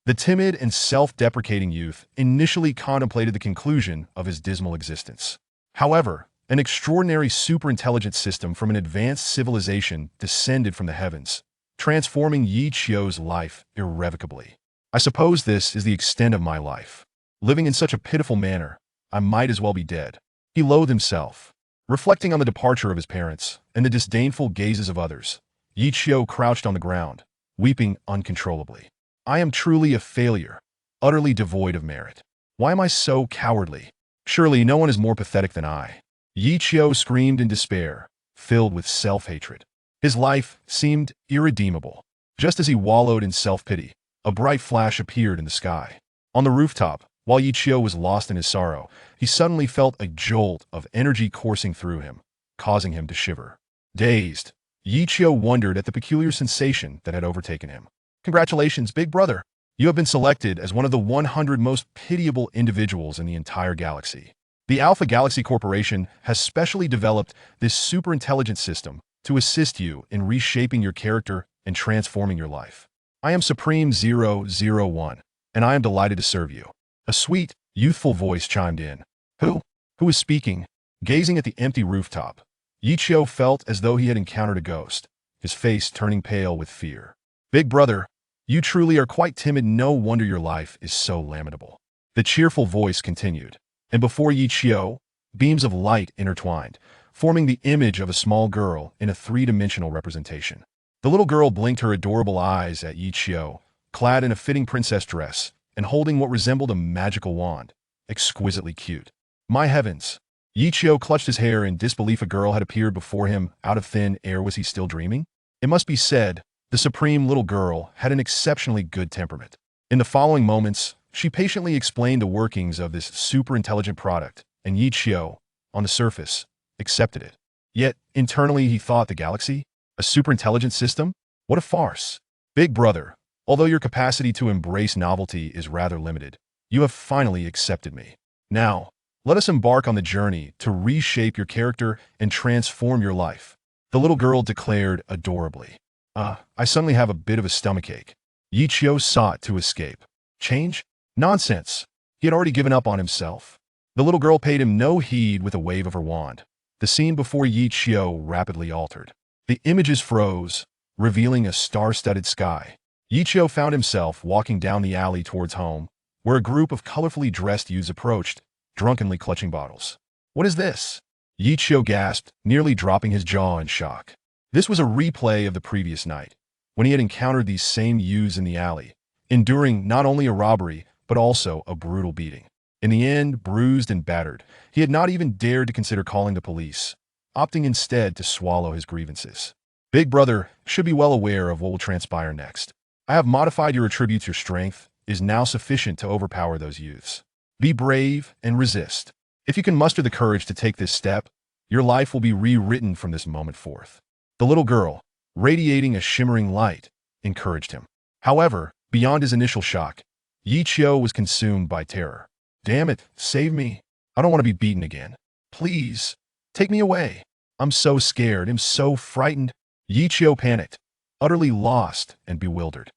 The timid and self-deprecating youth initially contemplated the conclusion of his dismal existence. However, an extraordinary superintelligent system from an advanced civilization descended from the heavens, transforming Yi Chio's life irrevocably. I suppose this is the extent of my life. Living in such a pitiful manner, I might as well be dead. He loathed himself. Reflecting on the departure of his parents and the disdainful gazes of others, Yi Chio crouched on the ground, weeping uncontrollably. I am truly a failure, utterly devoid of merit. Why am I so cowardly? Surely no one is more pathetic than I. Yi Chio screamed in despair, filled with self-hatred. His life seemed irredeemable. Just as he wallowed in self-pity, a bright flash appeared in the sky. On the rooftop, while Yi Chio was lost in his sorrow, he suddenly felt a jolt of energy coursing through him, causing him to shiver. Dazed, Yi Chio wondered at the peculiar sensation that had overtaken him. Congratulations, big brother! You have been selected as one of the 100 most pitiable individuals in the entire galaxy. The Alpha Galaxy Corporation has specially developed this superintelligent system to assist you in reshaping your character and transforming your life. I am Supreme 001, and I am delighted to serve you. A sweet, youthful voice chimed in. Who is speaking? Gazing at the empty rooftop, Yi Chio felt as though he had encountered a ghost, his face turning pale with fear. Big brother, you truly are quite timid. No wonder your life is so lamentable. The cheerful voice continued, and before Yi Chio, beams of light intertwined, forming the image of a small girl in a three-dimensional representation. The little girl blinked her adorable eyes at Yi Chio, clad in a fitting princess dress and holding what resembled a magical wand. Exquisitely cute. My heavens! Yi Chio clutched his hair in disbelief. A girl had appeared before him out of thin air. Was he still dreaming? It must be said, the supreme little girl had an exceptionally good temperament. In the following moments, she patiently explained the workings of this super-intelligent product, and Yi Chio, on the surface, accepted it. Yet, internally he thought, the galaxy? A superintelligent system? What a farce. Big brother, although your capacity to embrace novelty is rather limited, you have finally accepted me. Now, let us embark on the journey to reshape your character and transform your life, the little girl declared adorably. I suddenly have a bit of a stomachache. Yi Chio sought to escape. Change? Nonsense. He had already given up on himself. The little girl paid him no heed with a wave of her wand. The scene before Yi Chio rapidly altered. The images froze, revealing a star-studded sky. Yi Chio found himself walking down the alley towards home, where a group of colorfully dressed youths approached, drunkenly clutching bottles. What is this? Yi Chio gasped, nearly dropping his jaw in shock. This was a replay of the previous night, when he had encountered these same youths in the alley, enduring not only a robbery, but also a brutal beating. In the end, bruised and battered, he had not even dared to consider calling the police, opting instead to swallow his grievances. Big brother should be well aware of what will transpire next. I have modified your attributes. Your strength is now sufficient to overpower those youths. Be brave and resist. If you can muster the courage to take this step, your life will be rewritten from this moment forth. The little girl, radiating a shimmering light, encouraged him. However, beyond his initial shock, Yi Chio was consumed by terror. Damn it, save me. I don't want to be beaten again. Please, take me away. I'm so scared. I'm so frightened. Yi Chio panicked, utterly lost and bewildered.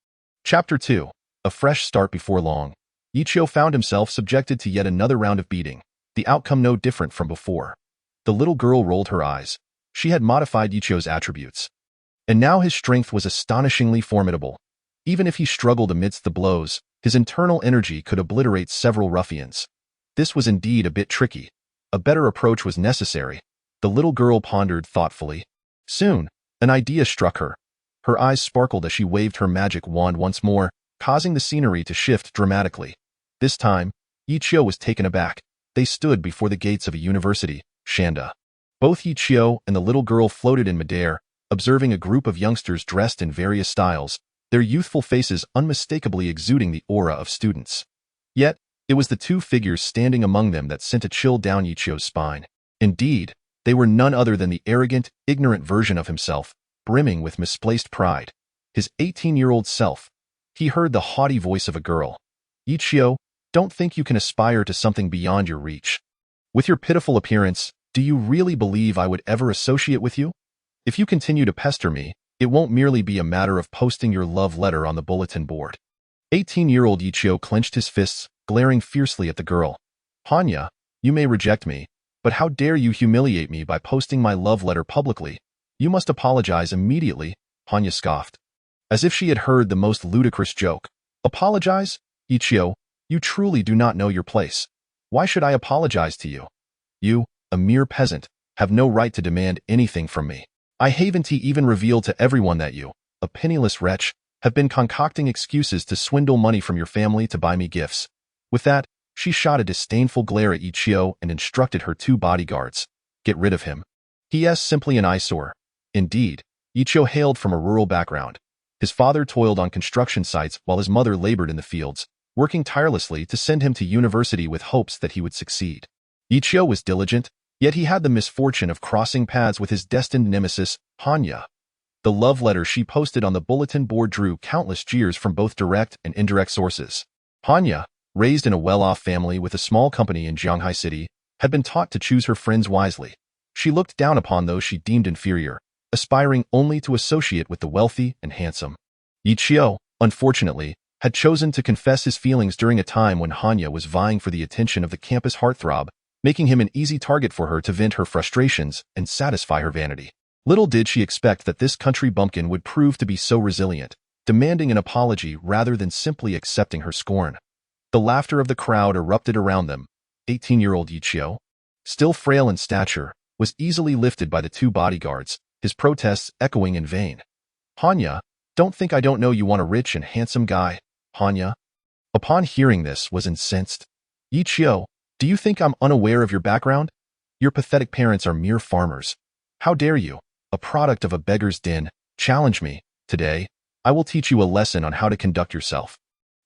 Chapter 2. A fresh start. Before long, Yi Chio found himself subjected to yet another round of beating, the outcome no different from before. The little girl rolled her eyes. She had modified Yi Chio's attributes, and now his strength was astonishingly formidable. Even if he struggled amidst the blows, his internal energy could obliterate several ruffians. This was indeed a bit tricky. A better approach was necessary. The little girl pondered thoughtfully. Soon, an idea struck her. Her eyes sparkled as she waved her magic wand once more, causing the scenery to shift dramatically. This time, Yi Chio was taken aback. They stood before the gates of a university, Shanda. Both Yi Chio and the little girl floated in midair, observing a group of youngsters dressed in various styles, their youthful faces unmistakably exuding the aura of students. Yet, it was the two figures standing among them that sent a chill down Yi Chio's spine. Indeed, they were none other than the arrogant, ignorant version of himself, brimming with misplaced pride. His 18-year-old self. He heard the haughty voice of a girl. Yi Chio, don't think you can aspire to something beyond your reach. With your pitiful appearance, do you really believe I would ever associate with you? If you continue to pester me, it won't merely be a matter of posting your love letter on the bulletin board. 18-year-old Ichio clenched his fists, glaring fiercely at the girl. Hanya, you may reject me, but how dare you humiliate me by posting my love letter publicly? You must apologize immediately, Hanya scoffed. As if she had heard the most ludicrous joke. Apologize? Ichio, you truly do not know your place. Why should I apologize to you? You, a mere peasant, have no right to demand anything from me. I haven't even revealed to everyone that you, a penniless wretch, have been concocting excuses to swindle money from your family to buy me gifts. With that, she shot a disdainful glare at Ichio and instructed her 2 bodyguards. Get rid of him. He is simply an eyesore. Indeed, Ichio hailed from a rural background. His father toiled on construction sites while his mother labored in the fields, working tirelessly to send him to university with hopes that he would succeed. Ichio was diligent, yet he had the misfortune of crossing paths with his destined nemesis, Hanya. The love letter she posted on the bulletin board drew countless jeers from both direct and indirect sources. Hanya, raised in a well-off family with a small company in Shanghai City, had been taught to choose her friends wisely. She looked down upon those she deemed inferior, aspiring only to associate with the wealthy and handsome. Ichio, unfortunately, had chosen to confess his feelings during a time when Hanya was vying for the attention of the campus heartthrob, making him an easy target for her to vent her frustrations and satisfy her vanity. Little did she expect that this country bumpkin would prove to be so resilient, demanding an apology rather than simply accepting her scorn. The laughter of the crowd erupted around them. 18-year-old Ichio, still frail in stature, was easily lifted by the 2 bodyguards, his protests echoing in vain. Hanya, don't think I don't know you want a rich and handsome guy, Hanya. Upon hearing this, was incensed. Ichio, do you think I'm unaware of your background? Your pathetic parents are mere farmers. How dare you, a product of a beggar's den, challenge me? Today, I will teach you a lesson on how to conduct yourself.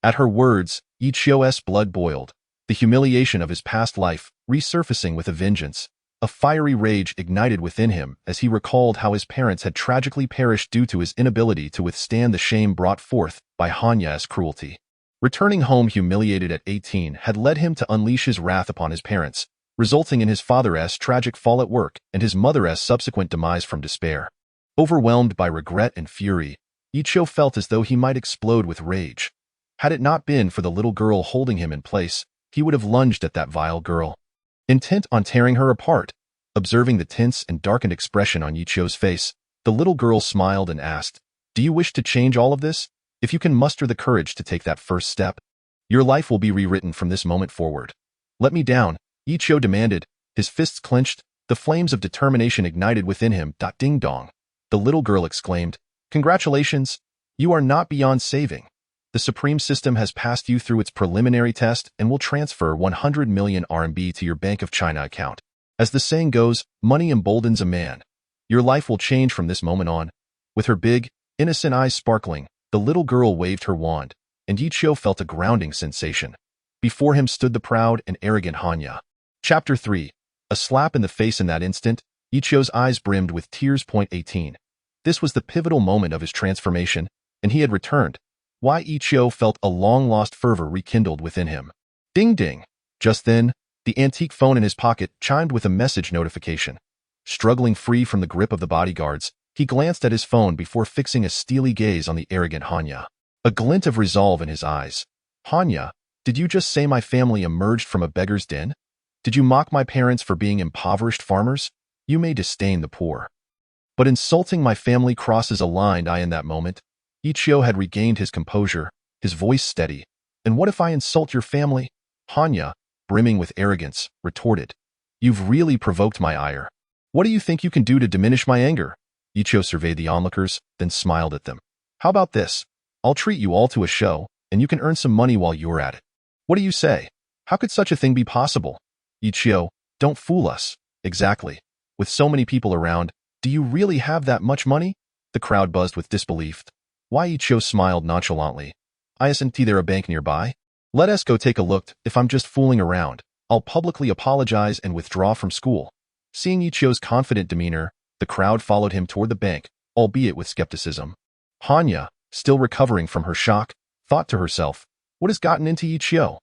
At her words, Ichio's blood boiled, the humiliation of his past life resurfacing with a vengeance. A fiery rage ignited within him as he recalled how his parents had tragically perished due to his inability to withstand the shame brought forth by Hanya's cruelty. Returning home humiliated at 18 had led him to unleash his wrath upon his parents, resulting in his father's tragic fall at work and his mother's subsequent demise from despair. Overwhelmed by regret and fury, Ichio felt as though he might explode with rage. Had it not been for the little girl holding him in place, he would have lunged at that vile girl. Intent on tearing her apart, observing the tense and darkened expression on Ichio's face, the little girl smiled and asked, "Do you wish to change all of this? If you can muster the courage to take that first step, your life will be rewritten from this moment forward." "Let me down," Ichio demanded, his fists clenched, the flames of determination ignited within him. Ding dong. The little girl exclaimed, "Congratulations, you are not beyond saving. The Supreme System has passed you through its preliminary test and will transfer 100 million RMB to your Bank of China account. As the saying goes, money emboldens a man. Your life will change from this moment on." With her big, innocent eyes sparkling, the little girl waved her wand, and Ichio felt a grounding sensation. Before him stood the proud and arrogant Hanya. Chapter 3. A slap in the face. In that instant, Ichio's eyes brimmed with tears. 18. This was the pivotal moment of his transformation, and he had returned. Why Ichio felt a long-lost fervor rekindled within him. Ding ding. Just then, the antique phone in his pocket chimed with a message notification. Struggling free from the grip of the bodyguards, he glanced at his phone before fixing a steely gaze on the arrogant Hanya. A glint of resolve in his eyes. "Hanya, did you just say my family emerged from a beggar's den? Did you mock my parents for being impoverished farmers? You may disdain the poor, but insulting my family crosses a line." In that moment, Ichio had regained his composure, his voice steady. "And what if I insult your family?" Hanya, brimming with arrogance, retorted. "You've really provoked my ire. What do you think you can do to diminish my anger?" Ichio surveyed the onlookers, then smiled at them. "How about this? I'll treat you all to a show, and you can earn some money while you're at it. What do you say? How could such a thing be possible?" "Ichio, don't fool us." "Exactly. With so many people around, do you really have that much money?" The crowd buzzed with disbelief. Why Ichio smiled nonchalantly. "Isn't there a bank nearby? Let us go take a look. If I'm just fooling around, I'll publicly apologize and withdraw from school." Seeing Ichio's confident demeanor, the crowd followed him toward the bank, albeit with skepticism. Hanya, still recovering from her shock, thought to herself, what has gotten into Ichio?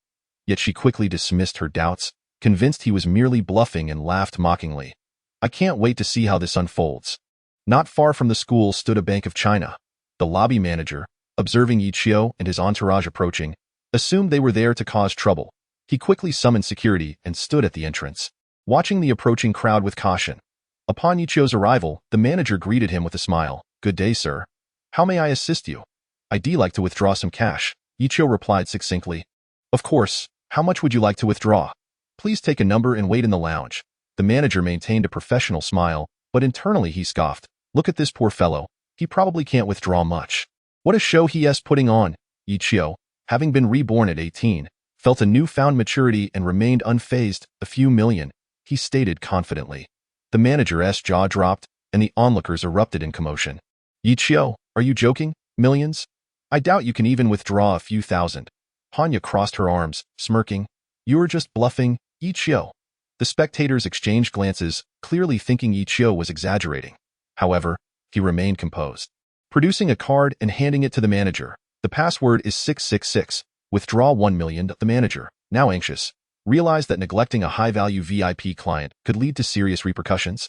Yet she quickly dismissed her doubts, convinced he was merely bluffing, and laughed mockingly. "I can't wait to see how this unfolds." Not far from the school stood a Bank of China. The lobby manager, observing Yi Qiu and his entourage approaching, assumed they were there to cause trouble. He quickly summoned security and stood at the entrance, watching the approaching crowd with caution. Upon Yi Qiu's arrival, the manager greeted him with a smile. "Good day, sir. How may I assist you?" "I'd like to withdraw some cash," Yi Qiu replied succinctly. "Of course. How much would you like to withdraw?" "Please take a number and wait in the lounge." The manager maintained a professional smile, but internally he scoffed. "Look at this poor fellow. He probably can't withdraw much. What a show he is putting on." Yi Qiu, having been reborn at 18, felt a newfound maturity and remained unfazed. "A few million," he stated confidently. The manager's jaw dropped, and the onlookers erupted in commotion. "Yi Qiu, are you joking? Millions? I doubt you can even withdraw a few thousand." Hanya crossed her arms, smirking. "You're just bluffing, Yi Qiu." The spectators exchanged glances, clearly thinking Yi Qiu was exaggerating. However, he remained composed, producing a card and handing it to the manager. "The password is 666. Withdraw 1 million. The manager, now anxious, realized that neglecting a high-value VIP client could lead to serious repercussions.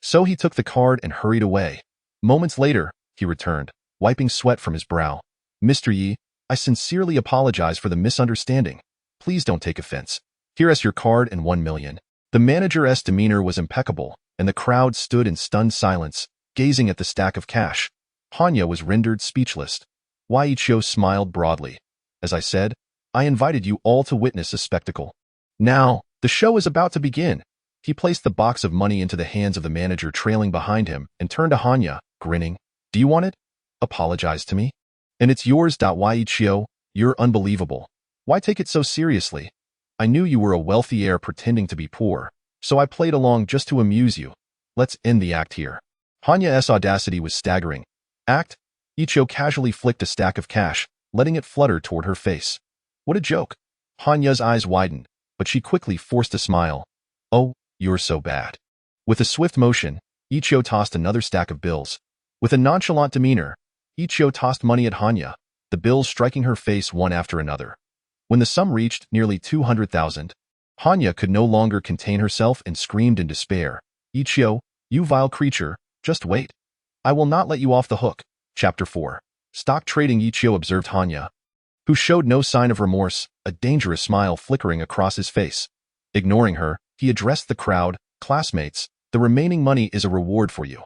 So he took the card and hurried away. Moments later, he returned, wiping sweat from his brow. "Mr. Yi, I sincerely apologize for the misunderstanding. Please don't take offense. Here is your card and 1 million. The manager's demeanor was impeccable, and the crowd stood in stunned silence, gazing at the stack of cash. Hanya was rendered speechless. Yi Qiu smiled broadly. "As I said, I invited you all to witness a spectacle. Now, the show is about to begin." He placed the box of money into the hands of the manager trailing behind him and turned to Hanya, grinning. "Do you want it? Apologize to me. And it's yours. Yi Qiu, you're unbelievable. Why take it so seriously? I knew you were a wealthy heir pretending to be poor, so I played along just to amuse you. Let's end the act here." Hanya's audacity was staggering. "Act?" Yi Qiu casually flicked a stack of cash, letting it flutter toward her face. "What a joke." Hanya's eyes widened, but she quickly forced a smile. "Oh, you're so bad." With a swift motion, Yi Qiu tossed another stack of bills. With a nonchalant demeanor, Yi Qiu tossed money at Hanya, the bills striking her face one after another. When the sum reached nearly 200,000, Hanya could no longer contain herself and screamed in despair. "Yi Qiu, you vile creature, just wait. I will not let you off the hook." Chapter 4. Stock trading. Yi Qiu observed Hanya, who showed no sign of remorse, a dangerous smile flickering across his face. Ignoring her, he addressed the crowd. "Classmates, the remaining money is a reward for you.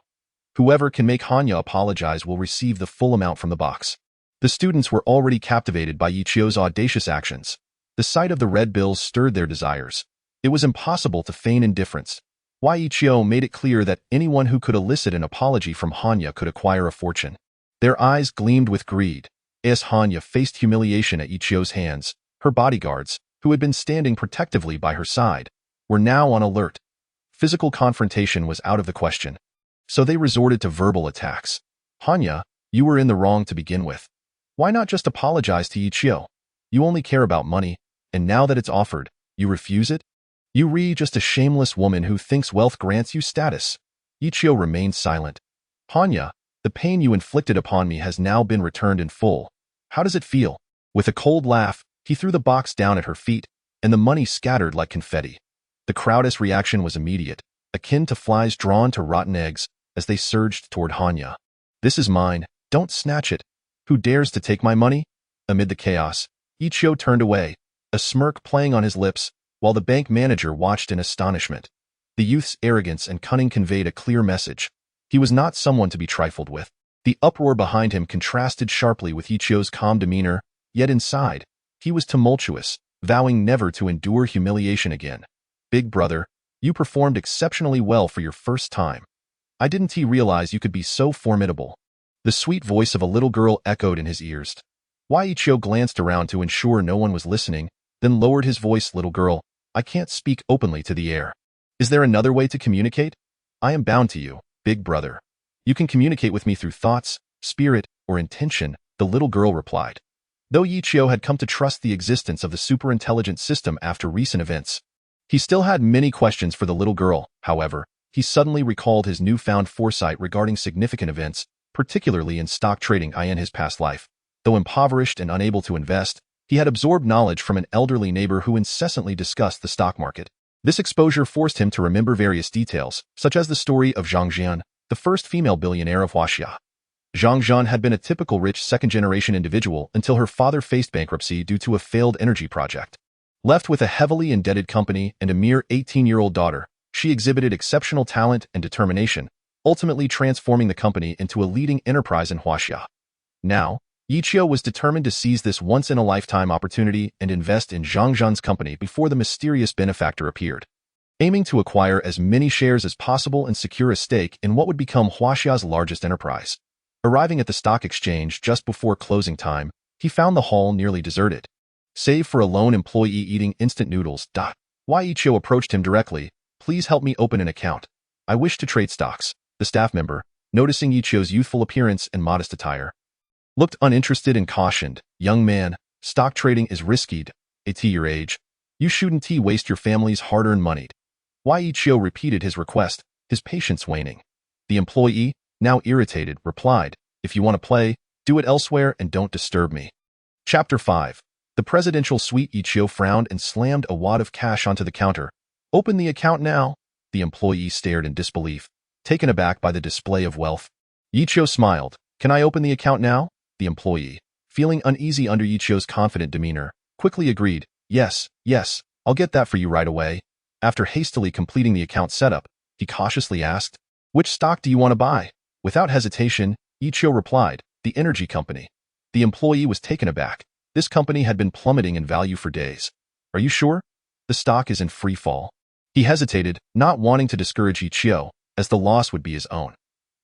Whoever can make Hanya apologize will receive the full amount from the box." The students were already captivated by Yi Qiu's audacious actions. The sight of the red bills stirred their desires. It was impossible to feign indifference. Yi Qiu made it clear that anyone who could elicit an apology from Hanya could acquire a fortune. Their eyes gleamed with greed. As Hanya faced humiliation at Yi Qiu's hands, her bodyguards, who had been standing protectively by her side, were now on alert. Physical confrontation was out of the question, so they resorted to verbal attacks. "Hanya, you were in the wrong to begin with. Why not just apologize to Yi Qiu? You only care about money, and now that it's offered, you refuse it? You're just a shameless woman who thinks wealth grants you status." Yi Qiu remained silent. "Hanya, the pain you inflicted upon me has now been returned in full. How does it feel?" With a cold laugh, he threw the box down at her feet, and the money scattered like confetti. The crowd's reaction was immediate, akin to flies drawn to rotten eggs, as they surged toward Hanya. "This is mine. Don't snatch it. Who dares to take my money?" Amid the chaos, Yi Qiu turned away, a smirk playing on his lips, while the bank manager watched in astonishment. The youth's arrogance and cunning conveyed a clear message. He was not someone to be trifled with. The uproar behind him contrasted sharply with Yi Qiu's calm demeanor, yet inside, he was tumultuous, vowing never to endure humiliation again. "Big brother, you performed exceptionally well for your first time. I didn't realize you could be so formidable." The sweet voice of a little girl echoed in his ears. Yi Qiu glanced around to ensure no one was listening, then lowered his voice. "Little girl, I can't speak openly to the air. Is there another way to communicate? I am bound to you, big brother. You can communicate with me through thoughts, spirit, or intention," the little girl replied. Though Yi Qiu had come to trust the existence of the superintelligent system after recent events, he still had many questions for the little girl. However, he suddenly recalled his newfound foresight regarding significant events, particularly in stock trading in his past life. Though impoverished and unable to invest, he had absorbed knowledge from an elderly neighbor who incessantly discussed the stock market. This exposure forced him to remember various details, such as the story of Zhang Jian, the first female billionaire of Huaxia. Zhang Zhan had been a typical rich second-generation individual until her father faced bankruptcy due to a failed energy project. Left with a heavily indebted company and a mere 18-year-old daughter, she exhibited exceptional talent and determination, ultimately transforming the company into a leading enterprise in Huaxia. Now, Yiqiu was determined to seize this once-in-a-lifetime opportunity and invest in Zhang Zhan's company before the mysterious benefactor appeared. Aiming to acquire as many shares as possible and secure a stake in what would become Huaxia's largest enterprise. Arriving at the stock exchange just before closing time, he found the hall nearly deserted. Save for a lone employee eating instant noodles. Yiqiu approached him directly. "Please help me open an account. I wish to trade stocks." The staff member, noticing Yiqiu's youthful appearance and modest attire, looked uninterested and cautioned. "Young man, stock trading is risky. At your age, you shouldn't waste your family's hard-earned money." Yiqiu repeated his request, his patience waning. The employee, now irritated, replied, "If you want to play, do it elsewhere and don't disturb me." Chapter 5. The presidential suite. Yiqiu frowned and slammed a wad of cash onto the counter. "Open the account now." The employee stared in disbelief, taken aback by the display of wealth. Yiqiu smiled. "Can I open the account now?" The employee, feeling uneasy under Yiqiu's confident demeanor, quickly agreed. Yes, I'll get that for you right away." After hastily completing the account setup, he cautiously asked, "Which stock do you want to buy?" Without hesitation, Yiqiu replied, "The energy company." The employee was taken aback. This company had been plummeting in value for days. "Are you sure? The stock is in free fall." He hesitated, not wanting to discourage Yiqiu, as the loss would be his own.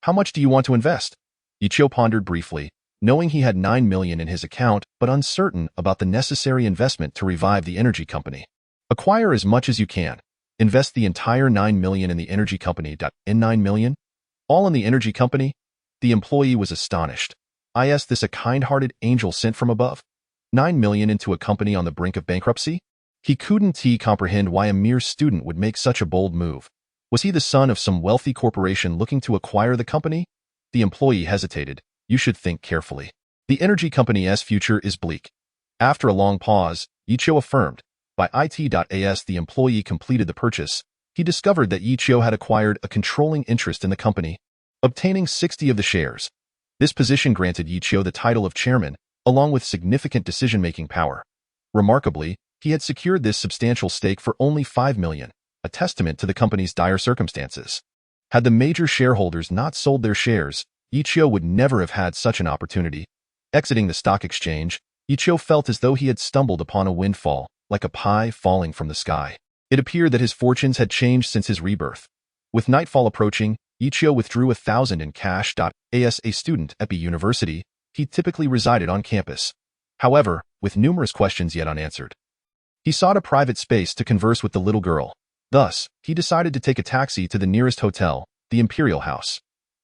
"How much do you want to invest?" Yiqiu pondered briefly, knowing he had 9 million in his account but uncertain about the necessary investment to revive the energy company. "Acquire as much as you can. Invest the entire 9 million in the energy company. In 9 million? All in the energy company?" The employee was astonished. "Is this a kind-hearted angel sent from above? 9 million into a company on the brink of bankruptcy?" He couldn't comprehend why a mere student would make such a bold move. Was he the son of some wealthy corporation looking to acquire the company? The employee hesitated. "You should think carefully. The energy company's future is bleak." After a long pause, Yiqiu affirmed. By it.as the employee completed the purchase, he discovered that Yiqiu had acquired a controlling interest in the company, obtaining 60 of the shares. This position granted Yiqiu the title of chairman, along with significant decision-making power. Remarkably, he had secured this substantial stake for only 5 million, a testament to the company's dire circumstances. Had the major shareholders not sold their shares, Yiqiu would never have had such an opportunity. Exiting the stock exchange, Yiqiu felt as though he had stumbled upon a windfall, like a pie falling from the sky. It appeared that his fortunes had changed since his rebirth. With nightfall approaching, Yiqiu withdrew 1,000 in cash. As a student at the university, he typically resided on campus. However, with numerous questions yet unanswered, he sought a private space to converse with the little girl. Thus, he decided to take a taxi to the nearest hotel, the Imperial House.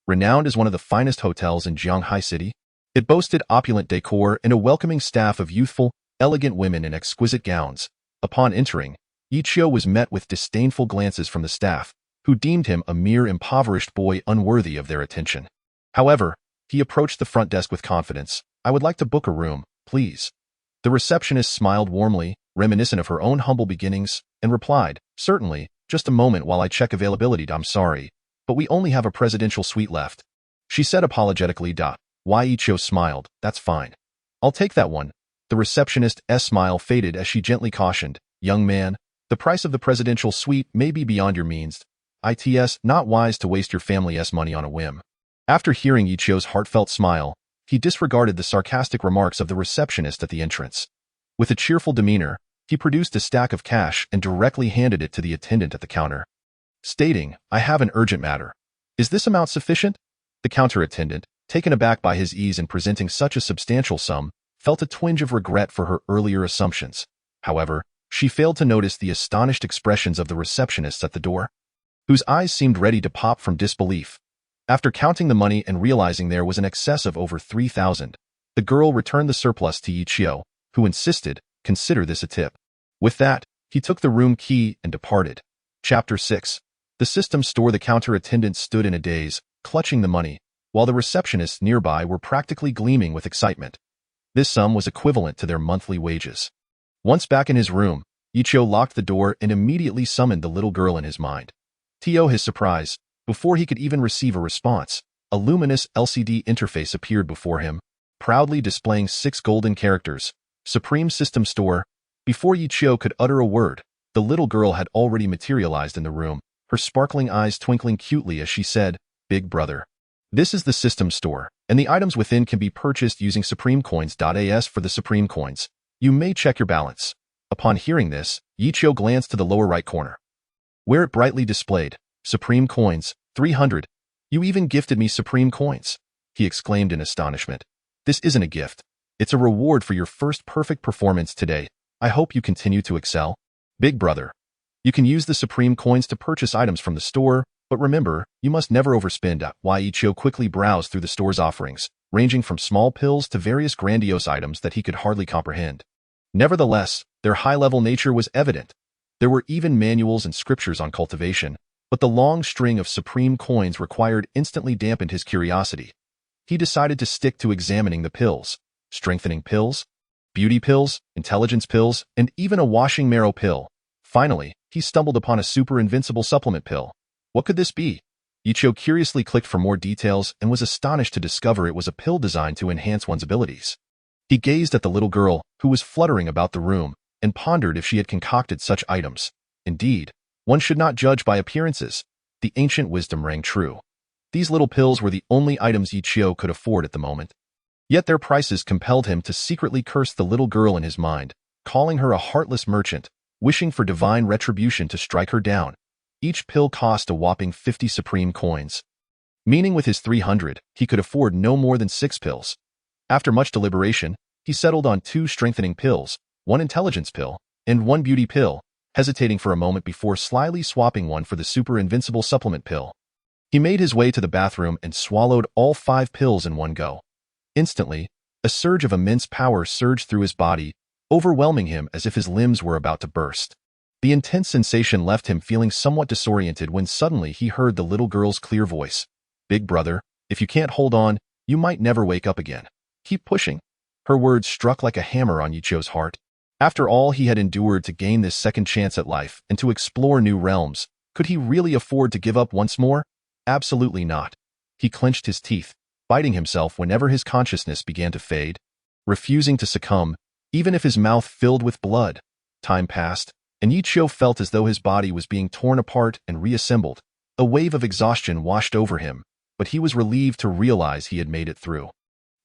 Renowned as one of the finest hotels in Jianghai City, it boasted opulent decor and a welcoming staff of youthful, elegant women in exquisite gowns. Upon entering, Yiqiu was met with disdainful glances from the staff, who deemed him a mere impoverished boy unworthy of their attention. However, he approached the front desk with confidence. "I would like to book a room, please." The receptionist smiled warmly, reminiscent of her own humble beginnings, and replied, "Certainly, just a moment while I check availability. I'm sorry, but we only have a presidential suite left," she said apologetically. Yiqiu smiled. "That's fine. I'll take that one." The receptionist's smile faded as she gently cautioned, "Young man, the price of the presidential suite may be beyond your means. It's not wise to waste your family's money on a whim." After hearing Yiqiu's heartfelt smile, he disregarded the sarcastic remarks of the receptionist at the entrance. With a cheerful demeanor, he produced a stack of cash and directly handed it to the attendant at the counter, stating, "I have an urgent matter. Is this amount sufficient?" The counter attendant, taken aback by his ease in presenting such a substantial sum, felt a twinge of regret for her earlier assumptions. However, she failed to notice the astonished expressions of the receptionists at the door, whose eyes seemed ready to pop from disbelief. After counting the money and realizing there was an excess of over 3,000, the girl returned the surplus to Yiqiu, who insisted, "Consider this a tip." With that, he took the room key and departed. Chapter 6. The system store. The counter attendant stood in a daze, clutching the money, while the receptionists nearby were practically gleaming with excitement. This sum was equivalent to their monthly wages. Once back in his room, Yiqiu locked the door and immediately summoned the little girl in his mind. To his surprise, before he could even receive a response, A luminous LCD interface appeared before him, proudly displaying 6 golden characters. Supreme System Store. Before Yichio could utter a word, the little girl had already materialized in the room, her sparkling eyes twinkling cutely as she said, "Big brother. This is the System Store, and the items within can be purchased using supremecoins.as for the Supreme Coins. You may check your balance." Upon hearing this, Yichio glanced to the lower right corner, where it brightly displayed, "Supreme Coins, 300. You even gifted me Supreme Coins," he exclaimed in astonishment. "This isn't a gift. It's a reward for your first perfect performance today. I hope you continue to excel. Big brother. You can use the Supreme Coins to purchase items from the store, but remember, you must never overspend." Yichio quickly browsed through the store's offerings, ranging from small pills to various grandiose items that he could hardly comprehend. Nevertheless, their high-level nature was evident. There were even manuals and scriptures on cultivation, but the long string of Supreme Coins required instantly dampened his curiosity. He decided to stick to examining the pills: strengthening pills, beauty pills, intelligence pills, and even a washing marrow pill. Finally, he stumbled upon a super invincible supplement pill. What could this be? Yichio curiously clicked for more details and was astonished to discover it was a pill designed to enhance one's abilities. He gazed at the little girl, who was fluttering about the room, and pondered if she had concocted such items. Indeed, one should not judge by appearances. The ancient wisdom rang true. These little pills were the only items Yichio could afford at the moment. Yet their prices compelled him to secretly curse the little girl in his mind, calling her a heartless merchant, wishing for divine retribution to strike her down. Each pill cost a whopping 50 Supreme Coins, meaning with his 300, he could afford no more than 6 pills. After much deliberation, he settled on 2 strengthening pills, 1 intelligence pill, and 1 beauty pill, hesitating for a moment before slyly swapping one for the super invincible supplement pill. He made his way to the bathroom and swallowed all 5 pills in one go. Instantly, a surge of immense power surged through his body, overwhelming him as if his limbs were about to burst. The intense sensation left him feeling somewhat disoriented when suddenly he heard the little girl's clear voice. "Big brother, if you can't hold on, you might never wake up again. Keep pushing." Her words struck like a hammer on Yichio's heart. After all he had endured to gain this second chance at life and to explore new realms, could he really afford to give up once more? Absolutely not. He clenched his teeth, biting himself whenever his consciousness began to fade, refusing to succumb, even if his mouth filled with blood. Time passed, and Yichio felt as though his body was being torn apart and reassembled. A wave of exhaustion washed over him, but he was relieved to realize he had made it through.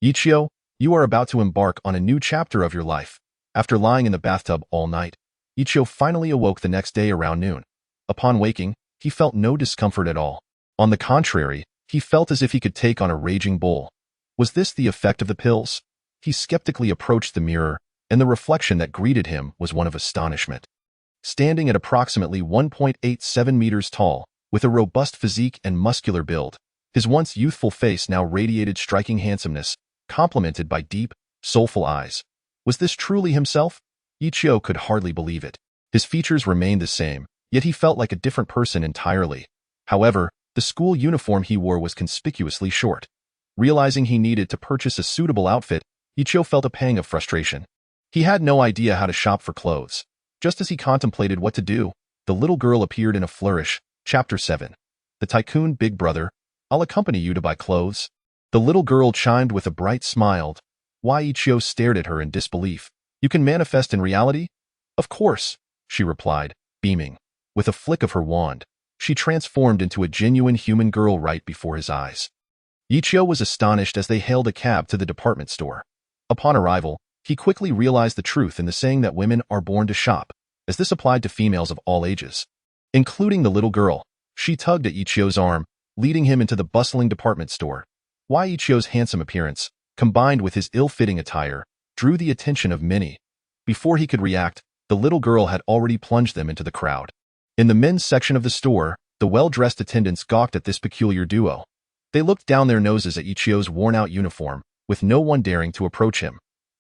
"Yichio, you are about to embark on a new chapter of your life." After lying in the bathtub all night, Yichio finally awoke the next day around noon. Upon waking, he felt no discomfort at all. On the contrary, he felt as if he could take on a raging bull. Was this the effect of the pills? He skeptically approached the mirror, and the reflection that greeted him was one of astonishment. Standing at approximately 1.87 meters tall, with a robust physique and muscular build, his once youthful face now radiated striking handsomeness, complemented by deep, soulful eyes. Was this truly himself? Yichio could hardly believe it. His features remained the same, yet he felt like a different person entirely. However, the school uniform he wore was conspicuously short. Realizing he needed to purchase a suitable outfit, Yichio felt a pang of frustration. He had no idea how to shop for clothes. Just as he contemplated what to do, the little girl appeared in a flourish. Chapter 7. The Tycoon. "Big brother, I'll accompany you to buy clothes." The little girl chimed with a bright smile. Yichio stared at her in disbelief. "You can manifest in reality?" "Of course," she replied, beaming. With a flick of her wand, she transformed into a genuine human girl right before his eyes. Yichio was astonished as they hailed a cab to the department store. Upon arrival, he quickly realized the truth in the saying that women are born to shop, as this applied to females of all ages, including the little girl. She tugged at Yichio's arm, leading him into the bustling department store. Yichio's handsome appearance, combined with his ill-fitting attire, drew the attention of many. Before he could react, the little girl had already plunged them into the crowd. In the men's section of the store, the well-dressed attendants gawked at this peculiar duo. They looked down their noses at Yichio's worn-out uniform, with no one daring to approach him.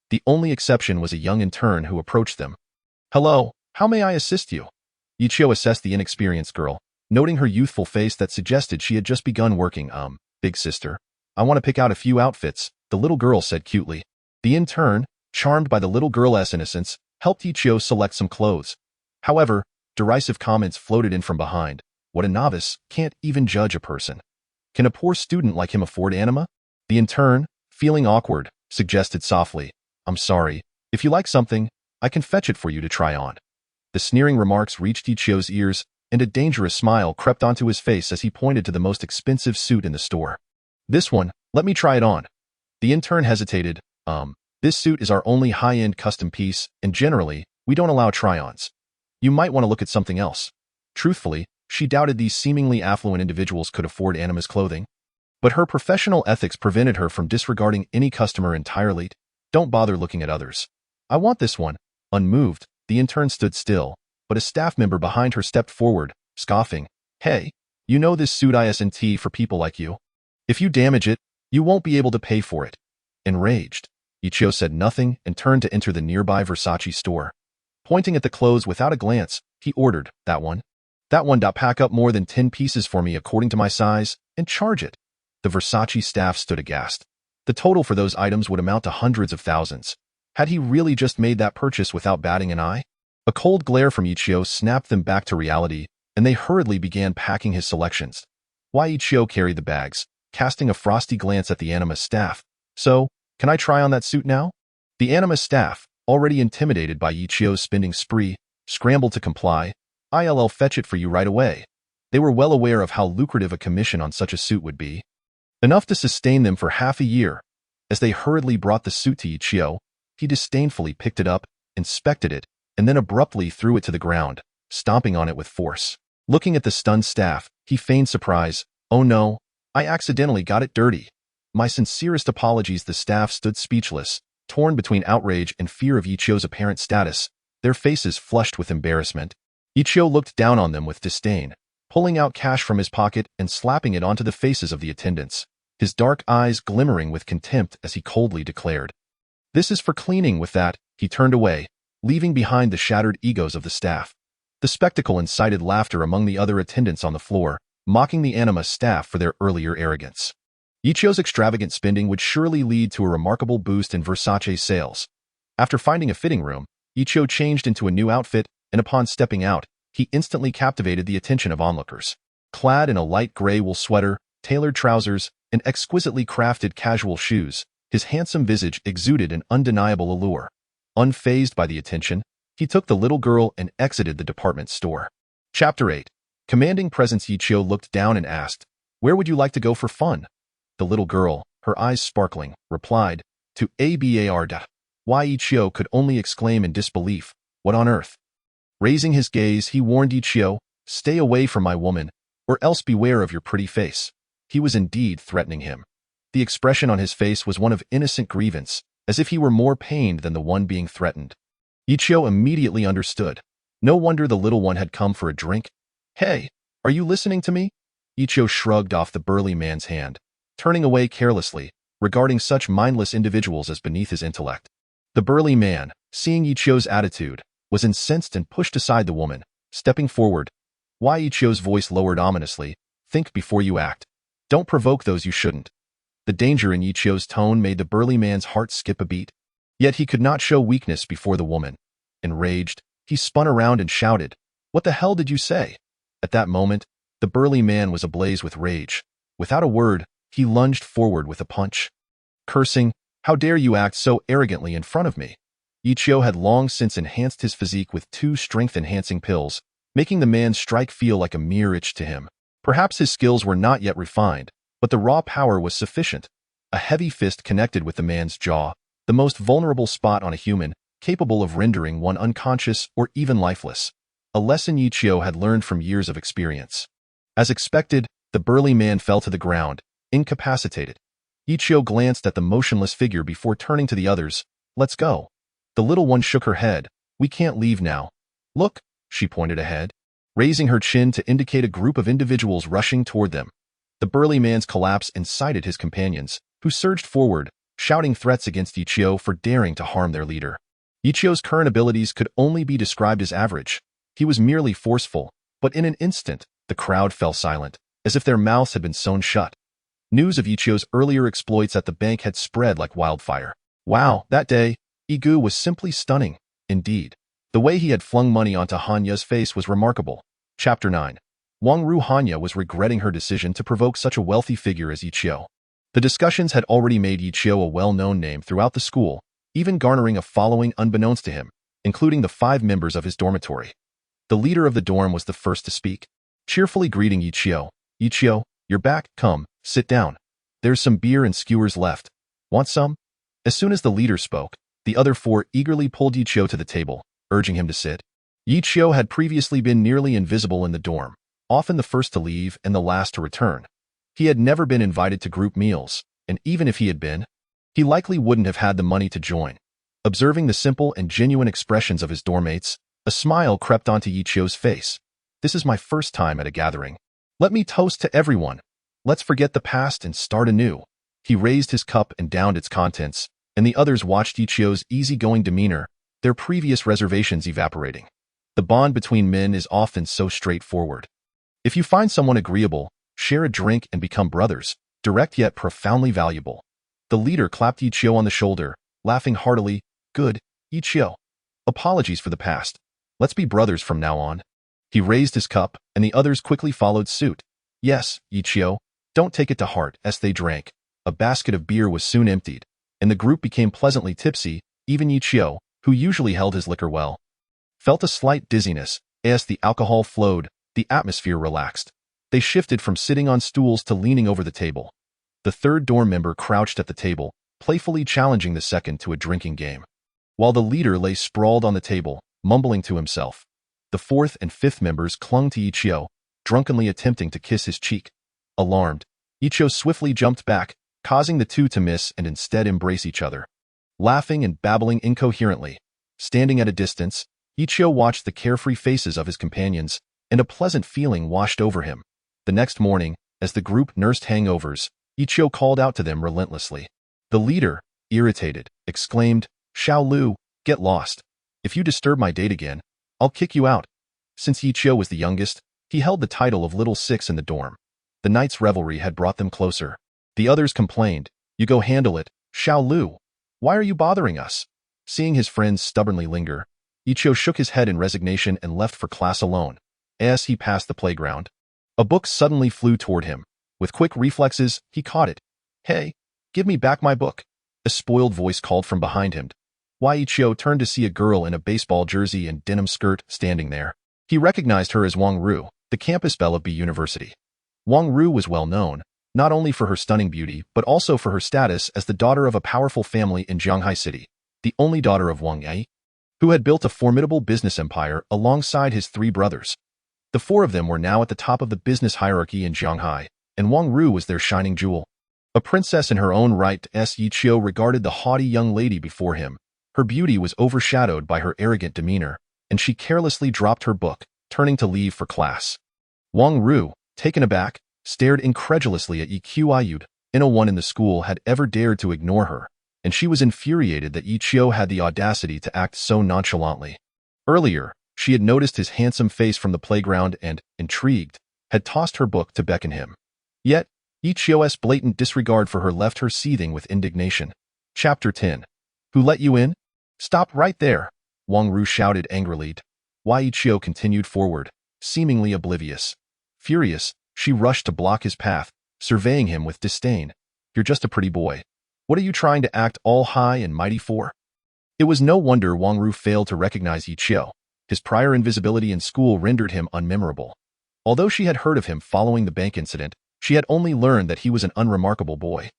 The only exception was a young intern who approached them. "Hello, how may I assist you?" Yichio assessed the inexperienced girl, noting her youthful face that suggested she had just begun working. Big sister, I want to pick out a few outfits," the little girl said cutely. The intern, charmed by the little girl's innocence, helped Yichio select some clothes. However, derisive comments floated in from behind. "What a novice, can't even judge a person." Can a poor student like him afford anima? The intern, feeling awkward, suggested softly, I'm sorry. If you like something, I can fetch it for you to try on. The sneering remarks reached Ichio's ears, and a dangerous smile crept onto his face as he pointed to the most expensive suit in the store. This one, let me try it on. The intern hesitated. This suit is our only high-end custom piece, and generally, we don't allow try-ons. You might want to look at something else. Truthfully, she doubted these seemingly affluent individuals could afford Anima's clothing. But her professional ethics prevented her from disregarding any customer entirely. Don't bother looking at others. I want this one. Unmoved, the intern stood still, but a staff member behind her stepped forward, scoffing. Hey, you know this suit isn't for people like you. If you damage it, you won't be able to pay for it. Enraged, Ichio said nothing and turned to enter the nearby Versace store. Pointing at the clothes without a glance, he ordered, That one. Pack up more than 10 pieces for me according to my size, and charge it. The Versace staff stood aghast. The total for those items would amount to hundreds of thousands. Had he really just made that purchase without batting an eye? A cold glare from Ichio snapped them back to reality, and they hurriedly began packing his selections. Why Ichio carried the bags, casting a frosty glance at the Anima staff. So, can I try on that suit now? The Anima staff, already intimidated by Ichio's spending spree, scrambled to comply. I'll fetch it for you right away. They were well aware of how lucrative a commission on such a suit would be. Enough to sustain them for half a year. As they hurriedly brought the suit to Ichio, he disdainfully picked it up, inspected it, and then abruptly threw it to the ground, stomping on it with force. Looking at the stunned staff, he feigned surprise. Oh no, I accidentally got it dirty. My sincerest apologies. The staff stood speechless, torn between outrage and fear of Ichio's apparent status, their faces flushed with embarrassment. Ichio looked down on them with disdain, pulling out cash from his pocket and slapping it onto the faces of the attendants, his dark eyes glimmering with contempt as he coldly declared, This is for cleaning. With that, he turned away, leaving behind the shattered egos of the staff. The spectacle incited laughter among the other attendants on the floor, mocking the Anima staff for their earlier arrogance. Ichio's extravagant spending would surely lead to a remarkable boost in Versace sales. After finding a fitting room, Ichio changed into a new outfit, and upon stepping out, he instantly captivated the attention of onlookers. Clad in a light gray wool sweater, tailored trousers, and exquisitely crafted casual shoes, his handsome visage exuded an undeniable allure. Unfazed by the attention, he took the little girl and exited the department store. Chapter 8. Commanding presence. Ichio looked down and asked, Where would you like to go for fun? The little girl, her eyes sparkling, replied, To a bar. Why Ichio could only exclaim in disbelief, What on earth? Raising his gaze, he warned Ichio, Stay away from my woman, or else beware of your pretty face. He was indeed threatening him. The expression on his face was one of innocent grievance, as if he were more pained than the one being threatened. Ichio immediately understood. No wonder the little one had come for a drink. Hey, are you listening to me? Ichio shrugged off the burly man's hand, turning away carelessly, regarding such mindless individuals as beneath his intellect. The burly man, seeing Ichio's attitude, was incensed and pushed aside the woman, stepping forward. Why Ichio's voice lowered ominously, Think before you act. Don't provoke those you shouldn't. The danger in Ichio's tone made the burly man's heart skip a beat. Yet he could not show weakness before the woman. Enraged, he spun around and shouted, What the hell did you say? At that moment, the burly man was ablaze with rage. Without a word, he lunged forward with a punch. Cursing, How dare you act so arrogantly in front of me? Ichio had long since enhanced his physique with 2 strength-enhancing pills, making the man's strike feel like a mere itch to him. Perhaps his skills were not yet refined, but the raw power was sufficient. A heavy fist connected with the man's jaw, the most vulnerable spot on a human, capable of rendering one unconscious or even lifeless. A lesson Ichio had learned from years of experience. As expected, the burly man fell to the ground, incapacitated. Ichio glanced at the motionless figure before turning to the others. Let's go. The little one shook her head. We can't leave now. Look, she pointed ahead, raising her chin to indicate a group of individuals rushing toward them. The burly man's collapse incited his companions, who surged forward, shouting threats against Ichio for daring to harm their leader. Ichio's current abilities could only be described as average. He was merely forceful, but in an instant, the crowd fell silent, as if their mouths had been sewn shut. News of Ichio's earlier exploits at the bank had spread like wildfire. Wow, that day, Igu was simply stunning. Indeed, the way he had flung money onto Hanya's face was remarkable. Chapter 9. Wang Ru Hanya was regretting her decision to provoke such a wealthy figure as Yi Qiu. The discussions had already made Yi Qiu a well-known name throughout the school, even garnering a following unbeknownst to him, including the 5 members of his dormitory. The leader of the dorm was the first to speak, cheerfully greeting Yi Qiu. Yi Qiu, you're back, come, sit down. There's some beer and skewers left. Want some? As soon as the leader spoke, the other 4 eagerly pulled Yi Qiu to the table, urging him to sit. Yi Qiu had previously been nearly invisible in the dorm, often the first to leave and the last to return. He had never been invited to group meals, and even if he had been, he likely wouldn't have had the money to join. Observing the simple and genuine expressions of his dormmates, a smile crept onto Yi Qiu's face. This is my first time at a gathering. Let me toast to everyone. Let's forget the past and start anew. He raised his cup and downed its contents, and the others watched Yi Qiu's easygoing demeanor, their previous reservations evaporating. The bond between men is often so straightforward. If you find someone agreeable, share a drink and become brothers, direct yet profoundly valuable. The leader clapped Yi Qiu on the shoulder, laughing heartily. Good, Yi Qiu. Apologies for the past. Let's be brothers from now on. He raised his cup, and the others quickly followed suit. Yes, Yi Qiu, don't take it to heart, as they drank. A basket of beer was soon emptied, and the group became pleasantly tipsy. Even Yi Qiu, who usually held his liquor well, felt a slight dizziness. As the alcohol flowed, the atmosphere relaxed. They shifted from sitting on stools to leaning over the table. The 3rd dorm member crouched at the table, playfully challenging the 2nd to a drinking game, while the leader lay sprawled on the table, mumbling to himself. The 4th and 5th members clung to Yi Qiu, drunkenly attempting to kiss his cheek. Alarmed, Yi Qiu swiftly jumped back, causing the 2 to miss and instead embrace each other. Laughing and babbling incoherently, standing at a distance, Yi Qiu watched the carefree faces of his companions, and a pleasant feeling washed over him. The next morning, as the group nursed hangovers, Yi Qiu called out to them relentlessly. The leader, irritated, exclaimed, Xiao Lu, get lost. If you disturb my date again, I'll kick you out. Since Yi Qiu was the youngest, he held the title of Little Six in the dorm. The night's revelry had brought them closer. The others complained, You go handle it, Xiao Lu. Why are you bothering us? Seeing his friends stubbornly linger, Yi Qiu shook his head in resignation and left for class alone. As he passed the playground, a book suddenly flew toward him. With quick reflexes, he caught it. Hey, give me back my book. A spoiled voice called from behind him. Yi Qiu turned to see a girl in a baseball jersey and denim skirt standing there. He recognized her as Wang Ru, the campus belle of B University. Wang Ru was well known, not only for her stunning beauty but also for her status as the daughter of a powerful family in Jianghai City, the only daughter of Wang Yi, who had built a formidable business empire alongside his 3 brothers. The 4 of them were now at the top of the business hierarchy in Jianghai, and Wang Ru was their shining jewel. A princess in her own right, Yi Qiu regarded the haughty young lady before him. Her beauty was overshadowed by her arrogant demeanor, and she carelessly dropped her book, turning to leave for class. Wang Ru, taken aback, stared incredulously at Yi Qiu. No one in the school had ever dared to ignore her, and she was infuriated that Yi Qiu had the audacity to act so nonchalantly. Earlier, she had noticed his handsome face from the playground and, intrigued, had tossed her book to beckon him. Yet, Yi Qiu's blatant disregard for her left her seething with indignation. Chapter 10. Who let you in? Stop right there, Wang Ru shouted angrily. Yi Qiu continued forward, seemingly oblivious. Furious, she rushed to block his path, surveying him with disdain. You're just a pretty boy. What are you trying to act all high and mighty for? It was no wonder Wang Ru failed to recognize Yi Qiu. His prior invisibility in school rendered him unmemorable. Although she had heard of him following the bank incident, she had only learned that he was an unremarkable boy.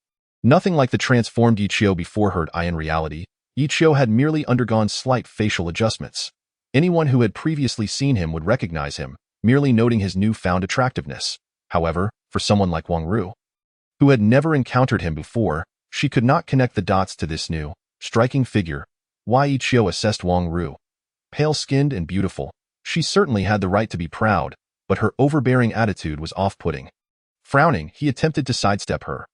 Nothing like the transformed Yi Qiu before her. In reality, Yi Qiu had merely undergone slight facial adjustments. Anyone who had previously seen him would recognize him, merely noting his newfound attractiveness. However, for someone like Wang Ru, who had never encountered him before, she could not connect the dots to this new, striking figure. Yi Qiu assessed Wang Ru. Pale-skinned and beautiful, she certainly had the right to be proud, but her overbearing attitude was off-putting. Frowning, he attempted to sidestep her.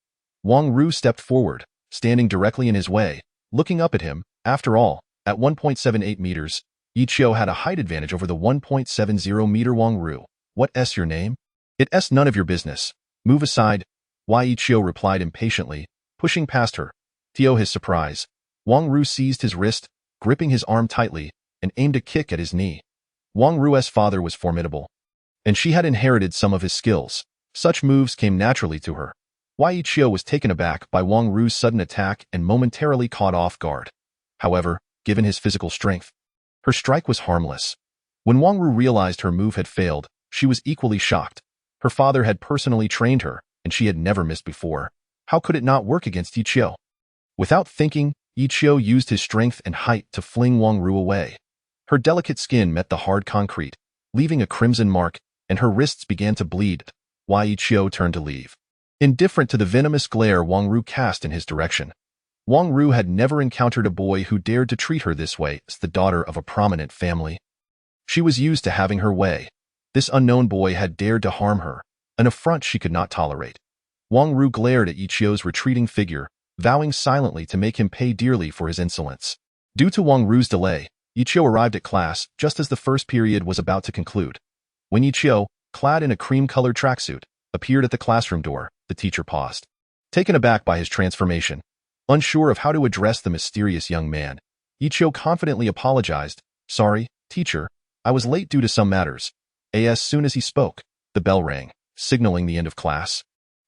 Wang Ru stepped forward, standing directly in his way, looking up at him. After all, at 1.78 meters, Yi Qiu had a height advantage over the 1.70-meter Wang Ru. What's your name? It's none of your business. Move aside, Yi Qiu replied impatiently, pushing past her. To his surprise, Wang Ru seized his wrist, gripping his arm tightly, and aimed a kick at his knee. Wang Ru's father was formidable. and she had inherited some of his skills. Such moves came naturally to her. Wei Yiqiu was taken aback by Wang Ru's sudden attack and momentarily caught off guard. However, given his physical strength, her strike was harmless. When Wang Ru realized her move had failed, she was equally shocked. Her father had personally trained her, and she had never missed before. How could it not work against Yiqiu? Without thinking, Yiqiu used his strength and height to fling Wang Ru away. Her delicate skin met the hard concrete, leaving a crimson mark, and her wrists began to bleed. Wei Yiqiu turned to leave. Indifferent to the venomous glare Wang Ru cast in his direction, Wang Ru had never encountered a boy who dared to treat her this way as the daughter of a prominent family. She was used to having her way. This unknown boy had dared to harm her, an affront she could not tolerate. Wang Ru glared at Yiqiu's retreating figure, vowing silently to make him pay dearly for his insolence. Due to Wang Ru's delay, Yiqiu arrived at class just as the first period was about to conclude. When Yiqiu, clad in a cream-colored tracksuit, appeared at the classroom door, the teacher paused. Taken aback by his transformation, unsure of how to address the mysterious young man, Yiqiu confidently apologized. "Sorry, teacher, I was late due to some matters." As soon as he spoke, the bell rang, signaling the end of class.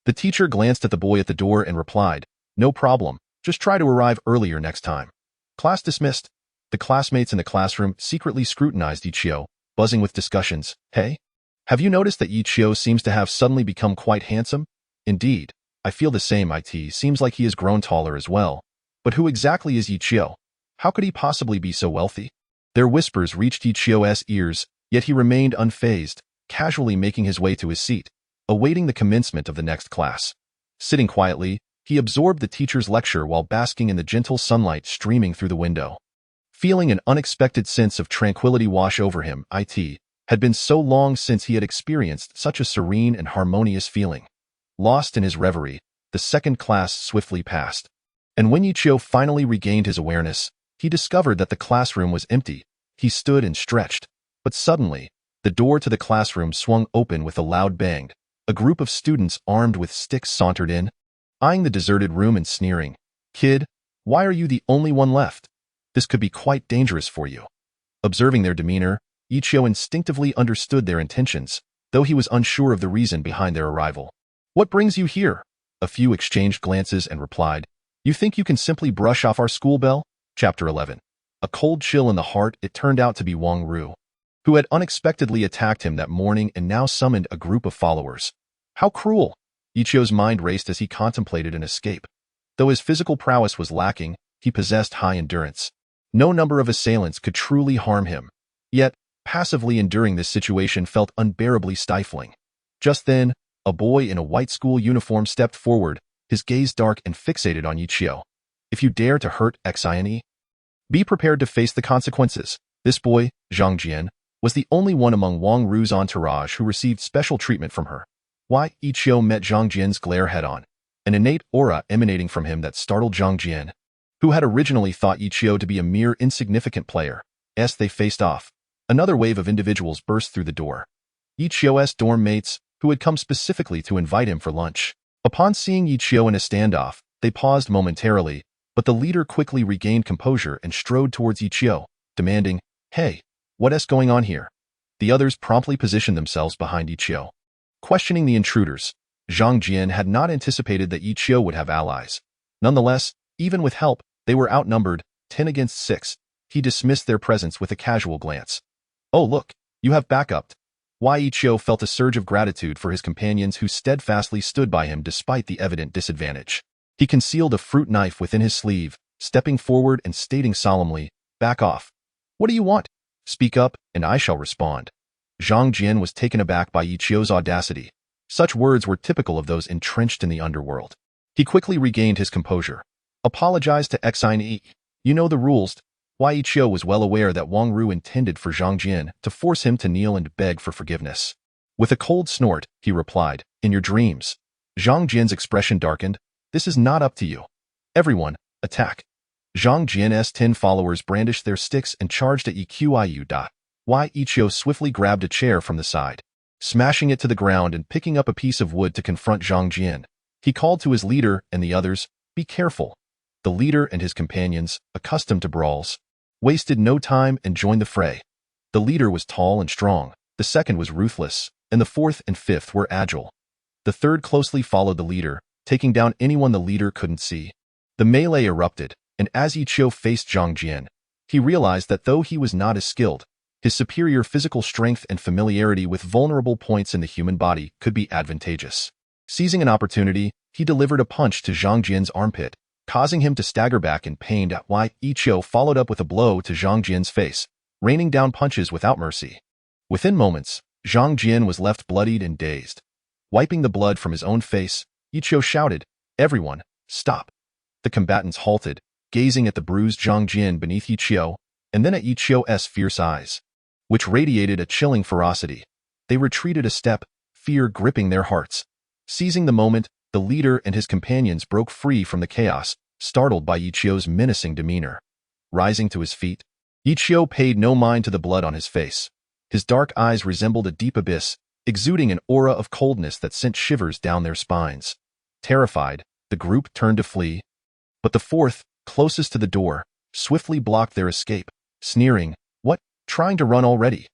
The teacher glanced at the boy at the door and replied, "No problem, just try to arrive earlier next time." Class dismissed. The classmates in the classroom secretly scrutinized Yiqiu, buzzing with discussions. "Hey, have you noticed that Yiqiu seems to have suddenly become quite handsome?" "Indeed, I feel the same. It seems like he has grown taller as well. But who exactly is Yiqiu? How could he possibly be so wealthy?" Their whispers reached Yiqiu's ears, yet he remained unfazed, casually making his way to his seat, awaiting the commencement of the next class. Sitting quietly, he absorbed the teacher's lecture while basking in the gentle sunlight streaming through the window. Feeling an unexpected sense of tranquility wash over him, it had been so long since he had experienced such a serene and harmonious feeling. Lost in his reverie, the second class swiftly passed. And when Yiqiu finally regained his awareness, he discovered that the classroom was empty. He stood and stretched. But suddenly, the door to the classroom swung open with a loud bang. A group of students armed with sticks sauntered in, eyeing the deserted room and sneering. "Kid, why are you the only one left? This could be quite dangerous for you." Observing their demeanor, Yiqiu instinctively understood their intentions, though he was unsure of the reason behind their arrival. "What brings you here?" A few exchanged glances and replied, "You think you can simply brush off our school bell?" Chapter 11. A cold chill in the heart. It turned out to be Wang Ru, who had unexpectedly attacked him that morning and now summoned a group of followers. How cruel! Yiqiu's mind raced as he contemplated an escape. Though his physical prowess was lacking, he possessed high endurance. No number of assailants could truly harm him. Yet, passively enduring this situation felt unbearably stifling. Just then, a boy in a white school uniform stepped forward, his gaze dark and fixated on Yiqiu. "If you dare to hurt Xine, be prepared to face the consequences." This boy, Zhang Jian, was the only one among Wang Ru's entourage who received special treatment from her. Wei Yiqiu met Zhang Jian's glare head-on, an innate aura emanating from him that startled Zhang Jian, who had originally thought Yiqiu to be a mere insignificant player. As they faced off, another wave of individuals burst through the door. Yiqiu's dorm mates, who had come specifically to invite him for lunch. Upon seeing Yiqiu in a standoff, they paused momentarily, but the leader quickly regained composure and strode towards Yiqiu, demanding, "Hey, what's going on here?" The others promptly positioned themselves behind Yiqiu. Questioning the intruders, Zhang Jian had not anticipated that Yiqiu would have allies. Nonetheless, even with help, they were outnumbered, 10 against 6. He dismissed their presence with a casual glance. "Oh look, you have backup." Wei Yiqiu felt a surge of gratitude for his companions who steadfastly stood by him despite the evident disadvantage. He concealed a fruit knife within his sleeve, stepping forward and stating solemnly, "Back off. What do you want? Speak up, and I shall respond." Zhang Jian was taken aback by Yiqiu's audacity. Such words were typical of those entrenched in the underworld. He quickly regained his composure. "Apologize to Xine. You know the rules." Wei Yiqiu was well aware that Wang Ru intended for Zhang Jian to force him to kneel and beg for forgiveness. With a cold snort, he replied, "In your dreams." Zhang Jian's expression darkened. "This is not up to you. Everyone, attack." Zhang Jian's 10 followers brandished their sticks and charged at Yiqiu. Wei Yiqiu swiftly grabbed a chair from the side, smashing it to the ground and picking up a piece of wood to confront Zhang Jian. He called to his leader and the others, "Be careful." The leader and his companions, accustomed to brawls, wasted no time and joined the fray. The leader was tall and strong. The second was ruthless, and the fourth and fifth were agile. The third closely followed the leader, taking down anyone the leader couldn't see. The melee erupted, and as Yi Qiu faced Zhang Jian, he realized that though he was not as skilled, his superior physical strength and familiarity with vulnerable points in the human body could be advantageous. Seizing an opportunity, he delivered a punch to Zhang Jian's armpit, causing him to stagger back in pain while Yi Qiu followed up with a blow to Zhang Jian's face, raining down punches without mercy. Within moments, Zhang Jian was left bloodied and dazed. Wiping the blood from his own face, Yi Qiu shouted, "Everyone, stop!" The combatants halted, gazing at the bruised Zhang Jian beneath Yi Qiu, and then at Yi Qiu's fierce eyes, which radiated a chilling ferocity. They retreated a step, fear gripping their hearts. Seizing the moment, the leader and his companions broke free from the chaos, startled by Yi Qiu's menacing demeanor. Rising to his feet, Yi Qiu paid no mind to the blood on his face. His dark eyes resembled a deep abyss, exuding an aura of coldness that sent shivers down their spines. Terrified, the group turned to flee, but the fourth, closest to the door, swiftly blocked their escape, sneering, "What, trying to run already?"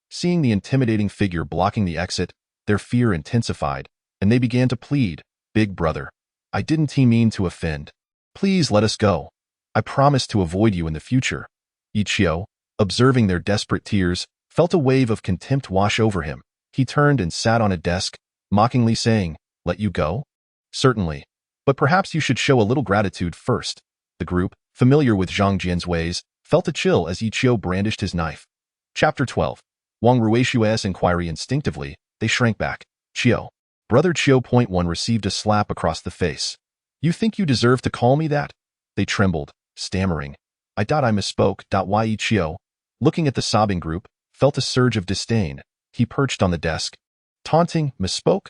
Seeing the intimidating figure blocking the exit, their fear intensified, and they began to plead, "Big brother, I didn't mean to offend. Please let us go. I promise to avoid you in the future." Yi Qiu, observing their desperate tears, felt a wave of contempt wash over him. He turned and sat on a desk, mockingly saying, "Let you go? Certainly. But perhaps you should show a little gratitude first." The group, familiar with Zhang Jian's ways, felt a chill as Yi Qiu brandished his knife. Chapter 12. Wang Ruishui's inquiry. Instinctively, they shrank back. "Qiu." Brother Qiu. 1 received a slap across the face. "You think you deserve to call me that?" They trembled, stammering. I misspoke. Yi Qiu, looking at the sobbing group, felt a surge of disdain. He perched on the desk. Taunting, misspoke?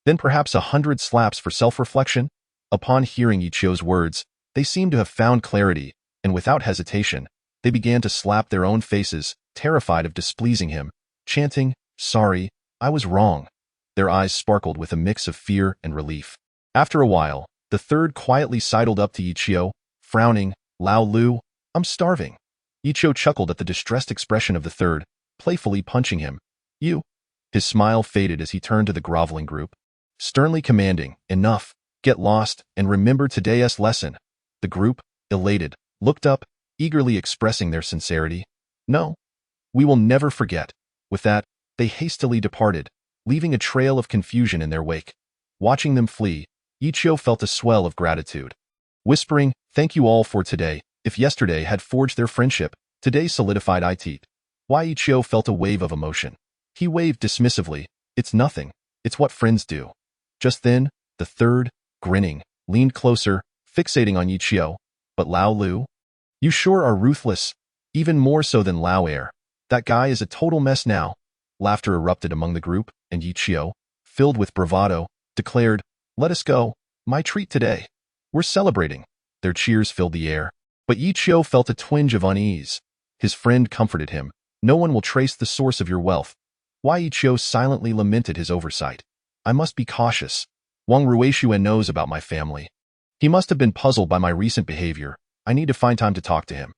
Then perhaps 100 slaps for self-reflection? Upon hearing Yi Qiu's words, they seemed to have found clarity, and without hesitation, they began to slap their own faces, terrified of displeasing him, chanting, "Sorry, I was wrong." Their eyes sparkled with a mix of fear and relief. After a while, the third quietly sidled up to Yi Qiu, frowning, "Lao Lu, I'm starving." Yi Qiu chuckled at the distressed expression of the third, playfully punching him. "You?" His smile faded as he turned to the groveling group, sternly commanding, "Enough, get lost, and remember today's lesson." The group, elated, looked up, eagerly expressing their sincerity. "No, we will never forget." With that, they hastily departed, leaving a trail of confusion in their wake. Watching them flee, Yi Qiu felt a swell of gratitude. Whispering, "Thank you all for today. If yesterday had forged their friendship, today solidified it." Yi Qiu felt a wave of emotion. He waved dismissively, "It's nothing. It's what friends do." Just then, the third, grinning, leaned closer, fixating on Yi Qiu. "But Lao Lu? You sure are ruthless. Even more so than Lao Air. That guy is a total mess now." Laughter erupted among the group, and Yi Qiu, filled with bravado, declared, "Let us go. My treat today. We're celebrating." Their cheers filled the air. But Yi Qiu felt a twinge of unease. His friend comforted him. "No one will trace the source of your wealth." Yi Qiu silently lamented his oversight. "I must be cautious. Wang Ruishuan knows about my family. He must have been puzzled by my recent behavior. I need to find time to talk to him."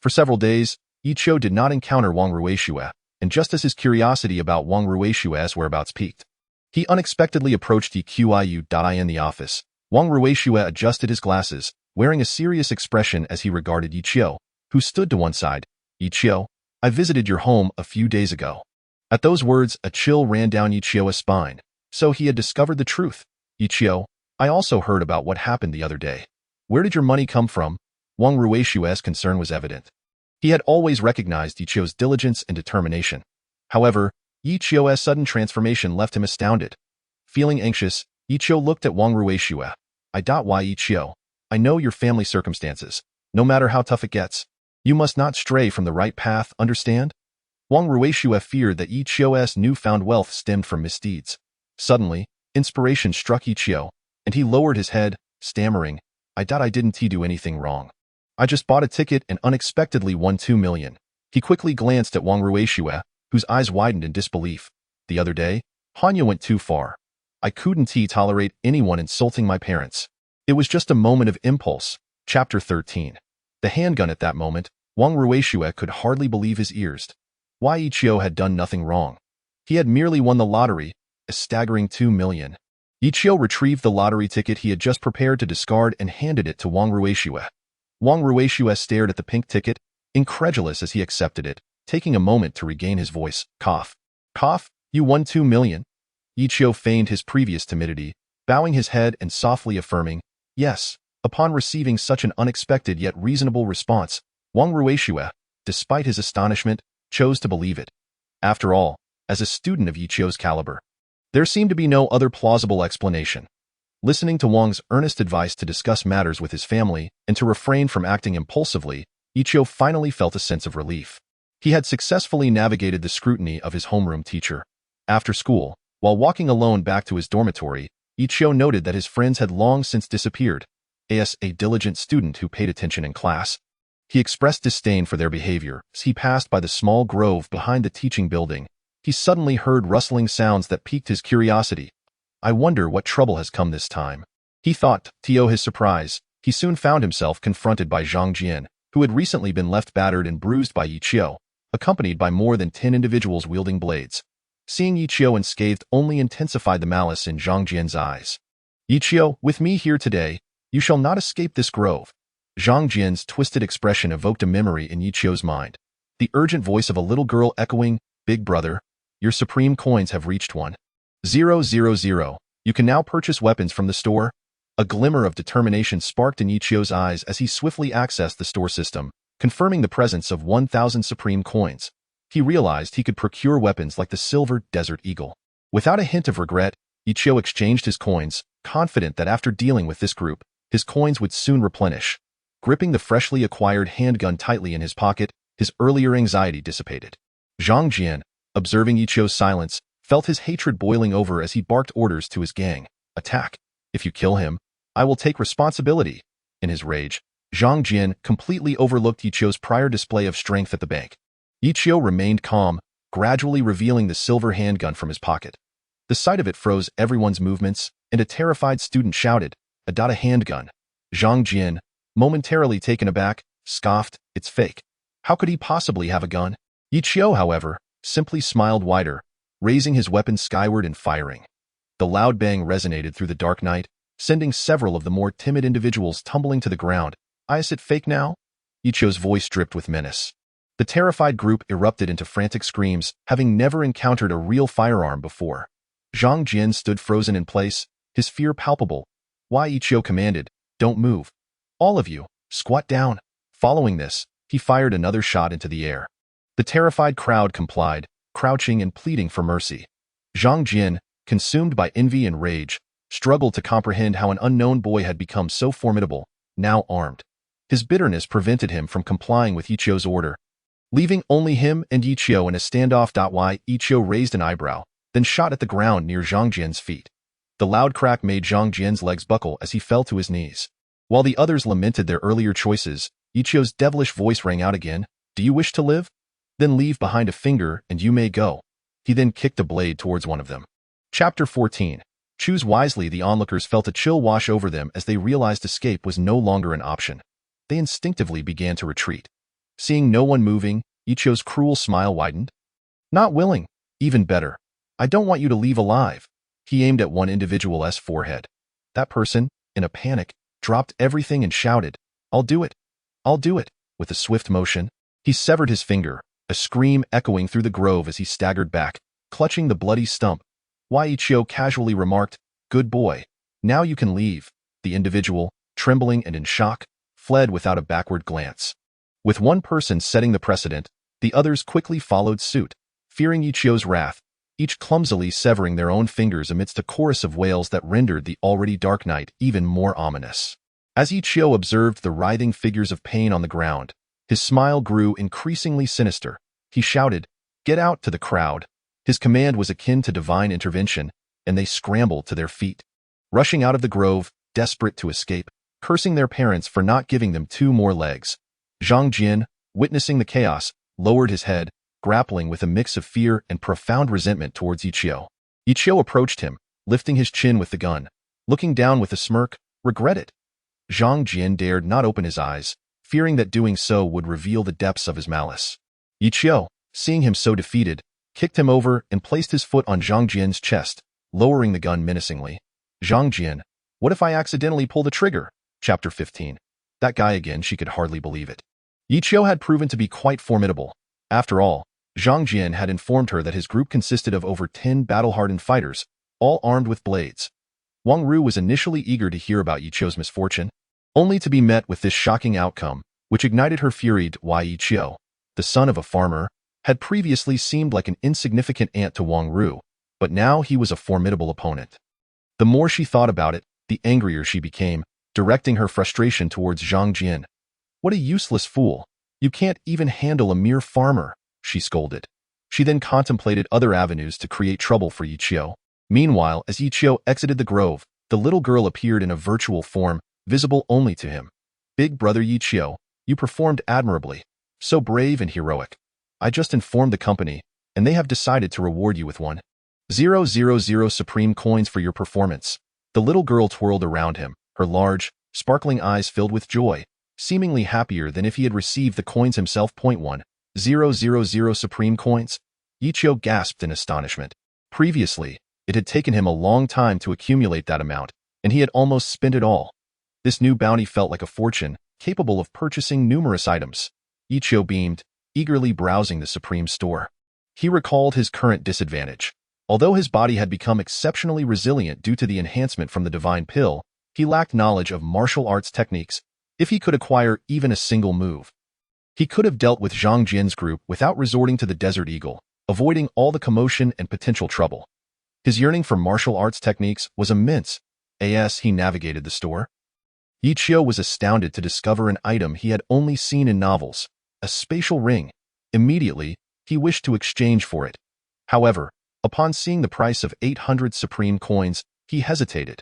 For several days, Yi Qiu did not encounter Wang Ruishua, and just as his curiosity about Wang Ruishua's whereabouts peaked, he unexpectedly approached Yiqiu in the office. Wang Ruishua adjusted his glasses, wearing a serious expression as he regarded Yi Qiu, who stood to one side. "Yi Qiu, I visited your home a few days ago." At those words, a chill ran down Yi Qiu's spine. So he had discovered the truth. "Yi Qiu, I also heard about what happened the other day. Where did your money come from?" Wang Ruishua's concern was evident. He had always recognized Yi Qiu's diligence and determination. However, Yi Qiu's sudden transformation left him astounded. Feeling anxious, Yi Qiu looked at Wang Ruishua. Yi Qiu, I know your family circumstances. No matter how tough it gets, you must not stray from the right path, understand?" Wang Ruishua feared that Yi Qiu's newfound wealth stemmed from misdeeds. Suddenly, inspiration struck Yi Qiu, and he lowered his head, stammering, I didn't do anything wrong. I just bought a ticket and unexpectedly won 2 million. He quickly glanced at Wang Ruishua, whose eyes widened in disbelief. "The other day, Hanya went too far. I couldn't tolerate anyone insulting my parents. It was just a moment of impulse." Chapter 13. The handgun. At that moment, Wang Ruishua could hardly believe his ears. Yi Qiu had done nothing wrong. He had merely won the lottery, a staggering 2 million. Ichio retrieved the lottery ticket he had just prepared to discard and handed it to Wang Ruishue. Wang Ruishue stared at the pink ticket, incredulous as he accepted it, taking a moment to regain his voice. Cough. Cough, you won 2 million? Ichio feigned his previous timidity, bowing his head and softly affirming, yes. Upon receiving such an unexpected yet reasonable response, Wang Ruishue, despite his astonishment, chose to believe it. After all, as a student of Ichio's caliber, there seemed to be no other plausible explanation. Listening to Wang's earnest advice to discuss matters with his family and to refrain from acting impulsively, Ichio finally felt a sense of relief. He had successfully navigated the scrutiny of his homeroom teacher. After school, while walking alone back to his dormitory, Ichio noted that his friends had long since disappeared. As a diligent student who paid attention in class, he expressed disdain for their behavior. As he passed by the small grove behind the teaching building, he suddenly heard rustling sounds that piqued his curiosity. I wonder what trouble has come this time, he thought. To his surprise, he soon found himself confronted by Zhang Jian, who had recently been left battered and bruised by Ichio, accompanied by more than 10 individuals wielding blades. Seeing Ichio unscathed only intensified the malice in Zhang Jian's eyes. Ichio, with me here today, you shall not escape this grove. Zhang Jian's twisted expression evoked a memory in Ichio's mind. The urgent voice of a little girl echoing, Big brother, your supreme coins have reached 1,000. You can now purchase weapons from the store. A glimmer of determination sparked in Ichio's eyes as he swiftly accessed the store system, confirming the presence of 1,000 supreme coins. He realized he could procure weapons like the silver Desert Eagle. Without a hint of regret, Ichio exchanged his coins, confident that after dealing with this group, his coins would soon replenish. Gripping the freshly acquired handgun tightly in his pocket, his earlier anxiety dissipated. Zhang Jian, observing Ichio's silence, felt his hatred boiling over as he barked orders to his gang. Attack. If you kill him, I will take responsibility. In his rage, Zhang Jian completely overlooked Ichio's prior display of strength at the bank. Ichio remained calm, gradually revealing the silver handgun from his pocket. The sight of it froze everyone's movements, and a terrified student shouted, a handgun. Zhang Jian, momentarily taken aback, scoffed, it's fake. How could he possibly have a gun? Ichio, however, simply smiled wider, raising his weapon skyward and firing. The loud bang resonated through the dark night, sending several of the more timid individuals tumbling to the ground. Is it fake now? Ichio's voice dripped with menace. The terrified group erupted into frantic screams, having never encountered a real firearm before. Zhang Jian stood frozen in place, his fear palpable. Why? Ichio commanded, don't move. All of you, squat down. Following this, he fired another shot into the air. The terrified crowd complied, crouching and pleading for mercy. Zhang Jian, consumed by envy and rage, struggled to comprehend how an unknown boy had become so formidable, now armed. His bitterness prevented him from complying with Ichio's order, leaving only him and Ichio in a standoff. Ichio raised an eyebrow, then shot at the ground near Zhang Jian's feet. The loud crack made Zhang Jian's legs buckle as he fell to his knees. While the others lamented their earlier choices, Ichio's devilish voice rang out again. Do you wish to live? Then leave behind a finger and you may go. He then kicked a blade towards one of them. Chapter 14. Choose wisely. The onlookers felt a chill wash over them as they realized escape was no longer an option. They instinctively began to retreat. Seeing no one moving, Ichio's cruel smile widened. Not willing. Even better. I don't want you to leave alive. He aimed at one individual's forehead. That person, in a panic, dropped everything and shouted, I'll do it. I'll do it. With a swift motion, he severed his finger, a scream echoing through the grove as he staggered back, clutching the bloody stump. Why? Ichio casually remarked, good boy. Now you can leave. The individual, trembling and in shock, fled without a backward glance. With one person setting the precedent, the others quickly followed suit, fearing Ichio's wrath, each clumsily severing their own fingers amidst a chorus of wails that rendered the already dark night even more ominous. As Ichio observed the writhing figures of pain on the ground, his smile grew increasingly sinister. He shouted, get out, to the crowd. His command was akin to divine intervention, and they scrambled to their feet, rushing out of the grove, desperate to escape, cursing their parents for not giving them 2 more legs. Zhang Jian, witnessing the chaos, lowered his head, grappling with a mix of fear and profound resentment towards Ichio. Ichio approached him, lifting his chin with the gun. Looking down with a smirk, regret it. Zhang Jian dared not open his eyes, fearing that doing so would reveal the depths of his malice. Ichio, seeing him so defeated, kicked him over, and placed his foot on Zhang Jian's chest, lowering the gun menacingly. Zhang Jian, what if I accidentally pull the trigger? Chapter 15. That guy again, she could hardly believe it. Yi Qiu had proven to be quite formidable. After all, Zhang Jian had informed her that his group consisted of over 10 battle-hardened fighters, all armed with blades. Wang Ru was initially eager to hear about Yi Qiu's misfortune, only to be met with this shocking outcome, which ignited her fury. Yi Qiu, the son of a farmer, had previously seemed like an insignificant ant to Wang Ru, but now he was a formidable opponent. The more she thought about it, the angrier she became, directing her frustration towards Zhang Jian. What a useless fool. You can't even handle a mere farmer, she scolded. She then contemplated other avenues to create trouble for Yi Qiu. Meanwhile, as Yi Qiu exited the grove, the little girl appeared in a virtual form, visible only to him. Big brother Yi Qiu, you performed admirably. So brave and heroic. I just informed the company, and they have decided to reward you with 1,000 supreme coins for your performance. The little girl twirled around him, her large, sparkling eyes filled with joy, seemingly happier than if he had received the coins himself. 1,000 supreme coins? Yi Qiu gasped in astonishment. Previously, it had taken him a long time to accumulate that amount, and he had almost spent it all. This new bounty felt like a fortune, capable of purchasing numerous items. Yi Qiu beamed, eagerly browsing the supreme store. He recalled his current disadvantage. Although his body had become exceptionally resilient due to the enhancement from the divine pill, he lacked knowledge of martial arts techniques. If he could acquire even a single move, he could have dealt with Zhang Jian's group without resorting to the Desert Eagle, avoiding all the commotion and potential trouble. His yearning for martial arts techniques was immense. As he navigated the store, Yi Qiu was astounded to discover an item he had only seen in novels, a spatial ring. Immediately, he wished to exchange for it. However, upon seeing the price of 800 supreme coins, he hesitated.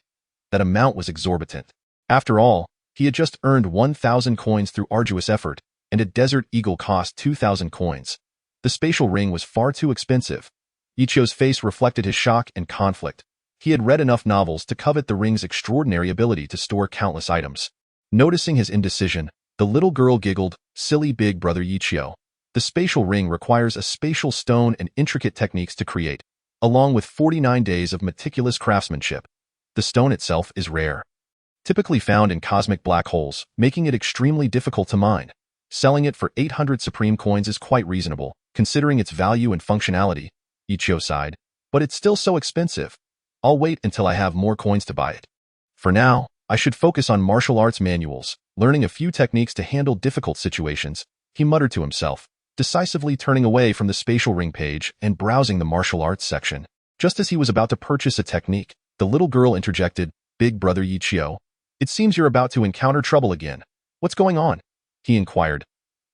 That amount was exorbitant. After all, he had just earned 1,000 coins through arduous effort, and a Desert Eagle cost 2,000 coins. The spatial ring was far too expensive. Yi Qiu's face reflected his shock and conflict. He had read enough novels to covet the ring's extraordinary ability to store countless items. Noticing his indecision, the little girl giggled, silly big brother Yi Qiu. The spatial ring requires a spatial stone and intricate techniques to create, along with 49 days of meticulous craftsmanship. The stone itself is rare, typically found in cosmic black holes, making it extremely difficult to mine. Selling it for 800 supreme coins is quite reasonable, considering its value and functionality, Yi Qiu sighed, but it's still so expensive. I'll wait until I have more coins to buy it. For now, I should focus on martial arts manuals, learning a few techniques to handle difficult situations, he muttered to himself, decisively turning away from the spatial ring page and browsing the martial arts section. Just as he was about to purchase a technique, the little girl interjected, Big brother Yi Qiu, it seems you're about to encounter trouble again. What's going on? He inquired.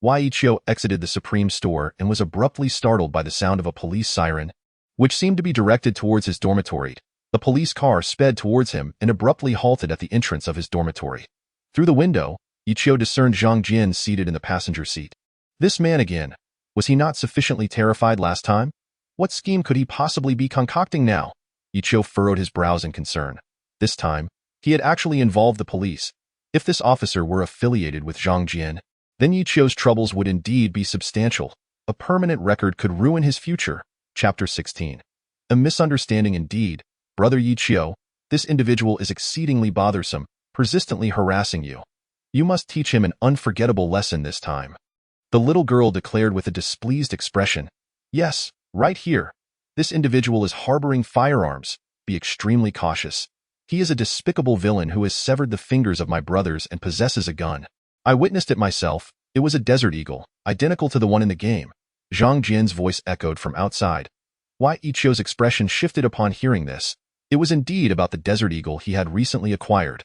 Yi Qiu exited the supreme store and was abruptly startled by the sound of a police siren, which seemed to be directed towards his dormitory. The police car sped towards him and abruptly halted at the entrance of his dormitory. Through the window, Yi Qiu discerned Zhang Jian seated in the passenger seat. This man again. Was he not sufficiently terrified last time? What scheme could he possibly be concocting now? Yi Qiu furrowed his brows in concern. This time, he had actually involved the police. If this officer were affiliated with Zhang Jian, then Yi Qiu's troubles would indeed be substantial. A permanent record could ruin his future. Chapter 16. A misunderstanding indeed. Brother Yi Qiu, this individual is exceedingly bothersome, persistently harassing you. You must teach him an unforgettable lesson this time. The little girl declared with a displeased expression. Yes, right here. This individual is harboring firearms. Be extremely cautious. He is a despicable villain who has severed the fingers of my brothers and possesses a gun. I witnessed it myself. It was a Desert Eagle, identical to the one in the game. Zhang Jian's voice echoed from outside. Yi Qiu's expression shifted upon hearing this. It was indeed about the Desert Eagle he had recently acquired.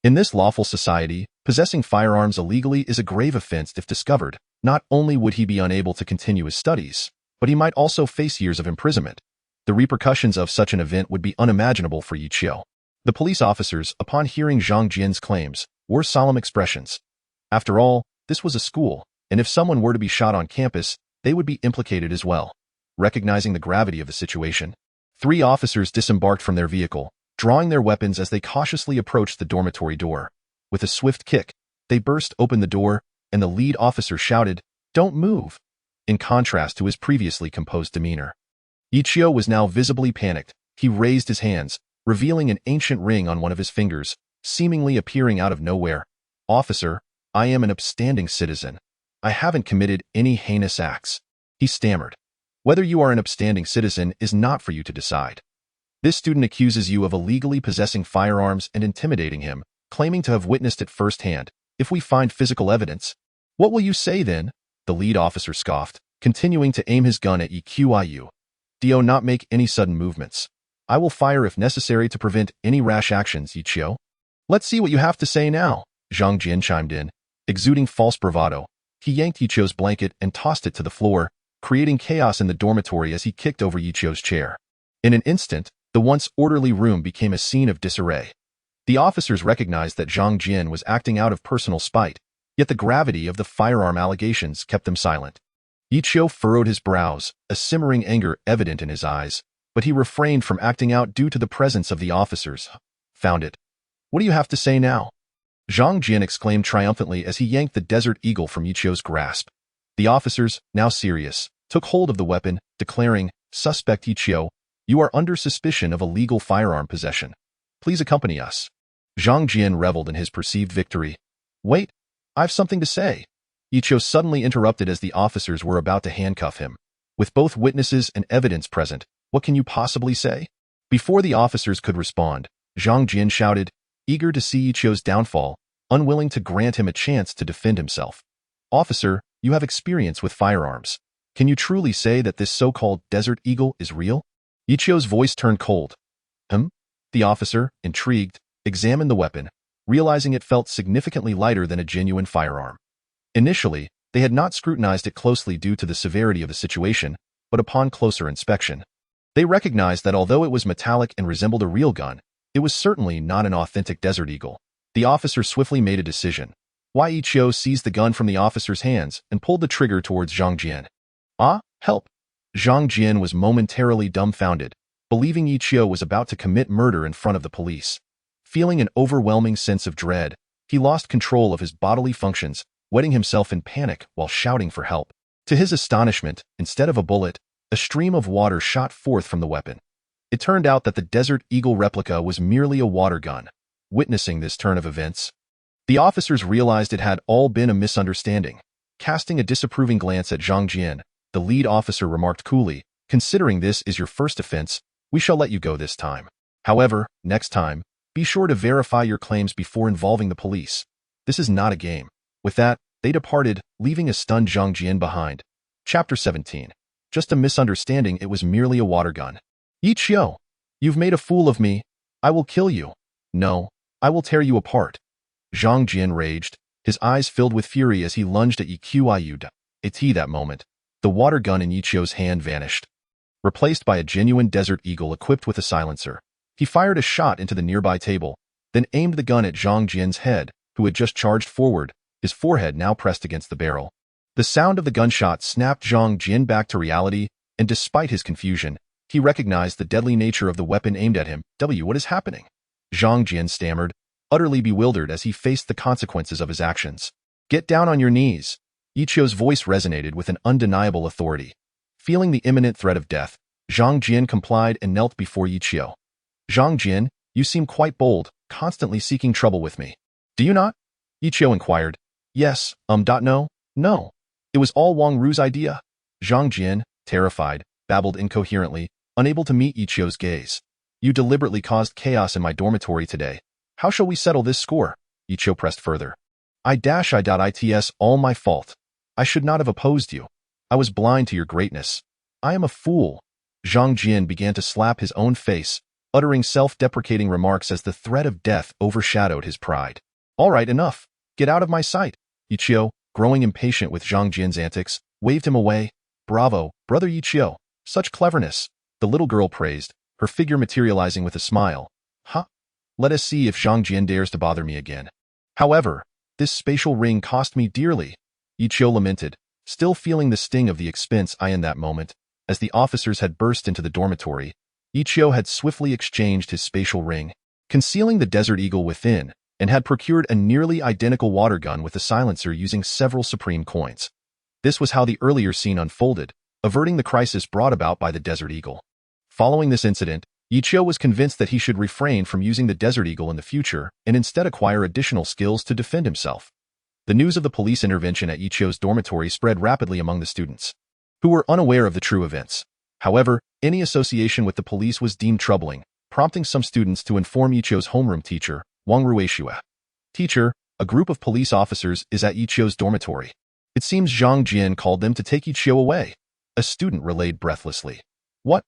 In this lawful society, possessing firearms illegally is a grave offense if discovered. Not only would he be unable to continue his studies, but he might also face years of imprisonment. The repercussions of such an event would be unimaginable for Yi Qiu. The police officers, upon hearing Zhang Jian's claims, wore solemn expressions. After all, this was a school, and if someone were to be shot on campus, they would be implicated as well. Recognizing the gravity of the situation, 3 officers disembarked from their vehicle, drawing their weapons as they cautiously approached the dormitory door. With a swift kick, they burst open the door, and the lead officer shouted, "Don't move!" in contrast to his previously composed demeanor. Ichio was now visibly panicked. He raised his hands, revealing an ancient ring on one of his fingers, seemingly appearing out of nowhere. "Officer, I am an upstanding citizen. I haven't committed any heinous acts," he stammered. "Whether you are an upstanding citizen is not for you to decide. This student accuses you of illegally possessing firearms and intimidating him, claiming to have witnessed it firsthand. If we find physical evidence, what will you say then?" The lead officer scoffed, continuing to aim his gun at Iqiu. "Do not make any sudden movements. I will fire if necessary to prevent any rash actions, Ichio." "Let's see what you have to say now," Zhang Jian chimed in, exuding false bravado. He yanked Ichio's blanket and tossed it to the floor, creating chaos in the dormitory as he kicked over Ichio's chair. In an instant, the once orderly room became a scene of disarray. The officers recognized that Zhang Jian was acting out of personal spite, yet the gravity of the firearm allegations kept them silent. Ichio furrowed his brows, a simmering anger evident in his eyes, but he refrained from acting out due to the presence of the officers. "Found it. What do you have to say now?" Zhang Jian exclaimed triumphantly as he yanked the Desert Eagle from Ichio's grasp. The officers, now serious, took hold of the weapon, declaring, "Suspect Ichio, you are under suspicion of illegal firearm possession. Please accompany us." Zhang Jian reveled in his perceived victory. "Wait, I've something to say." Ichio suddenly interrupted as the officers were about to handcuff him. "With both witnesses and evidence present, what can you possibly say?" Before the officers could respond, Zhang Jian shouted, eager to see Ichio's downfall, unwilling to grant him a chance to defend himself. "Officer, you have experience with firearms. Can you truly say that this so-called Desert Eagle is real?" Ichio's voice turned cold. The officer, intrigued, examined the weapon, realizing it felt significantly lighter than a genuine firearm. Initially, they had not scrutinized it closely due to the severity of the situation, but upon closer inspection, they recognized that although it was metallic and resembled a real gun, it was certainly not an authentic Desert Eagle. The officer swiftly made a decision. Ichio seized the gun from the officer's hands and pulled the trigger towards Zhang Jian. "Ah, help!" Zhang Jian was momentarily dumbfounded, believing Ichio was about to commit murder in front of the police. Feeling an overwhelming sense of dread, he lost control of his bodily functions, wetting himself in panic while shouting for help. To his astonishment, instead of a bullet, a stream of water shot forth from the weapon. It turned out that the Desert Eagle replica was merely a water gun. Witnessing this turn of events, the officers realized it had all been a misunderstanding. Casting a disapproving glance at Zhang Jian, the lead officer remarked coolly, "Considering this is your first offense, we shall let you go this time. However, next time, be sure to verify your claims before involving the police. This is not a game." With that, they departed, leaving a stunned Zhang Jian behind. Chapter 17. Just a misunderstanding, it was merely a water gun. "Ichio, you've made a fool of me. I will kill you. No, I will tear you apart." Zhang Jian raged, his eyes filled with fury as he lunged at Iqiu. At that moment, the water gun in Ichio's hand vanished, replaced by a genuine Desert Eagle equipped with a silencer. He fired a shot into the nearby table, then aimed the gun at Zhang Jian's head, who had just charged forward, his forehead now pressed against the barrel. The sound of the gunshot snapped Zhang Jian back to reality, and despite his confusion, he recognized the deadly nature of the weapon aimed at him. What is happening?" Zhang Jian stammered, utterly bewildered as he faced the consequences of his actions. "Get down on your knees." Ichio's voice resonated with an undeniable authority. Feeling the imminent threat of death, Zhang Jian complied and knelt before Ichio. "Zhang Jian, you seem quite bold, constantly seeking trouble with me. Do you not?" Ichio inquired. "Yes, no. It was all Wang Ru's idea." Zhang Jian, terrified, babbled incoherently, unable to meet Ichio's gaze. "You deliberately caused chaos in my dormitory today. How shall we settle this score?" Ichio pressed further. "It's all my fault. I should not have opposed you. I was blind to your greatness. I am a fool." Zhang Jian began to slap his own face, uttering self-deprecating remarks as the threat of death overshadowed his pride. "All right, enough. Get out of my sight." Ichio, growing impatient with Zhang Jian's antics, waved him away. "Bravo, brother Ichio. Such cleverness," the little girl praised, her figure materializing with a smile. Let us see if Zhang Jian dares to bother me again. However, this spatial ring cost me dearly," Ichio lamented, still feeling the sting of the expense in that moment. As the officers had burst into the dormitory, Ichio had swiftly exchanged his spatial ring, concealing the Desert Eagle within, and had procured a nearly identical water gun with a silencer using several supreme coins. This was how the earlier scene unfolded, averting the crisis brought about by the Desert Eagle. Following this incident, Yichio was convinced that he should refrain from using the Desert Eagle in the future and instead acquire additional skills to defend himself. The news of the police intervention at Yichio's dormitory spread rapidly among the students, who were unaware of the true events. However, any association with the police was deemed troubling, prompting some students to inform Yichio's homeroom teacher, Wang Ruishue. Teacher, a group of police officers is at Yichio's dormitory. It seems Zhang Jian called them to take Yichio away. A student relayed breathlessly. What?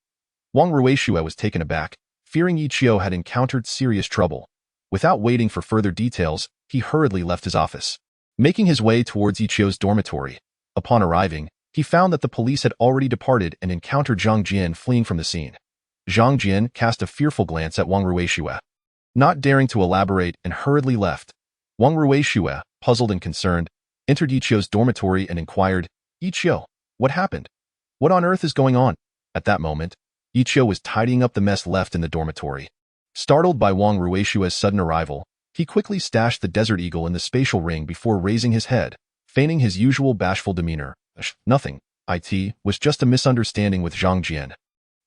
Wang Ruishue was taken aback, fearing Yichio had encountered serious trouble. Without waiting for further details, he hurriedly left his office, making his way towards Yichio's dormitory. Upon arriving, he found that the police had already departed and encountered Zhang Jian fleeing from the scene. Zhang Jian cast a fearful glance at Wang Ruishue, not daring to elaborate, and hurriedly left. Wang Ruishue, puzzled and concerned, entered Yichio's dormitory and inquired, Yichio, what happened? What on earth is going on? At that moment, Yichio was tidying up the mess left in the dormitory. Startled by Wang Ruishue's sudden arrival, he quickly stashed the Desert Eagle in the spatial ring before raising his head, feigning his usual bashful demeanor. Nothing. It was just a misunderstanding with Zhang Jian.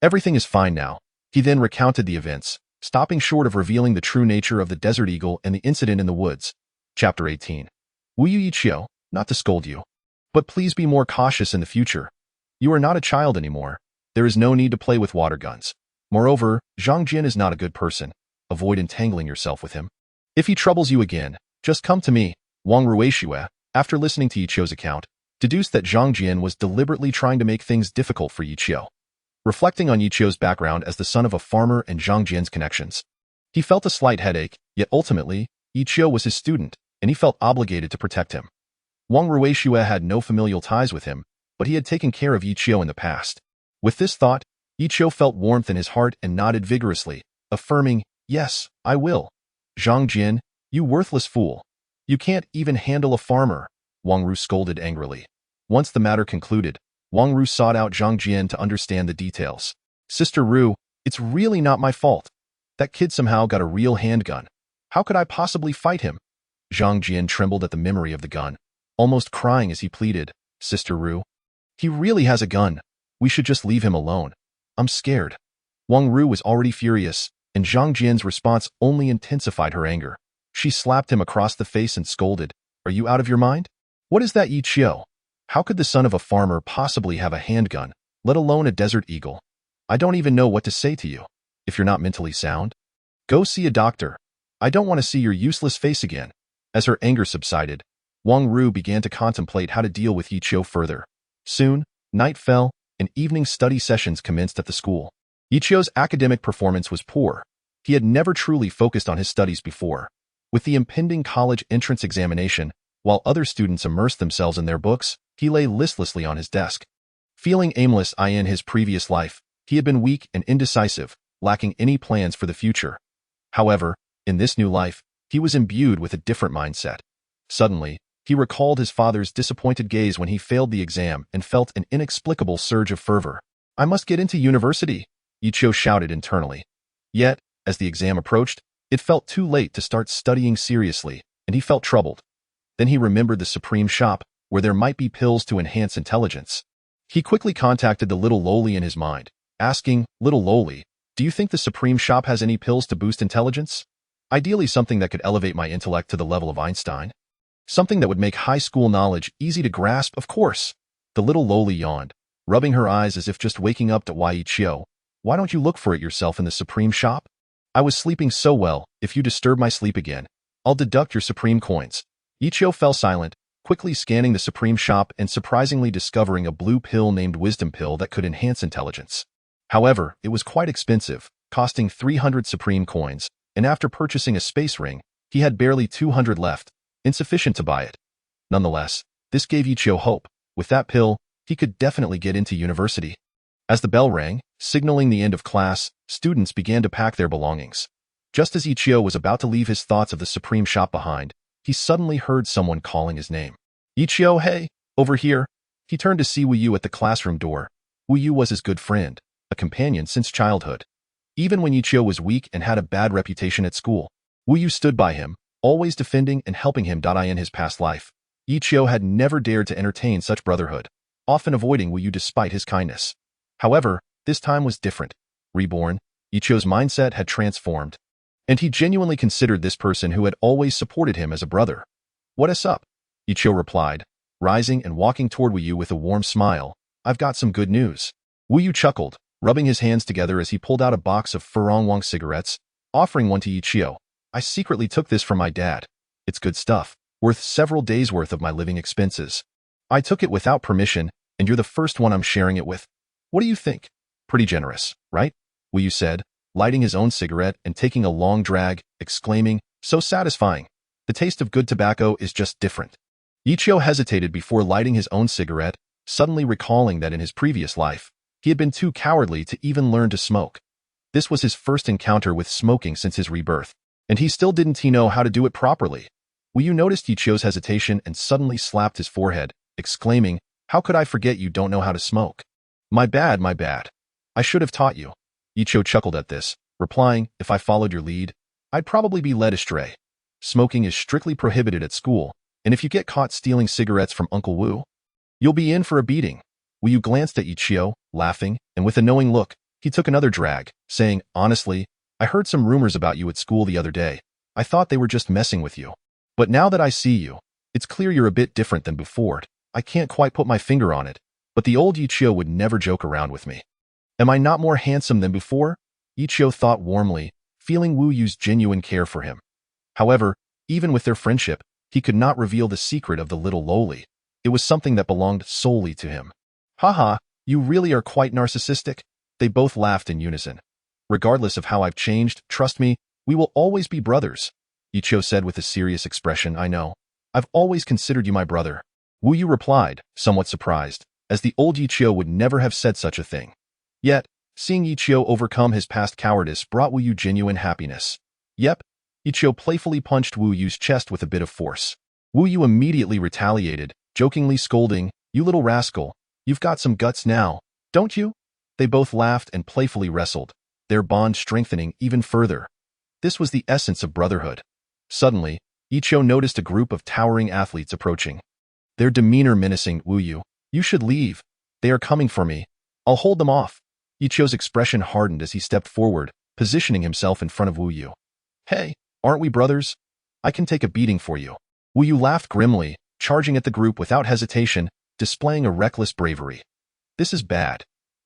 Everything is fine now. He then recounted the events, stopping short of revealing the true nature of the Desert Eagle and the incident in the woods. Chapter 18. Wu Yu Yichio, not to scold you, but please be more cautious in the future. You are not a child anymore. There is no need to play with water guns. Moreover, Zhang Jian is not a good person. Avoid entangling yourself with him. If he troubles you again, just come to me. Wang Ruishue, after listening to Yichio's account, deduced that Zhang Jian was deliberately trying to make things difficult for Yichio. Reflecting on Yichio's background as the son of a farmer and Zhang Jian's connections, he felt a slight headache, yet ultimately, Yichio was his student, and he felt obligated to protect him. Wang Ruishue had no familial ties with him, but he had taken care of Yichio in the past. With this thought, Yichio felt warmth in his heart and nodded vigorously, affirming, yes, I will. Zhang Jian, you worthless fool. You can't even handle a farmer, Wang Ru scolded angrily. Once the matter concluded, Wang Ru sought out Zhang Jian to understand the details. Sister Ru, it's really not my fault. That kid somehow got a real handgun. How could I possibly fight him? Zhang Jian trembled at the memory of the gun, almost crying as he pleaded, Sister Ru. He really has a gun. We should just leave him alone. I'm scared. Wang Ru was already furious, and Zhang Jian's response only intensified her anger. She slapped him across the face and scolded, Are you out of your mind? What is that, Yichio? How could the son of a farmer possibly have a handgun, let alone a Desert Eagle? I don't even know what to say to you. If you're not mentally sound, go see a doctor. I don't want to see your useless face again. As her anger subsided, Wang Ru began to contemplate how to deal with Yichio further. Soon, night fell, and evening study sessions commenced at the school. Yichio's academic performance was poor. He had never truly focused on his studies before. With the impending college entrance examination, while other students immersed themselves in their books, he lay listlessly on his desk. Feeling aimless in his previous life, he had been weak and indecisive, lacking any plans for the future. However, in this new life, he was imbued with a different mindset. Suddenly, he recalled his father's disappointed gaze when he failed the exam and felt an inexplicable surge of fervor. I must get into university, Yichio shouted internally. Yet, as the exam approached, it felt too late to start studying seriously, and he felt troubled. Then he remembered the Supreme Shop, where there might be pills to enhance intelligence. He quickly contacted the little loli in his mind, asking, Little loli, do you think the Supreme Shop has any pills to boost intelligence? Ideally something that could elevate my intellect to the level of Einstein. Something that would make high school knowledge easy to grasp, of course. The little loli yawned, rubbing her eyes as if just waking up to Yichio. Why don't you look for it yourself in the Supreme Shop? I was sleeping so well, if you disturb my sleep again, I'll deduct your Supreme coins. Yichio fell silent, quickly scanning the Supreme Shop and surprisingly discovering a blue pill named Wisdom Pill that could enhance intelligence. However, it was quite expensive, costing 300 Supreme coins, and after purchasing a space ring, he had barely 200 left, insufficient to buy it. Nonetheless, this gave Yichio hope. With that pill, he could definitely get into university. As the bell rang, signaling the end of class, students began to pack their belongings. Just as Yichio was about to leave his thoughts of the Supreme Shop behind, he suddenly heard someone calling his name. Yichio, hey, over here. He turned to see Wu Yu at the classroom door. Wu Yu was his good friend, a companion since childhood. Even when Yichio was weak and had a bad reputation at school, Wu Yu stood by him, always defending and helping him. In his past life, Yichio had never dared to entertain such brotherhood. often avoiding Wu Yu despite his kindness. However, this time was different. Reborn, Yichio's mindset had transformed, and he genuinely considered this person who had always supported him as a brother. "What is up?" Yichio replied, rising and walking toward Wu Yu with a warm smile. "I've got some good news." Wu Yu chuckled, rubbing his hands together as he pulled out a box of Furong cigarettes, offering one to Yichio. "I secretly took this from my dad. It's good stuff, worth several days' worth of my living expenses. I took it without permission, and you're the first one I'm sharing it with. What do you think? Pretty generous, right?" Wu Yu said, lighting his own cigarette and taking a long drag, exclaiming, "So satisfying. The taste of good tobacco is just different." Yichio hesitated before lighting his own cigarette, suddenly recalling that in his previous life, he had been too cowardly to even learn to smoke. This was his first encounter with smoking since his rebirth, and he still didn't know how to do it properly. Wu Yu noticed Yichio's hesitation and suddenly slapped his forehead, exclaiming, "How could I forget you don't know how to smoke? My bad, my bad. I should have taught you." Yichio chuckled at this, replying, "If I followed your lead, I'd probably be led astray. Smoking is strictly prohibited at school, and if you get caught stealing cigarettes from Uncle Wu, you'll be in for a beating." Wu Yu glanced at Yichio, laughing, and with a knowing look, he took another drag, saying, "Honestly, I heard some rumors about you at school the other day. I thought they were just messing with you. But now that I see you, it's clear you're a bit different than before. I can't quite put my finger on it, but the old Yichio would never joke around with me. Am I not more handsome than before?" Yichio thought warmly, feeling Wu Yu's genuine care for him. However, even with their friendship, he could not reveal the secret of the little lowly. It was something that belonged solely to him. "Haha, you really are quite narcissistic." They both laughed in unison. "Regardless of how I've changed, trust me, we will always be brothers," Yichio said with a serious expression. "I know. I've always considered you my brother." Wu Yu replied, somewhat surprised, as the old Yichio would never have said such a thing. Yet, seeing Yichio overcome his past cowardice brought Wu Yu genuine happiness. "Yep." Yichio playfully punched Wu Yu's chest with a bit of force. Wu Yu immediately retaliated, jokingly scolding, "You little rascal, you've got some guts now, don't you?" They both laughed and playfully wrestled, their bond strengthening even further. This was the essence of brotherhood. Suddenly, Yichio noticed a group of towering athletes approaching. Their demeanor menacing. "Wu Yu, you should leave. They are coming for me. I'll hold them off." Yichio's expression hardened as he stepped forward, positioning himself in front of Wu Yu. "Hey, aren't we brothers? I can take a beating for you." Wu Yu laughed grimly, charging at the group without hesitation, displaying a reckless bravery. "This is bad,"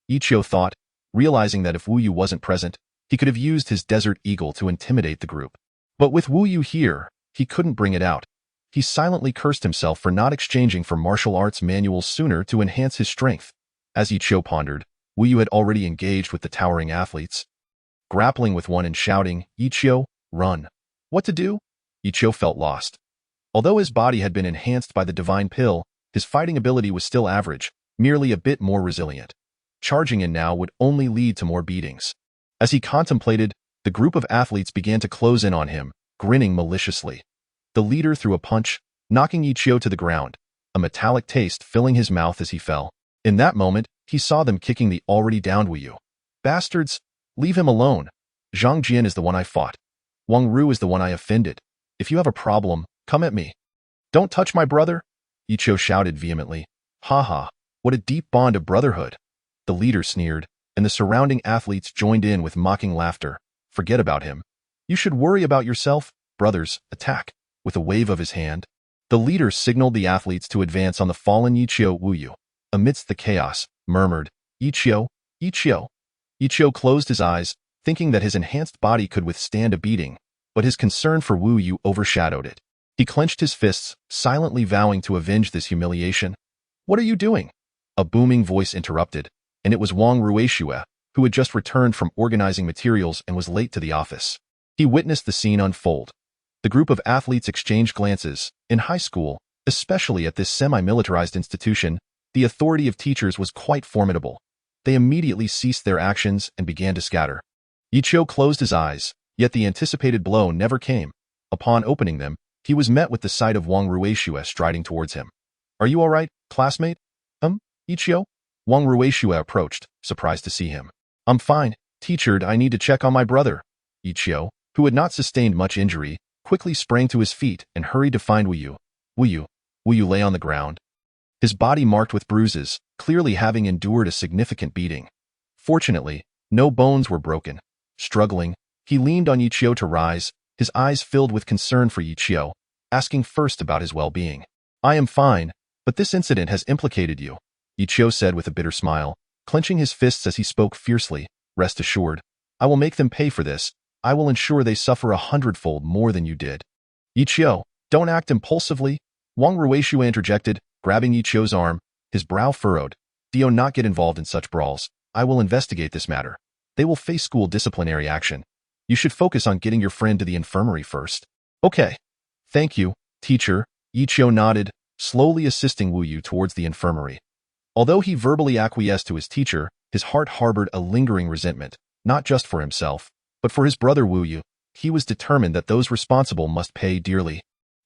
Yichio thought, realizing that if Wu Yu wasn't present, he could have used his desert eagle to intimidate the group. But with Wu Yu here, he couldn't bring it out. He silently cursed himself for not exchanging for martial arts manuals sooner to enhance his strength. As Yichio pondered, Wu Yu had already engaged with the towering athletes, grappling with one and shouting, "Yichio, run." What to do? Yichio felt lost. Although his body had been enhanced by the divine pill, his fighting ability was still average, merely a bit more resilient. Charging in now would only lead to more beatings. As he contemplated, the group of athletes began to close in on him, grinning maliciously. The leader threw a punch, knocking Yichio to the ground, a metallic taste filling his mouth as he fell. In that moment, he saw them kicking the already downed Wu Yu. "Bastards! Leave him alone. Zhang Jian is the one I fought. Wang Ru is the one I offended. If you have a problem, come at me. Don't touch my brother!" Yichio shouted vehemently. "Ha, what a deep bond of brotherhood." The leader sneered, and the surrounding athletes joined in with mocking laughter. "Forget about him. You should worry about yourself. Brothers, attack." With a wave of his hand, the leader signaled the athletes to advance on the fallen Yichio. Wu Yu, amidst the chaos, murmured, "Yichio, Yichio." Yichio closed his eyes, thinking that his enhanced body could withstand a beating, but his concern for Wu Yu overshadowed it. He clenched his fists, silently vowing to avenge this humiliation. "What are you doing?" A booming voice interrupted, and it was Wang Ruishua, who had just returned from organizing materials and was late to the office. He witnessed the scene unfold. The group of athletes exchanged glances. In high school, especially at this semi-militarized institution, the authority of teachers was quite formidable. They immediately ceased their actions and began to scatter. Yichio closed his eyes, yet the anticipated blow never came. Upon opening them, he was met with the sight of Wang Ruishua striding towards him. "Are you all right, classmate?" Yichio?" Wang Ruishua approached, surprised to see him. "I'm fine, teacher. I need to check on my brother." Yichio, who had not sustained much injury, quickly sprang to his feet and hurried to find Wu Yu. Wu Yu lay on the ground, his body marked with bruises, clearly having endured a significant beating. Fortunately, no bones were broken. Struggling, he leaned on Ichio to rise, his eyes filled with concern for Ichio, asking first about his well-being. "I am fine, but this incident has implicated you," Ichio said with a bitter smile, clenching his fists as he spoke fiercely. "Rest assured, I will make them pay for this. I will ensure they suffer 100-fold more than you did." "Ichio, don't act impulsively," Wang Ruishua interjected, grabbing Ichio's arm, his brow furrowed. "Do not get involved in such brawls. I will investigate this matter. They will face school disciplinary action. You should focus on getting your friend to the infirmary first." "Okay. Thank you, teacher," Ichio nodded, slowly assisting Wu Yu towards the infirmary. Although he verbally acquiesced to his teacher, his heart harbored a lingering resentment, not just for himself, but for his brother Wu Yu. He was determined that those responsible must pay dearly.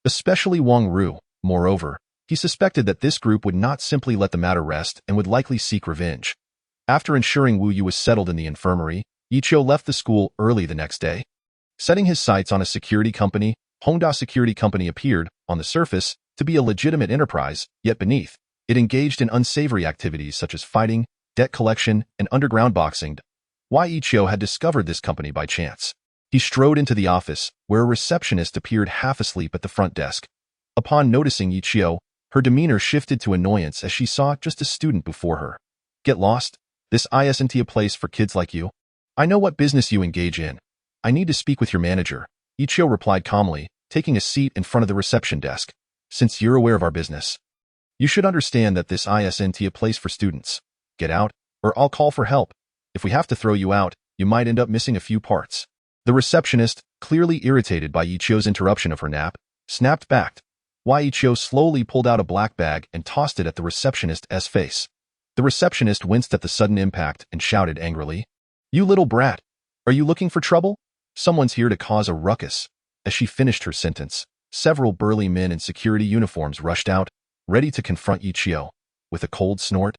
Especially Wang Ru. Moreover, he suspected that this group would not simply let the matter rest and would likely seek revenge. After ensuring Wu Yu was settled in the infirmary, Ichio left the school early the next day. Setting his sights on a security company, Honda Security Company appeared, on the surface, to be a legitimate enterprise, yet beneath, it engaged in unsavory activities such as fighting, debt collection, and underground boxing. Why Ichio had discovered this company by chance. He strode into the office, where a receptionist appeared half asleep at the front desk. Upon noticing Ichio, her demeanor shifted to annoyance as she saw just a student before her. "Get lost? This isn't a place for kids like you. I know what business you engage in. I need to speak with your manager," Ichio replied calmly, taking a seat in front of the reception desk. "Since you're aware of our business, you should understand that this isn't a place for students. Get out, or I'll call for help. If we have to throw you out, you might end up missing a few parts." The receptionist, clearly irritated by Ichio's interruption of her nap, snapped back. Ichio slowly pulled out a black bag and tossed it at the receptionist's face. The receptionist winced at the sudden impact and shouted angrily, "You little brat! Are you looking for trouble? Someone's here to cause a ruckus." As she finished her sentence, several burly men in security uniforms rushed out, ready to confront Ichio. With a cold snort,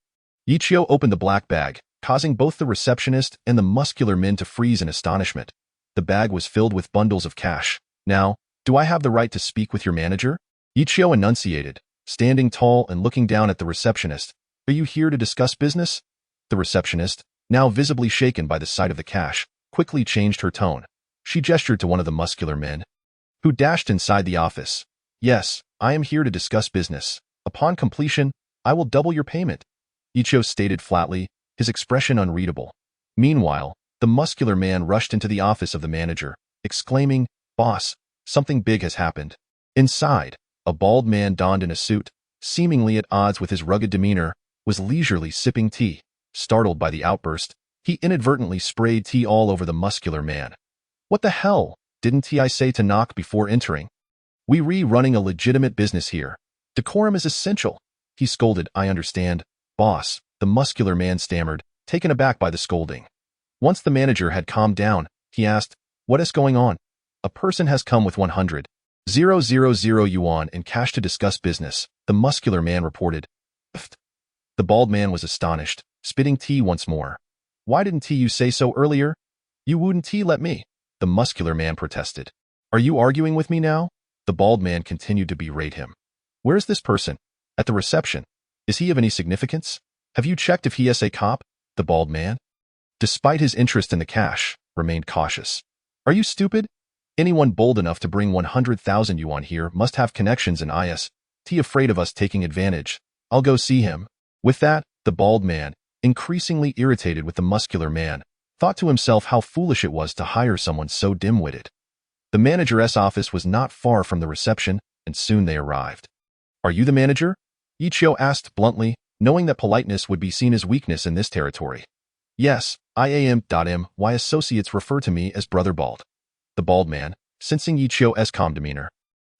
Ichio opened the black bag, causing both the receptionist and the muscular men to freeze in astonishment. The bag was filled with bundles of cash. "Now, do I have the right to speak with your manager?" Ichio enunciated, standing tall and looking down at the receptionist. "Are you here to discuss business?" The receptionist, now visibly shaken by the sight of the cash, quickly changed her tone. She gestured to one of the muscular men, who dashed inside the office. "Yes, I am here to discuss business. Upon completion, I will double your payment," Ichio stated flatly, his expression unreadable. Meanwhile, the muscular man rushed into the office of the manager, exclaiming, "Boss, something big has happened." Inside, a bald man donned in a suit, seemingly at odds with his rugged demeanor, was leisurely sipping tea. Startled by the outburst, he inadvertently sprayed tea all over the muscular man. "What the hell? Didn't I say to knock before entering? We're running a legitimate business here. Decorum is essential," he scolded. "I understand, boss," the muscular man stammered, taken aback by the scolding. Once the manager had calmed down, he asked, "What is going on?" "A person has come with 100,000 yuan in cash to discuss business," the muscular man reported. Pfft. The bald man was astonished, spitting tea once more. "Why didn't you say so earlier? You wouldn't let me," the muscular man protested. "Are you arguing with me now?" The bald man continued to berate him. "Where's this person?" "At the reception." "Is he of any significance?" "Have you checked if he is a cop?" The bald man, despite his interest in the cash, remained cautious. "Are you stupid? Anyone bold enough to bring 100,000 yuan here must have connections in IS.T. Afraid of us taking advantage. I'll go see him." With that, the bald man, increasingly irritated with the muscular man, thought to himself how foolish it was to hire someone so dim-witted. The manager's office was not far from the reception, and soon they arrived. "Are you the manager?" Ichio asked bluntly, knowing that politeness would be seen as weakness in this territory. "Yes, I am. My associates refer to me as Brother Bald." The bald man, sensing Ichio's calm demeanor,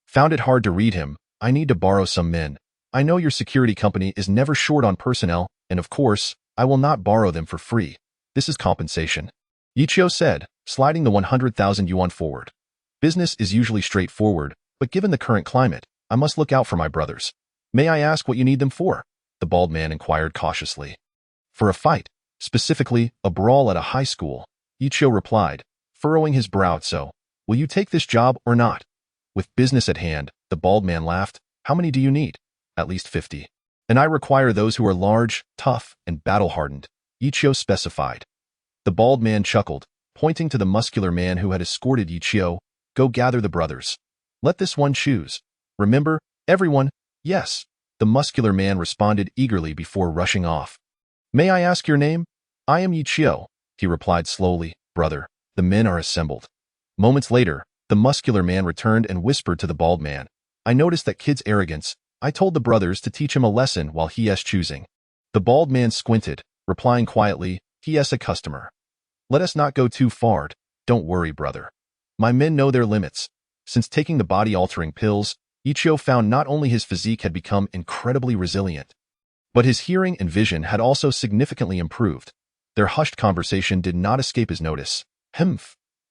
found it hard to read him. "I need to borrow some men. I know your security company is never short on personnel, and of course, I will not borrow them for free. This is compensation," Ichio said, sliding the 100,000 yuan forward. "Business is usually straightforward, but given the current climate, I must look out for my brothers." "May I ask what you need them for?" the bald man inquired cautiously. "For a fight, specifically a brawl at a high school," Ichio replied, furrowing his brow. "So, will you take this job or not?" With business at hand, the bald man laughed. "How many do you need?" "At least 50. And I require those who are large, tough, and battle-hardened, Ichio specified. The bald man chuckled, pointing to the muscular man who had escorted Ichio. Go gather the brothers. Let this one choose. Remember, everyone, yes. The muscular man responded eagerly before rushing off. May I ask your name? I am Ichio, he replied slowly. Brother, the men are assembled. Moments later, the muscular man returned and whispered to the bald man. I noticed that kid's arrogance. I told the brothers to teach him a lesson while he is choosing. The bald man squinted, replying quietly, he is a customer. Let us not go too far. Don't worry, brother. My men know their limits. Since taking the body-altering pills, Ichio found not only his physique had become incredibly resilient, but his hearing and vision had also significantly improved. Their hushed conversation did not escape his notice.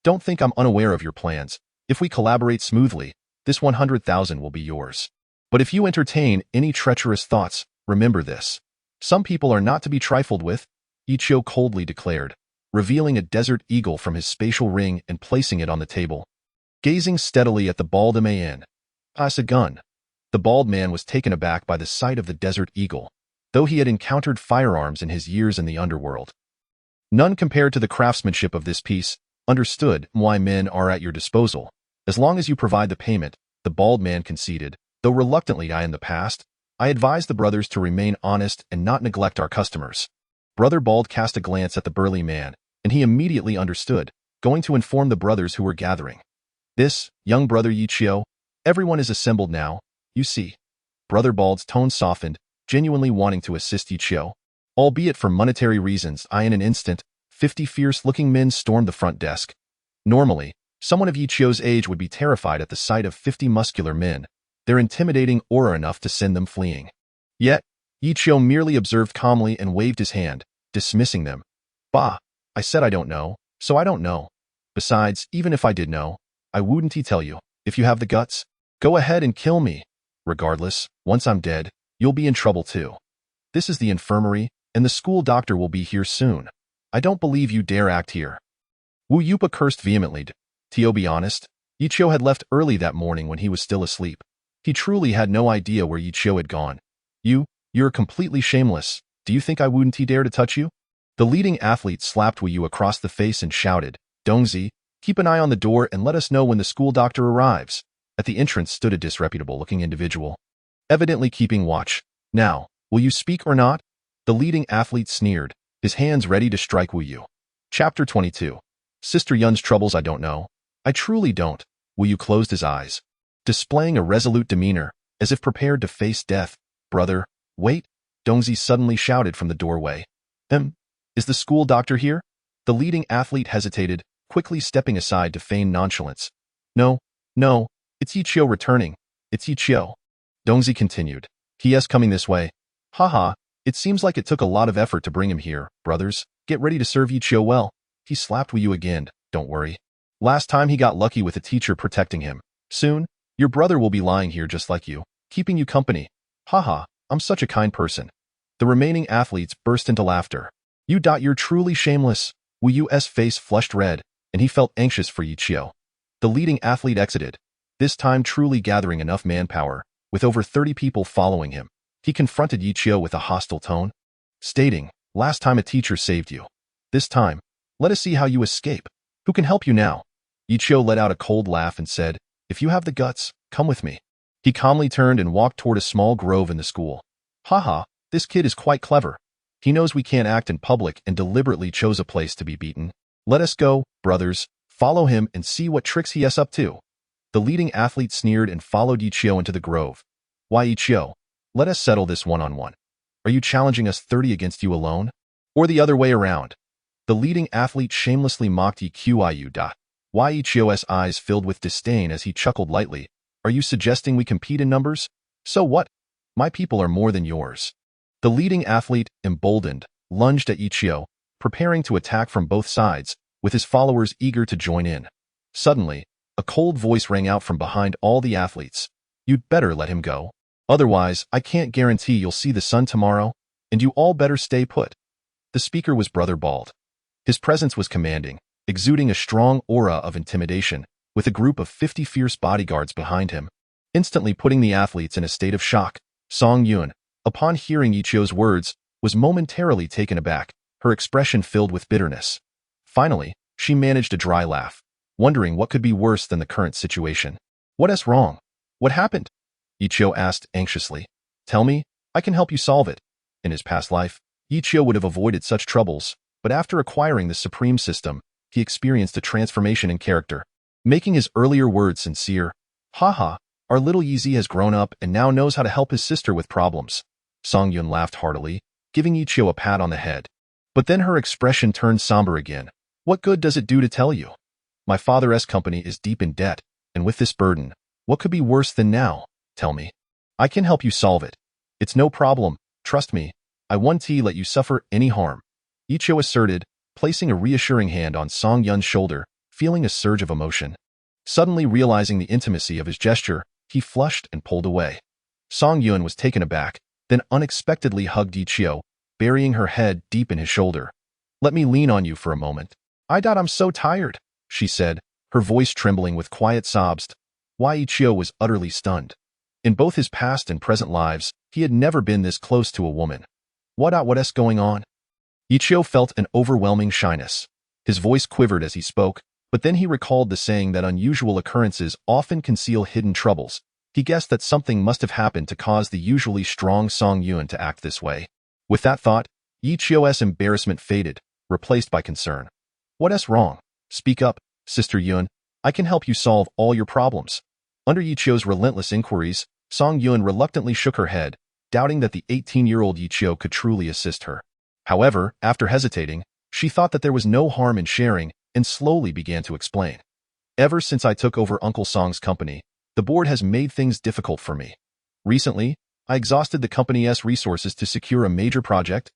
Don't think I'm unaware of your plans. If we collaborate smoothly, this 100,000 will be yours. But if you entertain any treacherous thoughts, remember this. Some people are not to be trifled with, Ichio coldly declared, revealing a desert eagle from his spatial ring and placing it on the table. Gazing steadily at the bald man. As a gun. The bald man was taken aback by the sight of the desert eagle, though he had encountered firearms in his years in the underworld. None compared to the craftsmanship of this piece. Understood why men are at your disposal. As long as you provide the payment, the bald man conceded, though reluctantly in the past, I advised the brothers to remain honest and not neglect our customers. Brother Bald cast a glance at the burly man, and he immediately understood, going to inform the brothers who were gathering. This, young brother Ichio, everyone is assembled now, you see. Brother Bald's tone softened, genuinely wanting to assist Ichio. Albeit for monetary reasons, in an instant, 50 fierce-looking men stormed the front desk. Normally, someone of Ichio's age would be terrified at the sight of 50 muscular men, their intimidating aura enough to send them fleeing. Yet, Ichio merely observed calmly and waved his hand, dismissing them. Bah, I said I don't know, so I don't know. Besides, even if I did know, I wouldn't tell you. If you have the guts, go ahead and kill me. Regardless, once I'm dead, you'll be in trouble too. This is the infirmary, and the school doctor will be here soon. I don't believe you dare act here. Wu Yupa cursed vehemently. To be honest, Ichio had left early that morning when he was still asleep. He truly had no idea where Ichio had gone. You're completely shameless. Do you think I wouldn't dare to touch you? The leading athlete slapped Wu Yu across the face and shouted, Dongzi, keep an eye on the door and let us know when the school doctor arrives. At the entrance stood a disreputable-looking individual, evidently keeping watch. Now, will you speak or not? The leading athlete sneered, his hands ready to strike Wu Yu. Chapter 22. Sister Yun's troubles I don't know. I truly don't. Wu Yu closed his eyes, displaying a resolute demeanor, as if prepared to face death. Brother, wait, Dongzi suddenly shouted from the doorway. Is the school doctor here? The leading athlete hesitated, quickly stepping aside to feign nonchalance. No, it's Ichio returning. It's Ichio. Dongzi continued. He is coming this way. Haha, it seems like it took a lot of effort to bring him here. Brothers, get ready to serve Ichio well. He slapped Wu Yu again, don't worry. Last time he got lucky with a teacher protecting him. Soon, your brother will be lying here just like you, keeping you company. Haha, I'm such a kind person. The remaining athletes burst into laughter. You're truly shameless. Wu Yu's face flushed red, and he felt anxious for Ichio. The leading athlete exited, this time truly gathering enough manpower, with over 30 people following him. He confronted Ichio with a hostile tone, stating, last time a teacher saved you. This time, let us see how you escape. Who can help you now? Ichio let out a cold laugh and said, if you have the guts, come with me. He calmly turned and walked toward a small grove in the school. Haha, this kid is quite clever. He knows we can't act in public and deliberately chose a place to be beaten. Let us go, brothers, follow him and see what tricks he is up to. The leading athlete sneered and followed Ichio into the grove. Why Ichio? Let us settle this one-on-one. Are you challenging us 30 against you alone? Or the other way around? The leading athlete shamelessly mocked Ichio. Why Ichio's eyes filled with disdain as he chuckled lightly. Are you suggesting we compete in numbers? So what? My people are more than yours. The leading athlete, emboldened, lunged at Ichio, preparing to attack from both sides, with his followers eager to join in. Suddenly, a cold voice rang out from behind all the athletes. You'd better let him go. Otherwise, I can't guarantee you'll see the sun tomorrow, and you all better stay put. The speaker was Brother Bald. His presence was commanding, exuding a strong aura of intimidation, with a group of 50 fierce bodyguards behind him, instantly putting the athletes in a state of shock. Song Yun, Upon hearing Ichio's words, was momentarily taken aback, her expression filled with bitterness. Finally, she managed a dry laugh, wondering what could be worse than the current situation. What's wrong? What happened? Ichio asked anxiously. Tell me, I can help you solve it. In his past life, Ichio would have avoided such troubles, but after acquiring the Supreme System, he experienced a transformation in character, making his earlier words sincere. Haha, our little Yeezy has grown up and now knows how to help his sister with problems. Songyun laughed heartily, giving Ichio a pat on the head. But then her expression turned somber again. What good does it do to tell you? My father's company is deep in debt, and with this burden, what could be worse than now? Tell me. I can help you solve it. It's no problem, trust me. I won't let you suffer any harm. Ichio asserted, placing a reassuring hand on Songyun's shoulder, feeling a surge of emotion. Suddenly realizing the intimacy of his gesture, he flushed and pulled away. Songyun was taken aback, then unexpectedly hugged Ichio, burying her head deep in his shoulder. Let me lean on you for a moment. I'm so tired, she said, her voice trembling with quiet sobs. Why Ichio was utterly stunned. In both his past and present lives, he had never been this close to a woman. What's going on? Ichio felt an overwhelming shyness. His voice quivered as he spoke, but then he recalled the saying that unusual occurrences often conceal hidden troubles. He guessed that something must have happened to cause the usually strong Songyun to act this way. With that thought, Ichio's embarrassment faded, replaced by concern. What's wrong? Speak up, Sister Yun. I can help you solve all your problems. Under Ichio's relentless inquiries, Songyun reluctantly shook her head, doubting that the 18-year-old Ichio could truly assist her. However, after hesitating, she thought that there was no harm in sharing and slowly began to explain. Ever since I took over Uncle Song's company, the board has made things difficult for me. Recently, I exhausted the company's resources to secure a major project,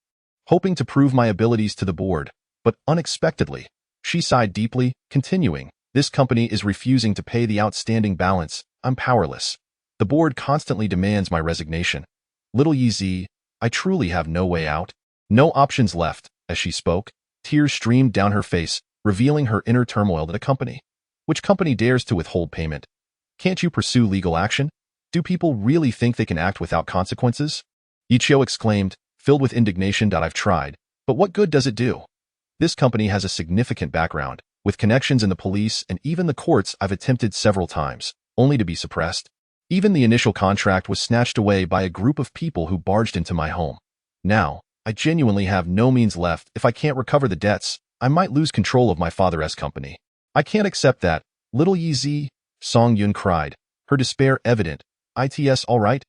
hoping to prove my abilities to the board, but unexpectedly, she sighed deeply, continuing, this company is refusing to pay the outstanding balance. I'm powerless. The board constantly demands my resignation. Little Yeezy, I truly have no way out. No options left. As she spoke, tears streamed down her face, revealing her inner turmoil to the company. Which company dares to withhold payment? Can't you pursue legal action? Do people really think they can act without consequences? Ichio exclaimed, filled with indignation. I've tried, but what good does it do? This company has a significant background, with connections in the police and even the courts. I've attempted several times, only to be suppressed. Even the initial contract was snatched away by a group of people who barged into my home. Now, I genuinely have no means left. If I can't recover the debts, I might lose control of my father's company. I can't accept that. Little Yeezy, Songyun cried, her despair evident. It's all right.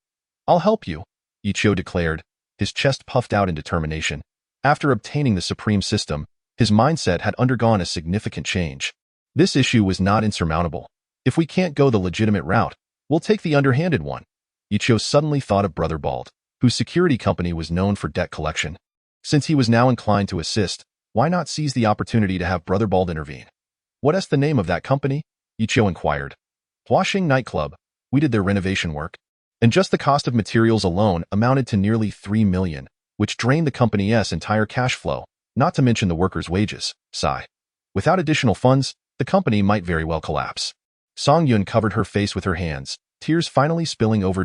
I'll help you, Ichio declared, his chest puffed out in determination. After obtaining the Supreme System, his mindset had undergone a significant change. This issue was not insurmountable. If we can't go the legitimate route, we'll take the underhanded one. Ichio suddenly thought of Brother Bald, whose security company was known for debt collection. Since he was now inclined to assist, why not seize the opportunity to have Brother Bald intervene? What's the name of that company? Ichio inquired. Huaxing Nightclub. We did their renovation work, and just the cost of materials alone amounted to nearly 3 million, which drained the company's entire cash flow, not to mention the workers' wages. Sigh. Without additional funds, the company might very well collapse. Songyun covered her face with her hands, tears finally spilling over.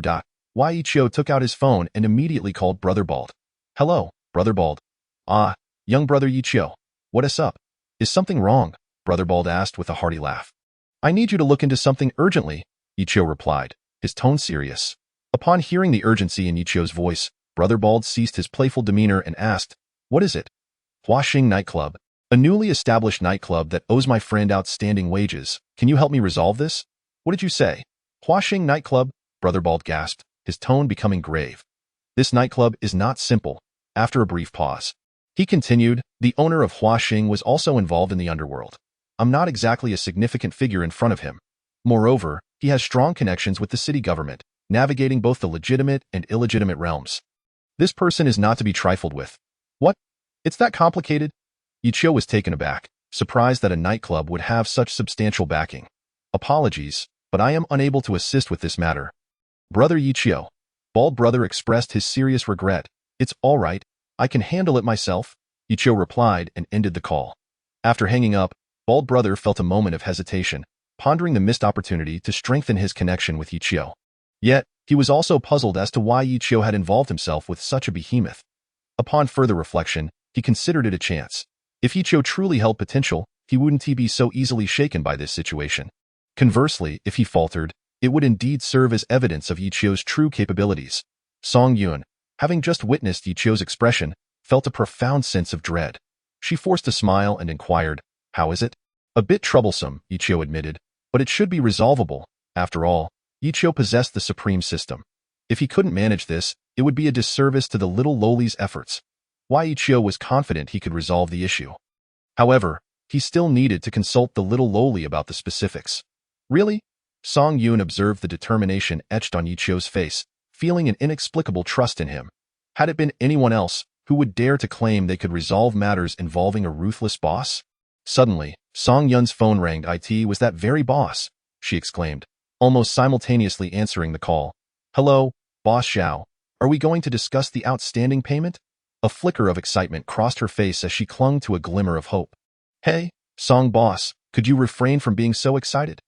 Why Ichio took out his phone and immediately called Brother Bald. Hello, Brother Bald. Ah, young brother Ichio. What's up? Is something wrong? Brother Bald asked with a hearty laugh. I need you to look into something urgently, Ichio replied, his tone serious. Upon hearing the urgency in Ichio's voice, Brother Bald ceased his playful demeanor and asked, What is it? Huaxing Nightclub. A newly established nightclub that owes my friend outstanding wages. Can you help me resolve this? What did you say? Huaxing Nightclub? Brother Bald gasped, his tone becoming grave. This nightclub is not simple. After a brief pause, he continued, the owner of Huaxing was also involved in the underworld. I'm not exactly a significant figure in front of him. Moreover, he has strong connections with the city government, navigating both the legitimate and illegitimate realms. This person is not to be trifled with. What? It's that complicated? Ichio was taken aback, surprised that a nightclub would have such substantial backing. Apologies, but I am unable to assist with this matter. Brother Ichio. Bald Brother expressed his serious regret. It's all right, I can handle it myself, Ichio replied and ended the call. After hanging up, Bald Brother felt a moment of hesitation, pondering the missed opportunity to strengthen his connection with Ichio. Yet, He was also puzzled as to why Yi Chio had involved himself with such a behemoth. Upon further reflection, he considered it a chance. If Yi Chio truly held potential, he wouldn't be so easily shaken by this situation. Conversely, if he faltered, it would indeed serve as evidence of Yi Chio's true capabilities. Song Yun, having just witnessed Yi Chio's expression, felt a profound sense of dread. She forced a smile and inquired, "How is it?" "A bit troublesome," Yi Chio admitted, "but it should be resolvable. After all, Yi Chio possessed the supreme system. If he couldn't manage this, it would be a disservice to the little lowly's efforts." Why Yi Chio was confident he could resolve the issue. However, he still needed to consult the little lowly about the specifics. "Really?" Song Yun observed the determination etched on Yi Chio's face, feeling an inexplicable trust in him. Had it been anyone else, who would dare to claim they could resolve matters involving a ruthless boss? Suddenly, Song Yun's phone rang. "It was that very boss," she exclaimed, almost simultaneously answering the call. "Hello, Boss Zhao. Are we going to discuss the outstanding payment?" A flicker of excitement crossed her face as she clung to a glimmer of hope. "Hey, Song Boss, could you refrain from being so excited?"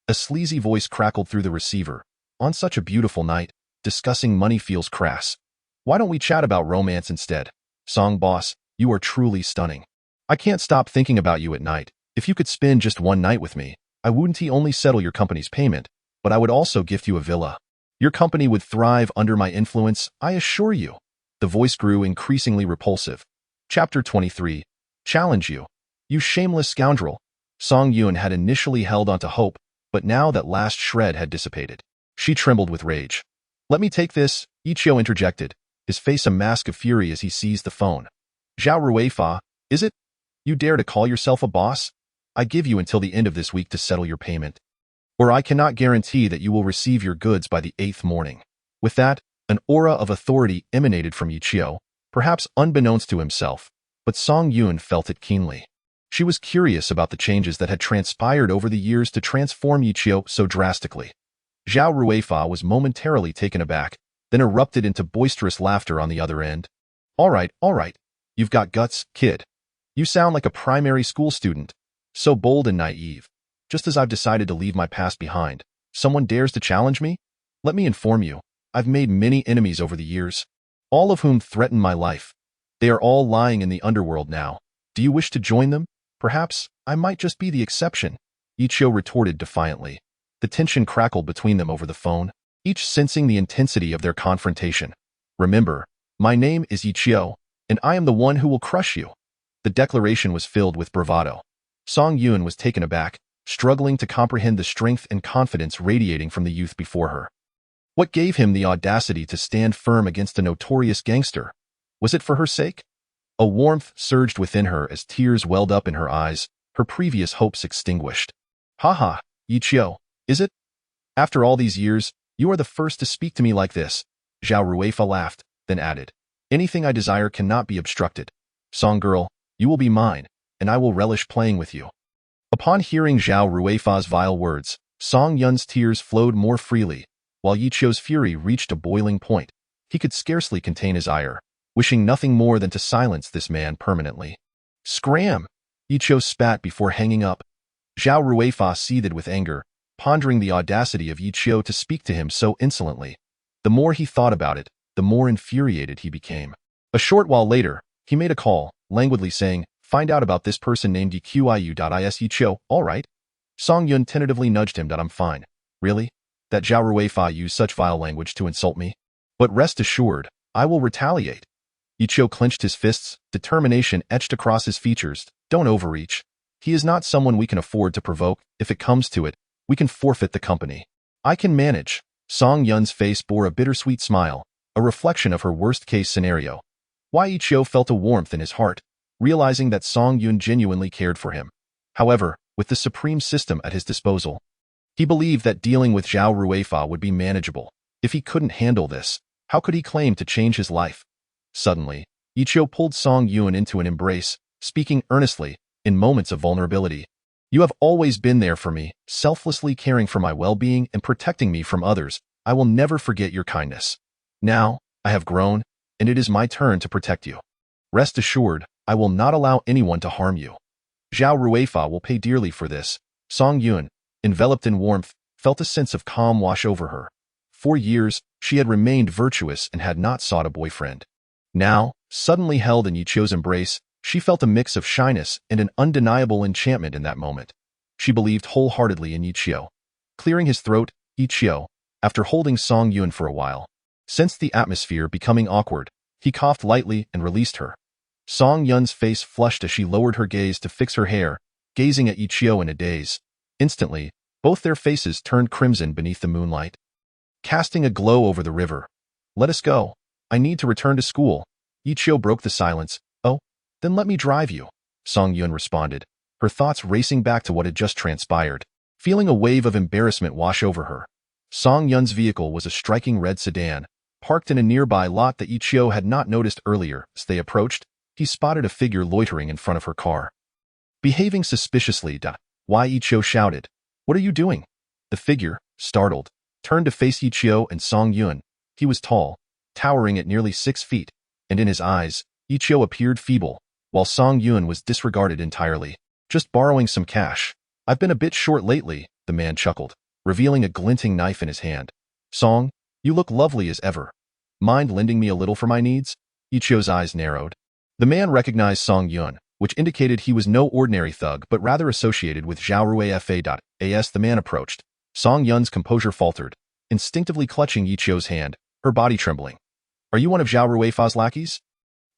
A sleazy voice crackled through the receiver. "On such a beautiful night, discussing money feels crass. Why don't we chat about romance instead? Song Boss, you are truly stunning. I can't stop thinking about you at night. If you could spend just one night with me, I wouldn't only settle your company's payment, but I would also gift you a villa. Your company would thrive under my influence, I assure you." The voice grew increasingly repulsive. Chapter 23. Challenge you. "You shameless scoundrel." Song Yun had initially held onto hope, but now that last shred had dissipated. She trembled with rage. "Let me take this," Yi Chio interjected, his face a mask of fury as he seized the phone. "Zhao Ruifa, is it? You dare to call yourself a boss? I give you until the end of this week to settle your payment, or I cannot guarantee that you will receive your goods by the 8th morning." With that, an aura of authority emanated from Yi Chio, perhaps unbeknownst to himself, but Song Yun felt it keenly. She was curious about the changes that had transpired over the years to transform Yi Chio so drastically. Zhao Ruifa was momentarily taken aback, then erupted into boisterous laughter on the other end. All right, you've got guts, kid. You sound like a primary school student. So bold and naive. Just as I've decided to leave my past behind, someone dares to challenge me? Let me inform you, I've made many enemies over the years, all of whom threaten my life. They are all lying in the underworld now. Do you wish to join them? Perhaps I might just be the exception," Yi Chio retorted defiantly. The tension crackled between them over the phone, each sensing the intensity of their confrontation. "Remember, my name is Yi Chio, and I am the one who will crush you." The declaration was filled with bravado. Song Yun was taken aback, struggling to comprehend the strength and confidence radiating from the youth before her. What gave him the audacity to stand firm against a notorious gangster? Was it for her sake? A warmth surged within her as tears welled up in her eyes, her previous hopes extinguished. "Ha, Yi Chio, is it? After all these years, you are the first to speak to me like this." Zhao Ruifa laughed, then added, "Anything I desire cannot be obstructed. Song girl, you will be mine, and I will relish playing with you." Upon hearing Zhao Ruifa's vile words, Song Yun's tears flowed more freely, while Yi Chio's fury reached a boiling point. He could scarcely contain his ire, wishing nothing more than to silence this man permanently. "Scram!" Yi Chio spat before hanging up. Zhao Ruifa seethed with anger, pondering the audacity of Yi Chio to speak to him so insolently. The more he thought about it, the more infuriated he became. A short while later, he made a call, languidly saying, "Find out about this person named EQIU.is Yi Chio, all right?" Song Yun tentatively nudged him. "I'm fine." "Really? That Zhao Ruifa used such vile language to insult me? But rest assured, I will retaliate." Yi Chio clenched his fists, determination etched across his features. "Don't overreach. He is not someone we can afford to provoke. If it comes to it, we can forfeit the company. I can manage." Song Yun's face bore a bittersweet smile, a reflection of her worst-case scenario. Why Yi Chio felt a warmth in his heart, realizing that Song Yun genuinely cared for him. However, with the supreme system at his disposal, he believed that dealing with Zhao Ruifa would be manageable. If he couldn't handle this, how could he claim to change his life? Suddenly, Yi Chio pulled Song Yun into an embrace, speaking earnestly, in moments of vulnerability. "You have always been there for me, selflessly caring for my well-being and protecting me from others. I will never forget your kindness. Now, I have grown, and it is my turn to protect you. Rest assured, I will not allow anyone to harm you. Zhao Ruifa will pay dearly for this." Song Yun, enveloped in warmth, felt a sense of calm wash over her. For years, She had remained virtuous and had not sought a boyfriend. Now, suddenly held in Yichio's embrace, she felt a mix of shyness and an undeniable enchantment in that moment. She believed wholeheartedly in Yichio. Clearing his throat, Yichio, after holding Song Yun for a while, sensed the atmosphere becoming awkward. He coughed lightly and released her. Song Yun's face flushed as she lowered her gaze to fix her hair, gazing at Yichio in a daze. Instantly, both their faces turned crimson beneath the moonlight, casting a glow over the river. "Let us go. I need to return to school." Yichio broke the silence. "Oh, then let me drive you," Song Yun responded, her thoughts racing back to what had just transpired. Feeling a wave of embarrassment wash over her, Song Yun's vehicle was a striking red sedan, parked in a nearby lot that Yichio had not noticed earlier. As they approached, he spotted a figure loitering in front of her car. Behaving suspiciously, Why, Yichio shouted. "What are you doing?" The figure, startled, turned to face Yichio and Song Yun. He was tall, towering at nearly 6 feet, and in his eyes, Yichio appeared feeble, while Song Yun was disregarded entirely. "Just borrowing some cash. I've been a bit short lately," the man chuckled, revealing a glinting knife in his hand. "Song, you look lovely as ever. Mind lending me a little for my needs?" Yichio's eyes narrowed. The man recognized Song Yun, which indicated he was no ordinary thug but rather associated with Zhaorui Fa.As. The man approached. Song Yun's composure faltered, instinctively clutching Yichio's hand, her body trembling. "Are you one of Zhaorui Fa's lackeys?"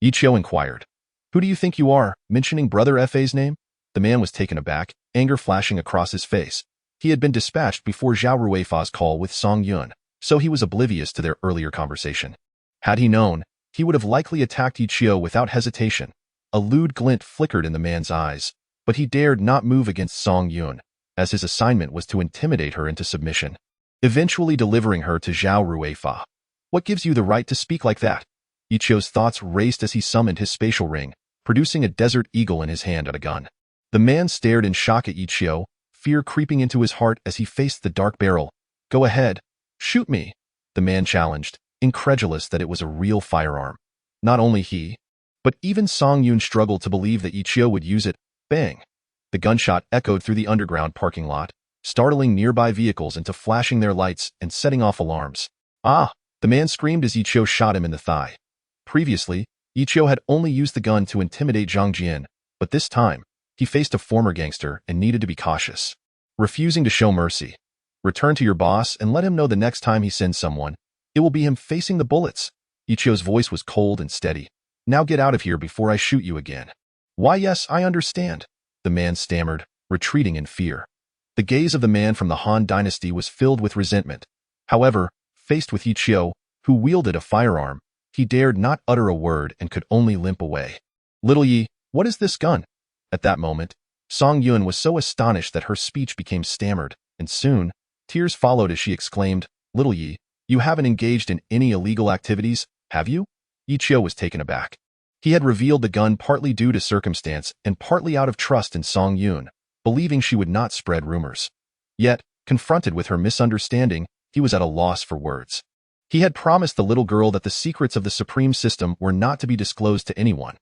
Yichio inquired. "Who do you think you are, mentioning Brother Fa's name?" The man was taken aback, anger flashing across his face. He had been dispatched before Zhaorui Fa's call with Song Yun, so he was oblivious to their earlier conversation. Had he known, he would have likely attacked Yichio without hesitation. A lewd glint flickered in the man's eyes, but he dared not move against Song Yun, as his assignment was to intimidate her into submission, eventually delivering her to Zhaorui Fa. "What gives you the right to speak like that?" Yichio's thoughts raced as he summoned his spatial ring, producing a desert eagle in his hand and a gun. The man stared in shock at Yichio, fear creeping into his heart as he faced the dark barrel. "Go ahead. Shoot me," the man challenged, incredulous that it was a real firearm. Not only he, but even Song Yun struggled to believe that Yichio would use it. Bang! The gunshot echoed through the underground parking lot, startling nearby vehicles into flashing their lights and setting off alarms. "Ah!" the man screamed as Yichio shot him in the thigh. Previously, Yichio had only used the gun to intimidate Zhang Jian, but this time, he faced a former gangster and needed to be cautious. Refusing to show mercy. "Return to your boss and let him know the next time he sends someone, it will be him facing the bullets." Yichio's voice was cold and steady. "Now get out of here before I shoot you again." "Why, yes, I understand," the man stammered, retreating in fear. The gaze of the man from the Han Dynasty was filled with resentment. However, faced with Yichio, who wielded a firearm, he dared not utter a word and could only limp away. "Little Yi, what is this gun?" At that moment, Song Yun was so astonished that her speech became stammered, and soon, tears followed as she exclaimed, "Little Yi, you haven't engaged in any illegal activities, have you?" Yichio was taken aback. He had revealed the gun partly due to circumstance and partly out of trust in Song Yun, believing she would not spread rumors. Yet, confronted with her misunderstanding, he was at a loss for words. He had promised the little girl that the secrets of the Supreme System were not to be disclosed to anyone.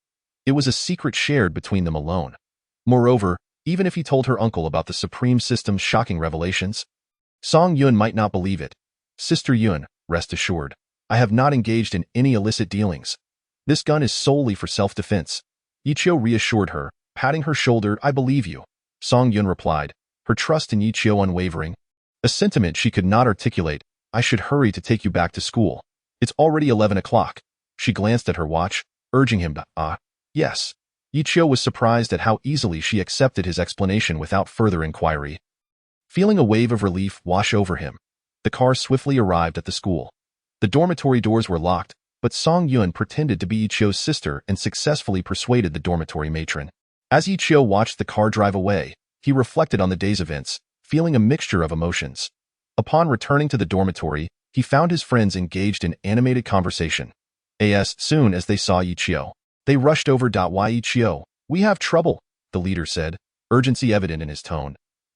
It was a secret shared between them alone. Moreover, even if he told her uncle about the Supreme System's shocking revelations, Song Yun might not believe it. "Sister Yun, rest assured, I have not engaged in any illicit dealings. This gun is solely for self-defense." Yichio reassured her, patting her shoulder. "I believe you," Song Yun replied, her trust in Yichio unwavering. A sentiment she could not articulate. "I should hurry to take you back to school. It's already 11 o'clock. She glanced at her watch, urging him to, yes. Yichio was surprised at how easily she accepted his explanation without further inquiry. Feeling a wave of relief wash over him, the car swiftly arrived at the school. The dormitory doors were locked, but Song Yun pretended to be Yichio's sister and successfully persuaded the dormitory matron. As Yichio watched the car drive away, he reflected on the day's events, feeling a mixture of emotions. Upon returning to the dormitory, he found his friends engaged in animated conversation. As soon as they saw Yichio, they rushed over. "Why, Yichio, we have trouble," the leader said, urgency evident in his tone.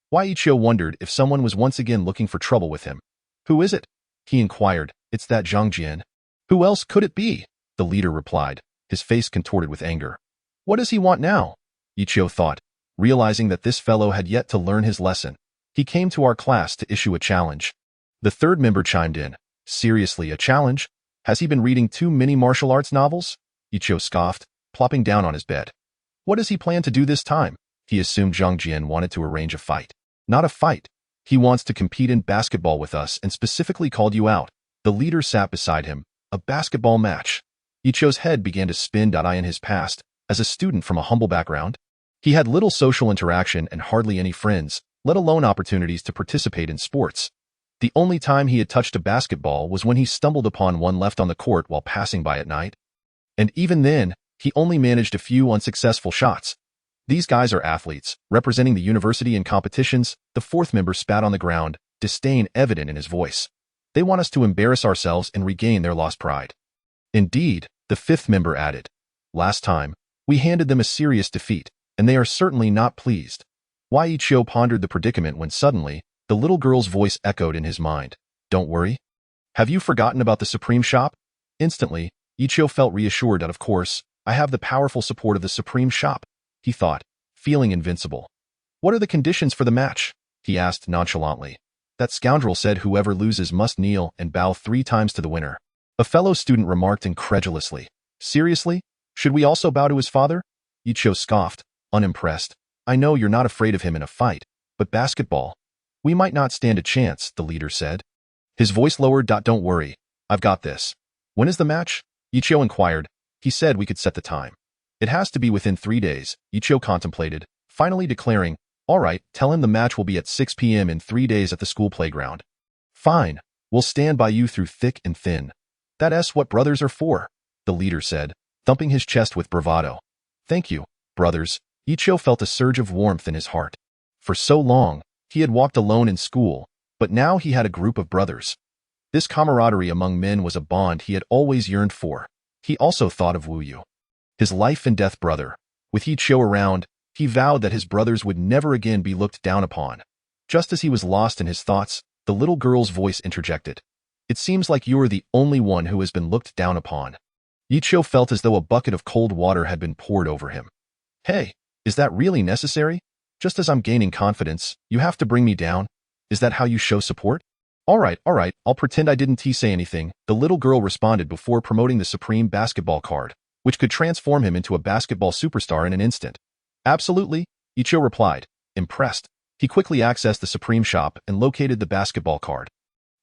Why, Yichio wondered if someone was once again looking for trouble with him. "Who is it?" he inquired. "It's that Zhang Jian." "Who else could it be?" the leader replied, his face contorted with anger. "What does he want now?" Yichio thought, realizing that this fellow had yet to learn his lesson. "He came to our class to issue a challenge." The third member chimed in. Seriously, a challenge? Has he been reading too many martial arts novels? Ichio scoffed, plopping down on his bed. What does he plan to do this time? He assumed Zhang Jian wanted to arrange a fight. Not a fight. He wants to compete in basketball with us and specifically called you out. The leader sat beside him. A basketball match. Ichio's head began to spin. In his past, as a student from a humble background, he had little social interaction and hardly any friends, let alone opportunities to participate in sports. The only time he had touched a basketball was when he stumbled upon one left on the court while passing by at night. And even then, he only managed a few unsuccessful shots. These guys are athletes, representing the university in competitions. The fourth member spat on the ground, disdain evident in his voice. They want us to embarrass ourselves and regain their lost pride. Indeed, the fifth member added. Last time, we handed them a serious defeat, and they are certainly not pleased. Wai Ichio pondered the predicament when suddenly, the little girl's voice echoed in his mind. Don't worry. Have you forgotten about the Supreme Shop? Instantly, Ichio felt reassured that, of course, I have the powerful support of the Supreme Shop, he thought, feeling invincible. What are the conditions for the match? He asked nonchalantly. That scoundrel said whoever loses must kneel and bow 3 times to the winner. A fellow student remarked incredulously. Seriously? Should we also bow to his father? Ichio scoffed, unimpressed. I know you're not afraid of him in a fight, but basketball. We might not stand a chance, the leader said. His voice lowered. Don't worry. I've got this. When is the match? Ichio inquired. He said we could set the time. It has to be within 3 days, Ichio contemplated, finally declaring, all right, tell him the match will be at 6 p.m. in 3 days at the school playground. Fine. We'll stand by you through thick and thin. That's what brothers are for, the leader said, thumping his chest with bravado. Thank you, brothers. Ichio felt a surge of warmth in his heart. For so long, he had walked alone in school, but now he had a group of brothers. This camaraderie among men was a bond he had always yearned for. He also thought of Wu Yu, his life and death brother. With Ichio around, he vowed that his brothers would never again be looked down upon. Just as he was lost in his thoughts, the little girl's voice interjected. It seems like you are the only one who has been looked down upon. Ichio felt as though a bucket of cold water had been poured over him. Hey, is that really necessary? Just as I'm gaining confidence, you have to bring me down? Is that how you show support? All right, I'll pretend I didn't say anything, the little girl responded before promoting the Supreme Basketball card, which could transform him into a basketball superstar in an instant. Absolutely, Ichio replied, impressed. He quickly accessed the Supreme Shop and located the basketball card.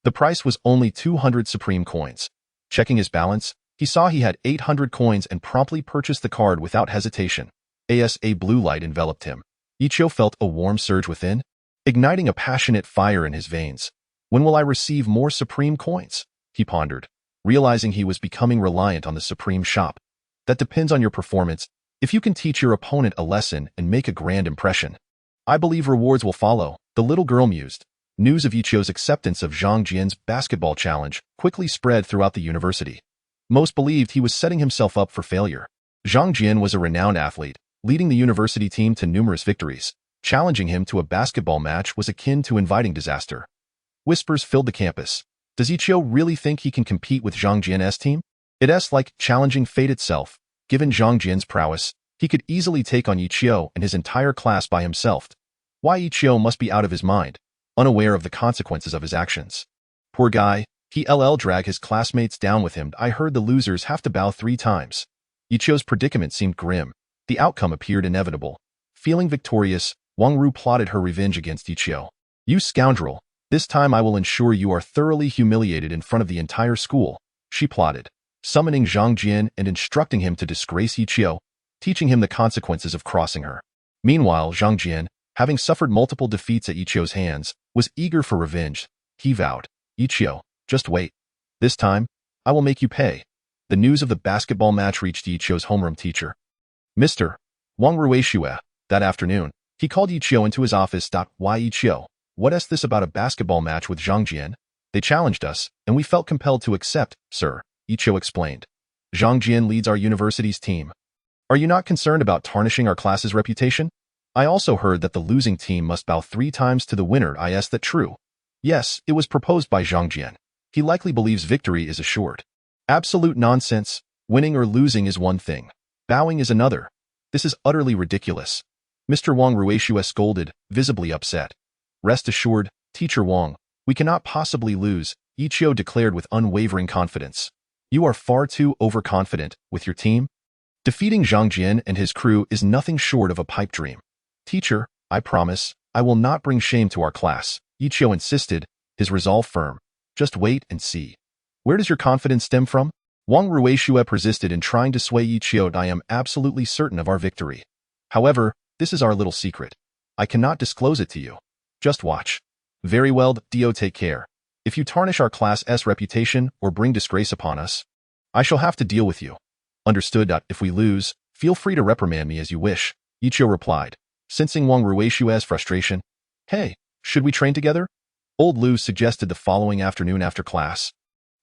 The price was only 200 Supreme coins. Checking his balance, he saw he had 800 coins and promptly purchased the card without hesitation. A blue light enveloped him. Ichio felt a warm surge within, igniting a passionate fire in his veins. When will I receive more Supreme coins? He pondered, realizing he was becoming reliant on the Supreme Shop. That depends on your performance. If you can teach your opponent a lesson and make a grand impression, I believe rewards will follow, the little girl mused. News of Ichio's acceptance of Zhang Jian's basketball challenge quickly spread throughout the university. Most believed he was setting himself up for failure. Zhang Jian was a renowned athlete, leading the university team to numerous victories. Challenging him to a basketball match was akin to inviting disaster. Whispers filled the campus. Does Ichio really think he can compete with Zhang Jian's team? It's like challenging fate itself. Given Zhang Jian's prowess, he could easily take on Ichio and his entire class by himself. Why Ichio must be out of his mind, unaware of the consequences of his actions. Poor guy, he'll drag his classmates down with him. I heard the losers have to bow 3 times. Ichio's predicament seemed grim. The outcome appeared inevitable. Feeling victorious, Wang Ru plotted her revenge against Ichio. You scoundrel, this time I will ensure you are thoroughly humiliated in front of the entire school, she plotted, summoning Zhang Jian and instructing him to disgrace Ichio, teaching him the consequences of crossing her. Meanwhile, Zhang Jian, having suffered multiple defeats at Ichio's hands, was eager for revenge. He vowed, Ichio, just wait. This time, I will make you pay. The news of the basketball match reached Ichio's homeroom teacher. Mr. Wang Ruishue. That afternoon, he called Ichio into his office. Why Ichio? What's this about a basketball match with Zhang Jian? They challenged us, and we felt compelled to accept, sir, Ichio explained. Zhang Jian leads our university's team. Are you not concerned about tarnishing our class's reputation? I also heard that the losing team must bow 3 times to the winner. Is that true? Yes, it was proposed by Zhang Jian. He likely believes victory is assured. Absolute nonsense. Winning or losing is one thing. Bowing is another. This is utterly ridiculous. Mr. Wang Ruishue scolded, visibly upset. Rest assured, Teacher Wang, we cannot possibly lose, Ichio declared with unwavering confidence. You are far too overconfident with your team. Defeating Zhang Jian and his crew is nothing short of a pipe dream. Teacher, I promise, I will not bring shame to our class, Ichio insisted, his resolve firm. Just wait and see. Where does your confidence stem from? Wang Ruishue persisted in trying to sway Ichio. I am absolutely certain of our victory. However, this is our little secret. I cannot disclose it to you. Just watch. Very well, Dio, take care. If you tarnish our class's reputation or bring disgrace upon us, I shall have to deal with you. Understood. If we lose, feel free to reprimand me as you wish, Ichio replied, sensing Wang Ruishue's frustration. Hey, should we train together? Old Lu suggested the following afternoon after class.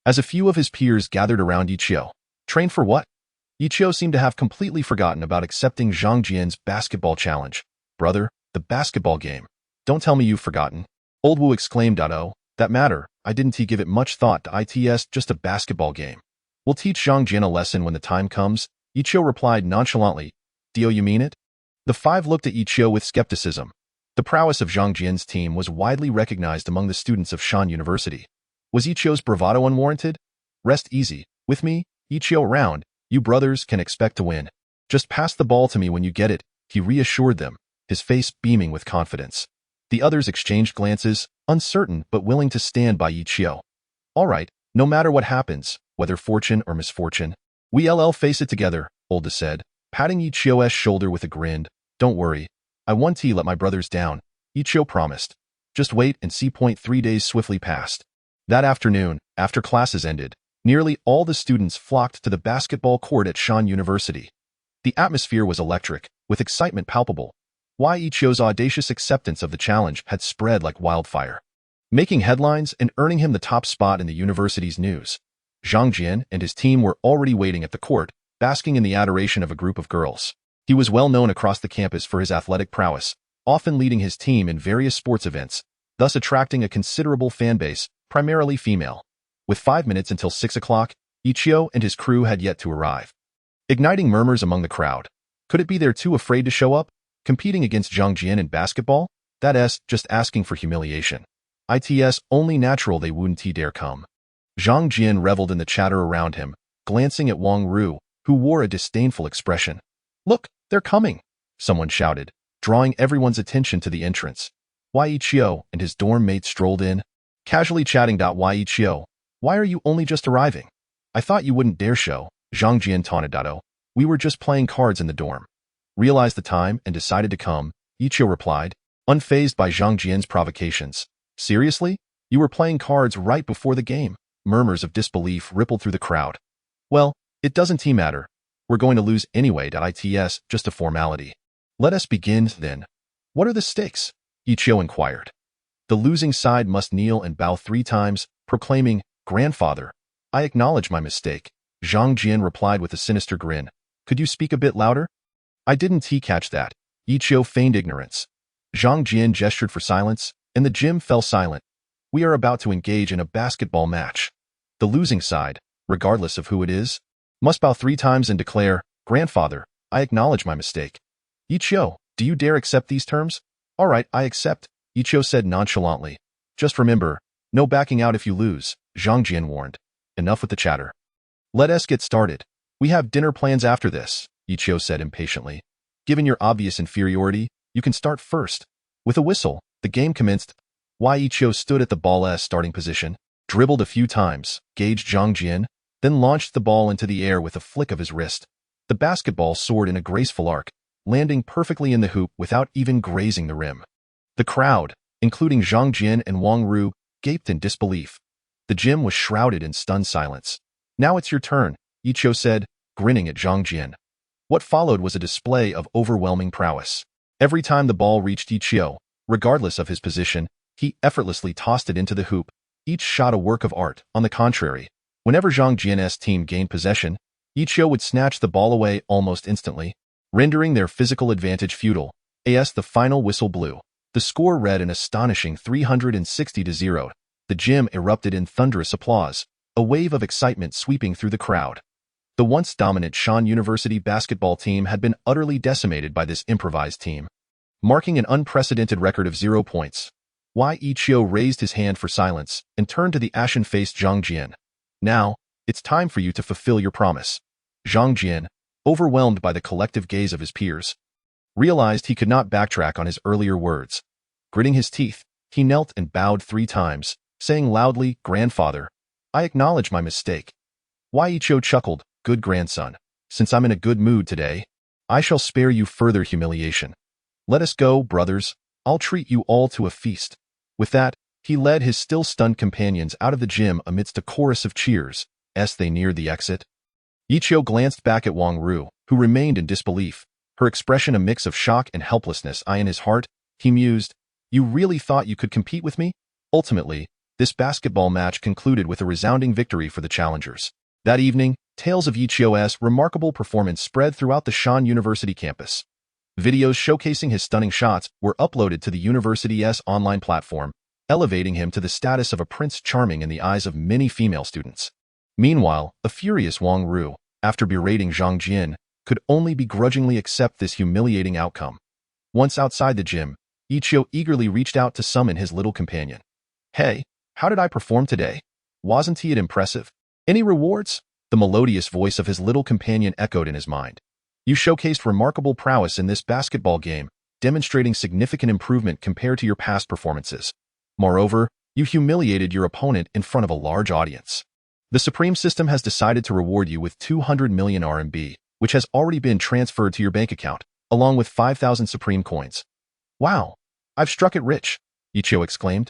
As a few of his peers gathered around Ichio. Train for what? Ichio seemed to have completely forgotten about accepting Zhang Jian's basketball challenge. Brother, the basketball game. Don't tell me you've forgotten. Old Wu exclaimed. Oh, that matter, I didn't give it much thought to it's just a basketball game. We'll teach Zhang Jian a lesson when the time comes, Ichio replied nonchalantly. Dio, you mean it? The five looked at Ichio with skepticism. The prowess of Zhang Jian's team was widely recognized among the students of Shan University. Was Ichio's bravado unwarranted? Rest easy. With me, Ichio round, you brothers can expect to win. Just pass the ball to me when you get it, he reassured them, his face beaming with confidence. The others exchanged glances, uncertain but willing to stand by Ichio. All right, no matter what happens, whether fortune or misfortune, we'll face it together, Olda said, patting Ichio's shoulder with a grin. Don't worry, I won't let my brothers down, Ichio promised. Just wait and see. 3 days swiftly passed. That afternoon, after classes ended, nearly all the students flocked to the basketball court at Shan University. The atmosphere was electric, with excitement palpable. Ichio's audacious acceptance of the challenge had spread like wildfire, making headlines and earning him the top spot in the university's news. Zhang Jian and his team were already waiting at the court, basking in the adoration of a group of girls. He was well known across the campus for his athletic prowess, often leading his team in various sports events, thus attracting a considerable fan base, primarily female. With 5 minutes until 6 o'clock, Ichio and his crew had yet to arrive, igniting murmurs among the crowd. Could it be they're too afraid to show up? Competing against Zhang Jian in basketball? That's just asking for humiliation. It's only natural they wouldn't dare come. Zhang Jian reveled in the chatter around him, glancing at Wang Ru, who wore a disdainful expression. Look, they're coming, someone shouted, drawing everyone's attention to the entrance. Ichio and his dorm mates strolled in, casually chatting. Ichio, why are you only just arriving? I thought you wouldn't dare show, Zhang Jian taunted. We were just playing cards in the dorm. Realized the time and decided to come, Ichio replied, unfazed by Zhang Jian's provocations. Seriously? You were playing cards right before the game? Murmurs of disbelief rippled through the crowd. Well, it doesn't matter. We're going to lose anyway. It's just a formality. Let us begin, then. What are the stakes? Ichio inquired. The losing side must kneel and bow 3 times, proclaiming, Grandfather, I acknowledge my mistake. Zhang Jian replied with a sinister grin. Could you speak a bit louder? I didn't catch that. Ichio feigned ignorance. Zhang Jian gestured for silence, and the gym fell silent. We are about to engage in a basketball match. The losing side, regardless of who it is, must bow 3 times and declare, Grandfather, I acknowledge my mistake. Ichio, do you dare accept these terms? All right, I accept, Ichio said nonchalantly. Just remember, no backing out if you lose, Zhang Jian warned. Enough with the chatter. Let us get started. We have dinner plans after this, Ichio said impatiently. Given your obvious inferiority, you can start first. With a whistle, the game commenced. Ichio stood at the ball's starting position, dribbled a few times, gauged Zhang Jian, then launched the ball into the air with a flick of his wrist. The basketball soared in a graceful arc, landing perfectly in the hoop without even grazing the rim. The crowd, including Zhang Jian and Wang Ru, gaped in disbelief. The gym was shrouded in stunned silence. Now it's your turn, Ichio said, grinning at Zhang Jian. What followed was a display of overwhelming prowess. Every time the ball reached Ichio, regardless of his position, he effortlessly tossed it into the hoop, each shot a work of art. On the contrary, whenever Zhang Jian's team gained possession, Ichio would snatch the ball away almost instantly, rendering their physical advantage futile. The final whistle blew. The score read an astonishing 360-0. The gym erupted in thunderous applause, a wave of excitement sweeping through the crowd. The once dominant Shan University basketball team had been utterly decimated by this improvised team, marking an unprecedented record of 0 points. Why Ichio raised his hand for silence and turned to the ashen-faced Zhang Jian. Now, it's time for you to fulfill your promise. Zhang Jian, overwhelmed by the collective gaze of his peers, realized he could not backtrack on his earlier words. Gritting his teeth, he knelt and bowed 3 times, saying loudly, "Grandfather, I acknowledge my mistake." Why Ichio chuckled, "Good grandson. Since I'm in a good mood today, I shall spare you further humiliation. Let us go, brothers. I'll treat you all to a feast." With that, he led his still stunned companions out of the gym amidst a chorus of cheers as they neared the exit. Ichio glanced back at Wang Ru, who remained in disbelief, her expression a mix of shock and helplessness. In his heart, he mused, "You really thought you could compete with me?" Ultimately, this basketball match concluded with a resounding victory for the challengers. That evening, tales of Ichio's remarkable performance spread throughout the Shan University campus. Videos showcasing his stunning shots were uploaded to the university's online platform, elevating him to the status of a prince charming in the eyes of many female students. Meanwhile, a furious Wang Ru, after berating Zhang Jian, could only begrudgingly accept this humiliating outcome. Once outside the gym, Ichio eagerly reached out to summon his little companion. "Hey, how did I perform today? Wasn't it impressive? Any rewards?" The melodious voice of his little companion echoed in his mind. "You showcased remarkable prowess in this basketball game, demonstrating significant improvement compared to your past performances. Moreover, you humiliated your opponent in front of a large audience. The Supreme System has decided to reward you with 200 million RMB, which has already been transferred to your bank account, along with 5,000 Supreme coins." "Wow, I've struck it rich," Ichio exclaimed,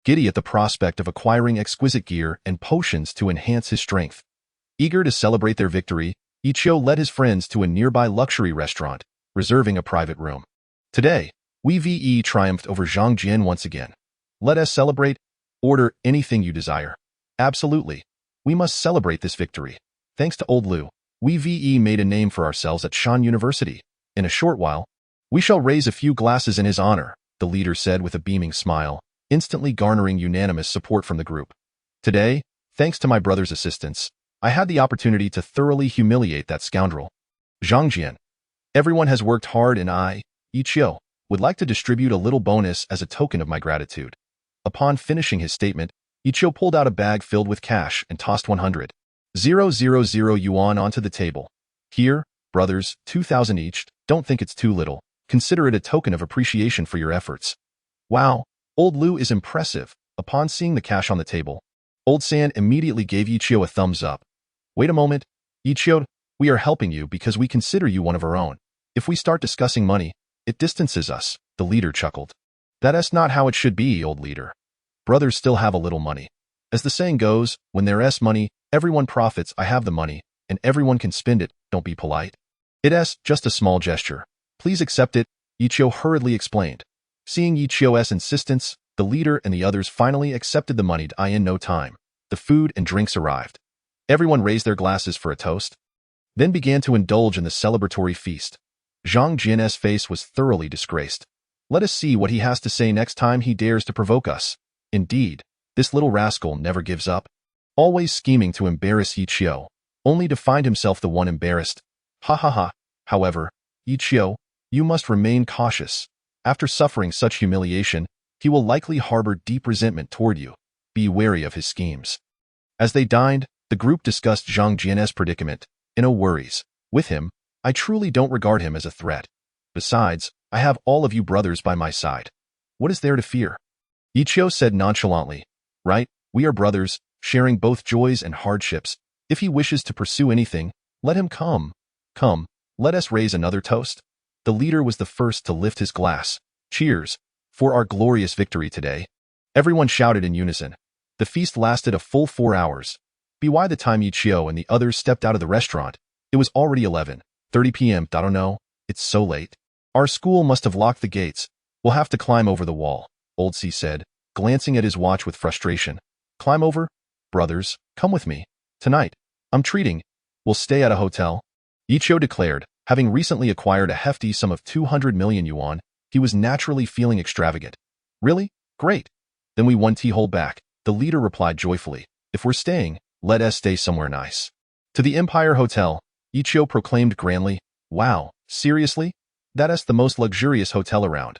giddy at the prospect of acquiring exquisite gear and potions to enhance his strength. Eager to celebrate their victory, Ichio led his friends to a nearby luxury restaurant, reserving a private room. "Today, we triumphed over Zhang Jian once again. Let us celebrate. Order anything you desire." "Absolutely. We must celebrate this victory. Thanks to old Lu, we made a name for ourselves at Shan University. In a short while, we shall raise a few glasses in his honor," the leader said with a beaming smile, instantly garnering unanimous support from the group. "Today, thanks to my brother's assistance, I had the opportunity to thoroughly humiliate that scoundrel, Zhang Jian. Everyone has worked hard and I, Ichio, would like to distribute a little bonus as a token of my gratitude." Upon finishing his statement, Ichio pulled out a bag filled with cash and tossed 100,000 yuan onto the table. "Here, brothers, 2,000 each. Don't think it's too little. Consider it a token of appreciation for your efforts." "Wow, old Lu is impressive." Upon seeing the cash on the table, Old San immediately gave Ichio a thumbs up. "Wait a moment, Ichio, we are helping you because we consider you one of our own. If we start discussing money, it distances us," the leader chuckled. "That's not how it should be, old leader. Brothers still have a little money. As the saying goes, when there's money, everyone profits. I have the money, and everyone can spend it. Don't be polite. It's just a small gesture. Please accept it," Ichio hurriedly explained. Seeing Ichio's insistence, the leader and the others finally accepted the money. In no time, the food and drinks arrived. Everyone raised their glasses for a toast, then began to indulge in the celebratory feast. Zhang Jian's face was thoroughly disgraced. Let us see what he has to say next time he dares to provoke us. Indeed, this little rascal never gives up, always scheming to embarrass Ichio, only to find himself the one embarrassed. Ha ha ha. However, Ichio, you must remain cautious. After suffering such humiliation, he will likely harbor deep resentment toward you. Be wary of his schemes. As they dined, the group discussed Zhang Jian's predicament. "No worries. With him, I truly don't regard him as a threat. Besides, I have all of you brothers by my side. What is there to fear?" Ichio said nonchalantly. "Right, we are brothers, sharing both joys and hardships. If he wishes to pursue anything, let him come. Come, let us raise another toast." The leader was the first to lift his glass. "Cheers, for our glorious victory today." Everyone shouted in unison. The feast lasted a full 4 hours. By the time Ichio and the others stepped out of the restaurant, it was already 11:30 p.m. "I don't know, it's so late. Our school must have locked the gates. We'll have to climb over the wall," Old C said, glancing at his watch with frustration. "Climb over? Brothers, come with me. Tonight, I'm treating. We'll stay at a hotel," Ichio declared. Having recently acquired a hefty sum of 200 million yuan, he was naturally feeling extravagant. "Really? Great. Then we won't hold back," the leader replied joyfully. "If we're staying, let us stay somewhere nice." To the Empire Hotel, Ichio proclaimed grandly, "Wow, seriously? That's the most luxurious hotel around."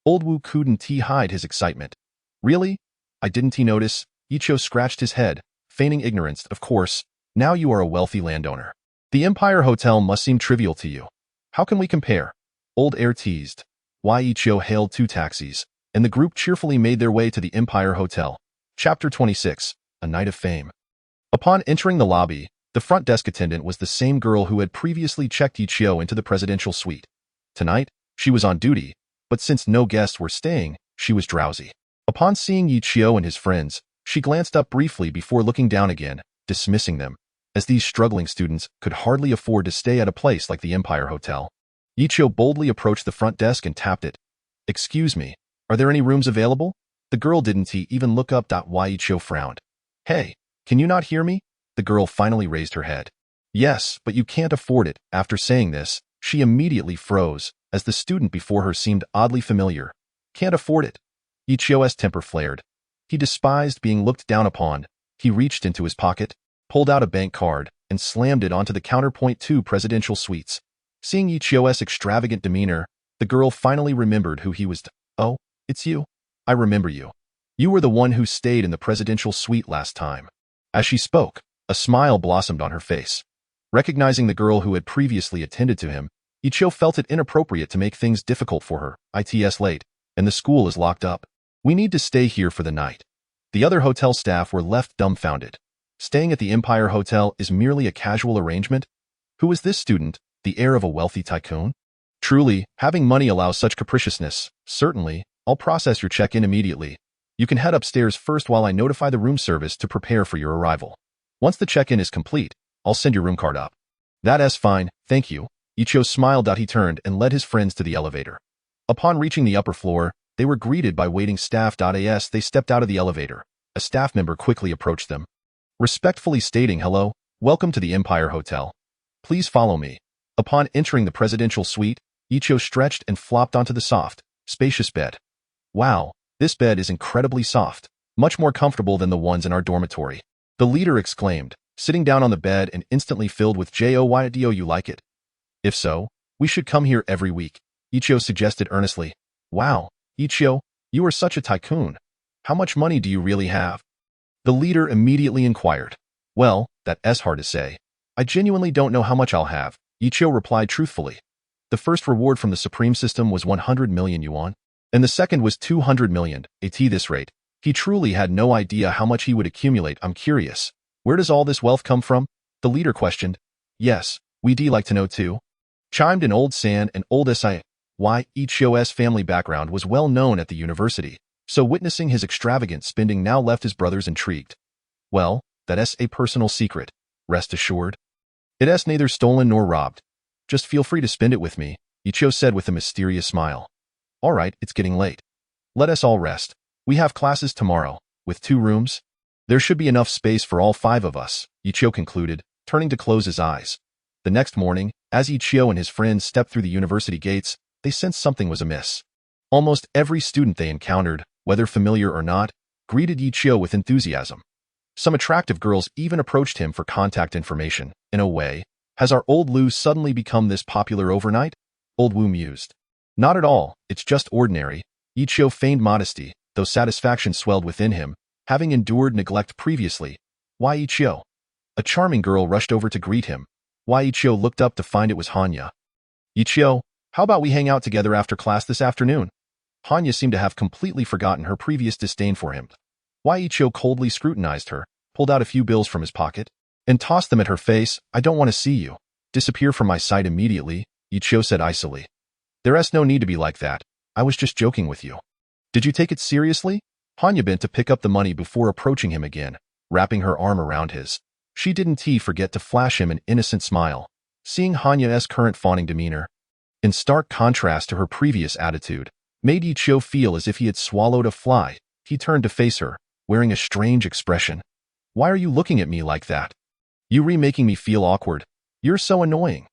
Old Wu couldn't hide his excitement. Really? I didn't he notice? Ichio scratched his head, feigning ignorance. Of course, now you are a wealthy landowner. The Empire Hotel must seem trivial to you. How can we compare? Old Air teased. Ichio hailed 2 taxis, and the group cheerfully made their way to the Empire Hotel. Chapter 26, A Night of Fame. Upon entering the lobby, the front desk attendant was the same girl who had previously checked Ichio into the presidential suite. Tonight, she was on duty, but since no guests were staying, she was drowsy. Upon seeing Ichio and his friends, she glanced up briefly before looking down again, dismissing them, as these struggling students could hardly afford to stay at a place like the Empire Hotel. Ichio boldly approached the front desk and tapped it. Excuse me, are there any rooms available? The girl didn't even look up. Ichio frowned. Hey, can you not hear me? The girl finally raised her head. Yes, but you can't afford it. After saying this, she immediately froze, as the student before her seemed oddly familiar. Can't afford it. Ichio's temper flared. He despised being looked down upon. He reached into his pocket, pulled out a bank card, and slammed it onto the counterpoint 2 presidential suites. Seeing Ichio's extravagant demeanor, the girl finally remembered who he was. Oh, it's you. I remember you. You were the one who stayed in the presidential suite last time. As she spoke, a smile blossomed on her face. Recognizing the girl who had previously attended to him, Ichio felt it inappropriate to make things difficult for her. It's late, and the school is locked up. We need to stay here for the night. The other hotel staff were left dumbfounded. Staying at the Empire Hotel is merely a casual arrangement? Who is this student, the heir of a wealthy tycoon? Truly, having money allows such capriciousness. Certainly, I'll process your check-in immediately. You can head upstairs first while I notify the room service to prepare for your arrival. Once the check-in is complete, I'll send your room card up. That's fine, thank you. Ichio smiled. He turned and led his friends to the elevator. Upon reaching the upper floor, they were greeted by waiting staff. As they stepped out of the elevator, a staff member quickly approached them, respectfully stating, "Hello, welcome to the Empire Hotel. Please follow me." Upon entering the presidential suite, Ichio stretched and flopped onto the soft, spacious bed. Wow, this bed is incredibly soft, much more comfortable than the ones in our dormitory. The leader exclaimed, sitting down on the bed and instantly filled with joy. Do you like it? If so, we should come here every week, Ichio suggested earnestly. Wow, Ichio, you are such a tycoon. How much money do you really have? The leader immediately inquired. Well, that's hard to say. I genuinely don't know how much I'll have, Ichio replied truthfully. The first reward from the Supreme System was 100 million yuan, and the second was 200 million, at this rate. He truly had no idea how much he would accumulate. I'm curious. Where does all this wealth come from? The leader questioned. Yes, we'd like to know too. Chimed in Old San and Old Si. Ichio's family background was well known at the university, so witnessing his extravagant spending now left his brothers intrigued. Well, that's a personal secret, rest assured. It's neither stolen nor robbed. Just feel free to spend it with me, Ichio said with a mysterious smile. All right, it's getting late. Let us all rest. We have classes tomorrow, with 2 rooms. There should be enough space for all 5 of us, Ichio concluded, turning to close his eyes. The next morning, as Ichio and his friends stepped through the university gates, they sensed something was amiss. Almost every student they encountered, whether familiar or not, greeted Ichio with enthusiasm. Some attractive girls even approached him for contact information. In a way, has our old Lu suddenly become this popular overnight? Old Wu mused. Not at all, it's just ordinary. Ichio feigned modesty, though satisfaction swelled within him, having endured neglect previously. Why Ichio? A charming girl rushed over to greet him. Why Ichio looked up to find it was Hanya. Ichio, how about we hang out together after class this afternoon? Hanya seemed to have completely forgotten her previous disdain for him. Why Ichio coldly scrutinized her, pulled out a few bills from his pocket, and tossed them at her face. I don't want to see you. Disappear from my sight immediately, Ichio said icily. There's no need to be like that. I was just joking with you. Did you take it seriously? Hanya bent to pick up the money before approaching him again, wrapping her arm around his. She didn't forget to flash him an innocent smile. Seeing Hanya's current fawning demeanor, in stark contrast to her previous attitude, made Ichio feel as if he had swallowed a fly. He turned to face her, wearing a strange expression. Why are you looking at me like that? You making me feel awkward. You're so annoying.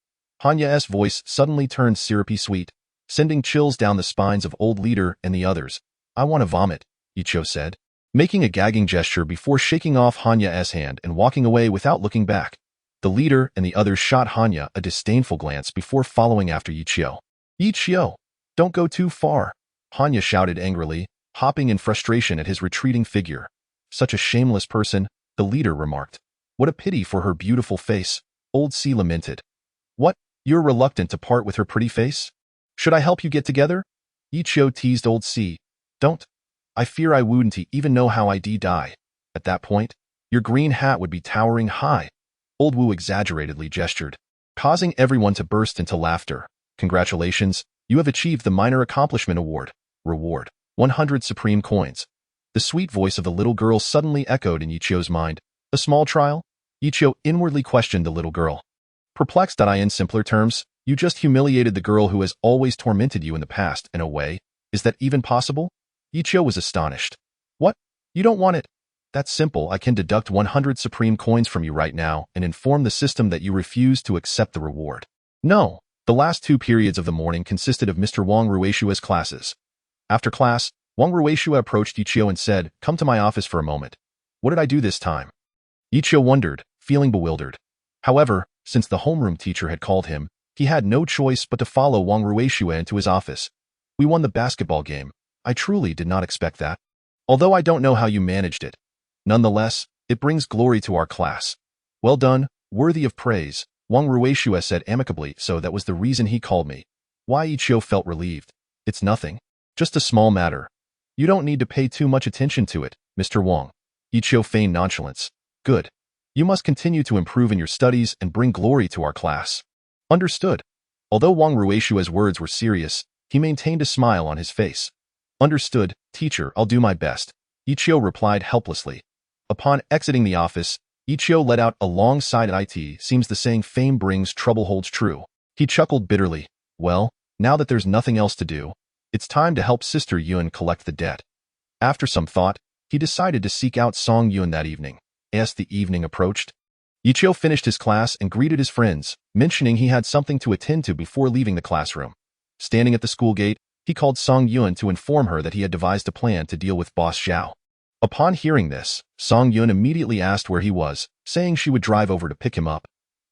Hanya's voice suddenly turned syrupy sweet, sending chills down the spines of Old Leader and the others. I want to vomit, Ichio said, making a gagging gesture before shaking off Hanya's hand and walking away without looking back. The leader and the others shot Hanya a disdainful glance before following after Ichio. Ichio, don't go too far, Hanya shouted angrily, hopping in frustration at his retreating figure. Such a shameless person, the leader remarked. What a pity for her beautiful face, old C lamented. What, you're reluctant to part with her pretty face? Should I help you get together? Ichio teased old C. Don't. I fear I wouldn't even know how I'd die. At that point, your green hat would be towering high. Old Wu exaggeratedly gestured, causing everyone to burst into laughter. Congratulations, you have achieved the Minor Accomplishment Award. Reward, 100 supreme coins. The sweet voice of the little girl suddenly echoed in Ichio's mind. A small trial? Ichio inwardly questioned the little girl. Perplexed in simpler terms, you just humiliated the girl who has always tormented you in the past, in a way. Is that even possible? Ichio was astonished. What? You don't want it? That's simple. I can deduct 100 supreme coins from you right now and inform the system that you refuse to accept the reward. No. The last 2 periods of the morning consisted of Mr. Wang Ruishua's classes. After class, Wang Ruishua approached Ichio and said, Come to my office for a moment. What did I do this time? Ichio wondered, feeling bewildered. However, since the homeroom teacher had called him, he had no choice but to follow Wang Ruishua into his office. We won the basketball game. I truly did not expect that. Although I don't know how you managed it. Nonetheless, it brings glory to our class. Well done, worthy of praise, Wang Ruishua said amicably, so that was the reason he called me. Why Ichio felt relieved. It's nothing. Just a small matter. You don't need to pay too much attention to it, Mr. Wang. Ichio feigned nonchalance. Good. You must continue to improve in your studies and bring glory to our class. Understood. Although Wang Ruishua's words were serious, he maintained a smile on his face. Understood, teacher, I'll do my best, Ichio replied helplessly. Upon exiting the office, Ichio let out a long sigh. It seems the saying fame brings trouble holds true. He chuckled bitterly. Well, now that there's nothing else to do, it's time to help Sister Yun collect the debt. After some thought, he decided to seek out Song Yun that evening. As the evening approached, Ichio finished his class and greeted his friends, mentioning he had something to attend to before leaving the classroom. Standing at the school gate, he called Song Yun to inform her that he had devised a plan to deal with Boss Zhao. Upon hearing this, Song Yun immediately asked where he was, saying she would drive over to pick him up.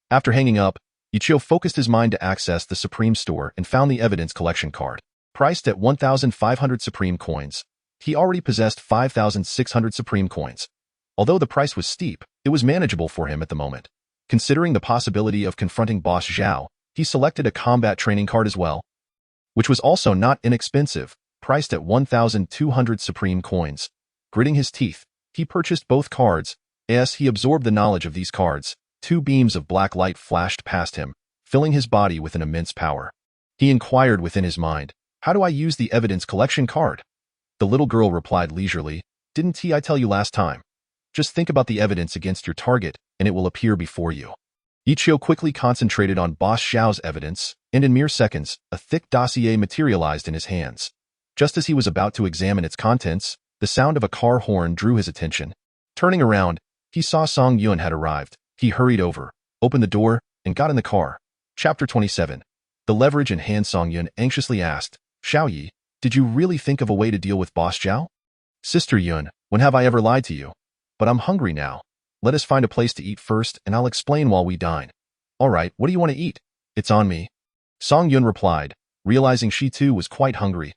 After hanging up, Ichio focused his mind to access the Supreme Store and found the evidence collection card. Priced at 1,500 Supreme coins, he already possessed 5,600 Supreme coins. Although the price was steep, it was manageable for him at the moment. Considering the possibility of confronting Boss Zhao, he selected a combat training card as well, which was also not inexpensive, priced at 1,200 Supreme coins. Gritting his teeth, he purchased both cards. As he absorbed the knowledge of these cards, 2 beams of black light flashed past him, filling his body with an immense power. He inquired within his mind, how do I use the evidence collection card? The little girl replied leisurely, Didn't I tell you last time? Just think about the evidence against your target, and it will appear before you. Ichio quickly concentrated on Boss Zhao's evidence, and in mere seconds, a thick dossier materialized in his hands. Just as he was about to examine its contents, the sound of a car horn drew his attention. Turning around, he saw Song Yun had arrived. He hurried over, opened the door, and got in the car. Chapter 27. The leverage in hand. Song Yun anxiously asked, Xiaoyi, did you really think of a way to deal with Boss Zhao? Sister Yun, when have I ever lied to you? But I'm hungry now. Let us find a place to eat first, and I'll explain while we dine. All right, what do you want to eat? It's on me. Song Yun replied, realizing she too was quite hungry.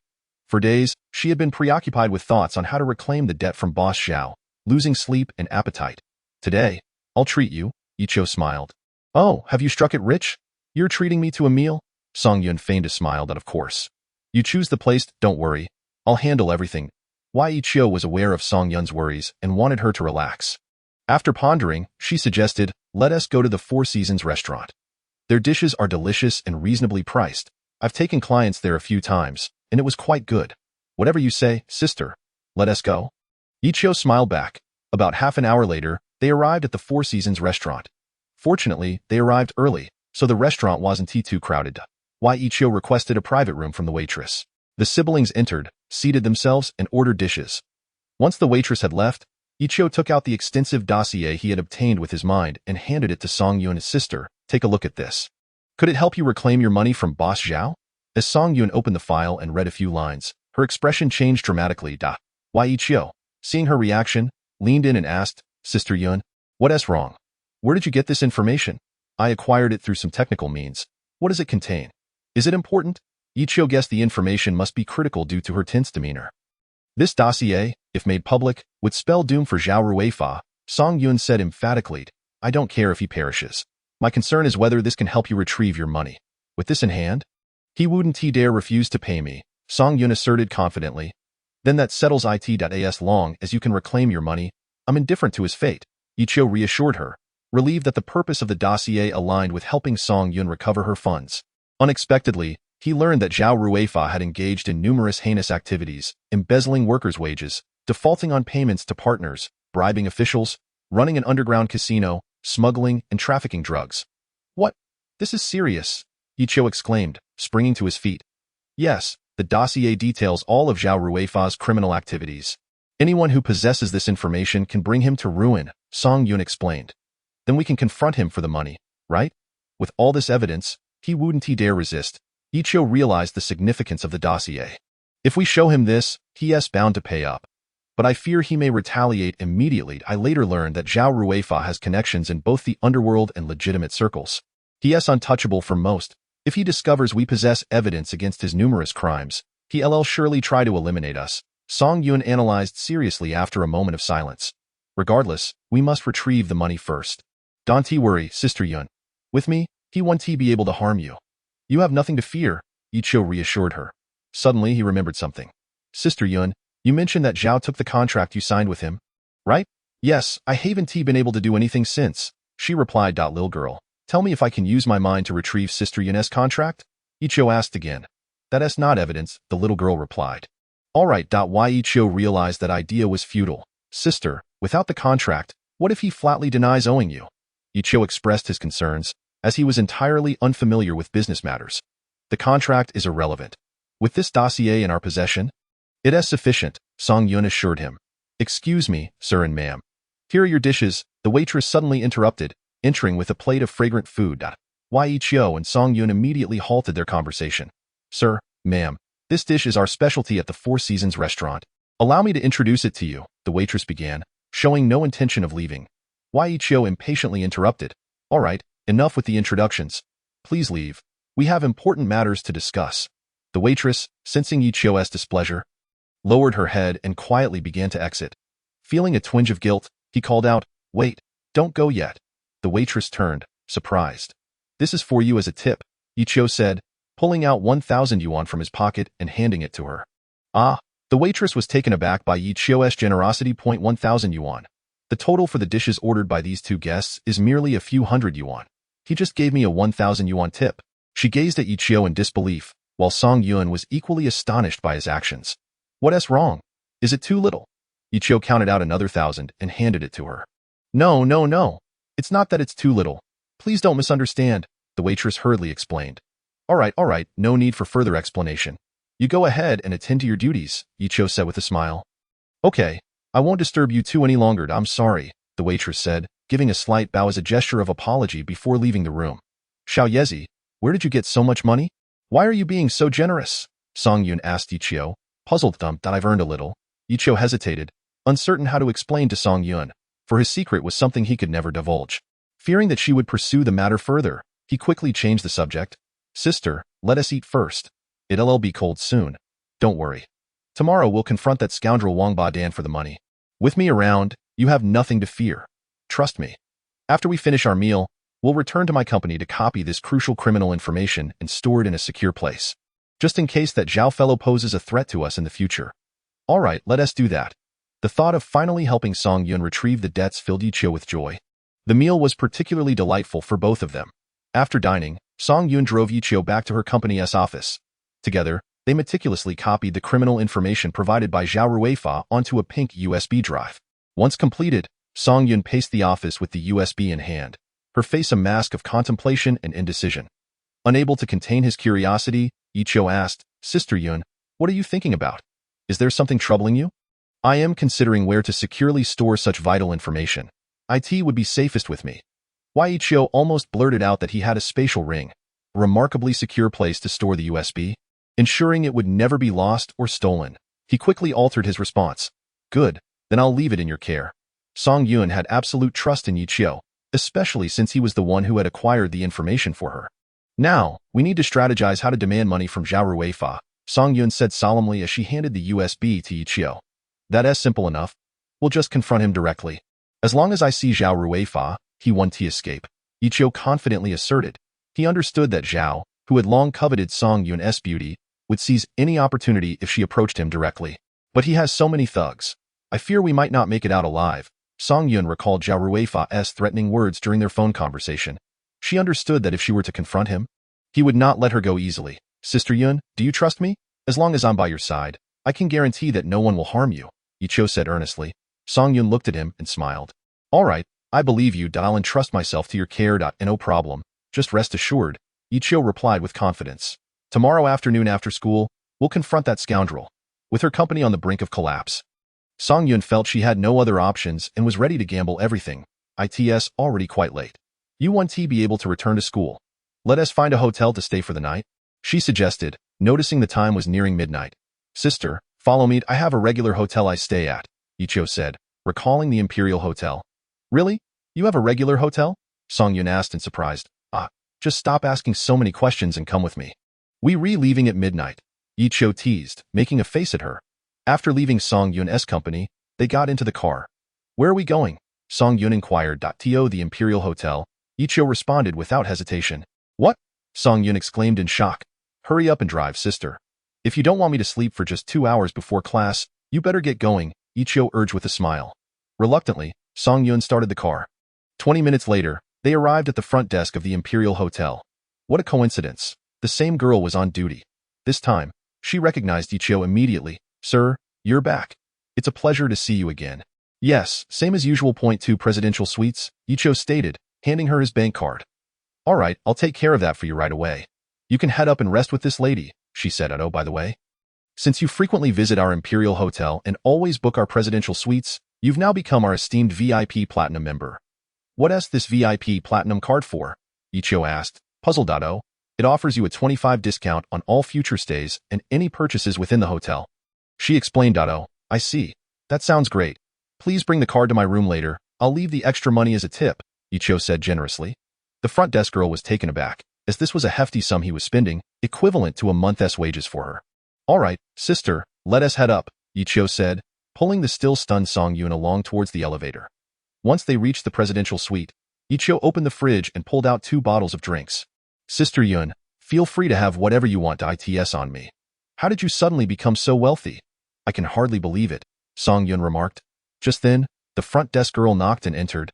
For days, she had been preoccupied with thoughts on how to reclaim the debt from Boss Zhao, losing sleep and appetite. Today, I'll treat you, Ichio smiled. Oh, have you struck it rich? You're treating me to a meal? Song Yun feigned a smile that of course. You choose the place, don't worry. I'll handle everything. Why Ichio was aware of Song Yun's worries and wanted her to relax. After pondering, she suggested, let us go to the Four Seasons restaurant. Their dishes are delicious and reasonably priced. I've taken clients there a few times, and it was quite good. Whatever you say, sister. Let us go. Ichio smiled back. About half an hour later, they arrived at the Four Seasons restaurant. Fortunately, they arrived early, so the restaurant wasn't too crowded. Why Ichio requested a private room from the waitress. The siblings entered, seated themselves, and ordered dishes. Once the waitress had left, Ichio took out the extensive dossier he had obtained with his mind and handed it to Song Yun, his sister. Take a look at this. Could it help you reclaim your money from Boss Zhao? As Song Yun opened the file and read a few lines, her expression changed dramatically. Why Ichio, seeing her reaction, leaned in and asked, Sister Yun, what's wrong? Where did you get this information? I acquired it through some technical means. What does it contain? Is it important? Ichio guessed the information must be critical due to her tense demeanor. This dossier, if made public, would spell doom for Zhao Ruifa, Song Yun said emphatically. I don't care if he perishes. My concern is whether this can help you retrieve your money. With this in hand? He wouldn't dare refuse to pay me, Song Yun asserted confidently. Then that settles it. As long as you can reclaim your money, I'm indifferent to his fate, Yiqiu reassured her, relieved that the purpose of the dossier aligned with helping Song Yun recover her funds. Unexpectedly, he learned that Zhao Ruifa had engaged in numerous heinous activities, embezzling workers' wages, defaulting on payments to partners, bribing officials, running an underground casino, smuggling, and trafficking drugs. What? This is serious, Yiqiu exclaimed, springing to his feet. Yes, the dossier details all of Zhao Ruifa's criminal activities. Anyone who possesses this information can bring him to ruin, Song Yun explained. Then we can confront him for the money, right? With all this evidence, he wouldn't dare resist. Yiqiu realized the significance of the dossier. If we show him this, he is bound to pay up. But I fear he may retaliate immediately. I later learned that Zhao Ruifa has connections in both the underworld and legitimate circles. He is untouchable for most. If he discovers we possess evidence against his numerous crimes, he'll surely try to eliminate us, Song Yun analyzed seriously after a moment of silence. Regardless, we must retrieve the money first. Don't worry, Sister Yun. With me, he won't be able to harm you. You have nothing to fear, Yiqiu reassured her. Suddenly he remembered something. Sister Yun, you mentioned that Zhao took the contract you signed with him, right? Yes, I haven't been able to do anything since, she replied. Lil girl, tell me if I can use my mind to retrieve Sister Yun's contract? Yiqiu asked again. That is not evidence, the little girl replied. Alright. Why Yiqiu realized that idea was futile. Sister, without the contract, what if he flatly denies owing you? Yiqiu expressed his concerns, as he was entirely unfamiliar with business matters. The contract is irrelevant. With this dossier in our possession, it is sufficient, Song Yun assured him. Excuse me, sir and ma'am. Here are your dishes, the waitress suddenly interrupted, entering with a plate of fragrant food. Yiqiu and Song Yun immediately halted their conversation. Sir, ma'am, this dish is our specialty at the Four Seasons restaurant. Allow me to introduce it to you, the waitress began, showing no intention of leaving. Yiqiu impatiently interrupted. All right, enough with the introductions. Please leave. We have important matters to discuss. The waitress, sensing Yiqiu's displeasure, lowered her head and quietly began to exit. Feeling a twinge of guilt, he called out, Wait, don't go yet. The waitress turned, surprised. This is for you as a tip, Yiqiu said, pulling out 1,000 yuan from his pocket and handing it to her. Ah, the waitress was taken aback by Yiqiu's generosity. 1,000 yuan. The total for the dishes ordered by these two guests is merely a few hundred yuan. He just gave me a 1,000 yuan tip. She gazed at Yiqiu in disbelief, while Song Yun was equally astonished by his actions. What is wrong? Is it too little? Yiqiu counted out another 1,000 and handed it to her. No. It's not that it's too little. Please don't misunderstand, the waitress hurriedly explained. All right, no need for further explanation. You go ahead and attend to your duties, Yiqiu said with a smile. Okay, I won't disturb you two any longer. I'm sorry, the waitress said, giving a slight bow as a gesture of apology before leaving the room. Xiao Yezi, where did you get so much money? Why are you being so generous? Song Yun asked Yiqiu, puzzled. That I've earned a little. Yiqiu hesitated, uncertain how to explain to Song Yun, for his secret was something he could never divulge. Fearing that she would pursue the matter further, he quickly changed the subject. Sister, let us eat first. It'll be cold soon. Don't worry. Tomorrow we'll confront that scoundrel Wang Badan for the money. With me around, you have nothing to fear. Trust me. After we finish our meal, we'll return to my company to copy this crucial criminal information and store it in a secure place, just in case that Zhao fellow poses a threat to us in the future. All right, let us do that. The thought of finally helping Song Yun retrieve the debts filled Yiqiu with joy. The meal was particularly delightful for both of them. After dining, Song Yun drove Yiqiu back to her company's office. Together, they meticulously copied the criminal information provided by Zhao Ruifa onto a pink USB drive. Once completed, Song Yun paced the office with the USB in hand, her face a mask of contemplation and indecision. Unable to contain his curiosity, Yiqiu asked, Sister Yun, what are you thinking about? Is there something troubling you? I am considering where to securely store such vital information. IT would be safest with me. Yiqiu almost blurted out that he had a spatial ring, a remarkably secure place to store the USB, ensuring it would never be lost or stolen. He quickly altered his response. Good, then I'll leave it in your care. Song Yun had absolute trust in Yiqiu, especially since he was the one who had acquired the information for her. Now, we need to strategize how to demand money from Zhao Ruifa, Song Yun said solemnly as she handed the USB to Yichio. That's simple enough. We'll just confront him directly. As long as I see Zhao Ruifa, he won't escape, Yichio confidently asserted. He understood that Zhao, who had long coveted Song Yun's beauty, would seize any opportunity if she approached him directly. But he has so many thugs. I fear we might not make it out alive. Song Yun recalled Zhao Ruifa's threatening words during their phone conversation. She understood that if she were to confront him, he would not let her go easily. Sister Yun, do you trust me? As long as I'm by your side, I can guarantee that no one will harm you, Yichio said earnestly. Song Yun looked at him and smiled. All right, I believe you. I'll entrust myself to your care. No problem. Just rest assured, Yichio replied with confidence. Tomorrow afternoon after school, we'll confront that scoundrel. With her company on the brink of collapse, Song Yun felt she had no other options and was ready to gamble everything. It's already quite late. You won't be able to return to school. Let us find a hotel to stay for the night, she suggested, noticing the time was nearing midnight. Sister, follow me. I have a regular hotel I stay at, Yichio said, recalling the Imperial Hotel. Really? You have a regular hotel? Song Yun asked in surprise. Just stop asking so many questions and come with me. We leaving at midnight, Yichio teased, making a face at her. After leaving Song Yun's company, they got into the car. Where are we going? Song Yun inquired. To the Imperial Hotel, Yichio responded without hesitation. What? Song Yun exclaimed in shock. Hurry up and drive, sister. If you don't want me to sleep for just 2 hours before class, you better get going, Yichio urged with a smile. Reluctantly, Song Yun started the car. 20 minutes later, they arrived at the front desk of the Imperial Hotel. What a coincidence. The same girl was on duty. This time, she recognized Yichio immediately. Sir, you're back. It's a pleasure to see you again. Yes, same as usual. Point 2 Presidential Suites, Yichio stated, handing her his bank card. All right, I'll take care of that for you right away. You can head up and rest with this lady, she said. Oh, by the way, since you frequently visit our Imperial Hotel and always book our Presidential Suites, you've now become our esteemed VIP Platinum member. What's this VIP Platinum card for? Yichio asked, puzzled. It offers you a 25% discount on all future stays and any purchases within the hotel. She explained. I see. That sounds great. Please bring the card to my room later. I'll leave the extra money as a tip, Yichio said generously. The front desk girl was taken aback, as this was a hefty sum he was spending, equivalent to a month's wages for her. All right, sister, let us head up, Yichio said, pulling the still stunned Song Yun along towards the elevator. Once they reached the presidential suite, Yichio opened the fridge and pulled out 2 bottles of drinks. Sister Yun, feel free to have whatever you want. It's on me. How did you suddenly become so wealthy? I can hardly believe it, Song Yun remarked. Just then, the front desk girl knocked and entered.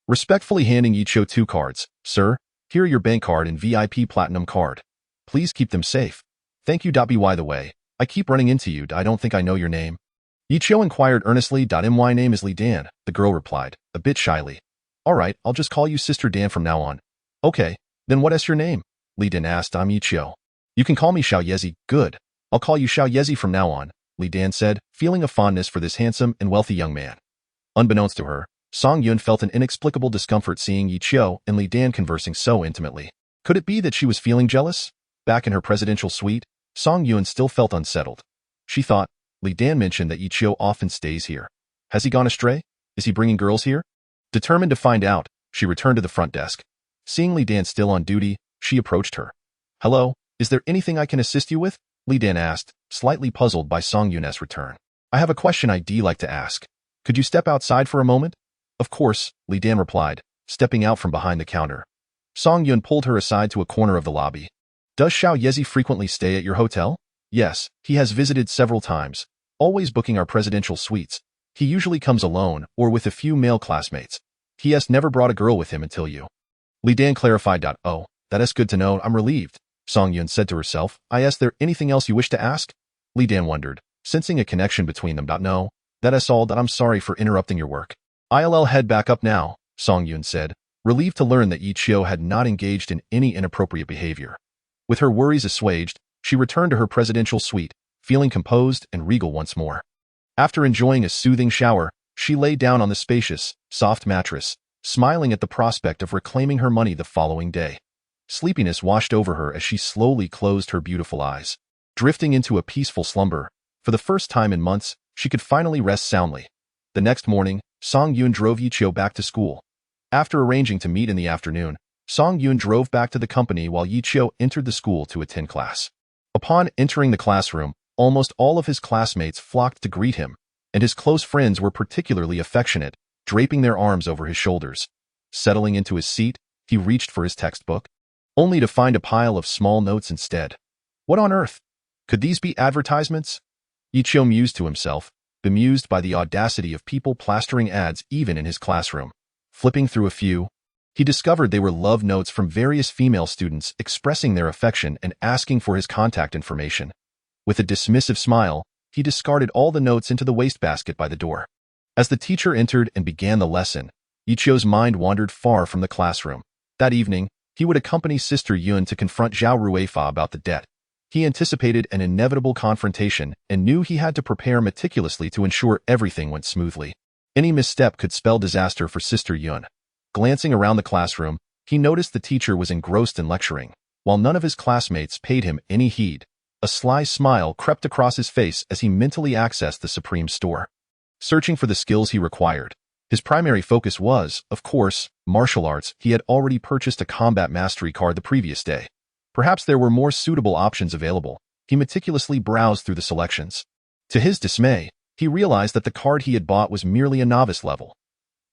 Respectfully handing Yichio 2 cards. Sir, here are your bank card and VIP Platinum card. Please keep them safe. Thank you. By the way, I keep running into you. I don't think I know your name. Yichio inquired earnestly. My name is Li Dan, the girl replied, a bit shyly. All right, I'll just call you Sister Dan from now on. Okay, then what's your name? Li Dan asked. I'm Yichio. You can call me Xiao Yezi. Good. I'll call you Xiao Yezi from now on, Li Dan said, feeling a fondness for this handsome and wealthy young man. Unbeknownst to her, Song Yun felt an inexplicable discomfort seeing Yichio and Li Dan conversing so intimately. Could it be that she was feeling jealous? Back in her presidential suite, Song Yun still felt unsettled. She thought, Li Dan mentioned that Yichio often stays here. Has he gone astray? Is he bringing girls here? Determined to find out, she returned to the front desk. Seeing Li Dan still on duty, she approached her. Hello, is there anything I can assist you with? Li Dan asked, slightly puzzled by Song Yun's return. I have a question I'd like to ask. Could you step outside for a moment? Of course, Li Dan replied, stepping out from behind the counter. Song Yun pulled her aside to a corner of the lobby. Does Xiao Yezi frequently stay at your hotel? Yes, he has visited several times, always booking our presidential suites. He usually comes alone or with a few male classmates. He has never brought a girl with him until you. Li Dan clarified. Oh, that is good to know. I'm relieved, Song Yun said to herself. Is there anything else you wish to ask? Li Dan wondered, sensing a connection between them. No, that is all. I'm sorry for interrupting your work. I'll head back up now, Song Yun said, relieved to learn that Yichio had not engaged in any inappropriate behavior. With her worries assuaged, she returned to her presidential suite, feeling composed and regal once more. After enjoying a soothing shower, she lay down on the spacious, soft mattress, smiling at the prospect of reclaiming her money the following day. Sleepiness washed over her as she slowly closed her beautiful eyes. Drifting into a peaceful slumber, for the first time in months, she could finally rest soundly. The next morning, Song Yun drove Yichio back to school. After arranging to meet in the afternoon, Song Yun drove back to the company while Yichio entered the school to attend class. Upon entering the classroom, almost all of his classmates flocked to greet him, and his close friends were particularly affectionate, draping their arms over his shoulders. Settling into his seat, he reached for his textbook, only to find a pile of small notes instead. What on earth? Could these be advertisements? Ichio mused to himself, bemused by the audacity of people plastering ads even in his classroom. Flipping through a few, he discovered they were love notes from various female students expressing their affection and asking for his contact information. With a dismissive smile, he discarded all the notes into the wastebasket by the door. As the teacher entered and began the lesson, Ichio's mind wandered far from the classroom. That evening, he would accompany Sister Yun to confront Zhao Ruifa about the debt. He anticipated an inevitable confrontation and knew he had to prepare meticulously to ensure everything went smoothly. Any misstep could spell disaster for Sister Yun. Glancing around the classroom, he noticed the teacher was engrossed in lecturing, while none of his classmates paid him any heed. A sly smile crept across his face as he mentally accessed the Supreme store. Searching for the skills he required, his primary focus was, of course, martial arts. He had already purchased a combat mastery card the previous day. Perhaps there were more suitable options available. He meticulously browsed through the selections. To his dismay, he realized that the card he had bought was merely a novice level.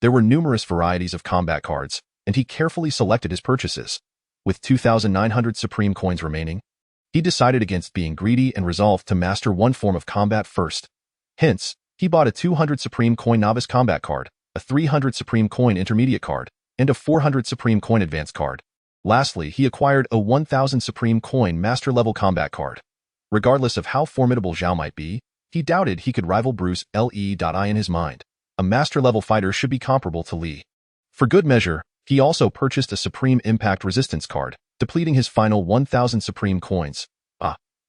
There were numerous varieties of combat cards, and he carefully selected his purchases. With 2,900 Supreme coins remaining, he decided against being greedy and resolved to master one form of combat first. Hence, he bought a 200 Supreme coin novice combat card, a 300 Supreme coin intermediate card, and a 400 Supreme coin advanced card. Lastly, he acquired a 1,000 Supreme coin master-level combat card. Regardless of how formidable Zhao might be, he doubted he could rival Bruce Lee. In his mind, a master-level fighter should be comparable to Li. For good measure, he also purchased a Supreme Impact Resistance card, depleting his final 1,000 Supreme coins.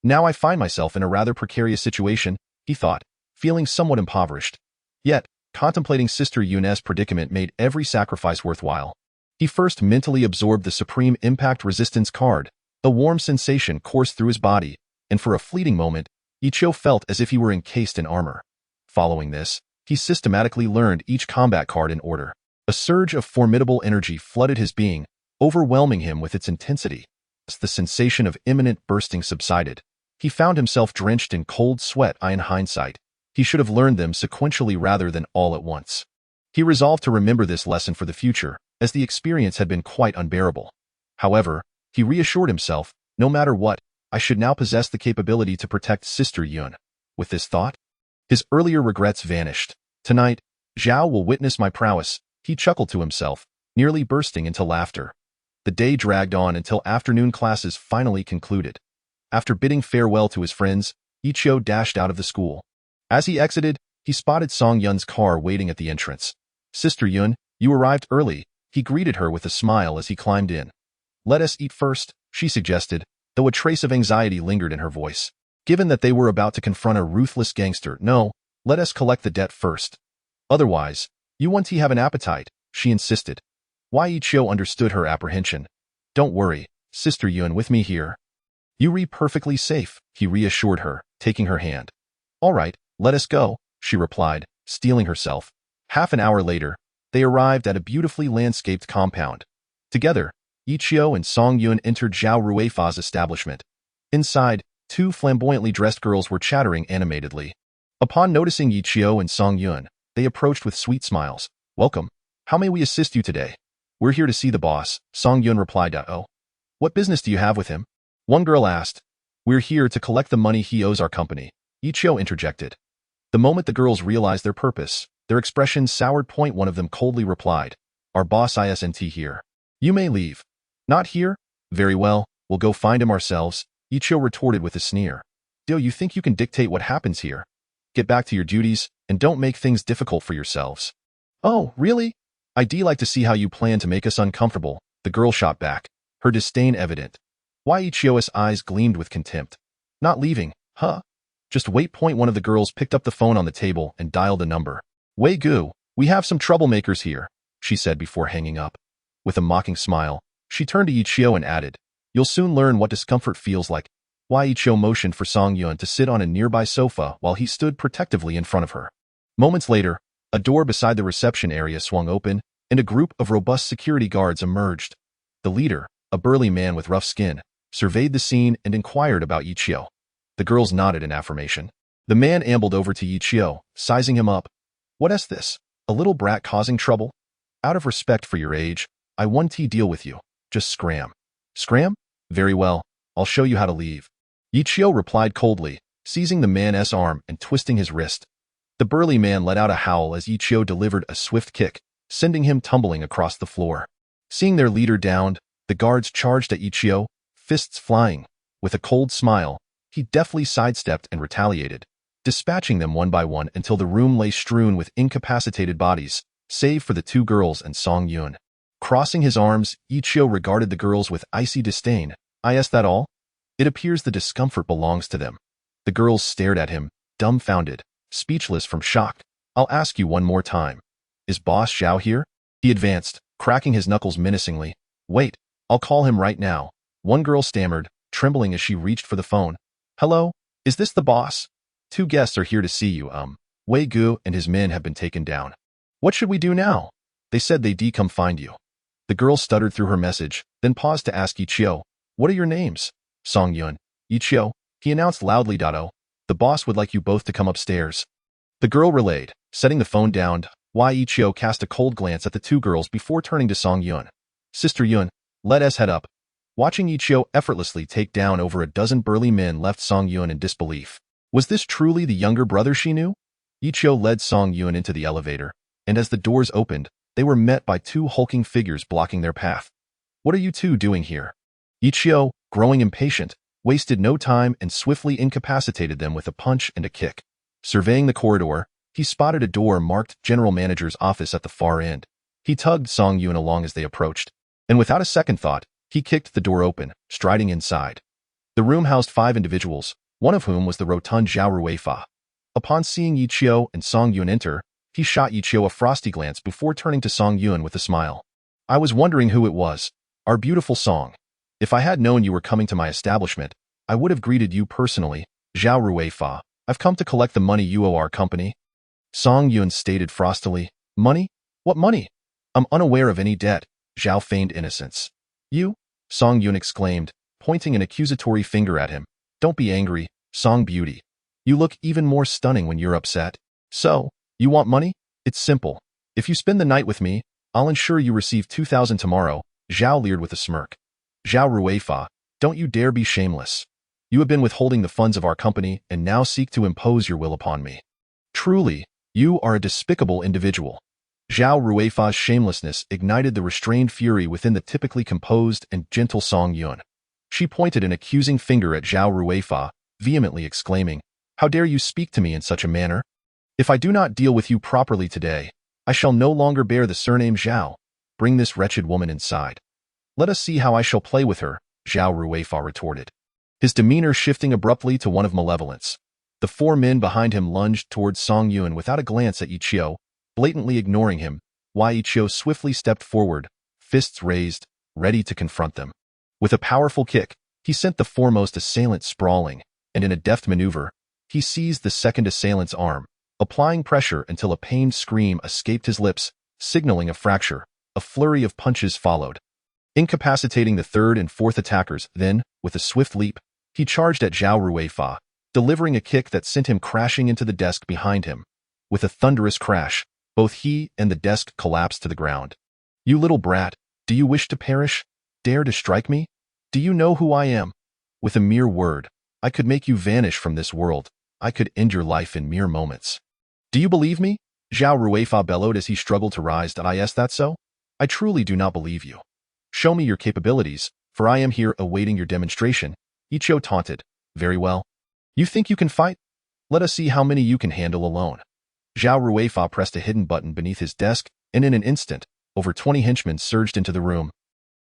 Now I find myself in a rather precarious situation, he thought, feeling somewhat impoverished. Yet, contemplating Sister Yun's predicament made every sacrifice worthwhile. He first mentally absorbed the Supreme Impact Resistance card. A warm sensation coursed through his body, and for a fleeting moment, Ichio felt as if he were encased in armor. Following this, he systematically learned each combat card in order. A surge of formidable energy flooded his being, overwhelming him with its intensity. As the sensation of imminent bursting subsided, he found himself drenched in cold sweat. In hindsight, he should have learned them sequentially rather than all at once. He resolved to remember this lesson for the future, as the experience had been quite unbearable. However, he reassured himself, no matter what, I should now possess the capability to protect Sister Yun. With this thought, his earlier regrets vanished. Tonight, Zhao will witness my prowess, he chuckled to himself, nearly bursting into laughter. The day dragged on until afternoon classes finally concluded. After bidding farewell to his friends, Ichio dashed out of the school. As he exited, he spotted Song Yun's car waiting at the entrance. Sister Yun, you arrived early, he greeted her with a smile as he climbed in. Let us eat first, she suggested, though a trace of anxiety lingered in her voice. Given that they were about to confront a ruthless gangster, no, let us collect the debt first. Otherwise, you won't have an appetite, she insisted. Wai Ichio understood her apprehension. Don't worry, Sister Yun with me here. You re perfectly safe, he reassured her, taking her hand. All right, let us go, she replied, steeling herself. Half an hour later, they arrived at a beautifully landscaped compound. Together, Ichio and Song Yun entered Zhao Ruifa's establishment. Inside, two flamboyantly dressed girls were chattering animatedly. Upon noticing Ichio and Song Yun, they approached with sweet smiles. Welcome. How may we assist you today? We're here to see the boss, Song Yun replied. Oh. What business do you have with him? One girl asked. We're here to collect the money he owes our company, Ichio interjected. The moment the girls realized their purpose, their expressions soured. One of them coldly replied. Our boss isn't here. You may leave. Not here? Very well, we'll go find him ourselves, Ichio retorted with a sneer. Do you think you can dictate what happens here? Get back to your duties, and don't make things difficult for yourselves. Oh, really? I'd like to see how you plan to make us uncomfortable, the girl shot back, her disdain evident. Wai Ichio's eyes gleamed with contempt. Not leaving, huh? Just wait. One of the girls picked up the phone on the table and dialed a number. Wei Gu, we have some troublemakers here, she said before hanging up. With a mocking smile, she turned to Ichio and added, You'll soon learn what discomfort feels like. Wai Ichio motioned for Song Yun to sit on a nearby sofa while he stood protectively in front of her. Moments later, a door beside the reception area swung open, and a group of robust security guards emerged. The leader, a burly man with rough skin, surveyed the scene, and inquired about Yichio. The girls nodded in affirmation. The man ambled over to Yichio, sizing him up. "What's this? A little brat causing trouble? Out of respect for your age, I won't deal with you. Just scram." "Scram? Very well. I'll show you how to leave." Yichio replied coldly, seizing the man's arm and twisting his wrist. The burly man let out a howl as Yichio delivered a swift kick, sending him tumbling across the floor. Seeing their leader downed, the guards charged at Yichio, fists flying. With a cold smile, he deftly sidestepped and retaliated, dispatching them one by one until the room lay strewn with incapacitated bodies, save for the two girls and Song Yun. Crossing his arms, Yichio regarded the girls with icy disdain. "Is that all? It appears the discomfort belongs to them." The girls stared at him, dumbfounded, speechless from shock. "I'll ask you one more time. Is Boss Zhao here?" He advanced, cracking his knuckles menacingly. "Wait, I'll call him right now." One girl stammered, trembling as she reached for the phone. "Hello, is this the boss? Two guests are here to see you. Wei Gu and his men have been taken down. What should we do now? They said they'd come find you." The girl stuttered through her message, then paused to ask Yichio, "What are your names?" "Song Yun." "Yichio," he announced loudly. "The boss would like you both to come upstairs." The girl relayed, setting the phone down. Yichio cast a cold glance at the two girls before turning to Song Yun. "Sister Yun, let us head up." Watching Yichio effortlessly take down over a dozen burly men left Song Yun in disbelief. Was this truly the younger brother she knew? Yichio led Song Yun into the elevator, and as the doors opened, they were met by two hulking figures blocking their path. "What are you two doing here?" Yichio, growing impatient, wasted no time and swiftly incapacitated them with a punch and a kick. Surveying the corridor, he spotted a door marked General Manager's office at the far end. He tugged Song Yun along as they approached, and without a second thought, he kicked the door open, striding inside. The room housed 5 individuals, one of whom was the rotund Zhao Ruifa. Upon seeing Yichio and Song Yun enter, he shot Yichio a frosty glance before turning to Song Yun with a smile. "I was wondering who it was. Our beautiful Song. If I had known you were coming to my establishment, I would have greeted you personally. Zhao Ruifa, I've come to collect the money you owe our company." Song Yun stated frostily. "Money? What money? I'm unaware of any debt." Zhao feigned innocence. "You?" Song Yun exclaimed, pointing an accusatory finger at him. "Don't be angry, Song Beauty. You look even more stunning when you're upset. So, you want money? It's simple. If you spend the night with me, I'll ensure you receive 2,000 tomorrow." Zhao leered with a smirk. "Zhao Ruifa, don't you dare be shameless. You have been withholding the funds of our company and now seek to impose your will upon me. Truly, you are a despicable individual." Zhao Ruifa's shamelessness ignited the restrained fury within the typically composed and gentle Song Yun. She pointed an accusing finger at Zhao Ruifa, vehemently exclaiming, "How dare you speak to me in such a manner? If I do not deal with you properly today, I shall no longer bear the surname Zhao. Bring this wretched woman inside. Let us see how I shall play with her," Zhao Ruifa retorted, his demeanor shifting abruptly to one of malevolence. The 4 men behind him lunged towards Song Yun without a glance at Yichio, blatantly ignoring him. Yichio swiftly stepped forward, fists raised, ready to confront them. With a powerful kick, he sent the foremost assailant sprawling, and in a deft maneuver, he seized the second assailant's arm, applying pressure until a pained scream escaped his lips, signaling a fracture. A flurry of punches followed, incapacitating the third and fourth attackers. Then, with a swift leap, he charged at Zhao Ruifa, delivering a kick that sent him crashing into the desk behind him. With a thunderous crash, both he and the desk collapsed to the ground. "You little brat, do you wish to perish? Dare to strike me? Do you know who I am? With a mere word, I could make you vanish from this world. I could end your life in mere moments. Do you believe me?" Zhao Ruifa bellowed as he struggled to rise. "Is that so? I truly do not believe you. Show me your capabilities, for I am here awaiting your demonstration." Yichio taunted. "Very well. You think you can fight? Let us see how many you can handle alone." Zhao Ruifa pressed a hidden button beneath his desk, and in an instant, over 20 henchmen surged into the room,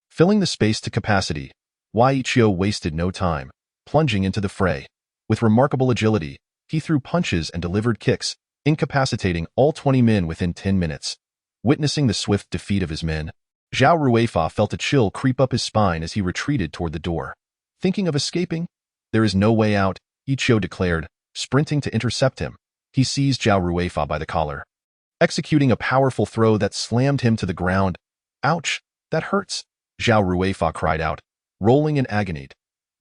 filling the space to capacity. Yichio wasted no time, plunging into the fray. With remarkable agility, he threw punches and delivered kicks, incapacitating all 20 men within 10 minutes. Witnessing the swift defeat of his men, Zhao Ruifa felt a chill creep up his spine as he retreated toward the door. Thinking of escaping? "There is no way out," Yichio declared, sprinting to intercept him. He seized Zhao Ruifa by the collar, executing a powerful throw that slammed him to the ground. "Ouch, that hurts," Zhao Ruifa cried out, rolling in agony.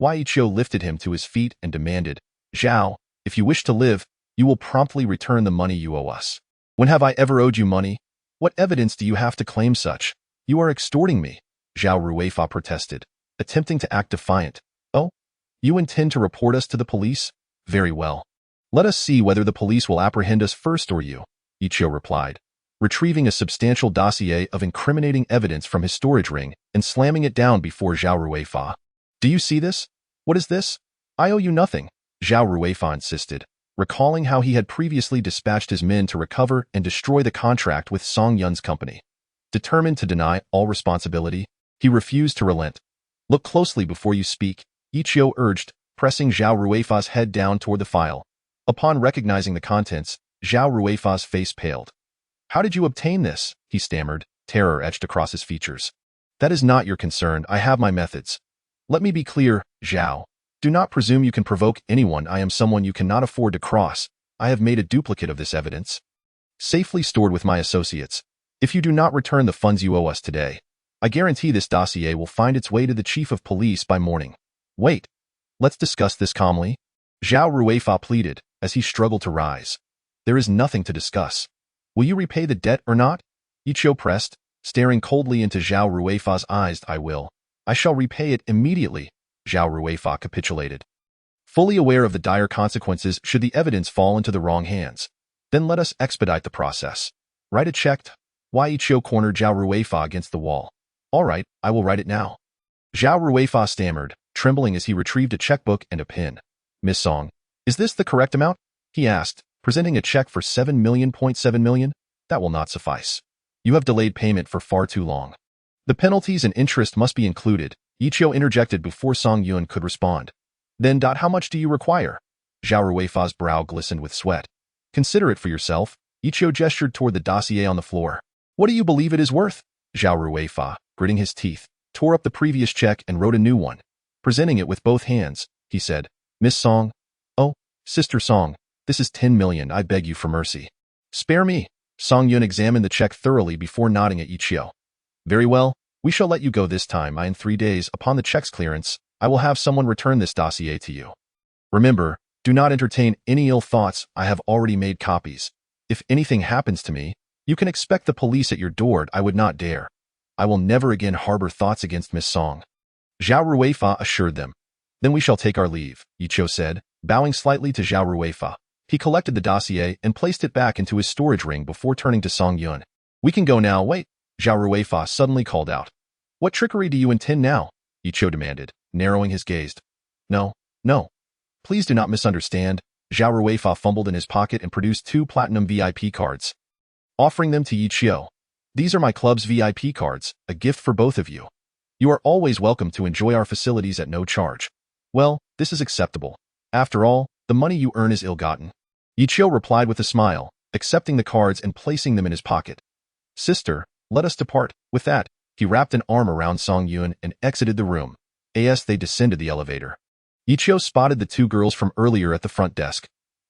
Wei Yiqiu lifted him to his feet and demanded, Zhao, if you wish to live, you will promptly return the money you owe us. When have I ever owed you money? What evidence do you have to claim such? You are extorting me, Zhao Ruifa protested, attempting to act defiant. Oh? You intend to report us to the police? Very well. Let us see whether the police will apprehend us first or you, Yiqiu replied, retrieving a substantial dossier of incriminating evidence from his storage ring and slamming it down before Zhao Ruifa. Do you see this? What is this? I owe you nothing, Zhao Ruifa insisted, recalling how he had previously dispatched his men to recover and destroy the contract with Song Yun's company. Determined to deny all responsibility, he refused to relent. Look closely before you speak, Yiqiu urged, pressing Zhao Ruifa's head down toward the file. Upon recognizing the contents, Zhao Ruifa's face paled. How did you obtain this? He stammered, terror etched across his features. That is not your concern. I have my methods. Let me be clear, Zhao. Do not presume you can provoke anyone. I am someone you cannot afford to cross. I have made a duplicate of this evidence, safely stored with my associates. If you do not return the funds you owe us today, I guarantee this dossier will find its way to the chief of police by morning. Wait. Let's discuss this calmly, Zhao Ruifa pleaded as he struggled to rise. There is nothing to discuss. Will you repay the debt or not? Yiqiu pressed, staring coldly into Zhao Ruifa's eyes. I will. I shall repay it immediately, Zhao Ruifa capitulated, fully aware of the dire consequences should the evidence fall into the wrong hands. Then let us expedite the process. Write a check. Wei Yiqiu cornered Zhao Ruifa against the wall. All right, I will write it now. Zhao Ruifa stammered, trembling as he retrieved a checkbook and a pen. Miss Song, is this the correct amount? He asked, presenting a check for 7 million. That will not suffice. You have delayed payment for far too long. The penalties and interest must be included, Yiqiu interjected before Song Yun could respond. Then, how much do you require? Zhao Ruifa's brow glistened with sweat. Consider it for yourself, Yiqiu gestured toward the dossier on the floor. What do you believe it is worth? Zhao Ruifa, gritting his teeth, tore up the previous check and wrote a new one. Presenting it with both hands, he said, Miss Song. Oh, Sister Song, this is 10 million. I beg you for mercy. Spare me. Song Yun examined the check thoroughly before nodding at Yiqiu. Very well, we shall let you go this time. In 3 days, upon the check's clearance, I will have someone return this dossier to you. Remember, do not entertain any ill thoughts. I have already made copies. If anything happens to me, you can expect the police at your door. I would not dare. I will never again harbor thoughts against Miss Song. Zhao Ruifa assured them. Then we shall take our leave, Yiqiu said, bowing slightly to Zhao Ruifa. He collected the dossier and placed it back into his storage ring before turning to Song Yun. We can go now. Wait, Zhao Ruifa suddenly called out. What trickery do you intend now? Yiqiu demanded, narrowing his gaze. No. Please do not misunderstand. Zhao Ruifa fumbled in his pocket and produced 2 platinum VIP cards, offering them to Yiqiu. These are my club's VIP cards, a gift for both of you. You are always welcome to enjoy our facilities at no charge. Well, this is acceptable. After all, the money you earn is ill-gotten. Yiqiu replied with a smile, accepting the cards and placing them in his pocket. Sister, let us depart. With that, he wrapped an arm around Song Yun and exited the room. As they descended the elevator, Yiqiu spotted the 2 girls from earlier at the front desk.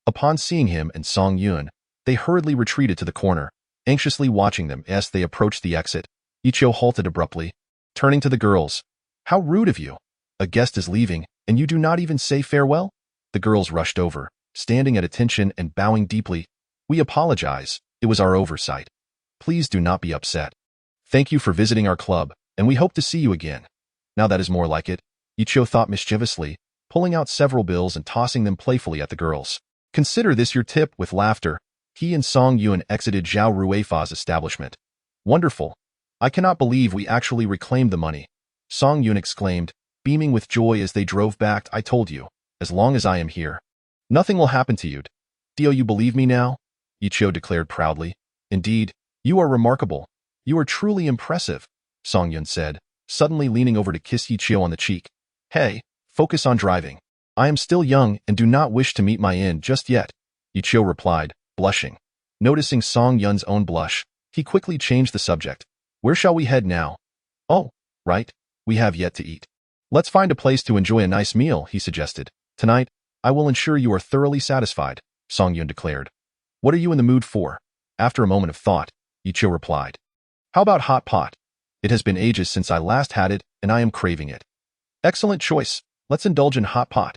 Upon seeing him and Song Yun, they hurriedly retreated to the corner, anxiously watching them as they approached the exit. Yiqiu halted abruptly, turning to the girls. How rude of you. A guest is leaving, and you do not even say farewell? The girls rushed over, standing at attention and bowing deeply. We apologize. It was our oversight. Please do not be upset. Thank you for visiting our club, and we hope to see you again. Now that is more like it, Yiqiu thought mischievously, pulling out several bills and tossing them playfully at the girls. Consider this your tip. With laughter, he and Song Yun exited Zhao Ruifa's establishment. Wonderful. I cannot believe we actually reclaimed the money, Song Yun exclaimed, beaming with joy as they drove back. I told you, as long as I am here, nothing will happen to you. Do you believe me now? Yiqiu declared proudly. Indeed, you are remarkable. You are truly impressive, Song Yun said, suddenly leaning over to kiss Yiqiu on the cheek. Hey, focus on driving. I am still young and do not wish to meet my end just yet, Yiqiu replied, blushing. Noticing Song Yun's own blush, he quickly changed the subject. Where shall we head now? Oh, right, we have yet to eat. Let's find a place to enjoy a nice meal, he suggested. Tonight, I will ensure you are thoroughly satisfied, Song Yun declared. What are you in the mood for? After a moment of thought, Yiqiu replied. How about hot pot? It has been ages since I last had it, and I am craving it. Excellent choice. Let's indulge in hot pot.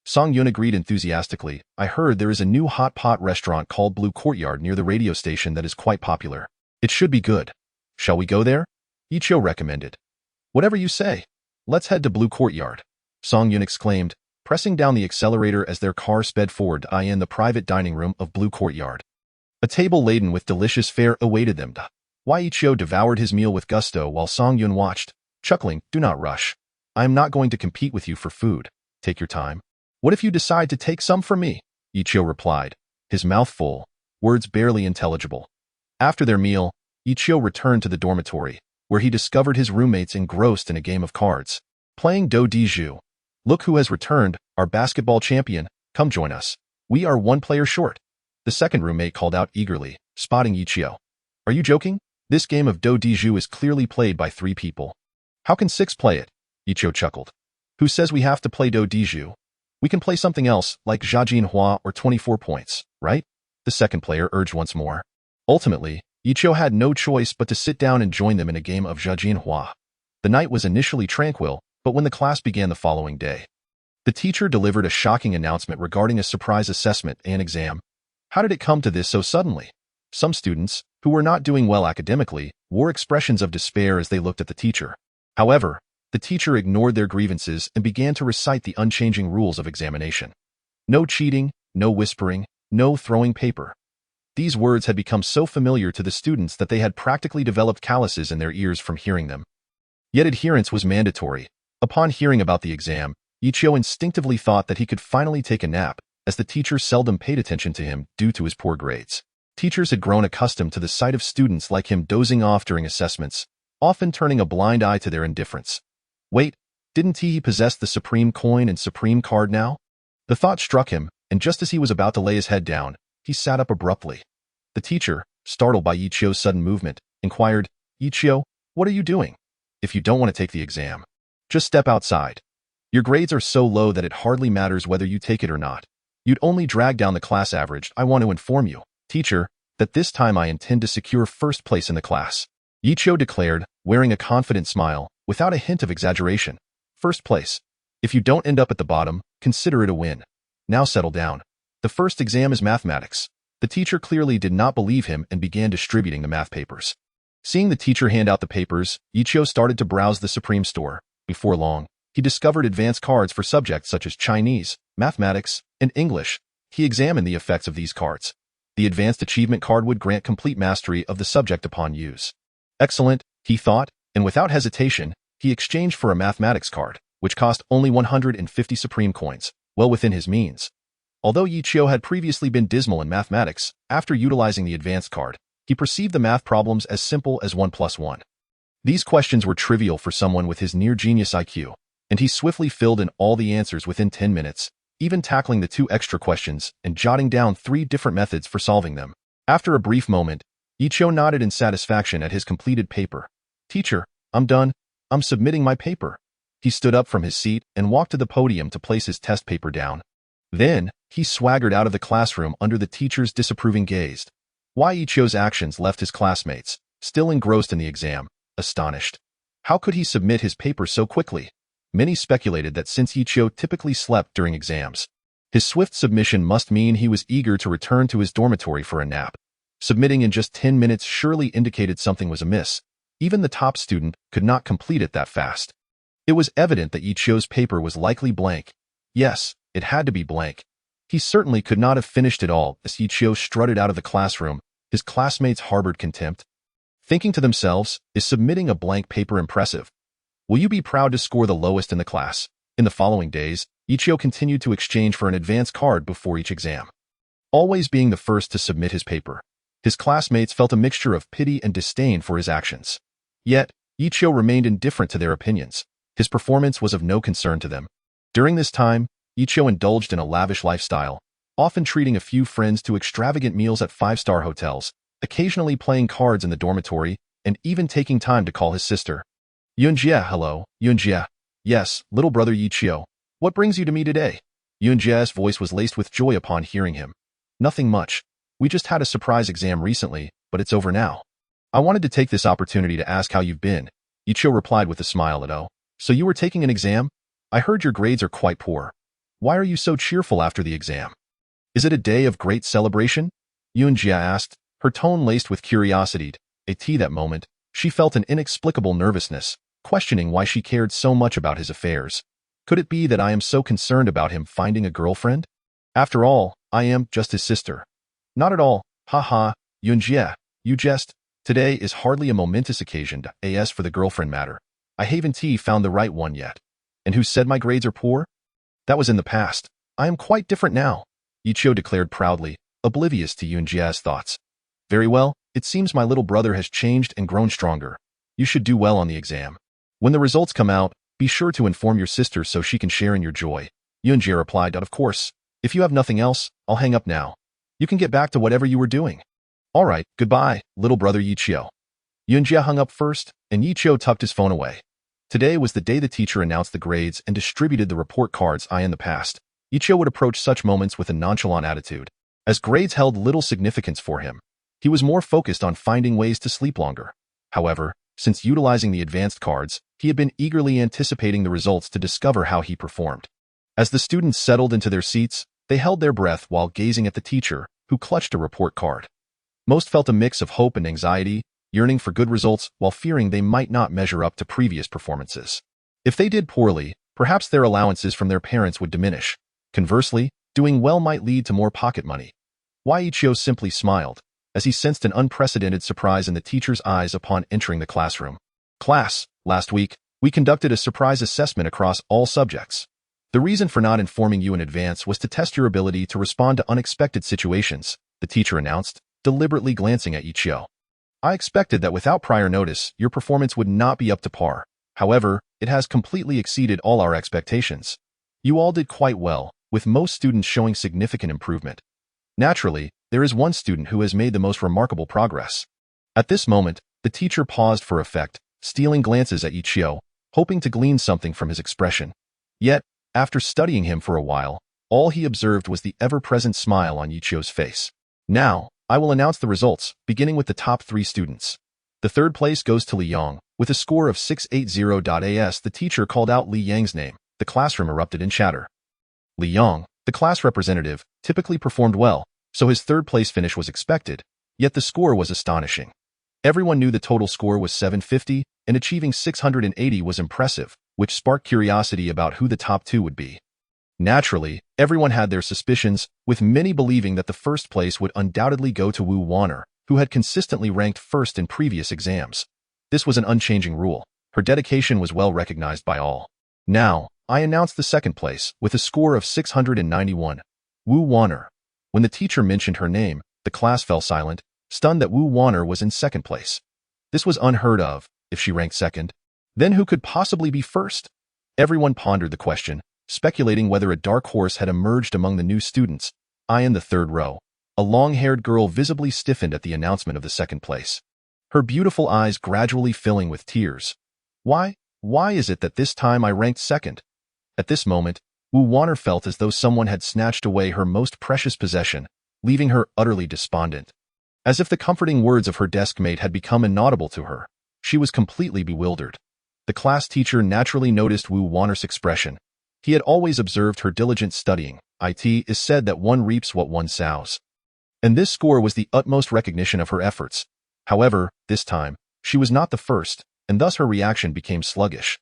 Song Yun agreed enthusiastically. I heard there is a new hot pot restaurant called Blue Courtyard near the radio station that is quite popular. It should be good. Shall we go there? Ichio recommended. Whatever you say. Let's head to Blue Courtyard, Song Yun exclaimed, pressing down the accelerator as their car sped forward in the private dining room of Blue Courtyard. A table laden with delicious fare awaited them. Ichio devoured his meal with gusto while Song Yun watched, chuckling, do not rush. I am not going to compete with you for food. Take your time. What if you decide to take some from me? Ichio replied, his mouth full, words barely intelligible. After their meal, Ichio returned to the dormitory, where he discovered his roommates engrossed in a game of cards, playing do di ju. Look who has returned, our basketball champion, come join us. We are one player short. The second roommate called out eagerly, spotting Ichio. Are you joking? This game of do di ju is clearly played by 3 people. How can 6 play it? Ichio chuckled. Who says we have to play do di ju? We can play something else, like Jiajin Hua or 24 points, right? The second player urged once more. Ultimately, Ichio had no choice but to sit down and join them in a game of Jiajin Hua. The night was initially tranquil, but when the class began the following day, the teacher delivered a shocking announcement regarding a surprise assessment and exam. How did it come to this so suddenly? Some students, who were not doing well academically, wore expressions of despair as they looked at the teacher. However, the teacher ignored their grievances and began to recite the unchanging rules of examination. No cheating, no whispering, no throwing paper. These words had become so familiar to the students that they had practically developed calluses in their ears from hearing them. Yet adherence was mandatory. Upon hearing about the exam, Ichio instinctively thought that he could finally take a nap, as the teacher seldom paid attention to him due to his poor grades. Teachers had grown accustomed to the sight of students like him dozing off during assessments, often turning a blind eye to their indifference. Wait, didn't he possess the Supreme Coin and Supreme Card now? The thought struck him, and just as he was about to lay his head down, he sat up abruptly. The teacher, startled by Ichio's sudden movement, inquired, Ichio, what are you doing? If you don't want to take the exam, just step outside. Your grades are so low that it hardly matters whether you take it or not. You'd only drag down the class average. I want to inform you, teacher, that this time I intend to secure first place in the class. Ichio declared, wearing a confident smile, without a hint of exaggeration. First place. If you don't end up at the bottom, consider it a win. Now settle down. The first exam is mathematics. The teacher clearly did not believe him and began distributing the math papers. Seeing the teacher hand out the papers, Ichio started to browse the Supreme store. Before long, he discovered advanced cards for subjects such as Chinese, mathematics, and English. He examined the effects of these cards. The advanced achievement card would grant complete mastery of the subject upon use. Excellent, he thought, and without hesitation, he exchanged for a mathematics card, which cost only 150 Supreme coins, well within his means. Although Ichio had previously been dismal in mathematics, after utilizing the advanced card, he perceived the math problems as simple as 1 plus 1. These questions were trivial for someone with his near-genius IQ, and he swiftly filled in all the answers within 10 minutes, even tackling the 2 extra questions and jotting down 3 different methods for solving them. After a brief moment, Ichio nodded in satisfaction at his completed paper. Teacher, I'm done. I'm submitting my paper. He stood up from his seat and walked to the podium to place his test paper down. Then, he swaggered out of the classroom under the teacher's disapproving gaze. Ichio's actions left his classmates, still engrossed in the exam, astonished. How could he submit his paper so quickly? Many speculated that since Ichio typically slept during exams, his swift submission must mean he was eager to return to his dormitory for a nap. Submitting in just 10 minutes surely indicated something was amiss. Even the top student could not complete it that fast. It was evident that Ichio's paper was likely blank. Yes, it had to be blank. He certainly could not have finished it all. As Ichio strutted out of the classroom, his classmates harbored contempt. Thinking to themselves, is submitting a blank paper impressive? Will you be proud to score the lowest in the class? In the following days, Ichio continued to exchange for an advance card before each exam. Always being the first to submit his paper, his classmates felt a mixture of pity and disdain for his actions. Yet, Ichio remained indifferent to their opinions. His performance was of no concern to them. During this time, Ichio indulged in a lavish lifestyle, often treating a few friends to extravagant meals at 5-star hotels, occasionally playing cards in the dormitory, and even taking time to call his sister. Yunjie, hello, Yunjie. Yes, little brother Ichio. What brings you to me today? Yunjie's voice was laced with joy upon hearing him. Nothing much. We just had a surprise exam recently, but it's over now. I wanted to take this opportunity to ask how you've been. Ichio replied with a smile at, oh, so you were taking an exam? I heard your grades are quite poor. Why are you so cheerful after the exam? Is it a day of great celebration? Yunjia asked, her tone laced with curiosity. At that moment, she felt an inexplicable nervousness, questioning why she cared so much about his affairs. Could it be that I am so concerned about him finding a girlfriend? After all, I am just his sister. Not at all, haha, Yunjia, you jest. Today is hardly a momentous occasion, as for the girlfriend matter. I haven't found the right one yet. And who said my grades are poor? That was in the past. I am quite different now, Yichio declared proudly, oblivious to Yunjia's thoughts. Very well, it seems my little brother has changed and grown stronger. You should do well on the exam. When the results come out, be sure to inform your sister so she can share in your joy. Yunjia replied, of course. If you have nothing else, I'll hang up now. You can get back to whatever you were doing. All right, goodbye, little brother Yichio. Yunjia hung up first, and Yichio tucked his phone away. Today was the day the teacher announced the grades and distributed the report cards. In the past, Yichio would approach such moments with a nonchalant attitude, as grades held little significance for him. He was more focused on finding ways to sleep longer. However, since utilizing the advanced cards, he had been eagerly anticipating the results to discover how he performed. As the students settled into their seats, they held their breath while gazing at the teacher, who clutched a report card. Most felt a mix of hope and anxiety, yearning for good results while fearing they might not measure up to previous performances. If they did poorly, perhaps their allowances from their parents would diminish. Conversely, doing well might lead to more pocket money. Ichio simply smiled, as he sensed an unprecedented surprise in the teacher's eyes upon entering the classroom. Class, last week, we conducted a surprise assessment across all subjects. The reason for not informing you in advance was to test your ability to respond to unexpected situations, the teacher announced, deliberately glancing at Ichio. I expected that without prior notice, your performance would not be up to par. However, it has completely exceeded all our expectations. You all did quite well, with most students showing significant improvement. Naturally, there is one student who has made the most remarkable progress. At this moment, the teacher paused for effect, stealing glances at Ichio, hoping to glean something from his expression. Yet, after studying him for a while, all he observed was the ever-present smile on Ichio's face. Now, I will announce the results, beginning with the top 3 students. The third place goes to Li Yang, with a score of 680. As the teacher called out Li Yang's name, the classroom erupted in chatter. Li Yang, the class representative, typically performed well, so his third-place finish was expected, yet the score was astonishing. Everyone knew the total score was 750, and achieving 680 was impressive, which sparked curiosity about who the top 2 would be. Naturally, everyone had their suspicions, with many believing that the first place would undoubtedly go to Wu Wanner, who had consistently ranked first in previous exams. This was an unchanging rule. Her dedication was well recognized by all. Now, I announced the second place, with a score of 691. Wu Wanner. When the teacher mentioned her name, the class fell silent, stunned that Wu Wanner was in second place. This was unheard of. If she ranked second, then who could possibly be first? Everyone pondered the question, speculating whether a dark horse had emerged among the new students. In the third row, a long-haired girl visibly stiffened at the announcement of the second place, her beautiful eyes gradually filling with tears. Why is it that this time I ranked second? At this moment, Wu Wanner felt as though someone had snatched away her most precious possession, leaving her utterly despondent. As if the comforting words of her desk mate had become inaudible to her, she was completely bewildered. The class teacher naturally noticed Wu Wanner's expression. He had always observed her diligent studying. It is said that one reaps what one sows. And this score was the utmost recognition of her efforts. However, this time, she was not the first, and thus her reaction became sluggish.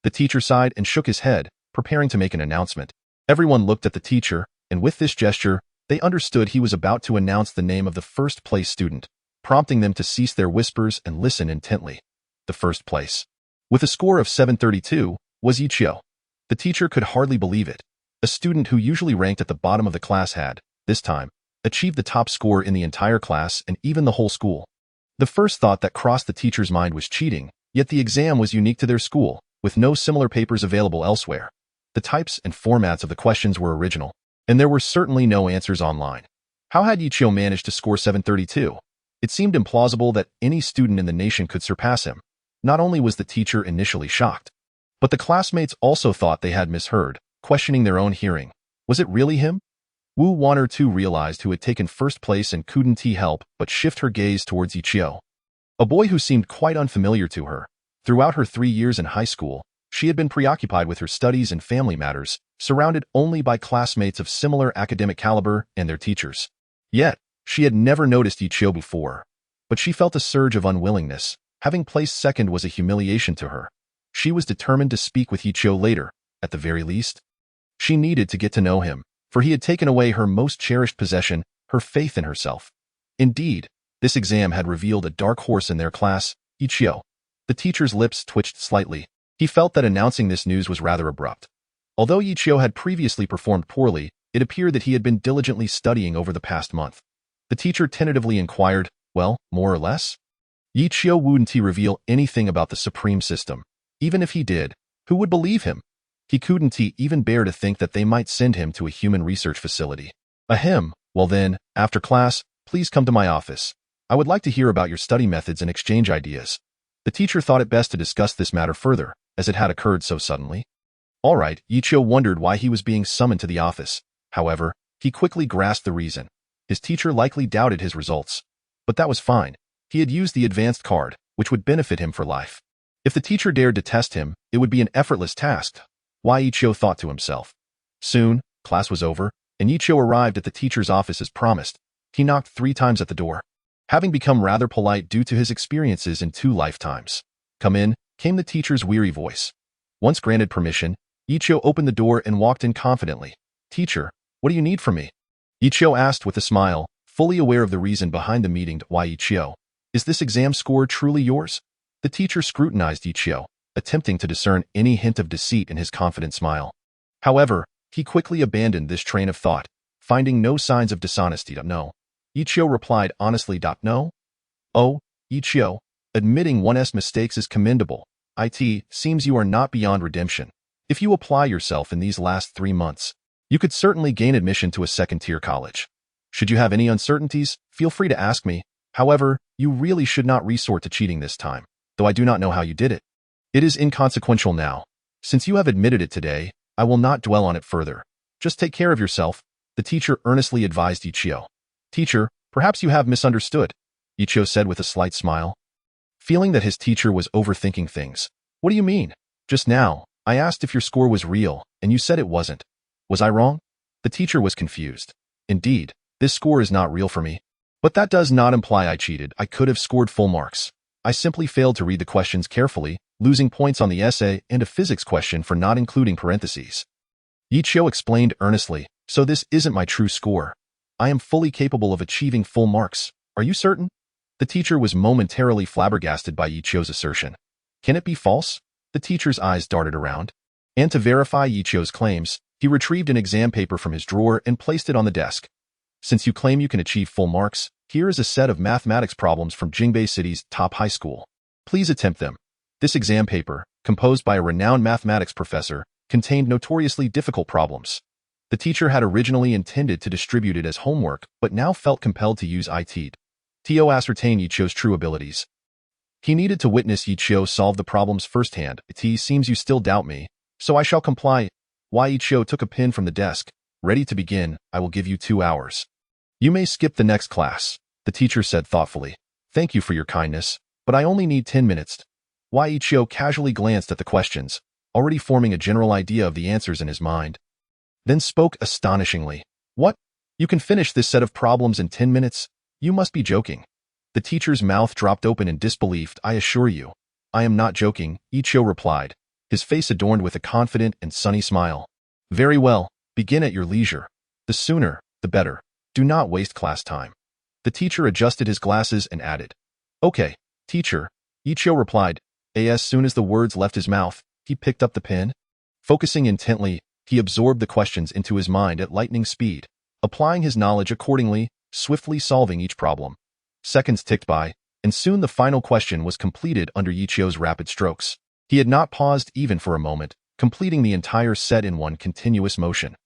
The teacher sighed and shook his head, preparing to make an announcement. Everyone looked at the teacher, and with this gesture, they understood he was about to announce the name of the first-place student, prompting them to cease their whispers and listen intently. The first place, with a score of 732, was Ichio. The teacher could hardly believe it. A student who usually ranked at the bottom of the class had, this time, achieved the top score in the entire class and even the whole school. The first thought that crossed the teacher's mind was cheating, yet the exam was unique to their school, with no similar papers available elsewhere. The types and formats of the questions were original, and there were certainly no answers online. How had Ichio managed to score 732? It seemed implausible that any student in the nation could surpass him. Not only was the teacher initially shocked, but the classmates also thought they had misheard, questioning their own hearing. Was it really him? Wu Wanner too realized who had taken first place and couldn't help but shift her gaze towards Ichio, a boy who seemed quite unfamiliar to her. Throughout her 3 years in high school, She had been preoccupied with her studies and family matters, surrounded only by classmates of similar academic caliber and their teachers. Yet, she had never noticed Ichio before. But she felt a surge of unwillingness. Having placed second was a humiliation to her. She was determined to speak with Ichio later, at the very least. She needed to get to know him, for he had taken away her most cherished possession, her faith in herself. Indeed, this exam had revealed a dark horse in their class, Ichio. The teacher's lips twitched slightly. He felt that announcing this news was rather abrupt. Although Ichio had previously performed poorly, it appeared that he had been diligently studying over the past month. The teacher tentatively inquired, well, more or less? Ichio wouldn't reveal anything about the Supreme System. Even if he did, who would believe him? He couldn't even bear to think that they might send him to a human research facility. Ahem, well then, after class, please come to my office. I would like to hear about your study methods and exchange ideas. The teacher thought it best to discuss this matter further, as it had occurred so suddenly. All right, Ichio wondered why he was being summoned to the office. However, he quickly grasped the reason. His teacher likely doubted his results. But that was fine. He had used the advanced card, which would benefit him for life. If the teacher dared to test him, it would be an effortless task. Why, Ichio thought to himself. Soon, class was over, and Ichio arrived at the teacher's office as promised. He knocked 3 times at the door. Having become rather polite due to his experiences in 2 lifetimes. Come in, came the teacher's weary voice. Once granted permission, Ichio opened the door and walked in confidently. Teacher, what do you need from me? Ichio asked with a smile, fully aware of the reason behind the meeting. Why, Ichio? Is this exam score truly yours? The teacher scrutinized Ichio, attempting to discern any hint of deceit in his confident smile. However, he quickly abandoned this train of thought, finding no signs of dishonesty. No. Ichio replied honestly. No? Oh, Ichio, admitting one's mistakes is commendable. It seems you are not beyond redemption. If you apply yourself in these last 3 months, you could certainly gain admission to a second-tier college. Should you have any uncertainties, feel free to ask me. However, you really should not resort to cheating this time, though I do not know how you did it. It is inconsequential now. Since you have admitted it today, I will not dwell on it further. Just take care of yourself, the teacher earnestly advised Ichio. Teacher, perhaps you have misunderstood, Ichio said with a slight smile. Feeling that his teacher was overthinking things. What do you mean? Just now, I asked if your score was real, and you said it wasn't. Was I wrong? The teacher was confused. Indeed, this score is not real for me. But that does not imply I cheated. I could have scored full marks. I simply failed to read the questions carefully, losing points on the essay and a physics question for not including parentheses. Ichio explained earnestly, so this isn't my true score. I am fully capable of achieving full marks. Are you certain? The teacher was momentarily flabbergasted by Ichio's assertion. Can it be false? The teacher's eyes darted around. And to verify Ichio's claims, he retrieved an exam paper from his drawer and placed it on the desk. Since you claim you can achieve full marks, here is a set of mathematics problems from Jingbei City's top high school. Please attempt them. This exam paper, composed by a renowned mathematics professor, contained notoriously difficult problems. The teacher had originally intended to distribute it as homework, but now felt compelled to use it to ascertain Ichio's true abilities. He needed to witness Ichio solve the problems firsthand. It seems you still doubt me, so I shall comply. Why, Ichio took a pen from the desk. Ready to begin, I will give you 2 hours. You may skip the next class, the teacher said thoughtfully. Thank you for your kindness, but I only need 10 minutes. Why, Ichio casually glanced at the questions, already forming a general idea of the answers in his mind. Then spoke astonishingly. What? You can finish this set of problems in 10 minutes? You must be joking. The teacher's mouth dropped open in disbelief. I assure you. I am not joking, Ichio replied, his face adorned with a confident and sunny smile. Very well, begin at your leisure. The sooner, the better. Do not waste class time. The teacher adjusted his glasses and added. Okay, teacher, Ichio replied. As soon as the words left his mouth, he picked up the pen. Focusing intently, he absorbed the questions into his mind at lightning speed, applying his knowledge accordingly, swiftly solving each problem. Seconds ticked by, and soon the final question was completed under Ichio's rapid strokes. He had not paused even for a moment, completing the entire set in one continuous motion.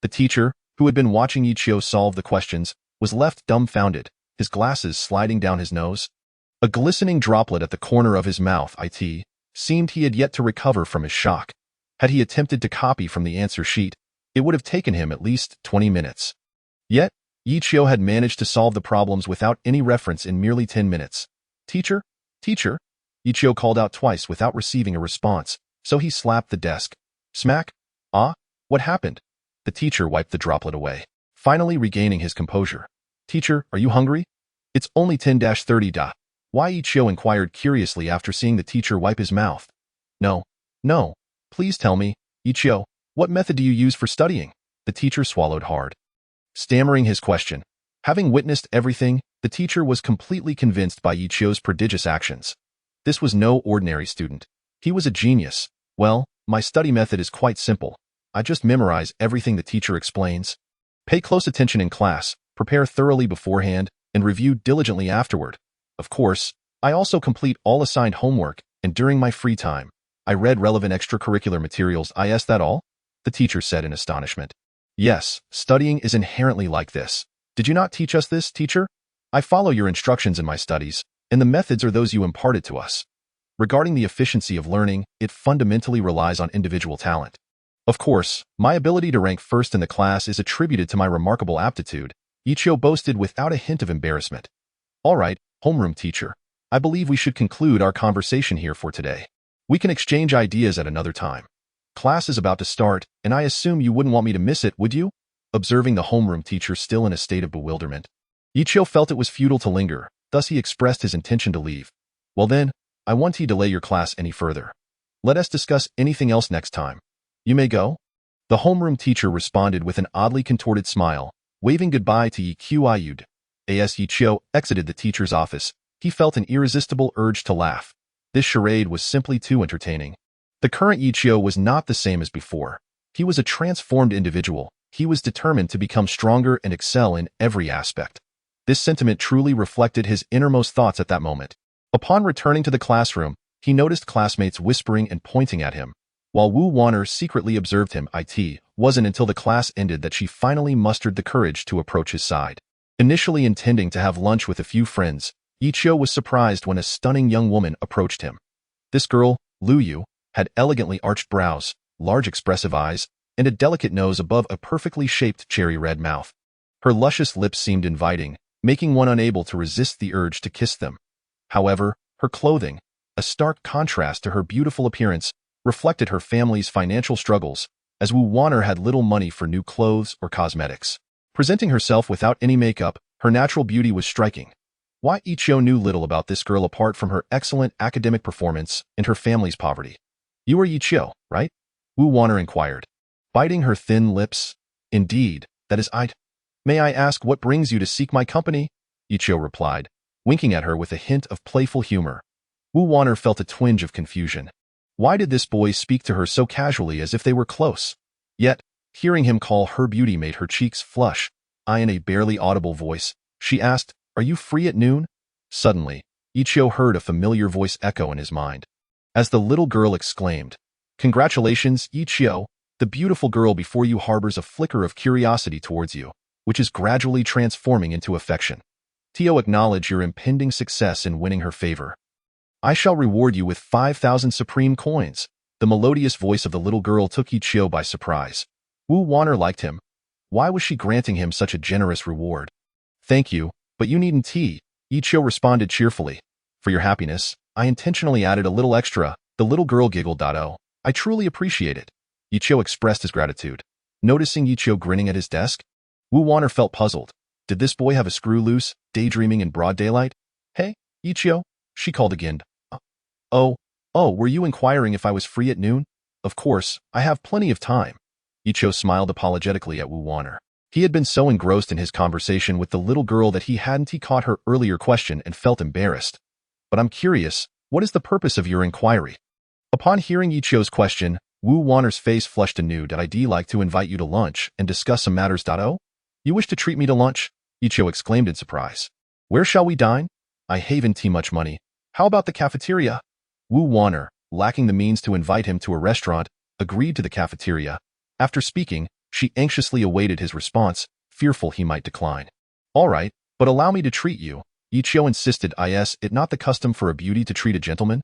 The teacher, who had been watching Ichio solve the questions, was left dumbfounded, his glasses sliding down his nose. A glistening droplet at the corner of his mouth, seemed he had yet to recover from his shock. Had he attempted to copy from the answer sheet, it would have taken him at least 20 minutes. Yet, Ichio had managed to solve the problems without any reference in merely 10 minutes. Teacher? Teacher? Ichio called out twice without receiving a response, so he slapped the desk. Smack. Ah, what happened? The teacher wiped the droplet away, finally regaining his composure. Teacher, are you hungry? It's only 10-30 da. Why Ichio inquired curiously after seeing the teacher wipe his mouth. No. No. Please tell me, Ichio, what method do you use for studying? The teacher swallowed hard, stammering his question. Having witnessed everything, the teacher was completely convinced by Ichio's prodigious actions. This was no ordinary student. He was a genius. Well, my study method is quite simple. I just memorize everything the teacher explains. Pay close attention in class, prepare thoroughly beforehand, and review diligently afterward. Of course, I also complete all assigned homework, and during my free time, I read relevant extracurricular materials. Is that all? The teacher said in astonishment. Yes, studying is inherently like this. Did you not teach us this, teacher? I follow your instructions in my studies, and the methods are those you imparted to us. Regarding the efficiency of learning, it fundamentally relies on individual talent. Of course, my ability to rank first in the class is attributed to my remarkable aptitude, Ichio boasted without a hint of embarrassment. All right, homeroom teacher, I believe we should conclude our conversation here for today. We can exchange ideas at another time. Class is about to start, and I assume you wouldn't want me to miss it, would you? Observing the homeroom teacher still in a state of bewilderment, Ichio felt it was futile to linger, thus he expressed his intention to leave. Well then, I won't delay your class any further. Let us discuss anything else next time. You may go. The homeroom teacher responded with an oddly contorted smile, waving goodbye to Ichio. As Ichio exited the teacher's office, he felt an irresistible urge to laugh. This charade was simply too entertaining. The current Ichio was not the same as before. He was a transformed individual. He was determined to become stronger and excel in every aspect. This sentiment truly reflected his innermost thoughts at that moment. Upon returning to the classroom, he noticed classmates whispering and pointing at him. While Wu Wanner secretly observed him, it wasn't until the class ended that she finally mustered the courage to approach his side. Initially intending to have lunch with a few friends, Ichio was surprised when a stunning young woman approached him. This girl, Lu Yu, had elegantly arched brows, large expressive eyes, and a delicate nose above a perfectly shaped cherry-red mouth. Her luscious lips seemed inviting, making one unable to resist the urge to kiss them. However, her clothing, a stark contrast to her beautiful appearance, reflected her family's financial struggles, as Wu Wanner had little money for new clothes or cosmetics. Presenting herself without any makeup, her natural beauty was striking. Why Ichio knew little about this girl apart from her excellent academic performance and her family's poverty. You are Ichio, right? Wu Wanner inquired, biting her thin lips. Indeed, that is I. May I ask what brings you to seek my company? Ichio replied, winking at her with a hint of playful humor. Wu Wanner felt a twinge of confusion. Why did this boy speak to her so casually as if they were close? Yet, hearing him call her beauty made her cheeks flush. In a barely audible voice, she asked, Are you free at noon? Suddenly, Ichio heard a familiar voice echo in his mind. As the little girl exclaimed, Congratulations, Ichio, the beautiful girl before you harbors a flicker of curiosity towards you, which is gradually transforming into affection. Tio, acknowledge your impending success in winning her favor. I shall reward you with 5,000 supreme coins. The melodious voice of the little girl took Ichio by surprise. Wu Wanner liked him. Why was she granting him such a generous reward? Thank you, but you needn't tea, Ichio responded cheerfully. For your happiness, I intentionally added a little extra. The little girl giggled. Oh, I truly appreciate it. Ichio expressed his gratitude. Noticing Ichio grinning at his desk, Wu Wanner felt puzzled. Did this boy have a screw loose, daydreaming in broad daylight? Hey, Ichio, she called again. Were you inquiring if I was free at noon? Of course, I have plenty of time. Ichio smiled apologetically at Wu Wanner. He had been so engrossed in his conversation with the little girl that he hadn't caught her earlier question and felt embarrassed. But I'm curious, what is the purpose of your inquiry? Upon hearing Ichio's question, Wu Wanner's face flushed anew. I'd like to invite you to lunch and discuss some matters. Oh? You wish to treat me to lunch? Ichio exclaimed in surprise. Where shall we dine? I haven't too much money. How about the cafeteria? Wu Wanner, lacking the means to invite him to a restaurant, agreed to the cafeteria. After speaking, she anxiously awaited his response, fearful he might decline. All right, but allow me to treat you, Ichio insisted. Is it not the custom for a beauty to treat a gentleman?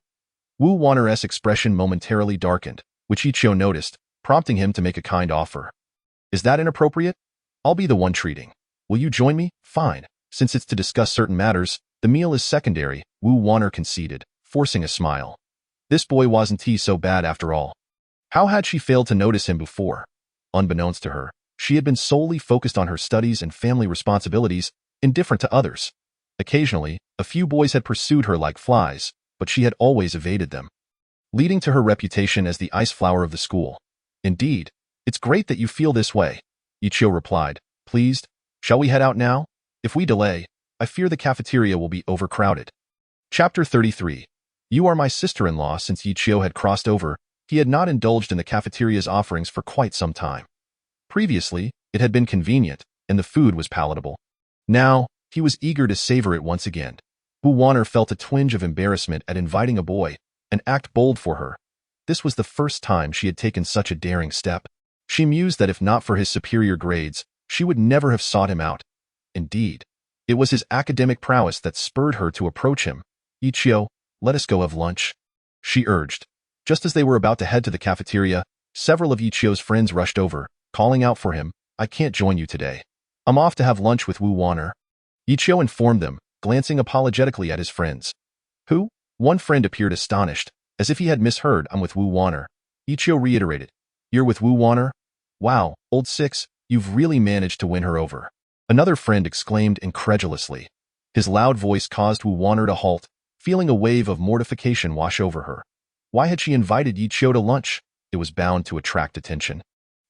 Wu Wanner's expression momentarily darkened, which Ichio noticed, prompting him to make a kind offer. Is that inappropriate? I'll be the one treating. Will you join me? Fine. Since it's to discuss certain matters, the meal is secondary, Wu Wanner conceded, forcing a smile. This boy wasn't he so bad after all. How had she failed to notice him before? Unbeknownst to her, she had been solely focused on her studies and family responsibilities, indifferent to others. Occasionally, a few boys had pursued her like flies, but she had always evaded them, leading to her reputation as the ice flower of the school. Indeed, it's great that you feel this way, Ichio replied, pleased. Shall we head out now? If we delay, I fear the cafeteria will be overcrowded. Chapter 33. You are my sister-in-law. Since Ichio had crossed over, he had not indulged in the cafeteria's offerings for quite some time. Previously, it had been convenient, and the food was palatable. Now, he was eager to savor it once again. Wu Wanner felt a twinge of embarrassment at inviting a boy, an act bold for her. This was the first time she had taken such a daring step. She mused that if not for his superior grades, she would never have sought him out. Indeed, it was his academic prowess that spurred her to approach him. Ichio, let us go have lunch, she urged. Just as they were about to head to the cafeteria, several of Ichio's friends rushed over, calling out for him, I can't join you today. I'm off to have lunch with Wu Wanner. Ichio informed them, glancing apologetically at his friends. Who? One friend appeared astonished, as if he had misheard. I'm with Wu Wanner. Ichio reiterated. You're with Wu Wanner? Wow, old six, you've really managed to win her over. Another friend exclaimed incredulously. His loud voice caused Wu Wanner to halt, feeling a wave of mortification wash over her. Why had she invited Ichio to lunch? It was bound to attract attention.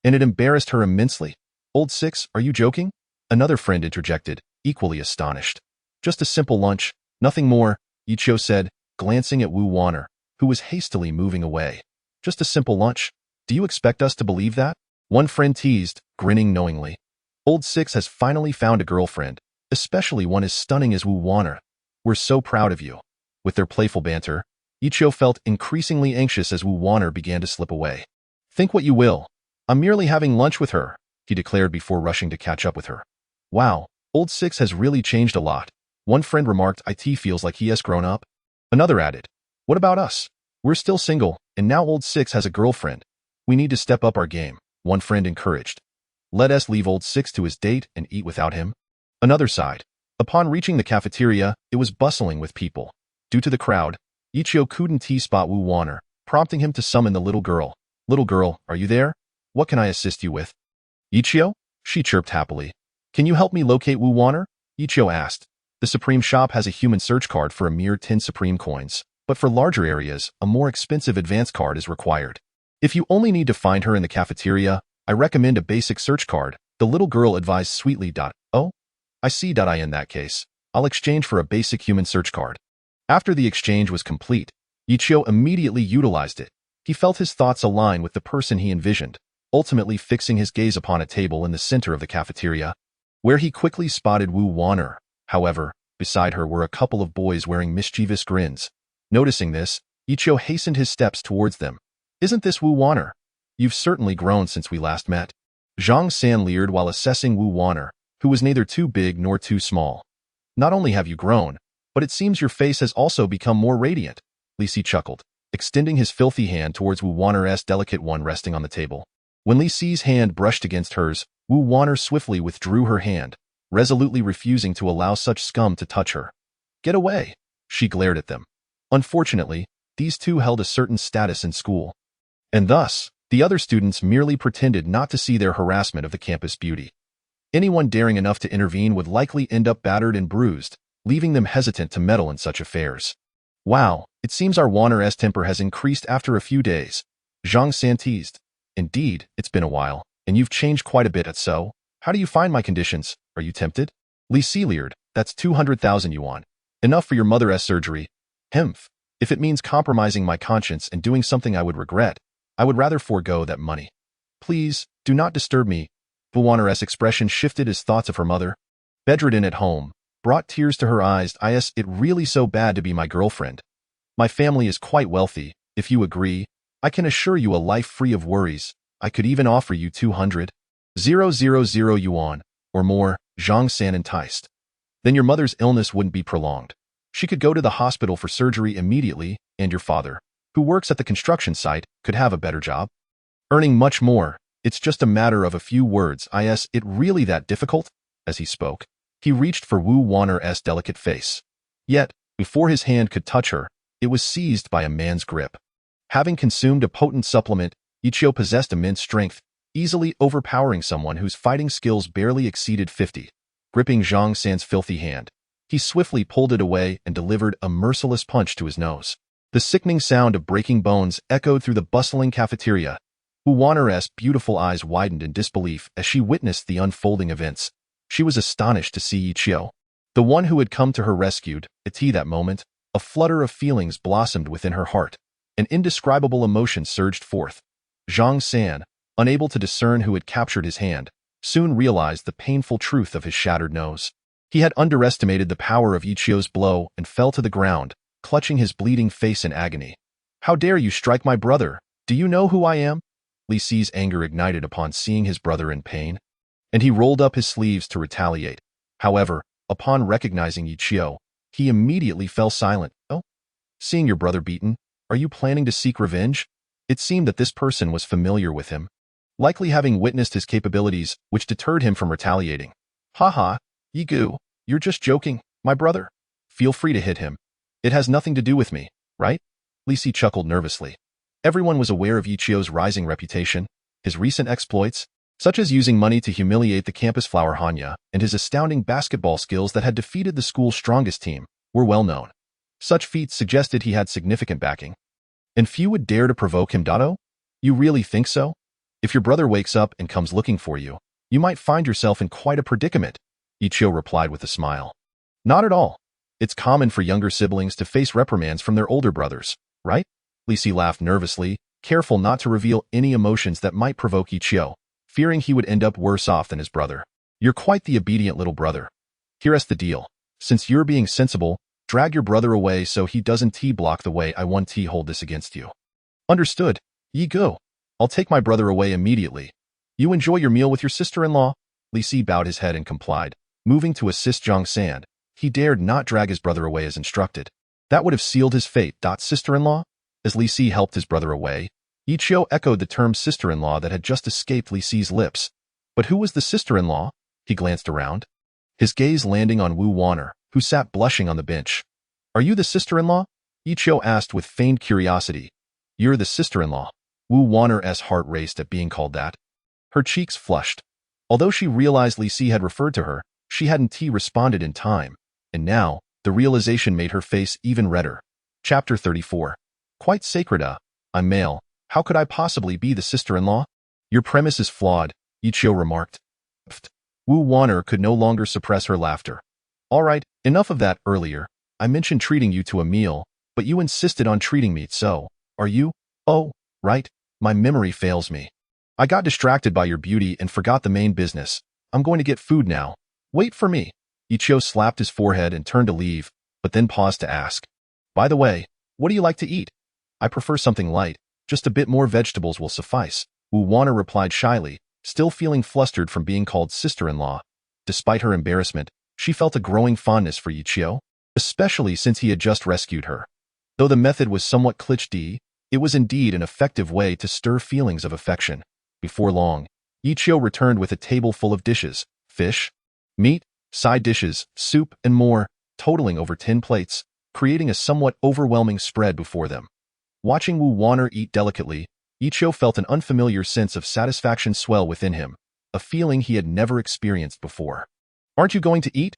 And it embarrassed her immensely. Old six, are you joking? Another friend interjected, equally astonished. Just a simple lunch, nothing more, Ichio said, glancing at Wu Wanner, who was hastily moving away. Just a simple lunch? Do you expect us to believe that? One friend teased, grinning knowingly. Old six has finally found a girlfriend, especially one as stunning as Wu Wanner. We're so proud of you. With their playful banter, Ichio felt increasingly anxious as Wu Wanner began to slip away. Think what you will. I'm merely having lunch with her, he declared before rushing to catch up with her. Wow, old six has really changed a lot. One friend remarked it feels like he has grown up. Another added, what about us? We're still single, and now old six has a girlfriend. We need to step up our game, one friend encouraged. Let us leave old six to his date and eat without him. Another sighed. Upon reaching the cafeteria, it was bustling with people. Due to the crowd, Ichio couldn't spot Wu Wanner, prompting him to summon the little girl. Little girl, are you there? What can I assist you with? Ichio? She chirped happily. Can you help me locate Wu Wanner? Ichio asked. The Supreme shop has a human search card for a mere 10 Supreme coins, but for larger areas, a more expensive advance card is required. If you only need to find her in the cafeteria, I recommend a basic search card, the little girl advised sweetly. Oh? I see. In that case, I'll exchange for a basic human search card. After the exchange was complete, Ichio immediately utilized it. He felt his thoughts align with the person he envisioned, ultimately fixing his gaze upon a table in the center of the cafeteria, where he quickly spotted Wu Wanner. However, beside her were a couple of boys wearing mischievous grins. Noticing this, Ichio hastened his steps towards them. Isn't this Wu Wanner? You've certainly grown since we last met. Zhang San leered while assessing Wu Wanner, who was neither too big nor too small. Not only have you grown, but it seems your face has also become more radiant, Li Si chuckled, extending his filthy hand towards Wu Wanner's delicate one resting on the table. When Li Si's hand brushed against hers, Wu Wanner swiftly withdrew her hand, resolutely refusing to allow such scum to touch her. Get away, she glared at them. Unfortunately, these two held a certain status in school, and thus, the other students merely pretended not to see their harassment of the campus beauty. Anyone daring enough to intervene would likely end up battered and bruised, leaving them hesitant to meddle in such affairs. Wow, it seems our Wanner's temper has increased after a few days, Zhang San teased. Indeed, it's been a while, and you've changed quite a bit. So, how do you find my conditions? Are you tempted? Li Si leered. That's 200,000 yuan. Enough for your mother's surgery. Hemph. If it means compromising my conscience and doing something I would regret, I would rather forego that money. Please, do not disturb me. Wu Wanner's expression shifted as thoughts of her mother, bedridden at home, brought tears to her eyes. Is it really so bad to be my girlfriend? My family is quite wealthy. If you agree, I can assure you a life free of worries. I could even offer you 200,000 yuan, or more, Zhang San enticed. Then your mother's illness wouldn't be prolonged. She could go to the hospital for surgery immediately, and your father, who works at the construction site, could have a better job, earning much more. It's just a matter of a few words. Is it really that difficult? As he spoke, he reached for Wu Wanner's delicate face. Yet, before his hand could touch her, it was seized by a man's grip. Having consumed a potent supplement, Ichio possessed immense strength, easily overpowering someone whose fighting skills barely exceeded 50. Gripping Zhang San's filthy hand, he swiftly pulled it away and delivered a merciless punch to his nose. The sickening sound of breaking bones echoed through the bustling cafeteria. Wu Wanner's beautiful eyes widened in disbelief as she witnessed the unfolding events. She was astonished to see Ichio, the one who had come to her rescued. At that moment, a flutter of feelings blossomed within her heart. An indescribable emotion surged forth. Zhang San, unable to discern who had captured his hand, soon realized the painful truth of his shattered nose. He had underestimated the power of Ichio's blow and fell to the ground, clutching his bleeding face in agony. "How dare you strike my brother? Do you know who I am?" Li Si's anger ignited upon seeing his brother in pain, and he rolled up his sleeves to retaliate. However, upon recognizing Ichio, he immediately fell silent. "Oh? Seeing your brother beaten, are you planning to seek revenge?" It seemed that this person was familiar with him, likely having witnessed his capabilities, which deterred him from retaliating. "Haha, Yigu, you're just joking, my brother. Feel free to hit him. It has nothing to do with me, right?" Li Si chuckled nervously. Everyone was aware of Ichio's rising reputation, his recent exploits, such as using money to humiliate the campus flower Hanya, and his astounding basketball skills that had defeated the school's strongest team, were well known. Such feats suggested he had significant backing. And few would dare to provoke him. "Oh? You really think so? If your brother wakes up and comes looking for you, you might find yourself in quite a predicament," Ichio replied with a smile. "Not at all. It's common for younger siblings to face reprimands from their older brothers, right?" Li Si laughed nervously, careful not to reveal any emotions that might provoke Ichio, fearing he would end up worse off than his brother. "You're quite the obedient little brother. Here's the deal. Since you're being sensible, drag your brother away so he doesn't T-block the way I want hold this against you." "Understood. Ye go. I'll take my brother away immediately. You enjoy your meal with your sister-in-law." Li Si bowed his head and complied. Moving to assist Zhang San, he dared not drag his brother away as instructed. That would have sealed his fate. "Sister-in-law?" As Li Si helped his brother away, Ichio echoed the term sister-in-law that had just escaped Li Si's lips. But who was the sister-in-law? He glanced around, his gaze landing on Wu Wanner, who sat blushing on the bench. "Are you the sister-in-law?" Ichio asked with feigned curiosity. "You're the sister-in-law." Wu Wanner's heart raced at being called that. Her cheeks flushed. Although she realized Li Si had referred to her, she hadn't responded in time, and now, the realization made her face even redder. Chapter 34. "Quite sacred, I'm male. How could I possibly be the sister-in-law?" "Your premise is flawed," Ichio remarked. Wu Wanner could no longer suppress her laughter. "All right, enough of that. Earlier, I mentioned treating you to a meal, but you insisted on treating me, so, are you?" "Oh, right, my memory fails me. I got distracted by your beauty and forgot the main business. I'm going to get food now. Wait for me." Ichio slapped his forehead and turned to leave, but then paused to ask, "By the way, what do you like to eat?" "I prefer something light. Just a bit more vegetables will suffice," Wu Wanner replied shyly, still feeling flustered from being called sister-in-law. Despite her embarrassment, she felt a growing fondness for Ichio, especially since he had just rescued her. Though the method was somewhat cliché, it was indeed an effective way to stir feelings of affection. Before long, Ichio returned with a table full of dishes, fish, meat, side dishes, soup, and more, totaling over 10 plates, creating a somewhat overwhelming spread before them. Watching Wu Wanner eat delicately, Ichio felt an unfamiliar sense of satisfaction swell within him, a feeling he had never experienced before. "Aren't you going to eat?"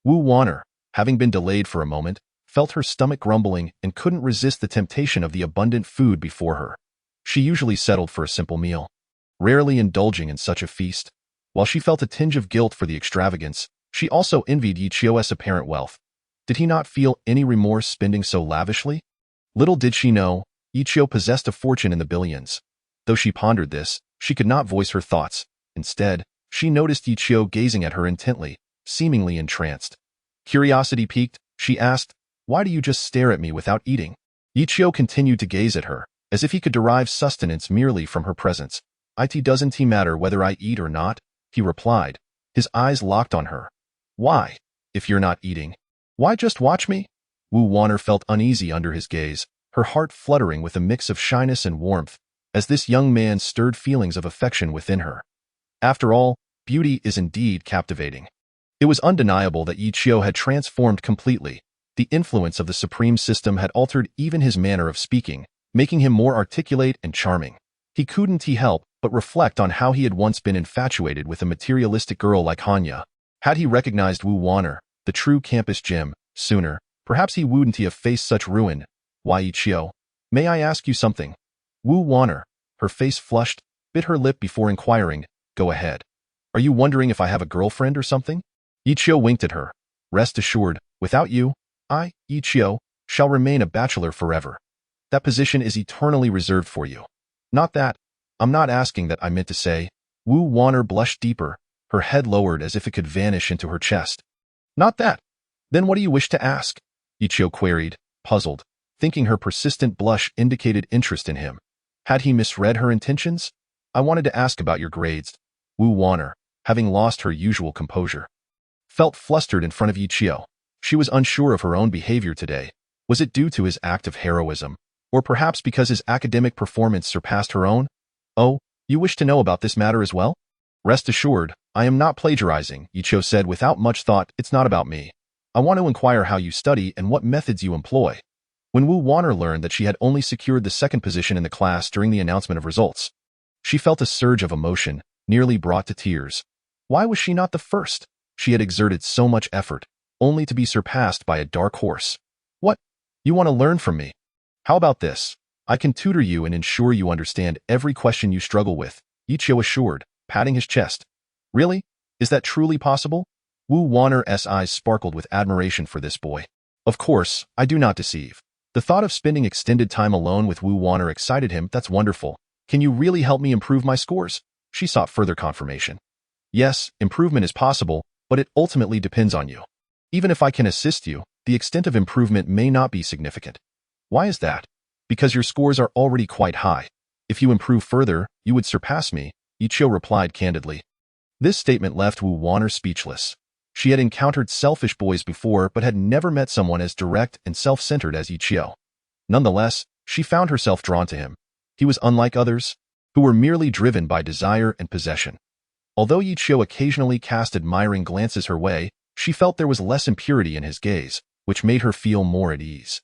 Wu Wanner, having been delayed for a moment, felt her stomach grumbling and couldn't resist the temptation of the abundant food before her. She usually settled for a simple meal, rarely indulging in such a feast. While she felt a tinge of guilt for the extravagance, she also envied Ichio's apparent wealth. Did he not feel any remorse spending so lavishly? Little did she know, Ichio possessed a fortune in the billions. Though she pondered this, she could not voice her thoughts. Instead, she noticed Ichio gazing at her intently, seemingly entranced. Curiosity piqued, she asked, "Why do you just stare at me without eating?" Ichio continued to gaze at her, as if he could derive sustenance merely from her presence. "It doesn't matter whether I eat or not," he replied, his eyes locked on her. "Why? If you're not eating, why just watch me?" Wu Wanner felt uneasy under his gaze, her heart fluttering with a mix of shyness and warmth, as this young man stirred feelings of affection within her. After all, beauty is indeed captivating. It was undeniable that Ichio had transformed completely. The influence of the supreme system had altered even his manner of speaking, making him more articulate and charming. He couldn't help but reflect on how he had once been infatuated with a materialistic girl like Hanya. Had he recognized Wu Wanner, the true campus gem, sooner, perhaps he wouldn't have faced such ruin. Why, Ichio? May I ask you something? Wu Wanner, her face flushed, bit her lip before inquiring, go ahead. Are you wondering if I have a girlfriend or something? Ichio winked at her. Rest assured, without you, I, Ichio, shall remain a bachelor forever. That position is eternally reserved for you. Not that. I'm not asking that, I meant to say. Wu Wanner blushed deeper, her head lowered as if it could vanish into her chest. Not that. Then what do you wish to ask? Ichio queried, puzzled, thinking her persistent blush indicated interest in him. Had he misread her intentions? I wanted to ask about your grades. Wu Wanner, having lost her usual composure, felt flustered in front of Ichio. She was unsure of her own behavior today. Was it due to his act of heroism, or perhaps because his academic performance surpassed her own? Oh, you wish to know about this matter as well? Rest assured, I am not plagiarizing, Ichio said without much thought. It's not about me. I want to inquire how you study and what methods you employ. When Wu Wanner learned that she had only secured the second position in the class during the announcement of results, she felt a surge of emotion, nearly brought to tears. Why was she not the first? She had exerted so much effort, only to be surpassed by a dark horse. What? You want to learn from me? How about this? I can tutor you and ensure you understand every question you struggle with, Ichio assured, patting his chest. Really? Is that truly possible? Wu Wanner's eyes sparkled with admiration for this boy. Of course, I do not deceive. The thought of spending extended time alone with Wu Wanner excited him. That's wonderful. Can you really help me improve my scores? She sought further confirmation. Yes, improvement is possible, but it ultimately depends on you. Even if I can assist you, the extent of improvement may not be significant. Why is that? Because your scores are already quite high. If you improve further, you would surpass me, Ichio replied candidly. This statement left Wu Wanner speechless. She had encountered selfish boys before, but had never met someone as direct and self-centered as Ichio. Nonetheless, she found herself drawn to him. He was unlike others, who were merely driven by desire and possession. Although Ichio occasionally cast admiring glances her way, she felt there was less impurity in his gaze, which made her feel more at ease.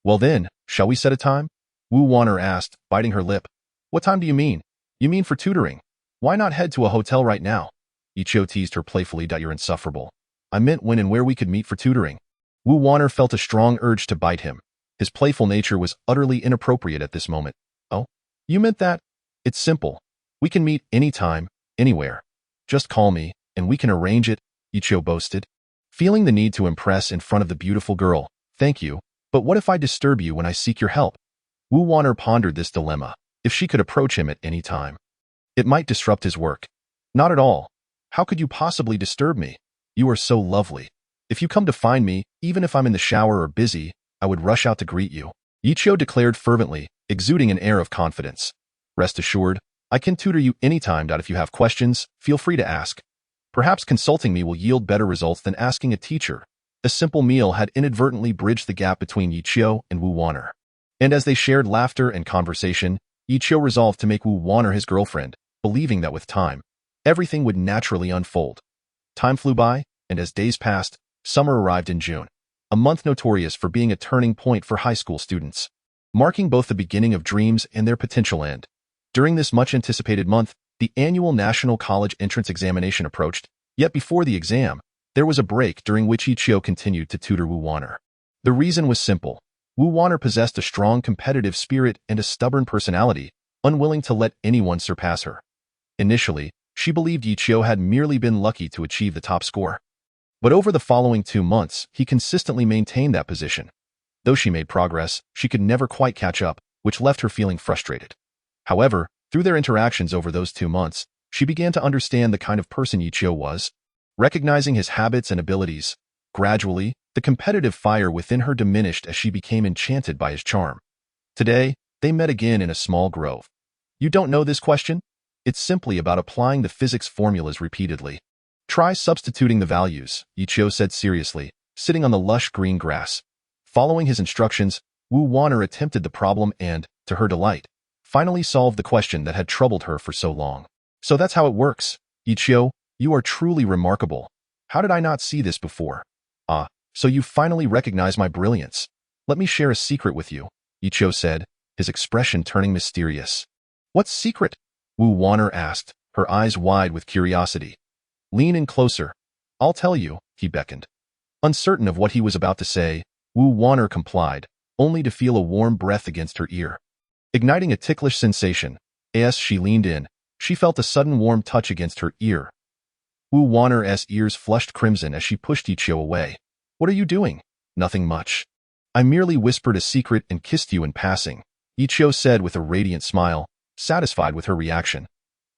Well then, shall we set a time? Wu Wanner asked, biting her lip. What time do you mean? You mean for tutoring? Why not head to a hotel right now? Ichio teased her playfully. You're insufferable. I meant when and where we could meet for tutoring. Wu Wanner felt a strong urge to bite him. His playful nature was utterly inappropriate at this moment. Oh? You meant that? It's simple. We can meet anytime, anywhere. Just call me, and we can arrange it, Ichio boasted, feeling the need to impress in front of the beautiful girl. Thank you, but what if I disturb you when I seek your help? Wu Wanner pondered this dilemma. If she could approach him at any time, it might disrupt his work. Not at all. How could you possibly disturb me? You are so lovely. If you come to find me, even if I'm in the shower or busy, I would rush out to greet you, Ichio declared fervently, exuding an air of confidence. Rest assured, I can tutor you anytime. If you have questions, feel free to ask. Perhaps consulting me will yield better results than asking a teacher. A simple meal had inadvertently bridged the gap between Ichio and Wu Wanner. And as they shared laughter and conversation, Ichio resolved to make Wu Wanner his girlfriend, believing that with time, everything would naturally unfold. Time flew by, and as days passed, summer arrived in June, a month notorious for being a turning point for high school students, marking both the beginning of dreams and their potential end. During this much-anticipated month, the annual National College Entrance Examination approached, yet before the exam, there was a break during which Ichio continued to tutor Wu Wanner. The reason was simple. Wu Wanner possessed a strong competitive spirit and a stubborn personality, unwilling to let anyone surpass her. Initially, she believed Ichio had merely been lucky to achieve the top score. But over the following 2 months, he consistently maintained that position. Though she made progress, she could never quite catch up, which left her feeling frustrated. However, through their interactions over those 2 months, she began to understand the kind of person Ichio was. Recognizing his habits and abilities, gradually, the competitive fire within her diminished as she became enchanted by his charm. Today, they met again in a small grove. You don't know this question? It's simply about applying the physics formulas repeatedly. Try substituting the values, Ichio said seriously, sitting on the lush green grass. Following his instructions, Wu Wanner attempted the problem and, to her delight, finally solved the question that had troubled her for so long. So that's how it works. Ichio, you are truly remarkable. How did I not see this before? Ah, so you finally recognize my brilliance. Let me share a secret with you, Ichio said, his expression turning mysterious. What secret? Wu Wanner asked, her eyes wide with curiosity. Lean in closer. I'll tell you, he beckoned. Uncertain of what he was about to say, Wu Wanner complied, only to feel a warm breath against her ear. Igniting a ticklish sensation, as she leaned in, she felt a sudden warm touch against her ear. Wu Wanner's ears flushed crimson as she pushed Ichio away. What are you doing? Nothing much. I merely whispered a secret and kissed you in passing, Ichio said with a radiant smile, satisfied with her reaction.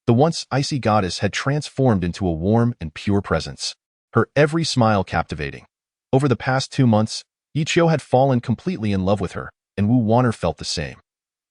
The once icy goddess had transformed into a warm and pure presence, her every smile captivating. Over the past 2 months, Ichio had fallen completely in love with her, and Wu Wanner felt the same.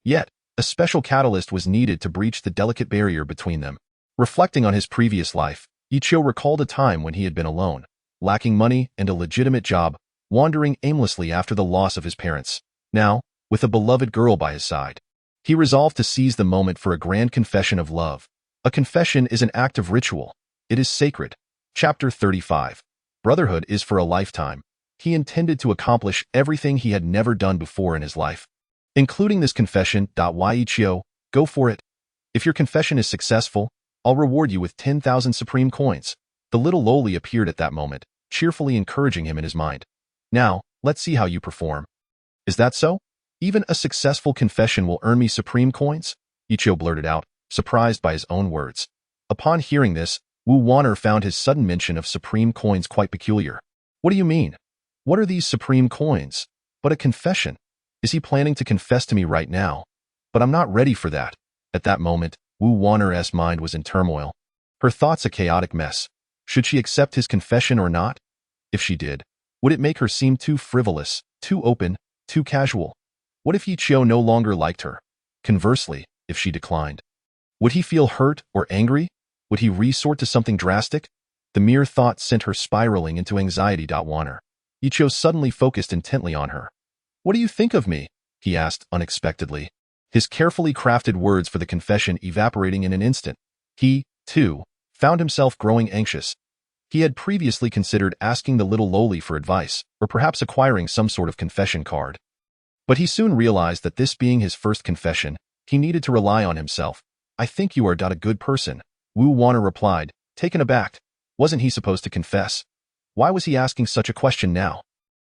Yet, a special catalyst was needed to breach the delicate barrier between them. Reflecting on his previous life, Ichio recalled a time when he had been alone, lacking money and a legitimate job, wandering aimlessly after the loss of his parents. Now, with a beloved girl by his side, he resolved to seize the moment for a grand confession of love. A confession is an act of ritual. It is sacred. Chapter 35. Brotherhood is for a lifetime. He intended to accomplish everything he had never done before in his life, including this confession. Why, Ichio? Go for it. If your confession is successful, I'll reward you with 10,000 supreme coins. The little loli appeared at that moment, cheerfully encouraging him in his mind. Now, let's see how you perform. Is that so? Even a successful confession will earn me supreme coins? Ichio blurted out, surprised by his own words. Upon hearing this, Wu Wanner found his sudden mention of supreme coins quite peculiar. What do you mean? What are these supreme coins? But a confession. Is he planning to confess to me right now? But I'm not ready for that. At that moment, Wu Wanner's mind was in turmoil. Her thoughts a chaotic mess. Should she accept his confession or not? If she did, would it make her seem too frivolous, too open, too casual? What if Ichio no longer liked her? Conversely, if she declined, would he feel hurt or angry? Would he resort to something drastic? The mere thought sent her spiraling into anxiety. Wanner. Ichio suddenly focused intently on her. What do you think of me? He asked unexpectedly, his carefully crafted words for the confession evaporating in an instant. He, too, found himself growing anxious. He had previously considered asking the little loli for advice, or perhaps acquiring some sort of confession card. But he soon realized that this being his first confession, he needed to rely on himself. I think you are a good person, Wu Wanner replied, taken aback. Wasn't he supposed to confess? Why was he asking such a question now?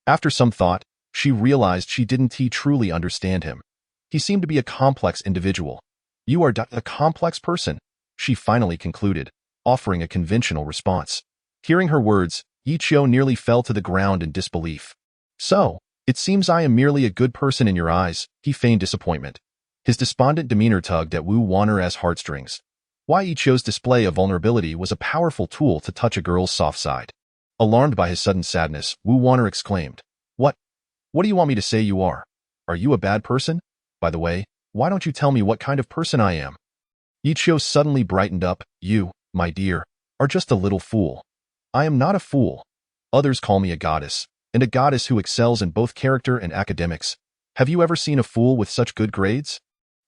After some thought, she realized she didn't truly understand him. He seemed to be a complex individual. You are a complex person, she finally concluded, offering a conventional response. Hearing her words, Ichio nearly fell to the ground in disbelief. So, it seems I am merely a good person in your eyes, he feigned disappointment. His despondent demeanor tugged at Wu Wanner's heartstrings. Why Ichio's display of vulnerability was a powerful tool to touch a girl's soft side. Alarmed by his sudden sadness, Wu Wanner exclaimed, What? What do you want me to say you are? Are you a bad person? By the way, why don't you tell me what kind of person I am? Ichio suddenly brightened up. You, my dear, are just a little fool. I am not a fool. Others call me a goddess, and a goddess who excels in both character and academics. Have you ever seen a fool with such good grades?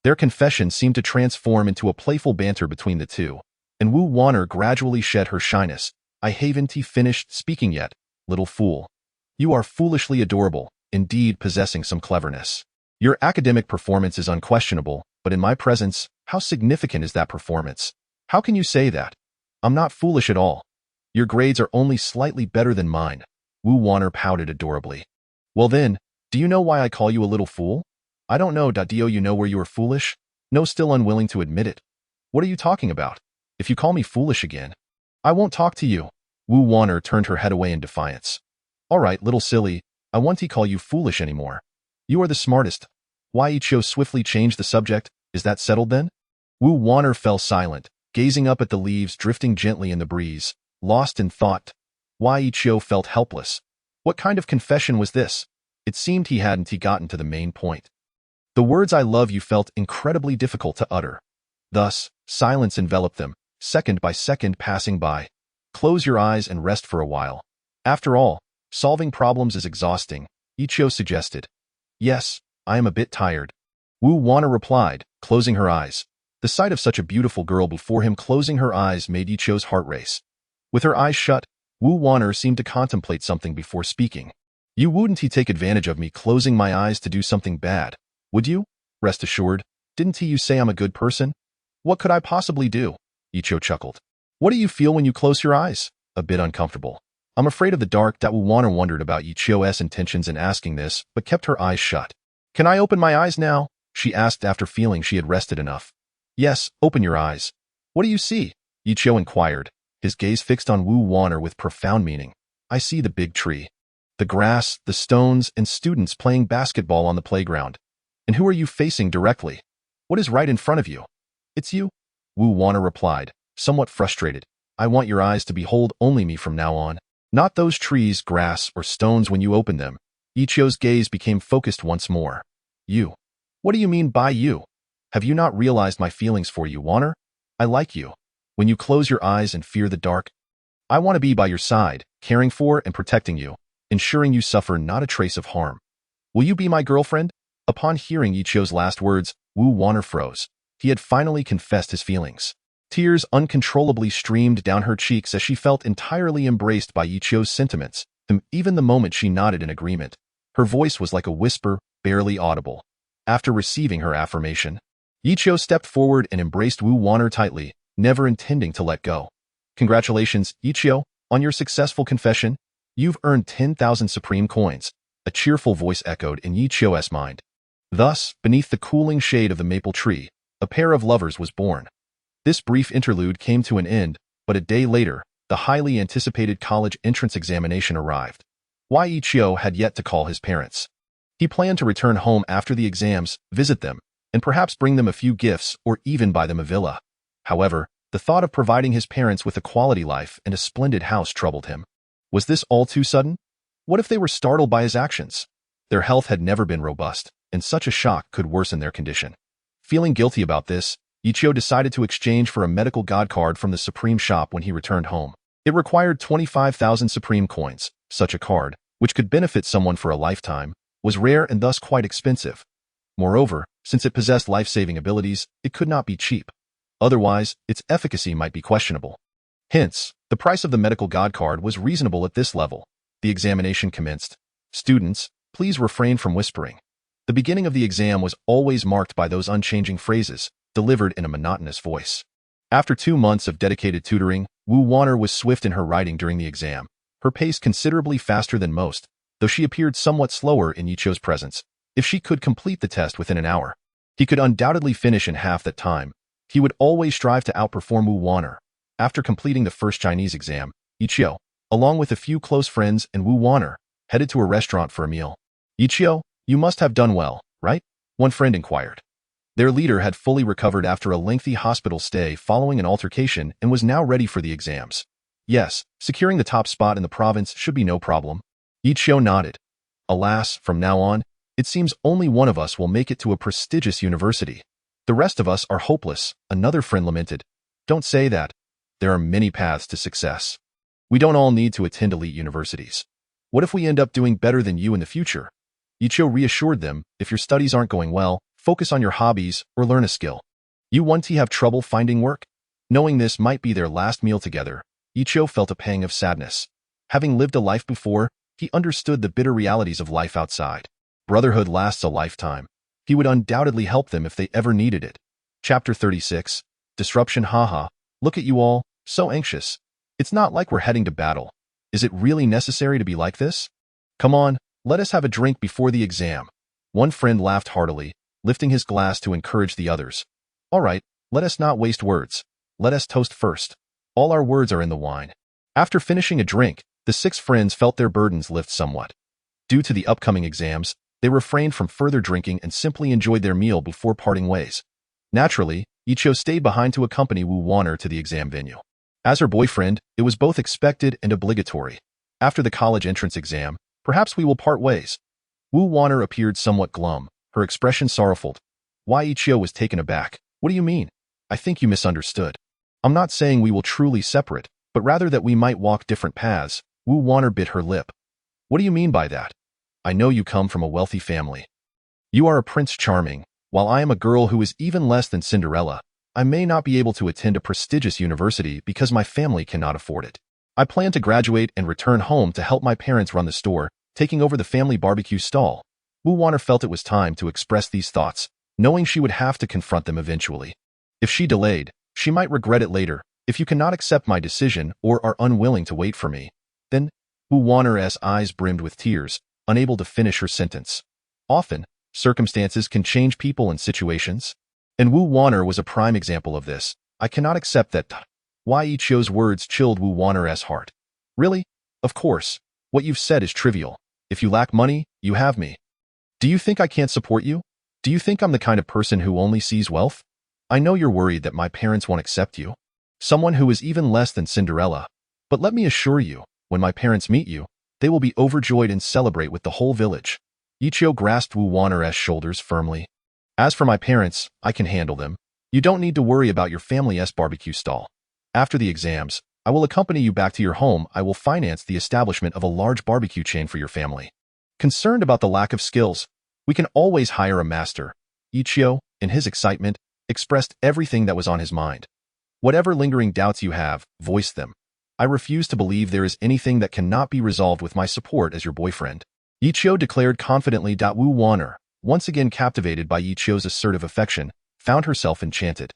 Their confession seemed to transform into a playful banter between the two, and Wu Wanner gradually shed her shyness. I haven't finished speaking yet, little fool. You are foolishly adorable, indeed possessing some cleverness. Your academic performance is unquestionable, but in my presence, how significant is that performance? How can you say that? I'm not foolish at all. Your grades are only slightly better than mine. Wu Wanner pouted adorably. Well then, do you know why I call you a little fool? I don't know. Do you know where you are foolish? No, still unwilling to admit it. What are you talking about? If you call me foolish again, I won't talk to you. Wu Wanner turned her head away in defiance. All right, little silly, I won't call you foolish anymore. You are the smartest. Why Ichio swiftly changed the subject. Is that settled then? Wu Wanner fell silent, gazing up at the leaves drifting gently in the breeze, lost in thought. Why Ichio felt helpless. What kind of confession was this? It seemed he hadn't gotten to the main point. The words I love you felt incredibly difficult to utter. Thus, silence enveloped them, second by second passing by. Close your eyes and rest for a while. After all, solving problems is exhausting, Ichio suggested. Yes, I am a bit tired. Wu Wanner replied, closing her eyes. The sight of such a beautiful girl before him closing her eyes made Ichio's heart race. With her eyes shut, Wu Wanner seemed to contemplate something before speaking. You wouldn't take advantage of me closing my eyes to do something bad, would you? Rest assured, didn't you say I'm a good person? What could I possibly do? Ichio chuckled. What do you feel when you close your eyes? A bit uncomfortable. I'm afraid of the dark. Wana wondered about Ichio's intentions in asking this, but kept her eyes shut. Can I open my eyes now? She asked after feeling she had rested enough. Yes, open your eyes. What do you see? Ichio inquired, his gaze fixed on Wu Waner with profound meaning. I see the big tree, the grass, the stones, and students playing basketball on the playground. And who are you facing directly? What is right in front of you? It's you, Wu Waner replied, somewhat frustrated. I want your eyes to behold only me from now on. Not those trees, grass, or stones when you open them. Ichio's gaze became focused once more. You. What do you mean by you? Have you not realized my feelings for you, Waner? I like you. When you close your eyes and fear the dark, I want to be by your side, caring for and protecting you, ensuring you suffer not a trace of harm. Will you be my girlfriend? Upon hearing Ichio's last words, Wu Waner froze. He had finally confessed his feelings. Tears uncontrollably streamed down her cheeks as she felt entirely embraced by Ichio's sentiments, even the moment she nodded in agreement. Her voice was like a whisper, barely audible. After receiving her affirmation, Ichio stepped forward and embraced Wu Waner tightly, never intending to let go. Congratulations, Ichio, on your successful confession. You've earned 10,000 supreme coins, a cheerful voice echoed in Ichio's mind. Thus, beneath the cooling shade of the maple tree, a pair of lovers was born. This brief interlude came to an end, but a day later, the highly anticipated college entrance examination arrived. Ichio had yet to call his parents. He planned to return home after the exams, visit them, and perhaps bring them a few gifts or even buy them a villa. However, the thought of providing his parents with a quality life and a splendid house troubled him. Was this all too sudden? What if they were startled by his actions? Their health had never been robust, and such a shock could worsen their condition. Feeling guilty about this, Ichio decided to exchange for a medical god card from the Supreme shop when he returned home. It required 25,000 Supreme coins. Such a card, which could benefit someone for a lifetime, was rare and thus quite expensive. Moreover, since it possessed life-saving abilities, it could not be cheap. Otherwise, its efficacy might be questionable. Hence, the price of the medical god card was reasonable at this level. The examination commenced. Students, please refrain from whispering. The beginning of the exam was always marked by those unchanging phrases, delivered in a monotonous voice. After 2 months of dedicated tutoring, Wu Waner was swift in her writing during the exam, her pace considerably faster than most, though she appeared somewhat slower in Ichio's presence. If she could complete the test within an hour, he could undoubtedly finish in half that time. He would always strive to outperform Wu Waner. After completing the first Chinese exam, Ichio, along with a few close friends and Wu Waner, headed to a restaurant for a meal. Ichio, you must have done well, right? One friend inquired. Their leader had fully recovered after a lengthy hospital stay following an altercation and was now ready for the exams. Yes, securing the top spot in the province should be no problem. Ichio nodded. Alas, from now on, it seems only one of us will make it to a prestigious university. The rest of us are hopeless, another friend lamented. Don't say that. There are many paths to success. We don't all need to attend elite universities. What if we end up doing better than you in the future? Ichio reassured them, if your studies aren't going well, focus on your hobbies or learn a skill. You won't have trouble finding work? Knowing this might be their last meal together, Ichio felt a pang of sadness. Having lived a life before, he understood the bitter realities of life outside. Brotherhood lasts a lifetime. He would undoubtedly help them if they ever needed it. Chapter 36. Disruption. Haha. Look at you all, so anxious. It's not like we're heading to battle. Is it really necessary to be like this? Come on, let us have a drink before the exam. One friend laughed heartily, lifting his glass to encourage the others. All right, let us not waste words. Let us toast first. All our words are in the wine. After finishing a drink, the 6 friends felt their burdens lift somewhat. Due to the upcoming exams, they refrained from further drinking and simply enjoyed their meal before parting ways. Naturally, Ichio stayed behind to accompany Wu Waner to the exam venue. As her boyfriend, it was both expected and obligatory. After the college entrance exam, perhaps we will part ways. Wu Waner appeared somewhat glum, her expression sorrowful. Ichio was taken aback. What do you mean? I think you misunderstood. I'm not saying we will truly separate, but rather that we might walk different paths. Wu Waner bit her lip. What do you mean by that? I know you come from a wealthy family. You are a Prince Charming, while I am a girl who is even less than Cinderella. I may not be able to attend a prestigious university because my family cannot afford it. I plan to graduate and return home to help my parents run the store, taking over the family barbecue stall. Wu Waner felt it was time to express these thoughts. knowing she would have to confront them eventually. If she delayed, she might regret it later. If you cannot accept my decision or are unwilling to wait for me, then Wu Wanner's eyes brimmed with tears, unable to finish her sentence. Often, circumstances can change people and situations, and Wu Wanner was a prime example of this. I cannot accept that. Yi Chio's words chilled Wu Wanner's heart. Really? Of course. What you've said is trivial. If you lack money, you have me. Do you think I can't support you? Do you think I'm the kind of person who only sees wealth? I know you're worried that my parents won't accept you. Someone who is even less than Cinderella. But let me assure you, when my parents meet you, they will be overjoyed and celebrate with the whole village. Ichio grasped Wu Wanner's shoulders firmly. As for my parents, I can handle them. You don't need to worry about your family's barbecue stall. After the exams, I will accompany you back to your home. I will finance the establishment of a large barbecue chain for your family. Concerned about the lack of skills, we can always hire a master. Ichio, in his excitement, expressed everything that was on his mind. Whatever lingering doubts you have, voice them. I refuse to believe there is anything that cannot be resolved with my support as your boyfriend. Ichio declared confidently. Wu Wanner, once again captivated by Ichio's assertive affection, found herself enchanted.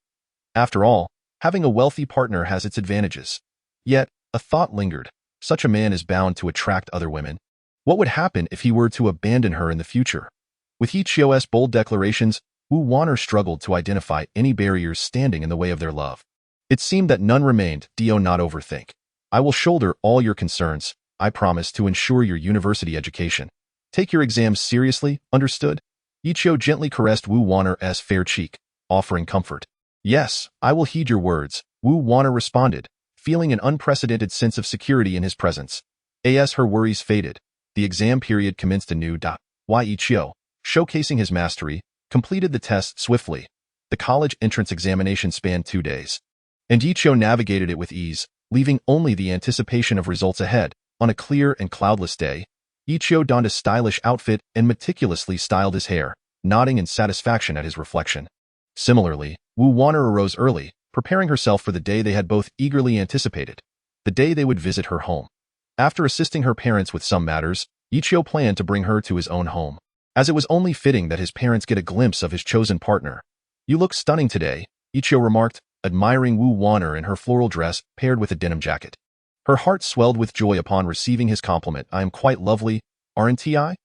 After all, having a wealthy partner has its advantages. Yet, a thought lingered. Such a man is bound to attract other women. What would happen if he were to abandon her in the future? With Ichio's bold declarations, Wu Wanner struggled to identify any barriers standing in the way of their love. It seemed that none remained. Do not overthink. I will shoulder all your concerns. I promise to ensure your university education. Take your exams seriously, understood? Ichio gently caressed Wu Wanner's fair cheek, offering comfort. Yes, I will heed your words, Wu Wanner responded, feeling an unprecedented sense of security in his presence. As her worries faded, the exam period commenced anew. Ichio, showcasing his mastery, completed the test swiftly. The college entrance examination spanned 2 days, and Ichio navigated it with ease, leaving only the anticipation of results ahead. On a clear and cloudless day, Ichio donned a stylish outfit and meticulously styled his hair, nodding in satisfaction at his reflection. Similarly, Wu Wanner arose early, preparing herself for the day they had both eagerly anticipated, the day they would visit her home. After assisting her parents with some matters, Ichio planned to bring her to his own home, as it was only fitting that his parents get a glimpse of his chosen partner. You look stunning today, Ichio remarked, admiring Wu Wanner in her floral dress paired with a denim jacket. Her heart swelled with joy upon receiving his compliment. I am quite lovely, aren't I?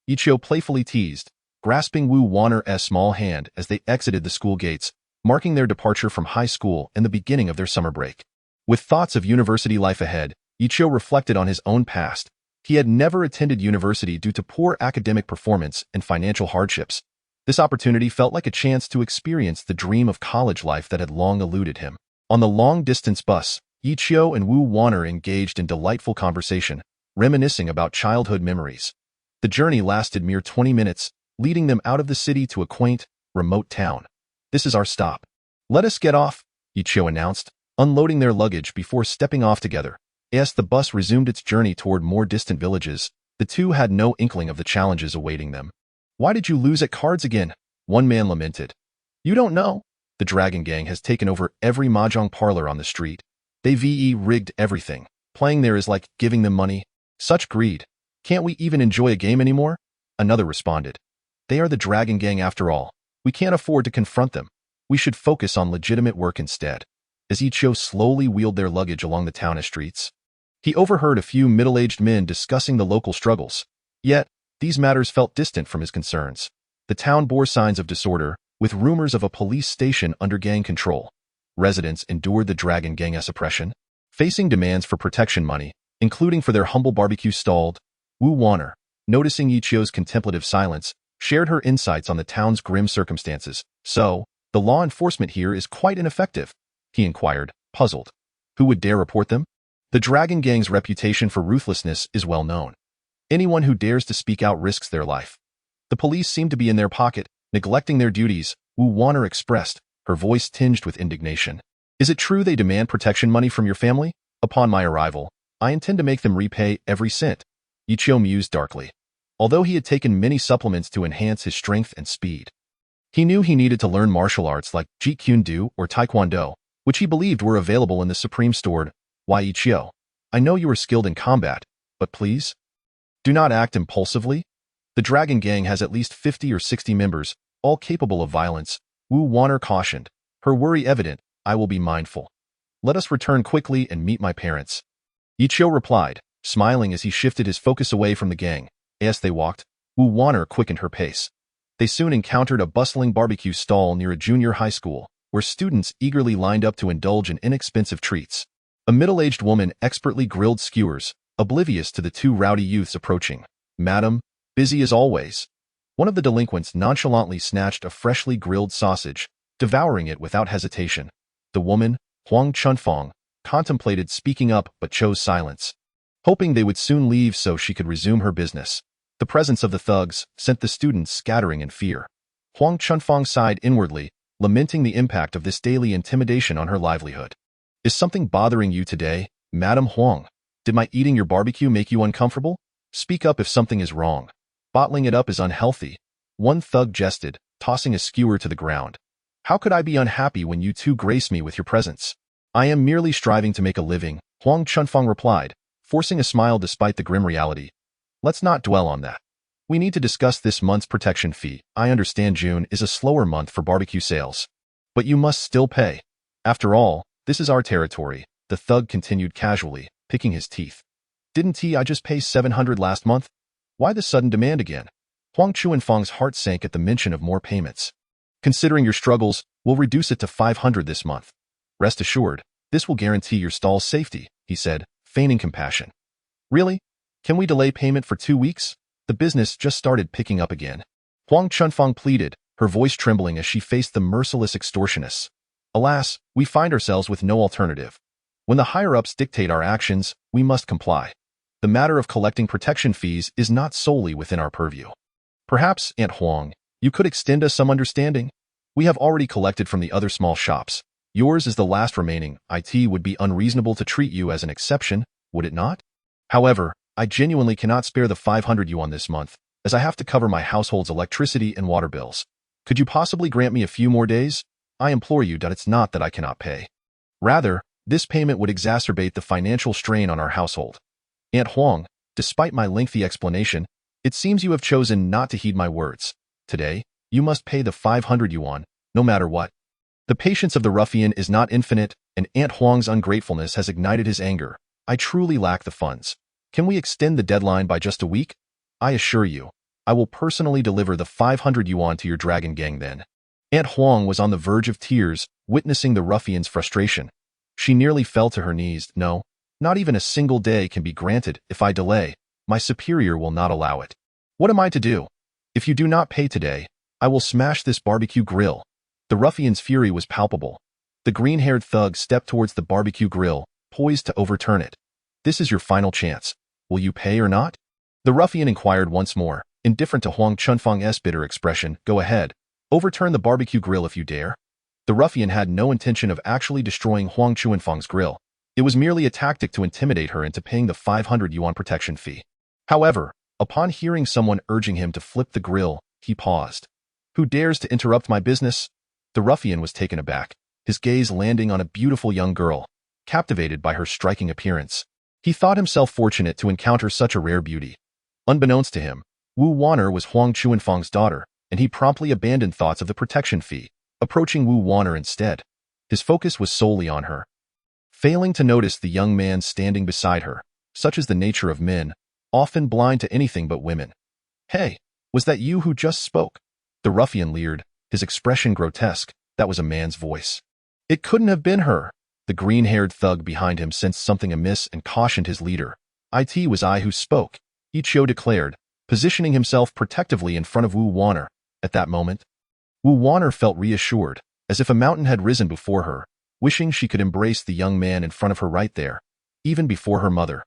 Ichio playfully teased, grasping Wu Wanner's small hand as they exited the school gates, marking their departure from high school and the beginning of their summer break. With thoughts of university life ahead, Ichio reflected on his own past. He had never attended university due to poor academic performance and financial hardships. This opportunity felt like a chance to experience the dream of college life that had long eluded him. On the long-distance bus, Ichio and Wu Wanner engaged in delightful conversation, reminiscing about childhood memories. The journey lasted mere 20 minutes, leading them out of the city to a quaint, remote town. This is our stop. Let us get off, Ichio announced, unloading their luggage before stepping off together. As the bus resumed its journey toward more distant villages, the two had no inkling of the challenges awaiting them. Why did you lose at cards again? One man lamented. You don't know. The Dragon Gang has taken over every mahjong parlor on the street. They rigged everything. Playing there is like giving them money. Such greed. Can't we even enjoy a game anymore? Another responded. They are the Dragon Gang after all. We can't afford to confront them. We should focus on legitimate work instead. As Ichio slowly wheeled their luggage along the town streets, he overheard a few middle-aged men discussing the local struggles. Yet, these matters felt distant from his concerns. The town bore signs of disorder, with rumors of a police station under gang control. Residents endured the Dragon Gang's oppression, facing demands for protection money, including for their humble barbecue stall. Wu Wanner, noticing Ichio's contemplative silence, shared her insights on the town's grim circumstances. So, the law enforcement here is quite ineffective, he inquired, puzzled. Who would dare report them? The Dragon Gang's reputation for ruthlessness is well known. Anyone who dares to speak out risks their life. The police seem to be in their pocket, neglecting their duties, Wu Wanner expressed, her voice tinged with indignation. Is it true they demand protection money from your family? Upon my arrival, I intend to make them repay every cent. Ichio mused darkly. Although he had taken many supplements to enhance his strength and speed, he knew he needed to learn martial arts like Jeet Kune Do or Taekwondo, which he believed were available in the Supreme Store. Why, Ichio? I know you are skilled in combat, but please, do not act impulsively. The Dragon Gang has at least 50 or 60 members, all capable of violence, Wu Wanner cautioned, her worry evident. I will be mindful. Let us return quickly and meet my parents. Yichio replied, smiling as he shifted his focus away from the gang. As they walked, Wu Wanner quickened her pace. They soon encountered a bustling barbecue stall near a junior high school, where students eagerly lined up to indulge in inexpensive treats. A middle-aged woman expertly grilled skewers, oblivious to the two rowdy youths approaching. Madam, busy as always. One of the delinquents nonchalantly snatched a freshly grilled sausage, devouring it without hesitation. The woman, Huang Chunfang, contemplated speaking up but chose silence, hoping they would soon leave so she could resume her business. The presence of the thugs sent the students scattering in fear. Huang Chunfang sighed inwardly, lamenting the impact of this daily intimidation on her livelihood. Is something bothering you today, Madam Huang? Did my eating your barbecue make you uncomfortable? Speak up if something is wrong. Bottling it up is unhealthy. One thug jested, tossing a skewer to the ground. How could I be unhappy when you two grace me with your presence? I am merely striving to make a living, Huang Chunfang replied, forcing a smile despite the grim reality. Let's not dwell on that. We need to discuss this month's protection fee. I understand June is a slower month for barbecue sales, but you must still pay. After all, this is our territory, the thug continued casually, picking his teeth. Didn't I just pay 700 last month? Why the sudden demand again? Huang Chunfang's heart sank at the mention of more payments. Considering your struggles, we'll reduce it to 500 this month. Rest assured, this will guarantee your stall's safety, he said, feigning compassion. Really? Can we delay payment for 2 weeks? The business just started picking up again. Huang Chunfang pleaded, her voice trembling as she faced the merciless extortionists. Alas, we find ourselves with no alternative. When the higher-ups dictate our actions, we must comply. The matter of collecting protection fees is not solely within our purview. Perhaps, Aunt Huang, you could extend us some understanding? We have already collected from the other small shops. Yours is the last remaining. It would be unreasonable to treat you as an exception, would it not? However, I genuinely cannot spare the 500 yuan this month, as I have to cover my household's electricity and water bills. Could you possibly grant me a few more days? I implore you that it's not that I cannot pay. Rather, this payment would exacerbate the financial strain on our household. Aunt Huang, despite my lengthy explanation, it seems you have chosen not to heed my words. Today, you must pay the 500 yuan, no matter what. The patience of the ruffian is not infinite, and Aunt Huang's ungratefulness has ignited his anger. I truly lack the funds. Can we extend the deadline by just a week? I assure you, I will personally deliver the 500 yuan to your dragon gang then. Aunt Huang was on the verge of tears, witnessing the ruffian's frustration. She nearly fell to her knees. No, not even a single day can be granted. If I delay, my superior will not allow it. What am I to do? If you do not pay today, I will smash this barbecue grill. The ruffian's fury was palpable. The green-haired thug stepped towards the barbecue grill, poised to overturn it. This is your final chance. Will you pay or not? The ruffian inquired once more, indifferent to Huang Chunfang's bitter expression. Go ahead. Overturn the barbecue grill if you dare. The ruffian had no intention of actually destroying Huang Chunfang's grill. It was merely a tactic to intimidate her into paying the 500 yuan protection fee. However, upon hearing someone urging him to flip the grill, he paused. Who dares to interrupt my business? The ruffian was taken aback, his gaze landing on a beautiful young girl, captivated by her striking appearance. He thought himself fortunate to encounter such a rare beauty. Unbeknownst to him, Wu Wanner was Huang Chunfang's daughter, and he promptly abandoned thoughts of the protection fee, approaching Wu Wanner instead. His focus was solely on her. Failing to notice the young man standing beside her, such is the nature of men, often blind to anything but women. Hey, was that you who just spoke? The ruffian leered, his expression grotesque. That was a man's voice. It couldn't have been her. The green-haired thug behind him sensed something amiss and cautioned his leader. It was I who spoke, Ichio declared, positioning himself protectively in front of Wu Wanner. At that moment, Wu Wanner felt reassured, as if a mountain had risen before her, wishing she could embrace the young man in front of her right there, even before her mother.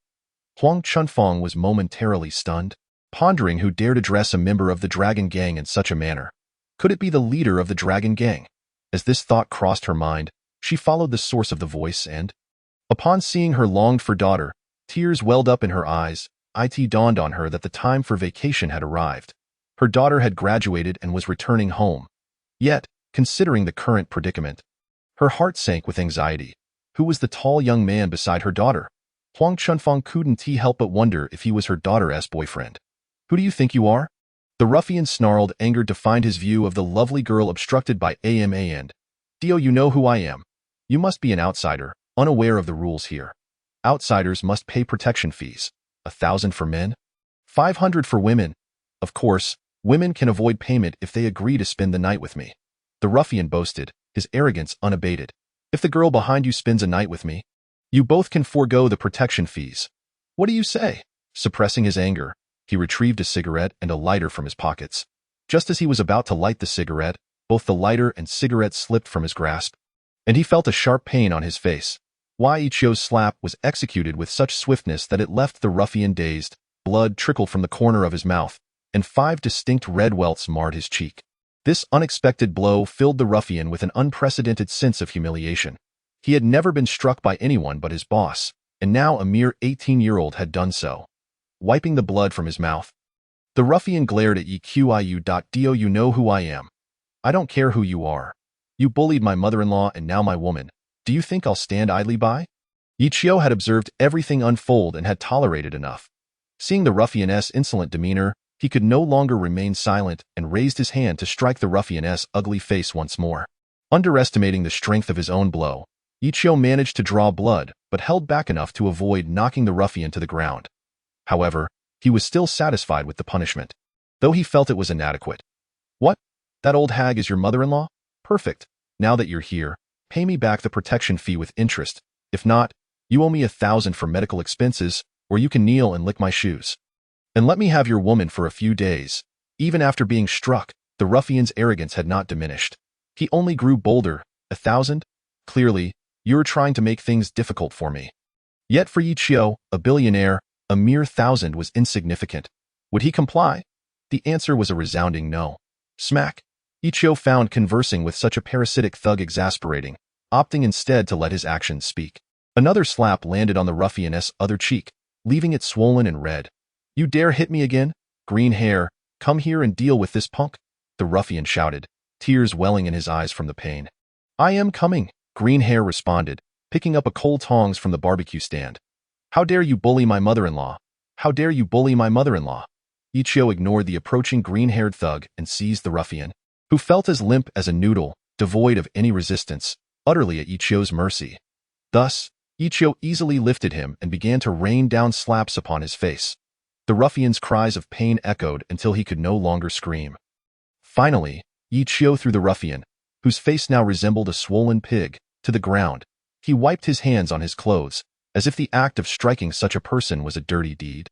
Huang Chunfang was momentarily stunned, pondering who dared address a member of the dragon gang in such a manner. Could it be the leader of the dragon gang? As this thought crossed her mind, she followed the source of the voice and, upon seeing her longed-for daughter, tears welled up in her eyes. It dawned on her that the time for vacation had arrived. Her daughter had graduated and was returning home. Yet, considering the current predicament, her heart sank with anxiety. Who was the tall young man beside her daughter? Huang Chunfang couldn't help but wonder if he was her daughter's boyfriend. Who do you think you are? The ruffian snarled, angered to find his view of the lovely girl obstructed by and Dio, you know who I am. You must be an outsider, unaware of the rules here. Outsiders must pay protection fees. 1,000 for men, 500 for women. Of course, women can avoid payment if they agree to spend the night with me. The ruffian boasted, his arrogance unabated. If the girl behind you spends a night with me, you both can forego the protection fees. What do you say? Suppressing his anger, he retrieved a cigarette and a lighter from his pockets. Just as he was about to light the cigarette, both the lighter and cigarette slipped from his grasp, and he felt a sharp pain on his face. Ichio's slap was executed with such swiftness that it left the ruffian dazed. Blood trickled from the corner of his mouth, and 5 distinct red welts marred his cheek. This unexpected blow filled the ruffian with an unprecedented sense of humiliation. He had never been struck by anyone but his boss, and now a mere 18-year-old had done so. Wiping the blood from his mouth, the ruffian glared at Dio, you know who I am. I don't care who you are. You bullied my mother-in-law and now my woman. Do you think I'll stand idly by? Ichio had observed everything unfold and had tolerated enough. Seeing the ruffian's insolent demeanor, he could no longer remain silent and raised his hand to strike the ruffian's ugly face once more. Underestimating the strength of his own blow, Ichio managed to draw blood but held back enough to avoid knocking the ruffian to the ground. However, he was still satisfied with the punishment, though he felt it was inadequate. What? That old hag is your mother-in-law? Perfect. Now that you're here, pay me back the protection fee with interest. If not, you owe me 1,000 for medical expenses, or you can kneel and lick my shoes. And let me have your woman for a few days. Even after being struck, the ruffian's arrogance had not diminished. He only grew bolder. 1,000? Clearly, you're trying to make things difficult for me. Yet for Ichio, a billionaire, a mere 1,000 was insignificant. Would he comply? The answer was a resounding no. Smack. Ichio found conversing with such a parasitic thug exasperating, opting instead to let his actions speak. Another slap landed on the ruffian's other cheek, leaving it swollen and red. You dare hit me again? Green hair, come here and deal with this punk, the ruffian shouted, tears welling in his eyes from the pain. I am coming, Green hair responded, picking up a coal tongs from the barbecue stand. How dare you bully my mother-in-law? How dare you bully my mother-in-law? Ichio ignored the approaching green-haired thug and seized the ruffian, who felt as limp as a noodle, devoid of any resistance, utterly at Ichio's mercy. Thus, Ichio easily lifted him and began to rain down slaps upon his face. The ruffian's cries of pain echoed until he could no longer scream. Finally, Ichio threw the ruffian, whose face now resembled a swollen pig, to the ground. He wiped his hands on his clothes, as if the act of striking such a person was a dirty deed.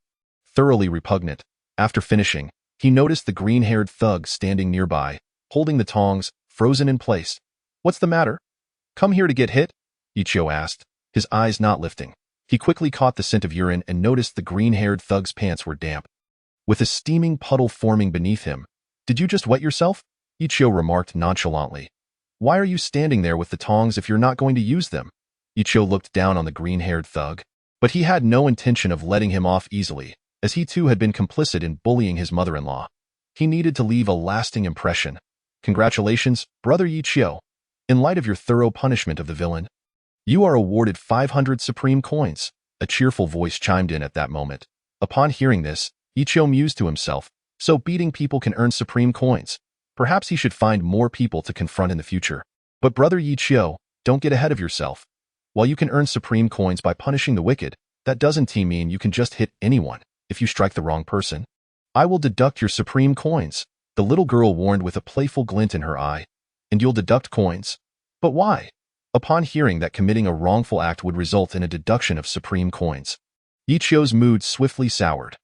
Thoroughly repugnant, after finishing, he noticed the green-haired thug standing nearby, holding the tongs, frozen in place. What's the matter? Come here to get hit? Ichio asked, his eyes not lifting. He quickly caught the scent of urine and noticed the green-haired thug's pants were damp, with a steaming puddle forming beneath him. Did you just wet yourself? Ichio remarked nonchalantly. Why are you standing there with the tongs if you're not going to use them? Ichio looked down on the green-haired thug, but he had no intention of letting him off easily, as he too had been complicit in bullying his mother-in-law. He needed to leave a lasting impression. Congratulations, brother Ichio. In light of your thorough punishment of the villain, you are awarded 500 supreme coins. A cheerful voice chimed in at that moment. Upon hearing this, Ichio mused to himself, so beating people can earn supreme coins. Perhaps he should find more people to confront in the future. But brother Ichio, don't get ahead of yourself. While you can earn supreme coins by punishing the wicked, that doesn't mean you can just hit anyone if you strike the wrong person. I will deduct your supreme coins, the little girl warned with a playful glint in her eye. And you'll deduct coins? But why? Upon hearing that committing a wrongful act would result in a deduction of supreme coins, Ichio's mood swiftly soured.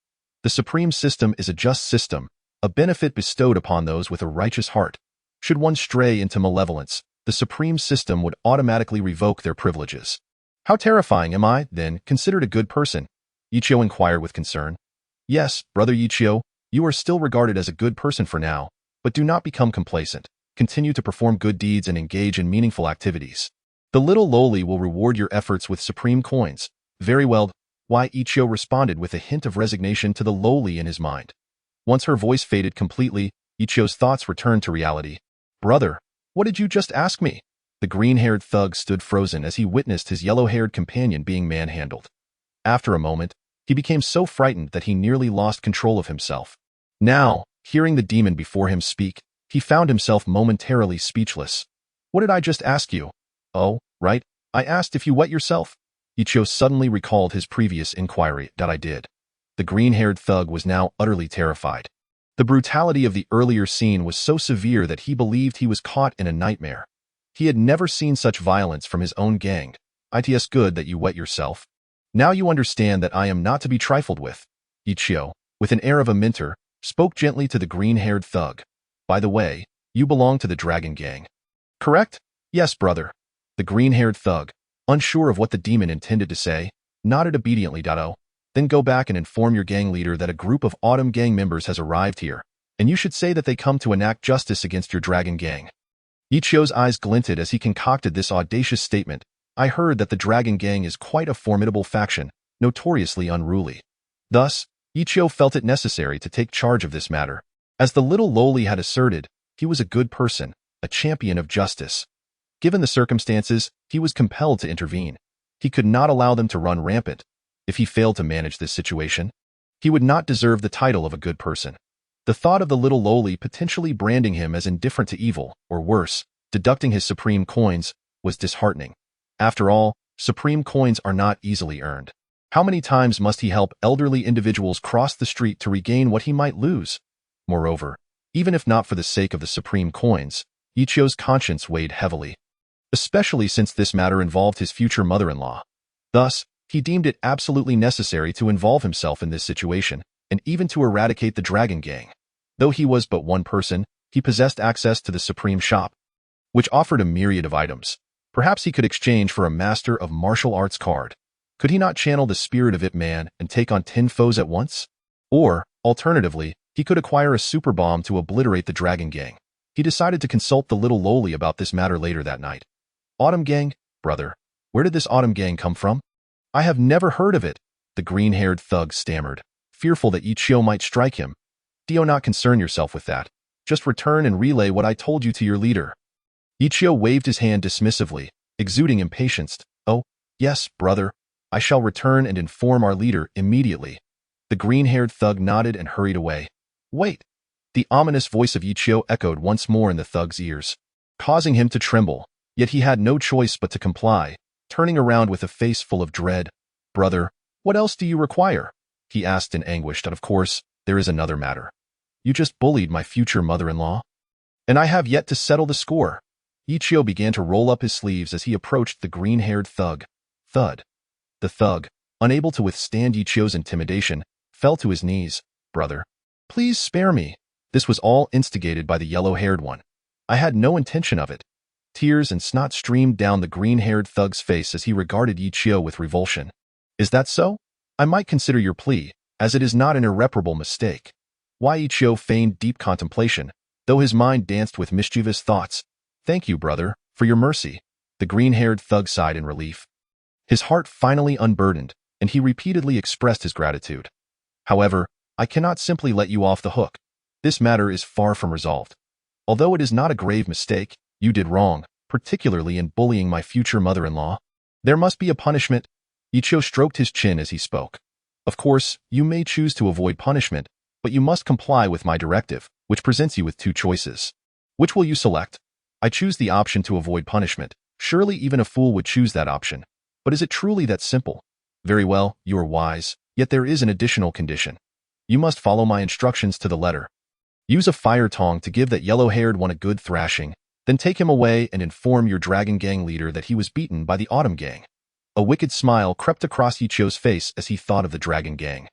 The supreme system is a just system, a benefit bestowed upon those with a righteous heart. Should one stray into malevolence, the supreme system would automatically revoke their privileges. How terrifying am I, then, considered a good person? Ichio inquired with concern. Yes, brother Ichio, you are still regarded as a good person for now, but do not become complacent. Continue to perform good deeds and engage in meaningful activities. The little lowly will reward your efforts with supreme coins. Very well. Why? Ichio responded with a hint of resignation to the lowly in his mind. Once her voice faded completely, Ichio's thoughts returned to reality. Brother, what did you just ask me? The green-haired thug stood frozen as he witnessed his yellow-haired companion being manhandled. After a moment, he became so frightened that he nearly lost control of himself. Now, Hearing the demon before him speak, he found himself momentarily speechless. What did I just ask you? Oh, right, I asked if you wet yourself. Ichio suddenly recalled his previous inquiry. That I did. The green-haired thug was now utterly terrified. The brutality of the earlier scene was so severe that he believed he was caught in a nightmare. He had never seen such violence from his own gang. It's good that you wet yourself. Now you understand that I am not to be trifled with. Ichio, with an air of a mentor, spoke gently to the green-haired thug. By the way, you belong to the Dragon Gang. Correct? Yes, brother. The green-haired thug, unsure of what the demon intended to say, nodded obediently. Then go back and inform your gang leader that a group of Autumn Gang members has arrived here, and you should say that they come to enact justice against your Dragon Gang. Ichio's eyes glinted as he concocted this audacious statement. I heard that the Dragon Gang is quite a formidable faction, notoriously unruly. Thus, Ichio felt it necessary to take charge of this matter. As the little lowly had asserted, he was a good person, a champion of justice. Given the circumstances, he was compelled to intervene. He could not allow them to run rampant. If he failed to manage this situation, he would not deserve the title of a good person. The thought of the little lowly potentially branding him as indifferent to evil, or worse, deducting his supreme coins, was disheartening. After all, supreme coins are not easily earned. How many times must he help elderly individuals cross the street to regain what he might lose? Moreover, even if not for the sake of the supreme coins, Ichio's conscience weighed heavily, especially since this matter involved his future mother-in-law. Thus, he deemed it absolutely necessary to involve himself in this situation, and even to eradicate the Dragon Gang. Though he was but one person, he possessed access to the Supreme Shop, which offered a myriad of items. Perhaps he could exchange for a Master of Martial Arts card. Could he not channel the spirit of Ip Man and take on 10 foes at once? Or, alternatively, he could acquire a super bomb to obliterate the Dragon Gang. He decided to consult the little lowly about this matter later that night. Autumn Gang? Brother, where did this Autumn Gang come from? I have never heard of it, the green-haired thug stammered, fearful that Ichio might strike him. Do not concern yourself with that. Just return and relay what I told you to your leader. Ichio waved his hand dismissively, exuding impatience. Oh, yes, brother. I shall return and inform our leader immediately. The green-haired thug nodded and hurried away. Wait! The ominous voice of Ichio echoed once more in the thug's ears, causing him to tremble, yet he had no choice but to comply, turning around with a face full of dread. Brother, what else do you require? He asked in anguish. Of course, there is another matter. You just bullied my future mother-in-law, and I have yet to settle the score. Ichio began to roll up his sleeves as he approached the green-haired thug. Thud. The thug, unable to withstand Ichio's intimidation, fell to his knees. Brother, please spare me. This was all instigated by the yellow-haired one. I had no intention of it. Tears and snot streamed down the green-haired thug's face as he regarded Ichio with revulsion. Is that so? I might consider your plea, as it is not an irreparable mistake. Why? Ichio feigned deep contemplation, though his mind danced with mischievous thoughts. Thank you, brother, for your mercy. The green-haired thug sighed in relief. His heart finally unburdened, and he repeatedly expressed his gratitude. However, I cannot simply let you off the hook. This matter is far from resolved. Although it is not a grave mistake, you did wrong, particularly in bullying my future mother-in-law. There must be a punishment. Ichio stroked his chin as he spoke. Of course, you may choose to avoid punishment, but you must comply with my directive, which presents you with two choices. Which will you select? I choose the option to avoid punishment. Surely even a fool would choose that option. But is it truly that simple? Very well, you are wise, yet there is an additional condition. You must follow my instructions to the letter. Use a fire tong to give that yellow-haired one a good thrashing, then take him away and inform your Dragon Gang leader that he was beaten by the Autumn Gang. A wicked smile crept across Ichio's face as he thought of the Dragon Gang.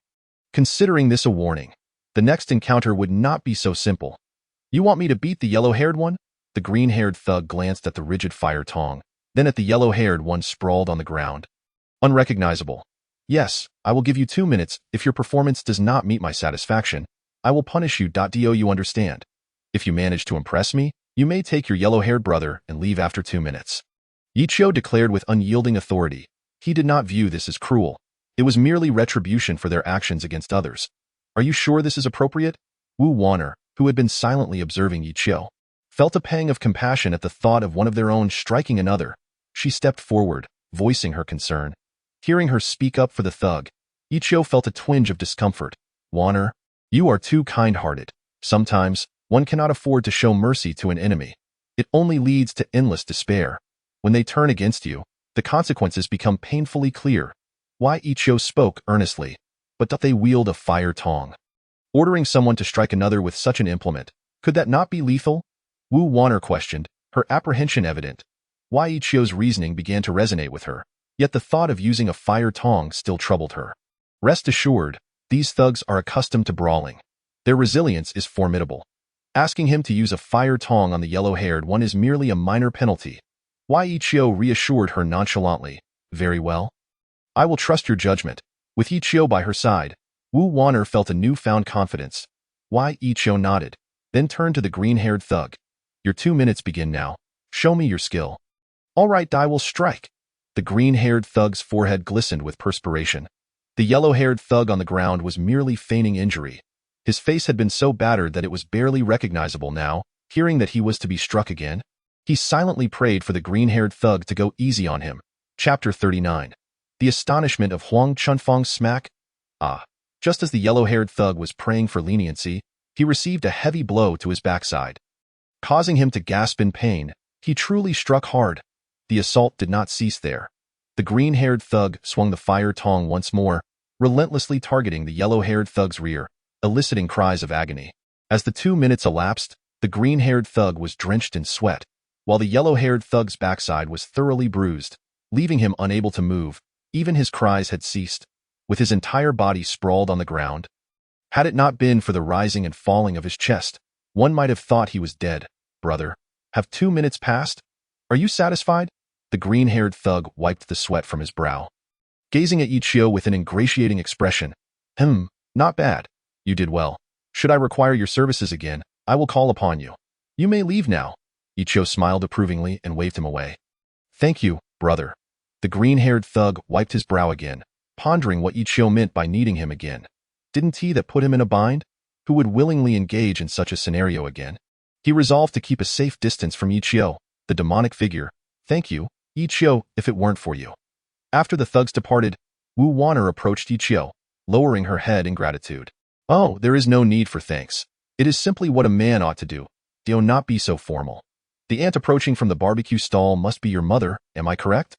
Considering this a warning, the next encounter would not be so simple. You want me to beat the yellow-haired one? The green-haired thug glanced at the rigid fire tong, then at the yellow-haired one sprawled on the ground. Unrecognizable. Yes, I will give you 2 minutes. If your performance does not meet my satisfaction, I will punish you. Do you understand? If you manage to impress me, you may take your yellow-haired brother and leave after 2 minutes. Ichio declared with unyielding authority. He did not view this as cruel. It was merely retribution for their actions against others. Are you sure this is appropriate? Wu Wanner, who had been silently observing Ichio, felt a pang of compassion at the thought of one of their own striking another. She stepped forward, voicing her concern. Hearing her speak up for the thug, Ichio felt a twinge of discomfort. Wanner, you are too kind-hearted. Sometimes, one cannot afford to show mercy to an enemy. It only leads to endless despair. When they turn against you, the consequences become painfully clear. Why Ichio spoke earnestly, but that they wield a fire tong. Ordering someone to strike another with such an implement, could that not be lethal? Wu Wanner questioned, her apprehension evident. Why Ichio's reasoning began to resonate with her, yet the thought of using a fire tong still troubled her. Rest assured, these thugs are accustomed to brawling. Their resilience is formidable. Asking him to use a fire tong on the yellow-haired one is merely a minor penalty. Why Ichio reassured her nonchalantly. Very well. I will trust your judgment. With Ichio by her side, Wu Wanner felt a newfound confidence. Why Ichio nodded, then turned to the green-haired thug. Your 2 minutes begin now. Show me your skill. All right, I will strike. The green-haired thug's forehead glistened with perspiration. The yellow-haired thug on the ground was merely feigning injury. His face had been so battered that it was barely recognizable now. Hearing that he was to be struck again, he silently prayed for the green-haired thug to go easy on him. Chapter 39. The astonishment of Huang Chunfeng's smack. Just as the yellow-haired thug was praying for leniency, he received a heavy blow to his backside. Causing him to gasp in pain, he truly struck hard. The assault did not cease there. The green-haired thug swung the fire tong once more, relentlessly targeting the yellow-haired thug's rear, eliciting cries of agony. As the 2 minutes elapsed, the green-haired thug was drenched in sweat, while the yellow-haired thug's backside was thoroughly bruised, leaving him unable to move. Even his cries had ceased, with his entire body sprawled on the ground. Had it not been for the rising and falling of his chest, one might have thought he was dead. Brother, have 2 minutes passed? Are you satisfied? The green-haired thug wiped the sweat from his brow. Gazing at Ichio with an ingratiating expression. Not bad. You did well. Should I require your services again, I will call upon you. You may leave now. Ichio smiled approvingly and waved him away. Thank you, brother. The green-haired thug wiped his brow again, pondering what Ichio meant by needing him again. Didn't he that put him in a bind? Who would willingly engage in such a scenario again? He resolved to keep a safe distance from Ichio, the demonic figure. Thank you, Ichio, if it weren't for you. After the thugs departed, Wu Wanner approached Ichio, lowering her head in gratitude. Oh, there is no need for thanks. It is simply what a man ought to do. Do not be so formal. The aunt approaching from the barbecue stall must be your mother, am I correct?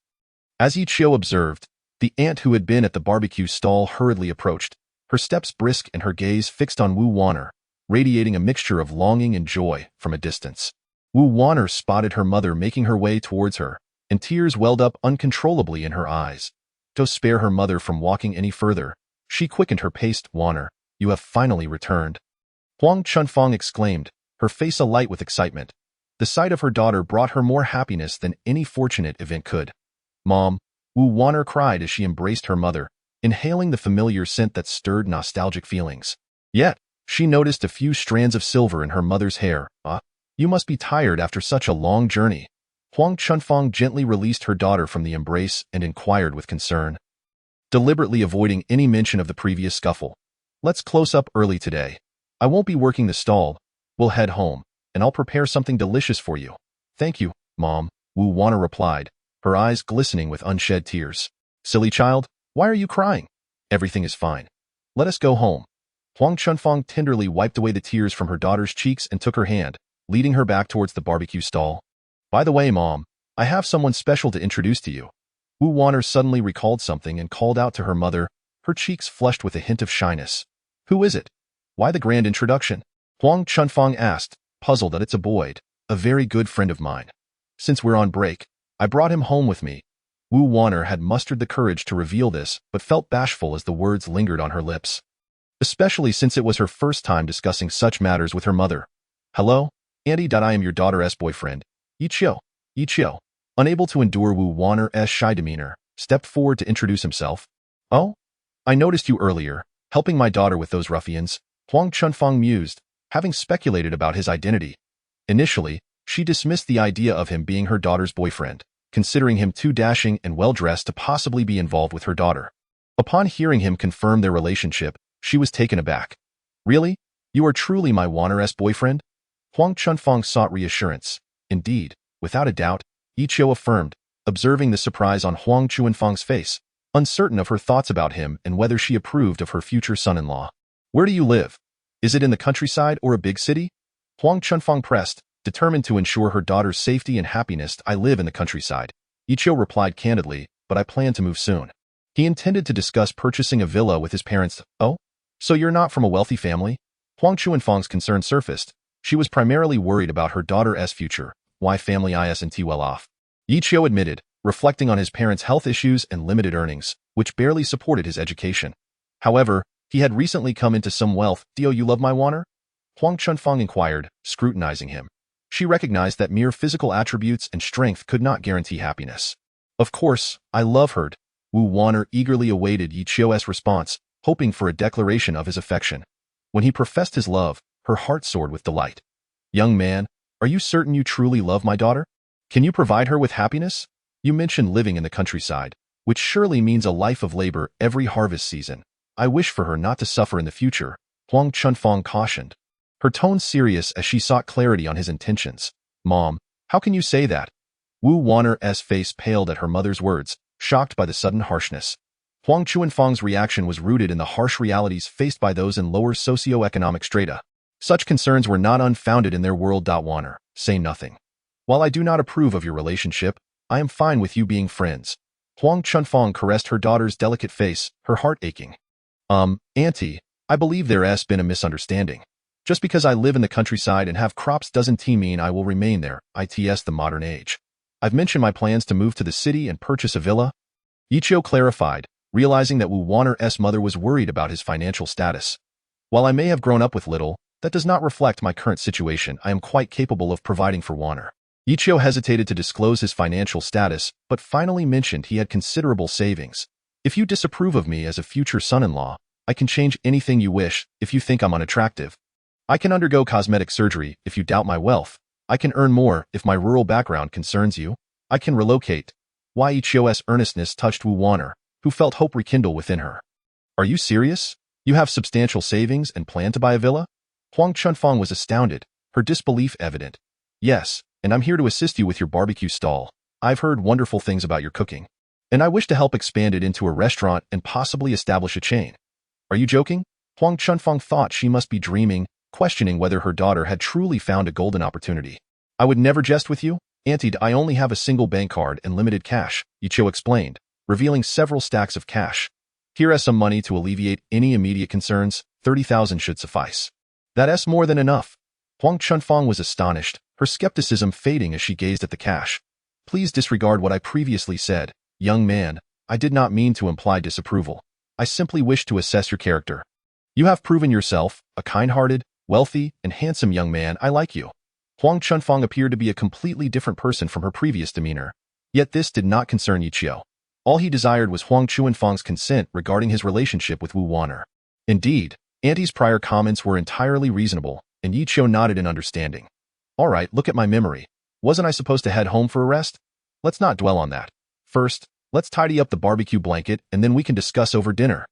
As Ichio observed, the aunt who had been at the barbecue stall hurriedly approached, her steps brisk and her gaze fixed on Wu Wanner, radiating a mixture of longing and joy from a distance. Wu Wanner spotted her mother making her way towards her, and tears welled up uncontrollably in her eyes. To spare her mother from walking any further, she quickened her pace. Wanner, you have finally returned. Huang Chunfeng exclaimed, her face alight with excitement. The sight of her daughter brought her more happiness than any fortunate event could. Mom, Wu Wanner cried as she embraced her mother, inhaling the familiar scent that stirred nostalgic feelings. Yet, she noticed a few strands of silver in her mother's hair. You must be tired after such a long journey. Huang Chunfeng gently released her daughter from the embrace and inquired with concern, deliberately avoiding any mention of the previous scuffle. Let's close up early today. I won't be working the stall. We'll head home, and I'll prepare something delicious for you. Thank you, Mom, Wu Wanner replied, her eyes glistening with unshed tears. Silly child, why are you crying? Everything is fine. Let us go home. Huang Chunfeng tenderly wiped away the tears from her daughter's cheeks and took her hand, leading her back towards the barbecue stall. By the way, Mom, I have someone special to introduce to you. Wu Wanner suddenly recalled something and called out to her mother, her cheeks flushed with a hint of shyness. Who is it? Why the grand introduction? Huang Chunfeng asked, puzzled that it's a Boyd, a very good friend of mine. Since we're on break, I brought him home with me. Wu Wanner had mustered the courage to reveal this, but felt bashful as the words lingered on her lips. Especially since it was her first time discussing such matters with her mother. Hello, Auntie. I am your daughter's boyfriend, Ichio. Ichio, unable to endure Wu Wanner's shy demeanor, stepped forward to introduce himself. Oh? I noticed you earlier, helping my daughter with those ruffians, Huang Chunfeng mused, having speculated about his identity. Initially, she dismissed the idea of him being her daughter's boyfriend, considering him too dashing and well-dressed to possibly be involved with her daughter. Upon hearing him confirm their relationship, she was taken aback. Really? You are truly my Wanner's boyfriend? Huang Chunfeng sought reassurance. Indeed, without a doubt, Ichio affirmed, observing the surprise on Huang Chunfeng's face, uncertain of her thoughts about him and whether she approved of her future son-in-law. Where do you live? Is it in the countryside or a big city? Huang Chunfang pressed, determined to ensure her daughter's safety and happiness. I live in the countryside. Ichio replied candidly, but I plan to move soon. He intended to discuss purchasing a villa with his parents. Oh? So you're not from a wealthy family? Huang Chunfang's concern surfaced. She was primarily worried about her daughter's future. Why family isn't well off? Ichio admitted, reflecting on his parents' health issues and limited earnings, which barely supported his education. However, he had recently come into some wealth. Do you love my water? Huang Chunfang inquired, scrutinizing him. She recognized that mere physical attributes and strength could not guarantee happiness. Of course, I love her. Wu Wan'er eagerly awaited Ichio's response, hoping for a declaration of his affection. When he professed his love, her heart soared with delight. Young man, are you certain you truly love my daughter? Can you provide her with happiness? You mentioned living in the countryside, which surely means a life of labor every harvest season. I wish for her not to suffer in the future, Huang Chunfang cautioned. Her tone serious as she sought clarity on his intentions. Mom, how can you say that? Wu Wan'er's face paled at her mother's words, shocked by the sudden harshness. Huang Chunfang's reaction was rooted in the harsh realities faced by those in lower socioeconomic strata. Such concerns were not unfounded in their world. Wan'er, say nothing. While I do not approve of your relationship, I am fine with you being friends. Huang Chunfang caressed her daughter's delicate face, her heart aching. Auntie, I believe there's been a misunderstanding. Just because I live in the countryside and have crops doesn't mean I will remain there. It's the modern age. I've mentioned my plans to move to the city and purchase a villa. Ichio clarified, realizing that Wu Wan'er's mother was worried about his financial status. While I may have grown up with little, that does not reflect my current situation. I am quite capable of providing for Wan'er. Ichio hesitated to disclose his financial status, but finally mentioned he had considerable savings. If you disapprove of me as a future son-in-law, I can change anything you wish. If you think I'm unattractive, I can undergo cosmetic surgery. If you doubt my wealth, I can earn more. If my rural background concerns you, I can relocate. Why Ichio's earnestness touched Wu Wan'er, who felt hope rekindle within her. Are you serious? You have substantial savings and plan to buy a villa? Huang Chunfang was astounded, her disbelief evident. Yes, and I'm here to assist you with your barbecue stall. I've heard wonderful things about your cooking, and I wish to help expand it into a restaurant and possibly establish a chain. Are you joking? Huang Chunfang thought she must be dreaming, questioning whether her daughter had truly found a golden opportunity. I would never jest with you, Auntie. I only have a single bank card and limited cash, Ichio explained, revealing several stacks of cash. Here is some money to alleviate any immediate concerns. 30,000 should suffice. That's more than enough. Huang Chunfang was astonished, her skepticism fading as she gazed at the cash. Please disregard what I previously said, young man. I did not mean to imply disapproval. I simply wish to assess your character. You have proven yourself a kind-hearted, wealthy, and handsome young man. I like you. Huang Chunfang appeared to be a completely different person from her previous demeanor. Yet this did not concern Ichio. All he desired was Huang Chunfang's consent regarding his relationship with Wu Wan'er. Indeed, Auntie's prior comments were entirely reasonable, and Ichio nodded in understanding. All right, look at my memory. Wasn't I supposed to head home for a rest? Let's not dwell on that. First, let's tidy up the barbecue blanket, and then we can discuss over dinner.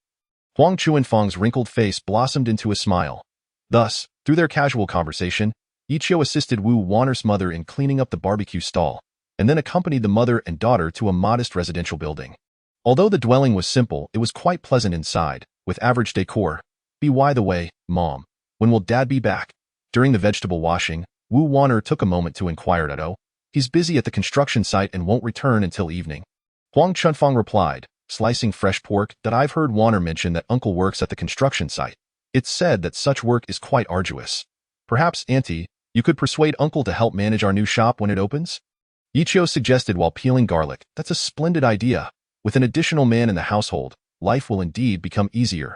Huang Chunfang's wrinkled face blossomed into a smile. Thus, through their casual conversation, Ichio assisted Wu Wan'er's mother in cleaning up the barbecue stall, and then accompanied the mother and daughter to a modest residential building. Although the dwelling was simple, it was quite pleasant inside, with average decor. By the way, Mom, when will Dad be back? During the vegetable washing, Wu Wan'er took a moment to inquire. He's busy at the construction site and won't return until evening. Huang Chunfang replied, slicing fresh pork. I've heard Wan'er mention that Uncle works at the construction site. It's said that such work is quite arduous. Perhaps, Auntie, you could persuade Uncle to help manage our new shop when it opens? Ichio suggested while peeling garlic. That's a splendid idea. With an additional man in the household, life will indeed become easier.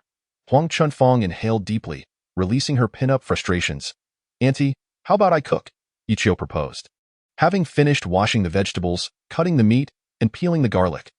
Huang Chunfang inhaled deeply, releasing her pin-up frustrations. Auntie, how about I cook? Ichio proposed. Having finished washing the vegetables, cutting the meat, and peeling the garlic,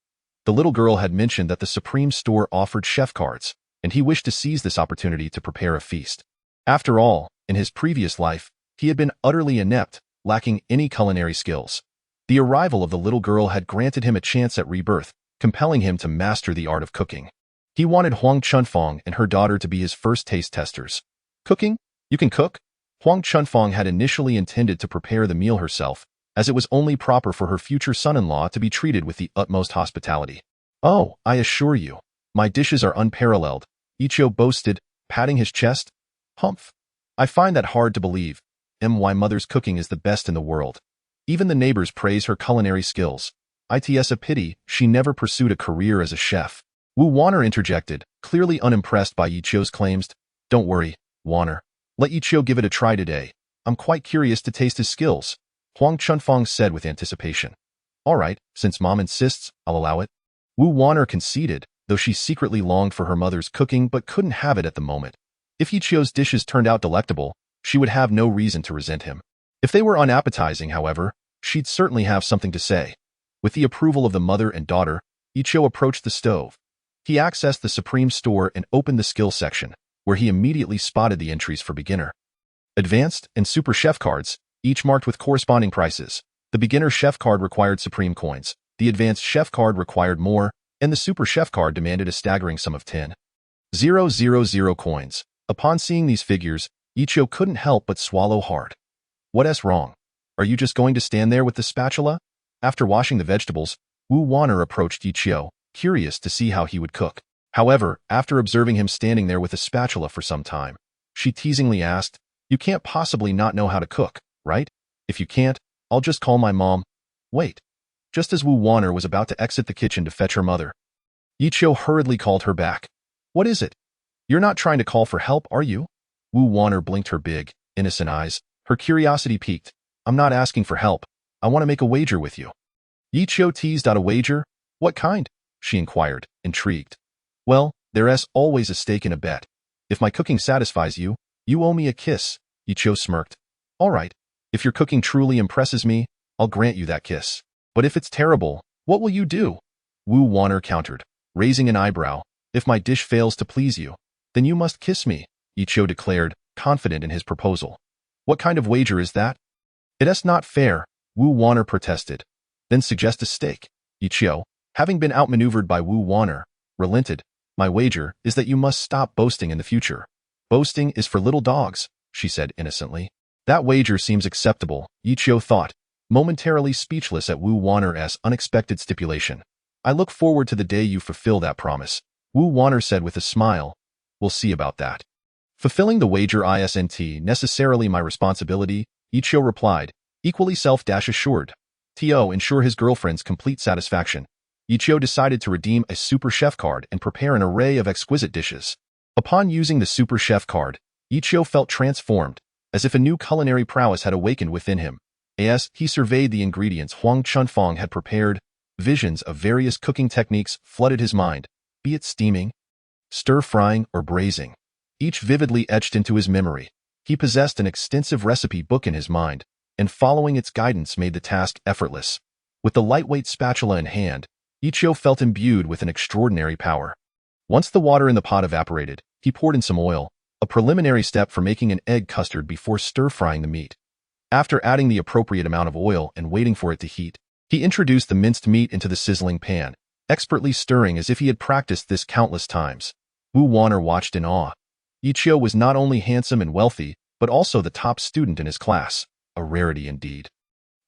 the little girl had mentioned that the Supreme store offered chef cards, and he wished to seize this opportunity to prepare a feast. After all, in his previous life, he had been utterly inept, lacking any culinary skills. The arrival of the little girl had granted him a chance at rebirth, compelling him to master the art of cooking. He wanted Huang Chunfang and her daughter to be his first taste testers. Cooking? You can cook? Huang Chunfang had initially intended to prepare the meal herself, as it was only proper for her future son-in-law to be treated with the utmost hospitality. Oh, I assure you, my dishes are unparalleled, Ichio boasted, patting his chest. Humph. I find that hard to believe. My mother's cooking is the best in the world. Even the neighbors praise her culinary skills. It's a pity she never pursued a career as a chef. Wu Wanner interjected, clearly unimpressed by Yi Chou's claims. Don't worry, Wanner. Let Yi Chou give it a try today. I'm quite curious to taste his skills, Huang Chunfang said with anticipation. All right, since Mom insists, I'll allow it. Wu Wanner conceded, though she secretly longed for her mother's cooking but couldn't have it at the moment. If Yi Chou's dishes turned out delectable, she would have no reason to resent him. If they were unappetizing, however, she'd certainly have something to say. With the approval of the mother and daughter, Yi Chou approached the stove. He accessed the Supreme store and opened the skill section, where he immediately spotted the entries for beginner, advanced, and super chef cards, each marked with corresponding prices. The beginner chef card required Supreme coins, the advanced chef card required more, and the super chef card demanded a staggering sum of 10,000 coins. Upon seeing these figures, Yi Chou couldn't help but swallow hard. What's wrong? Are you just going to stand there with the spatula? After washing the vegetables, Wu Wanner approached Yi Chou, curious to see how he would cook. However, after observing him standing there with a spatula for some time, she teasingly asked, You can't possibly not know how to cook, right? If you can't, I'll just call my mom. Wait. Just as Wu Wanner was about to exit the kitchen to fetch her mother, Yi Chou hurriedly called her back. What is it? You're not trying to call for help, are you? Wu Wanner blinked her big, innocent eyes. Her curiosity piqued. I'm not asking for help. I want to make a wager with you. Yi Chou teased out a wager. What kind? She inquired, intrigued. Well, there's always a stake in a bet. If my cooking satisfies you, you owe me a kiss. Yi Chou smirked. All right. If your cooking truly impresses me, I'll grant you that kiss. But if it's terrible, what will you do? Wu Wanner countered, raising an eyebrow. If my dish fails to please you, then you must kiss me, Yi Chou declared, confident in his proposal. What kind of wager is that? It's not fair, Wu Wanner protested. Then suggest a stake. Yi Chou, having been outmaneuvered by Wu Wanner, relented. My wager is that you must stop boasting in the future. Boasting is for little dogs, she said innocently. That wager seems acceptable, Yi Chou thought, momentarily speechless at Wu Wanner's unexpected stipulation. I look forward to the day you fulfill that promise, Wu Wanner said with a smile. We'll see about that. Fulfilling the wager isn't necessarily my responsibility, Yi Chou replied, equally self-assured. To ensure his girlfriend's complete satisfaction, Yi Chou decided to redeem a super chef card and prepare an array of exquisite dishes. Upon using the super chef card, Yi Chou felt transformed, as if a new culinary prowess had awakened within him. As he surveyed the ingredients Huang Chunfang had prepared, visions of various cooking techniques flooded his mind, be it steaming, stir-frying, or braising. Each vividly etched into his memory. He possessed an extensive recipe book in his mind, and following its guidance made the task effortless. With the lightweight spatula in hand, Yi Chou felt imbued with an extraordinary power. Once the water in the pot evaporated, he poured in some oil, a preliminary step for making an egg custard before stir-frying the meat. After adding the appropriate amount of oil and waiting for it to heat, he introduced the minced meat into the sizzling pan, expertly stirring as if he had practiced this countless times. Wu Wanner watched in awe. Yi Chou was not only handsome and wealthy, but also the top student in his class, a rarity indeed.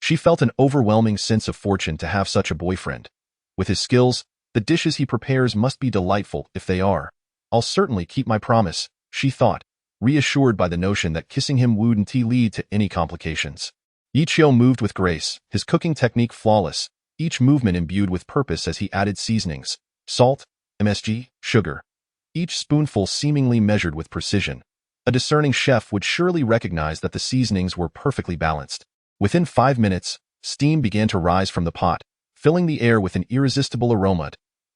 She felt an overwhelming sense of fortune to have such a boyfriend. With his skills, the dishes he prepares must be delightful. If they are, I'll certainly keep my promise, she thought, reassured by the notion that kissing him wouldn't lead to any complications. Yi Chou moved with grace, his cooking technique flawless, each movement imbued with purpose as he added seasonings, salt, MSG, sugar, each spoonful seemingly measured with precision. A discerning chef would surely recognize that the seasonings were perfectly balanced. Within 5 minutes, steam began to rise from the pot, filling the air with an irresistible aroma.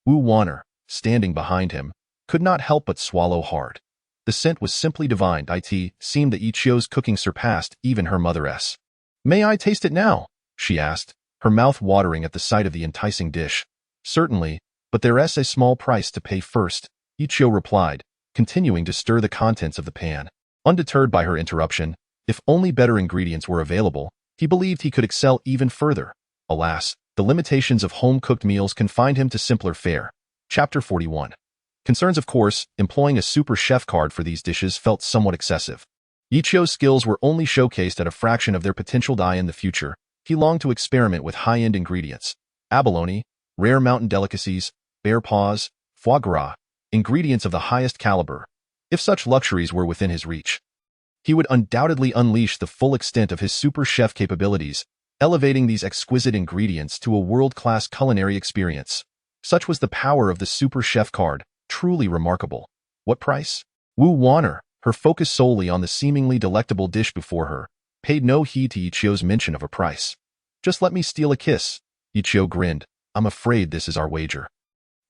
Wu Wanner, standing behind him, could not help but swallow hard. The scent was simply divine. It seemed that Yi Chou's cooking surpassed even her mother's. May I taste it now? She asked, her mouth watering at the sight of the enticing dish. Certainly, but there's a small price to pay first, Yi Chou replied, continuing to stir the contents of the pan. Undeterred by her interruption, if only better ingredients were available, he believed he could excel even further. Alas, the limitations of home-cooked meals confined him to simpler fare. Chapter 41. Concerns. Of course, employing a super chef card for these dishes felt somewhat excessive. Yi Chou's skills were only showcased at a fraction of their potential in the future. He longed to experiment with high-end ingredients. Abalone, rare mountain delicacies, bear paws, foie gras, ingredients of the highest caliber. If such luxuries were within his reach, he would undoubtedly unleash the full extent of his super chef capabilities, elevating these exquisite ingredients to a world-class culinary experience. Such was the power of the super chef card, truly remarkable. What price? Wu Wanner, her focus solely on the seemingly delectable dish before her, paid no heed to Yichio's mention of a price. Just let me steal a kiss. Yichio grinned. I'm afraid this is our wager.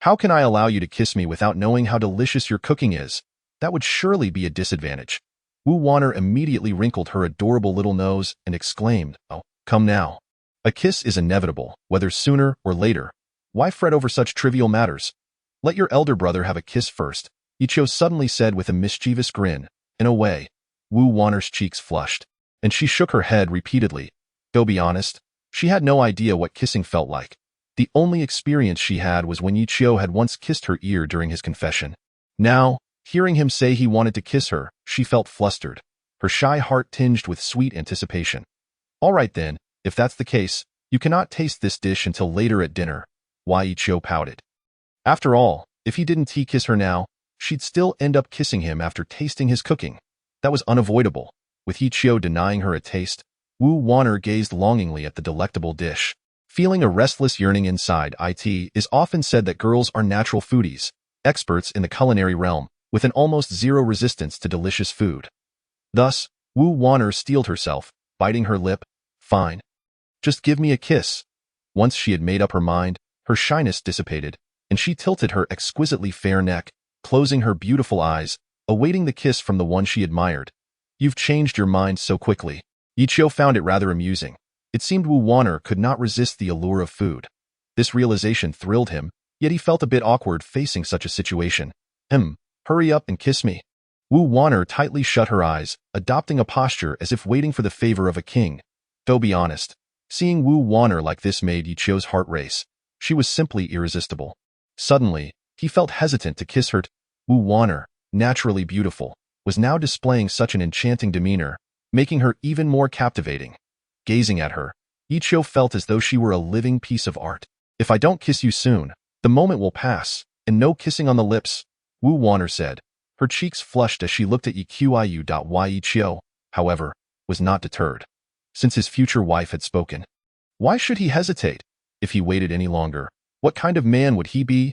How can I allow you to kiss me without knowing how delicious your cooking is? That would surely be a disadvantage. Wu Wanner immediately wrinkled her adorable little nose and exclaimed, Oh, come now. A kiss is inevitable, whether sooner or later. Why fret over such trivial matters? Let your elder brother have a kiss first, Yichio suddenly said with a mischievous grin. In a way, Wu Wanner's cheeks flushed, and she shook her head repeatedly. Go be honest, she had no idea what kissing felt like. The only experience she had was when Yichio had once kissed her ear during his confession. Now, hearing him say he wanted to kiss her, she felt flustered, her shy heart tinged with sweet anticipation. All right then, if that's the case, you cannot taste this dish until later at dinner. Why Yichio pouted. After all, if he didn't kiss her now, she'd still end up kissing him after tasting his cooking. That was unavoidable. With Yichio denying her a taste, Wu Wanner gazed longingly at the delectable dish. Feeling a restless yearning inside, it is often said that girls are natural foodies, experts in the culinary realm, with an almost zero resistance to delicious food. Thus, Wu Wanner steeled herself, biting her lip. Fine. Just give me a kiss. Once she had made up her mind, her shyness dissipated, and she tilted her exquisitely fair neck, closing her beautiful eyes, awaiting the kiss from the one she admired. You've changed your mind so quickly. Yichio found it rather amusing. It seemed Wu Wanner could not resist the allure of food. This realization thrilled him, yet he felt a bit awkward facing such a situation. Hurry up and kiss me. Wu Wanner tightly shut her eyes, adopting a posture as if waiting for the favor of a king. Though be honest, seeing Wu Wanner like this made Yichio's heart race. She was simply irresistible. Suddenly, he felt hesitant to kiss her. Wu Wanner, naturally beautiful, was now displaying such an enchanting demeanor, making her even more captivating. Gazing at her, Yichio felt as though she were a living piece of art. If I don't kiss you soon, the moment will pass, and no kissing on the lips, Wu Wanner said. Her cheeks flushed as she looked at Yichio, however, was not deterred. Since his future wife had spoken, why should he hesitate? If he waited any longer, what kind of man would he be?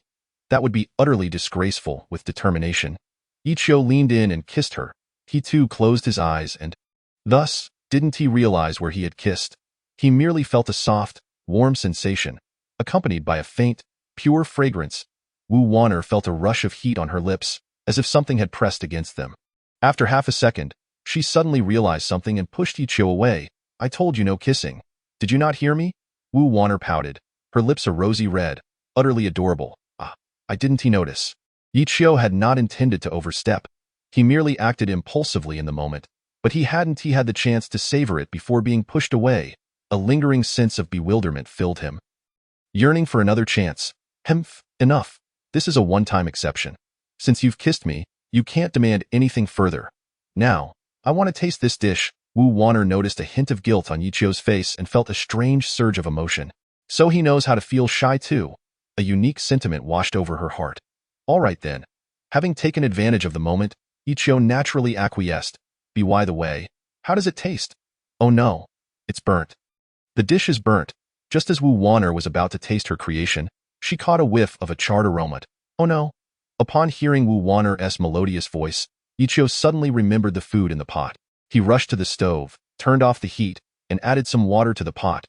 That would be utterly disgraceful. With determination, Yichio leaned in and kissed her. He too closed his eyes and, thus, didn't he realize where he had kissed? He merely felt a soft, warm sensation, accompanied by a faint, pure fragrance. Wu Wanner felt a rush of heat on her lips, as if something had pressed against them. After half a second, she suddenly realized something and pushed Yichio away. I told you no kissing. Did you not hear me? Wu Wanner pouted, her lips a rosy red, utterly adorable. I didn't notice. Yichio had not intended to overstep. He merely acted impulsively in the moment, but he had the chance to savor it before being pushed away. A lingering sense of bewilderment filled him. Yearning for another chance. Enough. This is a one-time exception. Since you've kissed me, you can't demand anything further. Now, I want to taste this dish. Wu Wanner noticed a hint of guilt on Yichio's face and felt a strange surge of emotion. So he knows how to feel shy too. A unique sentiment washed over her heart. All right then. Having taken advantage of the moment, Yichio naturally acquiesced. By the way, how does it taste? Oh no, it's burnt. The dish is burnt. Just as Wu Wanner was about to taste her creation, she caught a whiff of a charred aroma. Oh no. Upon hearing Wu Wanner's melodious voice, Yichio suddenly remembered the food in the pot. He rushed to the stove, turned off the heat, and added some water to the pot.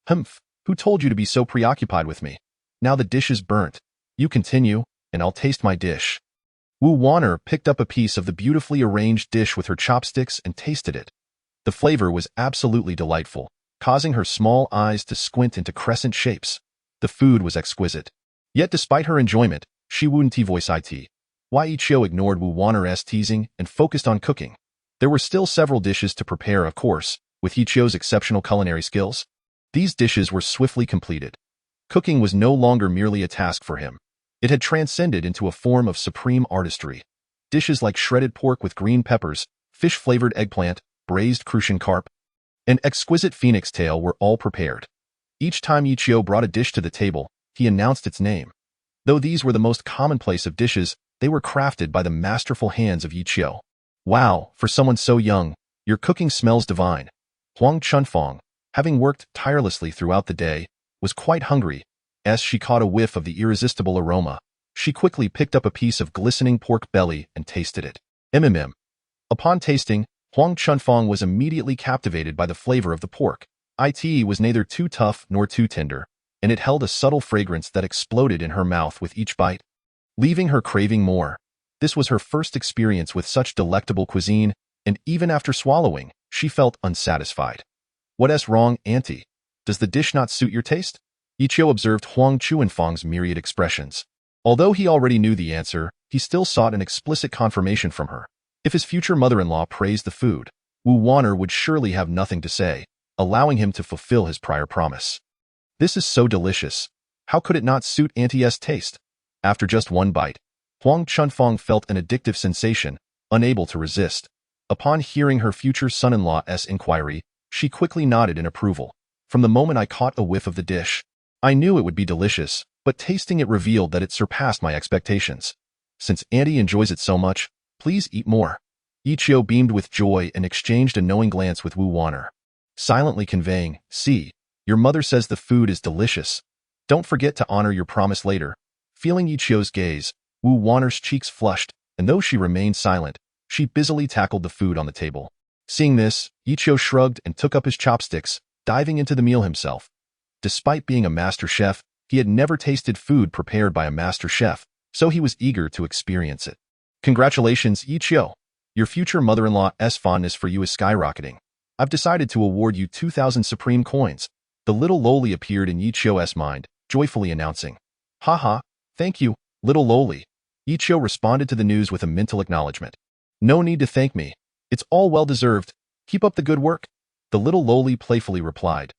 Who told you to be so preoccupied with me? Now the dish is burnt. You continue, and I'll taste my dish. Wu Wanner picked up a piece of the beautifully arranged dish with her chopsticks and tasted it. The flavor was absolutely delightful, causing her small eyes to squint into crescent shapes. The food was exquisite. Yet despite her enjoyment, she wouldn't voice it. Why Yichio ignored Wu Wanner's teasing and focused on cooking. There were still several dishes to prepare, of course, with Yichio's exceptional culinary skills. These dishes were swiftly completed. Cooking was no longer merely a task for him. It had transcended into a form of supreme artistry. Dishes like shredded pork with green peppers, fish-flavored eggplant, braised crucian carp, and exquisite phoenix tail were all prepared. Each time Yichio brought a dish to the table, he announced its name. Though these were the most commonplace of dishes, They were crafted by the masterful hands of Yi Qiu. Wow, for someone so young, your cooking smells divine. Huang Chunfang, having worked tirelessly throughout the day, was quite hungry. As she caught a whiff of the irresistible aroma, she quickly picked up a piece of glistening pork belly and tasted it. Mmm. Upon tasting, Huang Chunfang was immediately captivated by the flavor of the pork. It was neither too tough nor too tender, and it held a subtle fragrance that exploded in her mouth with each bite, leaving her craving more. This was her first experience with such delectable cuisine, and even after swallowing, she felt unsatisfied. What's wrong, auntie? Does the dish not suit your taste? Yi Qiu observed Huang Chuanfang's myriad expressions. Although he already knew the answer, he still sought an explicit confirmation from her. If his future mother-in-law praised the food, Wu Wan'er would surely have nothing to say, allowing him to fulfill his prior promise. This is so delicious. How could it not suit Auntie's taste? After just one bite, Huang Chunfang felt an addictive sensation, unable to resist. Upon hearing her future son-in-law's inquiry, she quickly nodded in approval. From the moment I caught a whiff of the dish, I knew it would be delicious, but tasting it revealed that it surpassed my expectations. Since Auntie enjoys it so much, please eat more. Yi Qiu beamed with joy and exchanged a knowing glance with Wu Wan'er, silently conveying, "See, your mother says the food is delicious. Don't forget to honor your promise later." Feeling Yi Qiu's gaze, Wu Wan'er's cheeks flushed, and though she remained silent, she busily tackled the food on the table. Seeing this, Yi Qiu shrugged and took up his chopsticks, diving into the meal himself. Despite being a master chef, he had never tasted food prepared by a master chef, so he was eager to experience it. Congratulations, Yi Qiu. Your future mother-in-law's fondness for you is skyrocketing. I've decided to award you 2,000 supreme coins. The little loli appeared in Yi Qiu's mind, joyfully announcing. Haha, thank you, little loli. Yi Qiu responded to the news with a mental acknowledgement. No need to thank me. It's all well-deserved. Keep up the good work. The little loli playfully replied.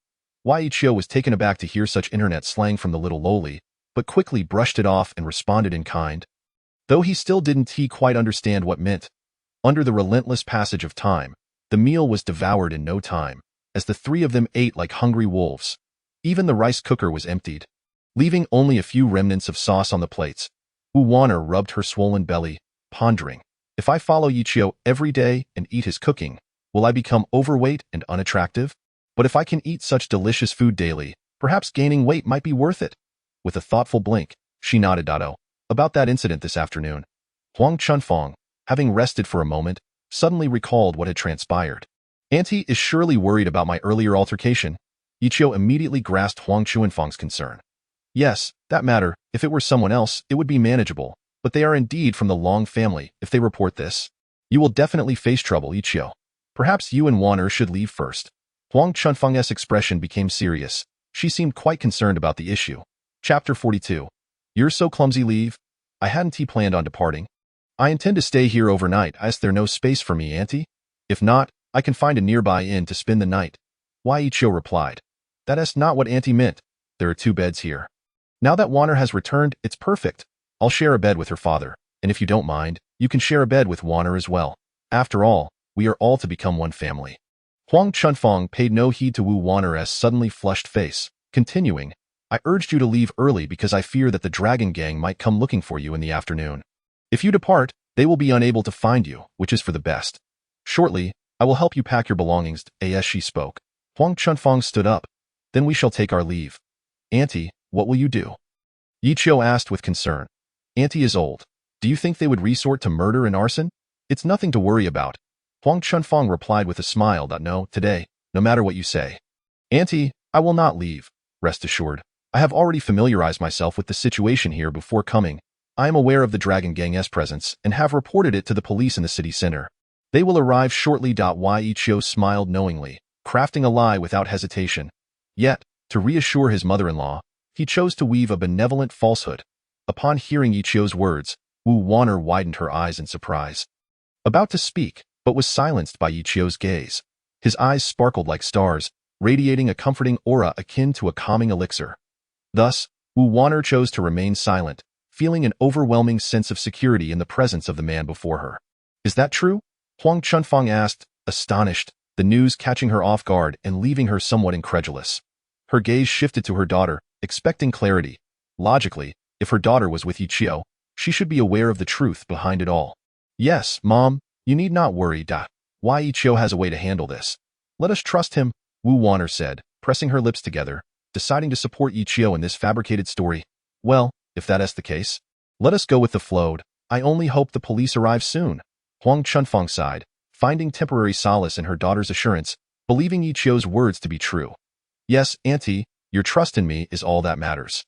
Yi Qiu was taken aback to hear such internet slang from the little loli, but quickly brushed it off and responded in kind. Though he still didn't quite understand what meant. Under the relentless passage of time, the meal was devoured in no time, as the three of them ate like hungry wolves. Even the rice cooker was emptied, leaving only a few remnants of sauce on the plates. Wu Wan'er rubbed her swollen belly, pondering. If I follow Yi Qiu every day and eat his cooking, will I become overweight and unattractive? But if I can eat such delicious food daily, perhaps gaining weight might be worth it. With a thoughtful blink, she nodded. About that incident this afternoon, Huang Chunfang, having rested for a moment, suddenly recalled what had transpired. Auntie is surely worried about my earlier altercation. Yi Qiu immediately grasped Huang Chunfang's concern. Yes, that matter, if it were someone else, it would be manageable, but they are indeed from the Long family. If they report this, you will definitely face trouble, Yi Qiu. Perhaps you and Wan'er should leave first. Huang Chunfang's expression became serious. She seemed quite concerned about the issue. Chapter 42. You're so clumsy, leave. I hadn't planned on departing. I intend to stay here overnight. Is there no space for me, auntie? If not, I can find a nearby inn to spend the night. Yi Qiu replied. That's not what auntie meant. There are 2 beds here. Now that Wan'er has returned, it's perfect. I'll share a bed with her father, and if you don't mind, you can share a bed with Wan'er as well. After all, we are all to become one family. Huang Chunfang paid no heed to Wu Wan'er's suddenly flushed face, continuing, I urged you to leave early because I fear that the dragon gang might come looking for you in the afternoon. If you depart, they will be unable to find you, which is for the best. Shortly, I will help you pack your belongings. As she spoke, Huang Chunfang stood up. Then we shall take our leave. Auntie, what will you do? Yi Qiu asked with concern. Auntie is old. Do you think they would resort to murder and arson? It's nothing to worry about. Huang Chunfang replied with a smile. No, today, no matter what you say. Auntie, I will not leave. Rest assured. I have already familiarized myself with the situation here before coming. I am aware of the Dragon Gang's presence and have reported it to the police in the city center. They will arrive shortly. Yi Qiu smiled knowingly, crafting a lie without hesitation. Yet, to reassure his mother-in-law, he chose to weave a benevolent falsehood. Upon hearing Yi Qiu's words, Wu Wan'er widened her eyes in surprise. About to speak, but was silenced by Yi Qiu's gaze. His eyes sparkled like stars, radiating a comforting aura akin to a calming elixir. Thus, Wu Wan'er chose to remain silent, feeling an overwhelming sense of security in the presence of the man before her. Is that true? Huang Chunfang asked, astonished, the news catching her off guard and leaving her somewhat incredulous. Her gaze shifted to her daughter, expecting clarity. Logically, if her daughter was with Yi Qiu, She should be aware of the truth behind it all. Yes, Mom, you need not worry. Why Ichio has a way to handle this. Let us trust him, Wu Wanner said, pressing her lips together, deciding to support Ichio in this fabricated story. Well, if that is the case, let us go with the flow. I only hope the police arrive soon. Huang Chunfeng sighed, finding temporary solace in her daughter's assurance, believing Ichio's words to be true. Yes, Auntie, your trust in me is all that matters.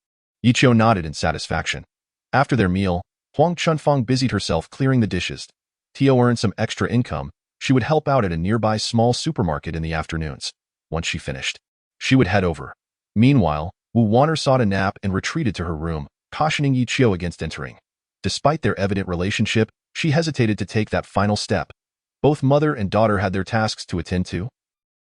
Ichio nodded in satisfaction. After their meal, Huang Chunfeng busied herself clearing the dishes. Tio earned some extra income. She would help out at a nearby small supermarket in the afternoons. Once she finished, she would head over. Meanwhile, Wu Wanner sought a nap and retreated to her room, cautioning Ichio against entering. Despite their evident relationship, she hesitated to take that final step. Both mother and daughter had their tasks to attend to,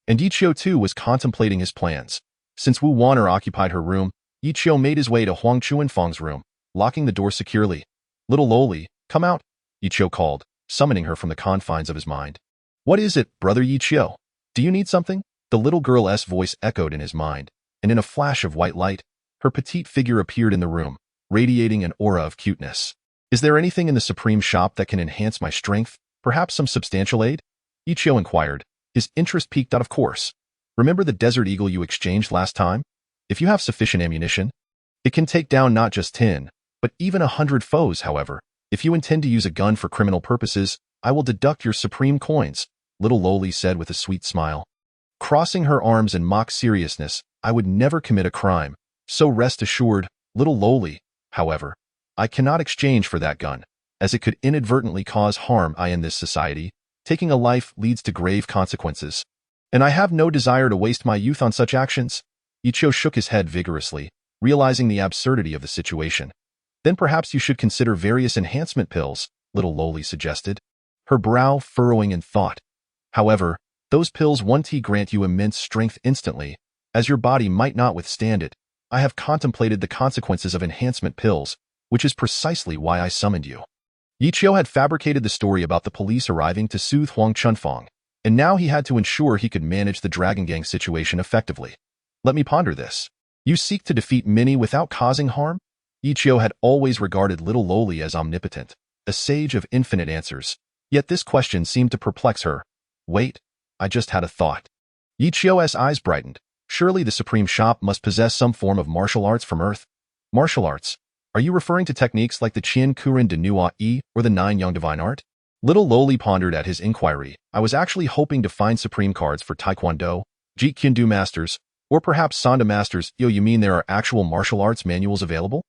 and Ichio too was contemplating his plans. Since Wu Wanner occupied her room, Ichio made his way to Huang Chuanfeng's room, locking the door securely. Little Loli, come out, Ichio called, summoning her from the confines of his mind. What is it, brother Ichio? Do you need something? The little girl's voice echoed in his mind, and in a flash of white light, her petite figure appeared in the room, radiating an aura of cuteness. Is there anything in the Supreme shop that can enhance my strength? Perhaps some substantial aid? Ichio inquired, his interest piqued out of course. Remember the Desert Eagle you exchanged last time? If you have sufficient ammunition, it can take down not just 10, but even 100 foes, however. If you intend to use a gun for criminal purposes, I will deduct your Supreme coins, little Loli said with a sweet smile. Crossing her arms in mock seriousness, I would never commit a crime, so rest assured, little Loli. However, I cannot exchange for that gun, as it could inadvertently cause harm. In this society, taking a life leads to grave consequences, and I have no desire to waste my youth on such actions. Ichio shook his head vigorously, realizing the absurdity of the situation. Then perhaps you should consider various enhancement pills, little Loli suggested, her brow furrowing in thought. However, those pills won't grant you immense strength instantly, as your body might not withstand it. I have contemplated the consequences of enhancement pills, which is precisely why I summoned you. Ichio had fabricated the story about the police arriving to soothe Huang Chunfeng, and now he had to ensure he could manage the Dragon Gang situation effectively. Let me ponder this. You seek to defeat many without causing harm? Ichio had always regarded little Loli as omnipotent, a sage of infinite answers. Yet this question seemed to perplex her. Wait, I just had a thought. Ichio's eyes brightened. Surely the Supreme Shop must possess some form of martial arts from Earth. Martial arts? Are you referring to techniques like the Qian Kuren de Nua Yi or the Nine Young Divine Art? Little Loli pondered at his inquiry. I was actually hoping to find Supreme cards for Taekwondo, Jeet Kune Do Masters, or perhaps Sanda Masters. You mean there are actual martial arts manuals available?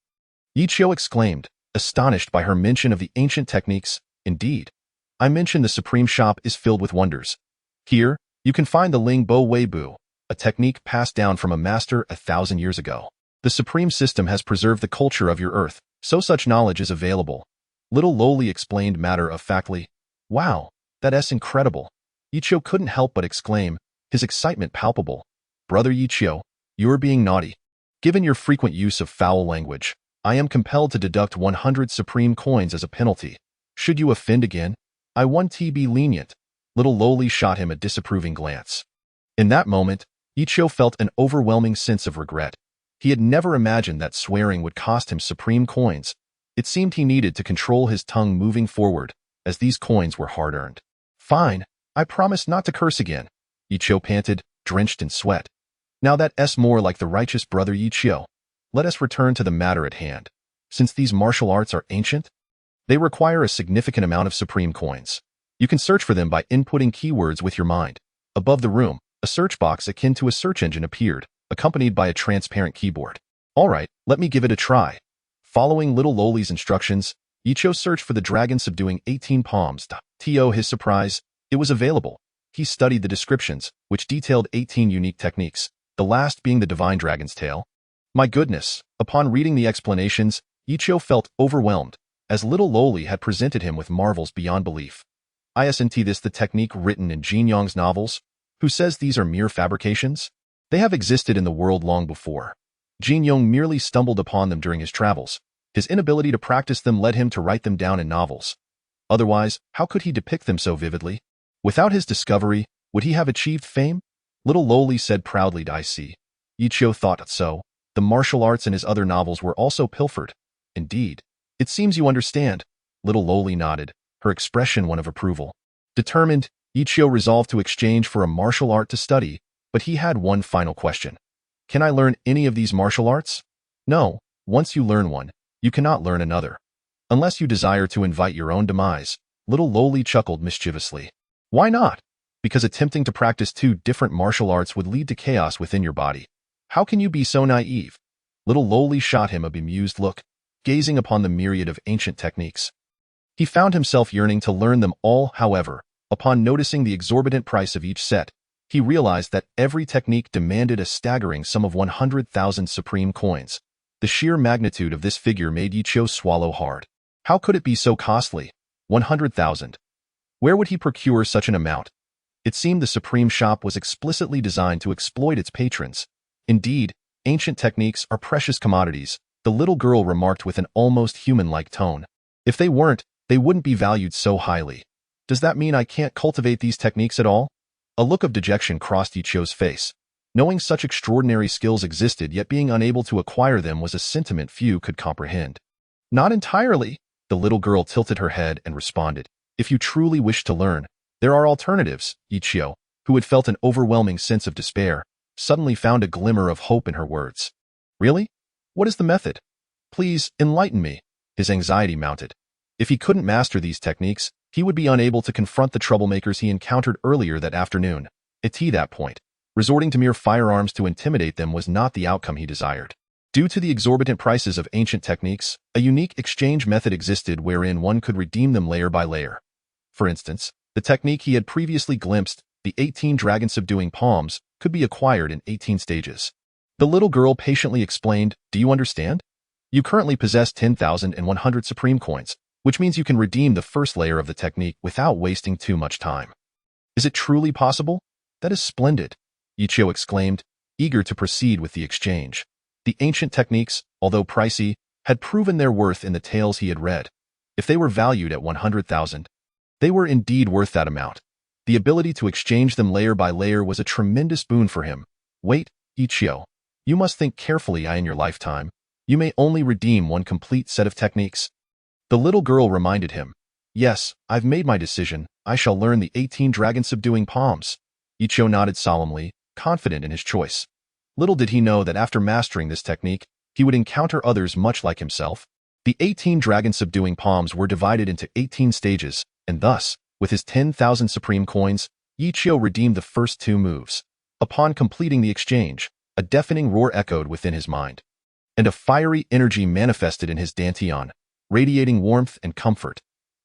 Ichio exclaimed, astonished by her mention of the ancient techniques. Indeed. I mentioned the Supreme Shop is filled with wonders. Here, you can find the Ling Bo Wei Bu, a technique passed down from a master 1,000 years ago. The Supreme System has preserved the culture of your Earth, so such knowledge is available. Little Loli explained matter-of-factly. Wow, that's incredible. Ichio couldn't help but exclaim, his excitement palpable. Brother Ichio, you're being naughty. Given your frequent use of foul language, I am compelled to deduct 100 Supreme coins as a penalty. Should you offend again, I won't be lenient. Little Loli shot him a disapproving glance. In that moment, Ichio felt an overwhelming sense of regret. He had never imagined that swearing would cost him Supreme coins. It seemed he needed to control his tongue moving forward, as these coins were hard-earned. Fine, I promise not to curse again, Ichio panted, drenched in sweat. Now that's more like the righteous brother Ichio. Let us return to the matter at hand. Since these martial arts are ancient, they require a significant amount of Supreme coins. You can search for them by inputting keywords with your mind. Above the room, a search box akin to a search engine appeared, accompanied by a transparent keyboard. All right, let me give it a try. Following little Loli's instructions, Ichio searched for the dragon subduing 18 palms. To his surprise, it was available. He studied the descriptions, which detailed 18 unique techniques, the last being the divine dragon's tail. My goodness, upon reading the explanations, Ichio felt overwhelmed, as little Loli had presented him with marvels beyond belief. Isn't this the technique written in Jin Yong's novels? Who says these are mere fabrications? They have existed in the world long before. Jin Yong merely stumbled upon them during his travels. His inability to practice them led him to write them down in novels. Otherwise, how could he depict them so vividly? Without his discovery, would he have achieved fame? Little Loli said proudly. I see. Ichio thought so. The martial arts in his other novels were also pilfered. Indeed, It seems you understand. Little Loli nodded, her expression one of approval. Determined, Ichio resolved to exchange for a martial art to study, but he had one final question. Can I learn any of these martial arts? No, once you learn one, you cannot learn another. Unless you desire to invite your own demise, little Loli chuckled mischievously. Why not? Because attempting to practice two different martial arts would lead to chaos within your body. How can you be so naive? Little Loli shot him a bemused look, gazing upon the myriad of ancient techniques. He found himself yearning to learn them all, however, upon noticing the exorbitant price of each set, he realized that every technique demanded a staggering sum of 100,000 supreme coins. The sheer magnitude of this figure made Ichio swallow hard. How could it be so costly? 100,000. Where would he procure such an amount? It seemed the Supreme Shop was explicitly designed to exploit its patrons. Indeed, ancient techniques are precious commodities, the little girl remarked with an almost human-like tone. If they weren't, they wouldn't be valued so highly. Does that mean I can't cultivate these techniques at all? A look of dejection crossed Ichio's face. Knowing such extraordinary skills existed yet being unable to acquire them was a sentiment few could comprehend. Not entirely, the little girl tilted her head and responded. If you truly wish to learn, there are alternatives. Ichio, who had felt an overwhelming sense of despair, suddenly found a glimmer of hope in her words. Really? What is the method? Please, enlighten me. His anxiety mounted. If he couldn't master these techniques, he would be unable to confront the troublemakers he encountered earlier that afternoon. At that point, resorting to mere firearms to intimidate them was not the outcome he desired. Due to the exorbitant prices of ancient techniques, a unique exchange method existed wherein one could redeem them layer by layer. For instance, the technique he had previously glimpsed, the 18 dragon-subduing palms, could be acquired in 18 stages. The little girl patiently explained, Do you understand? You currently possess 10,100 supreme coins, which means you can redeem the first layer of the technique without wasting too much time. Is it truly possible? That is splendid, Ichio exclaimed, eager to proceed with the exchange. The ancient techniques, although pricey, had proven their worth in the tales he had read. If they were valued at 100,000, they were indeed worth that amount. The ability to exchange them layer by layer was a tremendous boon for him. Wait, Ichio. You must think carefully. In your lifetime, you may only redeem one complete set of techniques. The little girl reminded him. Yes, I've made my decision. I shall learn the 18 dragon-subduing palms. Ichio nodded solemnly, confident in his choice. Little did he know that after mastering this technique, he would encounter others much like himself. The 18 dragon-subduing palms were divided into 18 stages, and thus, with his 10,000 supreme coins, Ichio redeemed the first two moves. Upon completing the exchange, a deafening roar echoed within his mind, and a fiery energy manifested in his dantian, radiating warmth and comfort.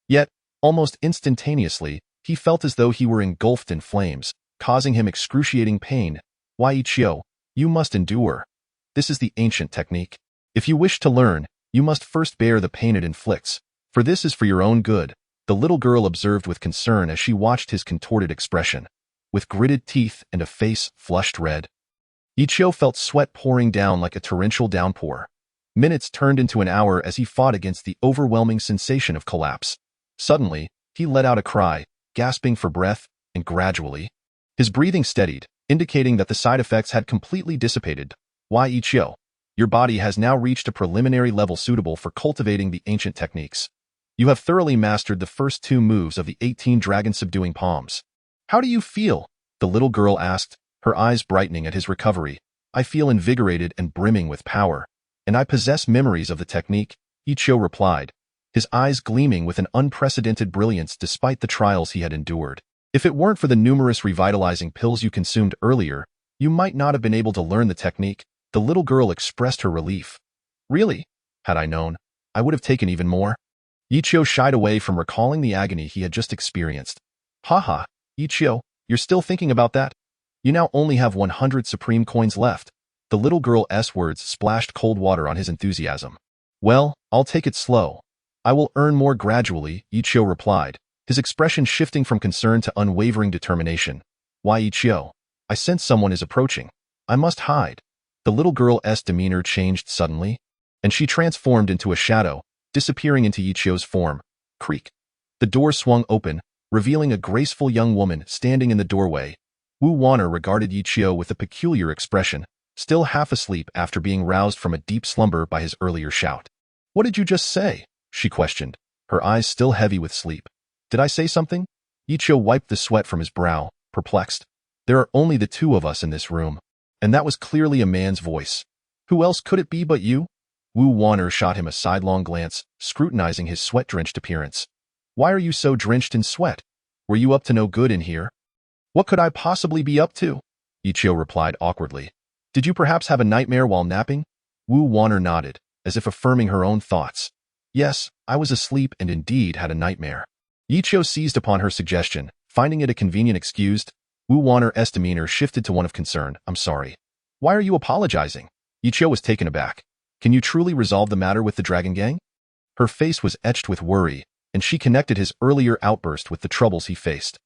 Yet, almost instantaneously, he felt as though he were engulfed in flames, causing him excruciating pain. Why, Ichio, you must endure. This is the ancient technique. If you wish to learn, you must first bear the pain it inflicts, for this is for your own good, the little girl observed with concern as she watched his contorted expression. With gritted teeth and a face flushed red, Ichio felt sweat pouring down like a torrential downpour. Minutes turned into an hour as he fought against the overwhelming sensation of collapse. Suddenly, he let out a cry, gasping for breath, and gradually, his breathing steadied, indicating that the side effects had completely dissipated. Why, Ichio? Your body has now reached a preliminary level suitable for cultivating the ancient techniques. You have thoroughly mastered the first two moves of the 18 dragon-subduing palms. How do you feel? The little girl asked, her eyes brightening at his recovery. I feel invigorated and brimming with power, and I possess memories of the technique, Ichio replied, his eyes gleaming with an unprecedented brilliance despite the trials he had endured. If it weren't for the numerous revitalizing pills you consumed earlier, you might not have been able to learn the technique. The little girl expressed her relief. Really? Had I known, I would have taken even more. Ichio shied away from recalling the agony he had just experienced. Haha, Ichio, you're still thinking about that? You now only have 100 supreme coins left. The little girl's words splashed cold water on his enthusiasm. Well, I'll take it slow. I will earn more gradually, Ichio replied, his expression shifting from concern to unwavering determination. Why, Ichio? I sense someone is approaching. I must hide. The little girl's demeanor changed suddenly, and she transformed into a shadow, disappearing into Ichio's form. Creak. The door swung open, revealing a graceful young woman standing in the doorway. Wu Wanner regarded Ichio with a peculiar expression, still half asleep after being roused from a deep slumber by his earlier shout. What did you just say? she questioned, her eyes still heavy with sleep. Did I say something? Yichio wiped the sweat from his brow, perplexed. There are only the two of us in this room. And that was clearly a man's voice. Who else could it be but you? Wu Wanner shot him a sidelong glance, scrutinizing his sweat-drenched appearance. Why are you so drenched in sweat? Were you up to no good in here? What could I possibly be up to? Yichio replied awkwardly. Did you perhaps have a nightmare while napping? Wu Wanner nodded, as if affirming her own thoughts. Yes, I was asleep and indeed had a nightmare. Yichio seized upon her suggestion, finding it a convenient excuse. Wu Wanner's demeanor shifted to one of concern. I'm sorry. Why are you apologizing? Yichio was taken aback. Can you truly resolve the matter with the Dragon Gang? Her face was etched with worry, and she connected his earlier outburst with the troubles he faced.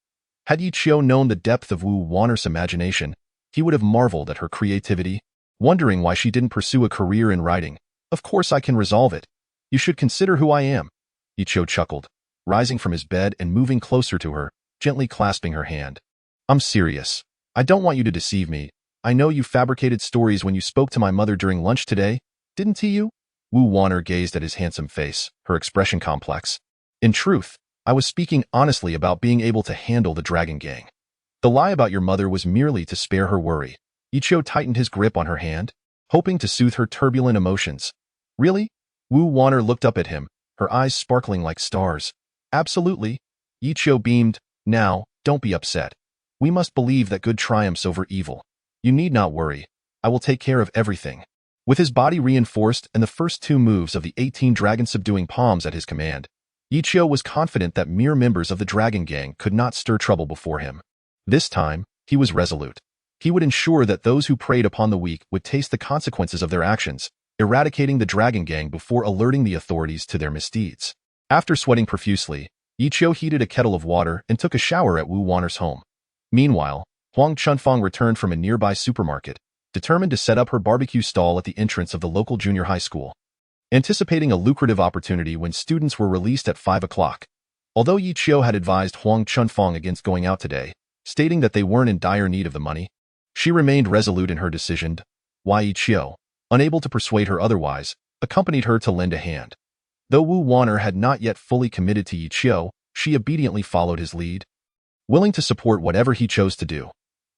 Had Yichio known the depth of Wu Wanner's imagination, he would have marveled at her creativity, wondering why she didn't pursue a career in writing. Of course I can resolve it. You should consider who I am. Yichio chuckled, rising from his bed and moving closer to her, gently clasping her hand. I'm serious. I don't want you to deceive me. I know you fabricated stories when you spoke to my mother during lunch today, didn't you? Wu Wanner gazed at his handsome face, her expression complex. In truth, I was speaking honestly about being able to handle the Dragon Gang. The lie about your mother was merely to spare her worry. Yichio tightened his grip on her hand, hoping to soothe her turbulent emotions. Really? Wu Wanner looked up at him, her eyes sparkling like stars. Absolutely. Yichio beamed. Now, don't be upset. We must believe that good triumphs over evil. You need not worry. I will take care of everything. With his body reinforced and the first two moves of the 18 dragon-subduing palms at his command, Yichio was confident that mere members of the Dragon Gang could not stir trouble before him. This time, he was resolute. He would ensure that those who preyed upon the weak would taste the consequences of their actions, eradicating the Dragon Gang before alerting the authorities to their misdeeds. After sweating profusely, Yichio heated a kettle of water and took a shower at Wu Wanner's home. Meanwhile, Huang Chunfang returned from a nearby supermarket, determined to set up her barbecue stall at the entrance of the local junior high school. Anticipating a lucrative opportunity when students were released at 5 o'clock. Although Yichio had advised Huang Chunfang against going out today, stating that they weren't in dire need of the money, she remained resolute in her decision. Why Yichio, unable to persuade her otherwise, accompanied her to lend a hand. Though Wu Wanner had not yet fully committed to Yichio, she obediently followed his lead, willing to support whatever he chose to do.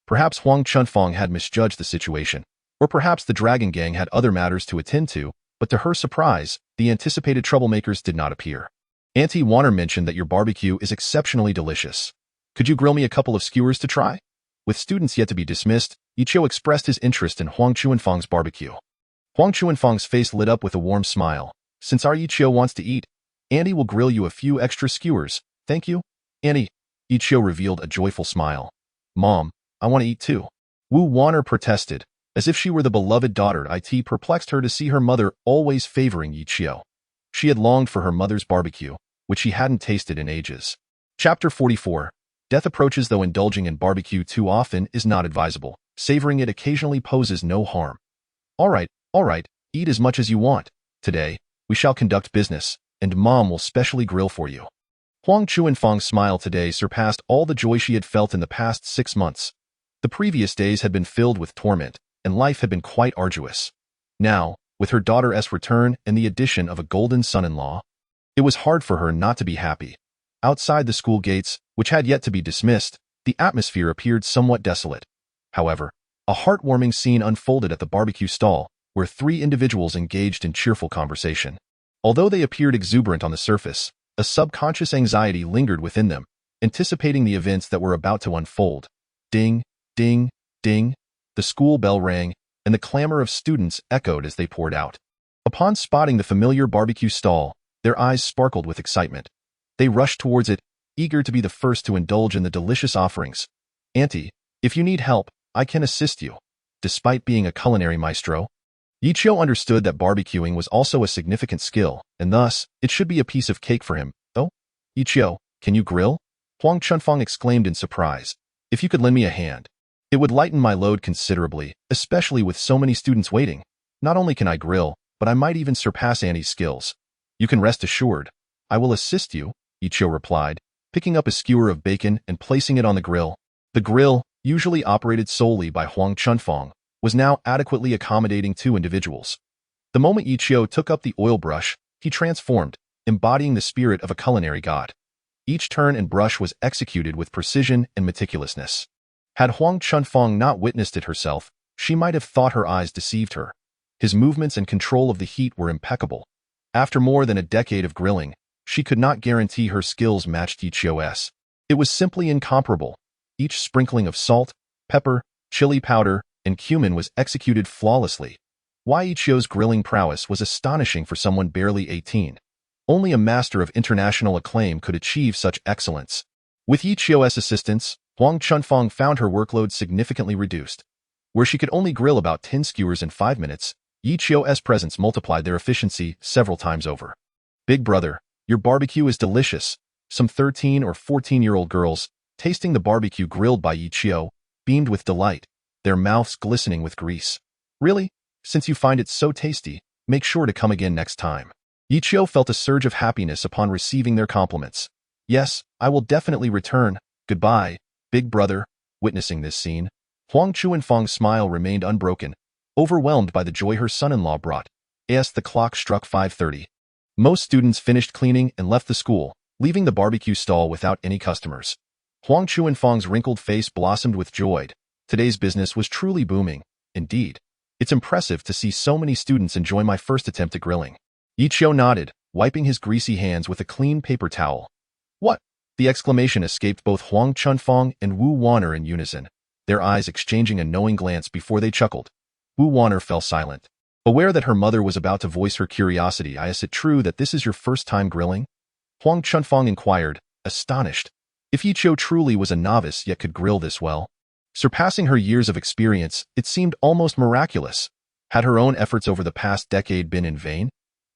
Perhaps Huang Chunfang had misjudged the situation, or perhaps the Dragon Gang had other matters to attend to, but to her surprise, the anticipated troublemakers did not appear. Auntie Wanner mentioned that your barbecue is exceptionally delicious. Could you grill me a couple of skewers to try? With students yet to be dismissed, Yichio expressed his interest in Huang Chunfang's barbecue. Huang Chunfang's face lit up with a warm smile. Since our Yichio wants to eat, Auntie will grill you a few extra skewers. Thank you. Auntie. Yichio revealed a joyful smile. Mom, I want to eat too. Wu Wanner protested, as if she were the beloved daughter. It perplexed her to see her mother always favoring Yichio. She had longed for her mother's barbecue, which she hadn't tasted in ages. Chapter 44. Death approaches. Though indulging in barbecue too often is not advisable, savoring it occasionally poses no harm. All right, eat as much as you want. Today, we shall conduct business, and Mom will specially grill for you. Huang Chunfang's smile today surpassed all the joy she had felt in the past 6 months. The previous days had been filled with torment, and life had been quite arduous. Now, with her daughter's return and the addition of a golden son-in-law, it was hard for her not to be happy. Outside the school gates, which had yet to be dismissed, the atmosphere appeared somewhat desolate. However, a heartwarming scene unfolded at the barbecue stall, where 3 individuals engaged in cheerful conversation. Although they appeared exuberant on the surface, a subconscious anxiety lingered within them, anticipating the events that were about to unfold. Ding, ding, ding. The school bell rang, and the clamor of students echoed as they poured out. Upon spotting the familiar barbecue stall, their eyes sparkled with excitement. They rushed towards it, eager to be the first to indulge in the delicious offerings. Auntie, if you need help, I can assist you. Despite being a culinary maestro, Yichio understood that barbecuing was also a significant skill, and thus, it should be a piece of cake for him. Oh? Yichio, can you grill? Huang Chunfang exclaimed in surprise. If you could lend me a hand, it would lighten my load considerably, especially with so many students waiting. Not only can I grill, but I might even surpass Auntie's skills. You can rest assured. I will assist you, Yichio replied, picking up a skewer of bacon and placing it on the grill. The grill, usually operated solely by Huang Chunfang, was now adequately accommodating 2 individuals. The moment Yichio took up the oil brush, he transformed, embodying the spirit of a culinary god. Each turn and brush was executed with precision and meticulousness. Had Huang Chunfang not witnessed it herself, she might have thought her eyes deceived her. His movements and control of the heat were impeccable. After more than a decade of grilling, she could not guarantee her skills matched Yi Chio's. It was simply incomparable. Each sprinkling of salt, pepper, chili powder, and cumin was executed flawlessly. Yi Chio's grilling prowess was astonishing for someone barely 18. Only a master of international acclaim could achieve such excellence. With Yi Chio's assistance, Huang Chunfang found her workload significantly reduced. Where she could only grill about 10 skewers in 5 minutes, Yi Chio's presence multiplied their efficiency several times over. Big brother, your barbecue is delicious. Some 13 or 14-year-old girls, tasting the barbecue grilled by Yi Chio, beamed with delight, their mouths glistening with grease. Really? Since you find it so tasty, make sure to come again next time. Yi Chio felt a surge of happiness upon receiving their compliments. Yes, I will definitely return. Goodbye, big brother. Witnessing this scene, Huang Chunfang's smile remained unbroken, overwhelmed by the joy her son-in-law brought. As the clock struck 5:30. Most students finished cleaning and left the school, leaving the barbecue stall without any customers. Huang Chunfang's wrinkled face blossomed with joy. Today's business was truly booming. Indeed, it's impressive to see so many students enjoy my first attempt at grilling. Yi Chio nodded, wiping his greasy hands with a clean paper towel. What? The exclamation escaped both Huang Chunfang and Wu Wan'er in unison, their eyes exchanging a knowing glance before they chuckled. Wu Wan'er fell silent. Aware that her mother was about to voice her curiosity, is it true that this is your first time grilling? Huang Chunfang inquired, astonished. If Yi Chio truly was a novice yet could grill this well, surpassing her years of experience, it seemed almost miraculous. Had her own efforts over the past decade been in vain?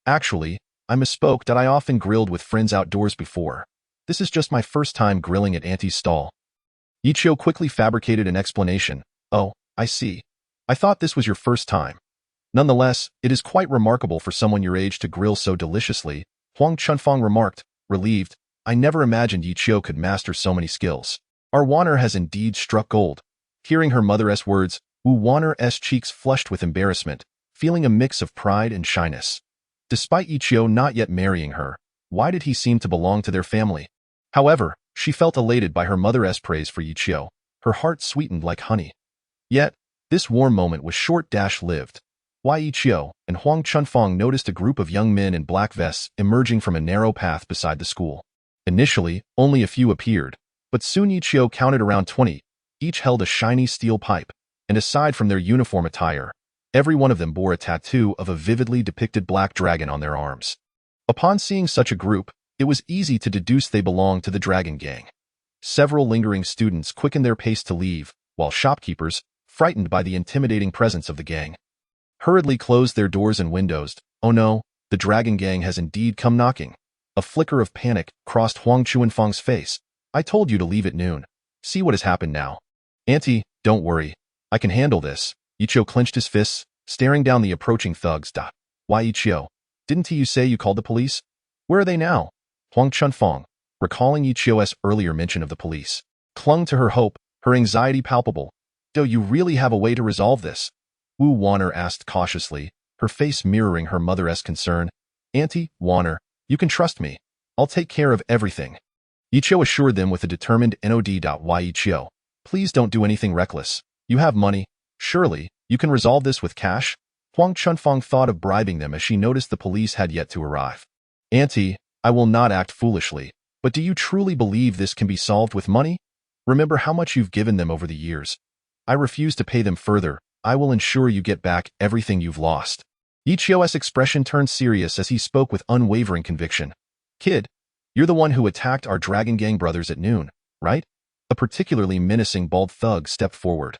Actually, I misspoke that I often grilled with friends outdoors before. This is just my first time grilling at Auntie's stall. Yi Chio quickly fabricated an explanation. Oh, I see. I thought this was your first time. Nonetheless, it is quite remarkable for someone your age to grill so deliciously, Huang Chunfang remarked, relieved. I never imagined Yi Chio could master so many skills. Our Wan'er has indeed struck gold. Hearing her mother's words, Wu Wan'er's cheeks flushed with embarrassment, feeling a mix of pride and shyness. Despite Yi Chio not yet marrying her, why did he seem to belong to their family? However, she felt elated by her mother's praise for Yi Chio, her heart sweetened like honey. Yet, this warm moment was short-lived. Yi Chio and Huang Chunfang noticed a group of young men in black vests emerging from a narrow path beside the school. Initially, only a few appeared, but soon Yi Chio counted around 20. Each held a shiny steel pipe, and aside from their uniform attire, every one of them bore a tattoo of a vividly depicted black dragon on their arms. Upon seeing such a group, it was easy to deduce they belonged to the Dragon Gang. Several lingering students quickened their pace to leave, while shopkeepers, frightened by the intimidating presence of the gang, hurriedly closed their doors and windows. Oh no, the Dragon Gang has indeed come knocking. A flicker of panic crossed Huang Chunfang's face. I told you to leave at noon. See what has happened now. Auntie, don't worry. I can handle this. Yi Chio clenched his fists, staring down the approaching thugs. Why, Yi Chio? Didn't you say you called the police? Where are they now? Huang Chunfang, recalling Yi Chio's earlier mention of the police, clung to her hope, her anxiety palpable. Do you really have a way to resolve this? Wu Wan'er asked cautiously, her face mirroring her mother's concern. Auntie, Wan'er, you can trust me. I'll take care of everything. Yi Chio assured them with a determined nod. Yi Chio, please don't do anything reckless. You have money. Surely, you can resolve this with cash? Huang Chunfang thought of bribing them as she noticed the police had yet to arrive. Auntie, I will not act foolishly, but do you truly believe this can be solved with money? Remember how much you've given them over the years. I refuse to pay them further. I will ensure you get back everything you've lost. Yi Chio's expression turned serious as he spoke with unwavering conviction. Kid, you're the one who attacked our Dragon Gang brothers at noon, right? A particularly menacing bald thug stepped forward.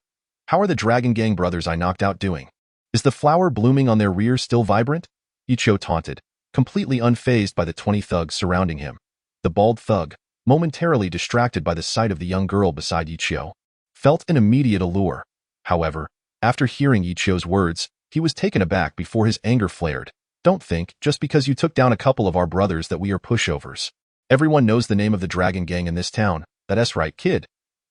How are the Dragon Gang brothers I knocked out doing? Is the flower blooming on their rear still vibrant? Yi Chio taunted, completely unfazed by the 20 thugs surrounding him. The bald thug, momentarily distracted by the sight of the young girl beside Yi Chio, felt an immediate allure. However, after hearing Yi Chio's words, he was taken aback before his anger flared. Don't think, just because you took down a couple of our brothers, that we are pushovers. Everyone knows the name of the Dragon Gang in this town. That's right, kid.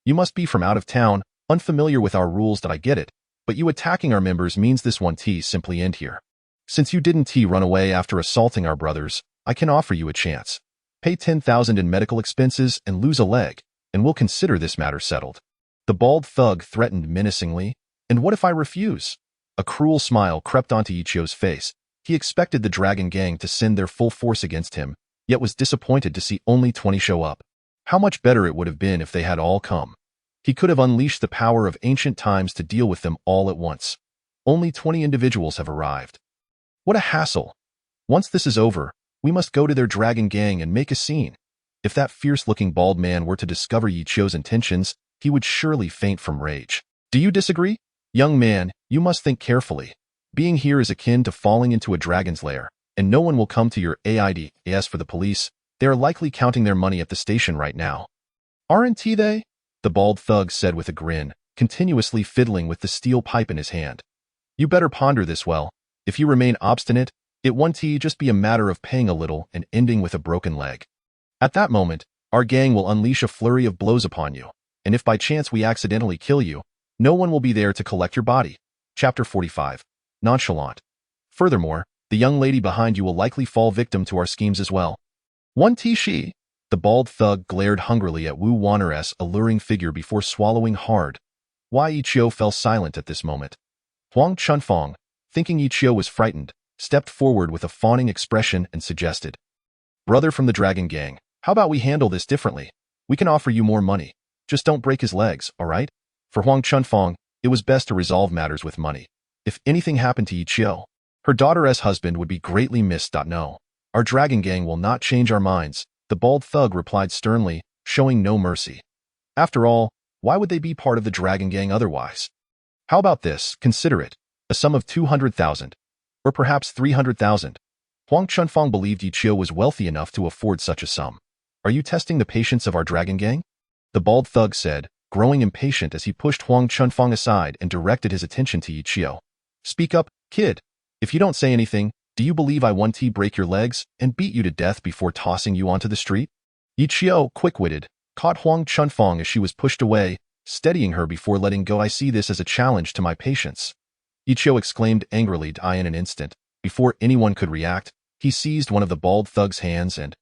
You must be from out of town, unfamiliar with our rules. That I get it, but you attacking our members means this one simply end here. Since you didn't run away after assaulting our brothers, I can offer you a chance. Pay 10,000 in medical expenses and lose a leg, and we'll consider this matter settled. The bald thug threatened menacingly. And what if I refuse? A cruel smile crept onto Ichio's face. He expected the Dragon Gang to send their full force against him, yet was disappointed to see only 20 show up. How much better it would have been if they had all come. He could have unleashed the power of ancient times to deal with them all at once. Only 20 individuals have arrived. What a hassle. Once this is over, we must go to their Dragon Gang and make a scene. If that fierce-looking bald man were to discover Ichio's intentions, he would surely faint from rage. Do you disagree? Young man, you must think carefully. Being here is akin to falling into a dragon's lair, and no one will come to your aid. As for the police, they are likely counting their money at the station right now. Aren't they? The bald thug said with a grin, continuously fiddling with the steel pipe in his hand. You better ponder this well. If you remain obstinate, it won't just be a matter of paying a little and ending with a broken leg. At that moment, our gang will unleash a flurry of blows upon you, and if by chance we accidentally kill you, no one will be there to collect your body. Chapter 45. Nonchalant. Furthermore, the young lady behind you will likely fall victim to our schemes as well. She. The bald thug glared hungrily at Wu Wanner's alluring figure before swallowing hard. Why Ichio fell silent at this moment. Huang Chunfeng, thinking Ichio was frightened, stepped forward with a fawning expression and suggested. Brother from the Dragon Gang, how about we handle this differently? We can offer you more money. Just don't break his legs, all right? For Huang Chunfeng, it was best to resolve matters with money. If anything happened to Ichio, her daughter's husband would be greatly missed. No, our Dragon Gang will not change our minds, the bald thug replied sternly, showing no mercy. After all, why would they be part of the Dragon Gang otherwise? How about this? Consider it. A sum of 200,000. Or perhaps 300,000. Huang Chunfeng believed Ichio was wealthy enough to afford such a sum. Are you testing the patience of our Dragon Gang? The bald thug said, growing impatient as he pushed Huang Chunfeng aside and directed his attention to Ichio. Speak up, kid. If you don't say anything, do you believe I want to break your legs and beat you to death before tossing you onto the street? Ichio, quick-witted, caught Huang Chunfeng as she was pushed away, steadying her before letting go. I see this as a challenge to my patience. Ichio exclaimed angrily in an instant. Before anyone could react, he seized one of the bald thug's hands and,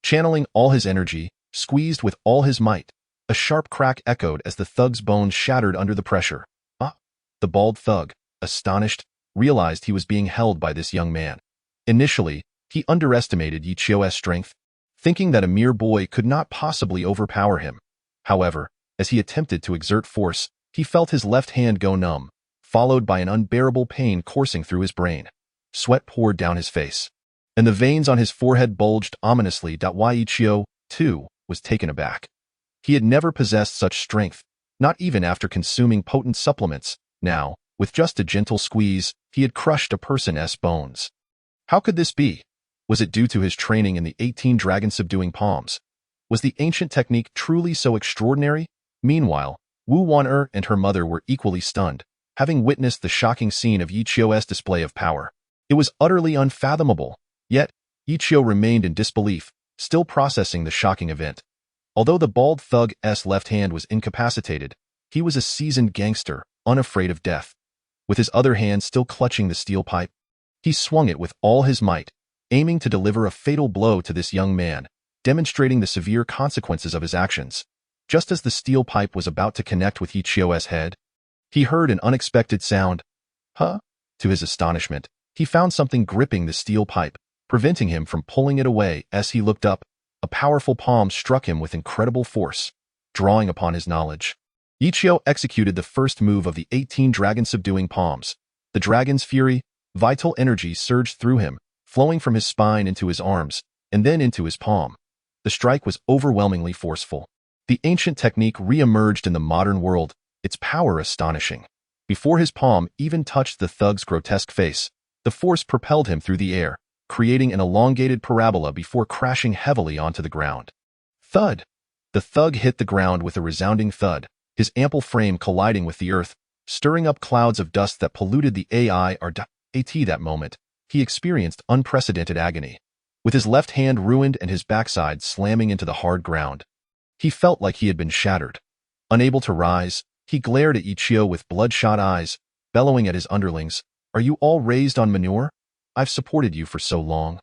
channeling all his energy, squeezed with all his might. A sharp crack echoed as the thug's bones shattered under the pressure. The bald thug, astonished, realized he was being held by this young man. Initially, he underestimated Ichio's strength, thinking that a mere boy could not possibly overpower him. However, as he attempted to exert force, he felt his left hand go numb, followed by an unbearable pain coursing through his brain. Sweat poured down his face, and the veins on his forehead bulged ominously. Ichio, too, was taken aback. He had never possessed such strength, not even after consuming potent supplements. Now, with just a gentle squeeze, he had crushed a person's bones. How could this be? Was it due to his training in the 18 dragon-subduing palms? Was the ancient technique truly so extraordinary? Meanwhile, Wu Wan'er and her mother were equally stunned, having witnessed the shocking scene of Ichio's display of power. It was utterly unfathomable. Yet, Ichio remained in disbelief, still processing the shocking event. Although the bald thug's left hand was incapacitated, he was a seasoned gangster, unafraid of death. With his other hand still clutching the steel pipe, he swung it with all his might, aiming to deliver a fatal blow to this young man, demonstrating the severe consequences of his actions. Just as the steel pipe was about to connect with Ichio's head, he heard an unexpected sound. To his astonishment, he found something gripping the steel pipe, preventing him from pulling it away. As he looked up, a powerful palm struck him with incredible force, drawing upon his knowledge. Ichio executed the first move of the 18 dragon-subduing palms. The dragon's fury, vital energy surged through him, flowing from his spine into his arms, and then into his palm. The strike was overwhelmingly forceful. The ancient technique re-emerged in the modern world, its power astonishing. Before his palm even touched the thug's grotesque face, the force propelled him through the air, creating an elongated parabola before crashing heavily onto the ground. Thud! The thug hit the ground with a resounding thud, his ample frame colliding with the earth, stirring up clouds of dust that polluted the That moment, he experienced unprecedented agony. With his left hand ruined and his backside slamming into the hard ground, he felt like he had been shattered. Unable to rise, he glared at Ichio with bloodshot eyes, bellowing at his underlings, "Are you all raised on manure? I've supported you for so long.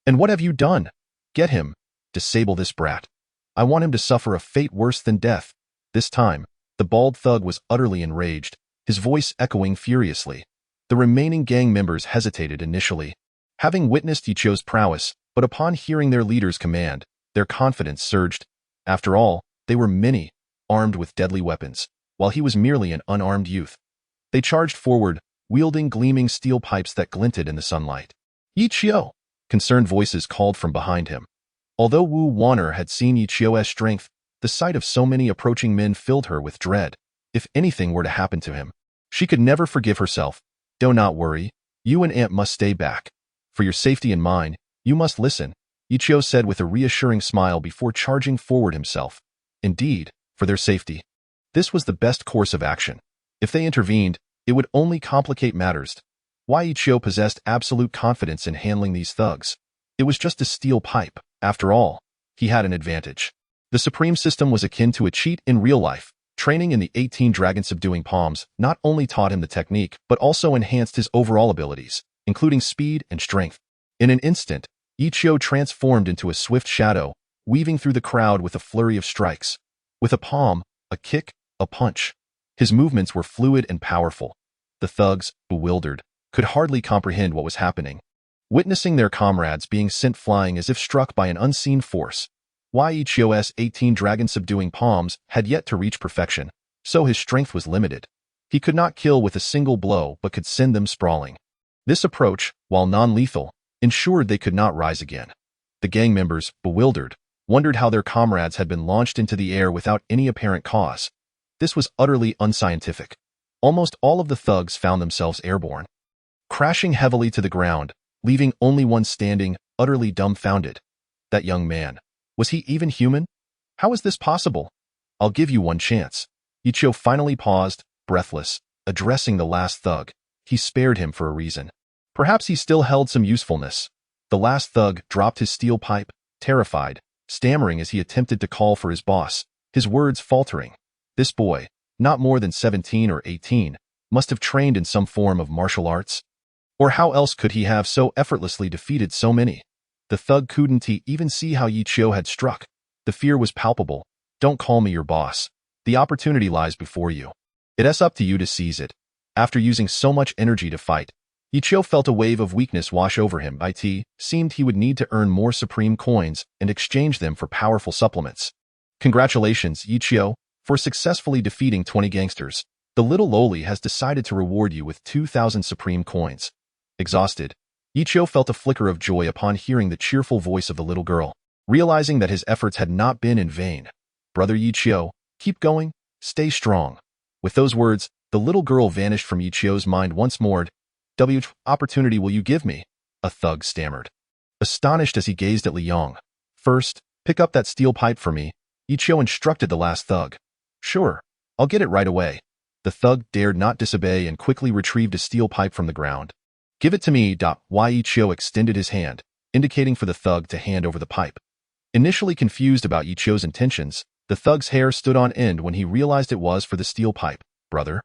And what have you done? Get him. Disable this brat. I want him to suffer a fate worse than death. This time, the bald thug was utterly enraged, his voice echoing furiously. The remaining gang members hesitated initially, having witnessed Yichio's prowess, but upon hearing their leader's command, their confidence surged. After all, they were many, armed with deadly weapons, while he was merely an unarmed youth. They charged forward, wielding gleaming steel pipes that glinted in the sunlight. Yichio! Concerned voices called from behind him. Although Wu Wanner had seen Yichio's strength, the sight of so many approaching men filled her with dread. If anything were to happen to him, she could never forgive herself. Do not worry, you and Aunt must stay back. For your safety and mine, you must listen, Yichio said with a reassuring smile before charging forward himself. Indeed, for their safety. This was the best course of action. If they intervened, it would only complicate matters. Why Yichio possessed absolute confidence in handling these thugs. It was just a steel pipe. After all, he had an advantage. The Supreme system was akin to a cheat in real life. Training in the 18 dragon subduing palms not only taught him the technique, but also enhanced his overall abilities, including speed and strength. In an instant, Yichio transformed into a swift shadow, weaving through the crowd with a flurry of strikes. With a palm, a kick, a punch. His movements were fluid and powerful. The thugs, bewildered, could hardly comprehend what was happening. Witnessing their comrades being sent flying as if struck by an unseen force, Yichio's 18 dragon-subduing palms had yet to reach perfection, so his strength was limited. He could not kill with a single blow but could send them sprawling. This approach, while non-lethal, ensured they could not rise again. The gang members, bewildered, wondered how their comrades had been launched into the air without any apparent cause. This was utterly unscientific. Almost all of the thugs found themselves airborne, crashing heavily to the ground, leaving only one standing, utterly dumbfounded. That young man. Was he even human? How is this possible? I'll give you one chance. Yichio finally paused, breathless, addressing the last thug. He spared him for a reason. Perhaps he still held some usefulness. The last thug dropped his steel pipe, terrified, stammering as he attempted to call for his boss, his words faltering. This boy, not more than 17 or 18, must have trained in some form of martial arts. Or how else could he have so effortlessly defeated so many? The thug couldn't even see how Yichio had struck. The fear was palpable. Don't call me your boss. The opportunity lies before you. It's up to you to seize it. After using so much energy to fight, Yichio felt a wave of weakness wash over him. It seemed he would need to earn more supreme coins and exchange them for powerful supplements. Congratulations, Yichio, for successfully defeating 20 gangsters. The little loli has decided to reward you with 2,000 supreme coins. Exhausted, Yichio felt a flicker of joy upon hearing the cheerful voice of the little girl, realizing that his efforts had not been in vain. Brother Yichio, keep going, stay strong. With those words, the little girl vanished from Yichio's mind once more. What opportunity will you give me? A thug stammered, astonished as he gazed at Liang. First, pick up that steel pipe for me, Yichio instructed the last thug. Sure, I'll get it right away. The thug dared not disobey and quickly retrieved a steel pipe from the ground. Give it to me. Yichio extended his hand, indicating for the thug to hand over the pipe. Initially confused about Yichio's intentions, the thug's hair stood on end when he realized it was for the steel pipe. Brother,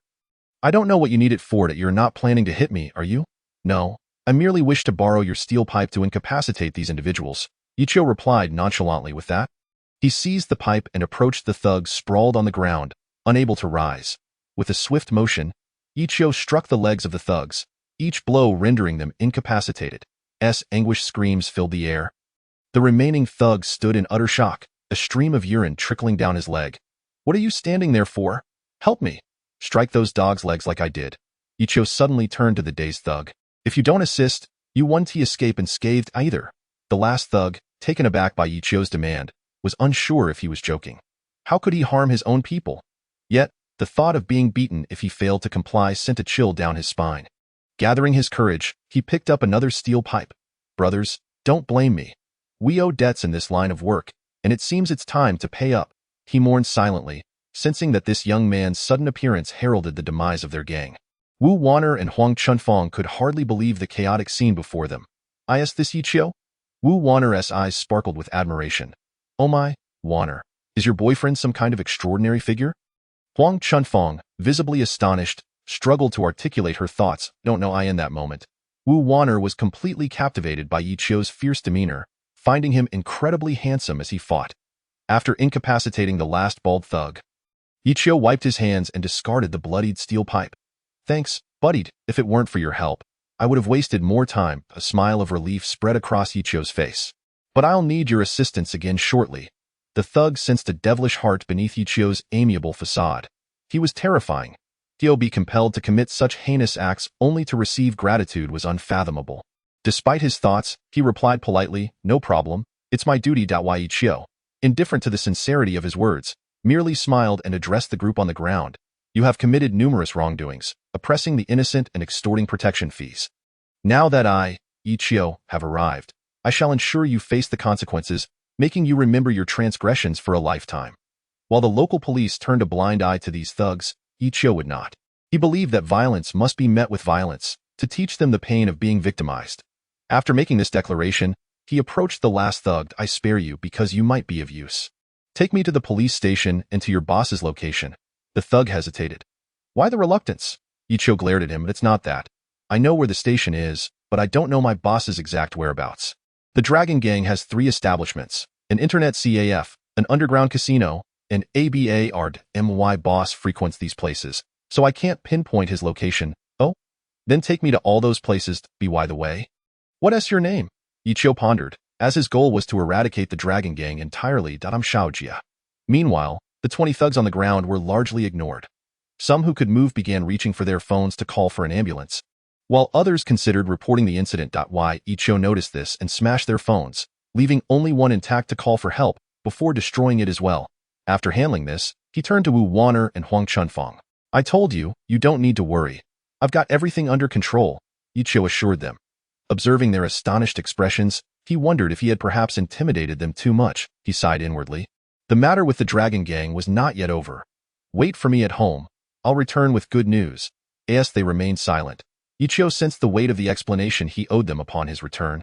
I don't know what you need it for. You're not planning to hit me, are you? No, I merely wish to borrow your steel pipe to incapacitate these individuals, Yichio replied nonchalantly. With that, he seized the pipe and approached the thug sprawled on the ground, unable to rise. With a swift motion, Yichio struck the legs of the thugs, each blow rendering them incapacitated. Anguished screams filled the air. The remaining thug stood in utter shock, a stream of urine trickling down his leg. What are you standing there for? Help me. Strike those dogs' legs like I did. Yichio suddenly turned to the dazed thug. If you don't assist, you won't escape unscathed either. The last thug, taken aback by Yichio's demand, was unsure if he was joking. How could he harm his own people? Yet, the thought of being beaten if he failed to comply sent a chill down his spine. Gathering his courage, he picked up another steel pipe. Brothers, don't blame me. We owe debts in this line of work, and it seems it's time to pay up. He mourned silently, sensing that this young man's sudden appearance heralded the demise of their gang. Wu Wanner and Huang Chunfang could hardly believe the chaotic scene before them. Is this Yichio? Wu Wanner's eyes sparkled with admiration. Oh my, Wanner, is your boyfriend some kind of extraordinary figure? Huang Chunfang, visibly astonished, struggled to articulate her thoughts. Don't know. In that moment, Wu Wan'er was completely captivated by Yi Chio's fierce demeanor, finding him incredibly handsome as he fought. After incapacitating the last bald thug, Yi Chio wiped his hands and discarded the bloodied steel pipe. Thanks, buddy. If it weren't for your help, I would have wasted more time. A smile of relief spread across Yi Chio's face. But I'll need your assistance again shortly. The thug sensed a devilish heart beneath Yi Chio's amiable facade. He was terrifying. To be compelled to commit such heinous acts only to receive gratitude was unfathomable. Despite his thoughts, he replied politely, "No problem. It's my duty." Yi Chio, indifferent to the sincerity of his words, merely smiled and addressed the group on the ground. You have committed numerous wrongdoings, oppressing the innocent and extorting protection fees. Now that I, Yi Chio, have arrived, I shall ensure you face the consequences, making you remember your transgressions for a lifetime. While the local police turned a blind eye to these thugs, Yi Chio would not. He believed that violence must be met with violence, to teach them the pain of being victimized. After making this declaration, he approached the last thug. "I spare you because you might be of use. Take me to the police station and to your boss's location." The thug hesitated. "Why the reluctance?" Yi Chio glared at him. "It's not that. I know where the station is, but I don't know my boss's exact whereabouts. The Dragon Gang has 3 establishments, an internet CAF, an underground casino, and ABARD. My boss frequents these places, so I can't pinpoint his location." "Oh? Then take me to all those places. By the way, what's your name?" Yi Chio pondered, as his goal was to eradicate the Dragon Gang entirely. "I'm Xiaojia." Meanwhile, the 20 thugs on the ground were largely ignored. Some who could move began reaching for their phones to call for an ambulance, while others considered reporting the incident. Yi Chio noticed this and smashed their phones, leaving only one intact to call for help before destroying it as well. After handling this, he turned to Wu Wan'er and Huang Chunfeng. "I told you, you don't need to worry. I've got everything under control," Yi Chio assured them. Observing their astonished expressions, he wondered if he had perhaps intimidated them too much. He sighed inwardly. The matter with the Dragon Gang was not yet over. "Wait for me at home. I'll return with good news." As they remained silent, Yi Chio sensed the weight of the explanation he owed them upon his return.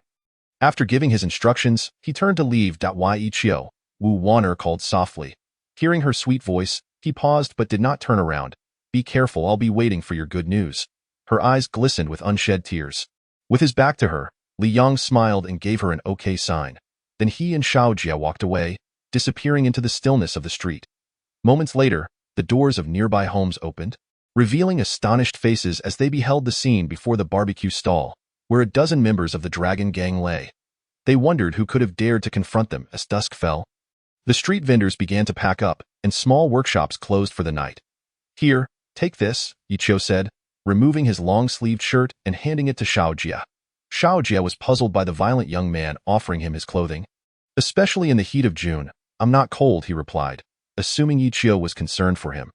After giving his instructions, he turned to leave. Yi Chio, Wu Wan'er called softly. Hearing her sweet voice, he paused but did not turn around. "Be careful, I'll be waiting for your good news." Her eyes glistened with unshed tears. With his back to her, Li Yang smiled and gave her an okay sign. Then he and Xiaojia walked away, disappearing into the stillness of the street. Moments later, the doors of nearby homes opened, revealing astonished faces as they beheld the scene before the barbecue stall, where a dozen members of the Dragon Gang lay. They wondered who could have dared to confront them as dusk fell. The street vendors began to pack up, and small workshops closed for the night. "Here, take this," Yi Chio said, removing his long-sleeved shirt and handing it to Xiaojia. Xiaojia was puzzled by the violent young man offering him his clothing. "Especially in the heat of June. I'm not cold," he replied, assuming Yi Chio was concerned for him.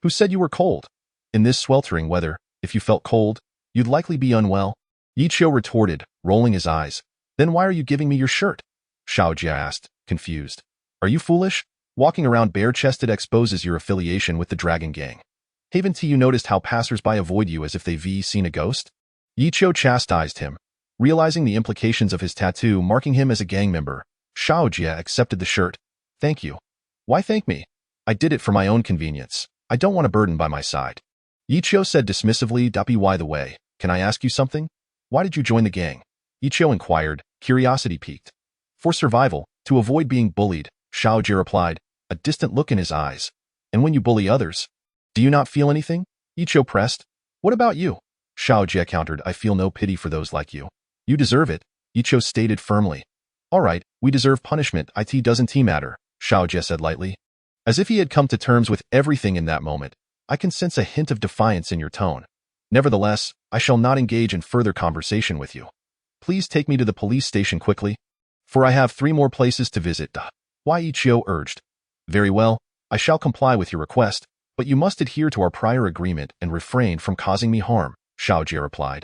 "Who said you were cold? In this sweltering weather, if you felt cold, you'd likely be unwell." Yi Chio retorted, rolling his eyes. "Then why are you giving me your shirt?" Xiaojia asked, confused. "Are you foolish? Walking around bare-chested exposes your affiliation with the Dragon Gang. Haven't you noticed how passers-by avoid you as if they've seen a ghost?" Yi Chio chastised him. Realizing the implications of his tattoo marking him as a gang member, Xiaojia accepted the shirt. "Thank you." "Why thank me? I did it for my own convenience. I don't want a burden by my side." Yi Chio said dismissively. "By the way, can I ask you something? Why did you join the gang?" Yi Chio inquired, curiosity piqued. "For survival, to avoid being bullied," Xiaojia replied, a distant look in his eyes. "And when you bully others, do you not feel anything?" Yi Chio pressed. "What about you?" Xiaojia countered. "I feel no pity for those like you." "You deserve it," Yi Chio stated firmly. "All right, we deserve punishment. It doesn't matter," Xiaojia said lightly. As if he had come to terms with everything in that moment. "I can sense a hint of defiance in your tone. Nevertheless, I shall not engage in further conversation with you. Please take me to the police station quickly, for I have 3 more places to visit." Yi Chio urged. "Very well, I shall comply with your request, but you must adhere to our prior agreement and refrain from causing me harm," Xiaojia replied.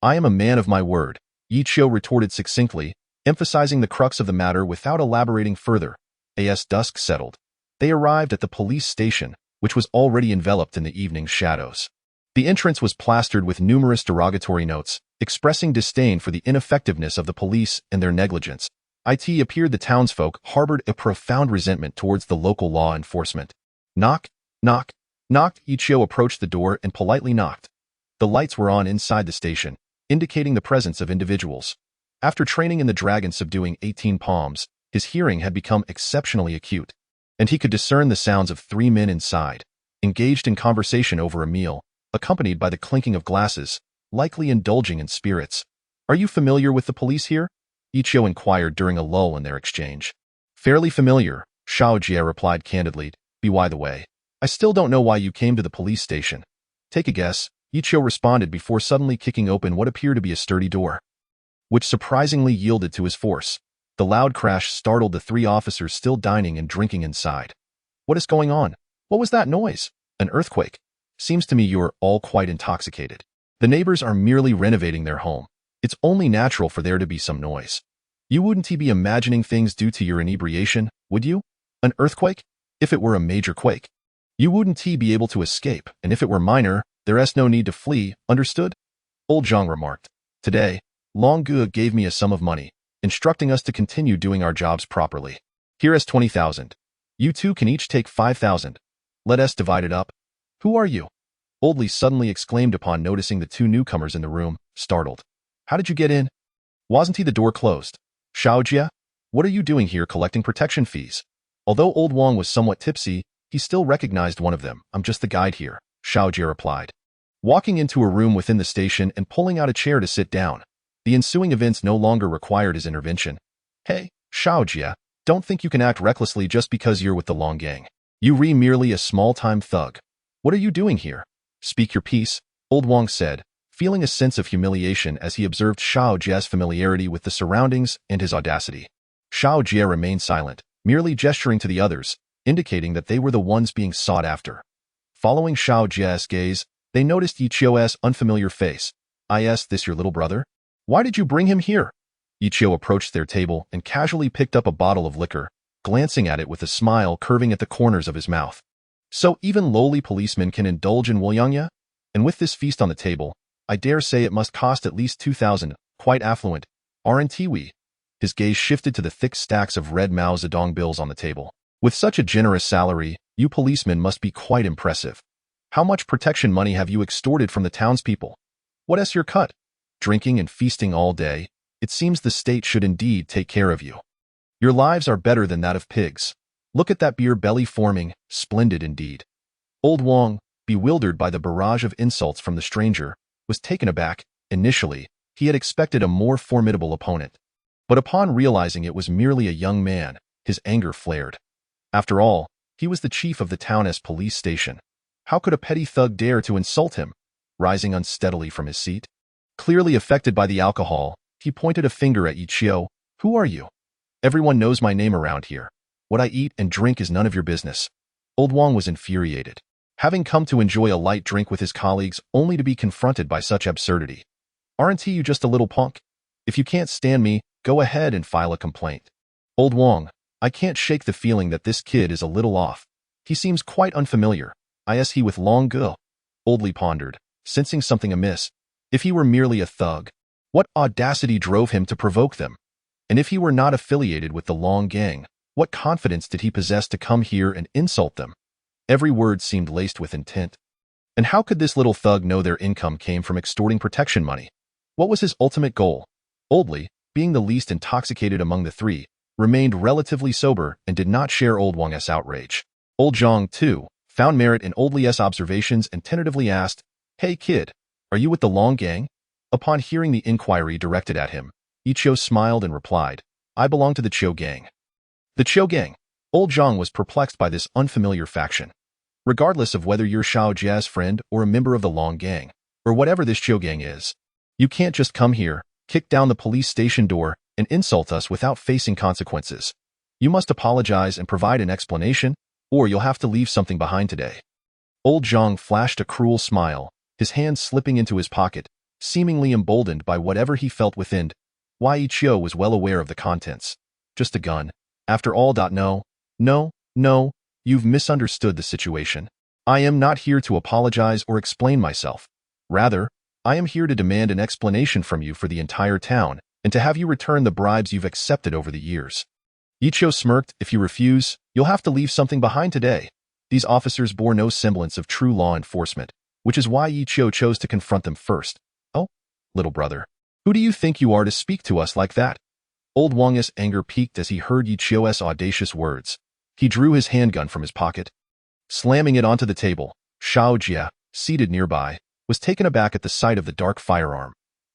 "I am a man of my word," Yi Chio retorted succinctly, emphasizing the crux of the matter without elaborating further. As dusk settled, they arrived at the police station, which was already enveloped in the evening shadows. The entrance was plastered with numerous derogatory notes, expressing disdain for the ineffectiveness of the police and their negligence. It appeared the townsfolk harbored a profound resentment towards the local law enforcement. "Knock, knock, knock." Yi Chio approached the door and politely knocked. The lights were on inside the station, indicating the presence of individuals. After training in the dragon subduing 18 palms, his hearing had become exceptionally acute, and he could discern the sounds of 3 men inside, engaged in conversation over a meal, accompanied by the clinking of glasses, likely indulging in spirits. "Are you familiar with the police here?" Ichio inquired during a lull in their exchange. "Fairly familiar," Xiao Jie replied candidly. "By the way, I still don't know why you came to the police station." "Take a guess," Ichio responded before suddenly kicking open what appeared to be a sturdy door, which surprisingly yielded to his force. The loud crash startled the 3 officers still dining and drinking inside. "What is going on? What was that noise? An earthquake? Seems to me you're all quite intoxicated. The neighbors are merely renovating their home. It's only natural for there to be some noise. You wouldn't be imagining things due to your inebriation, would you? An earthquake? If it were a major quake, you wouldn't be able to escape, and if it were minor, there's no need to flee, understood?" Old Zhang remarked. "Today, Long Gu gave me a sum of money, instructing us to continue doing our jobs properly. Here is 20,000. You two can each take 5,000. Let us divide it up." "Who are you?" Old Li suddenly exclaimed upon noticing the 2 newcomers in the room, startled. "How did you get in? Wasn't the door closed?" "Xiao Jie, what are you doing here collecting protection fees?" Although Old Wang was somewhat tipsy, he still recognized one of them. "I'm just the guide here," Xiao Jie replied, walking into a room within the station and pulling out a chair to sit down. The ensuing events no longer required his intervention. "Hey, Xiao Jie, don't think you can act recklessly just because you're with the Long Gang. You're merely a small-time thug. What are you doing here?" "Speak your piece," Old Wang said, feeling a sense of humiliation as he observed Xiao Jie's familiarity with the surroundings and his audacity. Xiao Jie remained silent, merely gesturing to the others, indicating that they were the ones being sought after. Following Xiao Jie's gaze, they noticed Ichio's unfamiliar face. "Is this your little brother? Why did you bring him here?" Ichio approached their table and casually picked up a bottle of liquor, glancing at it with a smile curving at the corners of his mouth. "So even lowly policemen can indulge in Woyangya? And with this feast on the table, I dare say it must cost at least 2,000, quite affluent, aren't we?" His gaze shifted to the thick stacks of red Mao Zedong bills on the table. "With such a generous salary, you policemen must be quite impressive. How much protection money have you extorted from the townspeople? What is your cut? Drinking and feasting all day? It seems the state should indeed take care of you. Your lives are better than that of pigs. Look at that beer belly forming, splendid indeed." Old Wang, bewildered by the barrage of insults from the stranger, was taken aback. Initially, he had expected a more formidable opponent, but upon realizing it was merely a young man, his anger flared. After all, he was the chief of the town's police station. How could a petty thug dare to insult him? Rising unsteadily from his seat, clearly affected by the alcohol, he pointed a finger at Ichio. "Who are you? Everyone knows my name around here. What I eat and drink is none of your business." Old Wang was infuriated, having come to enjoy a light drink with his colleagues only to be confronted by such absurdity. "Aren't you just a little punk? If you can't stand me, go ahead and file a complaint." "Old Wang, I can't shake the feeling that this kid is a little off. He seems quite unfamiliar. Is he with Long Gu?" Old Li pondered, sensing something amiss. If he were merely a thug, what audacity drove him to provoke them? And if he were not affiliated with the Long Gang, what confidence did he possess to come here and insult them? Every word seemed laced with intent. And how could this little thug know their income came from extorting protection money? What was his ultimate goal? Old Li, being the least intoxicated among the 3, remained relatively sober and did not share Old Wang's outrage. Old Zhang, too, found merit in Old Li's observations and tentatively asked, "Hey kid, are you with the Long Gang?" Upon hearing the inquiry directed at him, Ichio smiled and replied, "I belong to the Chiu Gang." The Chiu Gang. Old Zhang was perplexed by this unfamiliar faction. Regardless of whether you're Xiao Jie's friend or a member of the Long Gang, or whatever this Chiu Gang is, you can't just come here, kick down the police station door, and insult us without facing consequences. You must apologize and provide an explanation, or you'll have to leave something behind today." Old Zhang flashed a cruel smile, his hand slipping into his pocket, seemingly emboldened by whatever he felt within. Why Ichio was well aware of the contents. "Just a gun. After all. No, you've misunderstood the situation. I am not here to apologize or explain myself. Rather, I am here to demand an explanation from you for the entire town, and to have you return the bribes you've accepted over the years." Ichio smirked. "If you refuse, you'll have to leave something behind today." These officers bore no semblance of true law enforcement, which is why Ichio chose to confront them first. "Oh, little brother. Who do you think you are to speak to us like that? Old Wang's anger peaked as he heard Yi Chio's audacious words. He drew his handgun from his pocket. Slamming it onto the table, Shao Jia, seated nearby, was taken aback at the sight of the dark firearm.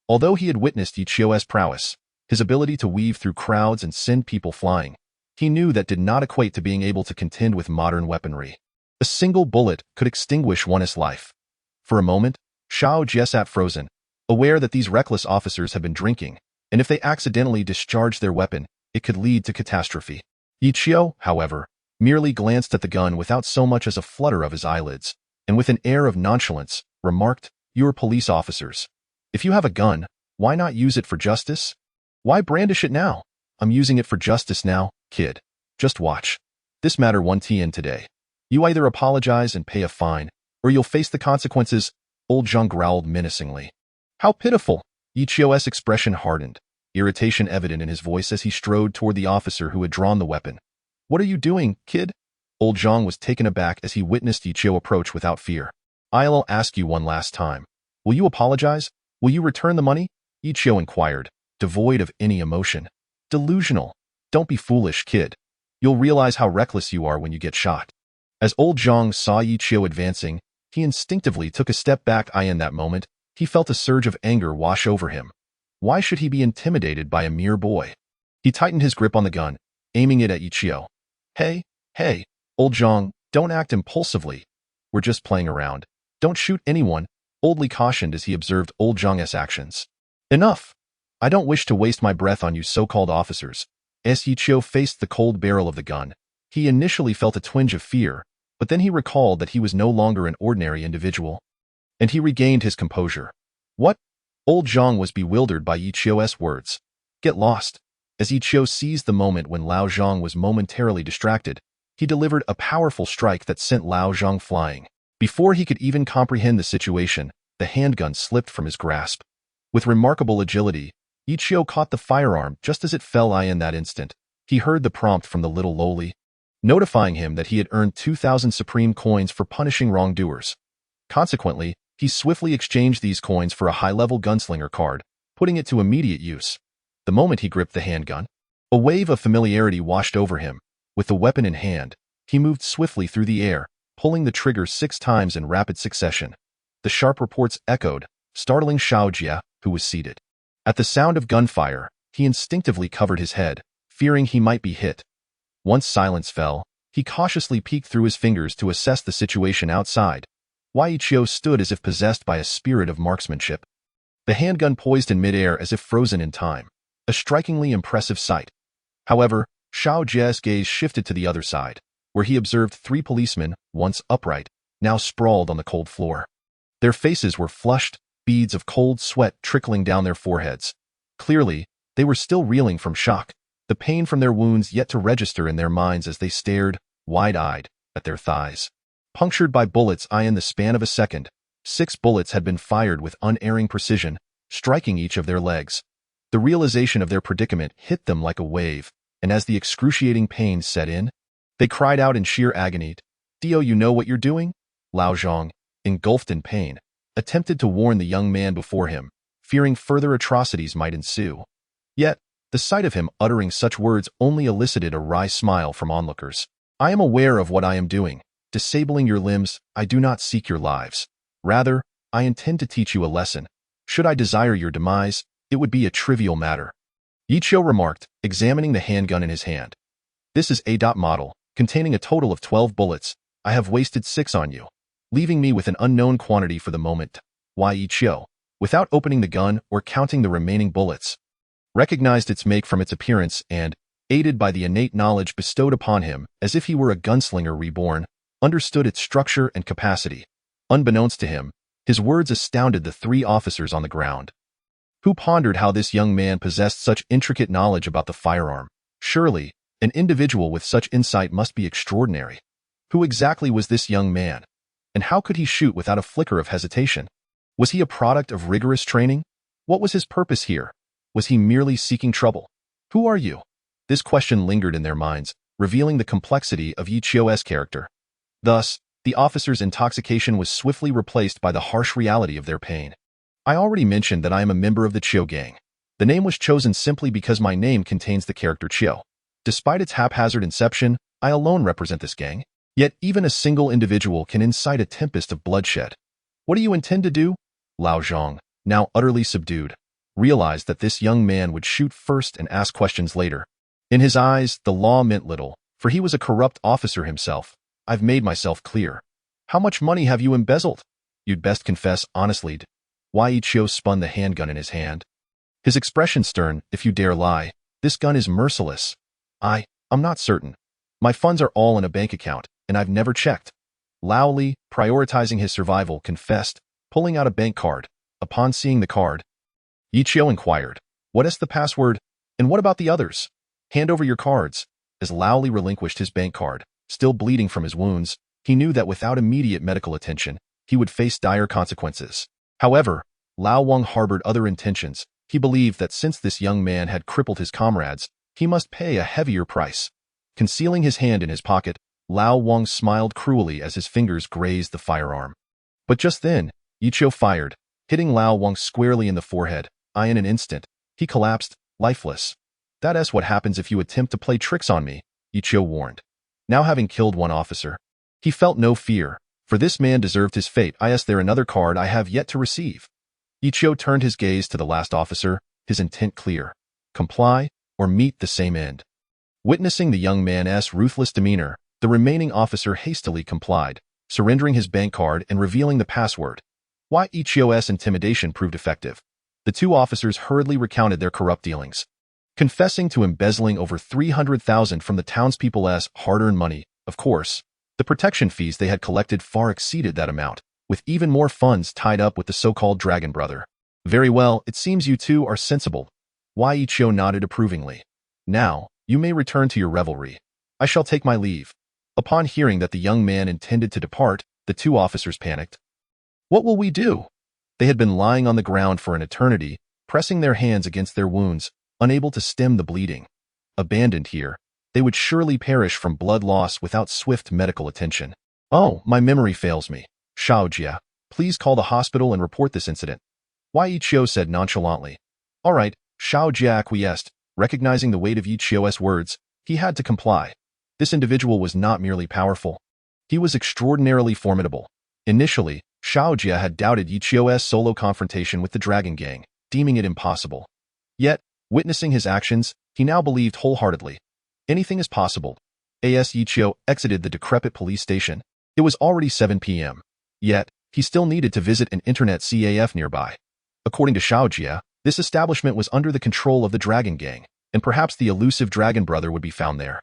Although he had witnessed Yi Chio's prowess, his ability to weave through crowds and send people flying, he knew that did not equate to being able to contend with modern weaponry. A single bullet could extinguish one's life. For a moment, Shao Jia sat frozen, aware that these reckless officers had been drinking, and if they accidentally discharged their weapon, it could lead to catastrophe. Yi Chio, however, merely glanced at the gun without so much as a flutter of his eyelids, and with an air of nonchalance, remarked, "You are police officers. If you have a gun, why not use it for justice? Why brandish it now? I'm using it for justice now, kid. Just watch. This matter won't end today. You either apologize and pay a fine, or you'll face the consequences," Old Zhang growled menacingly. How pitiful! Yi Chio's expression hardened, irritation evident in his voice as he strode toward the officer who had drawn the weapon. What are you doing, kid? Old Zhang was taken aback as he witnessed Yi Chio approach without fear. I'll ask you one last time. Will you apologize? Will you return the money? Yi Chio inquired, devoid of any emotion. Delusional. Don't be foolish, kid. You'll realize how reckless you are when you get shot. As Old Zhang saw Yi Chio advancing, he instinctively took a step back. In that moment, he felt a surge of anger wash over him. Why should he be intimidated by a mere boy? He tightened his grip on the gun, aiming it at Yi Chio. Hey, Old Zhang, don't act impulsively. We're just playing around. Don't shoot anyone, Oldly cautioned as he observed Old Zhang's actions. Enough! I don't wish to waste my breath on you so-called officers. As Yi Chio faced the cold barrel of the gun, he initially felt a twinge of fear, but then he recalled that he was no longer an ordinary individual. And he regained his composure. What? Old Zhang was bewildered by Yi Chio's words. Get lost. As Yi Chio seized the moment when Lao Zhang was momentarily distracted, he delivered a powerful strike that sent Lao Zhang flying. Before he could even comprehend the situation, the handgun slipped from his grasp. With remarkable agility, Yi Chio caught the firearm just as it fell. In that instant, he heard the prompt from the little lowly, notifying him that he had earned 2,000 supreme coins for punishing wrongdoers. Consequently, he swiftly exchanged these coins for a high-level gunslinger card, putting it to immediate use. The moment he gripped the handgun, a wave of familiarity washed over him. With the weapon in hand, he moved swiftly through the air, pulling the trigger 6 times in rapid succession. The sharp reports echoed, startling Shao Jia, who was seated. At the sound of gunfire, he instinctively covered his head, fearing he might be hit. Once silence fell, he cautiously peeked through his fingers to assess the situation outside. Yi Chio stood as if possessed by a spirit of marksmanship. The handgun poised in midair as if frozen in time, a strikingly impressive sight. However, Shao Jia's gaze shifted to the other side, where he observed 3 policemen, once upright, now sprawled on the cold floor. Their faces were flushed, beads of cold sweat trickling down their foreheads. Clearly, they were still reeling from shock, the pain from their wounds yet to register in their minds as they stared, wide-eyed, at their thighs. Punctured by bullets in the span of a second, 6 bullets had been fired with unerring precision, striking each of their legs. The realization of their predicament hit them like a wave, and as the excruciating pain set in, they cried out in sheer agony. "Do you know what you're doing?" Lao Zhang, engulfed in pain, attempted to warn the young man before him, fearing further atrocities might ensue. Yet, the sight of him uttering such words only elicited a wry smile from onlookers. "I am aware of what I am doing. Disabling your limbs, I do not seek your lives. Rather, I intend to teach you a lesson. Should I desire your demise, it would be a trivial matter." Yi Chio remarked, examining the handgun in his hand. "This is a model, containing a total of 12 bullets. I have wasted 6 on you, leaving me with an unknown quantity for the moment." Yi Chio, without opening the gun or counting the remaining bullets, recognized its make from its appearance and, aided by the innate knowledge bestowed upon him as if he were a gunslinger reborn, understood its structure and capacity. Unbeknownst to him, his words astounded the 3 officers on the ground, who pondered how this young man possessed such intricate knowledge about the firearm. Surely, an individual with such insight must be extraordinary. Who exactly was this young man? And how could he shoot without a flicker of hesitation? Was he a product of rigorous training? What was his purpose here? Was he merely seeking trouble? Who are you? This question lingered in their minds, revealing the complexity of Yi Chio's character. Thus, the officers' intoxication was swiftly replaced by the harsh reality of their pain. I already mentioned that I am a member of the Chiu gang. The name was chosen simply because my name contains the character Chiu. Despite its haphazard inception, I alone represent this gang. Yet even a single individual can incite a tempest of bloodshed. What do you intend to do? Lao Zhang, now utterly subdued, realized that this young man would shoot first and ask questions later. In his eyes, the law meant little, for he was a corrupt officer himself. I've made myself clear. How much money have you embezzled? You'd best confess honestly. Wai Chio spun the handgun in his hand. His expression stern. If you dare lie, this gun is merciless. I'm not certain. My funds are all in a bank account, and I've never checked. Lao Li, prioritizing his survival, confessed, pulling out a bank card. Upon seeing the card, Yi Chio inquired, "What is the password? And what about the others? Hand over your cards." As Lao Li relinquished his bank card, still bleeding from his wounds, he knew that without immediate medical attention, he would face dire consequences. However, Lao Wang harbored other intentions. He believed that since this young man had crippled his comrades, he must pay a heavier price. Concealing his hand in his pocket, Lao Wang smiled cruelly as his fingers grazed the firearm. But just then, Yi Chio fired, hitting Lao Wang squarely in the forehead. In an instant, he collapsed, lifeless. "That is what happens if you attempt to play tricks on me," Yi Chio warned. Now having killed one officer, he felt no fear, for this man deserved his fate. Is there another card I have yet to receive? Yi Chio turned his gaze to the last officer, his intent clear. Comply, or meet the same end. Witnessing the young man's ruthless demeanor, the remaining officer hastily complied, surrendering his bank card and revealing the password. Why Yi Chio's intimidation proved effective. The two officers hurriedly recounted their corrupt dealings, confessing to embezzling over 300,000 from the townspeople's hard-earned money. Of course, the protection fees they had collected far exceeded that amount, with even more funds tied up with the so-called Dragon Brother. "Very well, it seems you two are sensible." Wai Chio nodded approvingly. "Now, you may return to your revelry. I shall take my leave." Upon hearing that the young man intended to depart, the two officers panicked. "What will we do?" They had been lying on the ground for an eternity, pressing their hands against their wounds, unable to stem the bleeding. Abandoned here, they would surely perish from blood loss without swift medical attention. "Oh, my memory fails me. Shao Jia, please call the hospital and report this incident." Wai Chio said nonchalantly. "All right," Shao Jia acquiesced. Recognizing the weight of Yi Chio's words, he had to comply. This individual was not merely powerful. He was extraordinarily formidable. Initially, Shao Jia had doubted Yi Chio's solo confrontation with the Dragon Gang, deeming it impossible. Yet, witnessing his actions, he now believed wholeheartedly. Anything is possible. As Yi Chio exited the decrepit police station, it was already 7 p.m. Yet, he still needed to visit an internet CAF nearby. According to Shao Jia, this establishment was under the control of the Dragon Gang, and perhaps the elusive Dragon Brother would be found there.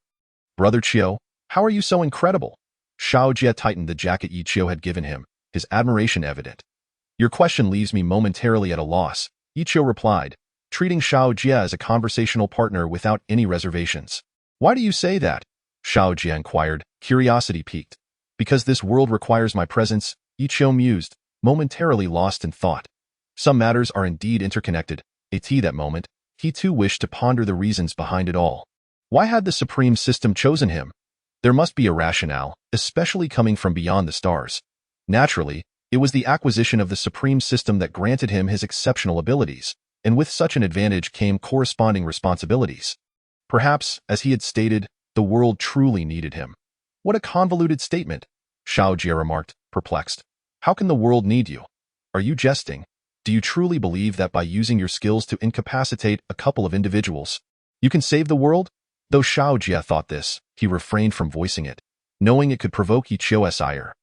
"Brother Chio, how are you so incredible?" Shao Jia tightened the jacket Yi Chio had given him, his admiration evident. "Your question leaves me momentarily at a loss," Yi Chio replied, treating Shao Jia as a conversational partner without any reservations. "Why do you say that?" Shao Jia inquired, curiosity piqued. "Because this world requires my presence," Yi Chio mused, momentarily lost in thought. Some matters are indeed interconnected. At that moment, he too wished to ponder the reasons behind it all. Why had the Supreme System chosen him? There must be a rationale, especially coming from beyond the stars. Naturally, it was the acquisition of the Supreme System that granted him his exceptional abilities, and with such an advantage came corresponding responsibilities. Perhaps, as he had stated, the world truly needed him. What a convoluted statement, Shao Jia remarked, perplexed. How can the world need you? Are you jesting? Do you truly believe that by using your skills to incapacitate a couple of individuals, you can save the world? Though Shao Jia thought this, he refrained from voicing it, knowing it could provoke Yi Chio's ire.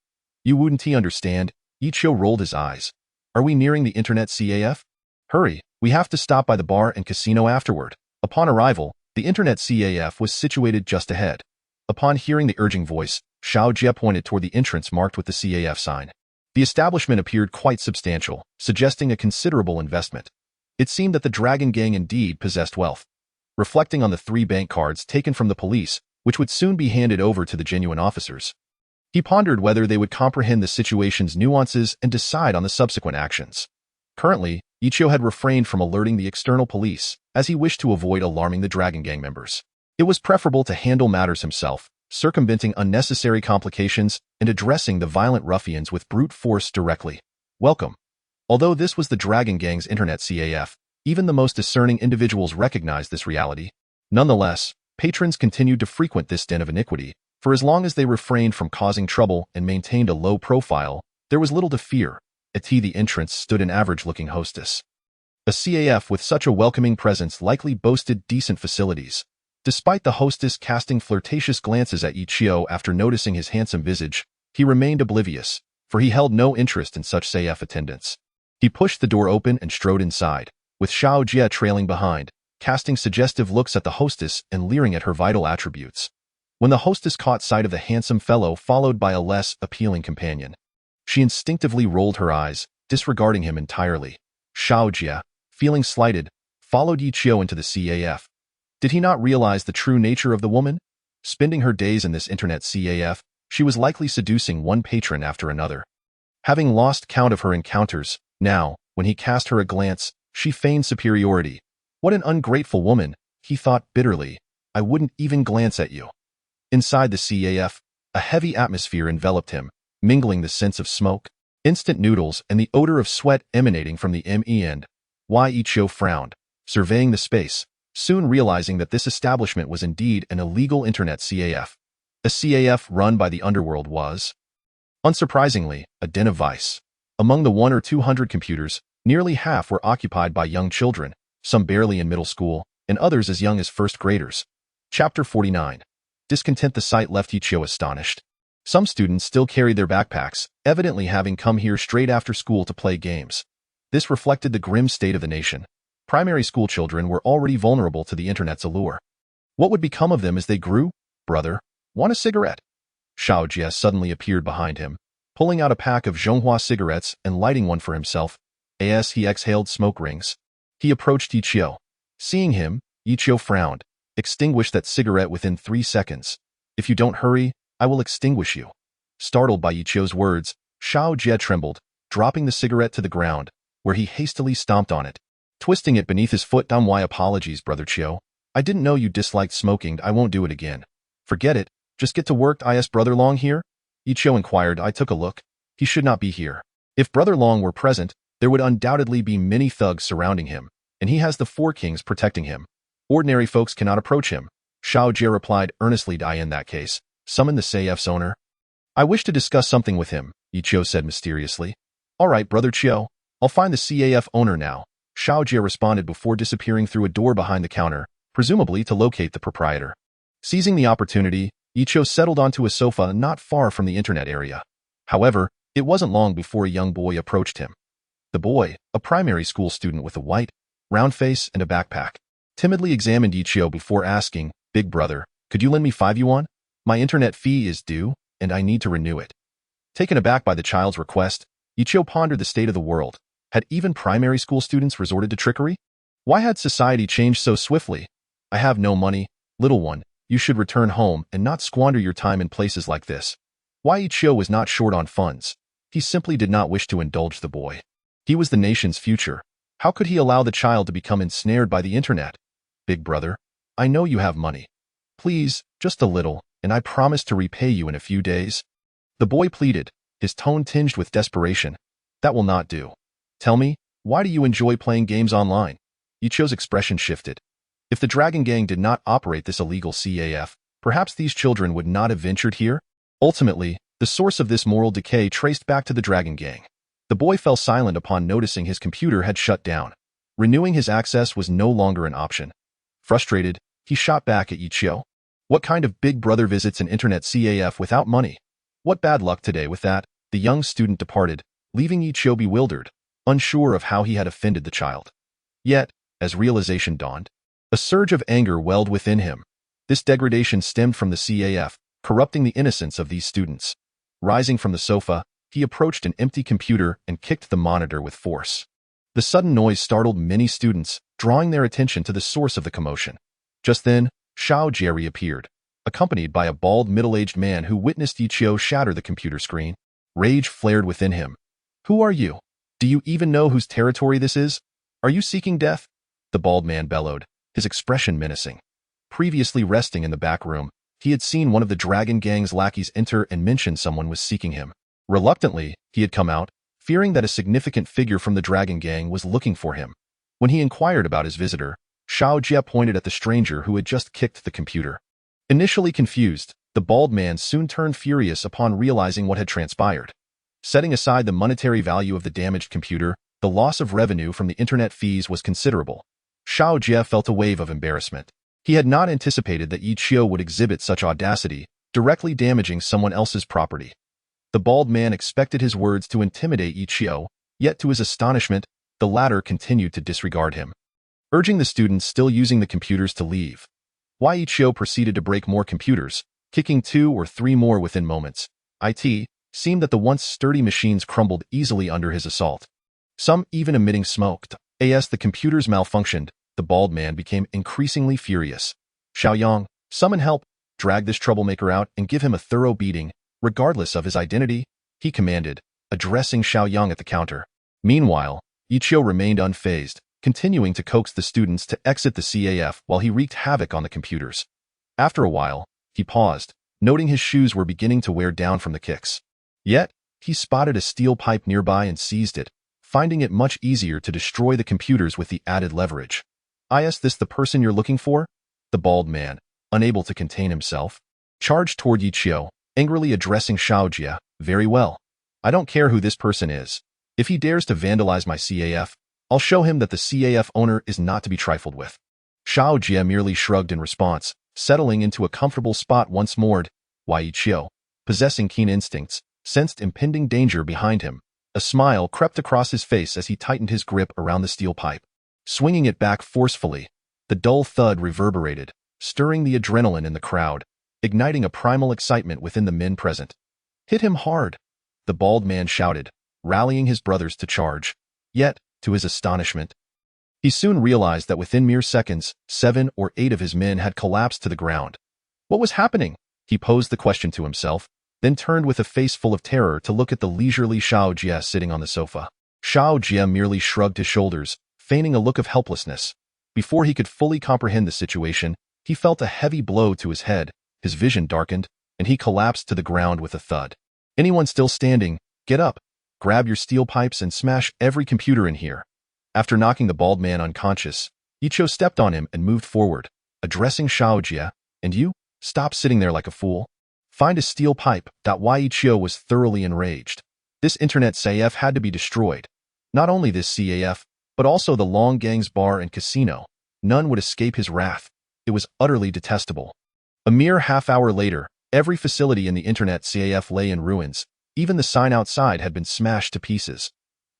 You wouldn't understand, Yi Chio rolled his eyes. Are we nearing the internet CAF? Hurry, we have to stop by the bar and casino afterward. Upon arrival, the internet CAF was situated just ahead. Upon hearing the urging voice, Shao Jia pointed toward the entrance marked with the CAF sign. The establishment appeared quite substantial, suggesting a considerable investment. It seemed that the Dragon Gang indeed possessed wealth. Reflecting on the 3 bank cards taken from the police, which would soon be handed over to the genuine officers, he pondered whether they would comprehend the situation's nuances and decide on the subsequent actions. Currently, Yi Chio had refrained from alerting the external police, as he wished to avoid alarming the Dragon Gang members. It was preferable to handle matters himself, circumventing unnecessary complications and addressing the violent ruffians with brute force directly. "Welcome." Although this was the Dragon Gang's internet CAF, even the most discerning individuals recognized this reality. Nonetheless, patrons continued to frequent this den of iniquity. For as long as they refrained from causing trouble and maintained a low profile, there was little to fear. At the entrance stood an average-looking hostess. A CAF with such a welcoming presence likely boasted decent facilities. Despite the hostess casting flirtatious glances at Ichio after noticing his handsome visage, he remained oblivious, for he held no interest in such CAF attendance. He pushed the door open and strode inside, with Xiao Jie trailing behind, casting suggestive looks at the hostess and leering at her vital attributes. When the hostess caught sight of the handsome fellow followed by a less appealing companion, she instinctively rolled her eyes, disregarding him entirely. Xiao Jie, feeling slighted, followed Ichio into the CAF. Did he not realize the true nature of the woman? Spending her days in this internet CAF, she was likely seducing one patron after another. Having lost count of her encounters, now, when he cast her a glance, she feigned superiority. What an ungrateful woman, he thought bitterly. I wouldn't even glance at you. Inside the CAF, a heavy atmosphere enveloped him, mingling the scents of smoke, instant noodles, and the odor of sweat emanating from the MEN. Ichio frowned, surveying the space, soon realizing that this establishment was indeed an illegal internet CAF. A CAF run by the underworld was, unsurprisingly, a den of vice. Among the 100 or 200 computers, nearly half were occupied by young children, some barely in middle school, and others as young as first graders. Chapter 49. Discontent. The sight left Ichio astonished. Some students still carried their backpacks, evidently having come here straight after school to play games. This reflected the grim state of the nation. Primary school children were already vulnerable to the internet's allure. What would become of them as they grew? Brother, want a cigarette? Xiao Jie suddenly appeared behind him, pulling out a pack of Zhonghua cigarettes and lighting one for himself. As he exhaled smoke rings, he approached Ichio. Seeing him, Ichio frowned, extinguished that cigarette within 3 seconds. If you don't hurry, I will extinguish you. Startled by Ichio's words, Xiao Jie trembled, dropping the cigarette to the ground, where he hastily stomped on it, twisting it beneath his foot. My apologies, Brother Chio. I didn't know you disliked smoking. I won't do it again. Forget it. Just get to work. Is Brother Long here? Ichio inquired. I took a look. He should not be here. If Brother Long were present, there would undoubtedly be many thugs surrounding him, and he has the 4 kings protecting him. Ordinary folks cannot approach him. Xiao Jie replied earnestly. In that case, summon the CAF's owner. I wish to discuss something with him, Ichio said mysteriously. All right, Brother Chio. I'll find the CAF owner now, Xiao Jie responded before disappearing through a door behind the counter, presumably to locate the proprietor. Seizing the opportunity, Ichio settled onto a sofa not far from the internet area. However, it wasn't long before a young boy approached him. The boy, a primary school student with a white, round face and a backpack, timidly examined Ichio before asking, Big brother, could you lend me 5 yuan? My internet fee is due, and I need to renew it. Taken aback by the child's request, Ichio pondered the state of the world. Had even primary school students resorted to trickery? Why had society changed so swiftly? I have no money, little one. You should return home and not squander your time in places like this. Ichio was not short on funds. He simply did not wish to indulge the boy. He was the nation's future. How could he allow the child to become ensnared by the internet? Big brother, I know you have money. Please, just a little, and I promise to repay you in a few days. The boy pleaded, his tone tinged with desperation. That will not do. Tell me, why do you enjoy playing games online? Ichio's expression shifted. If the Dragon Gang did not operate this illegal CAF, perhaps these children would not have ventured here? Ultimately, the source of this moral decay traced back to the Dragon Gang. The boy fell silent upon noticing his computer had shut down. Renewing his access was no longer an option. Frustrated, he shot back at Ichio. What kind of big brother visits an internet CAF without money? What bad luck today with that? The young student departed, leaving Ichio bewildered, unsure of how he had offended the child. Yet, as realization dawned, a surge of anger welled within him. This degradation stemmed from the CAF, corrupting the innocence of these students. Rising from the sofa, he approached an empty computer and kicked the monitor with force. The sudden noise startled many students, drawing their attention to the source of the commotion. Just then, Xiao Jie reappeared, accompanied by a bald middle-aged man who witnessed Ichio shatter the computer screen. Rage flared within him. Who are you? Do you even know whose territory this is? Are you seeking death? The bald man bellowed, his expression menacing. Previously resting in the back room, he had seen one of the Dragon Gang's lackeys enter and mention someone was seeking him. Reluctantly, he had come out, fearing that a significant figure from the Dragon Gang was looking for him. When he inquired about his visitor, Xiao Jie pointed at the stranger who had just kicked the computer. Initially confused, the bald man soon turned furious upon realizing what had transpired. Setting aside the monetary value of the damaged computer, the loss of revenue from the internet fees was considerable. Xiao Jie felt a wave of embarrassment. He had not anticipated that Yi Qiu would exhibit such audacity, directly damaging someone else's property. The bald man expected his words to intimidate Yi Qiu, yet to his astonishment, the latter continued to disregard him, urging the students still using the computers to leave. Yi Qiu proceeded to break more computers, kicking 2 or 3 more within moments. It seemed that the once sturdy machines crumbled easily under his assault, some even emitting smoke. As the computers malfunctioned, the bald man became increasingly furious. Xiaoyang, summon help, drag this troublemaker out and give him a thorough beating, regardless of his identity, he commanded, addressing Xiaoyang at the counter. Meanwhile, Yi Qiu remained unfazed, continuing to coax the students to exit the CAF while he wreaked havoc on the computers. After a while, he paused, noting his shoes were beginning to wear down from the kicks. Yet, he spotted a steel pipe nearby and seized it, finding it much easier to destroy the computers with the added leverage. Is this the person you're looking for? The bald man, unable to contain himself, charged toward Yi Qiu, angrily addressing Xiao Jie. Very well. I don't care who this person is. If he dares to vandalize my CAF, I'll show him that the CAF owner is not to be trifled with. Xiao Jie merely shrugged in response, settling into a comfortable spot once more. Yi Qiu, possessing keen instincts, sensed impending danger behind him. A smile crept across his face as he tightened his grip around the steel pipe. Swinging it back forcefully, the dull thud reverberated, stirring the adrenaline in the crowd, igniting a primal excitement within the men present. Hit him hard, the bald man shouted, rallying his brothers to charge. Yet, to his astonishment, he soon realized that within mere seconds, 7 or 8 of his men had collapsed to the ground. What was happening? He posed the question to himself, then turned with a face full of terror to look at the leisurely Xiao Jie sitting on the sofa. Xiao Jie merely shrugged his shoulders, feigning a look of helplessness. Before he could fully comprehend the situation, he felt a heavy blow to his head, his vision darkened, and he collapsed to the ground with a thud. Anyone still standing, get up, grab your steel pipes and smash every computer in here. After knocking the bald man unconscious, Yi Qiu stepped on him and moved forward, addressing Xiao Jie. And you? Stop sitting there like a fool. Find a steel pipe. Yi Qiu was thoroughly enraged. This internet CAF had to be destroyed. Not only this CAF, but also the Long Gang's bar and casino. None would escape his wrath. It was utterly detestable. A mere half-hour later, every facility in the internet CAF lay in ruins. Even the sign outside had been smashed to pieces.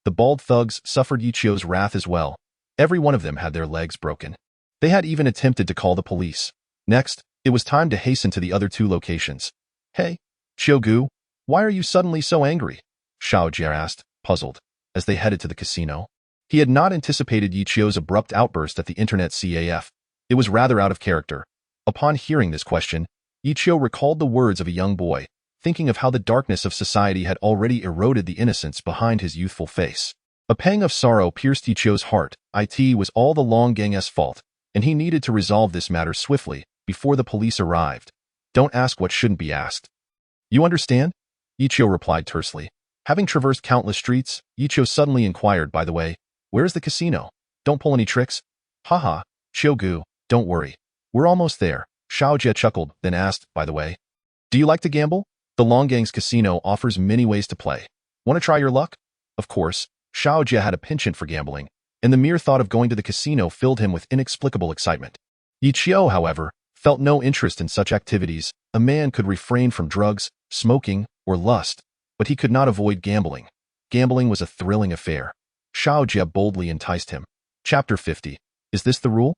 The bald thugs suffered Yi Qiu's wrath as well. Every one of them had their legs broken. They had even attempted to call the police. Next, it was time to hasten to the other 2 locations. Hey, Qiu, why are you suddenly so angry? Xiao Jie asked, puzzled, as they headed to the casino. He had not anticipated Yi Qiu's abrupt outburst at the internet CAF. It was rather out of character. Upon hearing this question, Yi Qiu recalled the words of a young boy, thinking of how the darkness of society had already eroded the innocence behind his youthful face. A pang of sorrow pierced Yi Qiu's heart. It was all the Long Gang's fault, and he needed to resolve this matter swiftly, before the police arrived. Don't ask what shouldn't be asked. You understand? Yi Qiu replied tersely. Having traversed countless streets, Yi Qiu suddenly inquired, by the way, where's the casino? Don't pull any tricks? Haha, Qiu, don't worry. We're almost there. Xiao Jie chuckled, then asked, by the way, do you like to gamble? The Long Gang's casino offers many ways to play. Want to try your luck? Of course, Xiao Jie had a penchant for gambling, and the mere thought of going to the casino filled him with inexplicable excitement. Yi Qiu, however, felt no interest in such activities. A man could refrain from drugs, smoking, or lust, but he could not avoid gambling. Gambling was a thrilling affair. Xiao Jie boldly enticed him. Chapter 50. Is this the rule?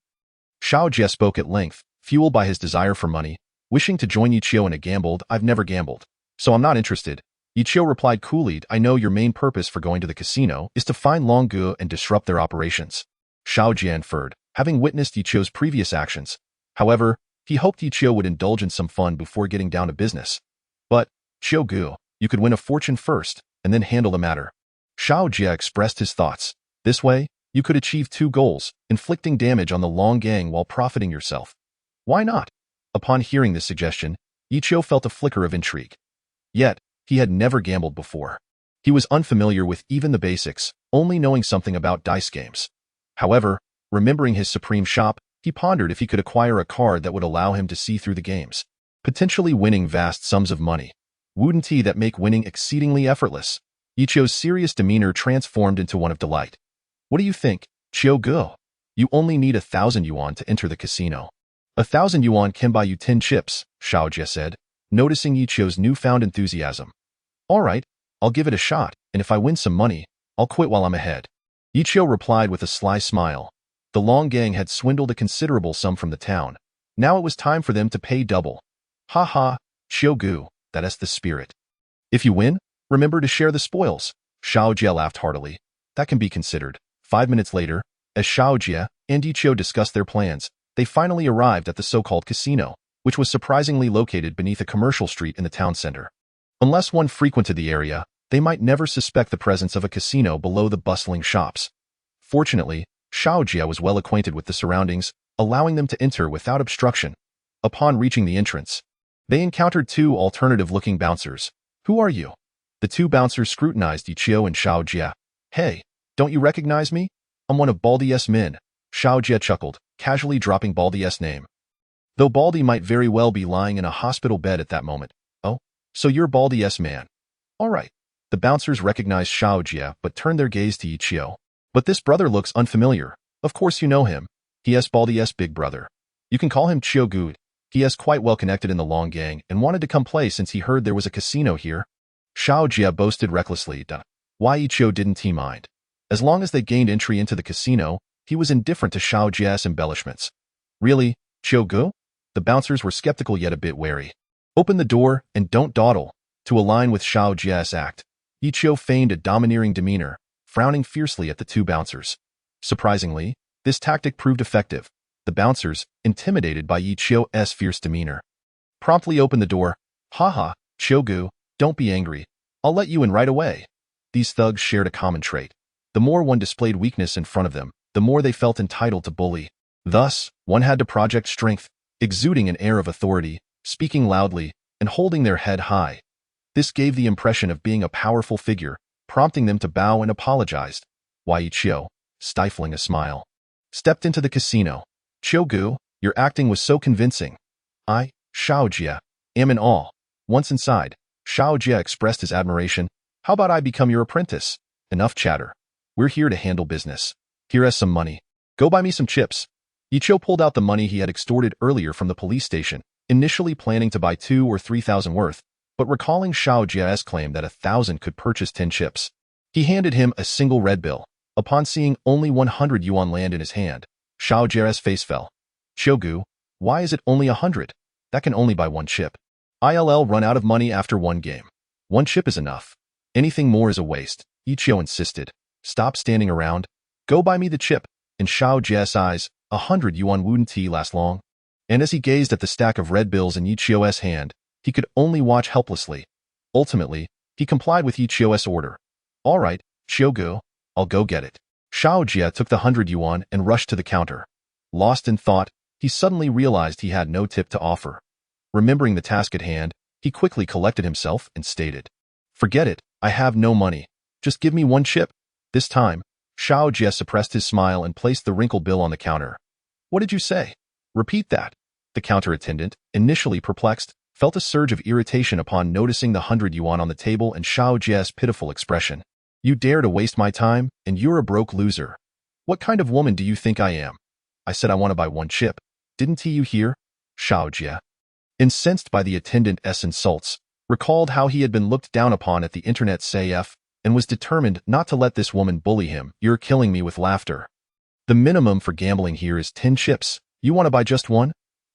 Xiao Jie spoke at length, fueled by his desire for money, wishing to join Yi Qiu in a gamble. I've never gambled, so I'm not interested. Yi Qiu replied coolly, I know your main purpose for going to the casino is to find Long Gu and disrupt their operations. Xiao Jie inferred, having witnessed Yi Qiu's previous actions. However, he hoped Yi Qiu would indulge in some fun before getting down to business. But, Qiu, you could win a fortune first, and then handle the matter. Xiao Jie expressed his thoughts. This way, you could achieve 2 goals, inflicting damage on the Long Gang while profiting yourself. Why not? Upon hearing this suggestion, Yi Qiu felt a flicker of intrigue. Yet, he had never gambled before. He was unfamiliar with even the basics, only knowing something about dice games. However, remembering his supreme shop, he pondered if he could acquire a card that would allow him to see through the games, potentially winning vast sums of money. Wouldn't he that make winning exceedingly effortless? Ichio's serious demeanor transformed into one of delight. What do you think, Chio-gu? You only need 1,000 yuan to enter the casino. 1,000 yuan can buy you 10 chips, Xiaojie said, noticing Ichio's newfound enthusiasm. All right, I'll give it a shot, and if I win some money, I'll quit while I'm ahead. Ichio replied with a sly smile. The Long Gang had swindled a considerable sum from the town. Now it was time for them to pay double. Ha ha, Chio-gu, that's the spirit. If you win, remember to share the spoils. Xiaojie laughed heartily. That can be considered. 5 minutes later, as Xiaojie and Ichio discussed their plans, they finally arrived at the so-called casino, which was surprisingly located beneath a commercial street in the town center. Unless one frequented the area, they might never suspect the presence of a casino below the bustling shops. Fortunately, Xiaojie was well acquainted with the surroundings, allowing them to enter without obstruction. Upon reaching the entrance, they encountered two alternative-looking bouncers. Who are you? The two bouncers scrutinized Ichio and Xiaojie. Hey, don't you recognize me? I'm one of Baldy's men. Xiaojie chuckled, casually dropping Baldy's name. Though Baldy might very well be lying in a hospital bed at that moment. Oh, so you're Baldy's man. All right. The bouncers recognized Xiaojie but turned their gaze to Ichio. But this brother looks unfamiliar. Of course you know him. He is Baldy's big brother. You can call him Chio-gu. He is quite well connected in the Long Gang and wanted to come play since he heard there was a casino here. Xiaojie boasted recklessly. Why Ichio didn't he mind? As long as they gained entry into the casino, he was indifferent to Xiaojie's embellishments. Really, Chio-gu? The bouncers were skeptical yet a bit wary. Open the door and don't dawdle. To align with Xiaojie's act, Ichio feigned a domineering demeanor, frowning fiercely at the two bouncers. Surprisingly, this tactic proved effective. The bouncers, intimidated by Ichio's fierce demeanor, promptly opened the door. Haha, Chio-gu, don't be angry. I'll let you in right away. These thugs shared a common trait. The more one displayed weakness in front of them, the more they felt entitled to bully. Thus, one had to project strength, exuding an air of authority, speaking loudly, and holding their head high. This gave the impression of being a powerful figure, prompting them to bow and apologized. Why Ichio, stifling a smile, stepped into the casino. Chio-gu, your acting was so convincing. I, Xiaojie, am in awe. Once inside, Xiaojie expressed his admiration. How about I become your apprentice? Enough chatter. We're here to handle business. Here is some money. Go buy me some chips. Ichio pulled out the money he had extorted earlier from the police station, initially planning to buy 2,000 or 3,000 worth, but recalling Xiaojie's claim that 1,000 could purchase 10 chips. He handed him a single red bill. Upon seeing only 100 yuan land in his hand, Xiaojie's face fell. Chio-gu, why is it only 100? That can only buy one chip. I'll run out of money after one game. One chip is enough. Anything more is a waste, Ichio insisted. Stop standing around. Go buy me the chip. In Xiaojie's eyes, 100 yuan wouldn't last long. And as he gazed at the stack of red bills in Ichio's hand, he could only watch helplessly. Ultimately, he complied with Ichio's order. All right, Chio-gu, I'll go get it. Xiaojie took the 100 yuan and rushed to the counter. Lost in thought, he suddenly realized he had no tip to offer. Remembering the task at hand, he quickly collected himself and stated, Forget it, I have no money. Just give me one chip. This time, Xiaojie suppressed his smile and placed the wrinkled bill on the counter. What did you say? Repeat that. The counter attendant, initially perplexed, felt a surge of irritation upon noticing the 100 yuan on the table and Xiaojie's pitiful expression. You dare to waste my time, and you're a broke loser. What kind of woman do you think I am? I said I want to buy one chip. Didn't you hear? Xiaojie, incensed by the attendant's insults, recalled how he had been looked down upon at the internet CF, and was determined not to let this woman bully him. You're killing me with laughter. The minimum for gambling here is 10 chips. You want to buy just one?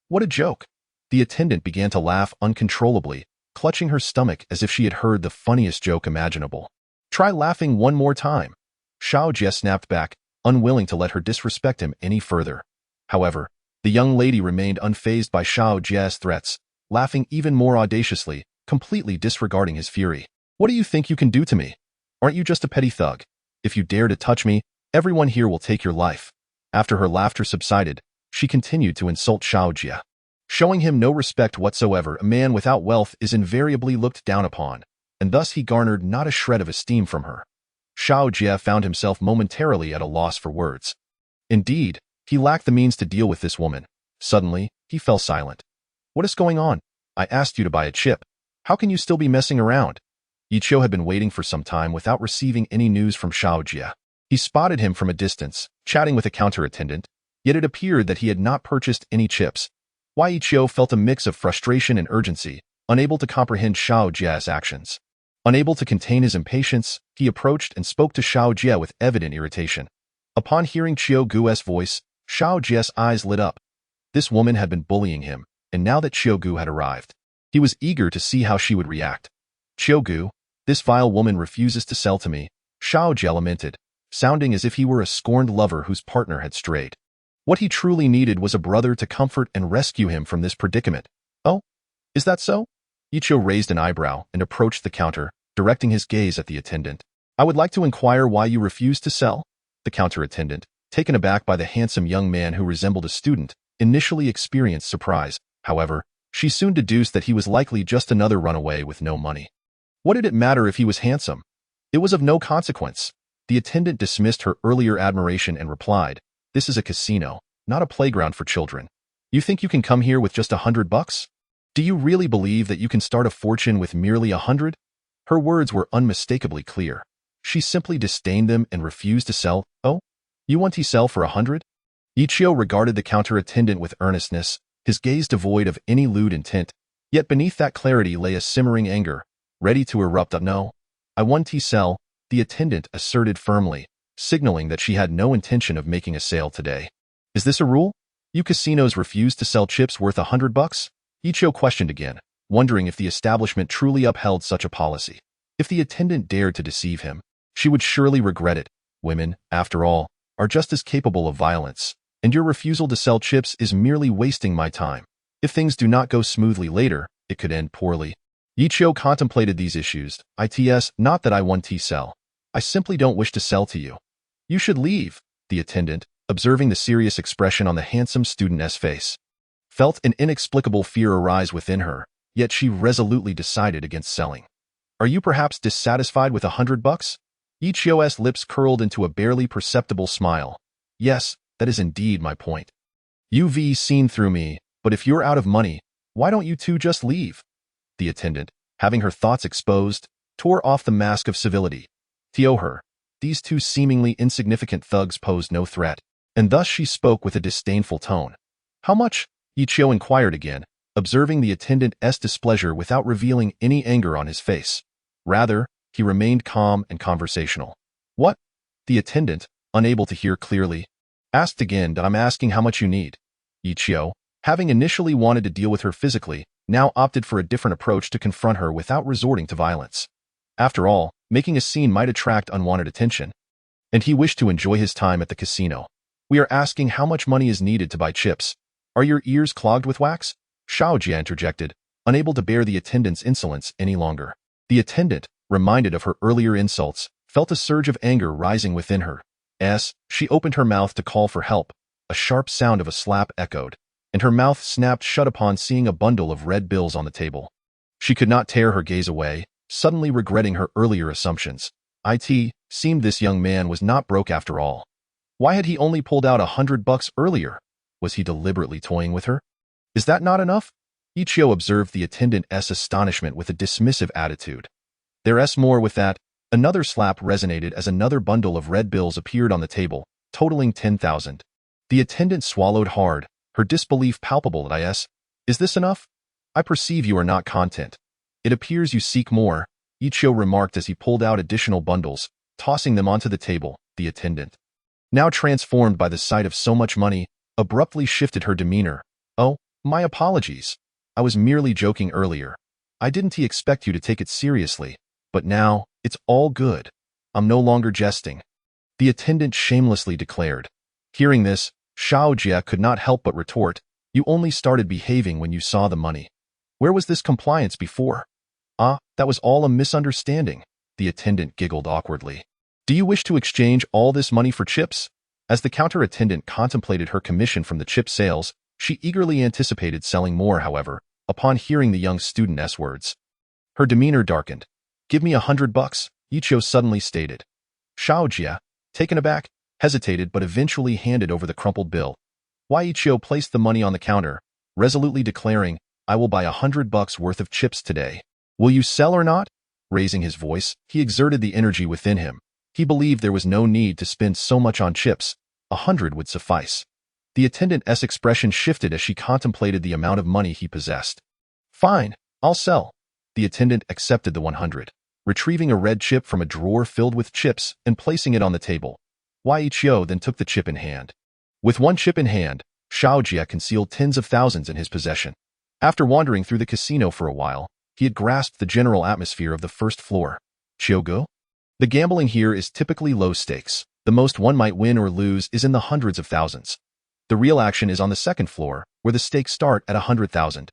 What a joke. The attendant began to laugh uncontrollably, clutching her stomach as if she had heard the funniest joke imaginable. Try laughing one more time. Xiaojie snapped back, unwilling to let her disrespect him any further. However, the young lady remained unfazed by Xiaojie's threats, laughing even more audaciously, completely disregarding his fury. What do you think you can do to me? Aren't you just a petty thug? If you dare to touch me, everyone here will take your life. After her laughter subsided, she continued to insult Xiaojie. Showing him no respect whatsoever, a man without wealth is invariably looked down upon. and thus he garnered not a shred of esteem from her. Xiao Jie found himself momentarily at a loss for words. Indeed, he lacked the means to deal with this woman. Suddenly, he fell silent. What is going on? I asked you to buy a chip. How can you still be messing around? Yi Qiu had been waiting for some time without receiving any news from Xiao Jie. He spotted him from a distance, chatting with a counter attendant, yet it appeared that he had not purchased any chips. Yi Qiu felt a mix of frustration and urgency, unable to comprehend Xiao Jie's actions. Unable to contain his impatience, he approached and spoke to Xiao Jie with evident irritation. Upon hearing Qiu Gu's voice, Xiao Jie's eyes lit up. This woman had been bullying him, and now that Qiu Gu had arrived, he was eager to see how she would react. Qiu Gu, this vile woman refuses to sell to me, Xiao Jie lamented, sounding as if he were a scorned lover whose partner had strayed. What he truly needed was a brother to comfort and rescue him from this predicament. Oh, is that so? Yi Qiu raised an eyebrow and approached the counter, directing his gaze at the attendant. I would like to inquire why you refuse to sell? The counter attendant, taken aback by the handsome young man who resembled a student, initially experienced surprise. However, she soon deduced that he was likely just another runaway with no money. What did it matter if he was handsome? It was of no consequence. The attendant dismissed her earlier admiration and replied, "This is a casino, not a playground for children. You think you can come here with just $100? Do you really believe that you can start a fortune with merely 100? Her words were unmistakably clear. She simply disdained them and refused to sell. Oh, you want to sell for 100? Yi Qiu regarded the counter attendant with earnestness, his gaze devoid of any lewd intent, yet beneath that clarity lay a simmering anger, ready to erupt. No, I want to sell, the attendant asserted firmly, signaling that she had no intention of making a sale today. Is this a rule? You casinos refuse to sell chips worth $100? Yi Qiu questioned again, wondering if the establishment truly upheld such a policy. If the attendant dared to deceive him, she would surely regret it. Women, after all, are just as capable of violence, and your refusal to sell chips is merely wasting my time. If things do not go smoothly later, it could end poorly. Yi Qiu contemplated these issues. It's not that I want to sell. I simply don't wish to sell to you. You should leave, the attendant, observing the serious expression on the handsome student's face, felt an inexplicable fear arise within her, yet she resolutely decided against selling. Are you perhaps dissatisfied with $100? Yi Qiu's lips curled into a barely perceptible smile. Yes, that is indeed my point. You've seen through me, but if you're out of money, why don't you two just leave? The attendant, having her thoughts exposed, tore off the mask of civility. To her, these two seemingly insignificant thugs posed no threat, and thus she spoke with a disdainful tone. How much? Yi Qiu inquired again, observing the attendant's displeasure without revealing any anger on his face. Rather, he remained calm and conversational. What? The attendant, unable to hear clearly, asked again. I'm asking how much you need. Yi Qiu, having initially wanted to deal with her physically, now opted for a different approach to confront her without resorting to violence. After all, making a scene might attract unwanted attention, and he wished to enjoy his time at the casino. We are asking how much money is needed to buy chips. Are your ears clogged with wax? Xiao Jie interjected, unable to bear the attendant's insolence any longer. The attendant, reminded of her earlier insults, felt a surge of anger rising within her. As she opened her mouth to call for help, a sharp sound of a slap echoed, and her mouth snapped shut upon seeing a bundle of red bills on the table. She could not tear her gaze away, suddenly regretting her earlier assumptions. It seemed this young man was not broke after all. Why had he only pulled out $100 earlier? Was he deliberately toying with her? Is that not enough? Yi Qiu observed the attendant's astonishment with a dismissive attitude. There's more with that. Another slap resonated as another bundle of red bills appeared on the table, totaling 10,000. The attendant swallowed hard, her disbelief palpable. Is this enough? I perceive you are not content. It appears you seek more, Yi Qiu remarked as he pulled out additional bundles, tossing them onto the table. The attendant, now transformed by the sight of so much money, abruptly shifted her demeanor. Oh, my apologies. I was merely joking earlier. I didn't expect you to take it seriously, but now, it's all good. I'm no longer jesting, the attendant shamelessly declared. Hearing this, Xiao Jie could not help but retort, you only started behaving when you saw the money. Where was this compliance before? That was all a misunderstanding, the attendant giggled awkwardly. Do you wish to exchange all this money for chips? As the counter attendant contemplated her commission from the chip sales, she eagerly anticipated selling more. However, upon hearing the young student's words, her demeanor darkened. Give me $100, Yichio suddenly stated. Xiao Jia, taken aback, hesitated but eventually handed over the crumpled bill. Yichio placed the money on the counter, resolutely declaring, I will buy $100 worth of chips today. Will you sell or not? Raising his voice, he exerted the energy within him. He believed there was no need to spend so much on chips. 100 would suffice. The attendant's expression shifted as she contemplated the amount of money he possessed. Fine, I'll sell. The attendant accepted the 100, retrieving a red chip from a drawer filled with chips and placing it on the table. Yichio then took the chip in hand. With one chip in hand, Xiao Jia concealed tens of thousands in his possession. After wandering through the casino for a while, he had grasped the general atmosphere of the first floor. Chiogo? The gambling here is typically low stakes. The most one might win or lose is in the hundreds of thousands. The real action is on the second floor, where the stakes start at 100,000.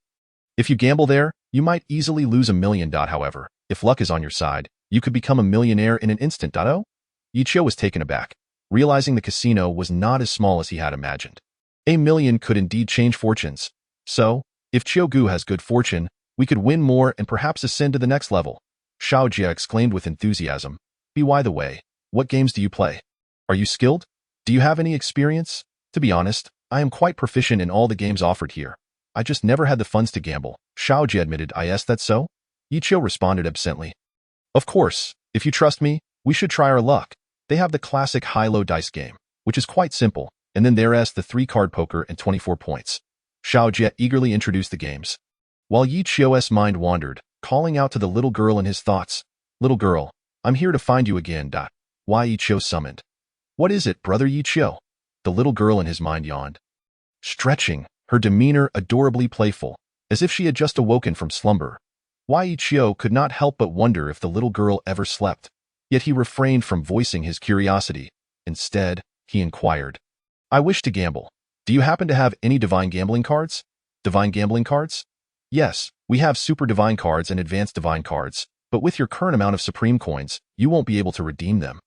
If you gamble there, you might easily lose $1 million. However, if luck is on your side, you could become a millionaire in an instant. Yichio was taken aback, realizing the casino was not as small as he had imagined. $1 million could indeed change fortunes. So, if Chiogu has good fortune, we could win more and perhaps ascend to the next level. Xiao Jia exclaimed with enthusiasm. By the way, what games do you play? Are you skilled? Do you have any experience? To be honest, I am quite proficient in all the games offered here. I just never had the funds to gamble. Xiao Jia admitted. Yes, that's so? Yichio responded absently. Of course, if you trust me, we should try our luck. They have the classic high-low dice game, which is quite simple, and then there's the 3-card poker and 24 points. Xiao Jia eagerly introduced the games. While Yichio's mind wandered, calling out to the little girl in his thoughts, Little girl, I'm here to find you again. Yichio summoned. What is it, brother Yichio? The little girl in his mind yawned. Stretching, her demeanor adorably playful, as if she had just awoken from slumber. Yichio could not help but wonder if the little girl ever slept, yet he refrained from voicing his curiosity. Instead, he inquired, I wish to gamble. Do you happen to have any divine gambling cards? Divine gambling cards? Yes, we have super divine cards and advanced divine cards, but with your current amount of supreme coins, you won't be able to redeem them.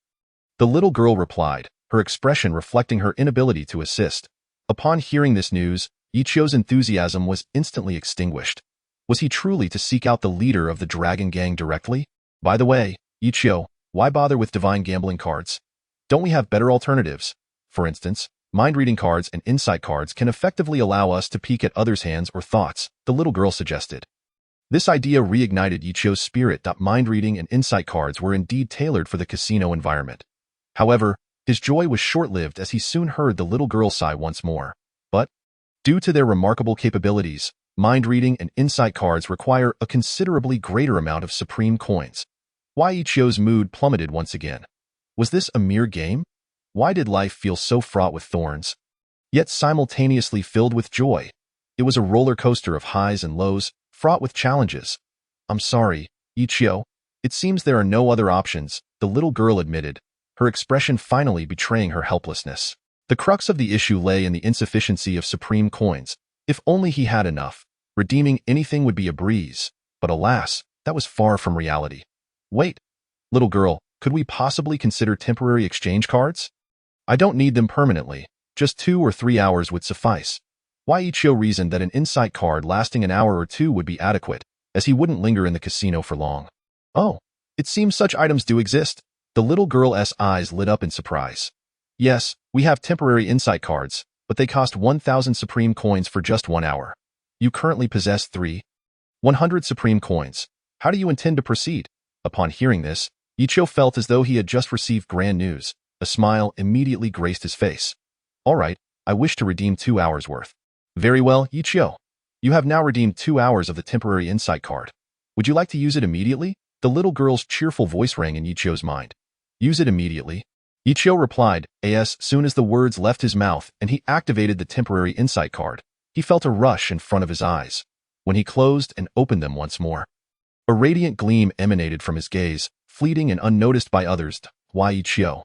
The little girl replied, her expression reflecting her inability to assist. Upon hearing this news, Yichio's enthusiasm was instantly extinguished. Was he truly to seek out the leader of the Dragon Gang directly? By the way, Yichio, why bother with divine gambling cards? Don't we have better alternatives? For instance, mind-reading cards and insight cards can effectively allow us to peek at others' hands or thoughts, the little girl suggested. This idea reignited Yichio's spirit. Mind-reading and insight cards were indeed tailored for the casino environment. However, his joy was short-lived as he soon heard the little girl sigh once more. But, due to their remarkable capabilities, mind-reading and insight cards require a considerably greater amount of supreme coins. Yichio's mood plummeted once again. Was this a mere game? Why did life feel so fraught with thorns, yet simultaneously filled with joy? It was a roller coaster of highs and lows, fraught with challenges. I'm sorry, Yichio. It seems there are no other options, the little girl admitted, her expression finally betraying her helplessness. The crux of the issue lay in the insufficiency of supreme coins. If only he had enough, redeeming anything would be a breeze. But alas, that was far from reality. Wait, little girl, could we possibly consider temporary exchange cards? I don't need them permanently. Just 2 or 3 hours would suffice. Yichio reasoned that an insight card lasting an hour or two would be adequate, as he wouldn't linger in the casino for long. Oh, it seems such items do exist. The little girl's eyes lit up in surprise. Yes, we have temporary insight cards, but they cost 1,000 supreme coins for just 1 hour. You currently possess 100 supreme coins. How do you intend to proceed? Upon hearing this, Yichio felt as though he had just received grand news. A smile immediately graced his face. All right, I wish to redeem 2 hours worth. Very well, Yichio. You have now redeemed 2 hours of the temporary insight card. Would you like to use it immediately? The little girl's cheerful voice rang in Yichio's mind. Use it immediately. Yichio replied, as soon as the words left his mouth and he activated the temporary insight card. He felt a rush in front of his eyes. When he closed and opened them once more, a radiant gleam emanated from his gaze, fleeting and unnoticed by others. Why Yichio?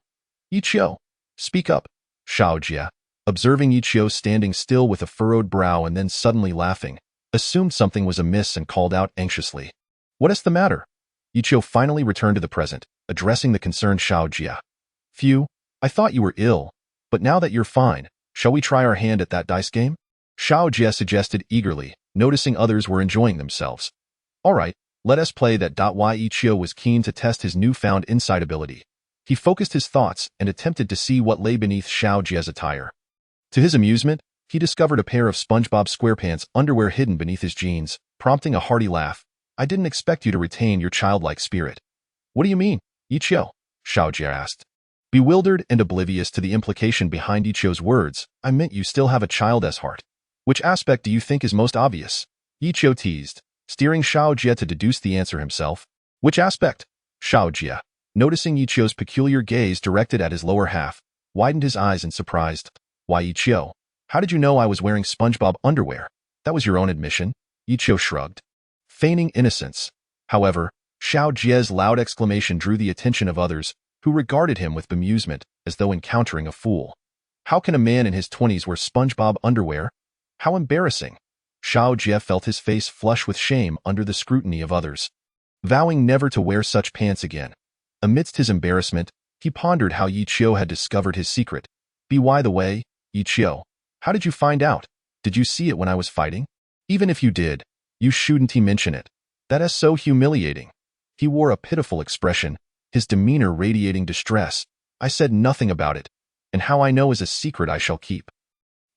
Yichio, speak up. Xiao Jia, observing Yichio standing still with a furrowed brow and then suddenly laughing, assumed something was amiss and called out anxiously. What is the matter? Yichio finally returned to the present, addressing the concerned Xiao Jia. Phew, I thought you were ill, but now that you're fine, shall we try our hand at that dice game? Xiao Jia suggested eagerly, noticing others were enjoying themselves. All right, Let us play that. Ichio was keen to test his newfound insight ability. He focused his thoughts and attempted to see what lay beneath Xiao Jie's attire. To his amusement, he discovered a pair of SpongeBob SquarePants underwear hidden beneath his jeans, prompting a hearty laugh. I didn't expect you to retain your childlike spirit. What do you mean, Ichio? Xiao Jie asked. Bewildered and oblivious to the implication behind Ichio's words, I meant you still have a child's heart. Which aspect do you think is most obvious? Ichio teased, steering Xiao Jie to deduce the answer himself. Which aspect? Xiao Jie, noticing Ichio's peculiar gaze directed at his lower half, widened his eyes in surprise. Why, Ichio? How did you know I was wearing SpongeBob underwear? That was your own admission. Ichio shrugged, feigning innocence. However, Xiao Jie's loud exclamation drew the attention of others, who regarded him with bemusement, as though encountering a fool. How can a man in his 20s wear SpongeBob underwear? How embarrassing. Xiao Jie felt his face flush with shame under the scrutiny of others, vowing never to wear such pants again. Amidst his embarrassment, he pondered how Ichio had discovered his secret. By the way, Ichio, how did you find out? Did you see it when I was fighting? Even if you did, you shouldn't mention it. That is so humiliating. He wore a pitiful expression, his demeanor radiating distress. I said nothing about it, and how I know is a secret I shall keep.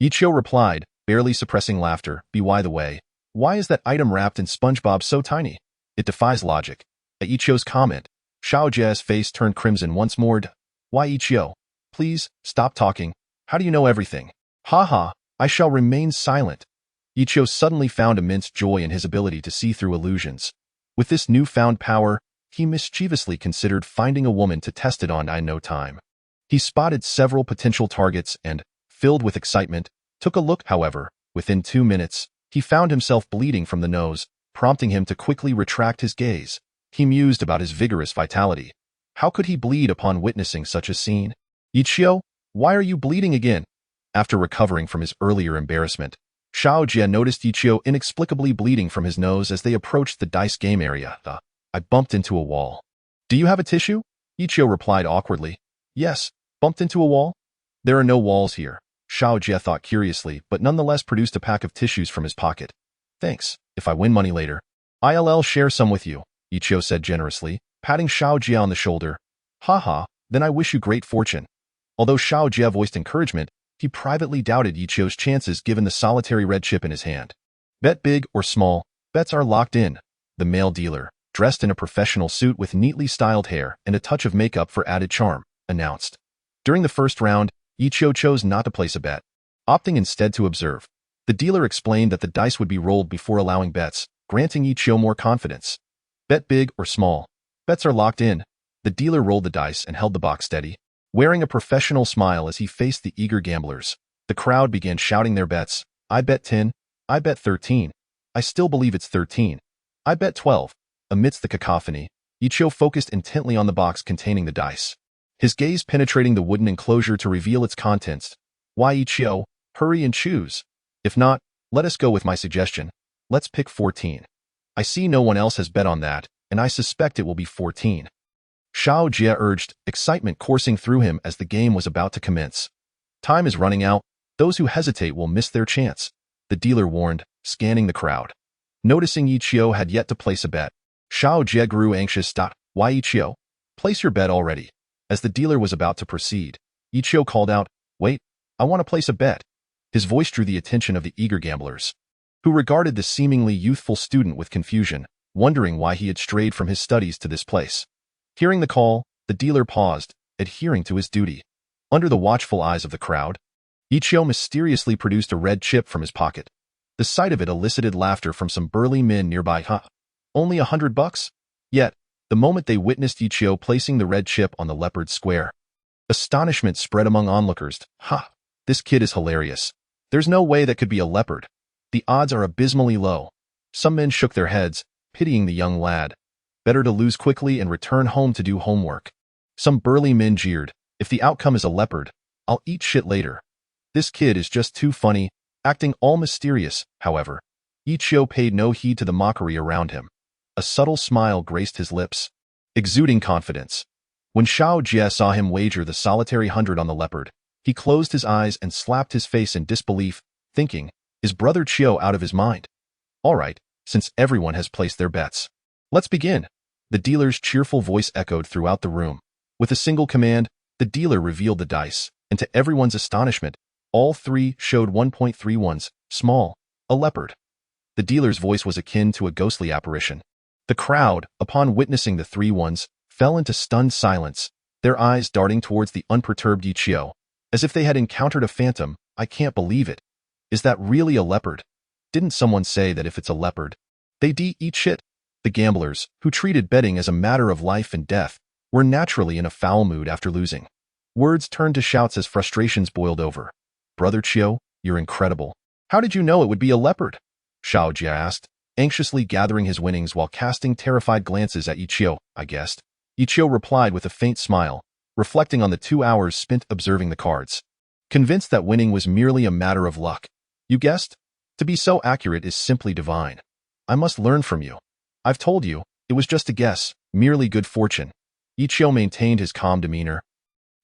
Ichio replied, barely suppressing laughter. By the way, why is that item wrapped in SpongeBob so tiny? It defies logic. At Ichio's comment, Xiao Jie's face turned crimson once more. Why, Ichio? Please, stop talking. How do you know everything? Ha, I shall remain silent. Ichio suddenly found immense joy in his ability to see through illusions. With this newfound power, he mischievously considered finding a woman to test it on in no time. He spotted several potential targets and, filled with excitement, took a look. However, within 2 minutes, he found himself bleeding from the nose, prompting him to quickly retract his gaze. He mused about his vigorous vitality. How could he bleed upon witnessing such a scene? Ichio, why are you bleeding again? After recovering from his earlier embarrassment, Xiao Jie noticed Ichio inexplicably bleeding from his nose as they approached the dice game area. I bumped into a wall. Do you have a tissue? Ichio replied awkwardly. Yes, bumped into a wall? There are no walls here. Xiao Jie thought curiously, but nonetheless produced a pack of tissues from his pocket. Thanks. If I win money later, I'll share some with you, Ichio said generously, patting Xiao Jie on the shoulder. Haha, then I wish you great fortune. Although Xiao Jie voiced encouragement, he privately doubted Ichio's chances given the solitary red chip in his hand. Bet big or small, bets are locked in. The male dealer, dressed in a professional suit with neatly styled hair and a touch of makeup for added charm, announced. During the first round, Ichio chose not to place a bet, opting instead to observe. The dealer explained that the dice would be rolled before allowing bets, granting Ichio more confidence. Bet big or small, bets are locked in. The dealer rolled the dice and held the box steady, wearing a professional smile as he faced the eager gamblers. The crowd began shouting their bets. I bet 10. I bet 13. I still believe it's 13. I bet 12. Amidst the cacophony, Ichio focused intently on the box containing the dice, his gaze penetrating the wooden enclosure to reveal its contents. Why, Ichio, hurry and choose. If not, let us go with my suggestion. Let's pick 14. I see no one else has bet on that, and I suspect it will be 14. Xiao Jie urged, excitement coursing through him as the game was about to commence. Time is running out. Those who hesitate will miss their chance, the dealer warned, scanning the crowd. Noticing Ichio had yet to place a bet, Xiao Jie grew anxious. Why, Ichio? Place your bet already. As the dealer was about to proceed, Ichio called out, Wait, I want to place a bet. His voice drew the attention of the eager gamblers, who regarded the seemingly youthful student with confusion, wondering why he had strayed from his studies to this place. Hearing the call, the dealer paused, adhering to his duty. Under the watchful eyes of the crowd, Ichio mysteriously produced a red chip from his pocket. The sight of it elicited laughter from some burly men nearby. Only $100? Yet, the moment they witnessed Ichio placing the red chip on the leopard square, astonishment spread among onlookers. This kid is hilarious. There's no way that could be a leopard. The odds are abysmally low. Some men shook their heads, pitying the young lad. Better to lose quickly and return home to do homework. Some burly men jeered, if the outcome is a leopard, I'll eat shit later. This kid is just too funny, acting all mysterious. However, Ichio paid no heed to the mockery around him. A subtle smile graced his lips, exuding confidence. When Xiao Jie saw him wager the solitary 100 on the leopard, he closed his eyes and slapped his face in disbelief, thinking, is brother Chio out of his mind? All right, since everyone has placed their bets, Let's begin. The dealer's cheerful voice echoed throughout the room. With a single command, the dealer revealed the dice, and to everyone's astonishment, all three showed 1.31s, small, a leopard. The dealer's voice was akin to a ghostly apparition. The crowd, upon witnessing the 3 ones, fell into stunned silence, their eyes darting towards the unperturbed Ichio, as if they had encountered a phantom. I can't believe it. Is that really a leopard? Didn't someone say that if it's a leopard, they'd eat shit? The gamblers, who treated betting as a matter of life and death, were naturally in a foul mood after losing. Words turned to shouts as frustrations boiled over. Brother Chio, you're incredible. How did you know it would be a leopard? Xiao Jia asked, anxiously gathering his winnings while casting terrified glances at Ichio. I guessed. Ichio replied with a faint smile, reflecting on the 2 hours spent observing the cards. Convinced that winning was merely a matter of luck. You guessed? To be so accurate is simply divine. I must learn from you. I've told you, it was just a guess, merely good fortune. Ichio maintained his calm demeanor,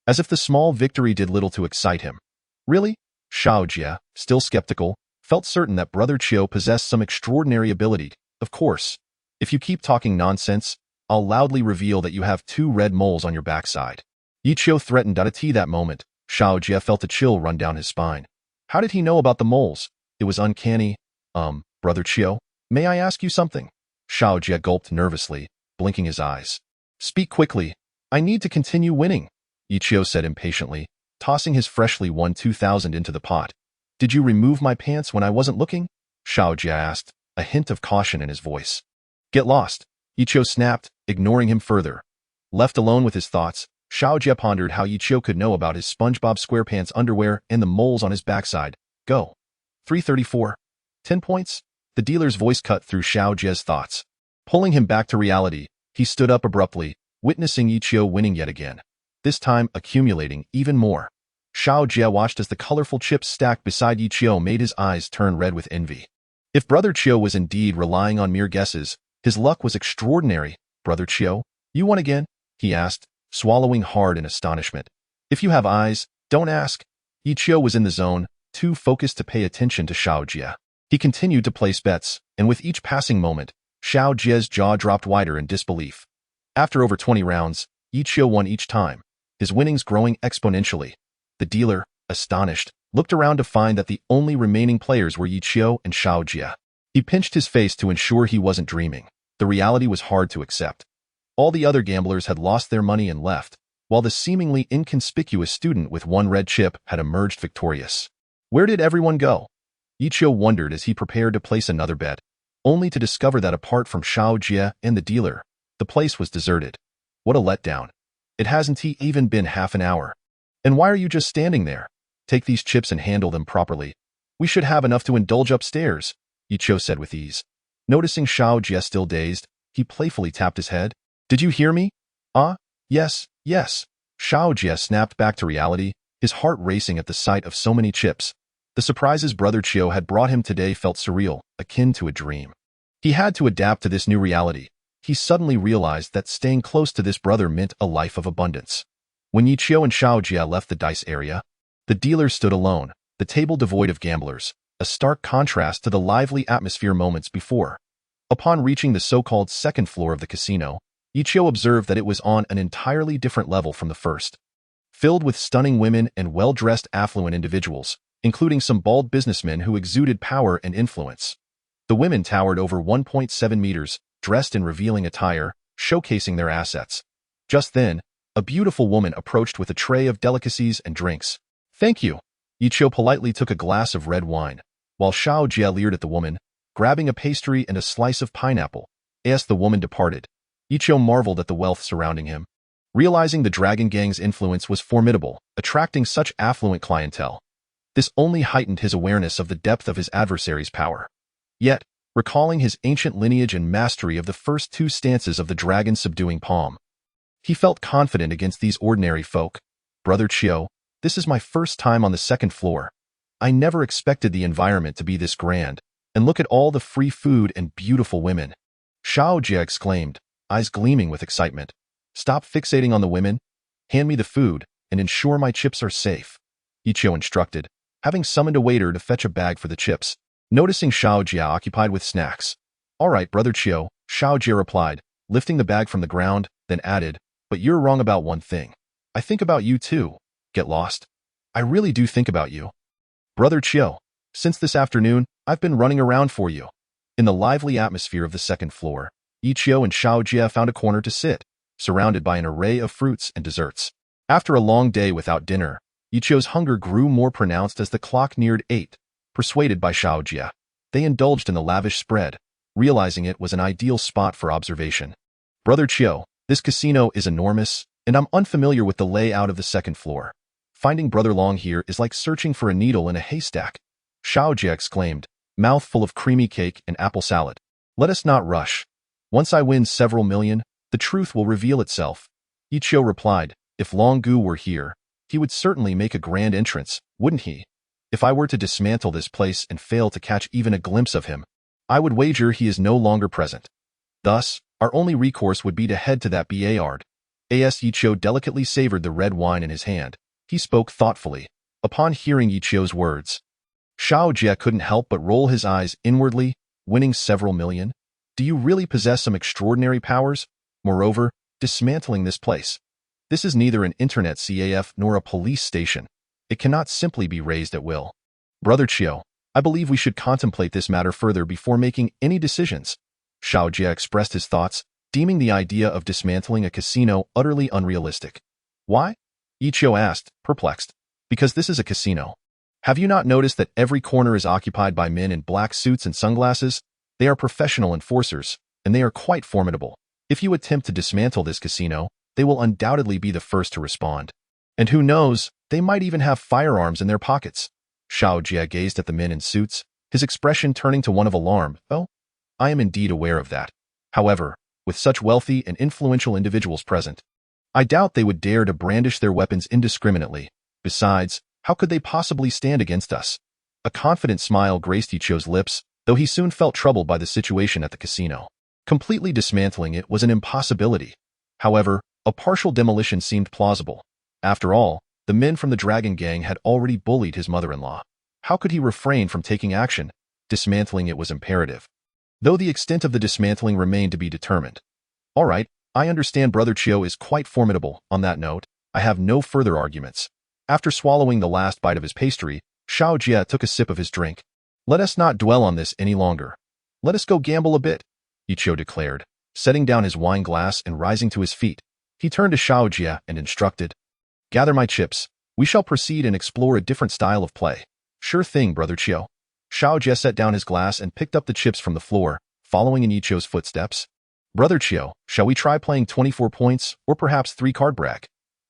as if the small victory did little to excite him. Really? Xiao Jia, still skeptical, felt certain that Brother Chio possessed some extraordinary ability. Of course. If you keep talking nonsense, I'll loudly reveal that you have 2 red moles on your backside. Ichio threatened. At that moment, Xiao Jia felt a chill run down his spine. How did he know about the moles? It was uncanny. Brother Chio, may I ask you something? Xiao Jia gulped nervously, blinking his eyes. Speak quickly. I need to continue winning, Ichio said impatiently, tossing his freshly won 2,000 into the pot. Did you remove my pants when I wasn't looking? Xiao Jia asked, a hint of caution in his voice. Get lost, Ichio snapped, ignoring him further. Left alone with his thoughts, Xiao Jia pondered how Ichio could know about his SpongeBob SquarePants underwear and the moles on his backside. Go. 334. 10 points? The dealer's voice cut through Xiao Jia's thoughts. Pulling him back to reality, he stood up abruptly, witnessing Ichio winning yet again, this time accumulating even more. Xiao Jia watched as the colorful chips stacked beside Ichio made his eyes turn red with envy. If Brother Chio was indeed relying on mere guesses, his luck was extraordinary. Brother Chio, you won again? He asked, swallowing hard in astonishment. If you have eyes, don't ask. Ichio was in the zone, too focused to pay attention to Xiao Jia. He continued to place bets, and with each passing moment, Xiao Jia's jaw dropped wider in disbelief. After over 20 rounds, Ichio won each time, his winnings growing exponentially. The dealer, astonished, looked around to find that the only remaining players were Ichio and Xiao Jia. He pinched his face to ensure he wasn't dreaming. The reality was hard to accept. All the other gamblers had lost their money and left, while the seemingly inconspicuous student with 1 red chip had emerged victorious. Where did everyone go? Ichio wondered as he prepared to place another bet, only to discover that apart from Xiao Jia and the dealer, the place was deserted. What a letdown. It hasn't even been half an hour. And why are you just standing there? Take these chips and handle them properly. We should have enough to indulge upstairs, Ichio said with ease. Noticing Xiao Jia still dazed, he playfully tapped his head. Did you hear me? Yes. Xiao Jia snapped back to reality, his heart racing at the sight of so many chips. The surprises Brother Chio had brought him today felt surreal, akin to a dream. He had to adapt to this new reality. He suddenly realized that staying close to this brother meant a life of abundance. When Ichio and Xiao Jia left the dice area, the dealer stood alone, the table devoid of gamblers, a stark contrast to the lively atmosphere moments before. Upon reaching the so-called second floor of the casino, Ichio observed that it was on an entirely different level from the first. Filled with stunning women and well-dressed affluent individuals, including some bald businessmen who exuded power and influence. The women towered over 1.7 meters, dressed in revealing attire, showcasing their assets. Just then, a beautiful woman approached with a tray of delicacies and drinks. Thank you. Ichio politely took a glass of red wine, while Xiao Jia leered at the woman, grabbing a pastry and a slice of pineapple. As the woman departed, Ichio marveled at the wealth surrounding him. Realizing the Dragon Gang's influence was formidable, attracting such affluent clientele. This only heightened his awareness of the depth of his adversary's power. Yet, recalling his ancient lineage and mastery of the first 2 stances of the dragon subduing palm, he felt confident against these ordinary folk. Brother Chio, this is my first time on the second floor. I never expected the environment to be this grand, and look at all the free food and beautiful women. Xiao Jia exclaimed, eyes gleaming with excitement. Stop fixating on the women, hand me the food, and ensure my chips are safe, Ichio instructed, having summoned a waiter to fetch a bag for the chips. Noticing Xiao Jia occupied with snacks. All right, Brother Chio, Xiao Jie replied, lifting the bag from the ground, then added, but you're wrong about one thing. I think about you too. Get lost? I really do think about you. Brother Chiu, since this afternoon, I've been running around for you. In the lively atmosphere of the second floor, Yichio and Xiao Jie found a corner to sit, surrounded by an array of fruits and desserts. After a long day without dinner, Yichio's hunger grew more pronounced as the clock neared 8. Persuaded by Xiao Jie, they indulged in the lavish spread, realizing it was an ideal spot for observation. Brother Chiu, this casino is enormous, and I'm unfamiliar with the layout of the second floor. Finding Brother Long here is like searching for a needle in a haystack. Xiao Jie exclaimed, mouth full of creamy cake and apple salad. Let us not rush. Once I win several million, the truth will reveal itself. Yichio replied, if Long Gu were here, he would certainly make a grand entrance, wouldn't he? If I were to dismantle this place and fail to catch even a glimpse of him, I would wager he is no longer present. Thus, our only recourse would be to head to that Bard. As Yichio delicately savored the red wine in his hand, he spoke thoughtfully. Upon hearing Yichio's words, Xiao Jie couldn't help but roll his eyes inwardly, winning several million. Do you really possess some extraordinary powers? Moreover, dismantling this place. This is neither an internet CAF nor a police station. It cannot simply be raised at will. Brother Chiu, I believe we should contemplate this matter further before making any decisions. Xiao Jie expressed his thoughts, deeming the idea of dismantling a casino utterly unrealistic. Why? Yichio asked, perplexed. Because this is a casino. Have you not noticed that every corner is occupied by men in black suits and sunglasses? They are professional enforcers, and they are quite formidable. If you attempt to dismantle this casino, they will undoubtedly be the first to respond. And who knows, they might even have firearms in their pockets. Xiao Jie gazed at the men in suits, his expression turning to one of alarm. Oh, I am indeed aware of that. However, with such wealthy and influential individuals present, I doubt they would dare to brandish their weapons indiscriminately. Besides, how could they possibly stand against us? A confident smile graced Yichio's lips, though he soon felt troubled by the situation at the casino. Completely dismantling it was an impossibility. However, a partial demolition seemed plausible. After all, the men from the Dragon Gang had already bullied his mother-in-law. How could he refrain from taking action? Dismantling it was imperative, though the extent of the dismantling remained to be determined. All right, I understand Brother Chiu is quite formidable. On that note, I have no further arguments. After swallowing the last bite of his pastry, Xiao Jie took a sip of his drink. Let us not dwell on this any longer. Let us go gamble a bit, Yichio declared, setting down his wine glass and rising to his feet. He turned to Xiao Jie and instructed, gather my chips. We shall proceed and explore a different style of play. Sure thing, Brother Chiu. Xiao Jie set down his glass and picked up the chips from the floor, following in Yichio's footsteps. Brother Chiu, shall we try playing 24 points, or perhaps 3-card brag?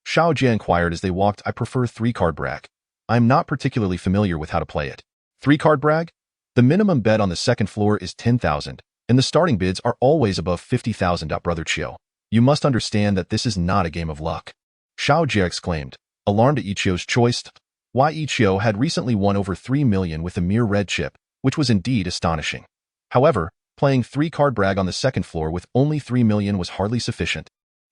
Xiao Jie inquired as they walked. I prefer 3-card brag. I am not particularly familiar with how to play it. 3-card brag? The minimum bet on the second floor is 10,000, and the starting bids are always above 50,000. Brother Chiu, you must understand that this is not a game of luck. Xiao Jie exclaimed, alarmed at Yichio's choice. Why, Yichio had recently won over 3 million with a mere red chip, which was indeed astonishing. However, playing 3-card brag on the second floor with only 3 million was hardly sufficient.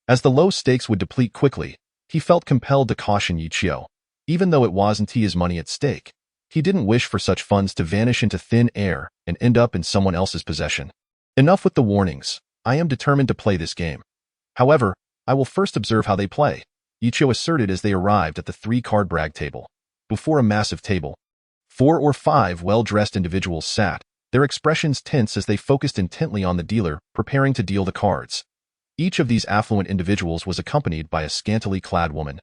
As the low stakes would deplete quickly, he felt compelled to caution Yichio. Even though it wasn't his money at stake, he didn't wish for such funds to vanish into thin air and end up in someone else's possession. Enough with the warnings. I am determined to play this game. However, I will first observe how they play, Yichio asserted as they arrived at the 3-card brag table. Before a massive table, 4 or 5 well-dressed individuals sat, their expressions tense as they focused intently on the dealer, preparing to deal the cards. Each of these affluent individuals was accompanied by a scantily clad woman,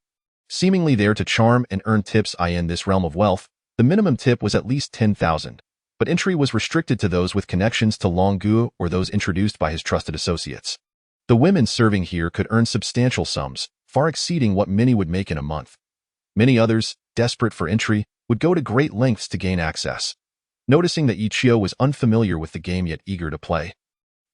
seemingly there to charm and earn tips. In this realm of wealth, the minimum tip was at least 10,000, but entry was restricted to those with connections to Long Gu or those introduced by his trusted associates. The women serving here could earn substantial sums, far exceeding what many would make in a month. Many others, desperate for entry, would go to great lengths to gain access. Noticing that Yichio was unfamiliar with the game yet eager to play,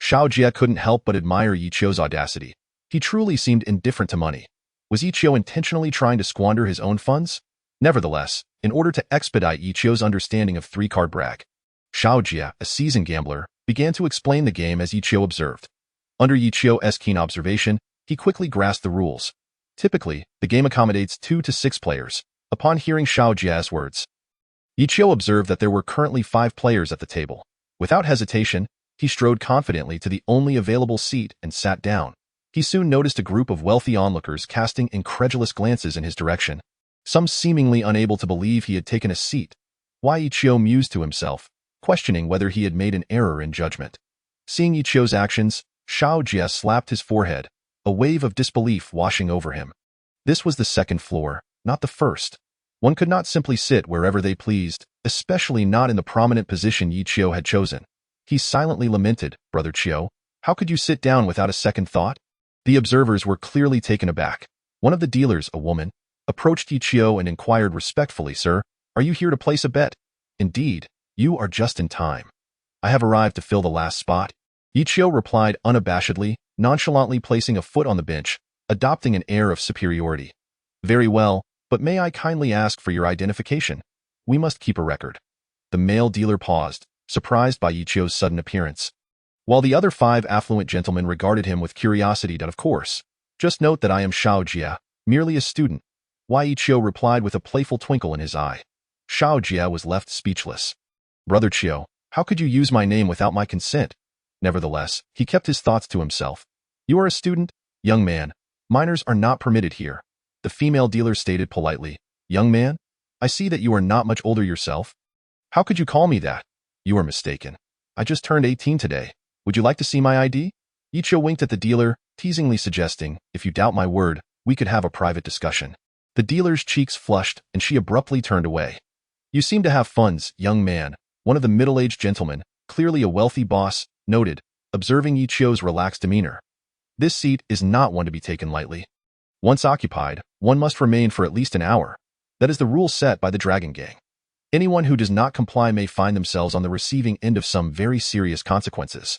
Xiao Jie couldn't help but admire Yichio's audacity. He truly seemed indifferent to money. Was Yichio intentionally trying to squander his own funds? Nevertheless, in order to expedite Yichio's understanding of 3-card brag, Xiao Jie, a seasoned gambler, began to explain the game as Yichio observed. Under Yichio's keen observation, he quickly grasped the rules. Typically, the game accommodates 2 to 6 players. Upon hearing Xiao Jie's words, Yichio observed that there were currently 5 players at the table. Without hesitation, He strode confidently to the only available seat and sat down. He soon noticed a group of wealthy onlookers casting incredulous glances in his direction, some seemingly unable to believe he had taken a seat. Why Ichio mused to himself, questioning whether he had made an error in judgment. Seeing Ichio's actions, Xiao Jie slapped his forehead, a wave of disbelief washing over him. This was the second floor, not the first. One could not simply sit wherever they pleased, especially not in the prominent position Ichio had chosen. He silently lamented, "Brother Chio, how could you sit down without a second thought?" The observers were clearly taken aback. One of the dealers, a woman, approached Ichio and inquired respectfully, "Sir, are you here to place a bet?" "Indeed, you are just in time. I have arrived to fill the last spot." Ichio replied unabashedly, nonchalantly placing a foot on the bench, adopting an air of superiority. "Very well, but may I kindly ask for your identification? We must keep a record." The male dealer paused, surprised by Ichio's sudden appearance, while the other 5 affluent gentlemen regarded him with curiosity. "Of course. Just note that I am Xiao Jie, merely a student." Why Ichio replied with a playful twinkle in his eye. Xiao Jie was left speechless. "Brother Chio, how could you use my name without my consent?" Nevertheless, he kept his thoughts to himself. "You are a student? Young man, minors are not permitted here." The female dealer stated politely, "Young man, I see that you are not much older yourself. How could you call me that?" "You are mistaken. I just turned 18 today. Would you like to see my ID?" Ichio winked at the dealer, teasingly suggesting, "If you doubt my word, we could have a private discussion." The dealer's cheeks flushed, and she abruptly turned away. "You seem to have funds, young man," one of the middle-aged gentlemen, clearly a wealthy boss, noted, observing Ichio's relaxed demeanor. "This seat is not one to be taken lightly. Once occupied, one must remain for at least an hour. That is the rule set by the Dragon Gang. Anyone who does not comply may find themselves on the receiving end of some very serious consequences."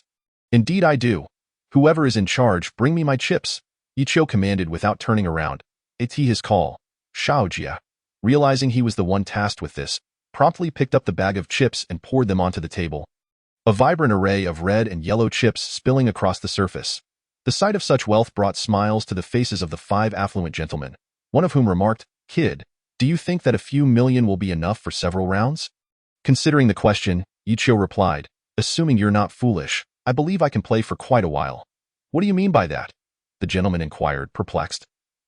"Indeed I do. Whoever is in charge, bring me my chips," Ichio commanded without turning around. At his call, Xiao Jie, realizing he was the one tasked with this, promptly picked up the bag of chips and poured them onto the table. A vibrant array of red and yellow chips spilling across the surface. The sight of such wealth brought smiles to the faces of the 5 affluent gentlemen, one of whom remarked, "Kid, do you think that a few million will be enough for several rounds?" Considering the question, Ichio replied, "Assuming you're not foolish, I believe I can play for quite a while." "What do you mean by that?" the gentleman inquired, perplexed.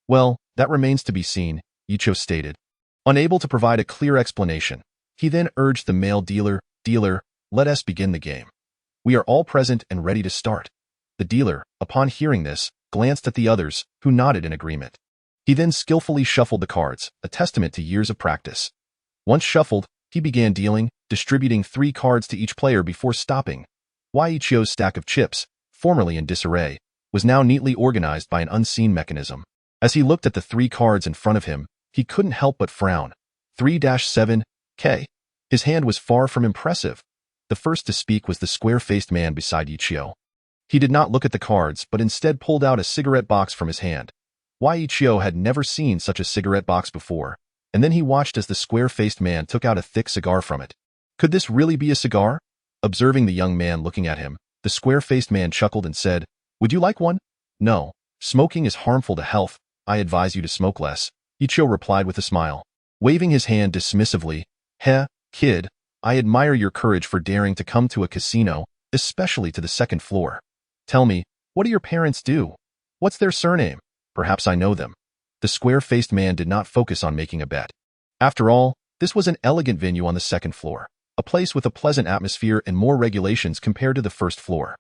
"Well, that remains to be seen," Ichio stated. Unable to provide a clear explanation, he then urged the male dealer, "Dealer, let us begin the game. We are all present and ready to start." The dealer, upon hearing this, glanced at the others, who nodded in agreement. He then skillfully shuffled the cards, a testament to years of practice. Once shuffled, he began dealing, distributing 3 cards to each player before stopping. Ichio's stack of chips, formerly in disarray, was now neatly organized by an unseen mechanism. As he looked at the 3 cards in front of him, he couldn't help but frown. 3-7K. His hand was far from impressive. The first to speak was the square-faced man beside Ichio. He did not look at the cards, but instead pulled out a cigarette box from his hand. Ichio had never seen such a cigarette box before, and then he watched as the square-faced man took out a thick cigar from it. Could this really be a cigar? Observing the young man looking at him, the square-faced man chuckled and said, "Would you like one?" "No. Smoking is harmful to health. I advise you to smoke less," Ichio replied with a smile. Waving his hand dismissively, "Kid, I admire your courage for daring to come to a casino, especially to the 2nd floor. Tell me, what do your parents do? What's their surname? Perhaps I know them." The square-faced man did not focus on making a bet. After all, this was an elegant venue on the 2nd floor, a place with a pleasant atmosphere and more regulations compared to the 1st floor.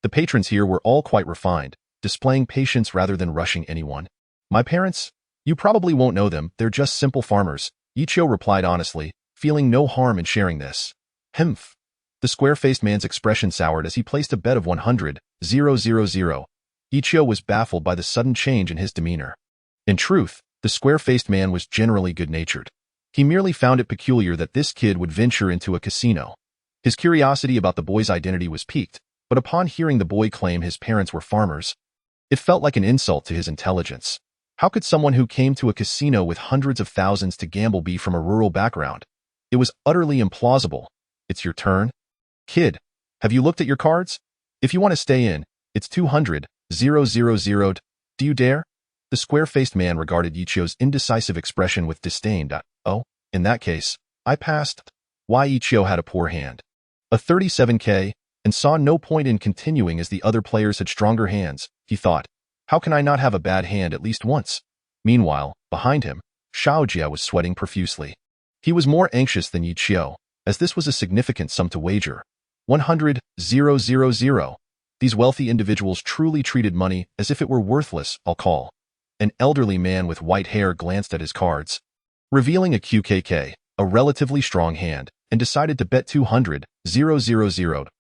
The patrons here were all quite refined, displaying patience rather than rushing anyone. "My parents? You probably won't know them, they're just simple farmers," Ichio replied honestly, feeling no harm in sharing this. "Humph." The square-faced man's expression soured as he placed a bet of 100,000. Ichio was baffled by the sudden change in his demeanor. In truth, the square-faced man was generally good-natured. He merely found it peculiar that this kid would venture into a casino. His curiosity about the boy's identity was piqued, but upon hearing the boy claim his parents were farmers, it felt like an insult to his intelligence. How could someone who came to a casino with hundreds of thousands to gamble be from a rural background? It was utterly implausible. "It's your turn. Kid, have you looked at your cards? If you want to stay in, it's 200,000. Do you dare?" The square-faced man regarded Ichio's indecisive expression with disdain. "Oh, in that case, I passed." Ichio had a poor hand. A 37K, and saw no point in continuing as the other players had stronger hands. He thought, how can I not have a bad hand at least once? Meanwhile, behind him, Xiaojie was sweating profusely. He was more anxious than Yi Qiu, as this was a significant sum to wager. 100,000. These wealthy individuals truly treated money as if it were worthless, I'll call. An elderly man with white hair glanced at his cards, revealing a QKK, a relatively strong hand, and decided to bet 200,000.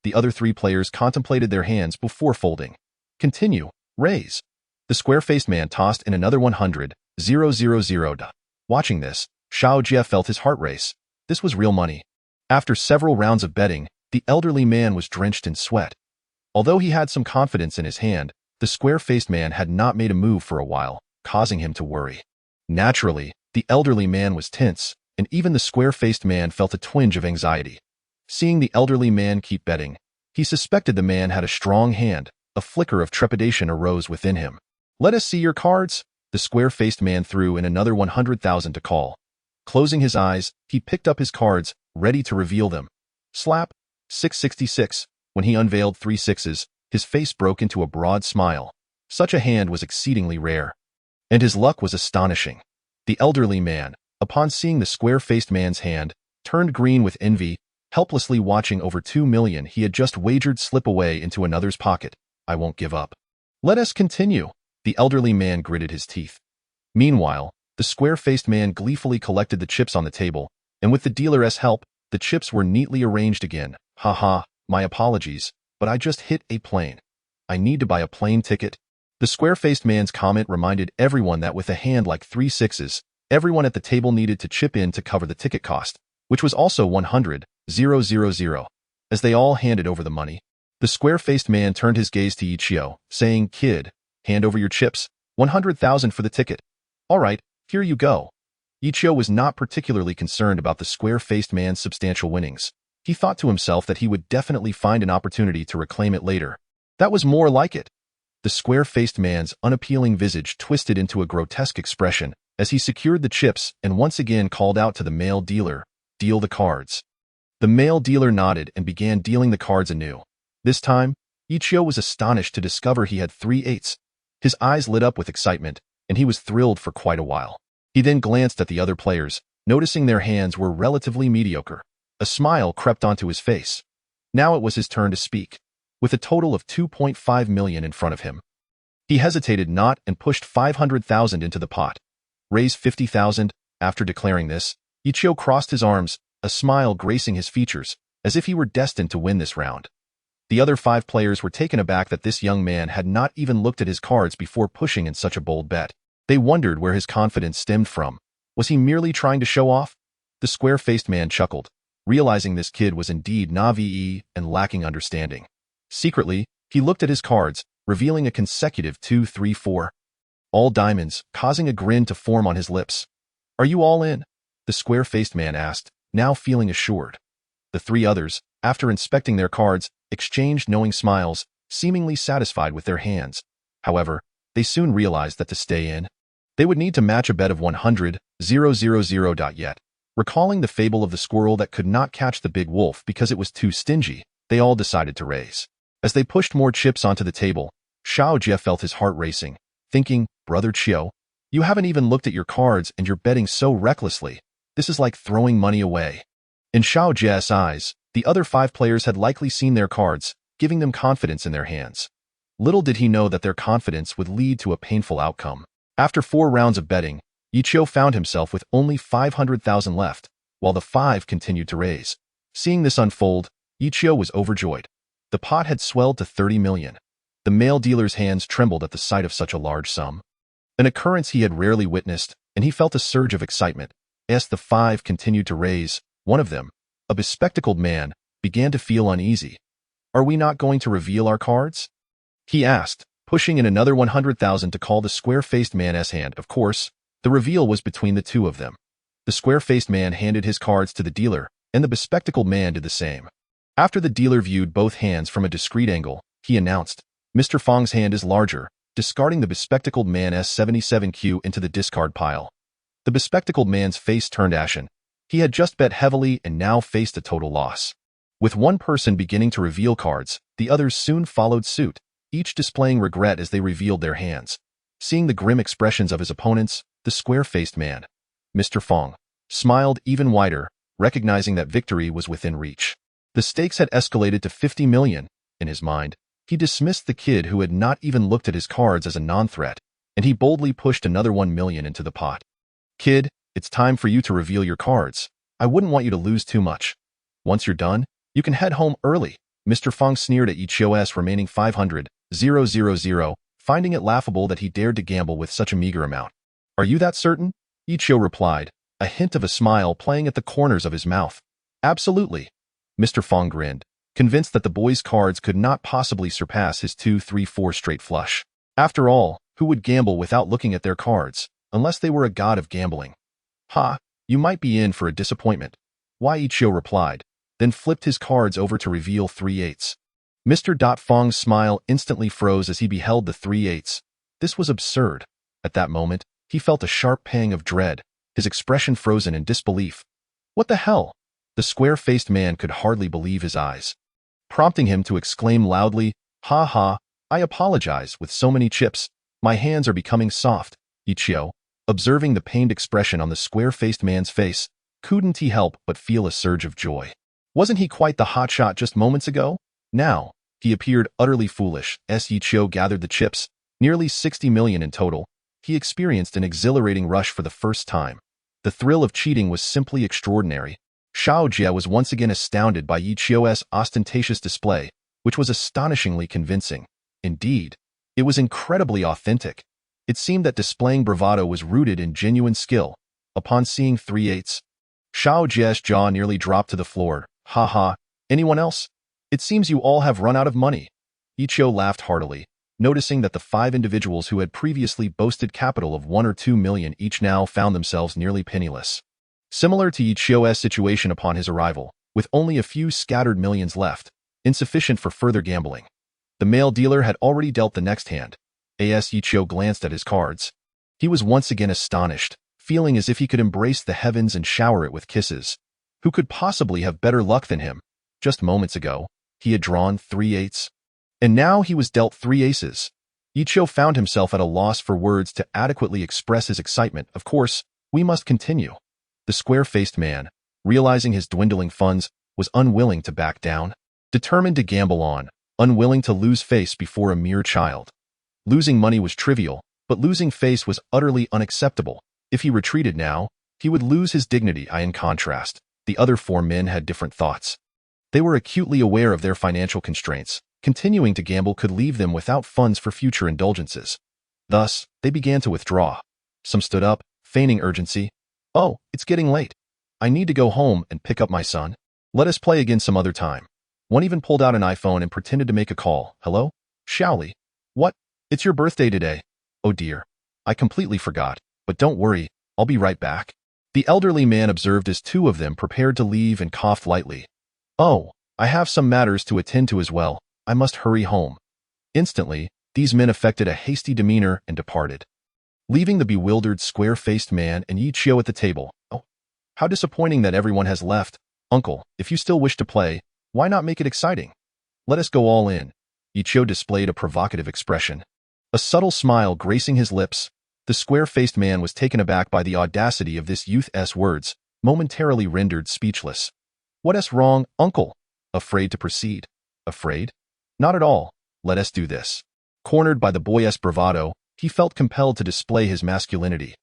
The other three players contemplated their hands before folding. Continue, raise. The square-faced man tossed in another 100,000. Watching this, Xiaojie felt his heart race. This was real money. After several rounds of betting, the elderly man was drenched in sweat. Although he had some confidence in his hand, the square-faced man had not made a move for a while, causing him to worry. Naturally, the elderly man was tense, and even the square-faced man felt a twinge of anxiety. Seeing the elderly man keep betting, he suspected the man had a strong hand. A flicker of trepidation arose within him. Let us see your cards. The square-faced man threw in another 100,000 to call. Closing his eyes, he picked up his cards, ready to reveal them. Slap! 666. When he unveiled 3 sixes, his face broke into a broad smile. Such a hand was exceedingly rare. And his luck was astonishing. The elderly man, upon seeing the square-faced man's hand, turned green with envy, helplessly watching over 2 million he had just wagered slip away into another's pocket. I won't give up. Let us continue. The elderly man gritted his teeth. Meanwhile, the square-faced man gleefully collected the chips on the table, and with the dealer's help, the chips were neatly arranged again. Haha, my apologies, but I just hit a plane. I need to buy a plane ticket. The square-faced man's comment reminded everyone that with a hand like 3 sixes, everyone at the table needed to chip in to cover the ticket cost, which was also 100,000. As they all handed over the money, the square-faced man turned his gaze to Yi Qiu, saying, Kid, hand over your chips, 100,000 for the ticket. All right, here you go. Yi Qiu was not particularly concerned about the square-faced man's substantial winnings. He thought to himself that he would definitely find an opportunity to reclaim it later. That was more like it. The square-faced man's unappealing visage twisted into a grotesque expression as he secured the chips and once again called out to the male dealer, deal the cards. The male dealer nodded and began dealing the cards anew. This time, Yi Qiu was astonished to discover he had 3 eights. His eyes lit up with excitement, and he was thrilled for quite a while. He then glanced at the other players, noticing their hands were relatively mediocre. A smile crept onto his face. Now it was his turn to speak. With a total of 2.5 million in front of him, he hesitated not and pushed 500,000 into the pot. Raise 50,000. After declaring this, Yi Qiu crossed his arms, a smile gracing his features, as if he were destined to win this round. The other 5 players were taken aback that this young man had not even looked at his cards before pushing in such a bold bet. They wondered where his confidence stemmed from. Was he merely trying to show off? The square-faced man chuckled, realizing this kid was indeed naive and lacking understanding. Secretly, he looked at his cards, revealing a consecutive 2, 3, 4. All diamonds, causing a grin to form on his lips. Are you all in? The square-faced man asked, now feeling assured. The 3 others, after inspecting their cards, exchanged knowing smiles, seemingly satisfied with their hands. However, they soon realized that to stay in, they would need to match a bet of 100,000. Yet, recalling the fable of the squirrel that could not catch the big wolf because it was too stingy, they all decided to raise. As they pushed more chips onto the table, Xiaojie felt his heart racing, thinking, Brother Qiu, you haven't even looked at your cards and you're betting so recklessly. This is like throwing money away. In Xiaojie's eyes, the other 5 players had likely seen their cards, giving them confidence in their hands. Little did he know that their confidence would lead to a painful outcome. After 4 rounds of betting, Yi Qiu found himself with only 500,000 left, while the 5 continued to raise. Seeing this unfold, Yi Qiu was overjoyed. The pot had swelled to 30 million. The male dealer's hands trembled at the sight of such a large sum. An occurrence he had rarely witnessed, and he felt a surge of excitement. As the 5 continued to raise, one of them, a bespectacled man, began to feel uneasy. Are we not going to reveal our cards? He asked, pushing in another 100,000 to call the square-faced man's hand. Of course, the reveal was between the 2 of them. The square-faced man handed his cards to the dealer, and the bespectacled man did the same. After the dealer viewed both hands from a discreet angle, he announced, Mr. Fong's hand is larger, discarding the bespectacled man's 77Q into the discard pile. The bespectacled man's face turned ashen. He had just bet heavily and now faced a total loss. With one person beginning to reveal cards, the others soon followed suit, each displaying regret as they revealed their hands. Seeing the grim expressions of his opponents, the square-faced man, Mr. Fong, smiled even wider, recognizing that victory was within reach. The stakes had escalated to 50 million. In his mind, he dismissed the kid who had not even looked at his cards as a non-threat, and he boldly pushed another 1 million into the pot. Kid, it's time for you to reveal your cards. I wouldn't want you to lose too much. Once you're done, you can head home early. Mr. Fong sneered at Ichio's remaining 500,000, finding it laughable that he dared to gamble with such a meager amount. Are you that certain? Ichio replied, a hint of a smile playing at the corners of his mouth. Absolutely. Mr. Fong grinned, convinced that the boy's cards could not possibly surpass his 2, 3, 4 straight flush. After all, who would gamble without looking at their cards, unless they were a god of gambling? Ha, you might be in for a disappointment. Why? Ichio replied, then flipped his cards over to reveal 3 eights. Mr. Fong's smile instantly froze as he beheld the 3 eights. This was absurd. At that moment, he felt a sharp pang of dread, his expression frozen in disbelief. What the hell? The square-faced man could hardly believe his eyes, prompting him to exclaim loudly, "Ha ha, I apologize, with so many chips, my hands are becoming soft." Ichio, observing the pained expression on the square-faced man's face, couldn't he help but feel a surge of joy. Wasn't he quite the hotshot just moments ago? Now, he appeared utterly foolish. As Ichio gathered the chips, nearly 60 million in total, he experienced an exhilarating rush for the first time. The thrill of cheating was simply extraordinary. Xiao Jie was once again astounded by Ichio's ostentatious display, which was astonishingly convincing. Indeed, it was incredibly authentic. It seemed that displaying bravado was rooted in genuine skill. Upon seeing 3 eights, Xiao Jie's jaw nearly dropped to the floor. Ha ha, anyone else? It seems you all have run out of money. Ichio laughed heartily, noticing that the 5 individuals who had previously boasted capital of 1 or 2 million each now found themselves nearly penniless. Similar to Ichio's situation upon his arrival, with only a few scattered millions left, insufficient for further gambling. The male dealer had already dealt the next hand. As Ichio glanced at his cards, he was once again astonished, feeling as if he could embrace the heavens and shower it with kisses. Who could possibly have better luck than him? Just moments ago, he had drawn 3 eights, and now he was dealt 3 aces. Ichio found himself at a loss for words to adequately express his excitement. Of course, we must continue. The square-faced man, realizing his dwindling funds, was unwilling to back down, determined to gamble on, unwilling to lose face before a mere child. Losing money was trivial, but losing face was utterly unacceptable. If he retreated now, he would lose his dignity. In contrast, the other 4 men had different thoughts. They were acutely aware of their financial constraints. Continuing to gamble could leave them without funds for future indulgences. Thus, they began to withdraw. Some stood up, feigning urgency. Oh, it's getting late. I need to go home and pick up my son. Let us play again some other time. One even pulled out an iPhone and pretended to make a call. Hello? Xiaoli? What? It's your birthday today. Oh dear. I completely forgot. But don't worry, I'll be right back. The elderly man observed as 2 of them prepared to leave and coughed lightly. Oh, I have some matters to attend to as well. I must hurry home. Instantly, these men affected a hasty demeanor and departed, leaving the bewildered square-faced man and Ichio at the table. Oh, how disappointing that everyone has left. Uncle, if you still wish to play, why not make it exciting? Let us go all in. Ichio displayed a provocative expression, a subtle smile gracing his lips. The square-faced man was taken aback by the audacity of this youth's words, momentarily rendered speechless. What's wrong, uncle? Afraid to proceed? Afraid? Not at all. Let us do this. Cornered by the boy's bravado, he felt compelled to display his masculinity.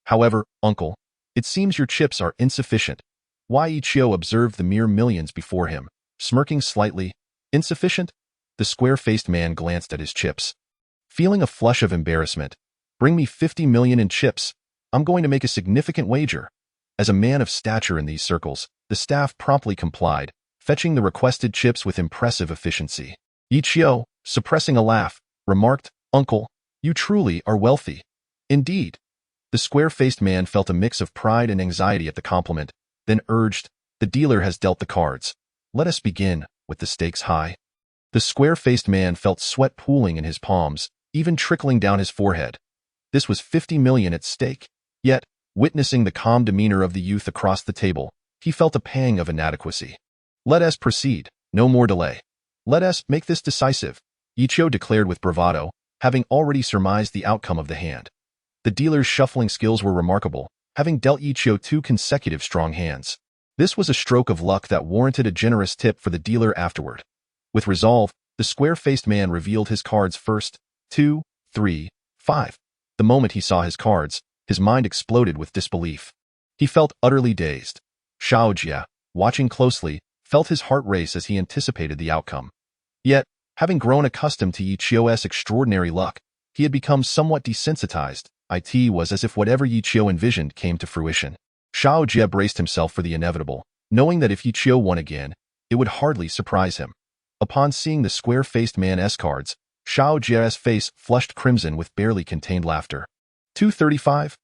However, uncle, it seems your chips are insufficient. Why? Ichio observed the mere millions before him, smirking slightly. Insufficient? The square-faced man glanced at his chips, feeling a flush of embarrassment. Bring me 50 million in chips. I'm going to make a significant wager. As a man of stature in these circles, the staff promptly complied, fetching the requested chips with impressive efficiency. Ichio, suppressing a laugh, remarked, Uncle, you truly are wealthy. Indeed. The square-faced man felt a mix of pride and anxiety at the compliment, then urged, the dealer has dealt the cards. Let us begin, with the stakes high. The square-faced man felt sweat pooling in his palms, even trickling down his forehead. This was 50 million at stake. Yet, witnessing the calm demeanor of the youth across the table, he felt a pang of inadequacy. Let us proceed. No more delay. Let us make this decisive, Ichio declared with bravado, having already surmised the outcome of the hand. The dealer's shuffling skills were remarkable, having dealt Ichio 2 consecutive strong hands. This was a stroke of luck that warranted a generous tip for the dealer afterward. With resolve, the square-faced man revealed his cards first, 2, 3, 5. The moment he saw his cards, his mind exploded with disbelief. He felt utterly dazed. Xiaojia, watching closely, felt his heart race as he anticipated the outcome. Yet, having grown accustomed to Yichio's extraordinary luck, he had become somewhat desensitized. It was as if whatever Yichio envisioned came to fruition. Xiaojia braced himself for the inevitable, knowing that if Yichio won again, it would hardly surprise him. Upon seeing the square-faced man's cards, Xiaojia's face flushed crimson with barely contained laughter. 235?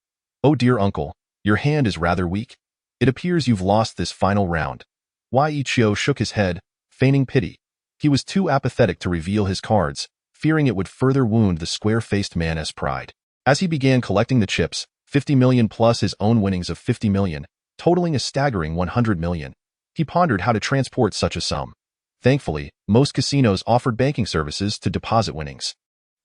Oh dear uncle, your hand is rather weak. It appears you've lost this final round. Why? Ichio shook his head, feigning pity. He was too apathetic to reveal his cards, fearing it would further wound the square-faced man's pride. As he began collecting the chips, 50 million plus his own winnings of 50 million, totaling a staggering 100 million, he pondered how to transport such a sum. Thankfully, most casinos offered banking services to deposit winnings.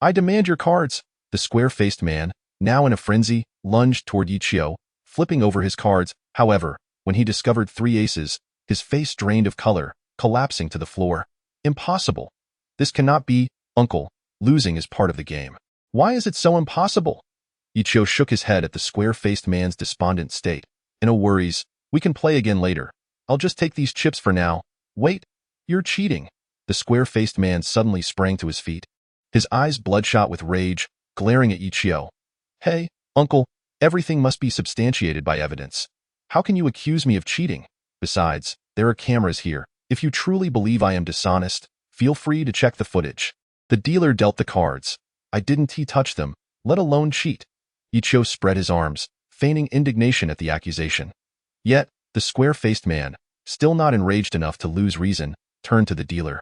I demand your cards, the square-faced man, now in a frenzy, lunged toward Ichio, flipping over his cards. However, when he discovered 3 aces, his face drained of color, collapsing to the floor. Impossible. This cannot be, uncle. Losing is part of the game. Why is it so impossible? Ichio shook his head at the square-faced man's despondent state. No worries, we can play again later. I'll just take these chips for now. Wait, you're cheating. The square-faced man suddenly sprang to his feet, his eyes bloodshot with rage, glaring at Ichio. Hey, uncle, everything must be substantiated by evidence. How can you accuse me of cheating? Besides, there are cameras here. If you truly believe I am dishonest, feel free to check the footage. The dealer dealt the cards. I didn't touch them, let alone cheat. Ichio spread his arms, feigning indignation at the accusation. Yet, the square-faced man, still not enraged enough to lose reason, turned to the dealer.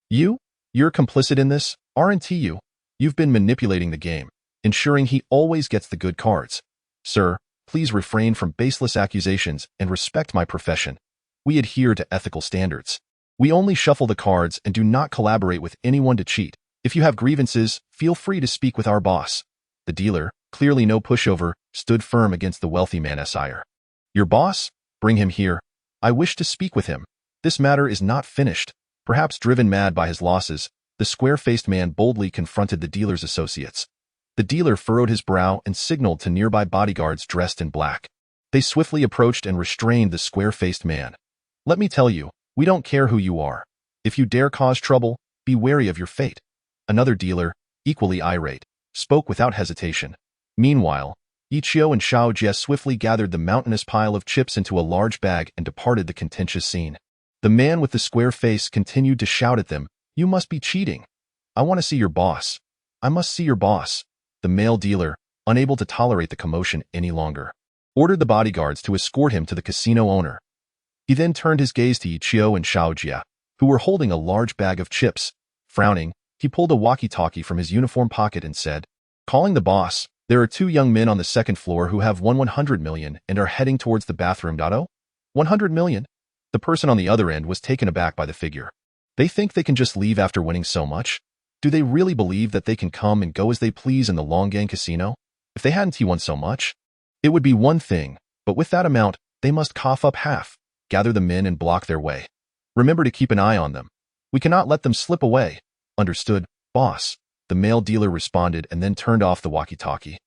You're complicit in this, aren't you? You've been manipulating the game, ensuring he always gets the good cards. Sir, please refrain from baseless accusations and respect my profession. We adhere to ethical standards. We only shuffle the cards and do not collaborate with anyone to cheat. If you have grievances, feel free to speak with our boss. The dealer, clearly no pushover, stood firm against the wealthy man's sire. Your boss? Bring him here. I wish to speak with him. This matter is not finished. Perhaps driven mad by his losses, the square-faced man boldly confronted the dealer's associates. The dealer furrowed his brow and signaled to nearby bodyguards dressed in black. They swiftly approached and restrained the square-faced man. Let me tell you, we don't care who you are. If you dare cause trouble, be wary of your fate. Another dealer, equally irate, spoke without hesitation. Meanwhile, Ichio and Xiaojia swiftly gathered the mountainous pile of chips into a large bag and departed the contentious scene. The man with the square face continued to shout at them, You must be cheating. I want to see your boss. I must see your boss. The male dealer, unable to tolerate the commotion any longer, ordered the bodyguards to escort him to the casino owner. He then turned his gaze to Ichio and Xiaojia, who were holding a large bag of chips. Frowning, he pulled a walkie-talkie from his uniform pocket and said, Calling the boss, there are 2 young men on the 2nd floor who have won 100 million and are heading towards the bathroom. 100 million? The person on the other end was taken aback by the figure. They think they can just leave after winning so much? Do they really believe that they can come and go as they please in the Longgang Casino? If they hadn't won so much, it would be one thing, but with that amount, they must cough up half, gather the men and block their way. Remember to keep an eye on them. We cannot let them slip away. Understood, boss. The male dealer responded and then turned off the walkie-talkie.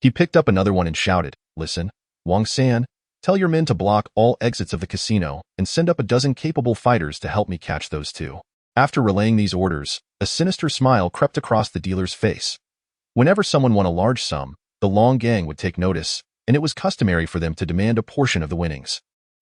He picked up another one and shouted, Listen, Wang San, tell your men to block all exits of the casino and send up a dozen capable fighters to help me catch those 2. After relaying these orders, a sinister smile crept across the dealer's face. Whenever someone won a large sum, the Long Gang would take notice, and it was customary for them to demand a portion of the winnings.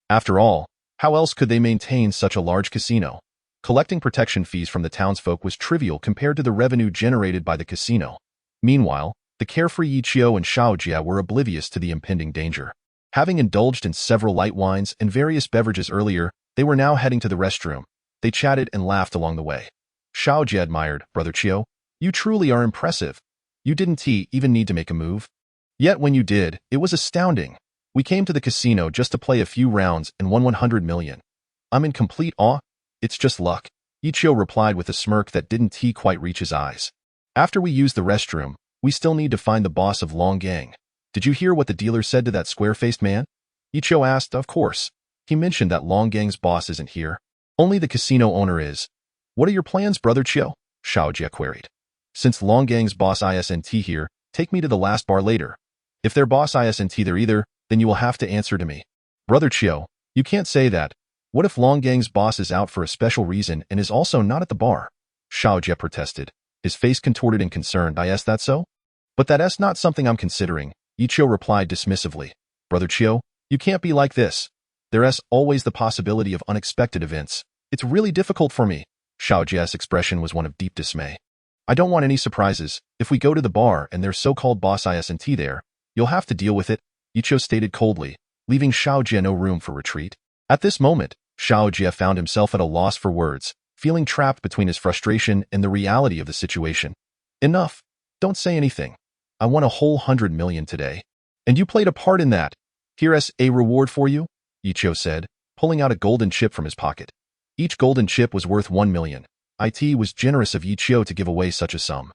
After all, how else could they maintain such a large casino? Collecting protection fees from the townsfolk was trivial compared to the revenue generated by the casino. Meanwhile, the carefree Ichio and Xiaojia were oblivious to the impending danger. Having indulged in several light wines and various beverages earlier, they were now heading to the restroom. They chatted and laughed along the way. Xiaojia admired, Brother Chio, you truly are impressive. You didn't even need to make a move. Yet when you did, it was astounding. We came to the casino just to play a few rounds and won 100 million. I'm in complete awe. It's just luck, Ichio replied with a smirk that didn't quite reach his eyes. After we use the restroom, we still need to find the boss of Long Gang. Did you hear what the dealer said to that square-faced man? Ichio asked. Of course. He mentioned that Long Gang's boss isn't here. Only the casino owner is. What are your plans, brother Chio? Xiaojie queried. Since Long Gang's boss isn't here, take me to the last bar later. If their boss isn't there either, then you will have to answer to me. Brother Chio, you can't say that. What if Long Gang's boss is out for a special reason and is also not at the bar? Xiaojie protested, his face contorted in concern. Is that so? But that's not something I'm considering, Ichio replied dismissively. Brother Chio, you can't be like this. There's always the possibility of unexpected events. It's really difficult for me. Xiaojie's expression was one of deep dismay. I don't want any surprises. If we go to the bar and there's so-called boss isn't there, you'll have to deal with it, Ichio stated coldly, leaving Xiaojie no room for retreat. At this moment, Xiaojie found himself at a loss for words, feeling trapped between his frustration and the reality of the situation. Enough. Don't say anything. I won a whole 100 million today. And you played a part in that. Here's a reward for you, Ichio said, pulling out a golden chip from his pocket. Each golden chip was worth 1 million. It was generous of Ichio to give away such a sum.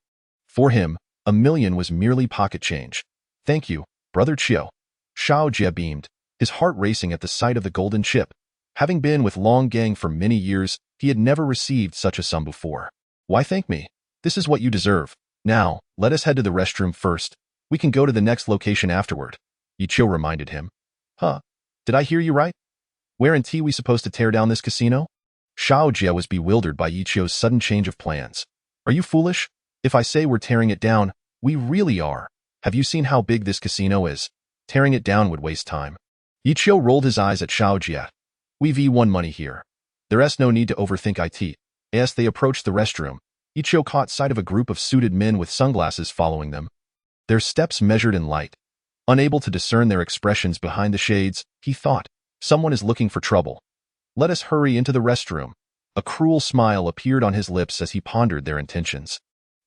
For him, 1 million was merely pocket change. Thank you, brother Chio. Xiaojie beamed, his heart racing at the sight of the golden chip. Having been with Long Gang for many years, he had never received such a sum before. Why thank me? This is what you deserve. Now, let us head to the restroom first. We can go to the next location afterward, Ichio reminded him. Huh? Did I hear you right? Where in we supposed to tear down this casino? Xiaojie was bewildered by Ichio's sudden change of plans. Are you foolish? If I say we're tearing it down, we really are. Have you seen how big this casino is? Tearing it down would waste time. Ichio rolled his eyes at Xiaojie. We've won money here. There's no need to overthink it. As they approached the restroom, Ichio caught sight of a group of suited men with sunglasses following them. Their steps measured in light. Unable to discern their expressions behind the shades, he thought, someone is looking for trouble. Let us hurry into the restroom. A cruel smile appeared on his lips as he pondered their intentions.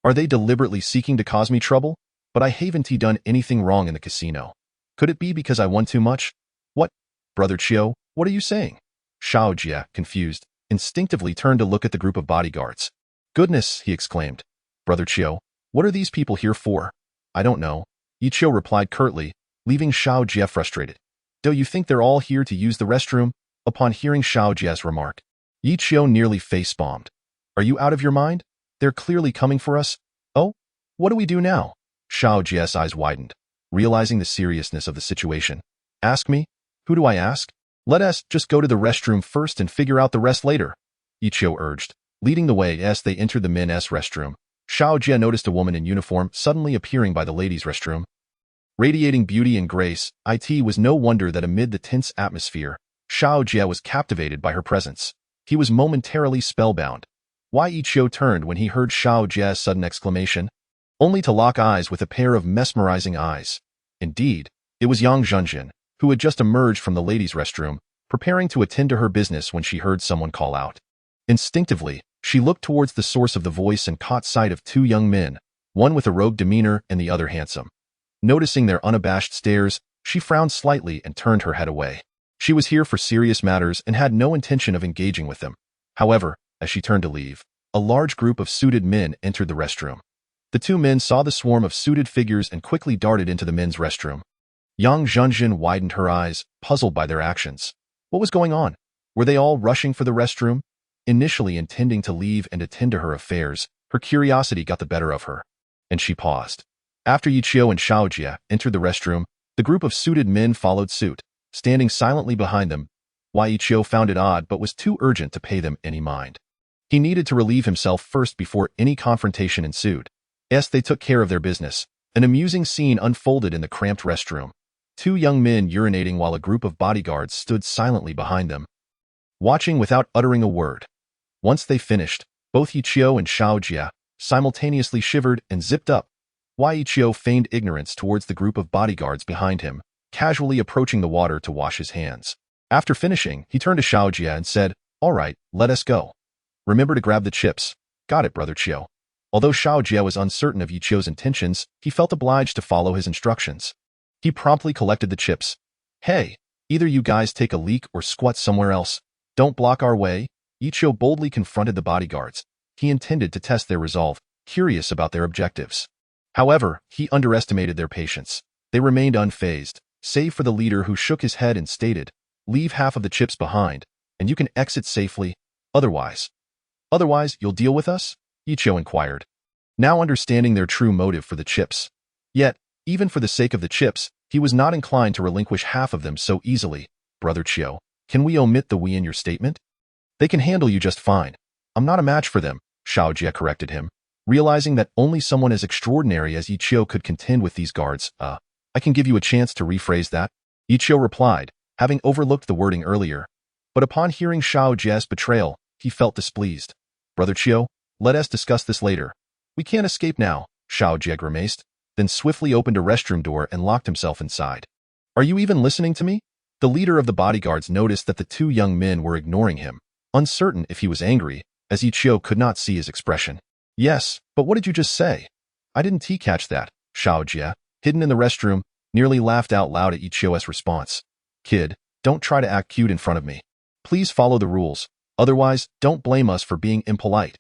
Are they deliberately seeking to cause me trouble? But I haven't done anything wrong in the casino. Could it be because I won too much? What? Brother Chio, what are you saying? Xiaojie, confused, instinctively turned to look at the group of bodyguards. Goodness, he exclaimed. Brother Chio, what are these people here for? I don't know, Ichio replied curtly, leaving Xiaojie frustrated. Do you think they're all here to use the restroom? Upon hearing Xiaojie's remark, Ichio nearly face-bombed. Are you out of your mind? They're clearly coming for us. Oh? What do we do now? Xiaojie's eyes widened, realizing the seriousness of the situation. Ask me? Who do I ask? Let us just go to the restroom first and figure out the rest later, Ichio urged, leading the way as they entered the men's restroom. Xiaojie noticed a woman in uniform suddenly appearing by the ladies' restroom. Radiating beauty and grace, it was no wonder that amid the tense atmosphere, Xiaojie was captivated by her presence. He was momentarily spellbound. Why Ichio turned when he heard Xiaojie's sudden exclamation, only to lock eyes with a pair of mesmerizing eyes. Indeed, it was Yang Zhenjin, who had just emerged from the ladies' restroom, preparing to attend to her business when she heard someone call out. Instinctively, she looked towards the source of the voice and caught sight of two young men, one with a rogue demeanor and the other handsome. Noticing their unabashed stares, she frowned slightly and turned her head away. She was here for serious matters and had no intention of engaging with them. However, as she turned to leave, a large group of suited men entered the restroom. The two men saw the swarm of suited figures and quickly darted into the men's restroom. Yang Zhenjin widened her eyes, puzzled by their actions. What was going on? Were they all rushing for the restroom? Initially intending to leave and attend to her affairs, her curiosity got the better of her, and she paused. After Ichio and Xiaojie entered the restroom, the group of suited men followed suit, standing silently behind them. Why Ichio found it odd but was too urgent to pay them any mind. He needed to relieve himself first before any confrontation ensued. As they took care of their business, an amusing scene unfolded in the cramped restroom. Two young men urinating while a group of bodyguards stood silently behind them, watching without uttering a word. Once they finished, both Ichio and Xiaojie simultaneously shivered and zipped up. Why Ichio feigned ignorance towards the group of bodyguards behind him, casually approaching the water to wash his hands. After finishing, he turned to Xiaojie and said, "All right, let us go. Remember to grab the chips." "Got it, brother Chio." Although Xiaojie was uncertain of Ichio's intentions, he felt obliged to follow his instructions. He promptly collected the chips. "Hey, either you guys take a leak or squat somewhere else. Don't block our way," Ichigo boldly confronted the bodyguards. He intended to test their resolve, curious about their objectives. However, he underestimated their patience. They remained unfazed, save for the leader who shook his head and stated, "Leave half of the chips behind, and you can exit safely. Otherwise, you'll deal with us?" Ichigo inquired, now understanding their true motive for the chips. Yet, even for the sake of the chips, he was not inclined to relinquish half of them so easily. "Brother Chio, can we omit the we in your statement? They can handle you just fine. I'm not a match for them," Xiaojie corrected him, realizing that only someone as extraordinary as Ichigo could contend with these guards. I can give you a chance to rephrase that," Ichigo replied, having overlooked the wording earlier. But upon hearing Xiaojie's betrayal, he felt displeased. "Brother Chio, let us discuss this later. We can't escape now," Xiaojie grimaced, then swiftly opened a restroom door and locked himself inside. "Are you even listening to me?" The leader of the bodyguards noticed that the two young men were ignoring him, uncertain if he was angry, as Ichigo could not see his expression. "Yes, but what did you just say?" "I didn't catch that," Xiaojie, hidden in the restroom, nearly laughed out loud at Ichigo's response. "Kid, don't try to act cute in front of me. Please follow the rules, otherwise don't blame us for being impolite,"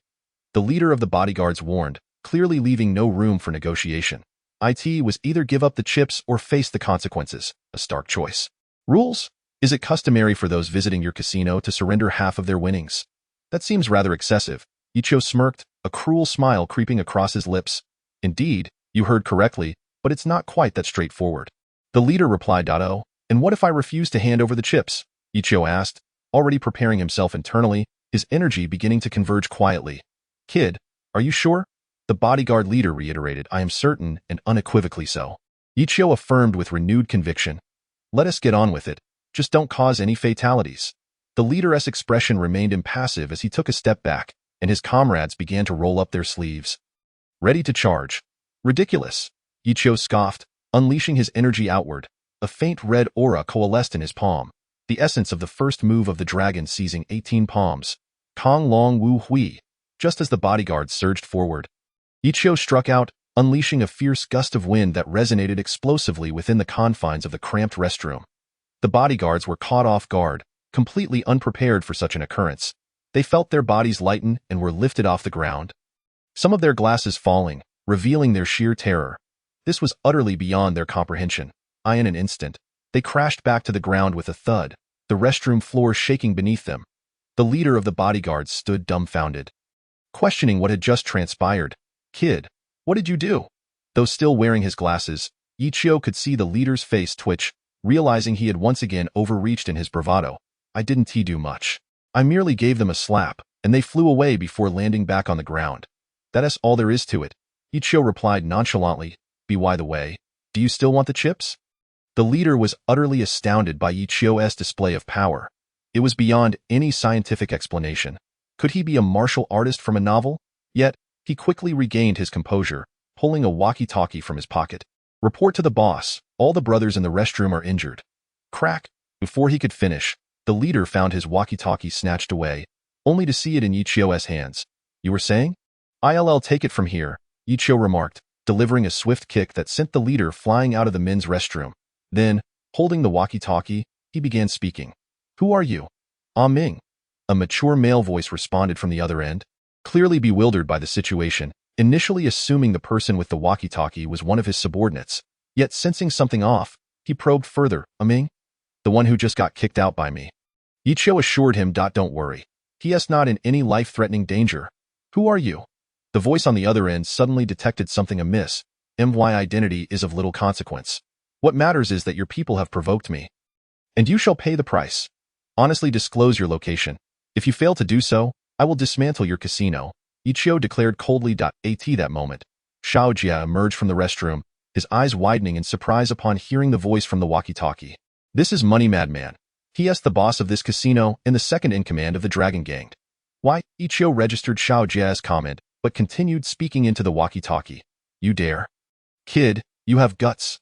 the leader of the bodyguards warned, clearly leaving no room for negotiation. It was either give up the chips or face the consequences, a stark choice. "Rules? Is it customary for those visiting your casino to surrender half of their winnings?" "That seems rather excessive," Ichigo smirked, a cruel smile creeping across his lips. "Indeed, you heard correctly, but it's not quite that straightforward." The leader replied, "Oh, and what if I refuse to hand over the chips?" Ichigo asked, already preparing himself internally, his energy beginning to converge quietly. "Kid, are you sure?" The bodyguard leader reiterated, "I am certain and unequivocally so." Ichigo affirmed with renewed conviction, "Let us get on with it. Just don't cause any fatalities." The leader's expression remained impassive as he took a step back, and his comrades began to roll up their sleeves. "Ready to charge." "Ridiculous," Ichigo scoffed, unleashing his energy outward. A faint red aura coalesced in his palm, the essence of the first move of the dragon seizing 18 palms. Kong Long Wu Hui. Just as the bodyguards surged forward, Ichigo struck out, unleashing a fierce gust of wind that resonated explosively within the confines of the cramped restroom. The bodyguards were caught off guard, completely unprepared for such an occurrence. They felt their bodies lighten and were lifted off the ground, some of their glasses falling, revealing their sheer terror. This was utterly beyond their comprehension. In an instant, they crashed back to the ground with a thud, the restroom floor shaking beneath them. The leader of the bodyguards stood dumbfounded, questioning what had just transpired. "Kid, what did you do?" Though still wearing his glasses, Ichigo could see the leader's face twitch, realizing he had once again overreached in his bravado. "I didn't do much. I merely gave them a slap, and they flew away before landing back on the ground. That's all there is to it," Ichigo replied nonchalantly. "By the way, do you still want the chips?" The leader was utterly astounded by Ichigo's display of power. It was beyond any scientific explanation. Could he be a martial artist from a novel? Yet, he quickly regained his composure, pulling a walkie-talkie from his pocket. "Report to the boss. All the brothers in the restroom are injured." Crack! Before he could finish, the leader found his walkie-talkie snatched away, only to see it in Ichigo's hands. "You were saying?" "I'll take it from here," Ichigo remarked, delivering a swift kick that sent the leader flying out of the men's restroom. Then, holding the walkie-talkie, he began speaking. "Who are you?" "Ah Ming." A mature male voice responded from the other end, clearly bewildered by the situation, initially assuming the person with the walkie-talkie was one of his subordinates, yet sensing something off, he probed further. "Ah Ming? The one who just got kicked out by me." Ichigo assured him, "Don't worry. He is not in any life-threatening danger." "Who are you?" The voice on the other end suddenly detected something amiss. "My identity is of little consequence. What matters is that your people have provoked me, and you shall pay the price. Honestly disclose your location. If you fail to do so, I will dismantle your casino," Ichigo declared coldly. At that moment, Xiaojie emerged from the restroom, his eyes widening in surprise upon hearing the voice from the walkie-talkie. "This is Money Madman. He is the boss of this casino and the second in command of the Dragon Gang." "Why?" Ichigo registered Xiaojie's comment, but continued speaking into the walkie-talkie. "You dare? Kid, you have guts.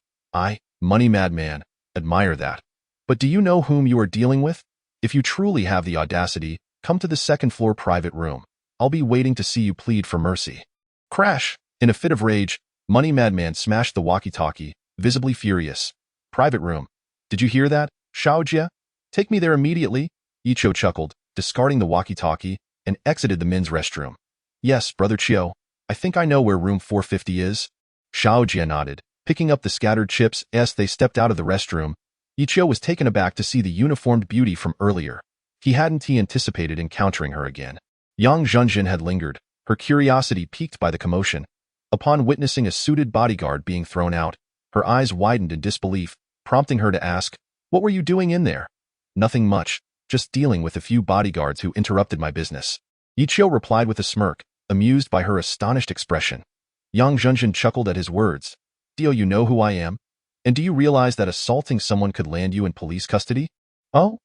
Money Madman, admire that. But do you know whom you are dealing with? If you truly have the audacity, come to the second-floor private room. I'll be waiting to see you plead for mercy." Crash! In a fit of rage, Money Madman smashed the walkie-talkie, visibly furious. "Private room. Did you hear that, Xiaojie? Take me there immediately," Ichigo chuckled, discarding the walkie-talkie, and exited the men's restroom. Yes, Brother Chiu, I think I know where room 450 is. Xiao Jia nodded, picking up the scattered chips as they stepped out of the restroom. Yichio was taken aback to see the uniformed beauty from earlier. He hadn't anticipated encountering her again. Yang Zhenjin had lingered, her curiosity piqued by the commotion. Upon witnessing a suited bodyguard being thrown out, her eyes widened in disbelief, prompting her to ask, "What were you doing in there?" "Nothing much, just dealing with a few bodyguards who interrupted my business." Yichio replied with a smirk, amused by her astonished expression. Yang Zhenjin chuckled at his words. "Do you know who I am? And do you realize that assaulting someone could land you in police custody?" "Oh?"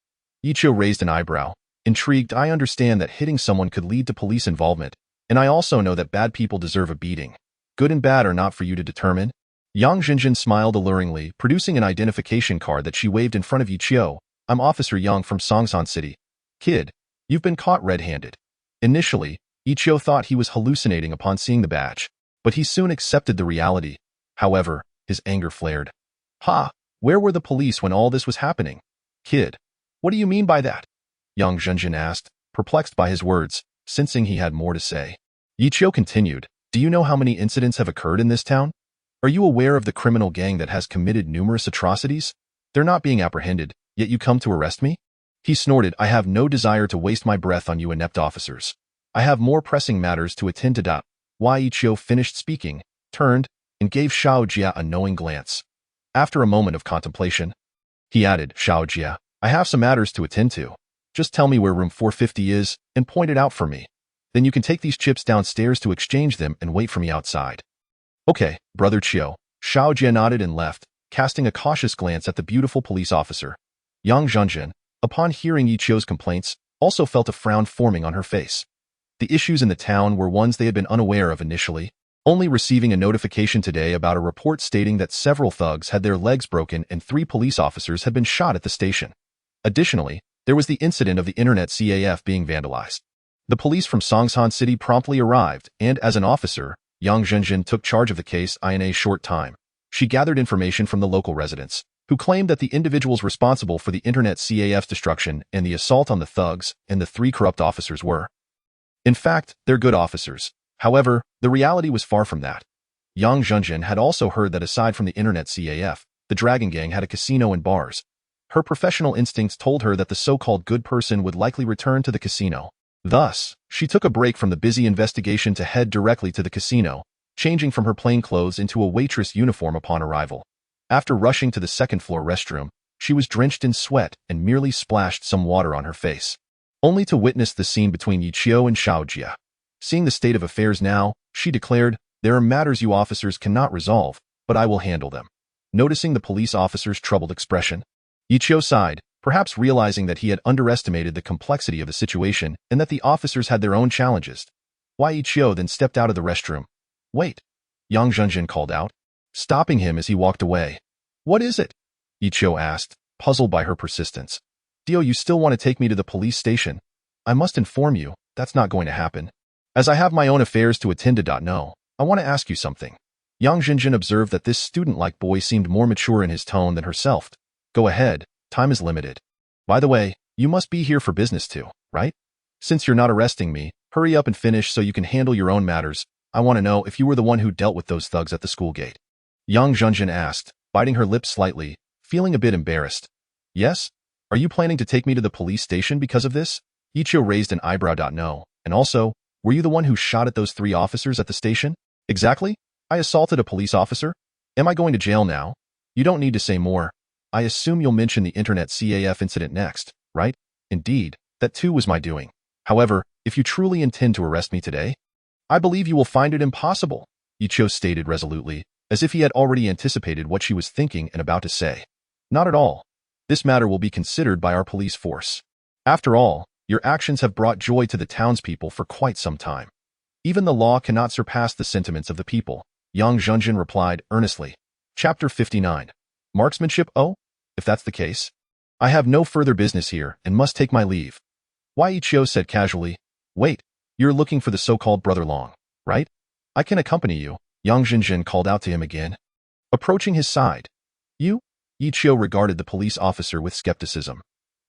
Yichio raised an eyebrow. Intrigued, "I understand that hitting someone could lead to police involvement, and I also know that bad people deserve a beating. Good and bad are not for you to determine." Yang Zhenjin smiled alluringly, producing an identification card that she waved in front of Yichio. "I'm Officer Yang from Songsan City. Kid, you've been caught red-handed." Initially, Yichio thought he was hallucinating upon seeing the badge, but he soon accepted the reality. However, his anger flared. "Ha! Where were the police when all this was happening?" "Kid, what do you mean by that?" Yang Zhenjin asked, perplexed by his words, sensing he had more to say. Yichio continued, "Do you know how many incidents have occurred in this town? Are you aware of the criminal gang that has committed numerous atrocities? They're not being apprehended, yet you come to arrest me?" He snorted, "I have no desire to waste my breath on you inept officers. I have more pressing matters to attend to. Why?" Yichio finished speaking, turned, and gave Xiao Jia a knowing glance. After a moment of contemplation, he added, "Xiao Jia, I have some matters to attend to. Just tell me where room 450 is and point it out for me. Then you can take these chips downstairs to exchange them and wait for me outside." "Okay, Brother Chiu." Xiao Jia nodded and left, casting a cautious glance at the beautiful police officer. Yang Zhenjin, upon hearing Yichio's complaints, also felt a frown forming on her face. The issues in the town were ones they had been unaware of initially, only receiving a notification today about a report stating that several thugs had their legs broken and 3 police officers had been shot at the station. Additionally, there was the incident of the internet CAF being vandalized. The police from Songsan City promptly arrived, and as an officer, Yang Zhenjin took charge of the case in a short time. She gathered information from the local residents, who claimed that the individuals responsible for the internet CAF's destruction and the assault on the thugs and the 3 corrupt officers were. In fact, they're good officers. However, the reality was far from that. Yang Zhenjin had also heard that aside from the internet CAF, the Dragon Gang had a casino and bars. Her professional instincts told her that the so-called good person would likely return to the casino. Thus, she took a break from the busy investigation to head directly to the casino, changing from her plain clothes into a waitress uniform upon arrival. After rushing to the second-floor restroom, she was drenched in sweat and merely splashed some water on her face, only to witness the scene between Yichio and Xiao Jia. Seeing the state of affairs now, she declared, "There are matters you officers cannot resolve, but I will handle them." Noticing the police officer's troubled expression, Yichio sighed, perhaps realizing that he had underestimated the complexity of the situation and that the officers had their own challenges. Why Yichio then stepped out of the restroom. "Wait," Yang Zhenjin called out, stopping him as he walked away. "What is it?" Yichio asked, puzzled by her persistence. "Do you still want to take me to the police station? I must inform you, that's not going to happen. As I have my own affairs to attend to. No, I want to ask you something." Yang Zhenjin observed that this student-like boy seemed more mature in his tone than herself. "Go ahead, time is limited. By the way, you must be here for business too, right? Since you're not arresting me, hurry up and finish so you can handle your own matters. I want to know if you were the one who dealt with those thugs at the school gate." Yang Zhenjin asked, biting her lips slightly, feeling a bit embarrassed. "Yes? Are you planning to take me to the police station because of this?" Yichio raised an eyebrow. "No. And also, were you the one who shot at those 3 officers at the station?" "Exactly. I assaulted a police officer. Am I going to jail now?" "You don't need to say more. I assume you'll mention the internet CAF incident next, right?" "Indeed, that too was my doing. However, if you truly intend to arrest me today, I believe you will find it impossible," Yichio stated resolutely, as if he had already anticipated what she was thinking and about to say. "Not at all. This matter will be considered by our police force. After all, your actions have brought joy to the townspeople for quite some time. Even the law cannot surpass the sentiments of the people," Yang Zhenjin replied earnestly. Chapter 59. Marksmanship. "Oh, if that's the case, I have no further business here and must take my leave." Wai Yichio said casually, "Wait, you're looking for the so-called Brother Long, right? I can accompany you," Yang Zhenjin called out to him again, approaching his side. "You?" Yichio regarded the police officer with skepticism.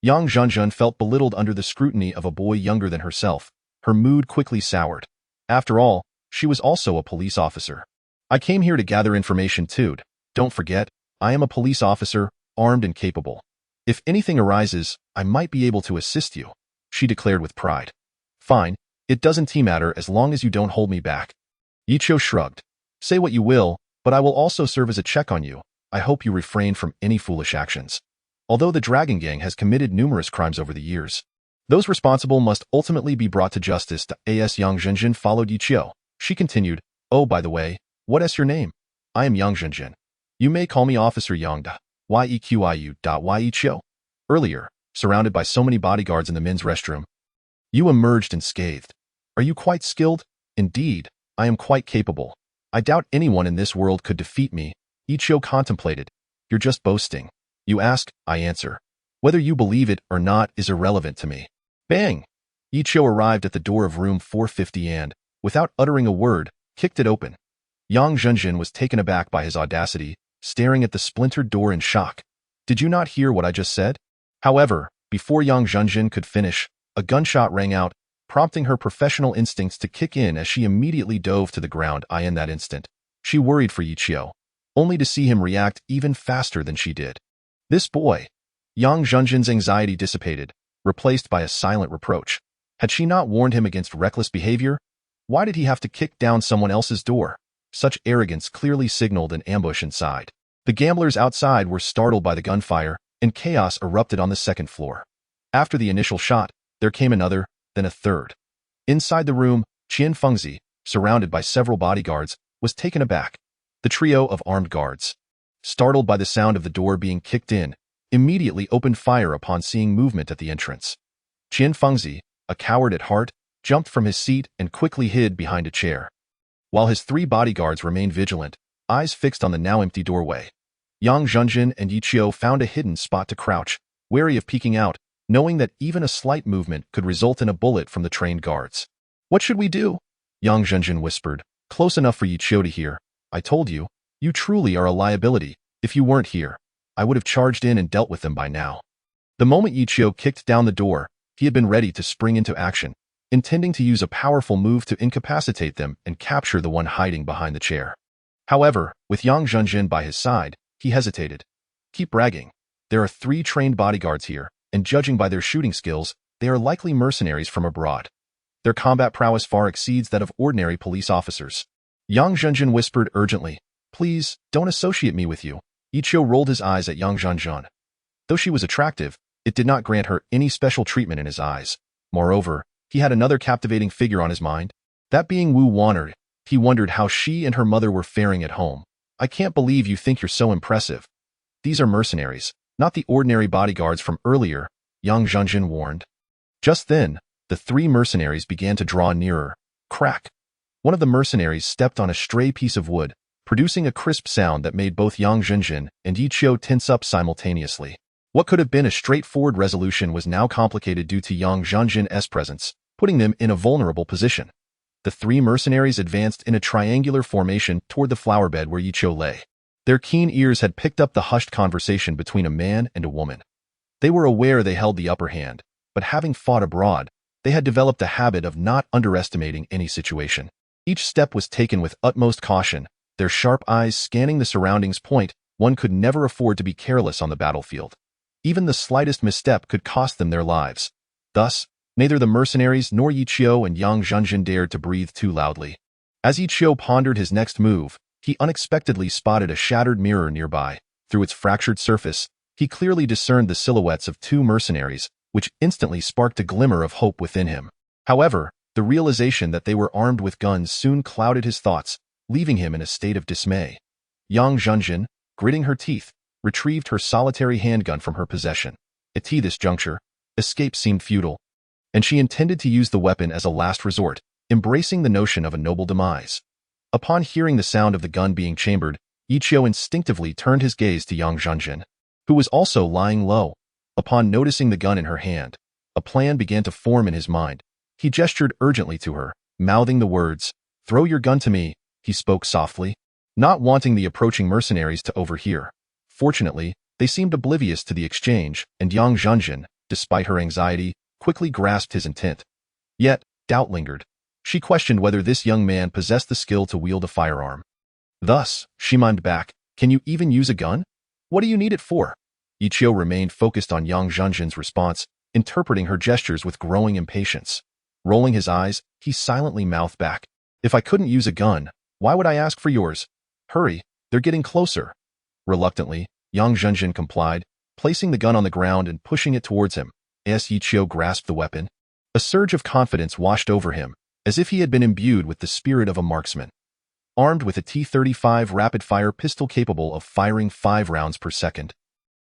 Yang Zhenzhen felt belittled under the scrutiny of a boy younger than herself. Her mood quickly soured. After all, she was also a police officer. I came here to gather information too. Don't forget, I am a police officer, armed and capable. If anything arises, I might be able to assist you, she declared with pride. Fine, it doesn't matter as long as you don't hold me back. Yiqiu shrugged. Say what you will, but I will also serve as a check on you. I hope you refrain from any foolish actions. Although the Dragon Gang has committed numerous crimes over the years, those responsible must ultimately be brought to justice. As Yang Zhenzhen followed Yiqiu, she continued, Oh, by the way, what is your name? I am Yang Zhenzhen. You may call me Officer Yang Da. Yiqiu. Earlier, surrounded by so many bodyguards in the men's restroom, you emerged unscathed. Are you quite skilled? Indeed, I am quite capable. I doubt anyone in this world could defeat me. Yiqiu contemplated. You're just boasting. You ask, I answer. Whether you believe it or not is irrelevant to me. Bang! Yiqiu arrived at the door of room 450 and, without uttering a word, kicked it open. Yang Zhenzhen was taken aback by his audacity, staring at the splintered door in shock. Did you not hear what I just said? However, before Yang Zhenzhen could finish, a gunshot rang out, prompting her professional instincts to kick in as she immediately dove to the ground. In that instant, she worried for Yiqiu, only to see him react even faster than she did. This boy. Yang Zhenzhen's anxiety dissipated, replaced by a silent reproach. Had she not warned him against reckless behavior? Why did he have to kick down someone else's door? Such arrogance clearly signaled an ambush inside. The gamblers outside were startled by the gunfire, and chaos erupted on the second floor. After the initial shot, there came another, then a third. Inside the room, Qian Fengzi, surrounded by several bodyguards, was taken aback. The trio of armed guards, startled by the sound of the door being kicked in, immediately opened fire upon seeing movement at the entrance. Qian Fengzi, a coward at heart, jumped from his seat and quickly hid behind a chair, while his three bodyguards remained vigilant, eyes fixed on the now empty doorway. Yang Zhenzhen and Yiqiu found a hidden spot to crouch, wary of peeking out, knowing that even a slight movement could result in a bullet from the trained guards. What should we do? Yang Zhenzhen whispered, close enough for Yiqiu to hear. I told you, you truly are a liability. If you weren't here, I would have charged in and dealt with them by now. The moment Yiqiu kicked down the door, he had been ready to spring into action, intending to use a powerful move to incapacitate them and capture the one hiding behind the chair. However, with Yang Zhenzhen by his side, he hesitated. Keep bragging. There are 3 trained bodyguards here, and judging by their shooting skills, they are likely mercenaries from abroad. Their combat prowess far exceeds that of ordinary police officers. Yang Zhenzhen whispered urgently, Please, don't associate me with you. Yiqiu rolled his eyes at Yang Zhenzhen. Though she was attractive, it did not grant her any special treatment in his eyes. Moreover, he had another captivating figure on his mind, that being Wu Wan'er. He wondered how she and her mother were faring at home. I can't believe you think you're so impressive. These are mercenaries, not the ordinary bodyguards from earlier, Yang Zhenzhen warned. Just then, the 3 mercenaries began to draw nearer. Crack! One of the mercenaries stepped on a stray piece of wood, producing a crisp sound that made both Yang Zhenzhen and Yiqiu tense up simultaneously. What could have been a straightforward resolution was now complicated due to Yang Zhenzhen's presence, putting them in a vulnerable position. The 3 mercenaries advanced in a triangular formation toward the flower bed where Yiqiu lay. Their keen ears had picked up the hushed conversation between a man and a woman. They were aware they held the upper hand, but having fought abroad, they had developed a habit of not underestimating any situation. Each step was taken with utmost caution, their sharp eyes scanning the surroundings. One could never afford to be careless on the battlefield. Even the slightest misstep could cost them their lives. Thus, neither the mercenaries nor Yiqiu and Yang Zhenzhen dared to breathe too loudly. As Yiqiu pondered his next move, he unexpectedly spotted a shattered mirror nearby. Through its fractured surface, he clearly discerned the silhouettes of 2 mercenaries, which instantly sparked a glimmer of hope within him. However, the realization that they were armed with guns soon clouded his thoughts, leaving him in a state of dismay. Yang Zhenzhen, gritting her teeth, retrieved her solitary handgun from her possession. At this juncture, escape seemed futile, and she intended to use the weapon as a last resort, embracing the notion of a noble demise. Upon hearing the sound of the gun being chambered, Yiqiu instinctively turned his gaze to Yang Zhenzhen, who was also lying low. Upon noticing the gun in her hand, a plan began to form in his mind. He gestured urgently to her, mouthing the words, "Throw your gun to me," he spoke softly, not wanting the approaching mercenaries to overhear. Fortunately, they seemed oblivious to the exchange, and Yang Zhenzhen, despite her anxiety, quickly grasped his intent. Yet, doubt lingered. She questioned whether this young man possessed the skill to wield a firearm. Thus, she mimed back, "Can you even use a gun? What do you need it for?" Ichio remained focused on Yang Zhenjin's response, interpreting her gestures with growing impatience. Rolling his eyes, he silently mouthed back, "If I couldn't use a gun, why would I ask for yours? Hurry, they're getting closer." Reluctantly, Yang Zhenjin complied, placing the gun on the ground and pushing it towards him. As Ichio grasped the weapon, a surge of confidence washed over him, as if he had been imbued with the spirit of a marksman. Armed with a T-35 rapid-fire pistol capable of firing 5 rounds per second,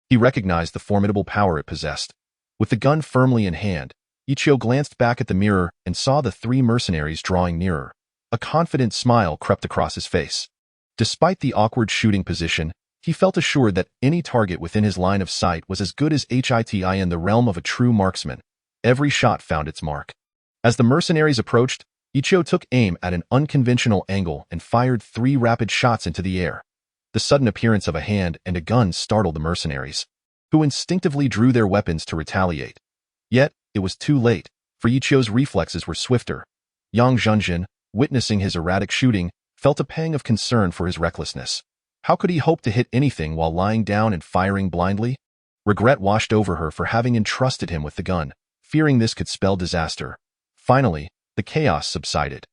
he recognized the formidable power it possessed. With the gun firmly in hand, Ichio glanced back at the mirror and saw the 3 mercenaries drawing nearer. A confident smile crept across his face. Despite the awkward shooting position, he felt assured that any target within his line of sight was as good as HITI in the realm of a true marksman. Every shot found its mark. As the mercenaries approached, Ichio took aim at an unconventional angle and fired 3 rapid shots into the air. The sudden appearance of a hand and a gun startled the mercenaries, who instinctively drew their weapons to retaliate. Yet, it was too late, for Ichio's reflexes were swifter. Yang Zhenjin, witnessing his erratic shooting, felt a pang of concern for his recklessness. How could he hope to hit anything while lying down and firing blindly? Regret washed over her for having entrusted him with the gun, fearing this could spell disaster. Finally, the chaos subsided.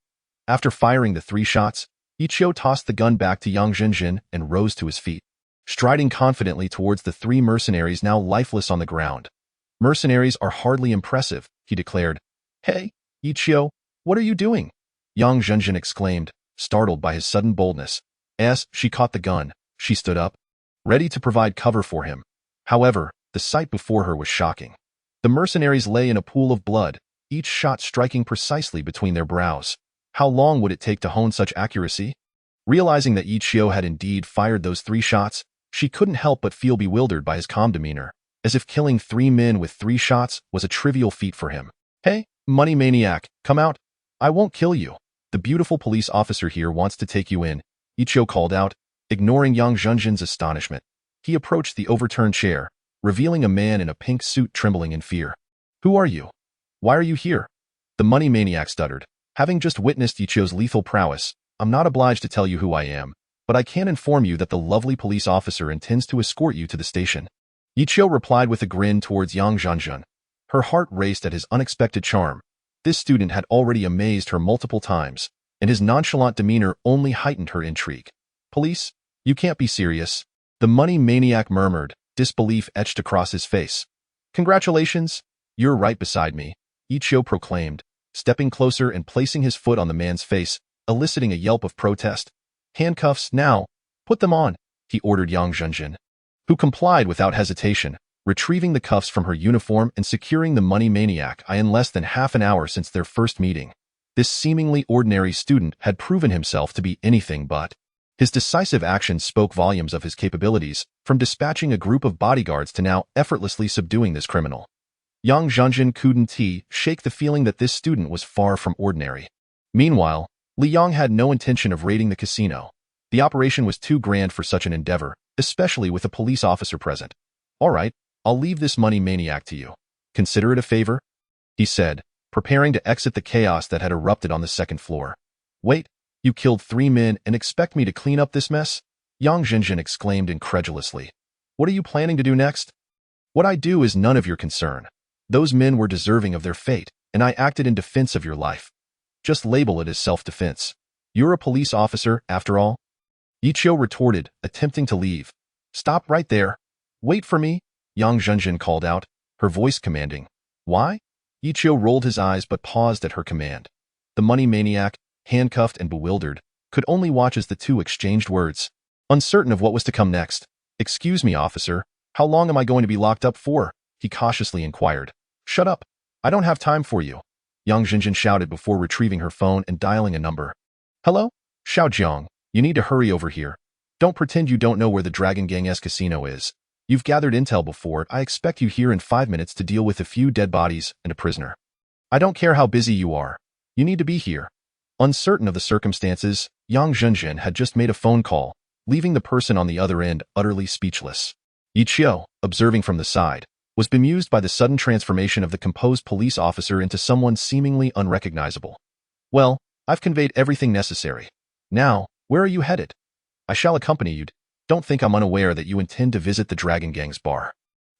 After firing the 3 shots, Ichio tossed the gun back to Yang Zhenjin and rose to his feet, striding confidently towards the 3 mercenaries now lifeless on the ground. "Mercenaries are hardly impressive," he declared. "Hey, Ichio, what are you doing?" Yang Zhenjin exclaimed, startled by his sudden boldness. As she caught the gun, she stood up, ready to provide cover for him. However, the sight before her was shocking. The mercenaries lay in a pool of blood, each shot striking precisely between their brows. How long would it take to hone such accuracy? Realizing that Ichio had indeed fired those 3 shots, she couldn't help but feel bewildered by his calm demeanor, as if killing 3 men with 3 shots was a trivial feat for him. "Hey, money maniac, come out. I won't kill you. The beautiful police officer here wants to take you in," Ichio called out, ignoring Yang Zhenjin's astonishment. He approached the overturned chair, revealing a man in a pink suit trembling in fear. "Who are you? Why are you here?" The money maniac stuttered. "Having just witnessed Ichio's lethal prowess, I'm not obliged to tell you who I am, but I can inform you that the lovely police officer intends to escort you to the station." Ichio replied with a grin towards Yang Zhenjin. Her heart raced at his unexpected charm. This student had already amazed her multiple times, and his nonchalant demeanor only heightened her intrigue. "Police? You can't be serious," the money maniac murmured, disbelief etched across his face. "Congratulations, you're right beside me," Ichio proclaimed, stepping closer and placing his foot on the man's face, eliciting a yelp of protest. "Handcuffs, now. Put them on," he ordered Yang Zhenjin, who complied without hesitation, retrieving the cuffs from her uniform and securing the money maniac in less than half an hour since their first meeting. This seemingly ordinary student had proven himself to be anything but. His decisive actions spoke volumes of his capabilities, from dispatching a group of bodyguards to now effortlessly subduing this criminal. Yang Zhenjin couldn't shake the feeling that this student was far from ordinary. Meanwhile, Li Yang had no intention of raiding the casino. The operation was too grand for such an endeavor, especially with a police officer present. "All right, I'll leave this money maniac to you. Consider it a favor," he said, preparing to exit the chaos that had erupted on the 2nd floor. "Wait, you killed 3 men and expect me to clean up this mess?" Yang Zhenjin exclaimed incredulously. "What are you planning to do next?" "What I do is none of your concern. Those men were deserving of their fate, and I acted in defense of your life. Just label it as self-defense. You're a police officer, after all." Ichio retorted, attempting to leave. "Stop right there. Wait for me," Yang Zhenjin called out, her voice commanding. "Why?" Ichio rolled his eyes but paused at her command. The money maniac, handcuffed and bewildered, could only watch as the two exchanged words, uncertain of what was to come next. "Excuse me, officer, how long am I going to be locked up for?" he cautiously inquired. "Shut up. I don't have time for you," Yang Zhenjin shouted before retrieving her phone and dialing a number. "Hello? Xiao Jiang, you need to hurry over here. Don't pretend you don't know where the Dragon Gang-esque casino is. You've gathered intel before. I expect you here in 5 minutes to deal with a few dead bodies and a prisoner. I don't care how busy you are. You need to be here." Uncertain of the circumstances, Yang Zhenjin had just made a phone call, leaving the person on the other end utterly speechless. Ichio, observing from the side, was bemused by the sudden transformation of the composed police officer into someone seemingly unrecognizable. Well, I've conveyed everything necessary. Now, where are you headed? I shall accompany you. Don't think I'm unaware that you intend to visit the Dragon Gang's bar.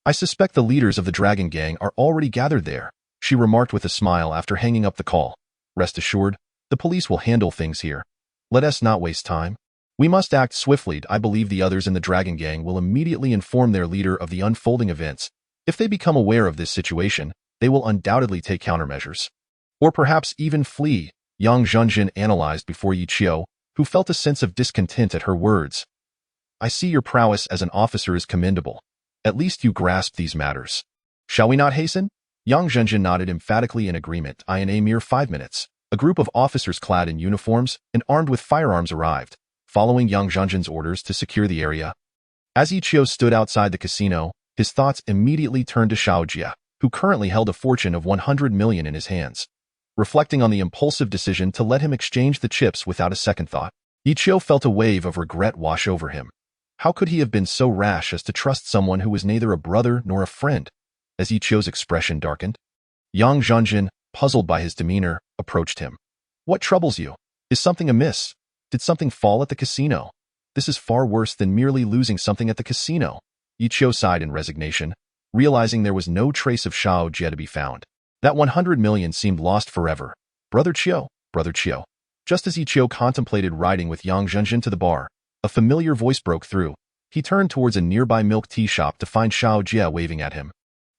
I suspect the leaders of the Dragon Gang are already gathered there, she remarked with a smile after hanging up the call. Rest assured, the police will handle things here. Let us not waste time. We must act swiftly. I believe the others in the Dragon Gang will immediately inform their leader of the unfolding events. If they become aware of this situation, they will undoubtedly take countermeasures. Or perhaps even flee, Yang Zhenjin analyzed before Yi Qiu, who felt a sense of discontent at her words. I see your prowess as an officer is commendable. At least you grasp these matters. Shall we not hasten? Yang Zhenjin nodded emphatically in agreement. In a mere 5 minutes, a group of officers clad in uniforms and armed with firearms arrived, following Yang Zhenjin's orders to secure the area. As Yi Qiu stood outside the casino, his thoughts immediately turned to Xiao Jie, who currently held a fortune of 100 million in his hands. Reflecting on the impulsive decision to let him exchange the chips without a second thought, Yi Qiu felt a wave of regret wash over him. How could he have been so rash as to trust someone who was neither a brother nor a friend? As Yi Qiu's expression darkened, Yang Zhenjin, puzzled by his demeanor, approached him. What troubles you? Is something amiss? Did something fall at the casino? This is far worse than merely losing something at the casino. Yi Qiu sighed in resignation, realizing there was no trace of Xiao Jie to be found. That 100 million seemed lost forever. Brother Qiu. Just as Yi Qiu contemplated riding with Yang Zhenjin to the bar, a familiar voice broke through. He turned towards a nearby milk tea shop to find Xiao Jie waving at him.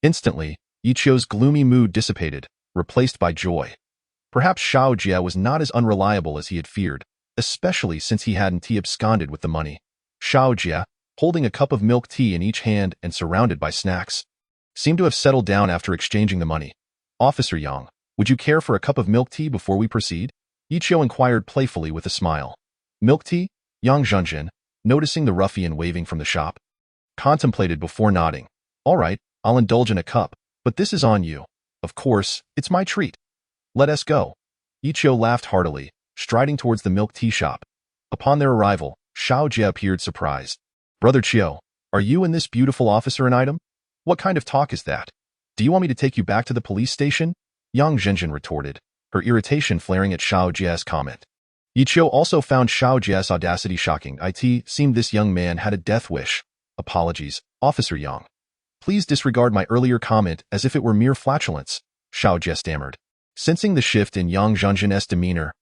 Instantly, Yi Qiu's gloomy mood dissipated, replaced by joy. Perhaps Xiao Jie was not as unreliable as he had feared, especially since he hadn't absconded with the money. Xiao Jie, holding a cup of milk tea in each hand and surrounded by snacks, seemed to have settled down after exchanging the money. Officer Yang, would you care for a cup of milk tea before we proceed? Yi Qiu inquired playfully with a smile. Milk tea? Yang Zhenjin, noticing the ruffian waving from the shop, contemplated before nodding. All right, I'll indulge in a cup, but this is on you. Of course, it's my treat. Let us go. Yi Qiu laughed heartily, striding towards the milk tea shop. Upon their arrival, Xiao Jie appeared surprised. Brother Qiu, are you and this beautiful officer an item? What kind of talk is that? Do you want me to take you back to the police station? Yang Zhenjin retorted, her irritation flaring at Xiao Jie's comment. Yi Qiu also found Xiao Jie's audacity shocking. It seemed this young man had a death wish. Apologies, Officer Yang. Please disregard my earlier comment as if it were mere flatulence, Xiao Jie stammered, sensing the shift in Yang Zhenjin's demeanor.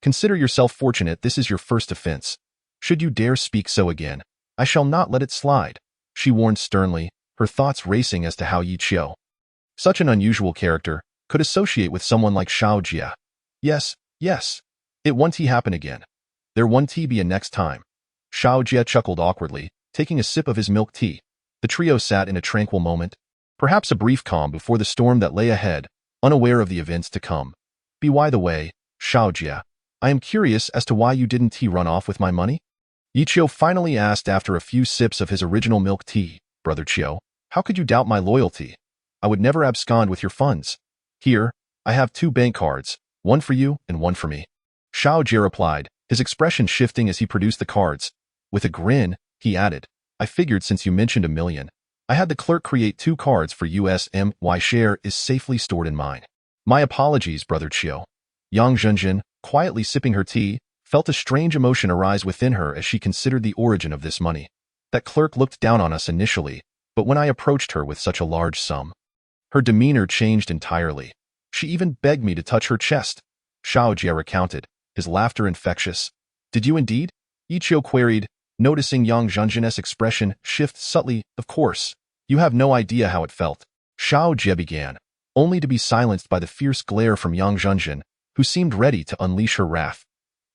Consider yourself fortunate this is your first offense. Should you dare speak so again, I shall not let it slide, she warned sternly, her thoughts racing as to how Yi Qiu, such an unusual character, could associate with someone like Xiao Jie. Yes. It won't happen again. There won't be a next time. Xiao Jie chuckled awkwardly, taking a sip of his milk tea. The trio sat in a tranquil moment, perhaps a brief calm before the storm that lay ahead, unaware of the events to come. By the way, Xiao Jie, I am curious as to why you didn't run off with my money? Yi Qiu finally asked after a few sips of his original milk tea. Brother Qiu, how could you doubt my loyalty? I would never abscond with your funds. Here, I have 2 bank cards, one for you and one for me. Xiao Jie replied, his expression shifting as he produced the cards. With a grin, he added, I figured since you mentioned 1 million, I had the clerk create 2 cards for my share is safely stored in mine. My apologies, Brother Qiu. Yang Zhenjin, quietly sipping her tea, felt a strange emotion arise within her as she considered the origin of this money. That clerk looked down on us initially, but when I approached her with such a large sum, her demeanor changed entirely. She even begged me to touch her chest. Xiao Jie recounted, his laughter infectious. Did you indeed? Yi Qiu queried, noticing Yang Zhenjin's expression shift subtly. Of course. You have no idea how it felt. Xiao Jie began, only to be silenced by the fierce glare from Yang Zhenjin, who seemed ready to unleash her wrath.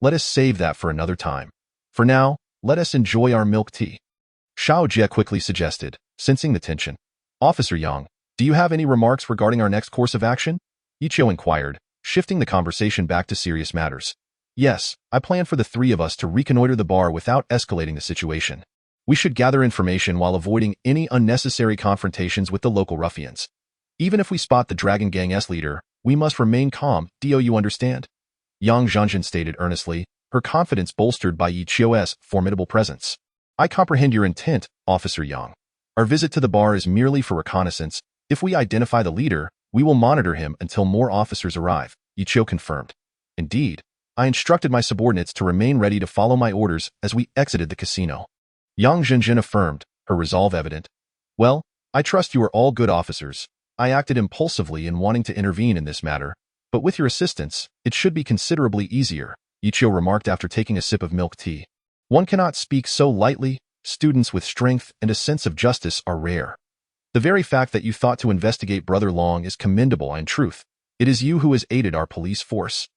Let us save that for another time. For now, let us enjoy our milk tea. Xiao Jie quickly suggested, sensing the tension. Officer Yang, do you have any remarks regarding our next course of action? Yi Qiu inquired, shifting the conversation back to serious matters. Yes, I plan for the 3 of us to reconnoiter the bar without escalating the situation. We should gather information while avoiding any unnecessary confrontations with the local ruffians. Even if we spot the Dragon Gang's leader, we must remain calm. Do you understand? Yang Zhenjin stated earnestly, her confidence bolstered by Yi Qiu's formidable presence. I comprehend your intent, Officer Yang. Our visit to the bar is merely for reconnaissance. If we identify the leader, we will monitor him until more officers arrive, Yichio confirmed. Indeed, I instructed my subordinates to remain ready to follow my orders as we exited the casino. Yang Zhenjin affirmed, her resolve evident. Well, I trust you are all good officers. I acted impulsively in wanting to intervene in this matter, but with your assistance, it should be considerably easier, Yichio remarked after taking a sip of milk tea. One cannot speak so lightly. Students with strength and a sense of justice are rare. The very fact that you thought to investigate Brother Long is commendable. In truth, it is you who has aided our police force.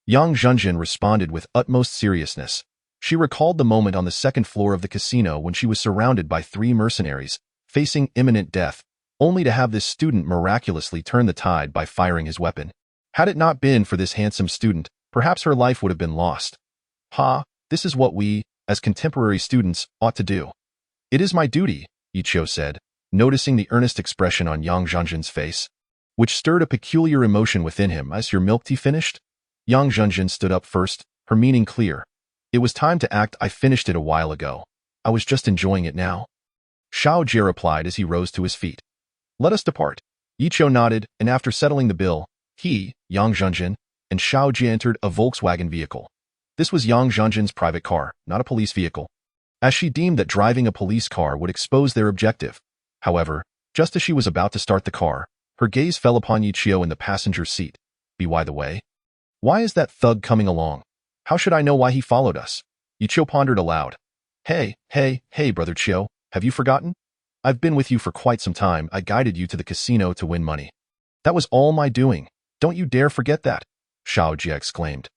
Yang Zhenjin responded with utmost seriousness. She recalled the moment on the second floor of the casino when she was surrounded by 3 mercenaries, facing imminent death, only to have this student miraculously turn the tide by firing his weapon. Had it not been for this handsome student, perhaps her life would have been lost. This is what we, as contemporary students, ought to do. It is my duty, Yichio said, noticing the earnest expression on Yang Zhenjin's face, which stirred a peculiar emotion within him. As your milk tea finished? Yang Zhenjin stood up first, her meaning clear. It was time to act. I finished it a while ago. I was just enjoying it now. Xiao Jie replied as he rose to his feet. Let us depart. Yichio nodded, and after settling the bill, he, Yang Zhenjin, and Xiao Jie entered a Volkswagen vehicle. This was Yang Zhenjin's private car, not a police vehicle, as she deemed that driving a police car would expose their objective. However, just as she was about to start the car, her gaze fell upon Yichio in the passenger seat. By the way, why is that thug coming along? How should I know why he followed us? Yichio pondered aloud. Hey, brother Chio, have you forgotten? I've been with you for quite some time. I guided you to the casino to win money. That was all my doing. Don't you dare forget that, Xiao Jie exclaimed.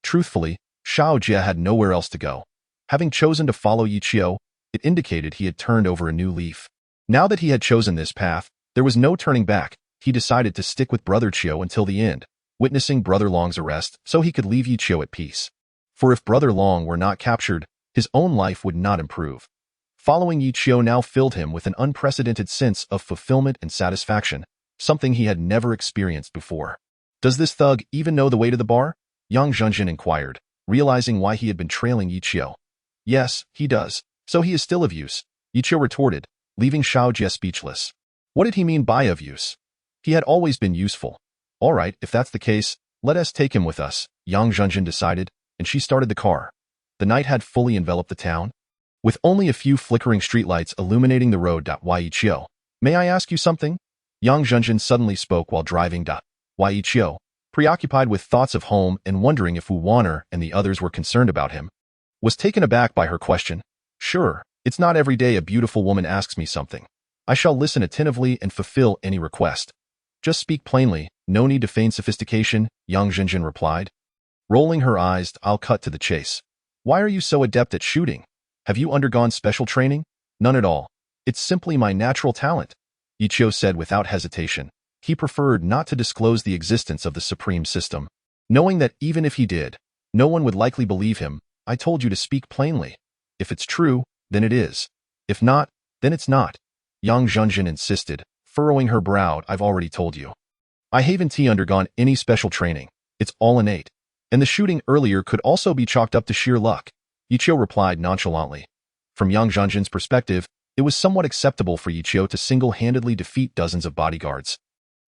Truthfully, Xiao Jie had nowhere else to go. Having chosen to follow Yichio, it indicated he had turned over a new leaf. Now that he had chosen this path, there was no turning back. He decided to stick with Brother Chio until the end, witnessing Brother Long's arrest so he could leave Yichio at peace. For if Brother Long were not captured, his own life would not improve. Following Yichio now filled him with an unprecedented sense of fulfillment and satisfaction, something he had never experienced before. Does this thug even know the way to the bar? Yang Zhenjin inquired, realizing why he had been trailing Yichio. Yes, he does. So he is still of use, Yichio retorted, leaving Xiao Jie speechless. What did he mean by of use? He had always been useful. All right, if that's the case, let us take him with us, Yang Zhenjin decided, and she started the car. The night had fully enveloped the town, with only a few flickering streetlights illuminating the road. Yichio, may I ask you something? Yang Zhenjin suddenly spoke while driving. Yichio, preoccupied with thoughts of home and wondering if Wu Wanner and the others were concerned about him, was taken aback by her question. Sure, it's not every day a beautiful woman asks me something. I shall listen attentively and fulfill any request. Just speak plainly, no need to feign sophistication, Yang Zhenjin replied. Rolling her eyes, I'll cut to the chase. Why are you so adept at shooting? Have you undergone special training? None at all. It's simply my natural talent, Yichio said without hesitation. He preferred not to disclose the existence of the supreme system, knowing that even if he did, no one would likely believe him. I told you to speak plainly. If it's true, then it is. If not, then it's not, Yang Zhenjin insisted, furrowing her brow. I've already told you. I haven't undergone any special training. It's all innate. And the shooting earlier could also be chalked up to sheer luck, Yichio replied nonchalantly. From Yang Zhenjin's perspective, it was somewhat acceptable for Yichio to single-handedly defeat dozens of bodyguards,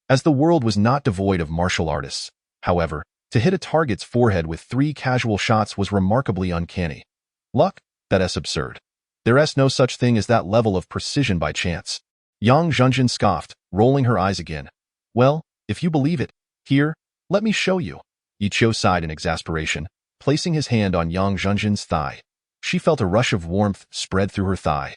as the world was not devoid of martial artists. However, to hit a target's forehead with 3 casual shots was remarkably uncanny. Luck? That's absurd. There's no such thing as that level of precision by chance. Yang Zhenjin scoffed, rolling her eyes again. Well, if you believe it, here, let me show you. Yichio sighed in exasperation, placing his hand on Yang Zhenjin's thigh. She felt a rush of warmth spread through her thigh,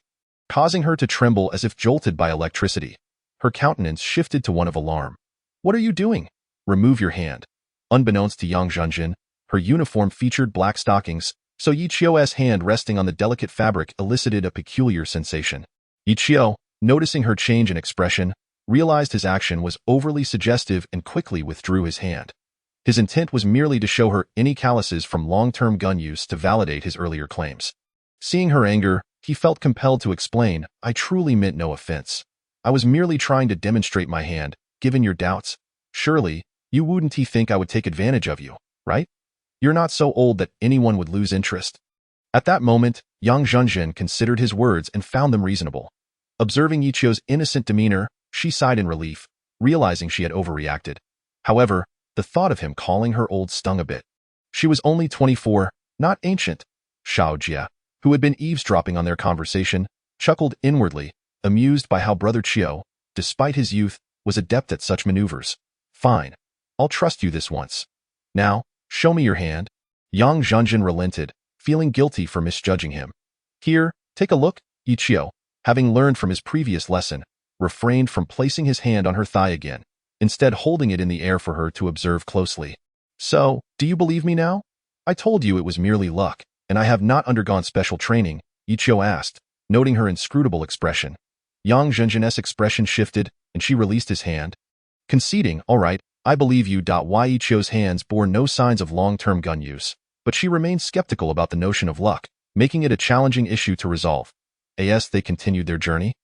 causing her to tremble as if jolted by electricity. Her countenance shifted to one of alarm. What are you doing? Remove your hand. Unbeknownst to Yang Zhenjin, her uniform featured black stockings, so Yichio's hand resting on the delicate fabric elicited a peculiar sensation. Yichio, noticing her change in expression, realized his action was overly suggestive and quickly withdrew his hand. His intent was merely to show her any calluses from long-term gun use to validate his earlier claims. Seeing her anger, he felt compelled to explain, I truly meant no offense. I was merely trying to demonstrate my hand, given your doubts. Surely, you wouldn't think I would take advantage of you, right? You're not so old that anyone would lose interest. At that moment, Yang Zhenjin considered his words and found them reasonable. Observing Yichio's innocent demeanor, she sighed in relief, realizing she had overreacted. However, the thought of him calling her old stung a bit. She was only 24, not ancient. Xiao Jia, who had been eavesdropping on their conversation, chuckled inwardly, amused by how Brother Chiu, despite his youth, was adept at such maneuvers. Fine. I'll trust you this once. Now, show me your hand. Yang Zhenjin relented, feeling guilty for misjudging him. Here, take a look. Yichio, having learned from his previous lesson, refrained from placing his hand on her thigh again, instead holding it in the air for her to observe closely. So, do you believe me now? I told you it was merely luck, and I have not undergone special training, Yichio asked, noting her inscrutable expression. Yang Zhenjin's expression shifted, and she released his hand. Conceding, all right, I believe you. Yichio's hands bore no signs of long-term gun use, but she remained skeptical about the notion of luck, making it a challenging issue to resolve. As they continued their journey,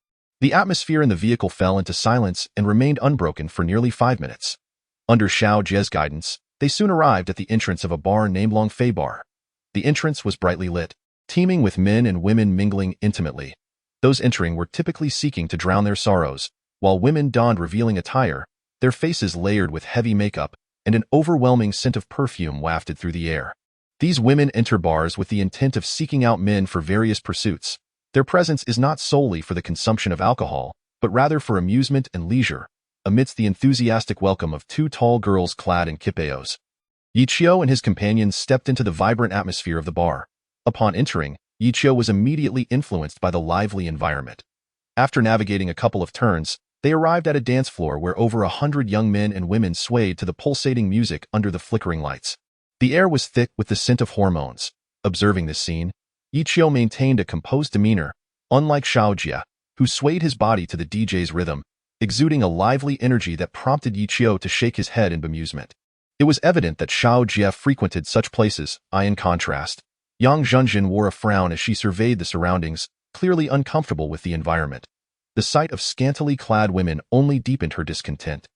the atmosphere in the vehicle fell into silence and remained unbroken for nearly 5 minutes. Under Xiao Jie's guidance, they soon arrived at the entrance of a bar named Long Fei Bar. The entrance was brightly lit, teeming with men and women mingling intimately. Those entering were typically seeking to drown their sorrows, while women donned revealing attire, their faces layered with heavy makeup, and an overwhelming scent of perfume wafted through the air. These women enter bars with the intent of seeking out men for various pursuits. Their presence is not solely for the consumption of alcohol, but rather for amusement and leisure, amidst the enthusiastic welcome of 2 tall girls clad in kipeos. Yichio and his companions stepped into the vibrant atmosphere of the bar. Upon entering, Yichio was immediately influenced by the lively environment. After navigating a couple of turns, they arrived at a dance floor where over 100 young men and women swayed to the pulsating music under the flickering lights. The air was thick with the scent of hormones. Observing this scene, Yichio maintained a composed demeanor, unlike Xiao Jia, who swayed his body to the DJ's rhythm, exuding a lively energy that prompted Yichio to shake his head in bemusement. It was evident that Xiao Jia frequented such places. In contrast, Yang Zhenjin wore a frown as she surveyed the surroundings, clearly uncomfortable with the environment. The sight of scantily clad women only deepened her discontent.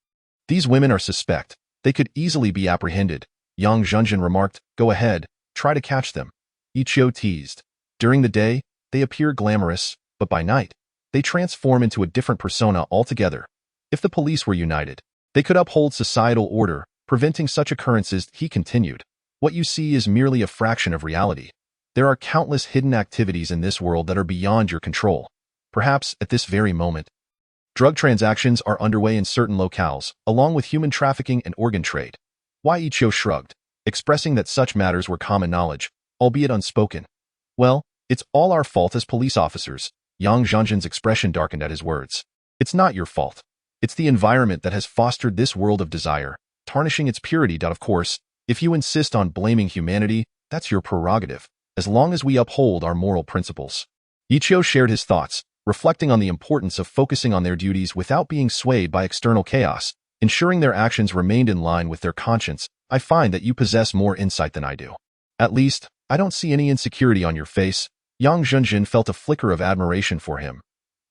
These women are suspect. They could easily be apprehended, Yang Zhenjin remarked. Go ahead, try to catch them. Yichio teased. During the day, they appear glamorous, but by night, they transform into a different persona altogether. If the police were united, they could uphold societal order, preventing such occurrences. He continued. What you see is merely a fraction of reality. There are countless hidden activities in this world that are beyond your control. Perhaps, at this very moment, drug transactions are underway in certain locales, along with human trafficking and organ trade. Yichio shrugged, expressing that such matters were common knowledge, albeit unspoken. Well, it's all our fault as police officers. Yang Zhenjin's expression darkened at his words. It's not your fault. It's the environment that has fostered this world of desire, tarnishing its purity. Of course, if you insist on blaming humanity, that's your prerogative, as long as we uphold our moral principles. Yichio shared his thoughts, reflecting on the importance of focusing on their duties without being swayed by external chaos, ensuring their actions remained in line with their conscience. I find that you possess more insight than I do. At least, I don't see any insecurity on your face. Yang Zhenjin felt a flicker of admiration for him.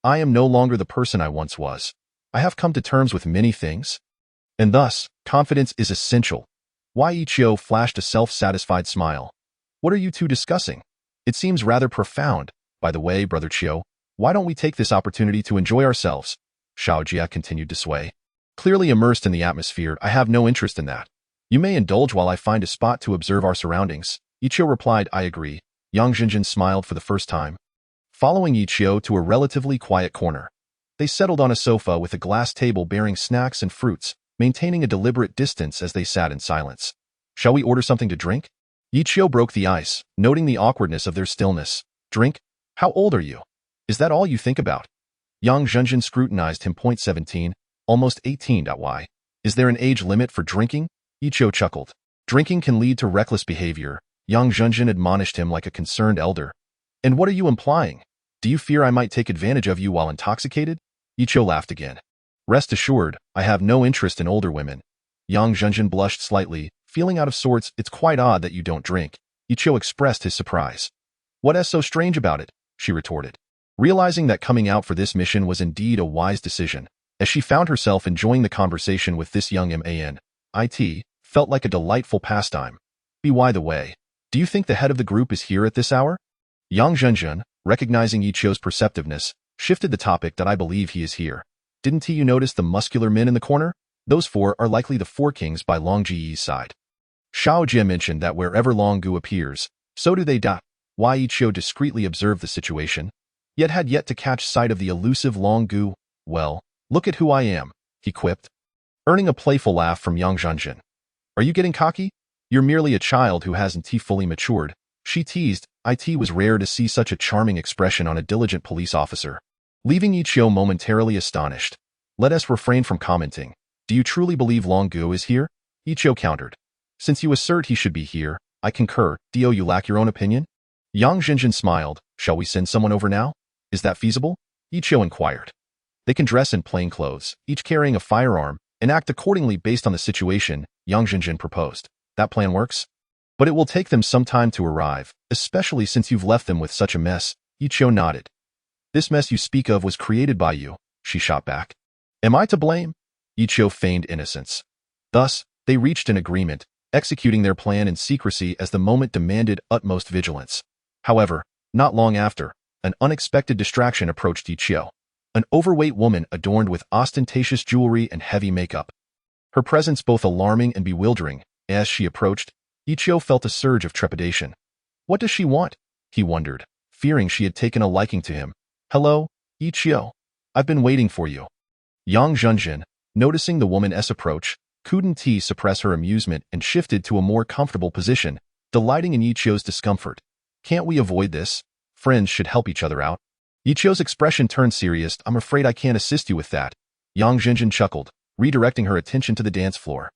I am no longer the person I once was. I have come to terms with many things. And thus, confidence is essential. Yichio flashed a self-satisfied smile. What are you two discussing? It seems rather profound. By the way, Brother Chiu, why don't we take this opportunity to enjoy ourselves? Xiao Jia continued to sway. Clearly immersed in the atmosphere, I have no interest in that. You may indulge while I find a spot to observe our surroundings. Yichio replied, I agree. Yang Zhenjin smiled for the first time. Following Yichio to a relatively quiet corner, they settled on a sofa with a glass table bearing snacks and fruits, maintaining a deliberate distance as they sat in silence. Shall we order something to drink? Yichio broke the ice, noting the awkwardness of their stillness. Drink? How old are you? Is that all you think about? Yang Zhenjin scrutinized him. 17, almost 18. Why? Is there an age limit for drinking? Yichio chuckled. Drinking can lead to reckless behavior. Yang Zhenjin admonished him like a concerned elder. And what are you implying? Do you fear I might take advantage of you while intoxicated? Yichio laughed again. Rest assured, I have no interest in older women. Yang Zhenjin blushed slightly, feeling out of sorts. It's quite odd that you don't drink. Yichio expressed his surprise. What is so strange about it? She retorted, realizing that coming out for this mission was indeed a wise decision, as she found herself enjoying the conversation with this young man. It felt like a delightful pastime. By the way, do you think the head of the group is here at this hour? Yang Zhenjun, recognizing Yichio's perceptiveness, shifted the topic that I believe he is here. Didn't you notice the muscular men in the corner? Those four are likely the four kings by Long Ji's side. Xiao Jie mentioned that wherever Long Gu appears, so do they die. Yi Qiu discreetly observed the situation, yet had yet to catch sight of the elusive Long Gu. Well, look at who I am, he quipped, earning a playful laugh from Yang Zhenjin. Are you getting cocky? You're merely a child who hasn't fully matured, she teased. It was rare to see such a charming expression on a diligent police officer, leaving Yi Qiu momentarily astonished. Let us refrain from commenting. Do you truly believe Long Gu is here? Yi Qiu countered. Since you assert he should be here, I concur. Do you lack your own opinion? Yang Zhenjin smiled. Shall we send someone over now? Is that feasible? Yi Qiu inquired. They can dress in plain clothes, each carrying a firearm, and act accordingly based on the situation, Yang Zhenjin proposed. That plan works? But it will take them some time to arrive, especially since you've left them with such a mess. Yi Qiu nodded. This mess you speak of was created by you, she shot back. Am I to blame? Yi Qiu feigned innocence. Thus, they reached an agreement, executing their plan in secrecy as the moment demanded utmost vigilance. However, not long after, an unexpected distraction approached Yi Qiu. An overweight woman adorned with ostentatious jewelry and heavy makeup. Her presence both alarming and bewildering. As she approached, Yi Qiu felt a surge of trepidation. What does she want? He wondered, fearing she had taken a liking to him. Hello, Yi Qiu. I've been waiting for you. Yang Zhenjin, noticing the woman's approach, couldn't suppress her amusement and shifted to a more comfortable position, delighting in Yi Qiu's discomfort. Can't we avoid this? Friends should help each other out. Yi Qiu's expression turned serious. I'm afraid I can't assist you with that. Yang Zhenjin chuckled, redirecting her attention to the dance floor.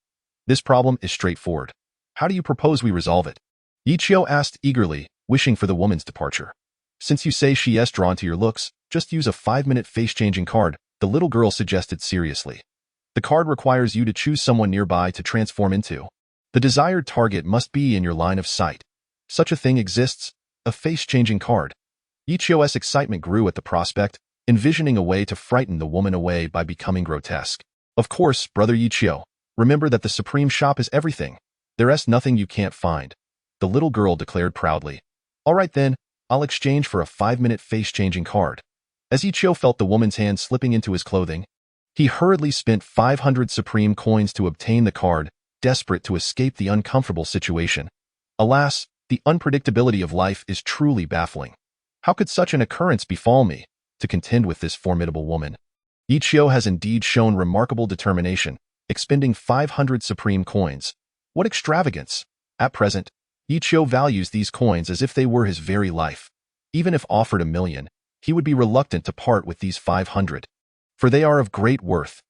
This problem is straightforward. How do you propose we resolve it? Yi Qiu asked eagerly, wishing for the woman's departure. Since you say she is drawn to your looks, just use a 5-minute face-changing card, the little girl suggested seriously. The card requires you to choose someone nearby to transform into. The desired target must be in your line of sight. Such a thing exists, a face-changing card. Yi Qiu's excitement grew at the prospect, envisioning a way to frighten the woman away by becoming grotesque. Of course, brother Yi Qiu, remember that the supreme shop is everything. There's nothing you can't find, the little girl declared proudly. All right then, I'll exchange for a 5-minute face-changing card. As Yi Qiu felt the woman's hand slipping into his clothing, he hurriedly spent 500 supreme coins to obtain the card, desperate to escape the uncomfortable situation. Alas, the unpredictability of life is truly baffling. How could such an occurrence befall me? To contend with this formidable woman, Yi Qiu has indeed shown remarkable determination, expending 500 supreme coins. What extravagance! At present, Yi Qiu values these coins as if they were his very life. Even if offered 1,000,000, he would be reluctant to part with these 500. For they are of great worth.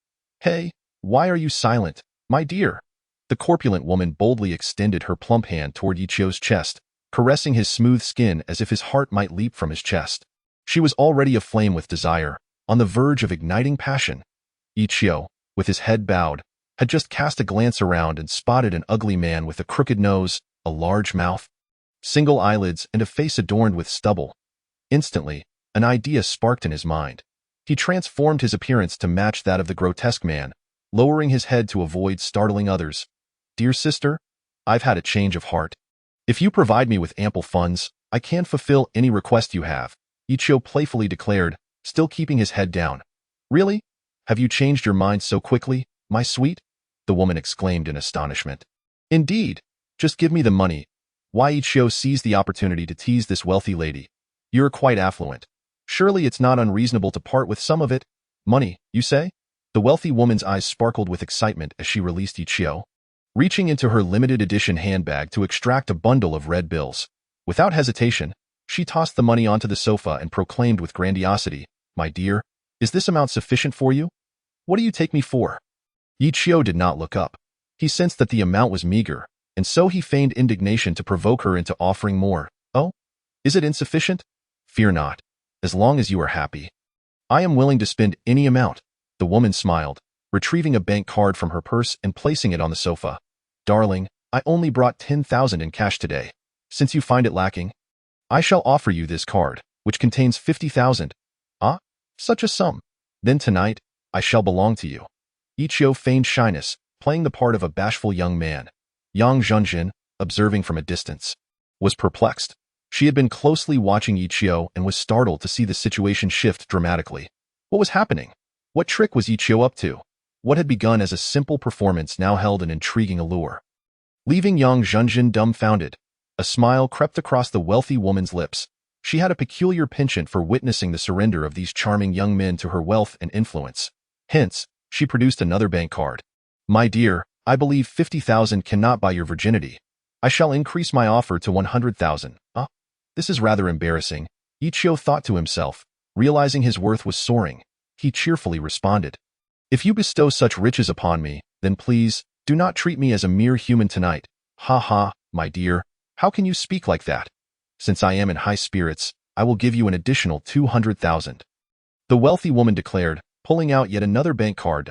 Hey, why are you silent, my dear? The corpulent woman boldly extended her plump hand toward Yi Qiu's chest, caressing his smooth skin as if his heart might leap from his chest. She was already aflame with desire, on the verge of igniting passion. Yi Qiu, with his head bowed, had just cast a glance around and spotted an ugly man with a crooked nose, a large mouth, single eyelids, and a face adorned with stubble. Instantly, an idea sparked in his mind. He transformed his appearance to match that of the grotesque man, lowering his head to avoid startling others. Dear sister, I've had a change of heart. If you provide me with ample funds, I can fulfill any request you have, Yi Qiu playfully declared, still keeping his head down. Really? Have you changed your mind so quickly, my sweet? The woman exclaimed in astonishment. Indeed. Just give me the money. Yi Qiu seized the opportunity to tease this wealthy lady. You're quite affluent. Surely it's not unreasonable to part with some of it. Money, you say? The wealthy woman's eyes sparkled with excitement as she released Yi Qiu, reaching into her limited edition handbag to extract a bundle of red bills. Without hesitation, she tossed the money onto the sofa and proclaimed with grandiosity, My dear, is this amount sufficient for you? What do you take me for? Yi Qiu did not look up. He sensed that the amount was meager, and so he feigned indignation to provoke her into offering more. Oh? Is it insufficient? Fear not. As long as you are happy. I am willing to spend any amount. The woman smiled, retrieving a bank card from her purse and placing it on the sofa. Darling, I only brought 10,000 in cash today. Since you find it lacking, I shall offer you this card, which contains 50,000. Ah? Such a sum. Then tonight, I shall belong to you. Yi Qiu feigned shyness, playing the part of a bashful young man. Yang Zhenjin, observing from a distance, was perplexed. She had been closely watching Ichio and was startled to see the situation shift dramatically. What was happening? What trick was Ichio up to? What had begun as a simple performance now held an intriguing allure. Leaving Yang Zhenjin dumbfounded, a smile crept across the wealthy woman's lips. She had a peculiar penchant for witnessing the surrender of these charming young men to her wealth and influence. Hence, she produced another bank card. My dear, I believe 50,000 cannot buy your virginity. I shall increase my offer to 100,000. This is rather embarrassing, Ichio thought to himself. Realizing his worth was soaring, he cheerfully responded. If you bestow such riches upon me, then please, do not treat me as a mere human tonight. Ha ha, my dear, how can you speak like that? Since I am in high spirits, I will give you an additional 200,000. The wealthy woman declared, pulling out yet another bank card.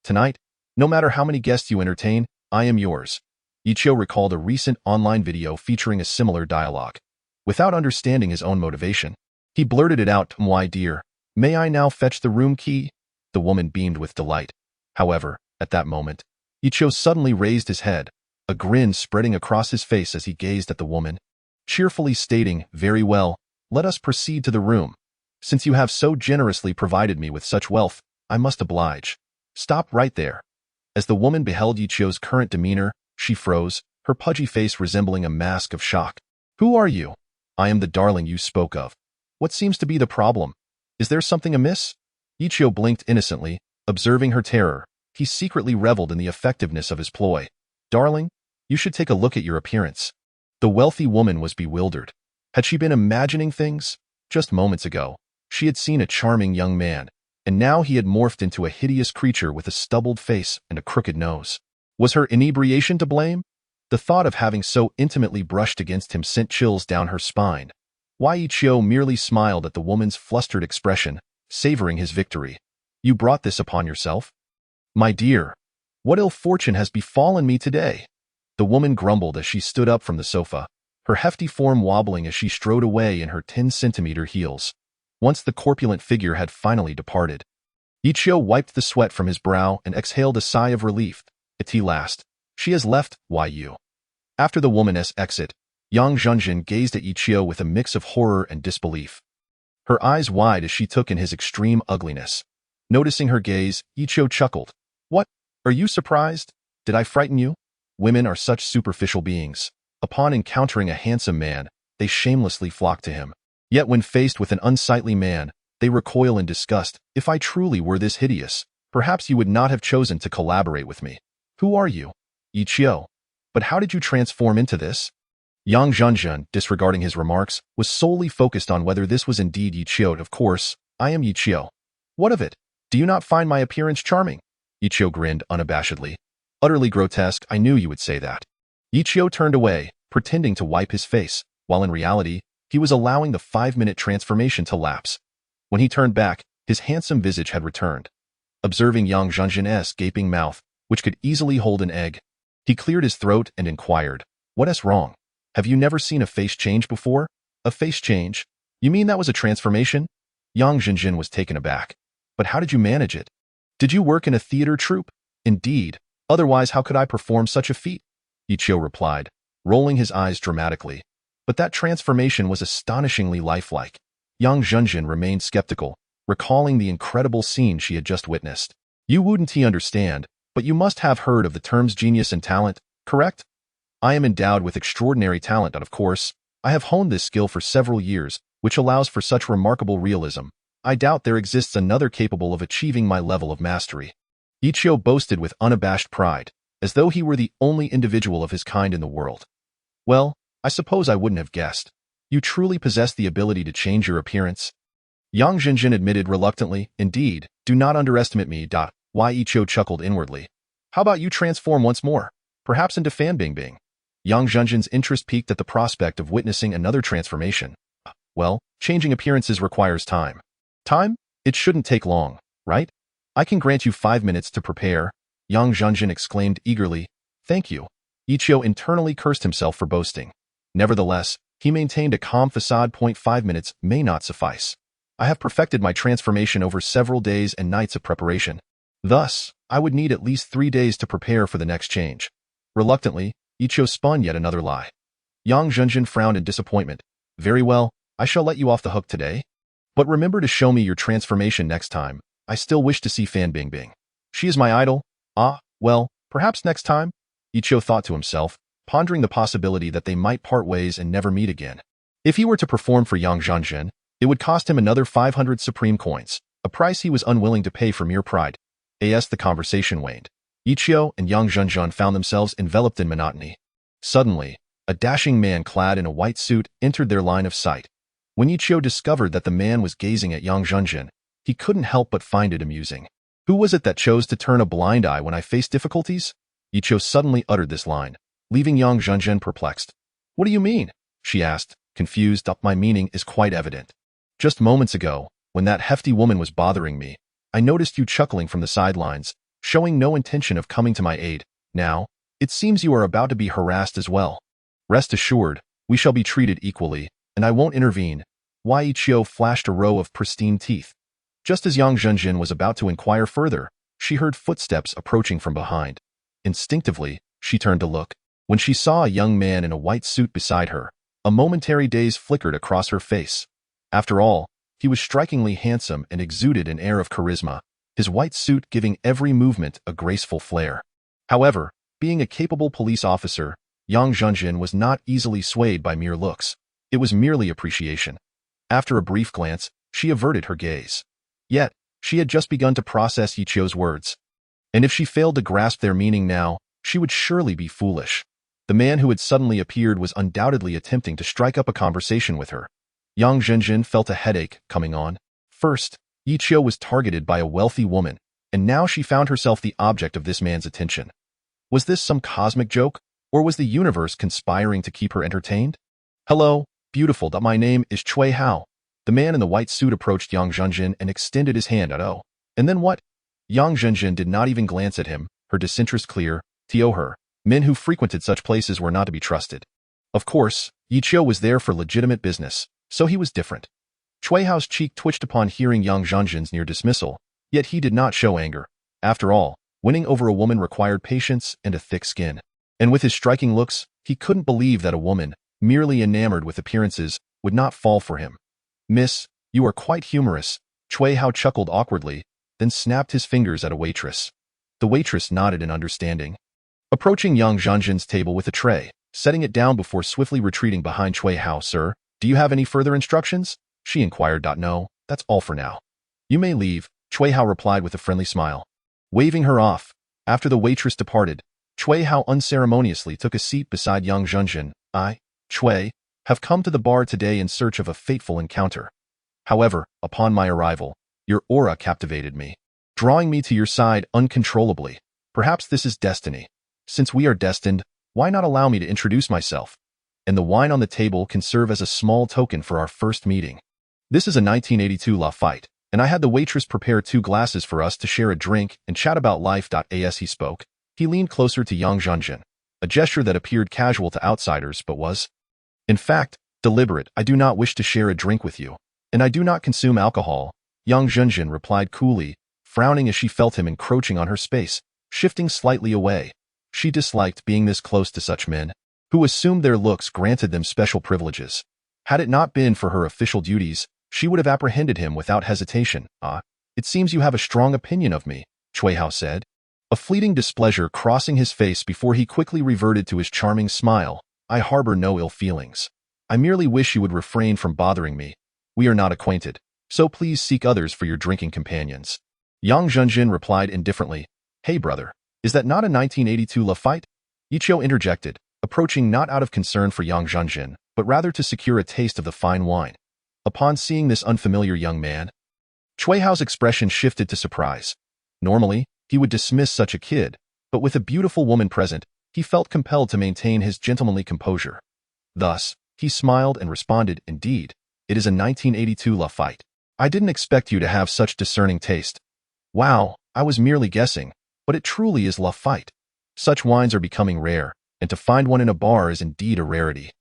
Tonight, no matter how many guests you entertain, I am yours. Ichio recalled a recent online video featuring a similar dialogue. Without understanding his own motivation, he blurted it out, my dear, may I now fetch the room key? The woman beamed with delight. However, at that moment, Ichio suddenly raised his head, a grin spreading across his face as he gazed at the woman, cheerfully stating, very well, let us proceed to the room. Since you have so generously provided me with such wealth, I must oblige. Stop right there. As the woman beheld Ichio's current demeanor, she froze, her pudgy face resembling a mask of shock. Who are you? I am the darling you spoke of. What seems to be the problem? Is there something amiss? Ichio blinked innocently, observing her terror. He secretly reveled in the effectiveness of his ploy. Darling, you should take a look at your appearance. The wealthy woman was bewildered. Had she been imagining things? Just moments ago, she had seen a charming young man, and now he had morphed into a hideous creature with a stubbled face and a crooked nose. Was her inebriation to blame? The thought of having so intimately brushed against him sent chills down her spine. Ichio merely smiled at the woman's flustered expression, savoring his victory. You brought this upon yourself? My dear, what ill fortune has befallen me today? The woman grumbled as she stood up from the sofa, her hefty form wobbling as she strode away in her 10-centimeter heels. Once the corpulent figure had finally departed, Ichio wiped the sweat from his brow and exhaled a sigh of relief. At last, she has left, Yu. After the woman's exit, Yang Zhenjin gazed at Ichio with a mix of horror and disbelief. Her eyes wide as she took in his extreme ugliness. Noticing her gaze, Ichio chuckled. What? Are you surprised? Did I frighten you? Women are such superficial beings. Upon encountering a handsome man, they shamelessly flock to him. Yet when faced with an unsightly man, they recoil in disgust. If I truly were this hideous, perhaps you would not have chosen to collaborate with me. Who are you? Ichio. But how did you transform into this? Yang Zhenjin, disregarding his remarks, was solely focused on whether this was indeed Ichio. Of course, I am Ichio. What of it? Do you not find my appearance charming? Ichio grinned unabashedly. Utterly grotesque, I knew you would say that. Ichio turned away, pretending to wipe his face, while in reality, he was allowing the 5-minute transformation to lapse. When he turned back, his handsome visage had returned. Observing Yang Zhenjin's gaping mouth, which could easily hold an egg, he cleared his throat and inquired, What's wrong? Have you never seen a face change before? A face change? You mean that was a transformation? Yang Zhenjin was taken aback. But how did you manage it? Did you work in a theater troupe? Indeed. Otherwise, how could I perform such a feat? Ichio replied, rolling his eyes dramatically. But that transformation was astonishingly lifelike. Yang Zhenjin remained skeptical, recalling the incredible scene she had just witnessed. You wouldn't understand, but you must have heard of the terms genius and talent, correct? I am endowed with extraordinary talent, and of course, I have honed this skill for several years, which allows for such remarkable realism. I doubt there exists another capable of achieving my level of mastery. Ichio boasted with unabashed pride, as though he were the only individual of his kind in the world. Well, I suppose I wouldn't have guessed. You truly possess the ability to change your appearance? Yang Zhenjin admitted reluctantly, Indeed, do not underestimate me. Ichio chuckled inwardly. How about you transform once more, perhaps into Fan Bingbing? Yang Zhenjin's interest peaked at the prospect of witnessing another transformation. Well, changing appearances requires time. Time? It shouldn't take long, right? I can grant you 5 minutes to prepare, Yang Zhenjin exclaimed eagerly. Thank you. Ichio internally cursed himself for boasting. Nevertheless, he maintained a calm facade. 5 minutes may not suffice. I have perfected my transformation over several days and nights of preparation. Thus, I would need at least 3 days to prepare for the next change. Reluctantly, Ichio spun yet another lie. Yang Zhenjin frowned in disappointment. Very well, I shall let you off the hook today. But remember to show me your transformation next time. I still wish to see Fan Bingbing. She is my idol. Ah, well, perhaps next time? Ichio thought to himself, pondering the possibility that they might part ways and never meet again. If he were to perform for Yang Zhenjin, it would cost him another 500 supreme coins, a price he was unwilling to pay for mere pride. As the conversation waned, Ichio and Yang Zhenjin found themselves enveloped in monotony. Suddenly, a dashing man clad in a white suit entered their line of sight. When Ichio discovered that the man was gazing at Yang Zhenjin, he couldn't help but find it amusing. Who was it that chose to turn a blind eye when I faced difficulties? Ichio suddenly uttered this line, leaving Yang Zhenjin perplexed. What do you mean? She asked, confused. My meaning is quite evident. Just moments ago, when that hefty woman was bothering me, I noticed you chuckling from the sidelines, showing no intention of coming to my aid. Now, it seems you are about to be harassed as well. Rest assured, we shall be treated equally, and I won't intervene. Why? Ichio flashed a row of pristine teeth. Just as Yang Zhenjin was about to inquire further, she heard footsteps approaching from behind. Instinctively, she turned to look. When she saw a young man in a white suit beside her, a momentary daze flickered across her face. After all, he was strikingly handsome and exuded an air of charisma, his white suit giving every movement a graceful flair. However, being a capable police officer, Yang Zhenjin was not easily swayed by mere looks. It was merely appreciation. After a brief glance, she averted her gaze. Yet, she had just begun to process Ichio's words. And if she failed to grasp their meaning now, she would surely be foolish. The man who had suddenly appeared was undoubtedly attempting to strike up a conversation with her. Yang Zhenjin felt a headache coming on. First, Ichio was targeted by a wealthy woman, and now she found herself the object of this man's attention. Was this some cosmic joke, or was the universe conspiring to keep her entertained? Hello, beautiful. My name is Cui Hao. The man in the white suit approached Yang Zhenjin and extended his hand at Oh. And then what? Yang Zhenjin did not even glance at him, her disinterest clear. To her, men who frequented such places were not to be trusted. Of course, Ichio was there for legitimate business, so he was different. Cui Hao's cheek twitched upon hearing Yang Zhenjin's near dismissal, yet he did not show anger. After all, winning over a woman required patience and a thick skin. And with his striking looks, he couldn't believe that a woman, merely enamored with appearances, would not fall for him. Miss, you are quite humorous. Cui Hao chuckled awkwardly, then snapped his fingers at a waitress. The waitress nodded in understanding. Approaching Yang Zhenjin's table with a tray, setting it down before swiftly retreating behind Cui Hao. Sir, do you have any further instructions? She inquired. No, that's all for now. You may leave, Cui Hao replied with a friendly smile. Waving her off, after the waitress departed, Cui Hao unceremoniously took a seat beside Yang Zhenjin. I, Cui, have come to the bar today in search of a fateful encounter. However, upon my arrival, your aura captivated me, drawing me to your side uncontrollably. Perhaps this is destiny. Since we are destined, why not allow me to introduce myself? And the wine on the table can serve as a small token for our first meeting. This is a 1982 Lafite, and I had the waitress prepare 2 glasses for us to share a drink and chat about life. As he spoke, he leaned closer to Yang Zhenjin, a gesture that appeared casual to outsiders but was, in fact, deliberate. I do not wish to share a drink with you, and I do not consume alcohol, Yang Zhenjin replied coolly, frowning as she felt him encroaching on her space, shifting slightly away. She disliked being this close to such men, who assumed their looks granted them special privileges. Had it not been for her official duties, she would have apprehended him without hesitation. It seems you have a strong opinion of me, Cui Hao said, a fleeting displeasure crossing his face before he quickly reverted to his charming smile. I harbor no ill feelings. I merely wish you would refrain from bothering me. We are not acquainted, so please seek others for your drinking companions. Yang Zhenjin replied indifferently. Hey brother, is that not a 1982 Lafite? Ichio interjected, approaching not out of concern for Yang Zhenjin, but rather to secure a taste of the fine wine. Upon seeing this unfamiliar young man, Cui Hao's expression shifted to surprise. Normally, he would dismiss such a kid, but with a beautiful woman present, he felt compelled to maintain his gentlemanly composure. Thus, he smiled and responded, Indeed, it is a 1982 Lafite. I didn't expect you to have such discerning taste. Wow, I was merely guessing, but it truly is Lafite. Such wines are becoming rare, and to find one in a bar is indeed a rarity.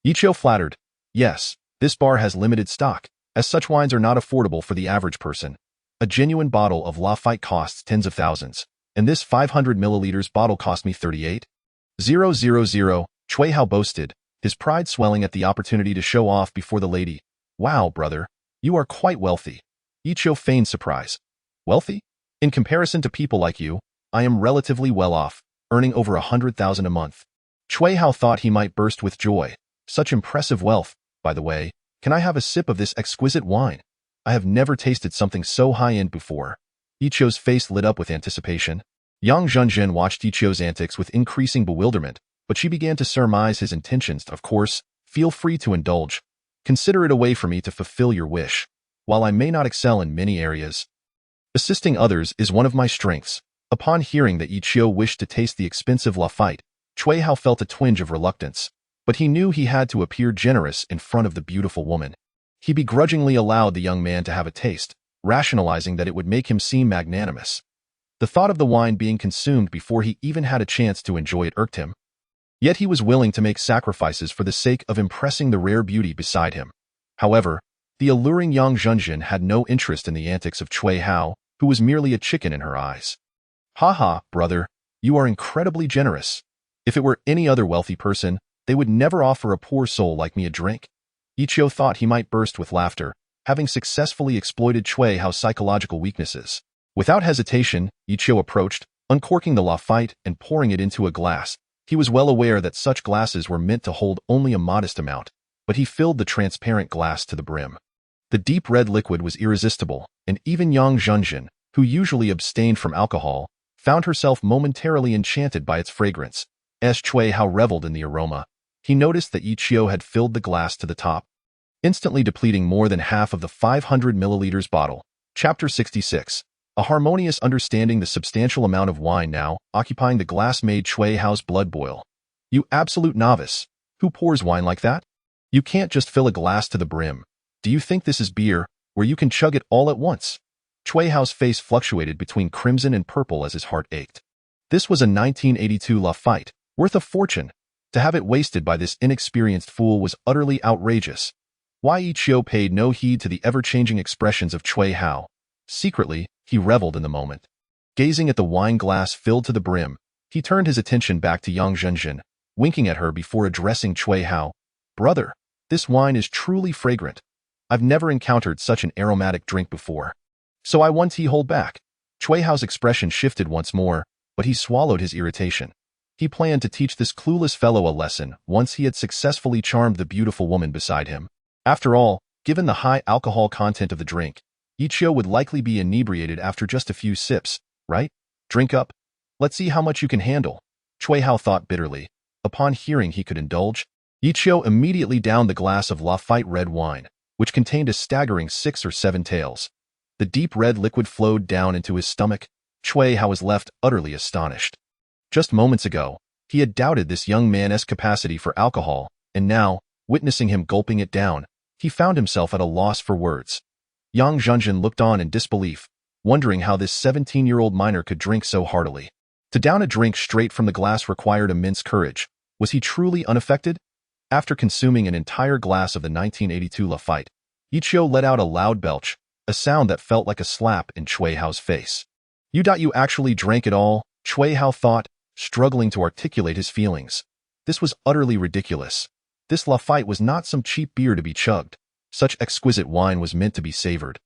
Ichio flattered. Yes, this bar has limited stock, as such wines are not affordable for the average person. A genuine bottle of Lafite costs tens of thousands, and this 500 milliliters bottle cost me 38,000. Cui Hao boasted, his pride swelling at the opportunity to show off before the lady. Wow, brother, you are quite wealthy. Ichio feigned surprise. Wealthy? In comparison to people like you, I am relatively well off, earning over 100,000 a month. Cui Hao thought he might burst with joy. Such impressive wealth. By the way, can I have a sip of this exquisite wine? I have never tasted something so high-end before. Ichio's face lit up with anticipation. Yang Zhenzhen watched Ichio's antics with increasing bewilderment, but she began to surmise his intentions. Of course, feel free to indulge. Consider it a way for me to fulfill your wish. While I may not excel in many areas, assisting others is one of my strengths. Upon hearing that Ichio wished to taste the expensive Lafite, Cui Hao felt a twinge of reluctance, but he knew he had to appear generous in front of the beautiful woman. He begrudgingly allowed the young man to have a taste, rationalizing that it would make him seem magnanimous. The thought of the wine being consumed before he even had a chance to enjoy it irked him. Yet he was willing to make sacrifices for the sake of impressing the rare beauty beside him. However, the alluring Yang Zhenzhen had no interest in the antics of Cui Hao, who was merely a chicken in her eyes. Haha, brother, you are incredibly generous. If it were any other wealthy person, they would never offer a poor soul like me a drink. Ichio thought he might burst with laughter, having successfully exploited Cui Hao's psychological weaknesses. Without hesitation, Ichio approached, uncorking the Lafite and pouring it into a glass. He was well aware that such glasses were meant to hold only a modest amount, but he filled the transparent glass to the brim. The deep red liquid was irresistible, and even Yang Zhenzhen, who usually abstained from alcohol, found herself momentarily enchanted by its fragrance. As Cui Hao reveled in the aroma, he noticed that Ichio had filled the glass to the top, instantly depleting more than half of the 500 milliliters bottle. Chapter 66. A harmonious understanding. The substantial amount of wine now occupying the glass made Cui Hao's blood boil. You absolute novice. Who pours wine like that? You can't just fill a glass to the brim. Do you think this is beer, where you can chug it all at once? Cui Hao's face fluctuated between crimson and purple as his heart ached. This was a 1982 Lafite, worth a fortune. To have it wasted by this inexperienced fool was utterly outrageous. Why Ichio paid no heed to the ever-changing expressions of Cui Hao. Secretly, he reveled in the moment. Gazing at the wine glass filled to the brim, he turned his attention back to Yang Zhenzhen, winking at her before addressing Cui Hao. Brother, this wine is truly fragrant. I've never encountered such an aromatic drink before. So I won't hold back. Cui Hao's expression shifted once more, but he swallowed his irritation. He planned to teach this clueless fellow a lesson once he had successfully charmed the beautiful woman beside him. After all, given the high alcohol content of the drink, Ichio would likely be inebriated after just a few sips, right? Drink up. Let's see how much you can handle. Cui Hao thought bitterly. Upon hearing he could indulge, Ichio immediately downed the glass of Lafite red wine, which contained a staggering 6 or 7 taels. The deep red liquid flowed down into his stomach. Cui Hao was left utterly astonished. Just moments ago, he had doubted this young man's capacity for alcohol, and now, witnessing him gulping it down, he found himself at a loss for words. Yang Zhenzhen looked on in disbelief, wondering how this 17-year-old minor could drink so heartily. To down a drink straight from the glass required immense courage. Was he truly unaffected? After consuming an entire glass of the 1982 Lafite, Ichio let out a loud belch, a sound that felt like a slap in Cui Hao's face. You actually drank it all? Cui Hao thought, struggling to articulate his feelings. This was utterly ridiculous. This Lafite was not some cheap beer to be chugged. Such exquisite wine was meant to be savored,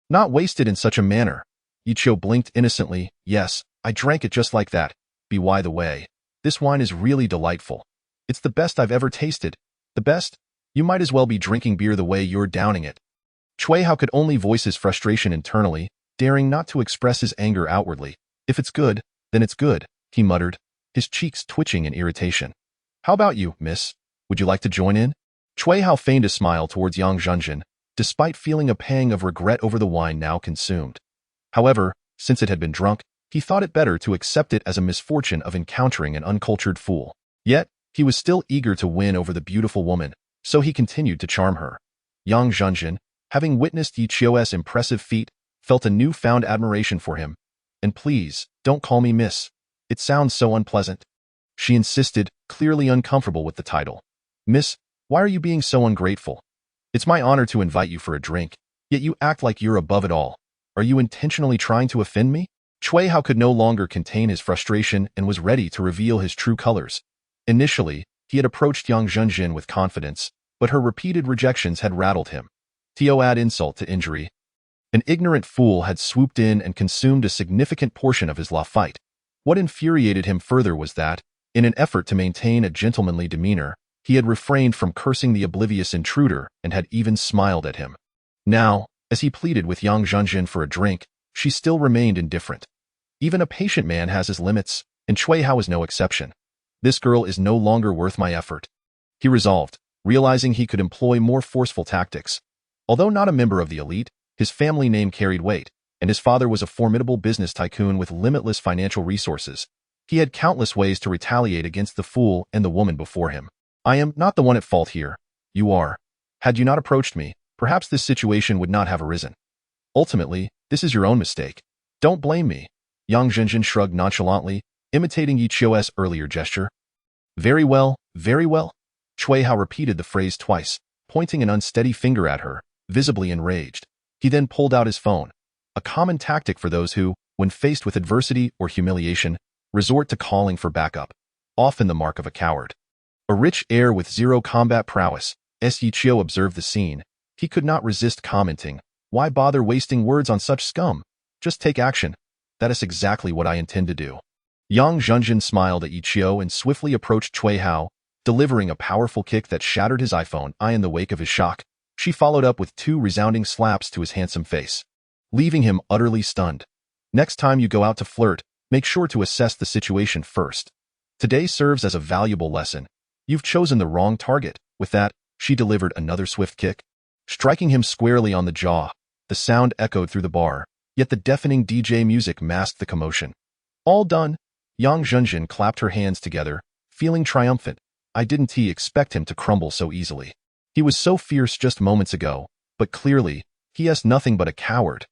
not wasted in such a manner. Ichio blinked innocently. Yes, I drank it just like that. By the way, this wine is really delightful. It's the best I've ever tasted. The best? You might as well be drinking beer the way you're downing it. Cui Hao could only voice his frustration internally, daring not to express his anger outwardly. If it's good, then it's good, he muttered, his cheeks twitching in irritation. How about you, miss? Would you like to join in? Cui Hao feigned a smile towards Yang Zhenzhen, despite feeling a pang of regret over the wine now consumed. However, since it had been drunk, he thought it better to accept it as a misfortune of encountering an uncultured fool. Yet, he was still eager to win over the beautiful woman, so he continued to charm her. Yang Zhenzhen, having witnessed Ichio's impressive feat, felt a newfound admiration for him. And please, don't call me miss. It sounds so unpleasant. She insisted, clearly uncomfortable with the title. Miss, why are you being so ungrateful? It's my honor to invite you for a drink, yet you act like you're above it all. Are you intentionally trying to offend me? Cui Hao could no longer contain his frustration and was ready to reveal his true colors. Initially, He had approached Yang Zhenjin with confidence, but her repeated rejections had rattled him. To add insult to injury, an ignorant fool had swooped in and consumed a significant portion of his fight. What infuriated him further was that, in an effort to maintain a gentlemanly demeanor, he had refrained from cursing the oblivious intruder and had even smiled at him. Now, as he pleaded with Yang Zhenjin for a drink, she still remained indifferent. Even a patient man has his limits, and Cui Hao is no exception. This girl is no longer worth my effort. He resolved, realizing he could employ more forceful tactics. Although not a member of the elite, his family name carried weight, and his father was a formidable business tycoon with limitless financial resources. He had countless ways to retaliate against the fool and the woman before him. I am not the one at fault here. You are. Had you not approached me, perhaps this situation would not have arisen. Ultimately, this is your own mistake. Don't blame me. Yang Zhenjin shrugged nonchalantly, imitating Yi Chio's earlier gesture. Very well, very well. Cui Hao repeated the phrase twice, pointing an unsteady finger at her, visibly enraged. He then pulled out his phone, a common tactic for those who, when faced with adversity or humiliation, resort to calling for backup, often the mark of a coward. A rich heir with zero combat prowess, Yi Chio observed the scene. He could not resist commenting, "Why bother wasting words on such scum? Just take action. That is exactly what I intend to do." Yang Zhenjin smiled at Yi Chio and swiftly approached Cui Hao, delivering a powerful kick that shattered his iPhone. In the wake of his shock, she followed up with 2 resounding slaps to his handsome face, leaving him utterly stunned. Next time you go out to flirt, make sure to assess the situation first. Today serves as a valuable lesson. You've chosen the wrong target. With that, she delivered another swift kick, striking him squarely on the jaw. The sound echoed through the bar, yet the deafening DJ music masked the commotion. All done. Yang Zhenjin clapped her hands together, feeling triumphant. I didn't expect him to crumble so easily. He was so fierce just moments ago, but clearly, he is nothing but a coward.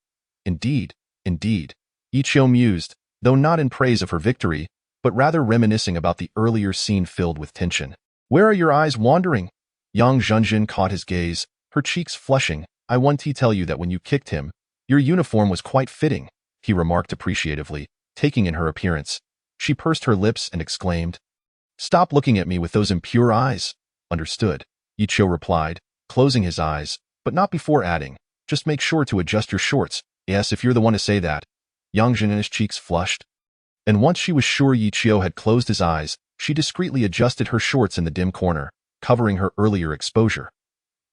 Indeed, indeed. Yi Chio mused, though not in praise of her victory, but rather reminiscing about the earlier scene filled with tension. Where are your eyes wandering? Yang Zhenjin caught his gaze, her cheeks flushing. I want to tell you that when you kicked him, your uniform was quite fitting, he remarked appreciatively, taking in her appearance. She pursed her lips and exclaimed, Stop looking at me with those impure eyes. Understood, Yi Chio replied, closing his eyes, but not before adding, just make sure to adjust your shorts. Yes, if you're the one to say that. Yang Zhenjin's cheeks flushed. And once she was sure Yi Chio had closed his eyes, she discreetly adjusted her shorts in the dim corner, covering her earlier exposure.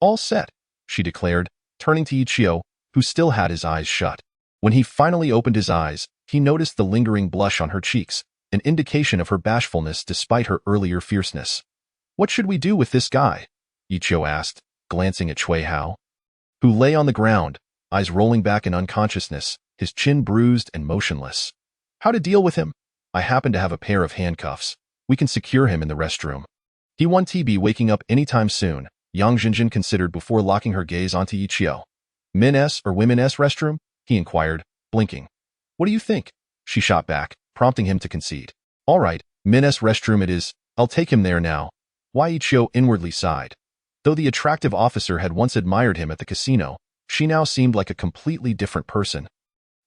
All set, she declared, turning to Yi Chio, who still had his eyes shut. When he finally opened his eyes, he noticed the lingering blush on her cheeks, an indication of her bashfulness despite her earlier fierceness. What should we do with this guy? Yi Chio asked, glancing at Cui Hao, who lay on the ground, eyes rolling back in unconsciousness, his chin bruised and motionless. How to deal with him? I happen to have a pair of handcuffs. We can secure him in the restroom. He won't be waking up anytime soon, Yang Zhenjin considered before locking her gaze onto Yi Chio. Men's or women's restroom? He inquired, blinking. What do you think? She shot back, prompting him to concede. All right, men's restroom it is. I'll take him there now. Yi Chio inwardly sighed. Though the attractive officer had once admired him at the casino, she now seemed like a completely different person,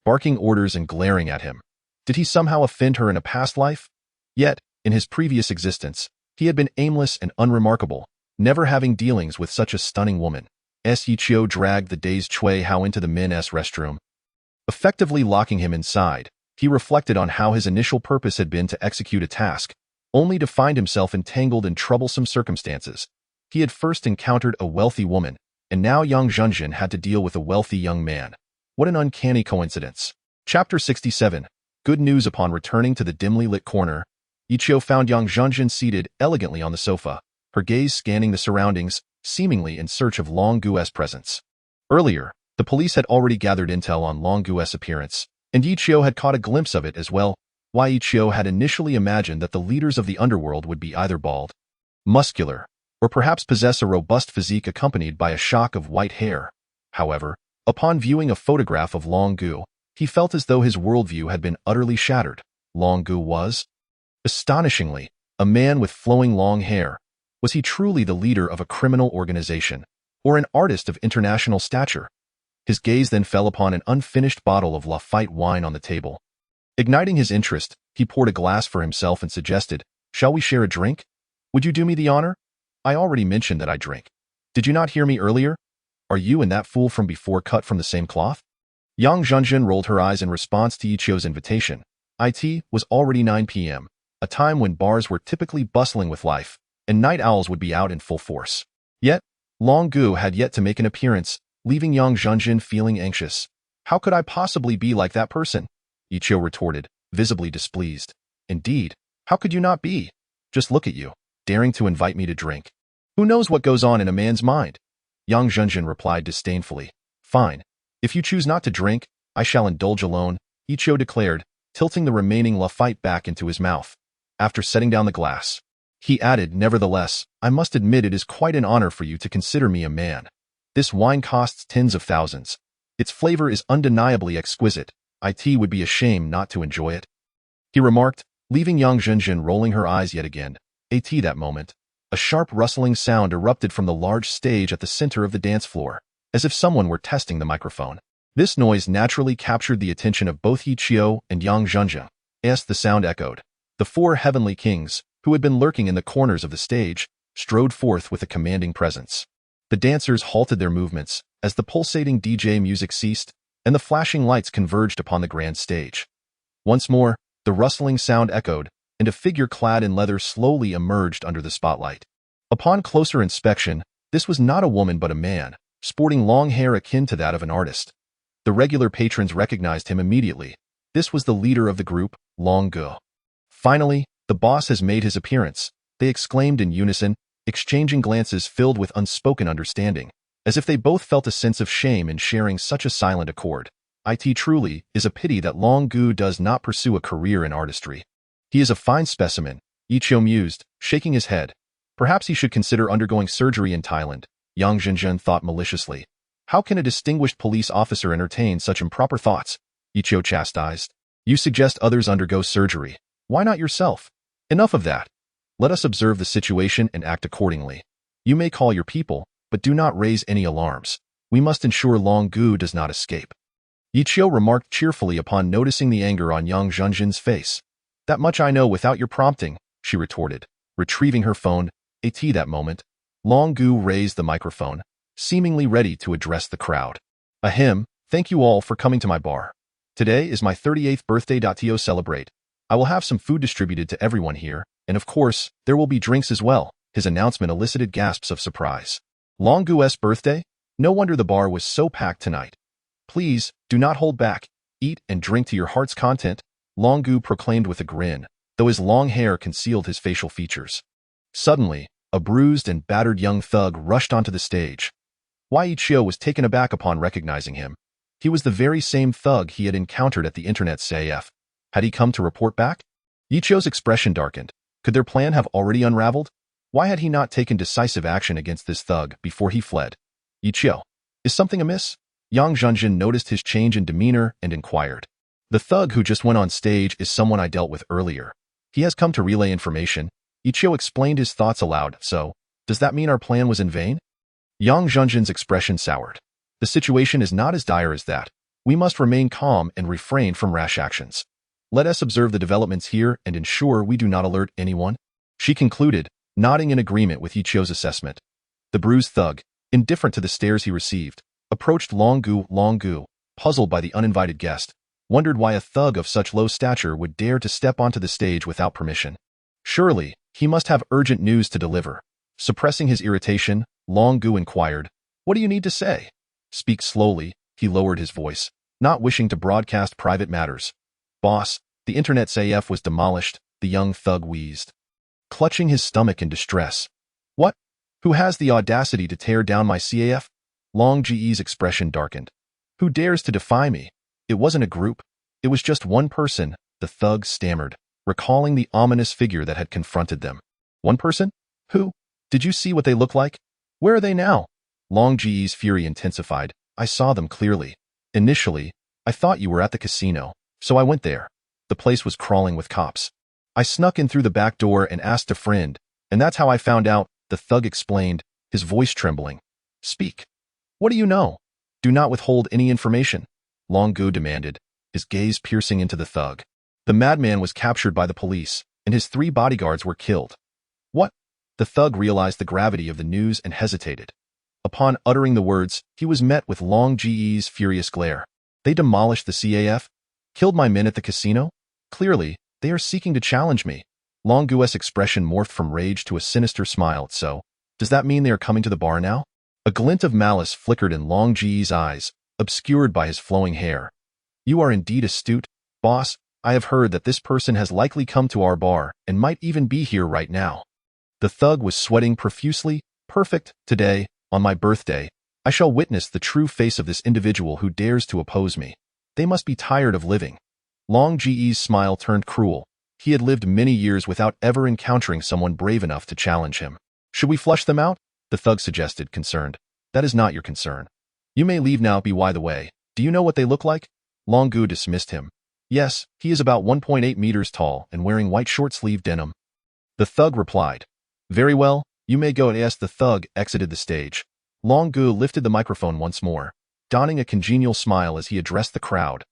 barking orders and glaring at him. Did he somehow offend her in a past life? Yet, in his previous existence, he had been aimless and unremarkable, never having dealings with such a stunning woman. Yi Chio dragged the dazed Cui Hao into the men's restroom, effectively locking him inside. He reflected on how his initial purpose had been to execute a task, only to find himself entangled in troublesome circumstances. He had first encountered a wealthy woman, and now Yang Zhenjin had to deal with a wealthy young man. What an uncanny coincidence. Chapter 67. Good news. Upon returning to the dimly lit corner, Yi Chio found Yang Zhenjin seated elegantly on the sofa, her gaze scanning the surroundings, seemingly in search of Long Gu's presence. Earlier, the police had already gathered intel on Long Gu's appearance, and Yi Chio had caught a glimpse of it as well. Yi Chio had initially imagined that the leaders of the underworld would be either bald, muscular, or perhaps possess a robust physique accompanied by a shock of white hair. However, upon viewing a photograph of Long Gu, he felt as though his worldview had been utterly shattered. Long Gu was, astonishingly, a man with flowing long hair. Was he truly the leader of a criminal organization, or an artist of international stature? His gaze then fell upon an unfinished bottle of Lafite wine on the table. Igniting his interest, he poured a glass for himself and suggested, Shall we share a drink? Would you do me the honor? I already mentioned that I drink. Did you not hear me earlier? Are you and that fool from before cut from the same cloth? Yang Zhenjun rolled her eyes in response to Yichio's invitation. It was already 9 p.m., a time when bars were typically bustling with life, and night owls would be out in full force. Yet, Long Gu had yet to make an appearance, leaving Yang Zhenjun feeling anxious. How could I possibly be like that person? Yichio retorted, visibly displeased. Indeed, how could you not be? Just look at you, daring to invite me to drink. Who knows what goes on in a man's mind? Yang Zhenjun replied disdainfully. Fine. If you choose not to drink, I shall indulge alone, Yichio declared, tilting the remaining Lafite back into his mouth. After setting down the glass, he added, nevertheless, I must admit it is quite an honor for you to consider me a man. This wine costs tens of thousands. Its flavor is undeniably exquisite. It would be a shame not to enjoy it. He remarked, leaving Yang Zhenjun rolling her eyes yet again. That moment, a sharp rustling sound erupted from the large stage at the center of the dance floor, as if someone were testing the microphone. This noise naturally captured the attention of both Yichio and Yang Zhenjun. As the sound echoed, the four heavenly kings, who had been lurking in the corners of the stage, strode forth with a commanding presence. The dancers halted their movements as the pulsating DJ music ceased and the flashing lights converged upon the grand stage. Once more, the rustling sound echoed, and a figure clad in leather slowly emerged under the spotlight. Upon closer inspection, this was not a woman but a man, sporting long hair akin to that of an artist. The regular patrons recognized him immediately. This was the leader of the group, Long Gu. Finally, the boss has made his appearance, they exclaimed in unison, exchanging glances filled with unspoken understanding, as if they both felt a sense of shame in sharing such a silent accord. It truly is a pity that Long Gu does not pursue a career in artistry. He is a fine specimen, Yichio mused, shaking his head. Perhaps he should consider undergoing surgery in Thailand, Yang Zhenjun thought maliciously. How can a distinguished police officer entertain such improper thoughts? Yichio chastised. You suggest others undergo surgery. Why not yourself? Enough of that. Let us observe the situation and act accordingly. You may call your people, but do not raise any alarms. We must ensure Long Gu does not escape. Yichio remarked cheerfully upon noticing the anger on Yang Zhenjun's face. That much I know without your prompting, she retorted, retrieving her phone. That moment, Long Gu raised the microphone, seemingly ready to address the crowd. Ahem, thank you all for coming to my bar. Today is my 38th birthday. To celebrate, I will have some food distributed to everyone here, and of course, there will be drinks as well. His announcement elicited gasps of surprise. Long Gu's birthday? No wonder the bar was so packed tonight. Please, do not hold back. Eat and drink to your heart's content, Long Gu proclaimed with a grin, though his long hair concealed his facial features. Suddenly, a bruised and battered young thug rushed onto the stage. Wai Yichio was taken aback upon recognizing him. He was the very same thug he had encountered at the internet CAF. Had he come to report back? Yichio's expression darkened. Could their plan have already unraveled? Why had he not taken decisive action against this thug before he fled? Yichio, is something amiss? Yang Zhenjun noticed his change in demeanor and inquired. The thug who just went on stage is someone I dealt with earlier. He has come to relay information. Yichio explained his thoughts aloud. So, does that mean our plan was in vain? Yang Zhenjun's expression soured. The situation is not as dire as that. We must remain calm and refrain from rash actions. Let us observe the developments here and ensure we do not alert anyone. She concluded, nodding in agreement with Yichio's assessment. The bruised thug, indifferent to the stares he received, approached Long Gu. Long Gu, puzzled by the uninvited guest, wondered why a thug of such low stature would dare to step onto the stage without permission. Surely, he must have urgent news to deliver. Suppressing his irritation, Long Gu inquired, What do you need to say? Speak slowly, he lowered his voice, not wishing to broadcast private matters. Boss, the internet CAF was demolished, the young thug wheezed, clutching his stomach in distress. What? Who has the audacity to tear down my CAF? Long Gu's expression darkened. Who dares to defy me? It wasn't a group. It was just one person, the thug stammered, recalling the ominous figure that had confronted them. One person? Who? Did you see what they look like? Where are they now? Long Gu's fury intensified. I saw them clearly. Initially, I thought you were at the casino, so I went there. The place was crawling with cops. I snuck in through the back door and asked a friend, and that's how I found out, the thug explained, his voice trembling. Speak. What do you know? Do not withhold any information, Long Gu demanded, his gaze piercing into the thug. The madman was captured by the police, and his 3 bodyguards were killed. What? The thug realized the gravity of the news and hesitated. Upon uttering the words, he was met with Long Ge's furious glare. They demolished the CAF? Killed my men at the casino? Clearly, they are seeking to challenge me. Long Gu's expression morphed from rage to a sinister smile. So, does that mean they are coming to the bar now? A glint of malice flickered in Long Ge's eyes, obscured by his flowing hair. You are indeed astute, boss. I have heard that this person has likely come to our bar and might even be here right now. The thug was sweating profusely. Perfect. Today, on my birthday, I shall witness the true face of this individual who dares to oppose me. They must be tired of living. Long Ge's smile turned cruel. He had lived many years without ever encountering someone brave enough to challenge him. Should we flush them out? The thug suggested, concerned. That is not your concern. You may leave now. By the way, do you know what they look like? Long Gu dismissed him. Yes, he is about 1.8 meters tall and wearing white short-sleeved denim. The thug replied. Very well, you may go. As the thug exited the stage, Long Gu lifted the microphone once more, donning a congenial smile as he addressed the crowd.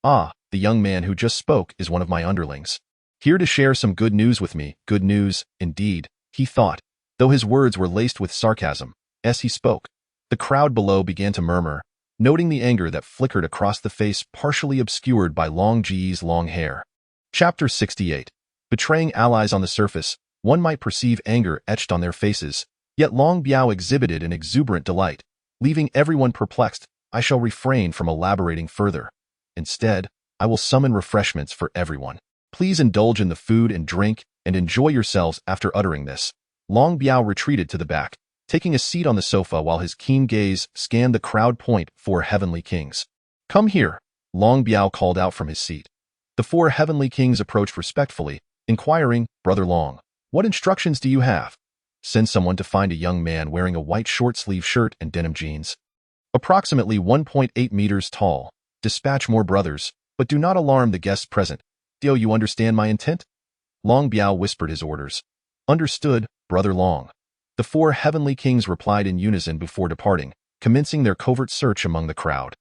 Ah, the young man who just spoke is one of my underlings. Here to share some good news with me. Good news, indeed, he thought, though his words were laced with sarcasm. As he spoke, the crowd below began to murmur, noting the anger that flickered across the face partially obscured by Long Ge's long hair. Chapter 68. Betraying allies. On the surface, one might perceive anger etched on their faces, yet Long Biao exhibited an exuberant delight, leaving everyone perplexed. I shall refrain from elaborating further. Instead, I will summon refreshments for everyone. Please indulge in the food and drink and enjoy yourselves. After uttering this, Long Biao retreated to the back, taking a seat on the sofa while his keen gaze scanned the crowd. Four heavenly kings. Come here, Long Biao called out from his seat. The four heavenly kings approached respectfully, inquiring, Brother Long, what instructions do you have? Send someone to find a young man wearing a white short-sleeve shirt and denim jeans. Approximately 1.8 meters tall. Dispatch more brothers, but do not alarm the guests present. Do you understand my intent? Long Biao whispered his orders. Understood, Brother Long. The four heavenly kings replied in unison before departing, commencing their covert search among the crowd.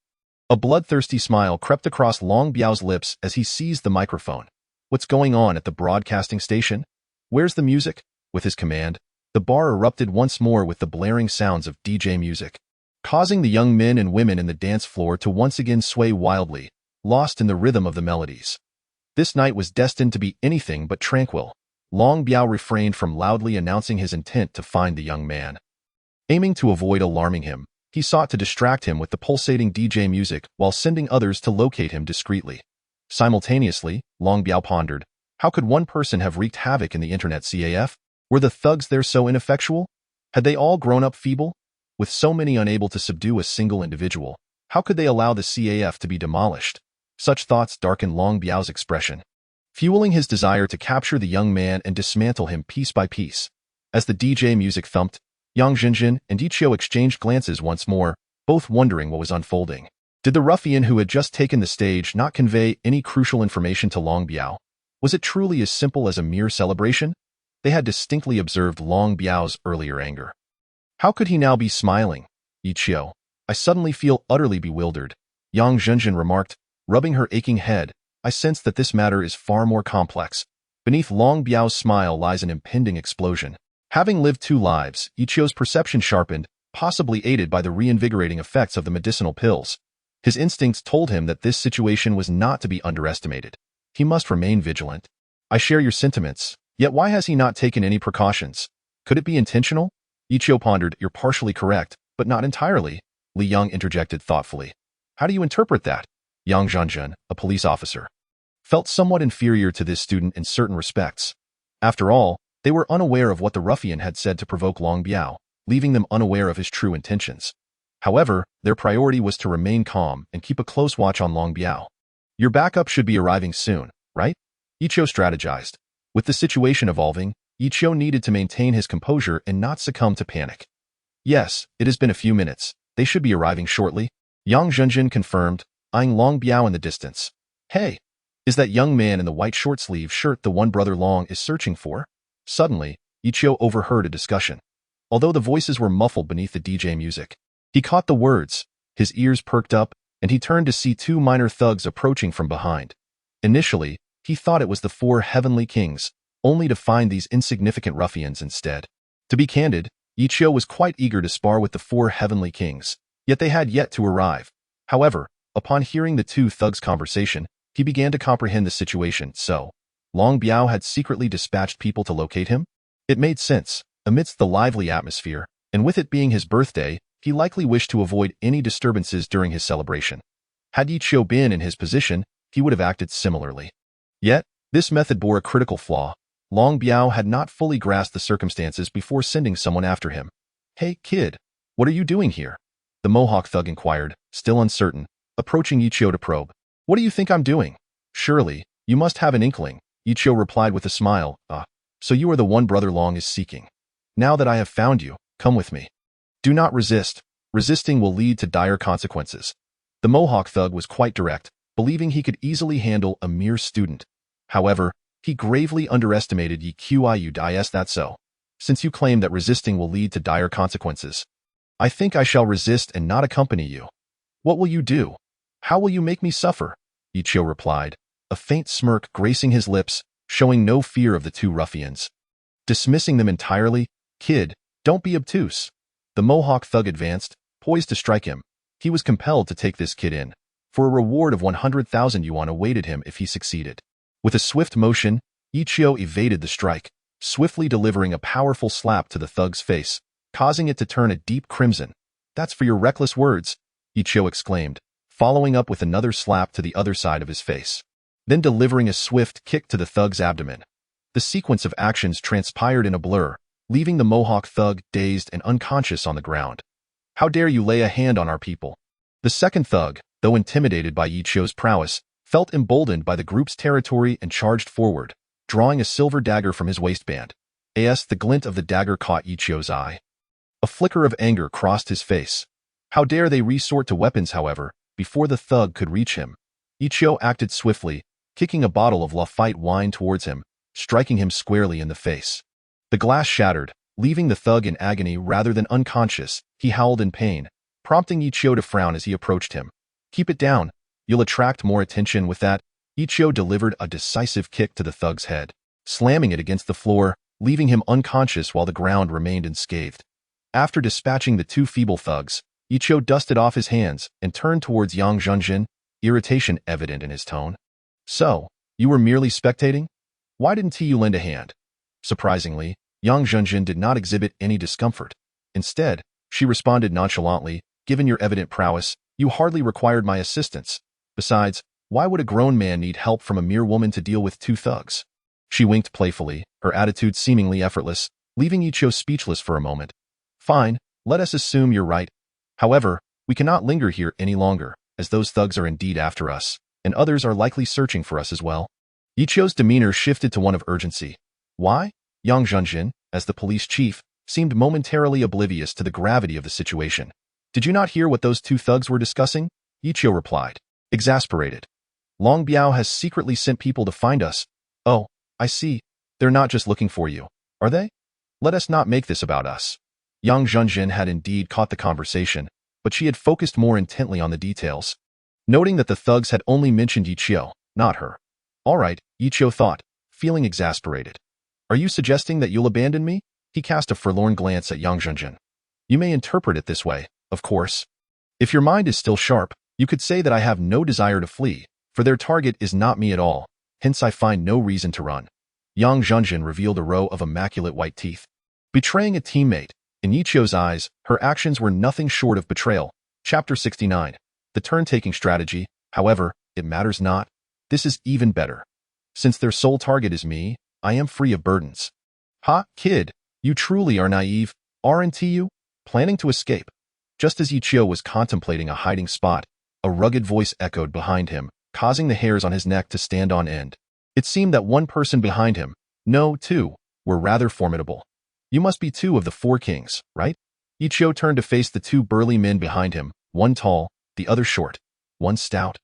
A bloodthirsty smile crept across Long Biao's lips as he seized the microphone. What's going on at the broadcasting station? Where's the music? With his command, the bar erupted once more with the blaring sounds of DJ music, causing the young men and women in the dance floor to once again sway wildly, lost in the rhythm of the melodies. This night was destined to be anything but tranquil. Long Biao refrained from loudly announcing his intent to find the young man. Aiming to avoid alarming him, he sought to distract him with the pulsating DJ music while sending others to locate him discreetly. Simultaneously, Long Biao pondered, how could one person have wreaked havoc in the internet CAF? Were the thugs there so ineffectual? Had they all grown up feeble? With so many unable to subdue a single individual, how could they allow the CAF to be demolished? Such thoughts darkened Long Biao's expression, fueling his desire to capture the young man and dismantle him piece by piece. As the DJ music thumped, Yang Zhenjin and Yiqiu exchanged glances once more, both wondering what was unfolding. Did the ruffian who had just taken the stage not convey any crucial information to Long Biao? Was it truly as simple as a mere celebration? They had distinctly observed Long Biao's earlier anger. How could he now be smiling? Yiqiu, I suddenly feel utterly bewildered, Yang Zhenjin remarked, rubbing her aching head. I sense that this matter is far more complex. Beneath Long Biao's smile lies an impending explosion. Having lived two lives, Yiqiu's perception sharpened, possibly aided by the reinvigorating effects of the medicinal pills. His instincts told him that this situation was not to be underestimated. He must remain vigilant. I share your sentiments, yet why has he not taken any precautions? Could it be intentional? Yiqiu pondered. You're partially correct, but not entirely, Li Yang interjected thoughtfully. How do you interpret that? Yang Zhanzhen, a police officer, felt somewhat inferior to this student in certain respects. After all, they were unaware of what the ruffian had said to provoke Long Biao, leaving them unaware of his true intentions. However, their priority was to remain calm and keep a close watch on Long Biao. Your backup should be arriving soon, right? Yiqiu strategized. With the situation evolving, Yiqiu needed to maintain his composure and not succumb to panic. Yes, it has been a few minutes. They should be arriving shortly, Yang Zhenjin confirmed, eyeing Long Biao in the distance. Hey, is that young man in the white short-sleeve shirt the one Brother Long is searching for? Suddenly, Yiqiu overheard a discussion. Although the voices were muffled beneath the DJ music, he caught the words. His ears perked up, and he turned to see two minor thugs approaching from behind. Initially, he thought it was the four heavenly kings, only to find these insignificant ruffians instead. To be candid, Ichio was quite eager to spar with the four heavenly kings, yet they had yet to arrive. However, upon hearing the two thugs' conversation, he began to comprehend the situation. So, Long Biao had secretly dispatched people to locate him? It made sense, amidst the lively atmosphere, and with it being his birthday, he likely wished to avoid any disturbances during his celebration. Had Ichio been in his position, he would have acted similarly. Yet, this method bore a critical flaw. Long Biao had not fully grasped the circumstances before sending someone after him. "Hey, kid, what are you doing here?" the Mohawk thug inquired, still uncertain, approaching Ichio to probe. "What do you think I'm doing?" "Surely, you must have an inkling," Ichio replied with a smile. So you are the one Brother Long is seeking. Now that I have found you, come with me. Do not resist. Resisting will lead to dire consequences." The Mohawk thug was quite direct, believing he could easily handle a mere student. However, he gravely underestimated Is that so? Since you claim that resisting will lead to dire consequences, I think I shall resist and not accompany you. What will you do? How will you make me suffer? Ichio replied, a faint smirk gracing his lips, showing no fear of the two ruffians. Dismissing them entirely, "Kid, don't be obtuse." The Mohawk thug advanced, poised to strike him. He was compelled to take this kid in, for a reward of 100,000 yuan awaited him if he succeeded. With a swift motion, Ichio evaded the strike, swiftly delivering a powerful slap to the thug's face, causing it to turn a deep crimson. "That's for your reckless words," Ichio exclaimed, following up with another slap to the other side of his face, then delivering a swift kick to the thug's abdomen. The sequence of actions transpired in a blur, leaving the Mohawk thug dazed and unconscious on the ground. "How dare you lay a hand on our people?" The second thug, though intimidated by Ichio's prowess, felt emboldened by the group's territory and charged forward, drawing a silver dagger from his waistband. The glint of the dagger caught Ichio's eye. A flicker of anger crossed his face. How dare they resort to weapons, however, before the thug could reach him? Ichio acted swiftly, kicking a bottle of Lafite wine towards him, striking him squarely in the face. The glass shattered, leaving the thug in agony rather than unconscious. He howled in pain, prompting Ichio to frown as he approached him. "Keep it down. You'll attract more attention with that." Ichio delivered a decisive kick to the thug's head, slamming it against the floor, leaving him unconscious while the ground remained unscathed. After dispatching the two feeble thugs, Ichio dusted off his hands and turned towards Yang Zhenjin, irritation evident in his tone. "So, you were merely spectating? Why didn't you lend a hand?" Surprisingly, Yang Zhenjin did not exhibit any discomfort. Instead, she responded nonchalantly, "Given your evident prowess, you hardly required my assistance. Besides, why would a grown man need help from a mere woman to deal with two thugs?" She winked playfully, her attitude seemingly effortless, leaving Ichio speechless for a moment. "Fine, let us assume you're right. However, we cannot linger here any longer, as those thugs are indeed after us, and others are likely searching for us as well." Ichio's demeanor shifted to one of urgency. "Why?" Yang Zhenjin, as the police chief, seemed momentarily oblivious to the gravity of the situation. "Did you not hear what those two thugs were discussing?" Ichio replied, exasperated. "Long Biao has secretly sent people to find us." "Oh, I see. They're not just looking for you, are they? Let us not make this about us." Yang Zhenjin had indeed caught the conversation, but she had focused more intently on the details, noting that the thugs had only mentioned Ichio, not her. "All right," Ichio thought, feeling exasperated. "Are you suggesting that you'll abandon me?" He cast a forlorn glance at Yang Zhenjin. "You may interpret it this way, of course. If your mind is still sharp, you could say that I have no desire to flee, for their target is not me at all, hence I find no reason to run." Yang Zhenjin revealed a row of immaculate white teeth. Betraying a teammate, in Ichio's eyes, her actions were nothing short of betrayal. Chapter 69. The turn-taking strategy, however, it matters not. This is even better. Since their sole target is me, I am free of burdens. "Ha, kid, you truly are naive, aren't you? Planning to escape?" Just as Ichio was contemplating a hiding spot, a rugged voice echoed behind him, causing the hairs on his neck to stand on end. It seemed that one person behind him, no, two, were rather formidable. "You must be two of the four kings, right?" Ichio turned to face the two burly men behind him, one tall, the other short, one stout,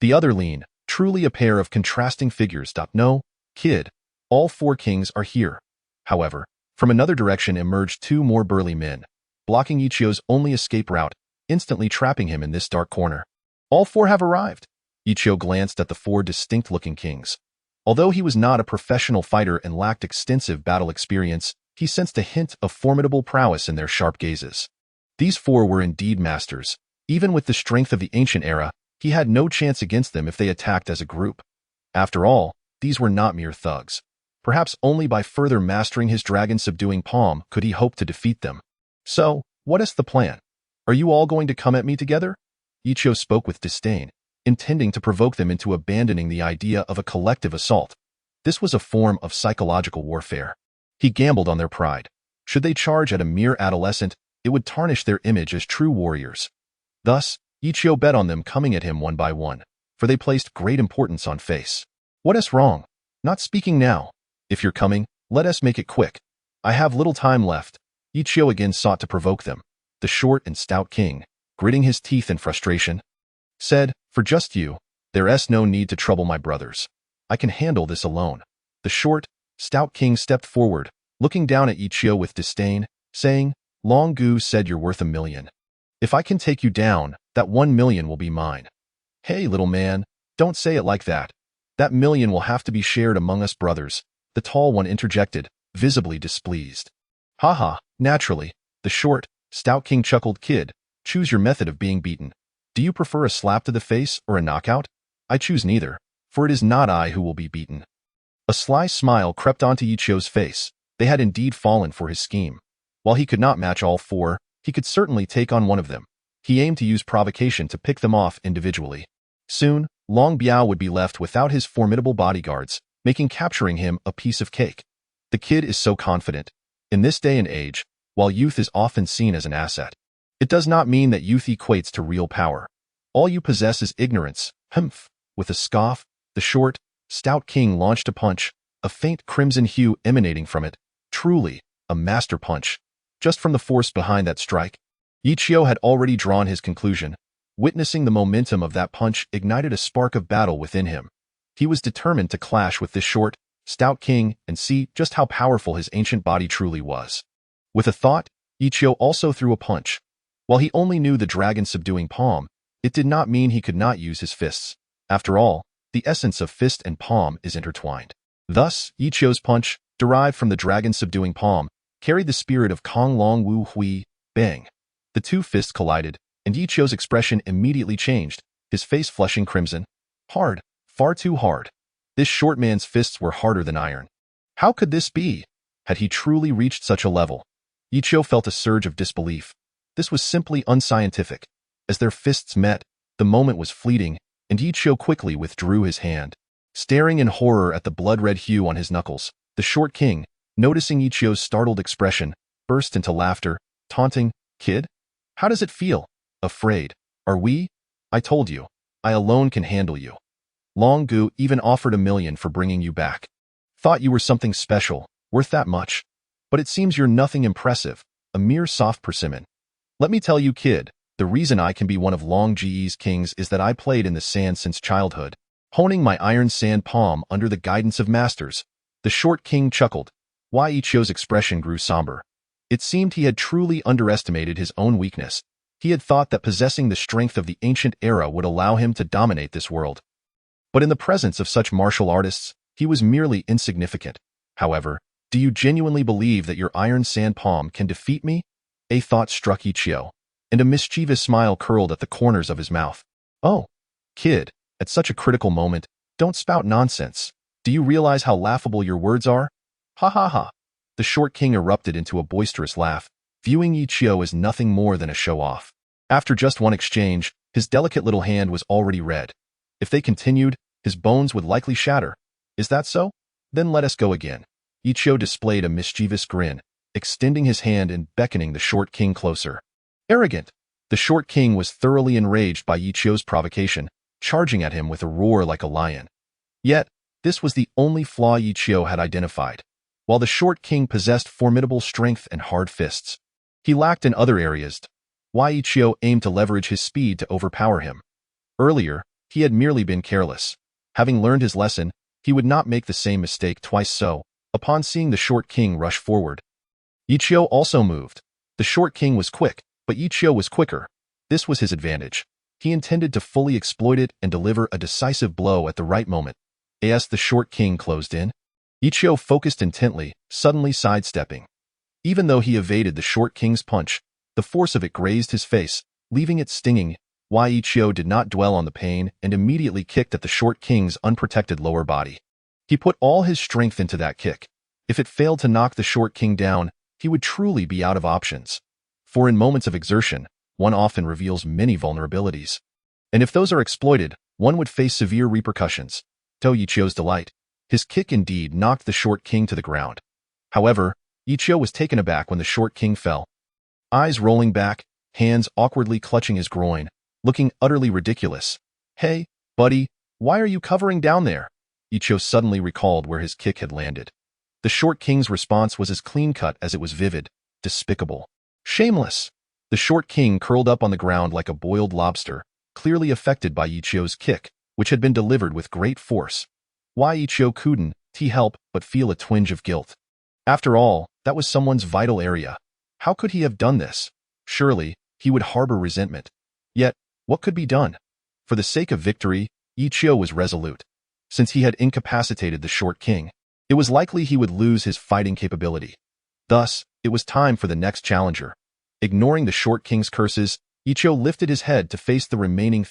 the other lean, truly a pair of contrasting figures. "No, kid, all four kings are here." However, from another direction emerged two more burly men, blocking Ichio's only escape route, instantly trapping him in this dark corner. "All four have arrived." Ichio glanced at the four distinct-looking kings. Although he was not a professional fighter and lacked extensive battle experience, he sensed a hint of formidable prowess in their sharp gazes. These four were indeed masters. Even with the strength of the ancient era, he had no chance against them if they attacked as a group. After all, these were not mere thugs. Perhaps only by further mastering his dragon-subduing palm could he hope to defeat them. So, what is the plan? Are you all going to come at me together? Ichio spoke with disdain, intending to provoke them into abandoning the idea of a collective assault. This was a form of psychological warfare. He gambled on their pride. Should they charge at a mere adolescent, it would tarnish their image as true warriors. Thus, Ichio bet on them coming at him one by one, for they placed great importance on face. What is wrong? Not speaking now. If you're coming, let us make it quick. I have little time left. Ichio again sought to provoke them. The short and stout king, gritting his teeth in frustration, said, "For just you, there's no need to trouble my brothers. I can handle this alone." The short, stout king stepped forward, looking down at Ichio with disdain, saying, "Long Gu said you're worth 1,000,000. If I can take you down, that 1,000,000 will be mine." "Hey, little man, don't say it like that. That 1,000,000 will have to be shared among us brothers," the tall one interjected, visibly displeased. "Haha, naturally," the short, stout king chuckled. "Kid, choose your method of being beaten. Do you prefer a slap to the face or a knockout? I choose neither, for it is not I who will be beaten." A sly smile crept onto Ichio's face. They had indeed fallen for his scheme. While he could not match all four, he could certainly take on one of them. He aimed to use provocation to pick them off individually. Soon, Long Biao would be left without his formidable bodyguards, making capturing him a piece of cake. The kid is so confident. In this day and age, while youth is often seen as an asset, it does not mean that youth equates to real power. All you possess is ignorance. Humph! With a scoff, the short, stout king launched a punch, a faint crimson hue emanating from it. Truly, a master punch. Just from the force behind that strike, Ichio had already drawn his conclusion. Witnessing the momentum of that punch ignited a spark of battle within him. He was determined to clash with this short, stout king and see just how powerful his ancient body truly was. With a thought, Ichio also threw a punch. While he only knew the dragon-subduing palm, it did not mean he could not use his fists. After all, the essence of fist and palm is intertwined. Thus, Ichio's punch, derived from the dragon-subduing palm, carried the spirit of Kong Long Wu Hui, bang. The two fists collided, and Ichio's expression immediately changed, his face flushing crimson. Hard, far too hard. This short man's fists were harder than iron. How could this be? Had he truly reached such a level? Ichio felt a surge of disbelief. This was simply unscientific. As their fists met, the moment was fleeting, and Ichio quickly withdrew his hand. Staring in horror at the blood-red hue on his knuckles, the short king, noticing Ichio's startled expression, burst into laughter, taunting, "Kid? How does it feel? Afraid? Are we? I told you, I alone can handle you. Long Gu even offered 1,000,000 for bringing you back. Thought you were something special, worth that much. But it seems you're nothing impressive, a mere soft persimmon. Let me tell you, kid, the reason I can be one of Long Ge's kings is that I played in the sand since childhood, honing my iron sand palm under the guidance of masters." The short king chuckled. Why Ichio's expression grew somber. It seemed he had truly underestimated his own weakness. He had thought that possessing the strength of the ancient era would allow him to dominate this world. But in the presence of such martial artists, he was merely insignificant. However, do you genuinely believe that your iron sand palm can defeat me? A thought struck Ichio, and a mischievous smile curled at the corners of his mouth. Oh, kid, at such a critical moment, don't spout nonsense. Do you realize how laughable your words are? Ha ha ha. The short king erupted into a boisterous laugh, viewing Ichio as nothing more than a show-off. After just one exchange, his delicate little hand was already red. If they continued, his bones would likely shatter. Is that so? Then let us go again. Ichio displayed a mischievous grin, extending his hand and beckoning the short king closer. Arrogant! The short king was thoroughly enraged by Ichio's provocation, charging at him with a roar like a lion. Yet, this was the only flaw Ichio had identified. While the short king possessed formidable strength and hard fists, he lacked in other areas. Why Ichio aimed to leverage his speed to overpower him. Earlier, he had merely been careless. Having learned his lesson, he would not make the same mistake twice. So, upon seeing the short king rush forward, Ichio also moved. The short king was quick, but Ichio was quicker. This was his advantage. He intended to fully exploit it and deliver a decisive blow at the right moment. As the short king closed in, Ichio focused intently, suddenly sidestepping. Even though he evaded the short king's punch, the force of it grazed his face, leaving it stinging. Yi Chou did not dwell on the pain and immediately kicked at the short king's unprotected lower body. He put all his strength into that kick. If it failed to knock the short king down, he would truly be out of options. For in moments of exertion, one often reveals many vulnerabilities. And if those are exploited, one would face severe repercussions. To Yi Chou's delight, his kick indeed knocked the short king to the ground. However, Yi Chou was taken aback when the short king fell. Eyes rolling back, hands awkwardly clutching his groin, looking utterly ridiculous. Hey, buddy, why are you covering down there? Yi Chou suddenly recalled where his kick had landed. The short king's response was as clean-cut as it was vivid, despicable. Shameless! The short king curled up on the ground like a boiled lobster, clearly affected by Yi Chou's kick, which had been delivered with great force. Yi Chou couldn't help but feel a twinge of guilt. After all, that was someone's vital area. How could he have done this? Surely, he would harbor resentment. Yet, what could be done? For the sake of victory, Yi Chou was resolute. Since he had incapacitated the short king, it was likely he would lose his fighting capability. Thus, it was time for the next challenger. Ignoring the short king's curses, Yi Chou lifted his head to face the remaining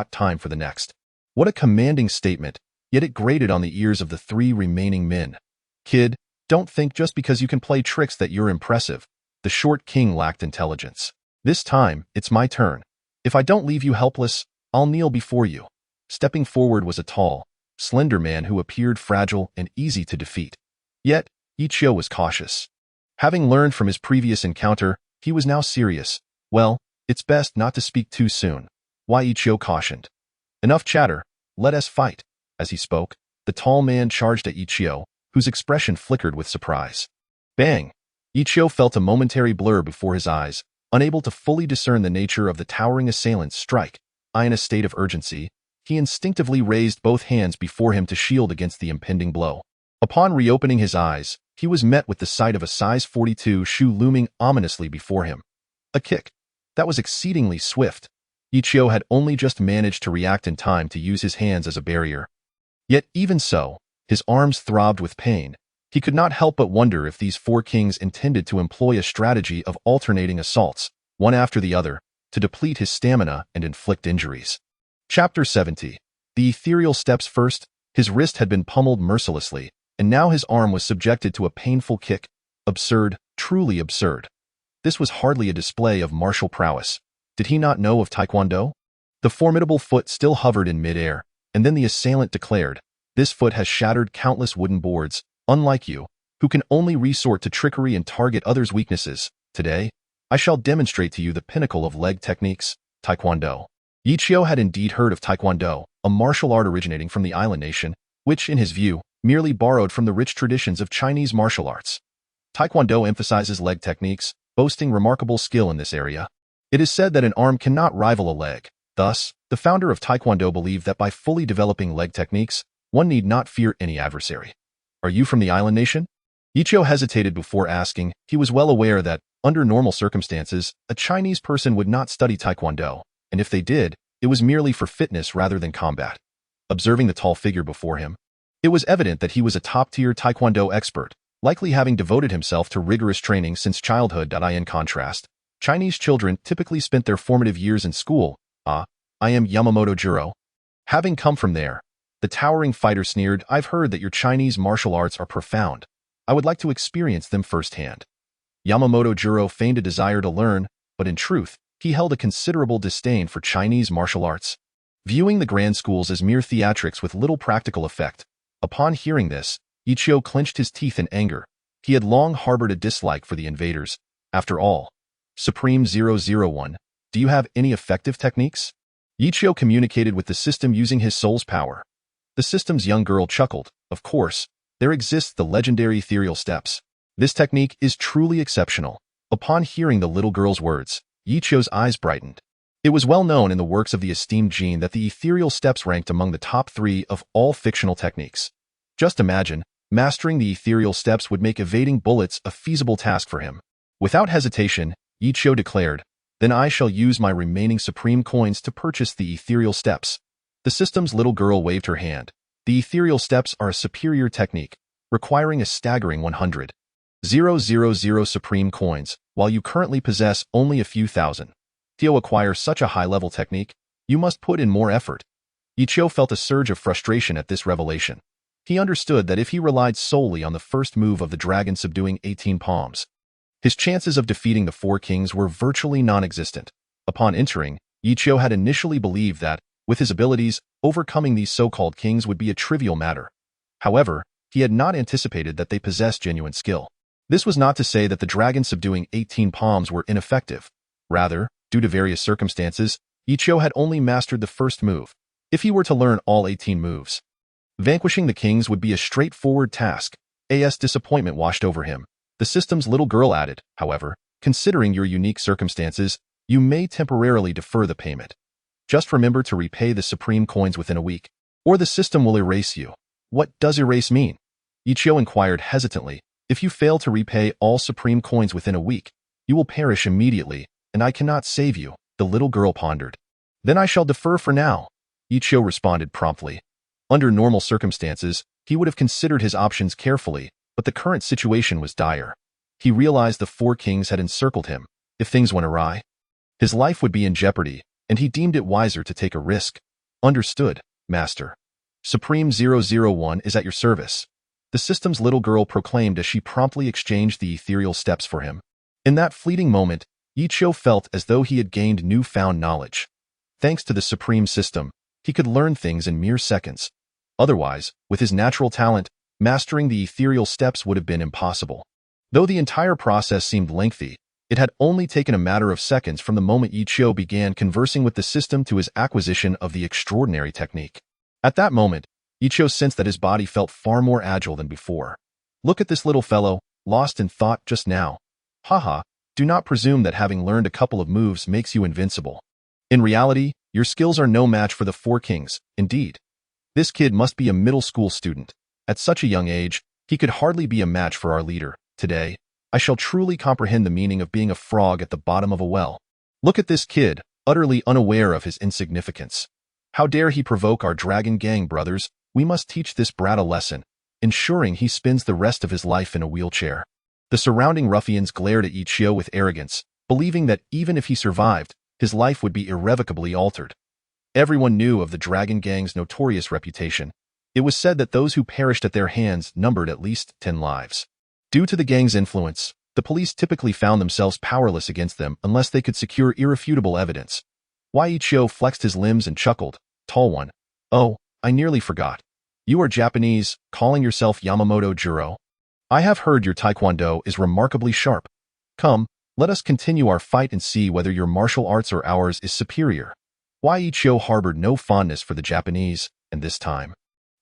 time for the next. What a commanding statement, yet it grated on the ears of the 3 remaining men. Kid, don't think just because you can play tricks that you're impressive. The short king lacked intelligence. This time, it's my turn. If I don't leave you helpless, I'll kneel before you. Stepping forward was a tall, slender man who appeared fragile and easy to defeat. Yet, Yi Chou was cautious. Having learned from his previous encounter, he was now serious. Well, it's best not to speak too soon. Yi Chou cautioned. Enough chatter, let us fight. As he spoke, the tall man charged at Yi Chou, whose expression flickered with surprise. Bang! Yi Chou felt a momentary blur before his eyes, unable to fully discern the nature of the towering assailant's strike. In a state of urgency, he instinctively raised both hands before him to shield against the impending blow. Upon reopening his eyes, he was met with the sight of a size 42 shoe looming ominously before him. A kick. That was exceedingly swift. Yi Chou had only just managed to react in time to use his hands as a barrier. Yet even so, his arms throbbed with pain. He could not help but wonder if these 4 kings intended to employ a strategy of alternating assaults, one after the other, to deplete his stamina and inflict injuries. Chapter 70. The ethereal steps first. His wrist had been pummeled mercilessly, and now his arm was subjected to a painful kick. Absurd, truly absurd. This was hardly a display of martial prowess. Did he not know of Taekwondo? The formidable foot still hovered in midair, and then the assailant declared, "This foot has shattered countless wooden boards, unlike you, who can only resort to trickery and target others' weaknesses. Today, I shall demonstrate to you the pinnacle of leg techniques, Taekwondo." Yi Chou had indeed heard of Taekwondo, a martial art originating from the island nation, which, in his view, merely borrowed from the rich traditions of Chinese martial arts. Taekwondo emphasizes leg techniques, boasting remarkable skill in this area. It is said that an arm cannot rival a leg. Thus, the founder of Taekwondo believed that by fully developing leg techniques, one need not fear any adversary. Are you from the island nation? Yi Chou hesitated before asking. He was well aware that, under normal circumstances, a Chinese person would not study Taekwondo, and if they did, it was merely for fitness rather than combat. Observing the tall figure before him, it was evident that he was a top-tier Taekwondo expert, likely having devoted himself to rigorous training since childhood. In contrast, Chinese children typically spent their formative years in school. I am Yamamoto Juro. Having come from there, the towering fighter sneered, "I've heard that your Chinese martial arts are profound. I would like to experience them firsthand." Yamamoto Juro feigned a desire to learn, but in truth, he held a considerable disdain for Chinese martial arts, viewing the grand schools as mere theatrics with little practical effect. Upon hearing this, Yi Chou clenched his teeth in anger. He had long harbored a dislike for the invaders. After all, Supreme 001, do you have any effective techniques? Yi Chou communicated with the system using his soul's power. The system's young girl chuckled. Of course, there exists the legendary ethereal steps. This technique is truly exceptional. Upon hearing the little girl's words, Yi Chou's eyes brightened. It was well known in the works of the esteemed Jean that the ethereal steps ranked among the top 3 of all fictional techniques. Just imagine, mastering the ethereal steps would make evading bullets a feasible task for him. Without hesitation, Yi Chou declared, "Then I shall use my remaining supreme coins to purchase the ethereal steps." The system's little girl waved her hand. The ethereal steps are a superior technique, requiring a staggering 100. 000 supreme coins, while you currently possess only a few thousand. To acquire such a high-level technique, you must put in more effort. Yichio felt a surge of frustration at this revelation. He understood that if he relied solely on the first move of the dragon subduing 18 palms, his chances of defeating the four kings were virtually non-existent. Upon entering, Yichio had initially believed that, with his abilities, overcoming these so-called kings would be a trivial matter. However, he had not anticipated that they possessed genuine skill. This was not to say that the dragon subduing 18 palms were ineffective. Rather, due to various circumstances, Yichio had only mastered the first move. If he were to learn all 18 moves, vanquishing the kings would be a straightforward task. As disappointment washed over him, the system's little girl added, however, considering your unique circumstances, you may temporarily defer the payment. Just remember to repay the supreme coins within a week, or the system will erase you. What does erase mean? Yichio inquired hesitantly. If you fail to repay all supreme coins within a week, you will perish immediately, and I cannot save you, the little girl pondered. Then I shall defer for now, Yichio responded promptly. Under normal circumstances, he would have considered his options carefully, but the current situation was dire. He realized the four kings had encircled him. If things went awry, his life would be in jeopardy, and he deemed it wiser to take a risk. Understood, Master. Supreme 001 is at your service, the system's little girl proclaimed as she promptly exchanged the ethereal steps for him. In that fleeting moment, Yichio felt as though he had gained newfound knowledge. Thanks to the supreme system, he could learn things in mere seconds. Otherwise, with his natural talent, mastering the ethereal steps would have been impossible. Though the entire process seemed lengthy, it had only taken a matter of seconds from the moment Yichio began conversing with the system to his acquisition of the extraordinary technique. At that moment, Yichio sensed that his body felt far more agile than before. Look at this little fellow, lost in thought just now. Haha, do not presume that having learned a couple of moves makes you invincible. In reality, your skills are no match for the four kings, indeed. This kid must be a middle school student. At such a young age, he could hardly be a match for our leader. Today, I shall truly comprehend the meaning of being a frog at the bottom of a well. Look at this kid, utterly unaware of his insignificance. How dare he provoke our dragon gang, brothers? We must teach this brat a lesson, ensuring he spends the rest of his life in a wheelchair. The surrounding ruffians glared at Yichio with arrogance, believing that even if he survived, his life would be irrevocably altered. Everyone knew of the dragon gang's notorious reputation. It was said that those who perished at their hands numbered at least 10 lives. Due to the gang's influence, the police typically found themselves powerless against them unless they could secure irrefutable evidence. Yichio flexed his limbs and chuckled. Tall one. Oh, I nearly forgot. You are Japanese, calling yourself Yamamoto Juro. I have heard your taekwondo is remarkably sharp. Come, let us continue our fight and see whether your martial arts or ours is superior. Yichio harbored no fondness for the Japanese, and this time,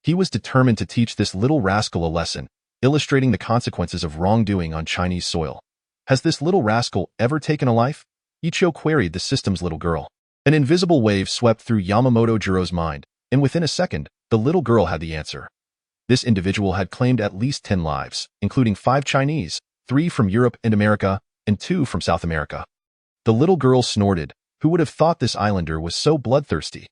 he was determined to teach this little rascal a lesson, illustrating the consequences of wrongdoing on Chinese soil. Has this little rascal ever taken a life? Yichio queried the system's little girl. An invisible wave swept through Yamamoto Juro's mind, and within a second, the little girl had the answer. This individual had claimed at least 10 lives, including 5 Chinese, 3 from Europe and America, and 2 from South America. The little girl snorted. Who would have thought this islander was so bloodthirsty?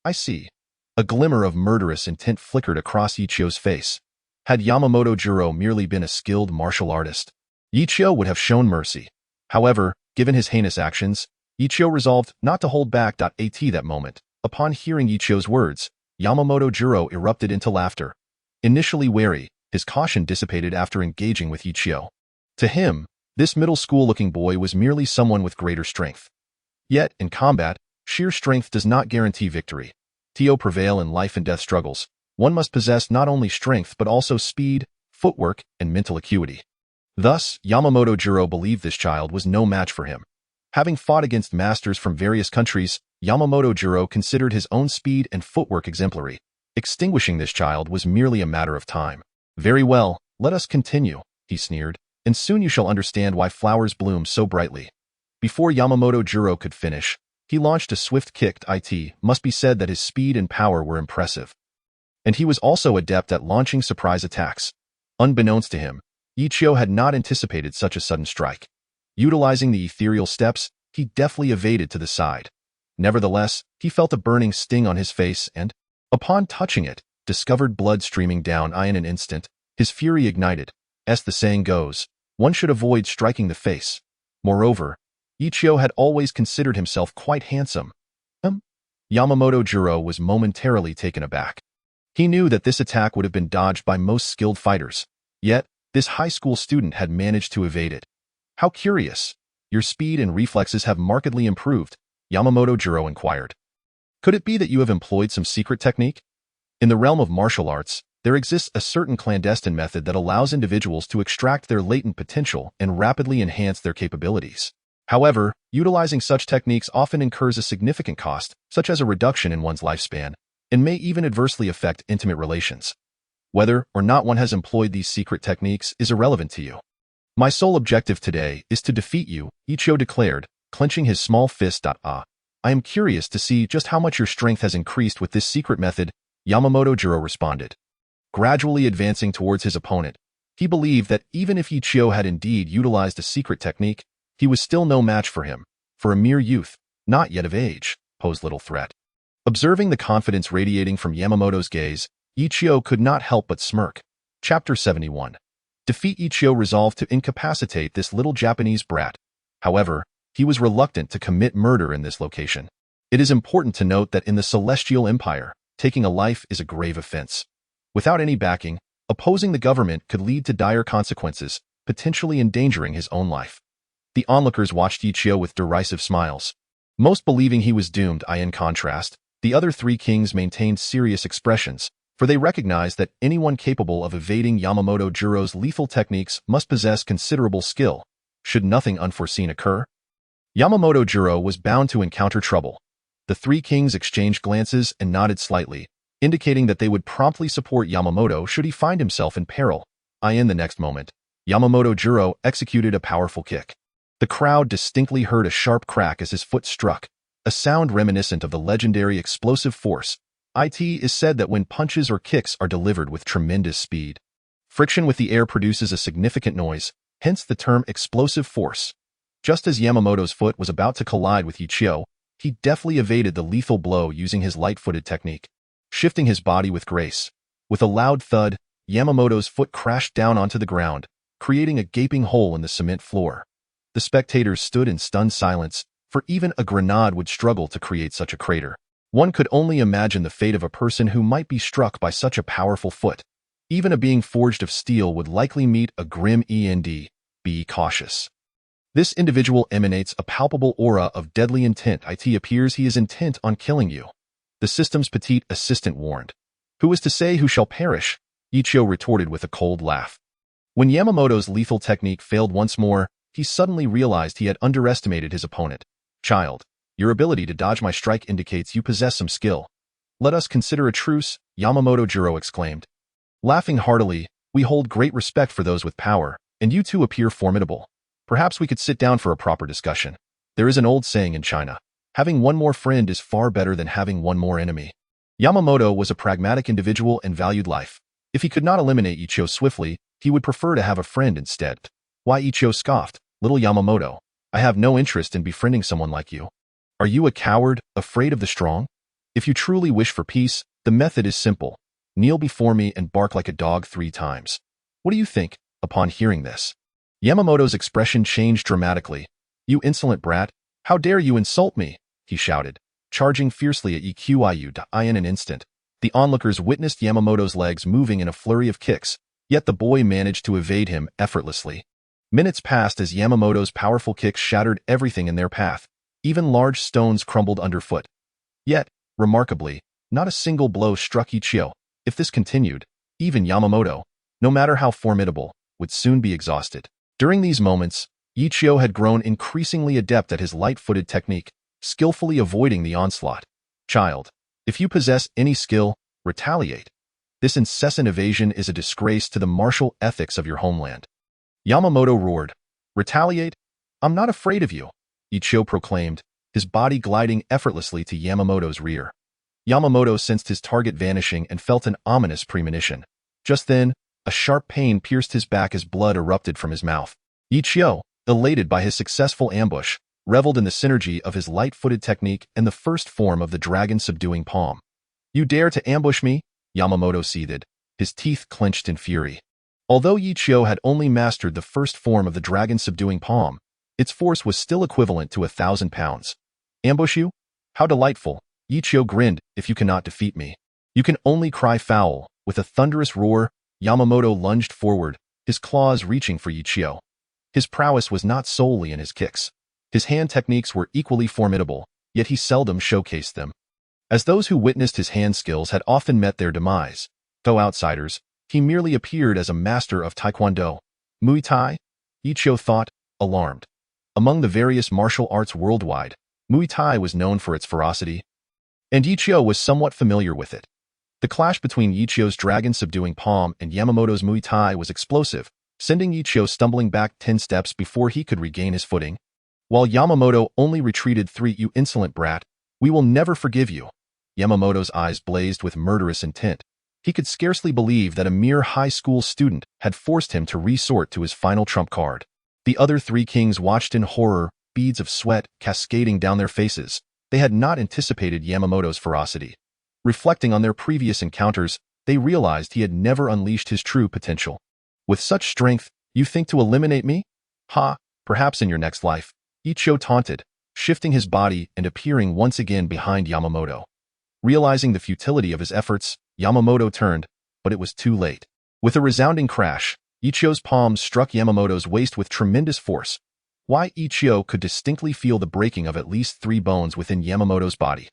I see. A glimmer of murderous intent flickered across Yichio's face. Had Yamamoto Juro merely been a skilled martial artist, Yichio would have shown mercy. However, given his heinous actions, Yichio resolved not to hold back. At that moment, upon hearing Yichio's words, Yamamoto Juro erupted into laughter. Initially wary, his caution dissipated after engaging with Yichio. To him, this middle school-looking boy was merely someone with greater strength. Yet, in combat, sheer strength does not guarantee victory. To prevail in life and death struggles, one must possess not only strength but also speed, footwork, and mental acuity. Thus, Yamamoto Juro believed this child was no match for him. Having fought against masters from various countries, Yamamoto Juro considered his own speed and footwork exemplary. Extinguishing this child was merely a matter of time. Very well, let us continue, he sneered, and soon you shall understand why flowers bloom so brightly. Before Yamamoto Juro could finish, he launched a swift kick. It must be said that his speed and power were impressive. And he was also adept at launching surprise attacks. Unbeknownst to him, Yichio had not anticipated such a sudden strike. Utilizing the ethereal steps, he deftly evaded to the side. Nevertheless, he felt a burning sting on his face and, upon touching it, discovered blood streaming down in an instant. His fury ignited. As the saying goes, one should avoid striking the face. Moreover, Ichio had always considered himself quite handsome. Yamamoto Jiro was momentarily taken aback. He knew that this attack would have been dodged by most skilled fighters, yet this high school student had managed to evade it. How curious. Your speed and reflexes have markedly improved, Yamamoto Jiro inquired. Could it be that you have employed some secret technique? In the realm of martial arts, there exists a certain clandestine method that allows individuals to extract their latent potential and rapidly enhance their capabilities. However, utilizing such techniques often incurs a significant cost, such as a reduction in one's lifespan, and may even adversely affect intimate relations. Whether or not one has employed these secret techniques is irrelevant to you. My sole objective today is to defeat you, Ichio declared, clenching his small fist. I am curious to see just how much your strength has increased with this secret method, Yamamoto Jiro responded. Gradually advancing towards his opponent, he believed that even if Ichio had indeed utilized a secret technique, he was still no match for him, for a mere youth, not yet of age, posed little threat. Observing the confidence radiating from Yamamoto's gaze, Ichio could not help but smirk. Chapter 71. Defeat. Ichio resolved to incapacitate this little Japanese brat. However, he was reluctant to commit murder in this location. It is important to note that in the Celestial Empire, taking a life is a grave offense. Without any backing, opposing the government could lead to dire consequences, potentially endangering his own life. The onlookers watched Ichio with derisive smiles. Most believing he was doomed. In contrast, the other three kings maintained serious expressions, for they recognized that anyone capable of evading Yamamoto Jiro's lethal techniques must possess considerable skill, should nothing unforeseen occur. Yamamoto Jiro was bound to encounter trouble. The three kings exchanged glances and nodded slightly, indicating that they would promptly support Yamamoto should he find himself in peril. In the next moment, Yamamoto Jiro executed a powerful kick. The crowd distinctly heard a sharp crack as his foot struck, a sound reminiscent of the legendary explosive force. It is said that when punches or kicks are delivered with tremendous speed, friction with the air produces a significant noise, hence the term explosive force. Just as Yamamoto's foot was about to collide with Ichio, he deftly evaded the lethal blow using his light-footed technique, shifting his body with grace. With a loud thud, Yamamoto's foot crashed down onto the ground, creating a gaping hole in the cement floor. The spectators stood in stunned silence, for even a grenade would struggle to create such a crater. One could only imagine the fate of a person who might be struck by such a powerful foot. Even a being forged of steel would likely meet a grim end. Be cautious. This individual emanates a palpable aura of deadly intent. It appears he is intent on killing you. The system's petite assistant warned. Who is to say who shall perish? Ichio retorted with a cold laugh. When Yamamoto's lethal technique failed once more, he suddenly realized he had underestimated his opponent. Child, your ability to dodge my strike indicates you possess some skill. Let us consider a truce, Yamamoto Jiro exclaimed. Laughing heartily, we hold great respect for those with power, and you two appear formidable. Perhaps we could sit down for a proper discussion. There is an old saying in China, having one more friend is far better than having one more enemy. Yamamoto was a pragmatic individual and valued life. If he could not eliminate Ichio swiftly, he would prefer to have a friend instead. Why? Ichio scoffed. Little Yamamoto, I have no interest in befriending someone like you. Are you a coward, afraid of the strong? If you truly wish for peace, the method is simple. Kneel before me and bark like a dog 3 times. What do you think, upon hearing this? Yamamoto's expression changed dramatically. You insolent brat, how dare you insult me? He shouted, charging fiercely at Ichio. In an instant, the onlookers witnessed Yamamoto's legs moving in a flurry of kicks, yet the boy managed to evade him effortlessly. Minutes passed as Yamamoto's powerful kicks shattered everything in their path. Even large stones crumbled underfoot. Yet, remarkably, not a single blow struck Ichio. If this continued, even Yamamoto, no matter how formidable, would soon be exhausted. During these moments, Ichio had grown increasingly adept at his light-footed technique, skillfully avoiding the onslaught. Child, if you possess any skill, retaliate. This incessant evasion is a disgrace to the martial ethics of your homeland. Yamamoto roared. Retaliate? I'm not afraid of you, Ichio proclaimed, his body gliding effortlessly to Yamamoto's rear. Yamamoto sensed his target vanishing and felt an ominous premonition. Just then, a sharp pain pierced his back as blood erupted from his mouth. Ichio, elated by his successful ambush, reveled in the synergy of his light-footed technique and the first form of the dragon-subduing palm. You dare to ambush me? Yamamoto seethed, his teeth clenched in fury. Although Yichio had only mastered the first form of the dragon-subduing palm, its force was still equivalent to 1,000 pounds. Ambush you? How delightful! Yichio grinned. If you cannot defeat me, you can only cry foul. With a thunderous roar, Yamamoto lunged forward, his claws reaching for Yichio. His prowess was not solely in his kicks. His hand techniques were equally formidable, yet he seldom showcased them, as those who witnessed his hand skills had often met their demise. Though outsiders, he merely appeared as a master of Taekwondo. Muay Thai? Yichio thought, alarmed. Among the various martial arts worldwide, Muay Thai was known for its ferocity, and Yichio was somewhat familiar with it. The clash between Yichio's dragon-subduing palm and Yamamoto's Muay Thai was explosive, sending Yichio stumbling back 10 steps before he could regain his footing. While Yamamoto only retreated 3. You insolent brat, we will never forgive you. Yamamoto's eyes blazed with murderous intent. He could scarcely believe that a mere high school student had forced him to resort to his final trump card. The other 3 kings watched in horror, beads of sweat cascading down their faces. They had not anticipated Yamamoto's ferocity. Reflecting on their previous encounters, they realized he had never unleashed his true potential. With such strength, you think to eliminate me? Ha, perhaps in your next life. Yichio taunted, shifting his body and appearing once again behind Yamamoto. Realizing the futility of his efforts, Yamamoto turned, but it was too late. With a resounding crash, Ichio's palm struck Yamamoto's waist with tremendous force. Ichio could distinctly feel the breaking of at least 3 bones within Yamamoto's body.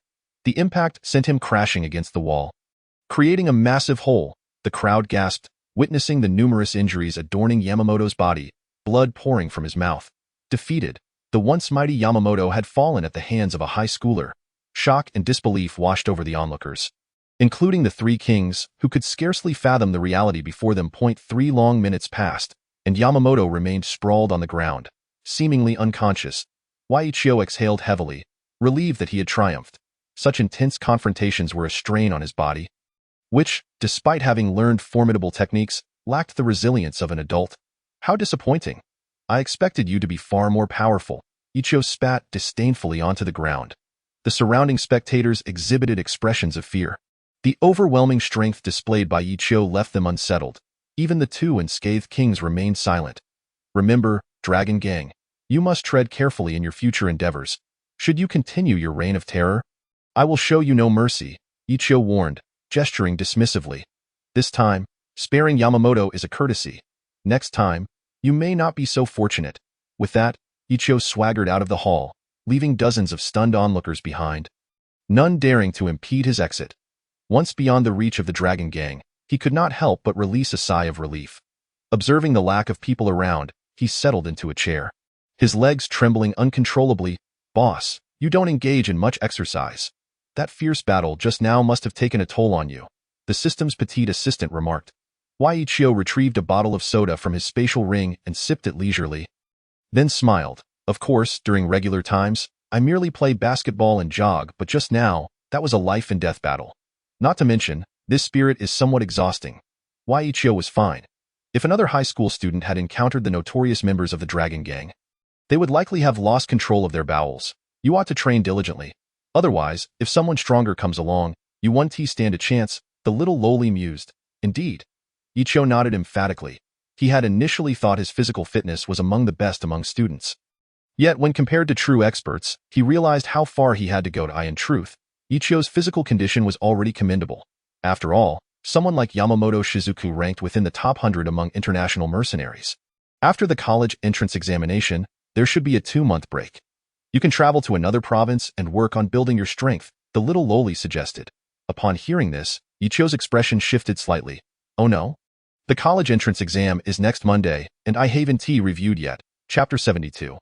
The impact sent him crashing against the wall, creating a massive hole. The crowd gasped, witnessing the numerous injuries adorning Yamamoto's body, blood pouring from his mouth. Defeated, the once mighty Yamamoto had fallen at the hands of a high schooler. Shock and disbelief washed over the onlookers, including the 3 kings, who could scarcely fathom the reality before them. 3 long minutes passed, and Yamamoto remained sprawled on the ground, seemingly unconscious. Ichio exhaled heavily, relieved that he had triumphed. Such intense confrontations were a strain on his body, which, despite having learned formidable techniques, lacked the resilience of an adult. How disappointing! I expected you to be far more powerful. Ichio spat disdainfully onto the ground. The surrounding spectators exhibited expressions of fear. The overwhelming strength displayed by Ichio left them unsettled. Even the 2 unscathed kings remained silent. Remember, Dragon Gang, you must tread carefully in your future endeavors. Should you continue your reign of terror, I will show you no mercy, Ichio warned, gesturing dismissively. This time, sparing Yamamoto is a courtesy. Next time, you may not be so fortunate. With that, Ichio swaggered out of the hall, leaving dozens of stunned onlookers behind, none daring to impede his exit. Once beyond the reach of the Dragon Gang, he could not help but release a sigh of relief. Observing the lack of people around, he settled into a chair, his legs trembling uncontrollably. Boss, you don't engage in much exercise. That fierce battle just now must have taken a toll on you, the system's petite assistant remarked. Ichio retrieved a bottle of soda from his spatial ring and sipped it leisurely, then smiled. Of course, during regular times, I merely play basketball and jog, but just now, that was a life and death battle. Not to mention, this spirit is somewhat exhausting. Ichio was fine. If another high school student had encountered the notorious members of the Dragon Gang, they would likely have lost control of their bowels. You ought to train diligently. Otherwise, if someone stronger comes along, you won't stand a chance, the little lowly mused. Indeed. Ichio nodded emphatically. He had initially thought his physical fitness was among the best among students. Yet when compared to true experts, he realized how far he had to go in truth. Ichio's physical condition was already commendable. After all, someone like Yamamoto Shizuku ranked within the top 100 among international mercenaries. After the college entrance examination, there should be a 2-month break. You can travel to another province and work on building your strength, the little lowly suggested. Upon hearing this, Ichio's expression shifted slightly. Oh no? The college entrance exam is next Monday, and I haven't reviewed yet. Chapter 72.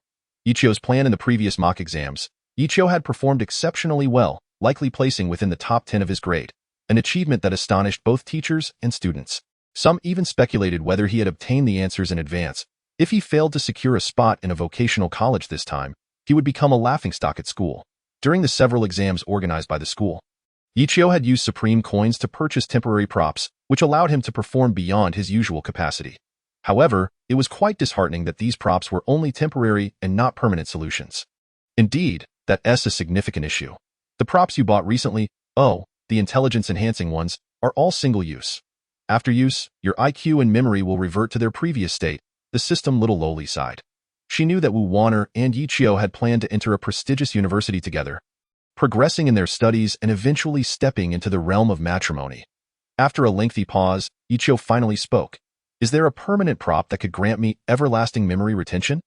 Ichio's plan in the previous mock exams. Ichio had performed exceptionally well, likely placing within the top 10 of his grade, an achievement that astonished both teachers and students. Some even speculated whether he had obtained the answers in advance. If he failed to secure a spot in a vocational college this time, he would become a laughingstock at school. During the several exams organized by the school, Ichio had used Supreme coins to purchase temporary props, which allowed him to perform beyond his usual capacity. However, it was quite disheartening that these props were only temporary and not permanent solutions. Indeed, that's a significant issue. The props you bought recently, the intelligence-enhancing ones, are all single-use. After use, your IQ and memory will revert to their previous state, the system little lowly sighed. She knew that Wu Wanner and Yi Qiu had planned to enter a prestigious university together, progressing in their studies and eventually stepping into the realm of matrimony. After a lengthy pause, Yi Qiu finally spoke. Is there a permanent prop that could grant me everlasting memory retention?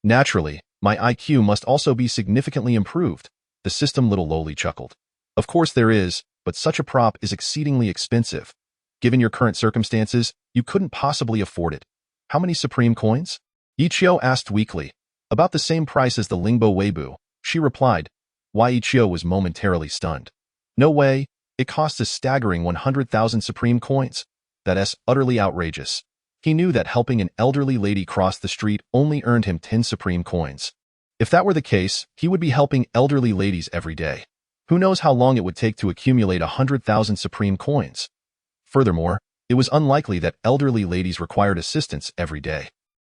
Naturally, my IQ must also be significantly improved, the system little lowly chuckled. Of course there is, but such a prop is exceedingly expensive. Given your current circumstances, you couldn't possibly afford it. How many supreme coins? Yi Qiu asked weakly. About the same price as the Lingbo Weibu, she replied. Why Yi Qiu was momentarily stunned. No way, it costs a staggering 100,000 supreme coins. That's utterly outrageous. He knew that helping an elderly lady cross the street only earned him 10 supreme coins. If that were the case, he would be helping elderly ladies every day. Who knows how long it would take to accumulate 100,000 supreme coins? Furthermore, it was unlikely that elderly ladies required assistance every day.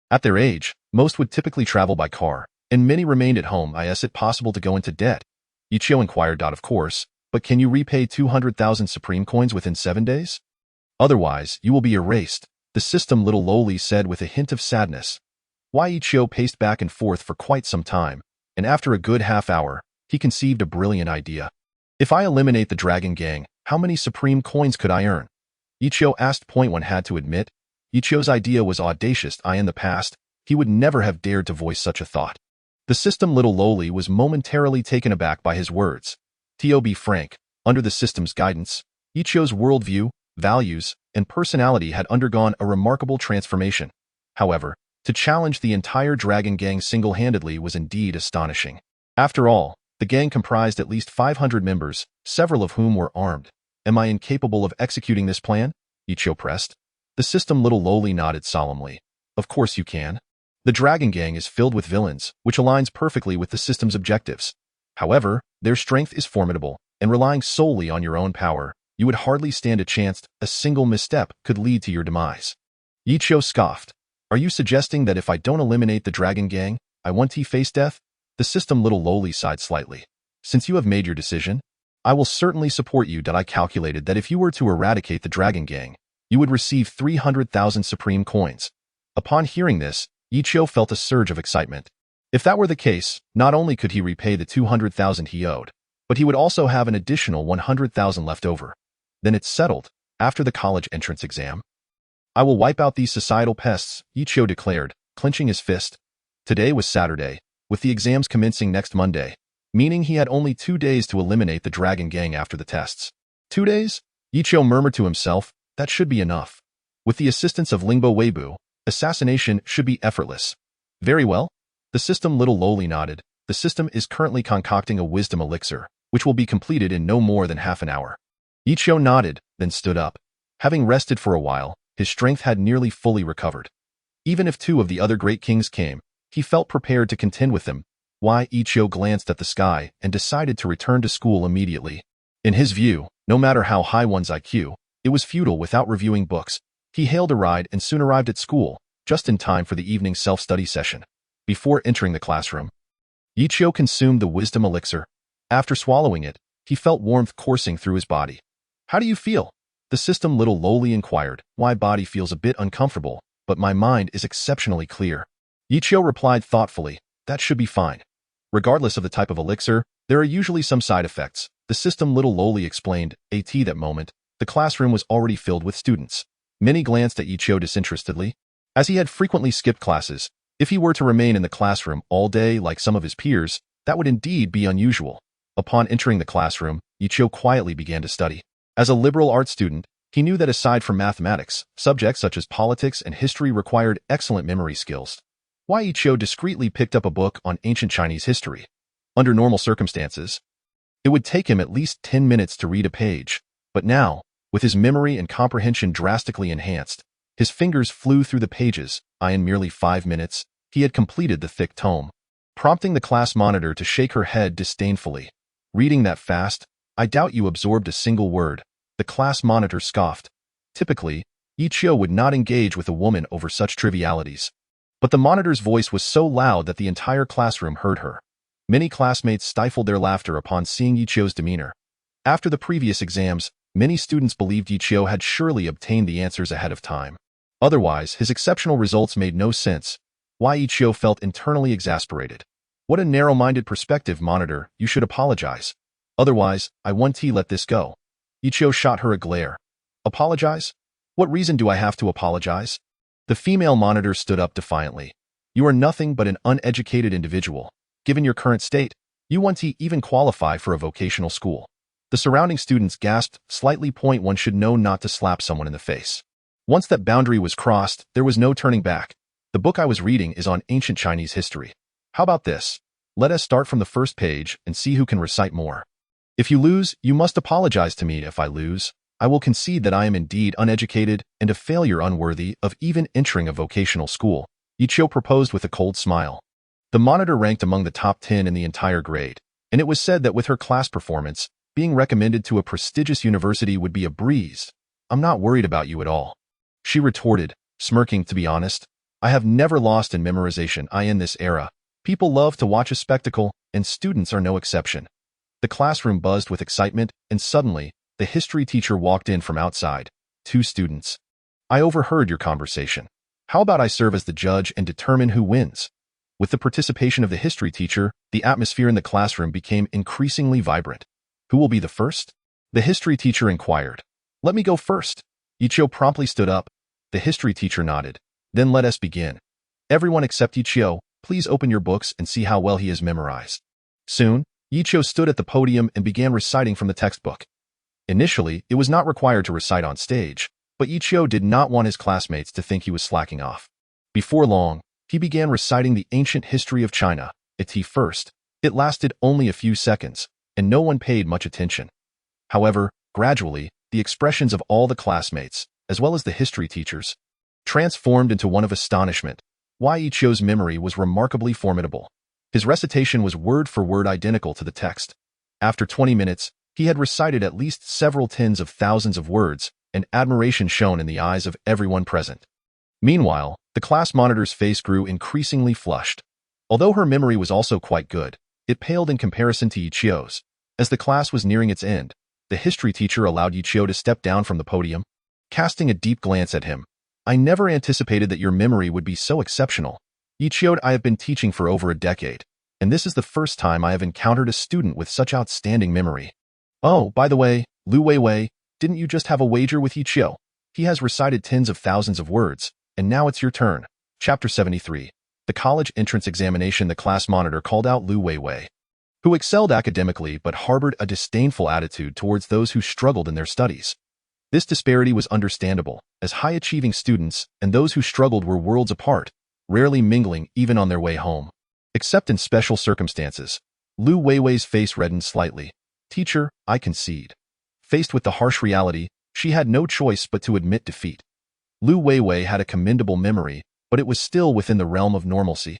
At their age, most would typically travel by car, and many remained at home. Is it possible to go into debt? Yi Qiu inquired. Of course, but can you repay 200,000 supreme coins within 7 days? Otherwise, you will be erased, the system little lowly said with a hint of sadness. Yi Qiu paced back and forth for quite some time, and after a good half hour, he conceived a brilliant idea. If I eliminate the Dragon Gang, how many supreme coins could I earn? Yi Qiu asked. One had to admit, Yi Qiu's idea was audacious. In the past, he would never have dared to voice such a thought. The system little lowly was momentarily taken aback by his words. To be frank, under the system's guidance, Yi Qiu's worldview, values, and personality had undergone a remarkable transformation. However, to challenge the entire Dragon Gang single-handedly was indeed astonishing. After all, the gang comprised at least 500 members, several of whom were armed. Am I incapable of executing this plan? Yi Qiu pressed. The system little lowly nodded solemnly. Of course you can. The Dragon Gang is filled with villains, which aligns perfectly with the system's objectives. However, their strength is formidable, and relying solely on your own power, you would hardly stand a chance. A single misstep could lead to your demise. Yi Qiu scoffed. Are you suggesting that if I don't eliminate the Dragon Gang, I won't face death? The system little lowly sighed slightly. Since you have made your decision, I will certainly support you. I calculated that if you were to eradicate the Dragon Gang, you would receive 300,000 supreme coins. Upon hearing this, Yi Qiu felt a surge of excitement. If that were the case, not only could he repay the 200,000 he owed, but he would also have an additional 100,000 left over. Then it's settled. After the college entrance exam, I will wipe out these societal pests, Yi Qiu declared, clenching his fist. Today was Saturday, with the exams commencing next Monday, meaning he had only 2 days to eliminate the Dragon Gang after the tests. 2 days? Yi Qiu murmured to himself. That should be enough. With the assistance of Lingbo Weibu, assassination should be effortless. Very well. The system little lowly nodded. The system is currently concocting a wisdom elixir, which will be completed in no more than half an hour. Yi Qiu nodded, then stood up. Having rested for a while, his strength had nearly fully recovered. Even if 2 of the other great kings came, he felt prepared to contend with them. Yi Qiu glanced at the sky and decided to return to school immediately. In his view, no matter how high one's IQ, it was futile without reviewing books. He hailed a ride and soon arrived at school, just in time for the evening self-study session. Before entering the classroom, Yi Qiu consumed the wisdom elixir. After swallowing it, he felt warmth coursing through his body. How do you feel? The system little lowly inquired. My body feels a bit uncomfortable, but my mind is exceptionally clear. Yi Qiu replied thoughtfully. That should be fine. Regardless of the type of elixir, there are usually some side effects. The system little lowly explained. At that moment, the classroom was already filled with students. Many glanced at Yi Qiu disinterestedly. As he had frequently skipped classes, if he were to remain in the classroom all day like some of his peers, that would indeed be unusual. Upon entering the classroom, Yi Qiu quietly began to study. As a liberal arts student, he knew that aside from mathematics, subjects such as politics and history required excellent memory skills. Yi Qiu discreetly picked up a book on ancient Chinese history. Under normal circumstances, it would take him at least 10 minutes to read a page, but now, with his memory and comprehension drastically enhanced, his fingers flew through the pages. In merely 5 minutes, he had completed the thick tome, prompting the class monitor to shake her head disdainfully. Reading that fast? I doubt you absorbed a single word. The class monitor scoffed. Typically, Yi Qiu would not engage with a woman over such trivialities. But the monitor's voice was so loud that the entire classroom heard her. Many classmates stifled their laughter upon seeing Yi Qiu's demeanor. After the previous exams, Many students believed Yichio had surely obtained the answers ahead of time. Otherwise, his exceptional results made no sense. Why Yichio felt internally exasperated. What a narrow-minded perspective, monitor, you should apologize. Otherwise, I won't let this go. Yichio shot her a glare. Apologize? What reason do I have to apologize? The female monitor stood up defiantly. You are nothing but an uneducated individual. Given your current state, you won't even qualify for a vocational school. The surrounding students gasped, slightly. One should know not to slap someone in the face. Once that boundary was crossed, there was no turning back. The book I was reading is on ancient Chinese history. How about this? Let us start from the first page and see who can recite more. If you lose, you must apologize to me. If I lose, I will concede that I am indeed uneducated and a failure unworthy of even entering a vocational school, Yichio proposed with a cold smile. The monitor ranked among the top 10 in the entire grade, and it was said that with her class performance, being recommended to a prestigious university would be a breeze. I'm not worried about you at all. She retorted, smirking. To be honest, I have never lost in memorization. In this era, people love to watch a spectacle, and students are no exception. The classroom buzzed with excitement, and suddenly, the history teacher walked in from outside. 2 students. I overheard your conversation. How about I serve as the judge and determine who wins? With the participation of the history teacher, the atmosphere in the classroom became increasingly vibrant. Who will be the first? The history teacher inquired. Let me go first. Yichio promptly stood up. The history teacher nodded. Then let us begin. Everyone except Yichio, please open your books and see how well he has memorized. Soon, Yichio stood at the podium and began reciting from the textbook. Initially, it was not required to recite on stage, but Yichio did not want his classmates to think he was slacking off. Before long, he began reciting the ancient history of China. At first, it lasted only a few seconds, and no one paid much attention. However, gradually, the expressions of all the classmates, as well as the history teachers, transformed into one of astonishment. Why Yichio's memory was remarkably formidable. His recitation was word for word identical to the text. After 20 minutes, he had recited at least several tens of thousands of words, and admiration shone in the eyes of everyone present. Meanwhile, the class monitor's face grew increasingly flushed. Although her memory was also quite good, it paled in comparison to Yichio's. As the class was nearing its end, the history teacher allowed Yichio to step down from the podium. Casting a deep glance at him, I never anticipated that your memory would be so exceptional. Yichio, I have been teaching for over a decade, and this is the first time I have encountered a student with such outstanding memory. Oh, by the way, Lu Weiwei, didn't you just have a wager with Yichio? He has recited tens of thousands of words, and now it's your turn. Chapter 73. The college entrance examination. The class monitor called out Lu Weiwei, who excelled academically but harbored a disdainful attitude towards those who struggled in their studies. This disparity was understandable, as high-achieving students and those who struggled were worlds apart, rarely mingling even on their way home. Except in special circumstances. Lu Weiwei's face reddened slightly. Teacher, I concede. Faced with the harsh reality, she had no choice but to admit defeat. Lu Weiwei had a commendable memory, but it was still within the realm of normalcy.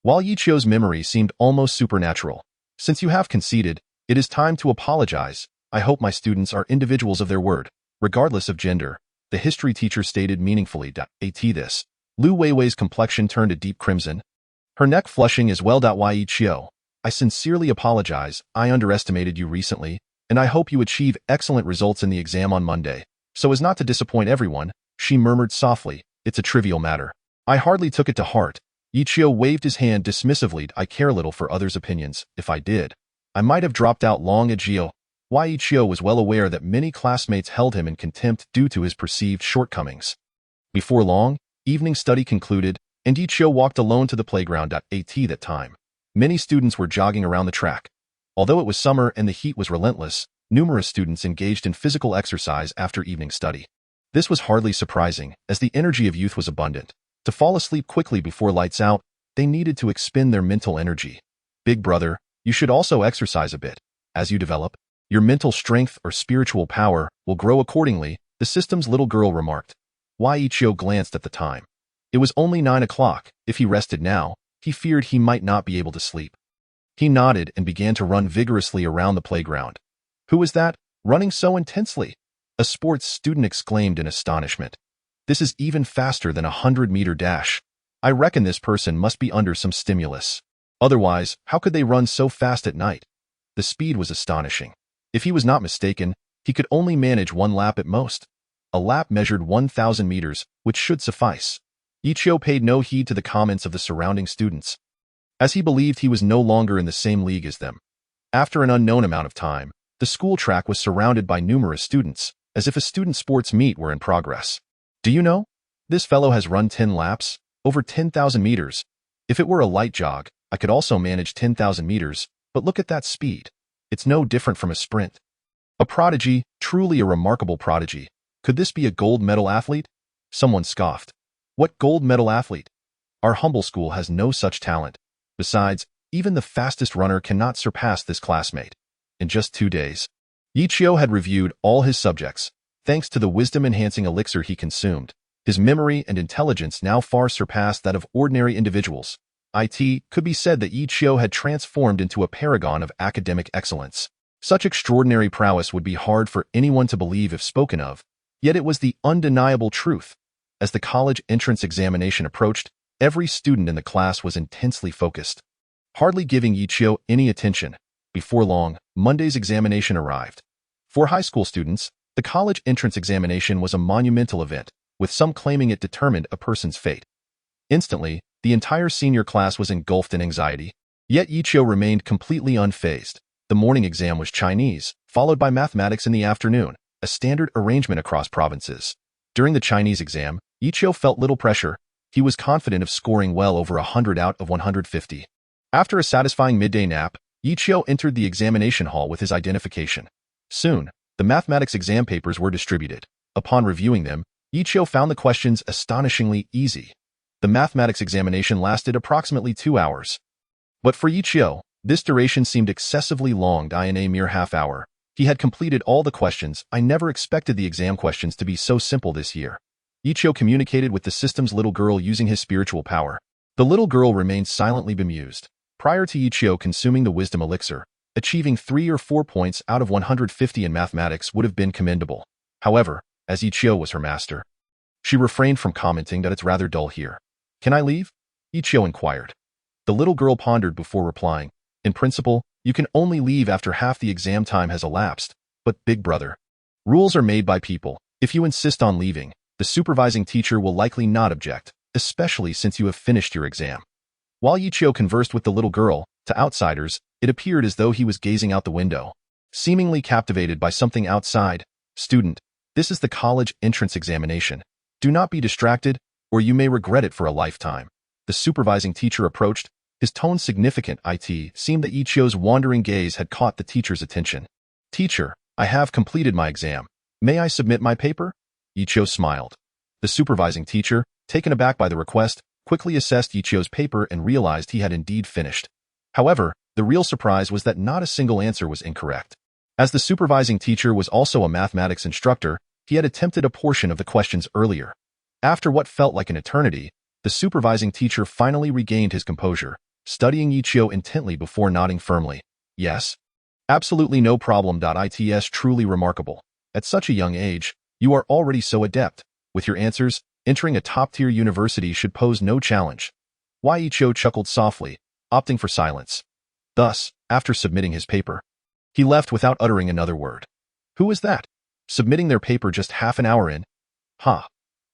While Yichio's memory seemed almost supernatural, since you have conceded, it is time to apologize. I hope my students are individuals of their word, regardless of gender, the history teacher stated meaningfully. This. Lu Weiwei's complexion turned a deep crimson. Her neck flushing as well. Why Yichio? I sincerely apologize. I underestimated you recently, and I hope you achieve excellent results in the exam on Monday, so as not to disappoint everyone, she murmured softly. It's a trivial matter. I hardly took it to heart. Yichio waved his hand dismissively. I care little for others' opinions. If I did, I might have dropped out long ago. Why Yichio was well aware that many classmates held him in contempt due to his perceived shortcomings. Before long, evening study concluded, and Yichio walked alone to the playground. At that time, many students were jogging around the track. Although it was summer and the heat was relentless, numerous students engaged in physical exercise after evening study. This was hardly surprising, as the energy of youth was abundant. To fall asleep quickly before lights out, they needed to expend their mental energy. Big brother, you should also exercise a bit. As you develop, your mental strength or spiritual power will grow accordingly, the system's little girl remarked. Why Ichio glanced at the time. It was only 9 o'clock. If he rested now, he feared he might not be able to sleep. He nodded and began to run vigorously around the playground. Who was that, running so intensely? A sports student exclaimed in astonishment. This is even faster than a 100-meter dash. I reckon this person must be under some stimulus. Otherwise, how could they run so fast at night? The speed was astonishing. If he was not mistaken, He could only manage one lap at most. A lap measured 1,000 meters, which should suffice. Ichio paid no heed to the comments of the surrounding students, as he believed he was no longer in the same league as them. After an unknown amount of time, the school track was surrounded by numerous students, as if a student sports meet were in progress. Do you know? This fellow has run 10 laps, over 10,000 meters. If it were a light jog, I could also manage 10,000 meters, but look at that speed. It's no different from a sprint. A prodigy, truly a remarkable prodigy. Could this be a gold medal athlete? Someone scoffed. What gold medal athlete? Our humble school has no such talent. Besides, even the fastest runner cannot surpass this classmate. In just 2 days, Ichio had reviewed all his subjects. Thanks to the wisdom-enhancing elixir he consumed, his memory and intelligence now far surpassed that of ordinary individuals. It could be said that Ichio had transformed into a paragon of academic excellence. Such extraordinary prowess would be hard for anyone to believe if spoken of, yet it was the undeniable truth. As the college entrance examination approached, every student in the class was intensely focused, hardly giving Ichio any attention. Before long, Monday's examination arrived. For high school students, the college entrance examination was a monumental event, with some claiming it determined a person's fate. Instantly, the entire senior class was engulfed in anxiety, yet Ichio remained completely unfazed. The morning exam was Chinese, followed by mathematics in the afternoon, a standard arrangement across provinces. During the Chinese exam, Ichio felt little pressure. He was confident of scoring well over 100 out of 150. After a satisfying midday nap, Ichio entered the examination hall with his identification. Soon, the mathematics exam papers were distributed. Upon reviewing them, Ichio found the questions astonishingly easy. The mathematics examination lasted approximately 2 hours. But for Ichio, this duration seemed excessively long. In a mere half hour, he had completed all the questions. I never expected the exam questions to be so simple this year. Ichio communicated with the system's little girl using his spiritual power. The little girl remained silently bemused. Prior to Ichio consuming the wisdom elixir, achieving 3 or 4 points out of 150 in mathematics would have been commendable. However, as Ichio was her master, she refrained from commenting that it's rather dull here. Can I leave? Ichio inquired. The little girl pondered before replying. In principle, you can only leave after half the exam time has elapsed, but big brother, rules are made by people. If you insist on leaving, the supervising teacher will likely not object, especially since you have finished your exam. While Ichio conversed with the little girl, to outsiders, it appeared as though he was gazing out the window, seemingly captivated by something outside. Student, this is the college entrance examination. Do not be distracted, or you may regret it for a lifetime. The supervising teacher approached, his tone significant. It seemed that Ichio's wandering gaze had caught the teacher's attention. Teacher, I have completed my exam. May I submit my paper? Ichio smiled. The supervising teacher, taken aback by the request, quickly assessed Ichio's paper and realized he had indeed finished. However, the real surprise was that not a single answer was incorrect. As the supervising teacher was also a mathematics instructor, he had attempted a portion of the questions earlier. After what felt like an eternity, the supervising teacher finally regained his composure, studying Ichio intently before nodding firmly. Yes. Absolutely no problem. It's truly remarkable. At such a young age, you are already so adept. With your answers, entering a top-tier university should pose no challenge. Ichio chuckled softly, opting for silence. Thus, after submitting his paper, he left without uttering another word. Who was that? Submitting their paper just half an hour in?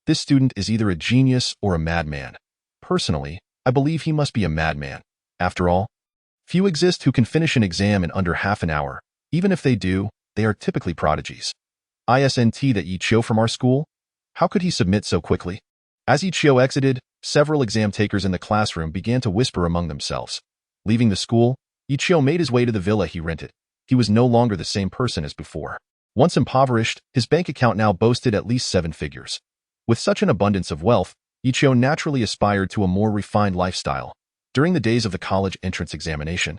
This student is either a genius or a madman. Personally, I believe he must be a madman. After all, few exist who can finish an exam in under half an hour. Even if they do, they are typically prodigies. Isn't that Ichio from our school? How could he submit so quickly? As Ichio exited, several exam takers in the classroom began to whisper among themselves. Leaving the school, Ichio made his way to the villa he rented. He was no longer the same person as before. Once impoverished, his bank account now boasted at least 7 figures. With such an abundance of wealth, Ichio naturally aspired to a more refined lifestyle. During the days of the college entrance examination,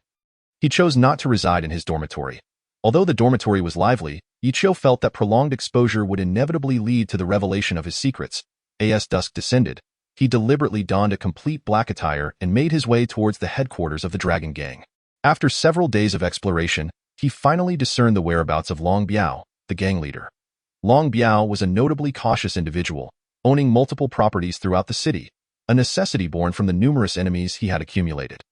he chose not to reside in his dormitory. Although the dormitory was lively, Ichio felt that prolonged exposure would inevitably lead to the revelation of his secrets. As dusk descended, he deliberately donned a complete black attire and made his way towards the headquarters of the Dragon Gang. After several days of exploration, he finally discerned the whereabouts of Long Biao, the gang leader. Long Biao was a notably cautious individual, owning multiple properties throughout the city, a necessity born from the numerous enemies he had accumulated.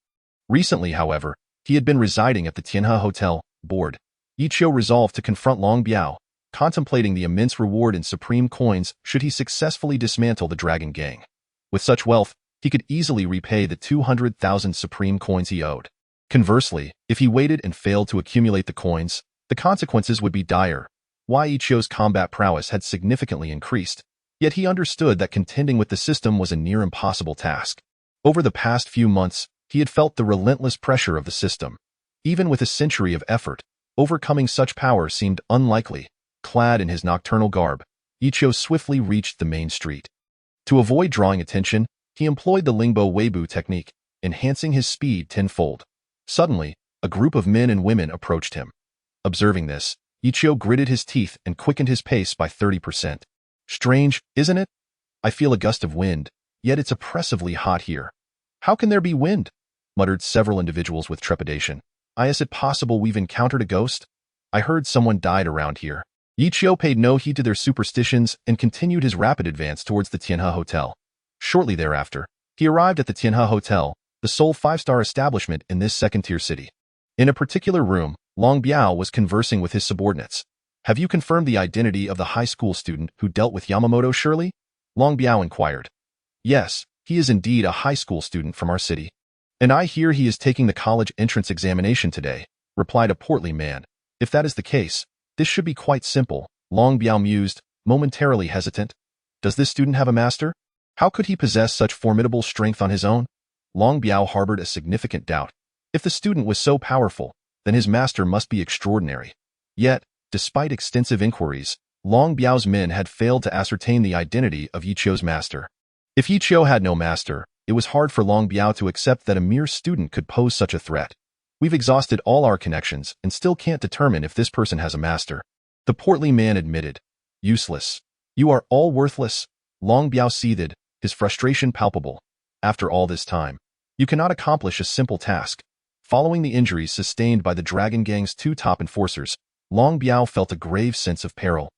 Recently, however, he had been residing at the Tianhe Hotel board. Ichio resolved to confront Long Biao, contemplating the immense reward in supreme coins should he successfully dismantle the dragon gang. With such wealth, he could easily repay the 200,000 supreme coins he owed. Conversely, if he waited and failed to accumulate the coins, the consequences would be dire. Ichio's combat prowess had significantly increased, yet he understood that contending with the system was a near impossible task. Over the past few months, he had felt the relentless pressure of the system. Even with a century of effort, overcoming such power seemed unlikely. Clad in his nocturnal garb, Ichio swiftly reached the main street. To avoid drawing attention, he employed the Lingbo Weibo technique, enhancing his speed tenfold. Suddenly, a group of men and women approached him. Observing this, Ichio gritted his teeth and quickened his pace by 30%. Strange, isn't it? I feel a gust of wind, yet it's oppressively hot here. How can there be wind? Muttered several individuals with trepidation. Is it possible we've encountered a ghost? I heard someone died around here. Ichio paid no heed to their superstitions and continued his rapid advance towards the Tianhe Hotel. Shortly thereafter, he arrived at the Tianhe Hotel, the sole five-star establishment in this second-tier city. In a particular room, Long Biao was conversing with his subordinates. Have you confirmed the identity of the high school student who dealt with Yamamoto Shirley? Long Biao inquired. Yes, he is indeed a high school student from our city. And I hear he is taking the college entrance examination today, replied a portly man. If that is the case, this should be quite simple, Long Biao mused, momentarily hesitant. Does this student have a master? How could he possess such formidable strength on his own? Long Biao harbored a significant doubt. If the student was so powerful, then his master must be extraordinary. Yet, despite extensive inquiries, Long Biao's men had failed to ascertain the identity of Ichio's master. If Ichio had no master, it was hard for Long Biao to accept that a mere student could pose such a threat. We've exhausted all our connections and still can't determine if this person has a master. The portly man admitted. Useless. You are all worthless. Long Biao seethed, his frustration palpable. After all this time, you cannot accomplish a simple task. Following the injuries sustained by the Dragon Gang's two top enforcers, Long Biao felt a grave sense of peril.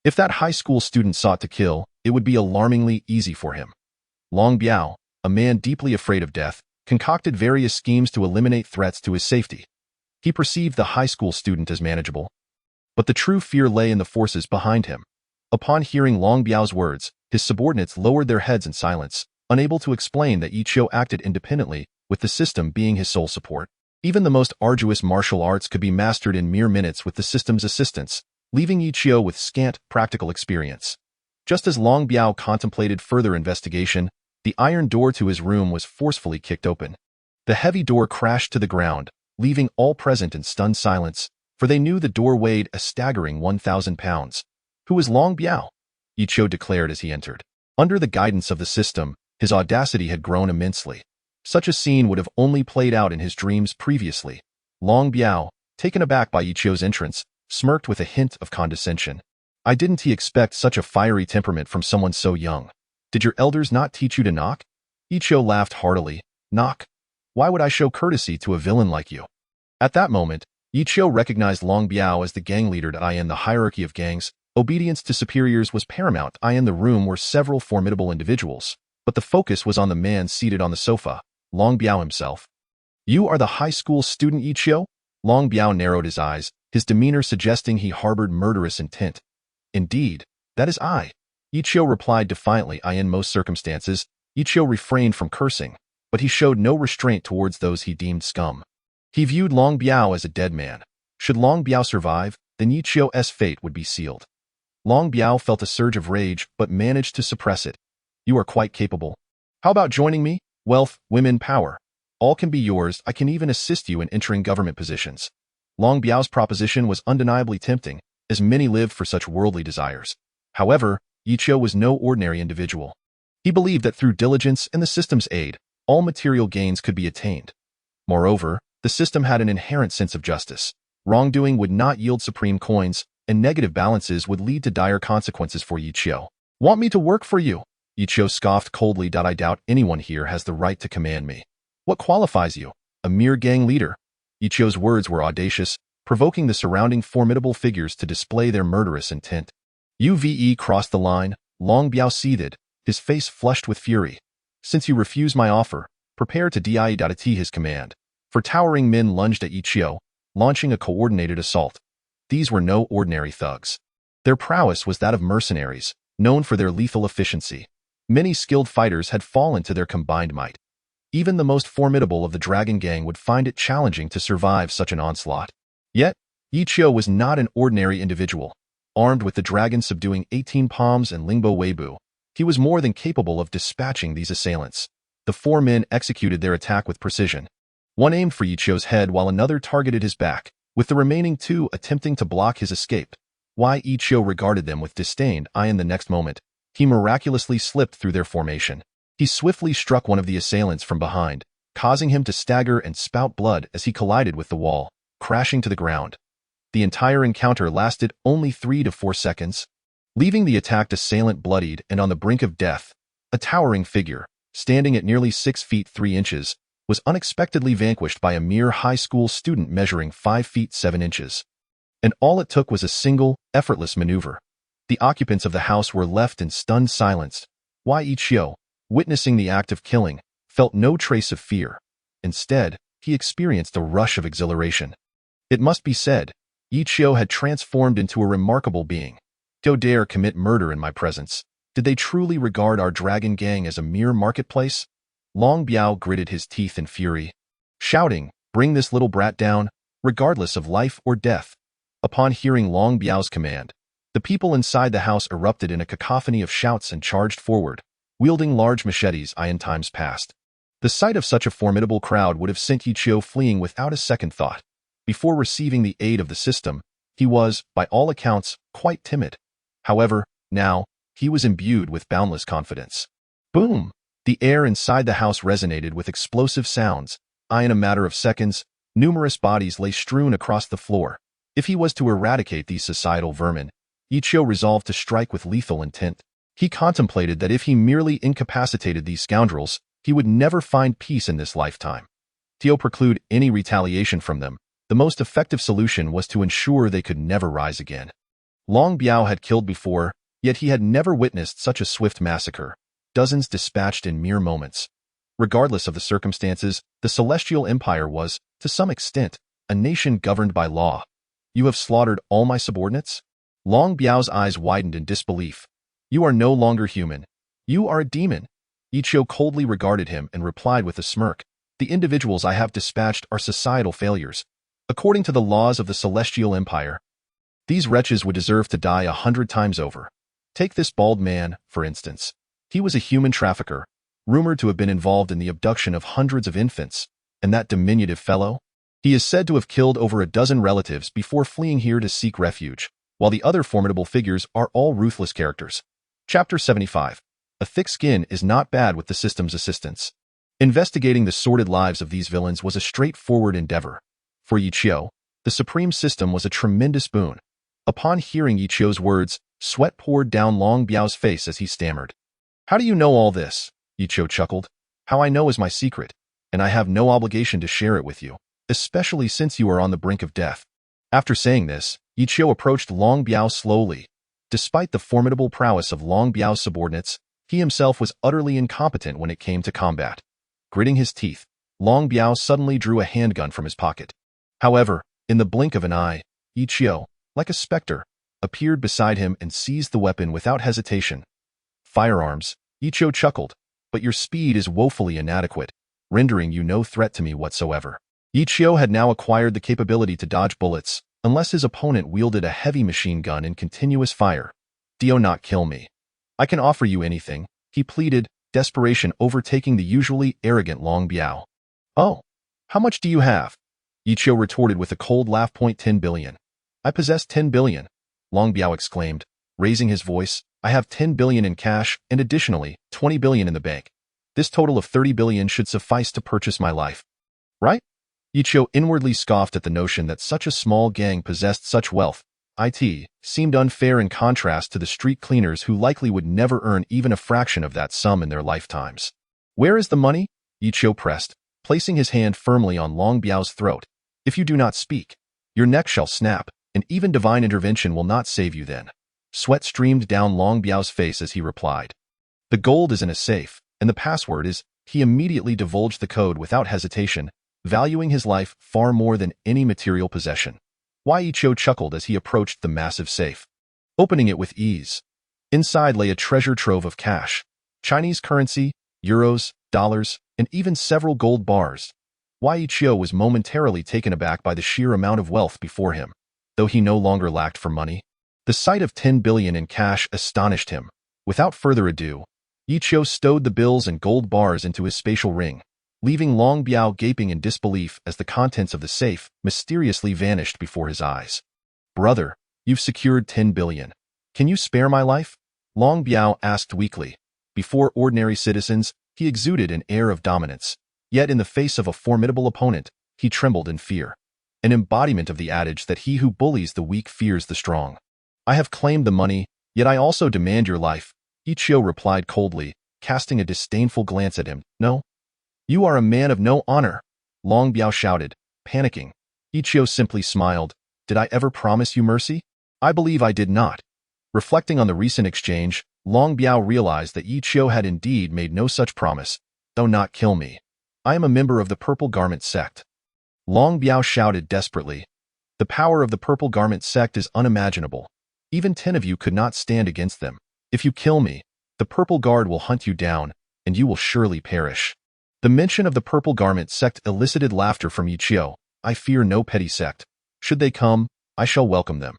If that high school student sought to kill, it would be alarmingly easy for him. Long Biao, a man deeply afraid of death, concocted various schemes to eliminate threats to his safety. He perceived the high school student as manageable. But the true fear lay in the forces behind him. Upon hearing Long Biao's words, his subordinates lowered their heads in silence, unable to explain that Ichio acted independently, with the system being his sole support. Even the most arduous martial arts could be mastered in mere minutes with the system's assistance, leaving Ichio with scant practical experience. Just as Long Biao contemplated further investigation, the iron door to his room was forcefully kicked open. The heavy door crashed to the ground, leaving all present in stunned silence, for they knew the door weighed a staggering 1,000 pounds. Who is Long Biao? Ichio declared as he entered. Under the guidance of the system, his audacity had grown immensely. Such a scene would have only played out in his dreams previously. Long Biao, taken aback by Ichio's entrance, smirked with a hint of condescension. Didn't he expect such a fiery temperament from someone so young? Did your elders not teach you to knock? Ichio laughed heartily. Knock? Why would I show courtesy to a villain like you? At that moment, Ichio recognized Long Biao as the gang leader. In the hierarchy of gangs, obedience to superiors was paramount. In the room were several formidable individuals, but the focus was on the man seated on the sofa, Long Biao himself. You are the high school student, Ichio? Long Biao narrowed his eyes, his demeanor suggesting he harbored murderous intent. Indeed, that is I. Ichio replied defiantly. In most circumstances, Ichio refrained from cursing, but he showed no restraint towards those he deemed scum. He viewed Long Biao as a dead man. Should Long Biao survive, then Ichio's fate would be sealed. Long Biao felt a surge of rage but managed to suppress it. You are quite capable. How about joining me? Wealth, women, power. All can be yours. I can even assist you in entering government positions. Long Biao's proposition was undeniably tempting, as many lived for such worldly desires. However, Ichio was no ordinary individual. He believed that through diligence and the system's aid, all material gains could be attained. Moreover, the system had an inherent sense of justice. Wrongdoing would not yield supreme coins, and negative balances would lead to dire consequences for Ichio. Want me to work for you? Ichio scoffed coldly. I doubt anyone here has the right to command me. What qualifies you? A mere gang leader. Ichio's words were audacious, provoking the surrounding formidable figures to display their murderous intent. UVE crossed the line. Long Biao seethed, his face flushed with fury. Since you refuse my offer, prepare to die. His command. For towering men lunged at Ichio, launching a coordinated assault. These were no ordinary thugs. Their prowess was that of mercenaries, known for their lethal efficiency. Many skilled fighters had fallen to their combined might. Even the most formidable of the dragon gang would find it challenging to survive such an onslaught. Yet, Yi Qiu was not an ordinary individual. Armed with the dragon subduing 18 palms and Lingbo Weibu, he was more than capable of dispatching these assailants. The 4 men executed their attack with precision. One aimed for Yi Qiu's head while another targeted his back, with the remaining 2 attempting to block his escape. Yi Qiu regarded them with disdain, and in the next moment, he miraculously slipped through their formation. He swiftly struck one of the assailants from behind, causing him to stagger and spout blood as he collided with the wall, crashing to the ground. The entire encounter lasted only 3 to 4 seconds, leaving the attacked assailant bloodied and on the brink of death. A towering figure, standing at nearly 6 feet 3 inches, was unexpectedly vanquished by a mere high school student measuring 5 feet 7 inches. And all it took was a single, effortless maneuver. The occupants of the house were left in stunned silence. Yi Qiu, witnessing the act of killing, felt no trace of fear. Instead, he experienced a rush of exhilaration. It must be said, Yi Qiu had transformed into a remarkable being. Do dare commit murder in my presence? Did they truly regard our dragon gang as a mere marketplace? Long Biao gritted his teeth in fury, shouting, "Bring this little brat down, regardless of life or death." Upon hearing Long Biao's command, the people inside the house erupted in a cacophony of shouts and charged forward, wielding large machetes in times past. The sight of such a formidable crowd would have sent Yi Qiu fleeing without a second thought. Before receiving the aid of the system, he was, by all accounts, quite timid. However, now, he was imbued with boundless confidence. Boom! The air inside the house resonated with explosive sounds. In a matter of seconds, numerous bodies lay strewn across the floor. If he was to eradicate these societal vermin, Yi Qiu resolved to strike with lethal intent. He contemplated that if he merely incapacitated these scoundrels, he would never find peace in this lifetime. To preclude any retaliation from them, the most effective solution was to ensure they could never rise again. Long Biao had killed before, yet he had never witnessed such a swift massacre. Dozens dispatched in mere moments. Regardless of the circumstances, the Celestial Empire was, to some extent, a nation governed by law. You have slaughtered all my subordinates? Long Biao's eyes widened in disbelief. You are no longer human. You are a demon. Yi Qiu coldly regarded him and replied with a smirk. The individuals I have dispatched are societal failures. According to the laws of the Celestial Empire, these wretches would deserve to die 100 times over. Take this bald man, for instance. He was a human trafficker, rumored to have been involved in the abduction of hundreds of infants. And that diminutive fellow? He is said to have killed over a dozen relatives before fleeing here to seek refuge, while the other formidable figures are all ruthless characters. Chapter 75. A thick skin is not bad with the system's assistance. Investigating the sordid lives of these villains was a straightforward endeavor. For Yi Qiu, the supreme system was a tremendous boon. Upon hearing Yi Qiu's words, sweat poured down Long Biao's face as he stammered. How do you know all this? Yi Qiu chuckled. How I know is my secret, and I have no obligation to share it with you, especially since you are on the brink of death. After saying this, Yi Qiu approached Long Biao slowly. Despite the formidable prowess of Long Biao's subordinates, he himself was utterly incompetent when it came to combat. Gritting his teeth, Long Biao suddenly drew a handgun from his pocket. However, in the blink of an eye, Yi Qiu, like a specter, appeared beside him and seized the weapon without hesitation. Firearms, Yi Qiu chuckled, but your speed is woefully inadequate, rendering you no threat to me whatsoever. Yi Qiu had now acquired the capability to dodge bullets, unless his opponent wielded a heavy machine gun in continuous fire. Do not kill me. I can offer you anything, he pleaded, desperation overtaking the usually arrogant Long Biao. Oh, how much do you have? Yi Qiu retorted with a cold laugh. 10 billion. I possess 10 billion, Long Biao exclaimed, raising his voice. I have 10 billion in cash and additionally 20 billion in the bank. This total of 30 billion should suffice to purchase my life. Right? Yi Qiu inwardly scoffed at the notion that such a small gang possessed such wealth. It seemed unfair in contrast to the street cleaners who likely would never earn even a fraction of that sum in their lifetimes. Where is the money? Yi Qiu pressed, placing his hand firmly on Long Biao's throat. If you do not speak, your neck shall snap, and even divine intervention will not save you then. Sweat streamed down Long Biao's face as he replied. The gold is in a safe, and the password is, he immediately divulged the code without hesitation, valuing his life far more than any material possession. Yi Qiu chuckled as he approached the massive safe. opening it with ease. Inside lay a treasure trove of cash, Chinese currency, euros, dollars, and even several gold bars. Yi Qiu was momentarily taken aback by the sheer amount of wealth before him, though he no longer lacked for money. The sight of 10 billion in cash astonished him. Without further ado, Yi Qiu stowed the bills and gold bars into his spatial ring, leaving Long Biao gaping in disbelief as the contents of the safe mysteriously vanished before his eyes. "Brother, you've secured 10 billion. Can you spare my life?" Long Biao asked weakly. Before ordinary citizens, he exuded an air of dominance. Yet in the face of a formidable opponent, he trembled in fear. An embodiment of the adage that he who bullies the weak fears the strong. "I have claimed the money, yet I also demand your life," Yi Qiu replied coldly, casting a disdainful glance at him. "No? You are a man of no honor," Long Biao shouted, panicking. Yi Qiu simply smiled. "Did I ever promise you mercy? I believe I did not." Reflecting on the recent exchange, Long Biao realized that Yi Qiu had indeed made no such promise. "Do not kill me. I am a member of the Purple Garment sect." Long Biao shouted desperately. "The power of the Purple Garment sect is unimaginable. Even 10 of you could not stand against them. If you kill me, the Purple Guard will hunt you down, and you will surely perish." The mention of the Purple Garment sect elicited laughter from Yi Qiu. "I fear no petty sect. Should they come, I shall welcome them.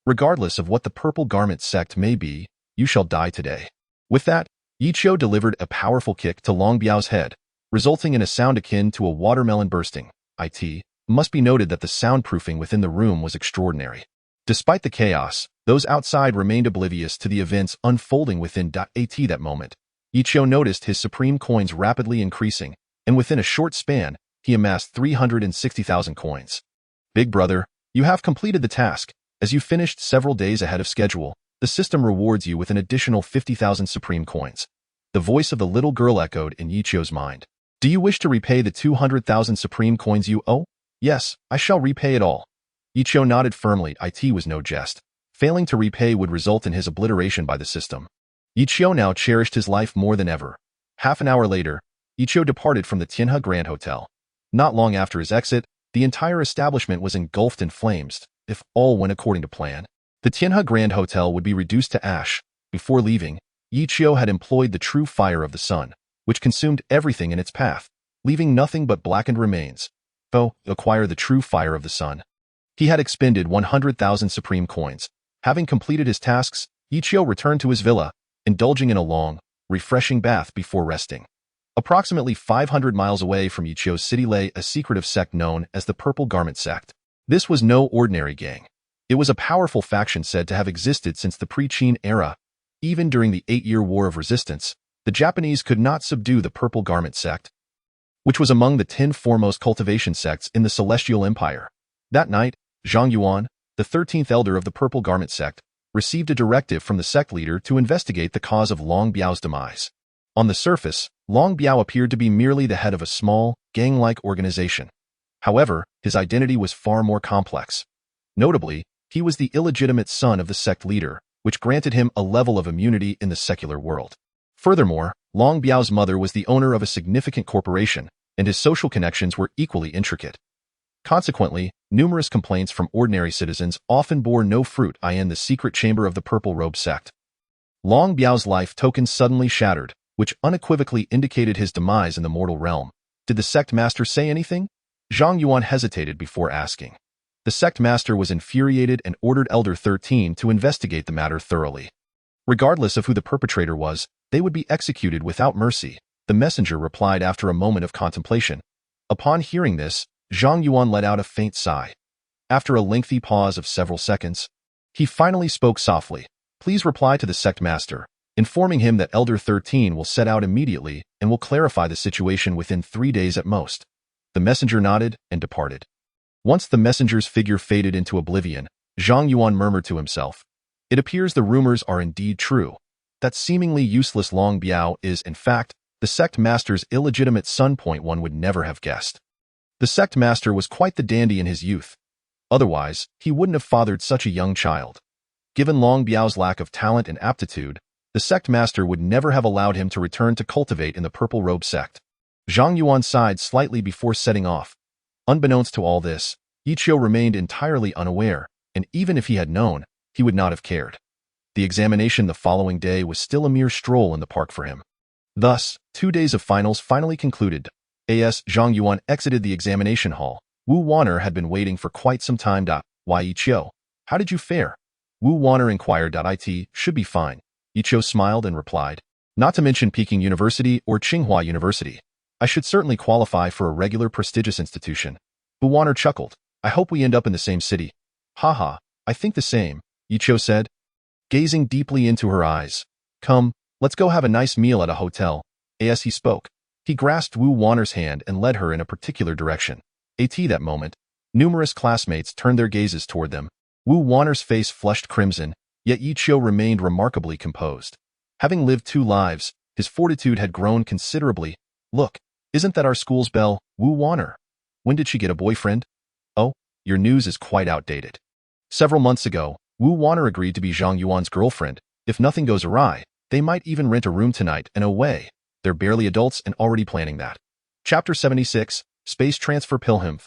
Regardless of what the Purple Garment sect may be, you shall die today." With that, Yi Qiu delivered a powerful kick to Long Biao's head, resulting in a sound akin to a watermelon bursting. It must be noted that the soundproofing within the room was extraordinary. Despite the chaos, those outside remained oblivious to the events unfolding within. That moment, Yi Qiu noticed his supreme coins rapidly increasing, and within a short span, he amassed 360,000 coins. "Big brother, you have completed the task. As you finished several days ahead of schedule, the system rewards you with an additional 50,000 supreme coins." The voice of the little girl echoed in Yi Qiu's mind. "Do you wish to repay the 200,000 supreme coins you owe?" "Yes, I shall repay it all." Yi Qiu nodded firmly. It was no jest. Failing to repay would result in his obliteration by the system. Yi Qiu now cherished his life more than ever. Half an hour later, Yi Qiu departed from the Tianhe Grand Hotel. Not long after his exit, the entire establishment was engulfed in flames. If all went according to plan, the Tianhe Grand Hotel would be reduced to ash. Before leaving, Yi Qiu had employed the true fire of the sun, which consumed everything in its path, leaving nothing but blackened remains. To acquire the true fire of the sun, he had expended 100,000 supreme coins. Having completed his tasks, Yi Qiu returned to his villa, indulging in a long, refreshing bath before resting. Approximately 500 miles away from Yi Qiu's city lay a secretive sect known as the Purple Garment sect. This was no ordinary gang. It was a powerful faction said to have existed since the pre-Qin era. Even during the 8-year War of Resistance, the Japanese could not subdue the Purple Garment sect, which was among the 10 foremost cultivation sects in the Celestial Empire. That night, Zhang Yuan, the 13th elder of the Purple Garment sect, received a directive from the sect leader to investigate the cause of Long Biao's demise. On the surface, Long Biao appeared to be merely the head of a small, gang-like organization. However, his identity was far more complex. Notably, he was the illegitimate son of the sect leader, which granted him a level of immunity in the secular world. Furthermore, Long Biao's mother was the owner of a significant corporation, and his social connections were equally intricate. Consequently, numerous complaints from ordinary citizens often bore no fruit in the secret chamber of the Purple Robe sect. Long Biao's life token suddenly shattered, which unequivocally indicated his demise in the mortal realm. Did the sect master say anything? Zhang Yuan hesitated before asking. The sect master was infuriated and ordered Elder 13 to investigate the matter thoroughly. Regardless of who the perpetrator was, they would be executed without mercy, the messenger replied after a moment of contemplation. Upon hearing this, Zhang Yuan let out a faint sigh. After a lengthy pause of several seconds, he finally spoke softly. "Please reply to the sect master, informing him that Elder 13 will set out immediately and will clarify the situation within 3 days at most." The messenger nodded and departed. Once the messenger's figure faded into oblivion, Zhang Yuan murmured to himself, "It appears the rumors are indeed true. That seemingly useless Long Biao is, in fact, the sect master's illegitimate son. One would never have guessed. The sect master was quite the dandy in his youth. Otherwise, he wouldn't have fathered such a young child. Given Long Biao's lack of talent and aptitude, the sect master would never have allowed him to return to cultivate in the Purple Robe sect." Zhang Yuan sighed slightly before setting off. Unbeknownst to all this, Yi Qiu remained entirely unaware, and even if he had known, he would not have cared. The examination the following day was still a mere stroll in the park for him. Thus, 2 days of finals finally concluded. As Zhang Yuan exited the examination hall, Wu Wan'er had been waiting for quite some time. Yi Qiu, how did you fare? Wu Wan'er inquired. It should be fine. Yi Qiu smiled and replied, not to mention Peking University or Tsinghua University. I should certainly qualify for a regular prestigious institution. Wu Wan'er chuckled. I hope we end up in the same city. Haha, I think the same, Yi Qiu said, gazing deeply into her eyes. Come, let's go have a nice meal at a hotel. As he spoke, he grasped Wu Wan'er's hand and led her in a particular direction. At that moment, numerous classmates turned their gazes toward them. Wu Wan'er's face flushed crimson, yet Yi Qiu remained remarkably composed. Having lived 2 lives, his fortitude had grown considerably. Look, isn't that our school's belle, Wu Wan'er? When did she get a boyfriend? Oh, your news is quite outdated. Several months ago, Wu Wan'er agreed to be Zhang Yuan's girlfriend. If nothing goes awry, they might even rent a room tonight and away. They're barely adults and already planning that. Chapter 76, Space Transfer Pilhimf.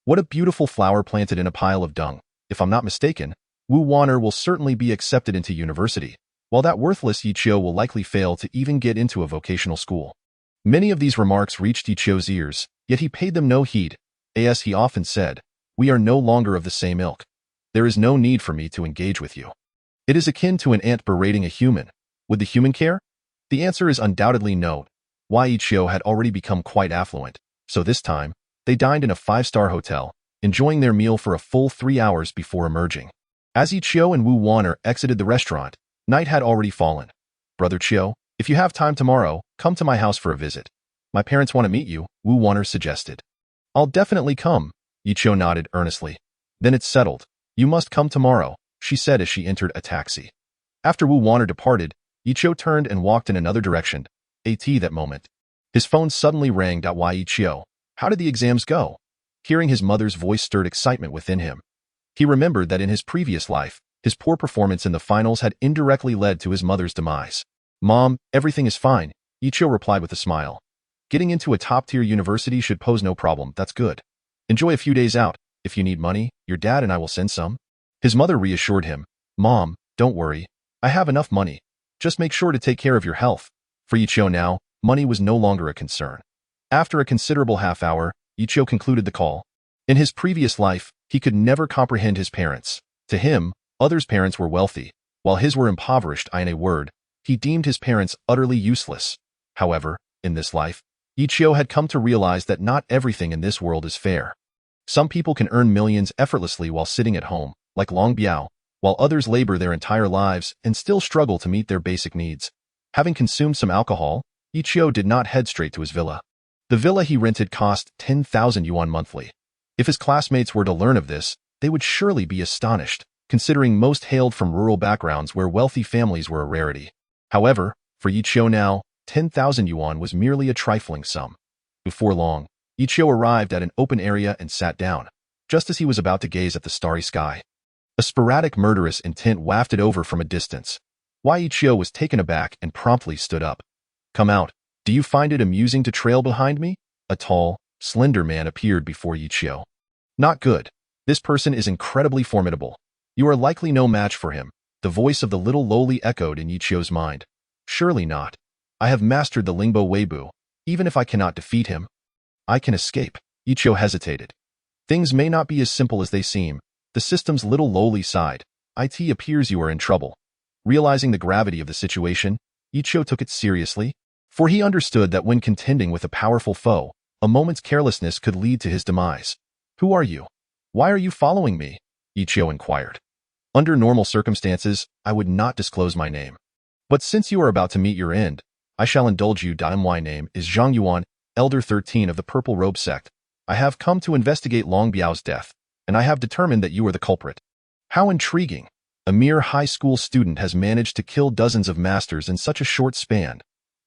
What a beautiful flower planted in a pile of dung. If I'm not mistaken, Wu Wan'er will certainly be accepted into university, while that worthless Yi Qiu will likely fail to even get into a vocational school. Many of these remarks reached Yi Qiu's ears, yet he paid them no heed. As he often said, we are no longer of the same ilk. There is no need for me to engage with you. It is akin to an ant berating a human. Would the human care? The answer is undoubtedly no. Yi Qiu had already become quite affluent, so this time, they dined in a 5-star hotel, enjoying their meal for a full 3 hours before emerging. As Yi Qiu and Wu Wan'er exited the restaurant, night had already fallen. Brother Qiu, if you have time tomorrow, come to my house for a visit. My parents want to meet you, Wu Wan'er suggested. I'll definitely come, Yi Qiu nodded earnestly. Then it's settled. You must come tomorrow, she said as she entered a taxi. After Wu Wan'er departed, Yi Qiu turned and walked in another direction. At that moment, his phone suddenly rang. Yi Qiu, how did the exams go? Hearing his mother's voice stirred excitement within him. He remembered that in his previous life, his poor performance in the finals had indirectly led to his mother's demise. Mom, everything is fine, Yi Qiu replied with a smile. Getting into a top-tier university should pose no problem, that's good. Enjoy a few days out. If you need money, your dad and I will send some. His mother reassured him. Mom, don't worry. I have enough money. Just make sure to take care of your health. For Yi Qiu now, money was no longer a concern. After a considerable half hour, Yi Qiu concluded the call. In his previous life, he could never comprehend his parents. To him, others' parents were wealthy, while his were impoverished. In a word, he deemed his parents utterly useless. However, in this life, Yi Qiu had come to realize that not everything in this world is fair. Some people can earn millions effortlessly while sitting at home, like Long Biao, while others labor their entire lives and still struggle to meet their basic needs. Having consumed some alcohol, Yi Qiu did not head straight to his villa. The villa he rented cost 10,000 yuan monthly. If his classmates were to learn of this, they would surely be astonished, considering most hailed from rural backgrounds where wealthy families were a rarity. However, for Yi Qiu now, 10,000 yuan was merely a trifling sum. Before long, Yi Qiu arrived at an open area and sat down, just as he was about to gaze at the starry sky. A sporadic murderous intent wafted over from a distance. Yi Qiu was taken aback and promptly stood up. Come out. Do you find it amusing to trail behind me? A tall, slender man appeared before Yi Qiu. Not good. This person is incredibly formidable. You are likely no match for him. The voice of the little lowly echoed in Yi Qiu's mind. Surely not. I have mastered the Lingbo Weibu. Even if I cannot defeat him, I can escape. Yi Qiu hesitated. Things may not be as simple as they seem. The system's little lowly sighed. It appears you are in trouble. Realizing the gravity of the situation, Yi Qiu took it seriously, for he understood that when contending with a powerful foe, a moment's carelessness could lead to his demise. Who are you? Why are you following me? Yi Qiu inquired. Under normal circumstances, I would not disclose my name. But since you are about to meet your end, I shall indulge you. My name is Zhang Yuan, Elder 13 of the Purple Robe Sect. I have come to investigate Long Biao's death, and I have determined that you are the culprit. How intriguing. A mere high school student has managed to kill dozens of masters in such a short span.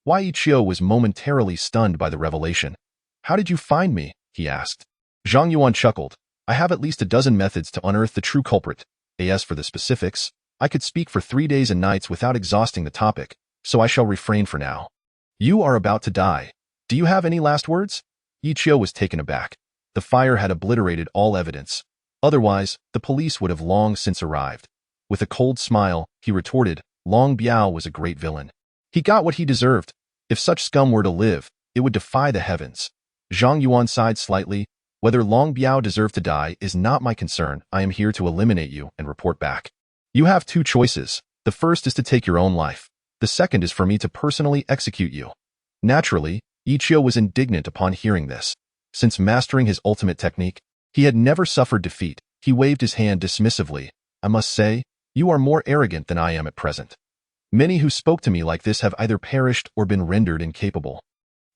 Yi Qiu was momentarily stunned by the revelation. How did you find me? He asked. Zhang Yuan chuckled. I have at least a dozen methods to unearth the true culprit. As for the specifics, I could speak for 3 days and nights without exhausting the topic, so I shall refrain for now. You are about to die. Do you have any last words? Yi Qiu was taken aback. The fire had obliterated all evidence. Otherwise, the police would have long since arrived. With a cold smile, he retorted, Long Biao was a great villain. He got what he deserved. If such scum were to live, it would defy the heavens. Zhang Yuan sighed slightly. Whether Long Biao deserved to die is not my concern. I am here to eliminate you and report back. You have two choices. The first is to take your own life. The second is for me to personally execute you. Naturally, Ichio was indignant upon hearing this. Since mastering his ultimate technique, he had never suffered defeat. He waved his hand dismissively. I must say, you are more arrogant than I am at present. Many who spoke to me like this have either perished or been rendered incapable.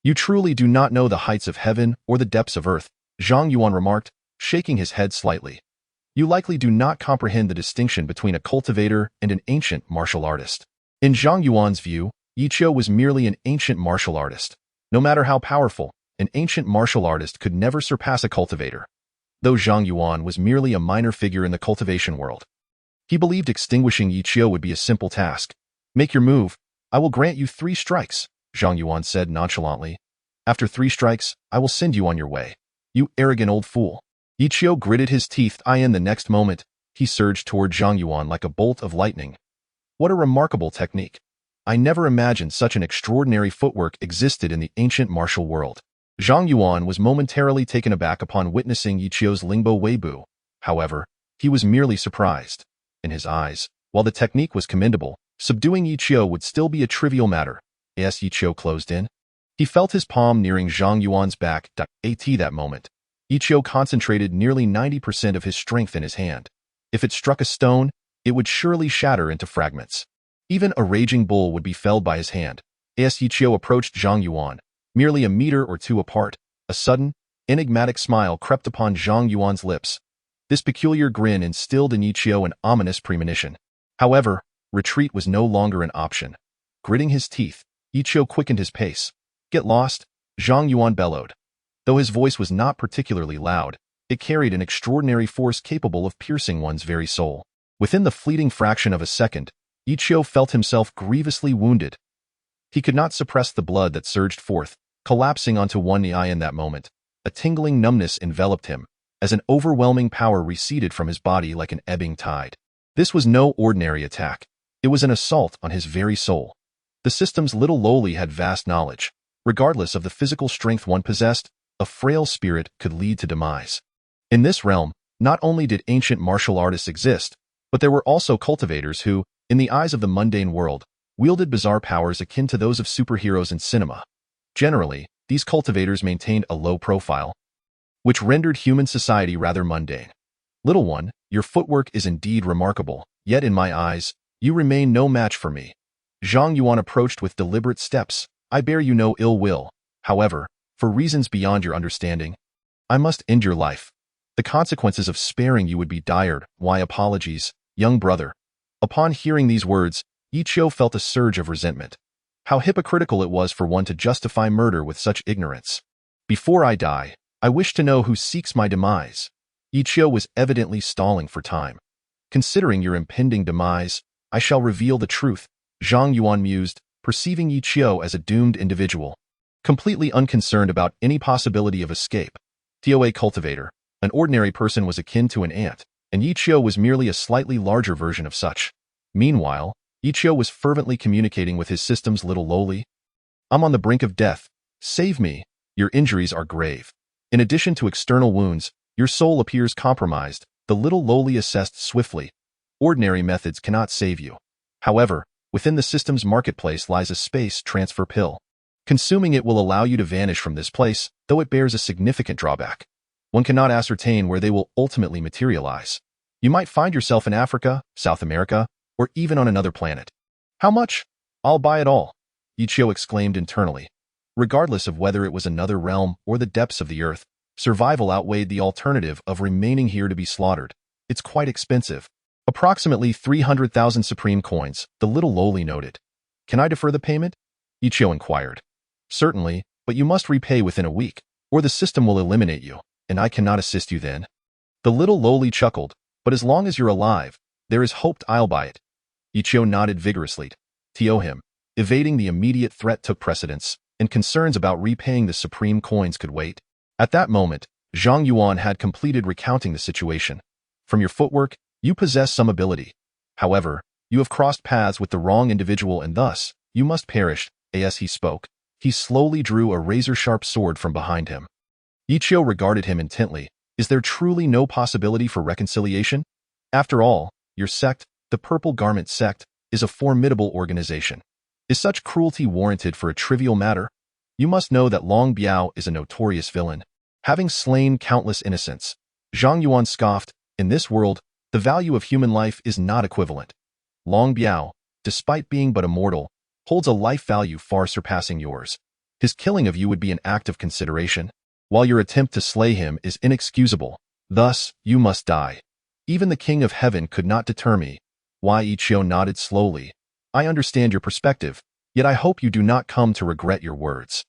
You truly do not know the heights of heaven or the depths of earth, Zhang Yuan remarked, shaking his head slightly. You likely do not comprehend the distinction between a cultivator and an ancient martial artist. In Zhang Yuan's view, Ichio was merely an ancient martial artist. No matter how powerful, an ancient martial artist could never surpass a cultivator. Though Zhang Yuan was merely a minor figure in the cultivation world, he believed extinguishing Ichio would be a simple task. Make your move. I will grant you 3 strikes, Zhang Yuan said nonchalantly. After 3 strikes, I will send you on your way. You arrogant old fool. Ichio gritted his teeth. In the next moment, he surged toward Zhang Yuan like a bolt of lightning. What a remarkable technique. I never imagined such an extraordinary footwork existed in the ancient martial world. Zhang Yuan was momentarily taken aback upon witnessing Ichio's Lingbo Weibo. However, he was merely surprised. In his eyes, while the technique was commendable, subduing Ichio would still be a trivial matter. As Ichio closed in, he felt his palm nearing Zhang Yuan's back. At that moment, Ichio concentrated nearly 90% of his strength in his hand. If it struck a stone, it would surely shatter into fragments. Even a raging bull would be felled by his hand. As Ichio approached Zhang Yuan, merely a meter or two apart, a sudden, enigmatic smile crept upon Zhang Yuan's lips. This peculiar grin instilled in Ichio an ominous premonition. However, retreat was no longer an option. Gritting his teeth, Ichio quickened his pace. Get lost, Zhang Yuan bellowed. Though his voice was not particularly loud, it carried an extraordinary force capable of piercing one's very soul. Within the fleeting fraction of a second, Ichio felt himself grievously wounded. He could not suppress the blood that surged forth, collapsing onto one eye in that moment. A tingling numbness enveloped him, as an overwhelming power receded from his body like an ebbing tide. This was no ordinary attack. It was an assault on his very soul. The system's little lowly had vast knowledge. Regardless of the physical strength one possessed, a frail spirit could lead to demise. In this realm, not only did ancient martial artists exist, but there were also cultivators who, in the eyes of the mundane world, wielded bizarre powers akin to those of superheroes in cinema. Generally, these cultivators maintained a low profile, which rendered human society rather mundane. Little one, your footwork is indeed remarkable, yet in my eyes, you remain no match for me. Zhang Yuan approached with deliberate steps. I bear you no ill will. However, for reasons beyond your understanding, I must end your life. The consequences of sparing you would be dire. Why apologies, young brother? Upon hearing these words, Ichio felt a surge of resentment. How hypocritical it was for one to justify murder with such ignorance. Before I die, I wish to know who seeks my demise. Ichio was evidently stalling for time. Considering your impending demise, I shall reveal the truth, Zhang Yuan mused, perceiving Ichio as a doomed individual, completely unconcerned about any possibility of escape. Toa cultivator, an ordinary person was akin to an ant, and Ichio was merely a slightly larger version of such. Meanwhile, Ichio was fervently communicating with his system's little lowly. I'm on the brink of death. Save me. Your injuries are grave. In addition to external wounds, your soul appears compromised, the little lowly assessed swiftly. Ordinary methods cannot save you. However, within the system's marketplace lies a space transfer pill. Consuming it will allow you to vanish from this place, though it bears a significant drawback. One cannot ascertain where they will ultimately materialize. You might find yourself in Africa, South America, or even on another planet. How much? I'll buy it all, Ichio exclaimed internally. Regardless of whether it was another realm or the depths of the earth, survival outweighed the alternative of remaining here to be slaughtered. It's quite expensive. Approximately 300,000 supreme coins, the little lowly noted. Can I defer the payment? Ichio inquired. Certainly, but you must repay within a week, or the system will eliminate you, and I cannot assist you then. The little lowly chuckled, but as long as you're alive, there is hope I'll buy it. Ichio nodded vigorously. To him, evading the immediate threat took precedence, and concerns about repaying the supreme coins could wait. At that moment, Zhang Yuan had completed recounting the situation. From your footwork, you possess some ability. However, you have crossed paths with the wrong individual and thus, you must perish. As he spoke, he slowly drew a razor-sharp sword from behind him. Ichio regarded him intently. Is there truly no possibility for reconciliation? After all, your sect, the Purple Garment Sect, is a formidable organization. Is such cruelty warranted for a trivial matter? You must know that Long Biao is a notorious villain, having slain countless innocents. Zhang Yuan scoffed, in this world, the value of human life is not equivalent. Long Biao, despite being but a mortal, holds a life value far surpassing yours. His killing of you would be an act of consideration, while your attempt to slay him is inexcusable. Thus, you must die. Even the King of Heaven could not deter me. Wai Ichio nodded slowly. I understand your perspective, yet I hope you do not come to regret your words.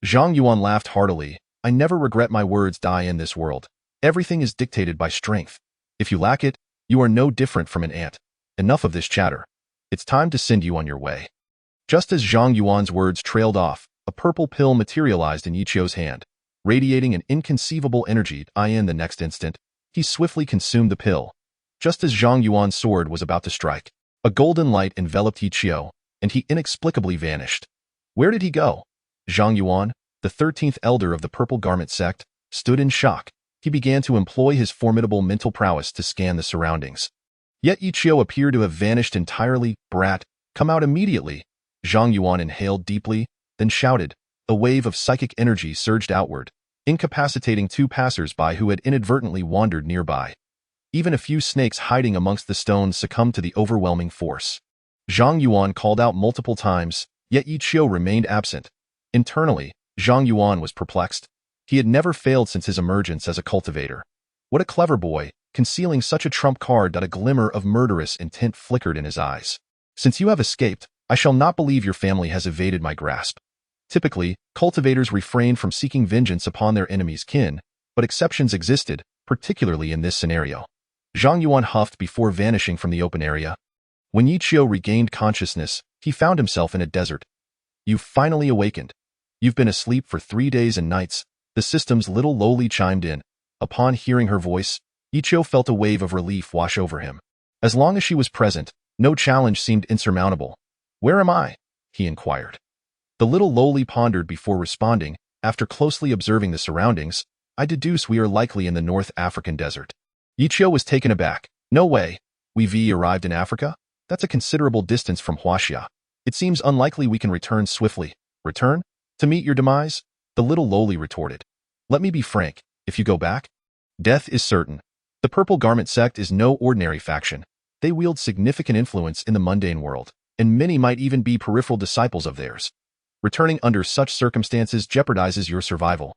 Zhang Yuan laughed heartily. I never regret my words. Die in this world. Everything is dictated by strength. If you lack it, you are no different from an ant. Enough of this chatter. It's time to send you on your way. Just as Zhang Yuan's words trailed off, a purple pill materialized in Ichio's hand, radiating an inconceivable energy. In the next instant, he swiftly consumed the pill. Just as Zhang Yuan's sword was about to strike, a golden light enveloped Ichio, and he inexplicably vanished. Where did he go? Zhang Yuan, the 13th elder of the Purple Garment Sect, stood in shock. He began to employ his formidable mental prowess to scan the surroundings. Yet Ichio appeared to have vanished entirely. Brat, come out immediately. Zhang Yuan inhaled deeply, then shouted. A wave of psychic energy surged outward, incapacitating two passers-by who had inadvertently wandered nearby. Even a few snakes hiding amongst the stones succumbed to the overwhelming force. Zhang Yuan called out multiple times, yet Ichio remained absent. Internally, Zhang Yuan was perplexed. He had never failed since his emergence as a cultivator. What a clever boy, concealing such a trump card. A glimmer of murderous intent flickered in his eyes. Since you have escaped, I shall not believe your family has evaded my grasp. Typically, cultivators refrain from seeking vengeance upon their enemy's kin, but exceptions existed, particularly in this scenario. Zhang Yuan huffed before vanishing from the open area. When Ichio regained consciousness, he found himself in a desert. You've finally awakened. You've been asleep for 3 days and nights. The system's little lowly chimed in. Upon hearing her voice, Ichio felt a wave of relief wash over him. As long as she was present, no challenge seemed insurmountable. Where am I? He inquired. The little lowly pondered before responding. After closely observing the surroundings, I deduce we are likely in the North African desert. Ichio was taken aback. No way. We've arrived in Africa? That's a considerable distance from Huaxia. It seems unlikely we can return swiftly. Return? To meet your demise? The little lowly retorted. Let me be frank. If you go back, death is certain. The Purple Garment Sect is no ordinary faction. They wield significant influence in the mundane world, and many might even be peripheral disciples of theirs. Returning under such circumstances jeopardizes your survival.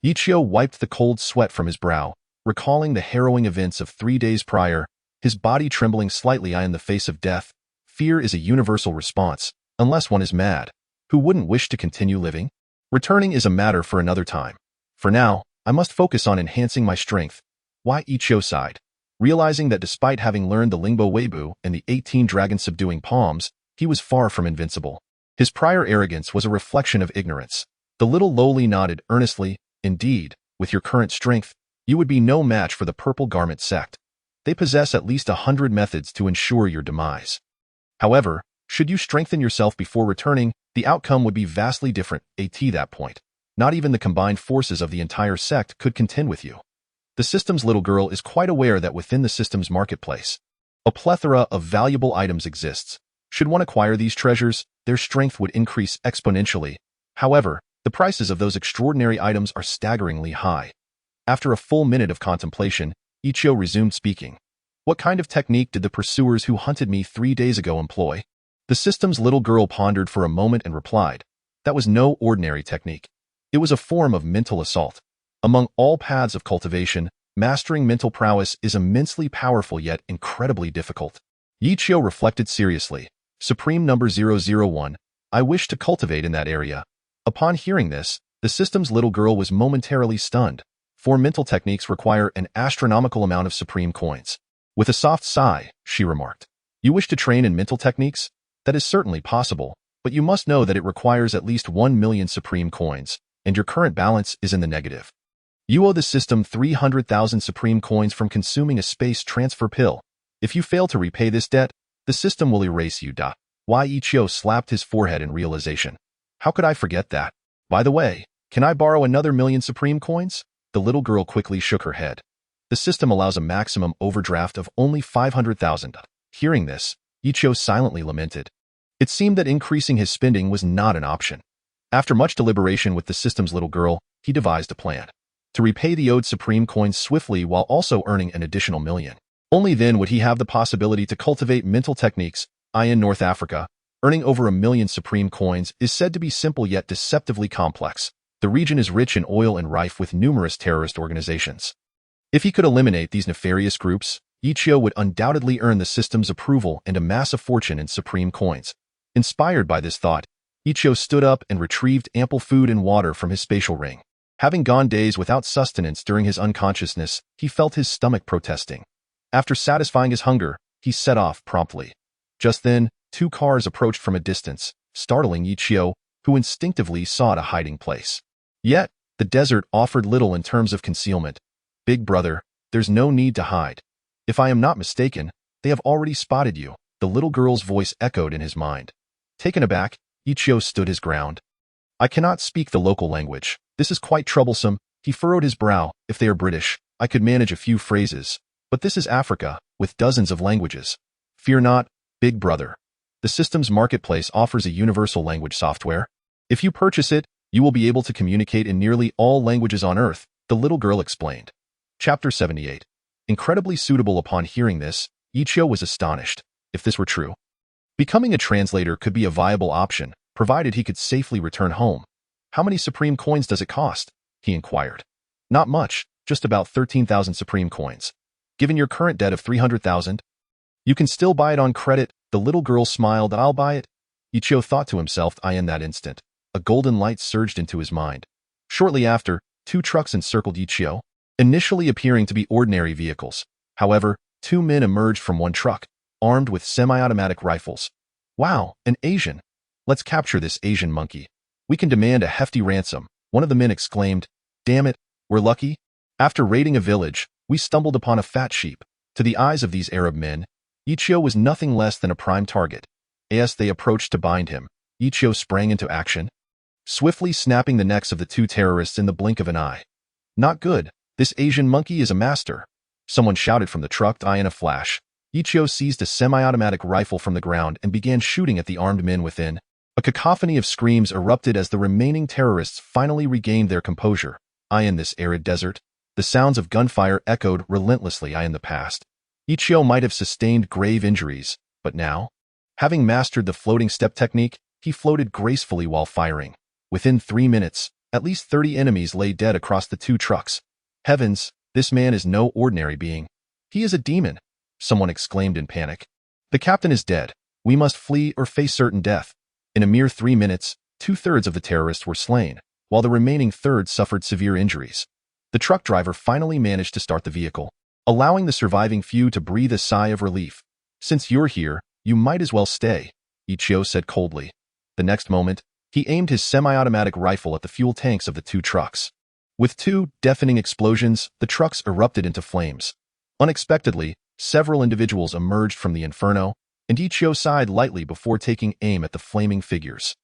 Ichio wiped the cold sweat from his brow, recalling the harrowing events of 3 days prior, his body trembling slightly in the face of death. Fear is a universal response, unless one is mad. Who wouldn't wish to continue living? Returning is a matter for another time. For now, I must focus on enhancing my strength. Wai Ichio sighed, realizing that despite having learned the Lingbo Weibu and the 18 dragon-subduing palms, he was far from invincible. His prior arrogance was a reflection of ignorance. The little lowly nodded earnestly. Indeed, with your current strength, you would be no match for the Purple Garment Sect. They possess at least 100 methods to ensure your demise. However, should you strengthen yourself before returning, the outcome would be vastly different. At that point, not even the combined forces of the entire sect could contend with you. The system's little girl is quite aware that within the system's marketplace, a plethora of valuable items exists. Should one acquire these treasures, their strength would increase exponentially. However, the prices of those extraordinary items are staggeringly high. After a full minute of contemplation, Ichio resumed speaking. What kind of technique did the pursuers who hunted me 3 days ago employ? The system's little girl pondered for a moment and replied. That was no ordinary technique. It was a form of mental assault. Among all paths of cultivation, mastering mental prowess is immensely powerful yet incredibly difficult. Ichio reflected seriously. Supreme number 001, I wish to cultivate in that area. Upon hearing this, the system's little girl was momentarily stunned. For mental techniques require an astronomical amount of supreme coins. With a soft sigh, she remarked. You wish to train in mental techniques? That is certainly possible, but you must know that it requires at least 1 million supreme coins, and your current balance is in the negative. You owe the system 300,000 supreme coins from consuming a space transfer pill. If you fail to repay this debt, The system will erase you. Why Ichio slapped his forehead in realization. How could I forget that? By the way, can I borrow another 1,000,000 Supreme coins? The little girl quickly shook her head. The system allows a maximum overdraft of only 500,000. Hearing this, Ichio silently lamented. It seemed that increasing his spending was not an option. After much deliberation with the system's little girl, he devised a plan. To repay the owed Supreme coins swiftly while also earning an additional 1,000,000. Only then would he have the possibility to cultivate mental techniques. In North Africa, earning over 1,000,000 Supreme coins is said to be simple yet deceptively complex. The region is rich in oil and rife with numerous terrorist organizations. If he could eliminate these nefarious groups, Ichio would undoubtedly earn the system's approval and amass a fortune in Supreme coins. Inspired by this thought, Ichio stood up and retrieved ample food and water from his spatial ring. Having gone days without sustenance during his unconsciousness, he felt his stomach protesting. After satisfying his hunger, he set off promptly. Just then, 2 cars approached from a distance, startling Ichio, who instinctively sought a hiding place. Yet, the desert offered little in terms of concealment. Big brother, there's no need to hide. If I am not mistaken, they have already spotted you, the little girl's voice echoed in his mind. Taken aback, Ichio stood his ground. I cannot speak the local language. This is quite troublesome. He furrowed his brow. If they are British, I could manage a few phrases. But this is Africa, with dozens of languages. Fear not, big brother. The system's marketplace offers a universal language software. If you purchase it, you will be able to communicate in nearly all languages on Earth, the little girl explained. Chapter 78. Incredibly suitable. Upon hearing this, Ichio was astonished. If this were true, becoming a translator could be a viable option, provided he could safely return home. How many Supreme coins does it cost? He inquired. Not much, just about 13,000 Supreme coins. Given your current debt of 300,000, you can still buy it on credit. The little girl smiled. I'll buy it. Ichio thought to himself. In that instant, a golden light surged into his mind. Shortly after, 2 trucks encircled Ichio, initially appearing to be ordinary vehicles. However, 2 men emerged from one truck, armed with semi-automatic rifles. Wow, an Asian. Let's capture this Asian monkey. We can demand a hefty ransom, one of the men exclaimed. Damn it, we're lucky. After raiding a village, we stumbled upon a fat sheep. To the eyes of these Arab men, Ichio was nothing less than a prime target. As they approached to bind him, Ichio sprang into action, swiftly snapping the necks of the 2 terrorists in the blink of an eye. Not good. This Asian monkey is a master. Someone shouted from the truck. In a flash, Ichio seized a semi-automatic rifle from the ground and began shooting at the armed men within. A cacophony of screams erupted as the remaining terrorists finally regained their composure. In this arid desert, the sounds of gunfire echoed relentlessly. In the past, Ichio might have sustained grave injuries, but now, having mastered the floating step technique, he floated gracefully while firing. Within 3 minutes, at least 30 enemies lay dead across the 2 trucks. Heavens, this man is no ordinary being. He is a demon, someone exclaimed in panic. The captain is dead. We must flee or face certain death. In a mere 3 minutes, 2/3 of the terrorists were slain, while the remaining third suffered severe injuries. The truck driver finally managed to start the vehicle, allowing the surviving few to breathe a sigh of relief. Since you're here, you might as well stay, Ichio said coldly. The next moment, he aimed his semi-automatic rifle at the fuel tanks of the 2 trucks. With 2 deafening explosions, the trucks erupted into flames. Unexpectedly, several individuals emerged from the inferno, and Ichio sighed lightly before taking aim at the flaming figures.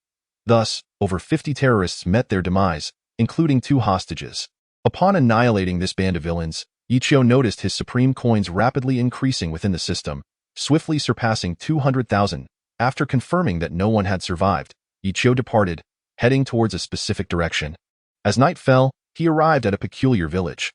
Thus, over 50 terrorists met their demise, including 2 hostages. Upon annihilating this band of villains, Ichio noticed his Supreme coins rapidly increasing within the system, swiftly surpassing 200,000. After confirming that no one had survived, Ichio departed, heading towards a specific direction. As night fell, he arrived at a peculiar village.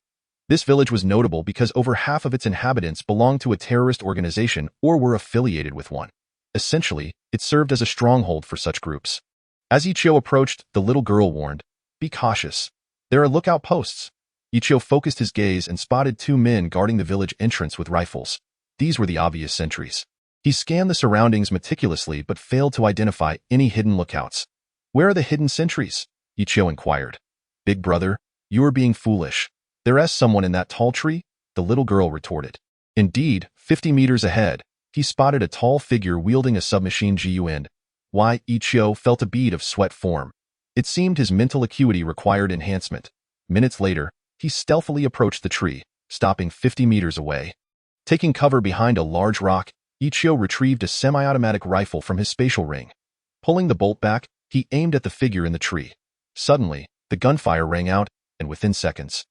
This village was notable because over half of its inhabitants belonged to a terrorist organization or were affiliated with one. Essentially, it served as a stronghold for such groups. As Ichio approached, the little girl warned, "Be cautious. There are lookout posts." Ichio focused his gaze and spotted 2 men guarding the village entrance with rifles. These were the obvious sentries. He scanned the surroundings meticulously but failed to identify any hidden lookouts. "Where are the hidden sentries?" Ichio inquired. "Big brother, you are being foolish. There is someone in that tall tree," the little girl retorted. Indeed, 50 meters ahead, he spotted a tall figure wielding a submachine gun. Why, Ichio felt a bead of sweat form. It seemed his mental acuity required enhancement. Minutes later, he stealthily approached the tree, stopping 50 meters away. Taking cover behind a large rock, Ichio retrieved a semi-automatic rifle from his spatial ring. Pulling the bolt back, he aimed at the figure in the tree. Suddenly, the gunfire rang out, and within seconds,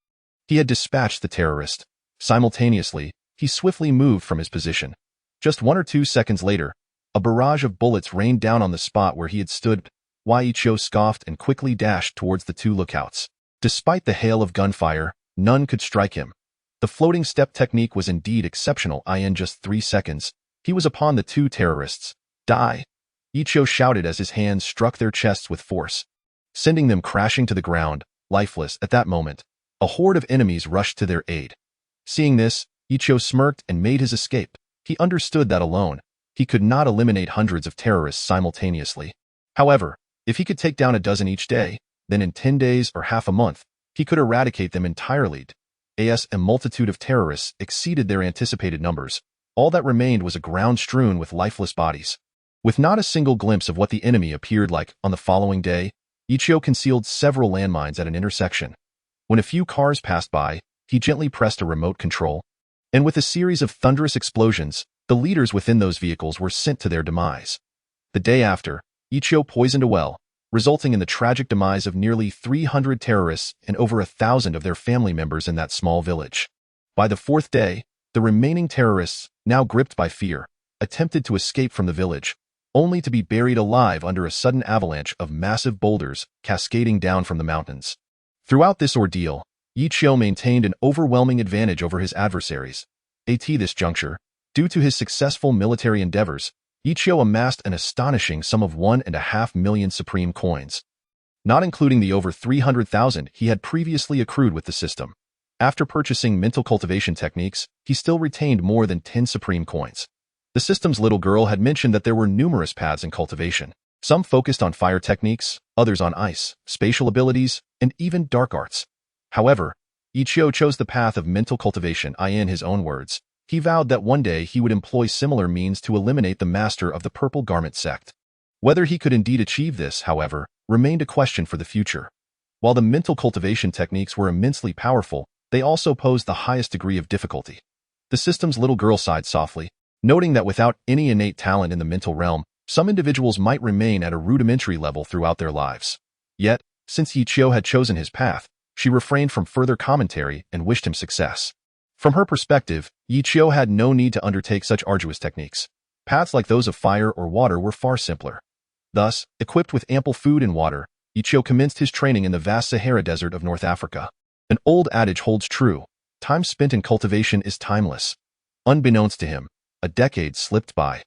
he had dispatched the terrorist. Simultaneously, he swiftly moved from his position. Just 1 or 2 seconds later, a barrage of bullets rained down on the spot where he had stood. Ichio scoffed and quickly dashed towards the two lookouts. Despite the hail of gunfire, none could strike him. The floating step technique was indeed exceptional. In just 3 seconds, he was upon the two terrorists. Die! Ichio shouted as his hands struck their chests with force, sending them crashing to the ground, lifeless. At that moment, a horde of enemies rushed to their aid. Seeing this, Ichio smirked and made his escape. He understood that alone, he could not eliminate hundreds of terrorists simultaneously. However, if he could take down a dozen each day, then in 10 days or half a month, he could eradicate them entirely. As a multitude of terrorists exceeded their anticipated numbers, all that remained was a ground strewn with lifeless bodies. With not a single glimpse of what the enemy appeared like on the following day, Ichio concealed several landmines at an intersection. When a few cars passed by, he gently pressed a remote control, and with a series of thunderous explosions, the leaders within those vehicles were sent to their demise. The day after, Ichio poisoned a well, resulting in the tragic demise of nearly 300 terrorists and over 1,000 of their family members in that small village. By the fourth day, the remaining terrorists, now gripped by fear, attempted to escape from the village, only to be buried alive under a sudden avalanche of massive boulders cascading down from the mountains. Throughout this ordeal, Ichio maintained an overwhelming advantage over his adversaries. At this juncture, due to his successful military endeavors, Ichio amassed an astonishing sum of 1.5 million supreme coins, not including the over 300,000 he had previously accrued with the system. After purchasing mental cultivation techniques, he still retained more than 10 supreme coins. The system's little girl had mentioned that there were numerous paths in cultivation. Some focused on fire techniques, others on ice, spatial abilities, and even dark arts. However, Ichio chose the path of mental cultivation. In his own words, he vowed that one day he would employ similar means to eliminate the master of the Purple Garment sect. Whether he could indeed achieve this, however, remained a question for the future. While the mental cultivation techniques were immensely powerful, they also posed the highest degree of difficulty. The system's little girl sighed softly, noting that without any innate talent in the mental realm, some individuals might remain at a rudimentary level throughout their lives. Yet, since Ichio had chosen his path, she refrained from further commentary and wished him success. From her perspective, Ichio had no need to undertake such arduous techniques. Paths like those of fire or water were far simpler. Thus, equipped with ample food and water, Ichio commenced his training in the vast Sahara Desert of North Africa. An old adage holds true: time spent in cultivation is timeless. Unbeknownst to him, a decade slipped by.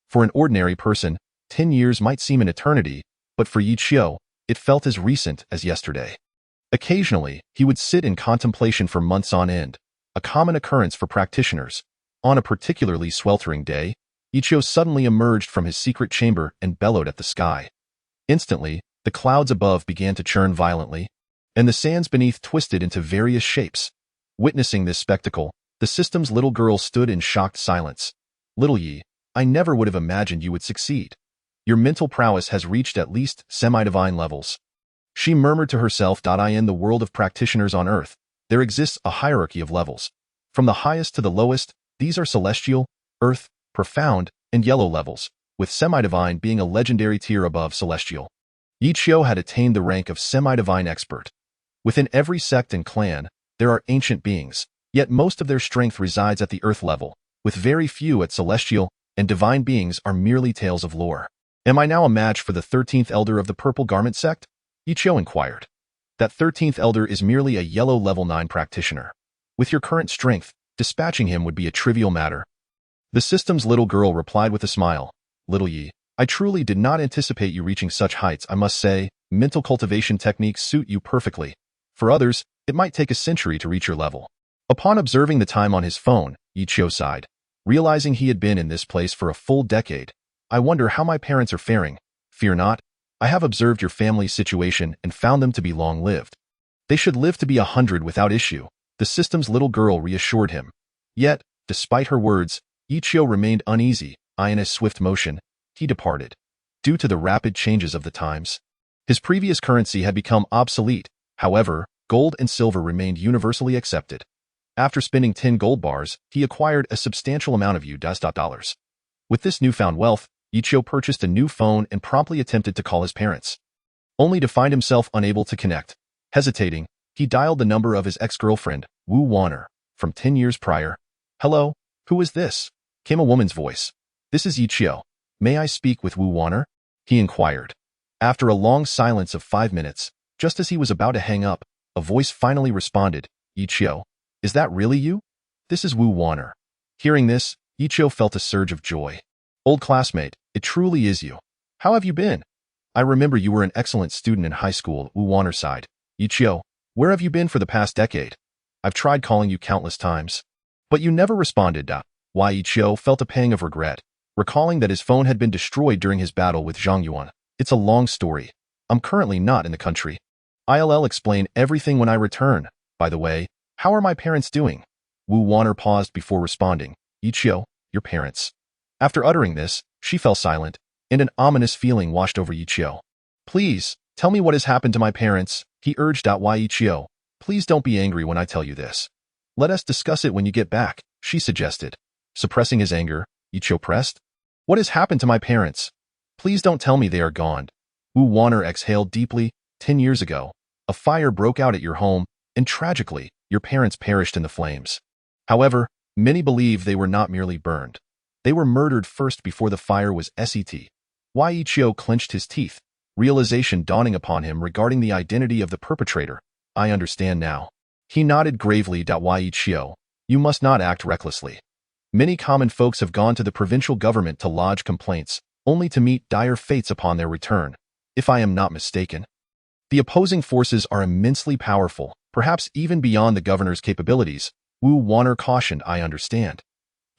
For an ordinary person, 10 years might seem an eternity, but for Ichio, it felt as recent as yesterday. Occasionally, he would sit in contemplation for months on end, a common occurrence for practitioners. On a particularly sweltering day, Ichio suddenly emerged from his secret chamber and bellowed at the sky. Instantly, the clouds above began to churn violently, and the sands beneath twisted into various shapes. Witnessing this spectacle, the system's little girl stood in shocked silence. "Little Yi, I never would have imagined you would succeed. Your mental prowess has reached at least semi-divine levels." She murmured to herself. In the world of practitioners on Earth, there exists a hierarchy of levels. From the highest to the lowest, these are celestial, earth, profound, and yellow levels, with semi-divine being a legendary tier above celestial. Ichio had attained the rank of semi-divine expert. Within every sect and clan, there are ancient beings, yet most of their strength resides at the earth level, with very few at celestial, and divine beings are merely tales of lore. "Am I now a match for the 13th elder of the Purple Garment sect?" Ichio inquired. "That 13th elder is merely a yellow level 9 practitioner. With your current strength, dispatching him would be a trivial matter." The system's little girl replied with a smile. "Little Yi, I truly did not anticipate you reaching such heights. I must say, mental cultivation techniques suit you perfectly. For others, it might take a century to reach your level." Upon observing the time on his phone, Ichio sighed, realizing he had been in this place for a full decade. "I wonder how my parents are faring. Fear not. I have observed your family's situation and found them to be long-lived. They should live to be 100 without issue," the system's little girl reassured him. Yet, despite her words, Ichio remained uneasy. In a swift motion, he departed. Due to the rapid changes of the times, his previous currency had become obsolete. However, gold and silver remained universally accepted. After spending 10 gold bars, he acquired a substantial amount of US dollars. With this newfound wealth, Ichio purchased a new phone and promptly attempted to call his parents, only to find himself unable to connect. Hesitating, he dialed the number of his ex-girlfriend, Wu Wanner, from 10 years prior. "Hello, who is this?" came a woman's voice. "This is Ichio. May I speak with Wu Wanner?" he inquired. After a long silence of 5 minutes, just as he was about to hang up, a voice finally responded, "Ichio, is that really you? This is Wu Wanner." Hearing this, Ichio felt a surge of joy. "Old classmate, it truly is you. How have you been? I remember you were an excellent student in high school," Wu Wanner sighed. "Ichio, where have you been for the past decade? I've tried calling you countless times, but you never responded." Why Ichio felt a pang of regret, recalling that his phone had been destroyed during his battle with Zhang Yuan. "It's a long story. I'm currently not in the country. I'll explain everything when I return. By the way, how are my parents doing?" Wu Wanner paused before responding. "Ichio, your parents." After uttering this, she fell silent, and an ominous feeling washed over Ichio. "Please, tell me what has happened to my parents," he urged. "Why Ichio, please don't be angry when I tell you this. Let us discuss it when you get back," she suggested. Suppressing his anger, Ichio pressed, "What has happened to my parents? Please don't tell me they are gone." Wu Wanner exhaled deeply. 10 years ago, a fire broke out at your home, and tragically, your parents perished in the flames. However, many believe they were not merely burned. They were murdered first before the fire was set. Why Ichio clenched his teeth, realization dawning upon him regarding the identity of the perpetrator. "I understand now." He nodded gravely. "Why Ichio, you must not act recklessly. Many common folks have gone to the provincial government to lodge complaints, only to meet dire fates upon their return. If I am not mistaken, the opposing forces are immensely powerful, perhaps even beyond the governor's capabilities." Wu Wanner cautioned. "I understand,"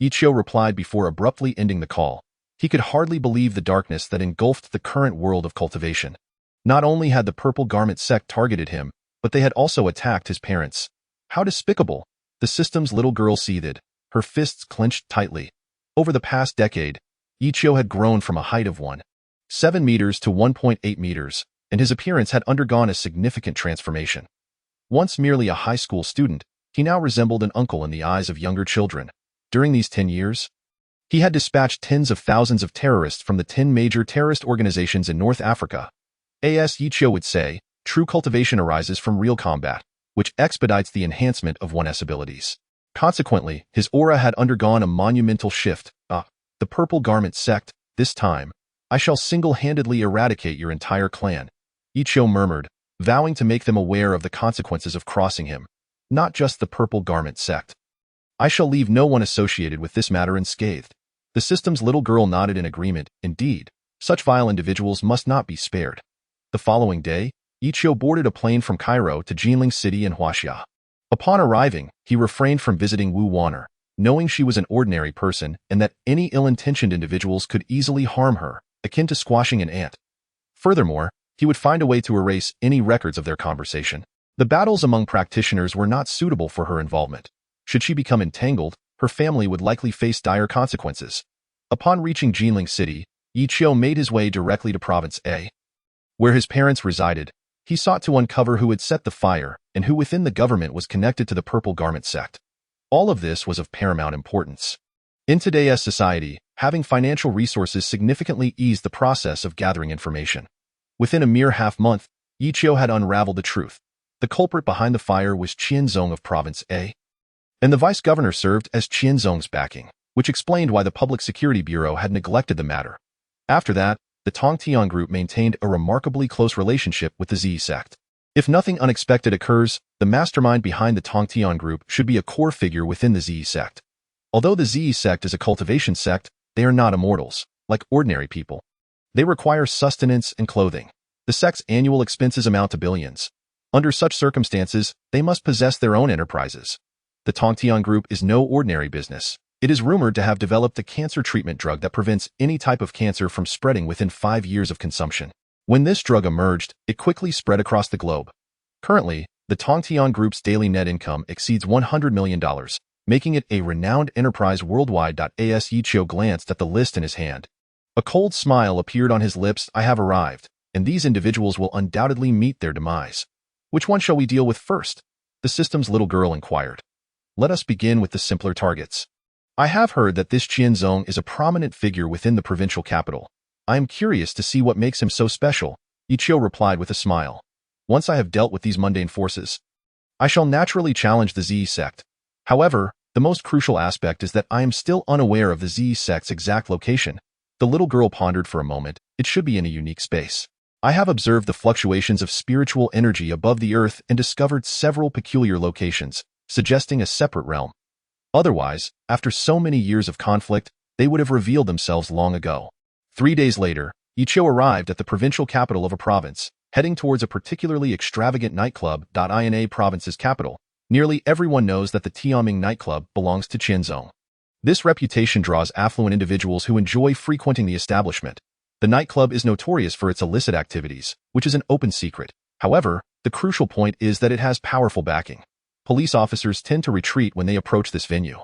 Ichio replied before abruptly ending the call. He could hardly believe the darkness that engulfed the current world of cultivation. Not only had the Purple Garment sect targeted him, but they had also attacked his parents. How despicable! The system's little girl seethed, her fists clenched tightly. Over the past decade, Ichio had grown from a height of 1.7 meters to 1.8 meters, and his appearance had undergone a significant transformation. Once merely a high school student, he now resembled an uncle in the eyes of younger children. During these 10 years, he had dispatched tens of thousands of terrorists from the 10 major terrorist organizations in North Africa. As Ichio would say, true cultivation arises from real combat, which expedites the enhancement of one's abilities. Consequently, his aura had undergone a monumental shift. The Purple Garment sect, this time, I shall single-handedly eradicate your entire clan," Ichio murmured, vowing to make them aware of the consequences of crossing him. "Not just the Purple Garment sect. I shall leave no one associated with this matter unscathed." The system's little girl nodded in agreement. Indeed, such vile individuals must not be spared. The following day, Ichio boarded a plane from Cairo to Jinling City in Huaxia. Upon arriving, he refrained from visiting Wu Wanner, knowing she was an ordinary person and that any ill-intentioned individuals could easily harm her, akin to squashing an ant. Furthermore, he would find a way to erase any records of their conversation. The battles among practitioners were not suitable for her involvement. Should she become entangled, her family would likely face dire consequences. Upon reaching Jinling City, Ichio made his way directly to Province A, where his parents resided. He sought to uncover who had set the fire and who within the government was connected to the Purple Garment sect. All of this was of paramount importance. In today's society, having financial resources significantly eased the process of gathering information. Within a mere half-month, Ichio had unraveled the truth. The culprit behind the fire was Qianzong of Province A, and the vice-governor served as Qianzong's backing, which explained why the Public Security Bureau had neglected the matter. After that, the Tongtian group maintained a remarkably close relationship with the Z sect. If nothing unexpected occurs, the mastermind behind the Tongtian group should be a core figure within the Z sect. Although the Z sect is a cultivation sect, they are not immortals, like ordinary people. They require sustenance and clothing. The sect's annual expenses amount to billions. Under such circumstances, they must possess their own enterprises. The Tongtian group is no ordinary business. It is rumored to have developed a cancer treatment drug that prevents any type of cancer from spreading within 5 years of consumption. When this drug emerged, it quickly spread across the globe. Currently, the Tongtian group's daily net income exceeds $100 million, making it a renowned enterprise worldwide. As Ichio glanced at the list in his hand, a cold smile appeared on his lips. "I have arrived, and these individuals will undoubtedly meet their demise. Which one shall we deal with first?" the system's little girl inquired. "Let us begin with the simpler targets. I have heard that this Qianzong is a prominent figure within the provincial capital. I am curious to see what makes him so special, Yiqiu replied with a smile. Once I have dealt with these mundane forces, I shall naturally challenge the Z sect. However, the most crucial aspect is that I am still unaware of the Z sect's exact location. The little girl pondered for a moment. It should be in a unique space. I have observed the fluctuations of spiritual energy above the earth and discovered several peculiar locations, suggesting a separate realm. Otherwise, after so many years of conflict, they would have revealed themselves long ago. 3 days later, Yiqiu arrived at the provincial capital of a province, heading towards a particularly extravagant nightclub. In a province's capital, nearly everyone knows that the Tianming nightclub belongs to Qianzong. This reputation draws affluent individuals who enjoy frequenting the establishment. The nightclub is notorious for its illicit activities, which is an open secret. However, the crucial point is that it has powerful backing. Police officers tend to retreat when they approach this venue.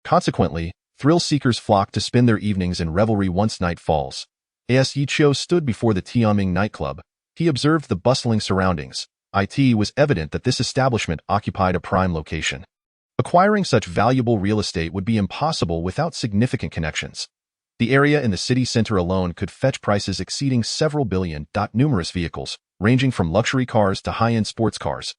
Consequently, thrill-seekers flock to spend their evenings in revelry once night falls. As Yiqiu stood before the Tianming nightclub, he observed the bustling surroundings. It was evident that this establishment occupied a prime location. Acquiring such valuable real estate would be impossible without significant connections. The area in the city center alone could fetch prices exceeding several billion. Numerous vehicles, ranging from luxury cars to high-end sports cars,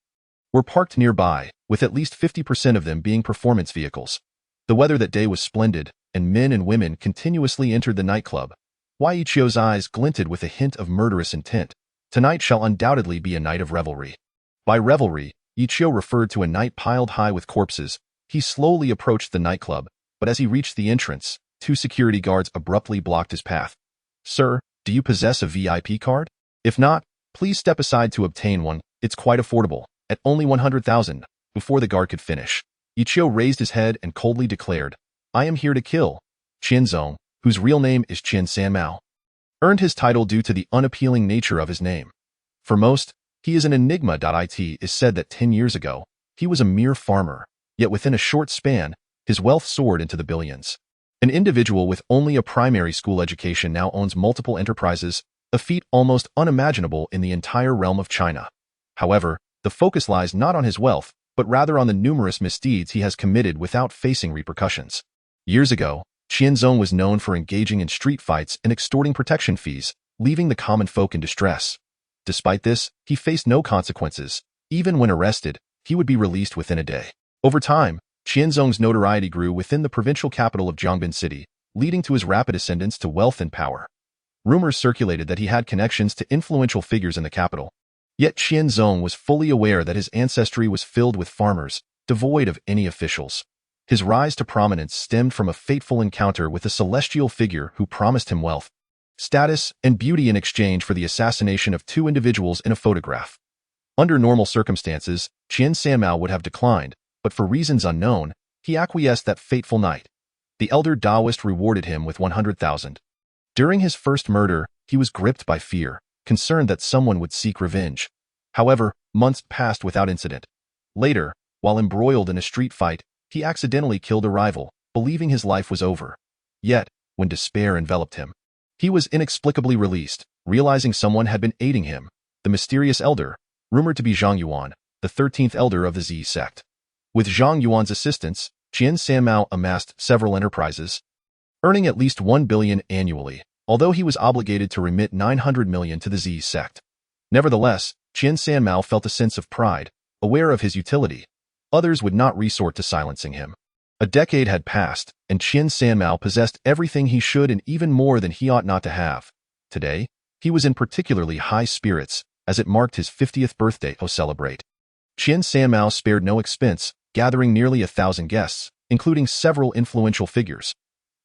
were parked nearby, with at least 50% of them being performance vehicles. The weather that day was splendid, and men and women continuously entered the nightclub. Yiqiu's eyes glinted with a hint of murderous intent. Tonight shall undoubtedly be a night of revelry. By revelry, Yiqiu referred to a night piled high with corpses. He slowly approached the nightclub, but as he reached the entrance, 2 security guards abruptly blocked his path. Sir, do you possess a VIP card? If not, please step aside to obtain one. It's quite affordable, at only 100,000. Before the guard could finish, Yiqiu raised his head and coldly declared, I am here to kill. Qianzong, whose real name is Qian Sanmao, earned his title due to the unappealing nature of his name. For most, he is an enigma. It is said that 10 years ago, he was a mere farmer, yet within a short span, his wealth soared into the billions. An individual with only a primary school education now owns multiple enterprises, a feat almost unimaginable in the entire realm of China. However, the focus lies not on his wealth, but rather on the numerous misdeeds he has committed without facing repercussions. Years ago, Qianzong was known for engaging in street fights and extorting protection fees, leaving the common folk in distress. Despite this, he faced no consequences. Even when arrested, he would be released within a day. Over time, Qianzong's notoriety grew within the provincial capital of Jiangbin City, leading to his rapid ascendance to wealth and power. Rumors circulated that he had connections to influential figures in the capital. Yet Qianzong was fully aware that his ancestry was filled with farmers, devoid of any officials. His rise to prominence stemmed from a fateful encounter with a celestial figure who promised him wealth, status, and beauty in exchange for the assassination of 2 individuals in a photograph. Under normal circumstances, Qian Sanmao would have declined, but for reasons unknown, he acquiesced that fateful night. The elder Taoist rewarded him with 100,000. During his first murder, he was gripped by fear, concerned that someone would seek revenge. However, months passed without incident. Later, while embroiled in a street fight, he accidentally killed a rival, believing his life was over. Yet, when despair enveloped him, he was inexplicably released, realizing someone had been aiding him. The mysterious elder, rumored to be Zhang Yuan, the 13th elder of the Z sect. With Zhang Yuan's assistance, Qian Sanmao amassed several enterprises, earning at least 1 billion annually, although he was obligated to remit 900 million to the Z sect. Nevertheless, Qian Sanmao felt a sense of pride, aware of his utility. Others would not resort to silencing him. A decade had passed, and Qian Sanmao possessed everything he should and even more than he ought not to have. Today, he was in particularly high spirits, as it marked his 50th birthday to celebrate. Qian Sanmao spared no expense, gathering nearly 1,000 guests, including several influential figures.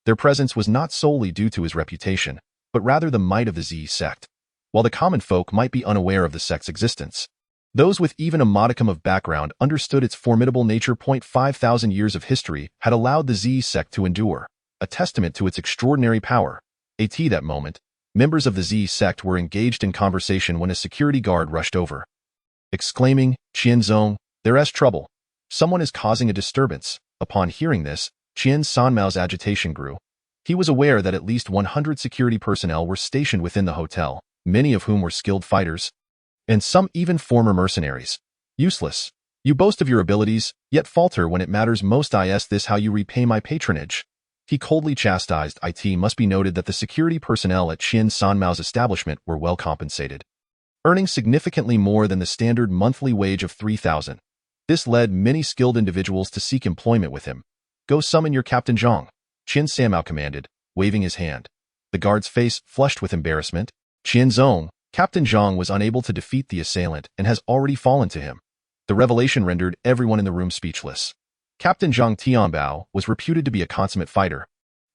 Their presence was not solely due to his reputation, but rather the might of the Z sect. While the common folk might be unaware of the sect's existence, those with even a modicum of background understood its formidable nature. 5,000 years of history had allowed the Z sect to endure, a testament to its extraordinary power. At that moment, members of the Z sect were engaged in conversation when a security guard rushed over, exclaiming, Qianzong, there's trouble. Someone is causing a disturbance. Upon hearing this, Qian Sanmao's agitation grew. He was aware that at least 100 security personnel were stationed within the hotel, many of whom were skilled fighters, and some even former mercenaries. Useless. You boast of your abilities, yet falter when it matters most. Is this how you repay my patronage? He coldly chastised it. Must be noted that the security personnel at Qian Sanmao's establishment were well compensated, earning significantly more than the standard monthly wage of 3,000. This led many skilled individuals to seek employment with him. Go summon your Captain Zhang, Qian Sanmao commanded, waving his hand. The guard's face flushed with embarrassment. Qian Zhong, Captain Zhang was unable to defeat the assailant and has already fallen to him. The revelation rendered everyone in the room speechless. Captain Zhang Tianbao was reputed to be a consummate fighter,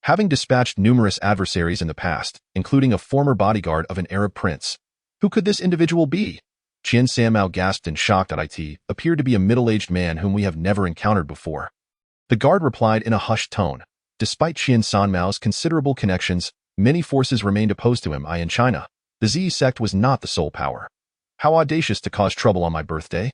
having dispatched numerous adversaries in the past, including a former bodyguard of an Arab prince. Who could this individual be? Qian Sanmao gasped in shock. It appeared to be a middle-aged man whom we have never encountered before. The guard replied in a hushed tone. Despite Qian Sanmao's considerable connections, many forces remained opposed to him. In China, the Zi sect was not the sole power. How audacious to cause trouble on my birthday!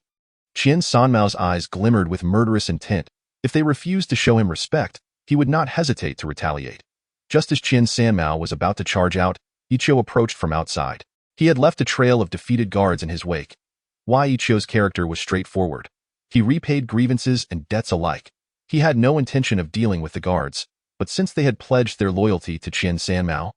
Qian Sanmao's eyes glimmered with murderous intent. If they refused to show him respect, he would not hesitate to retaliate. Just as Qian Sanmao was about to charge out, Yiqiu approached from outside. He had left a trail of defeated guards in his wake. Yiqiu's character was straightforward. He repaid grievances and debts alike. He had no intention of dealing with the guards, but since they had pledged their loyalty to Qian Sanmao,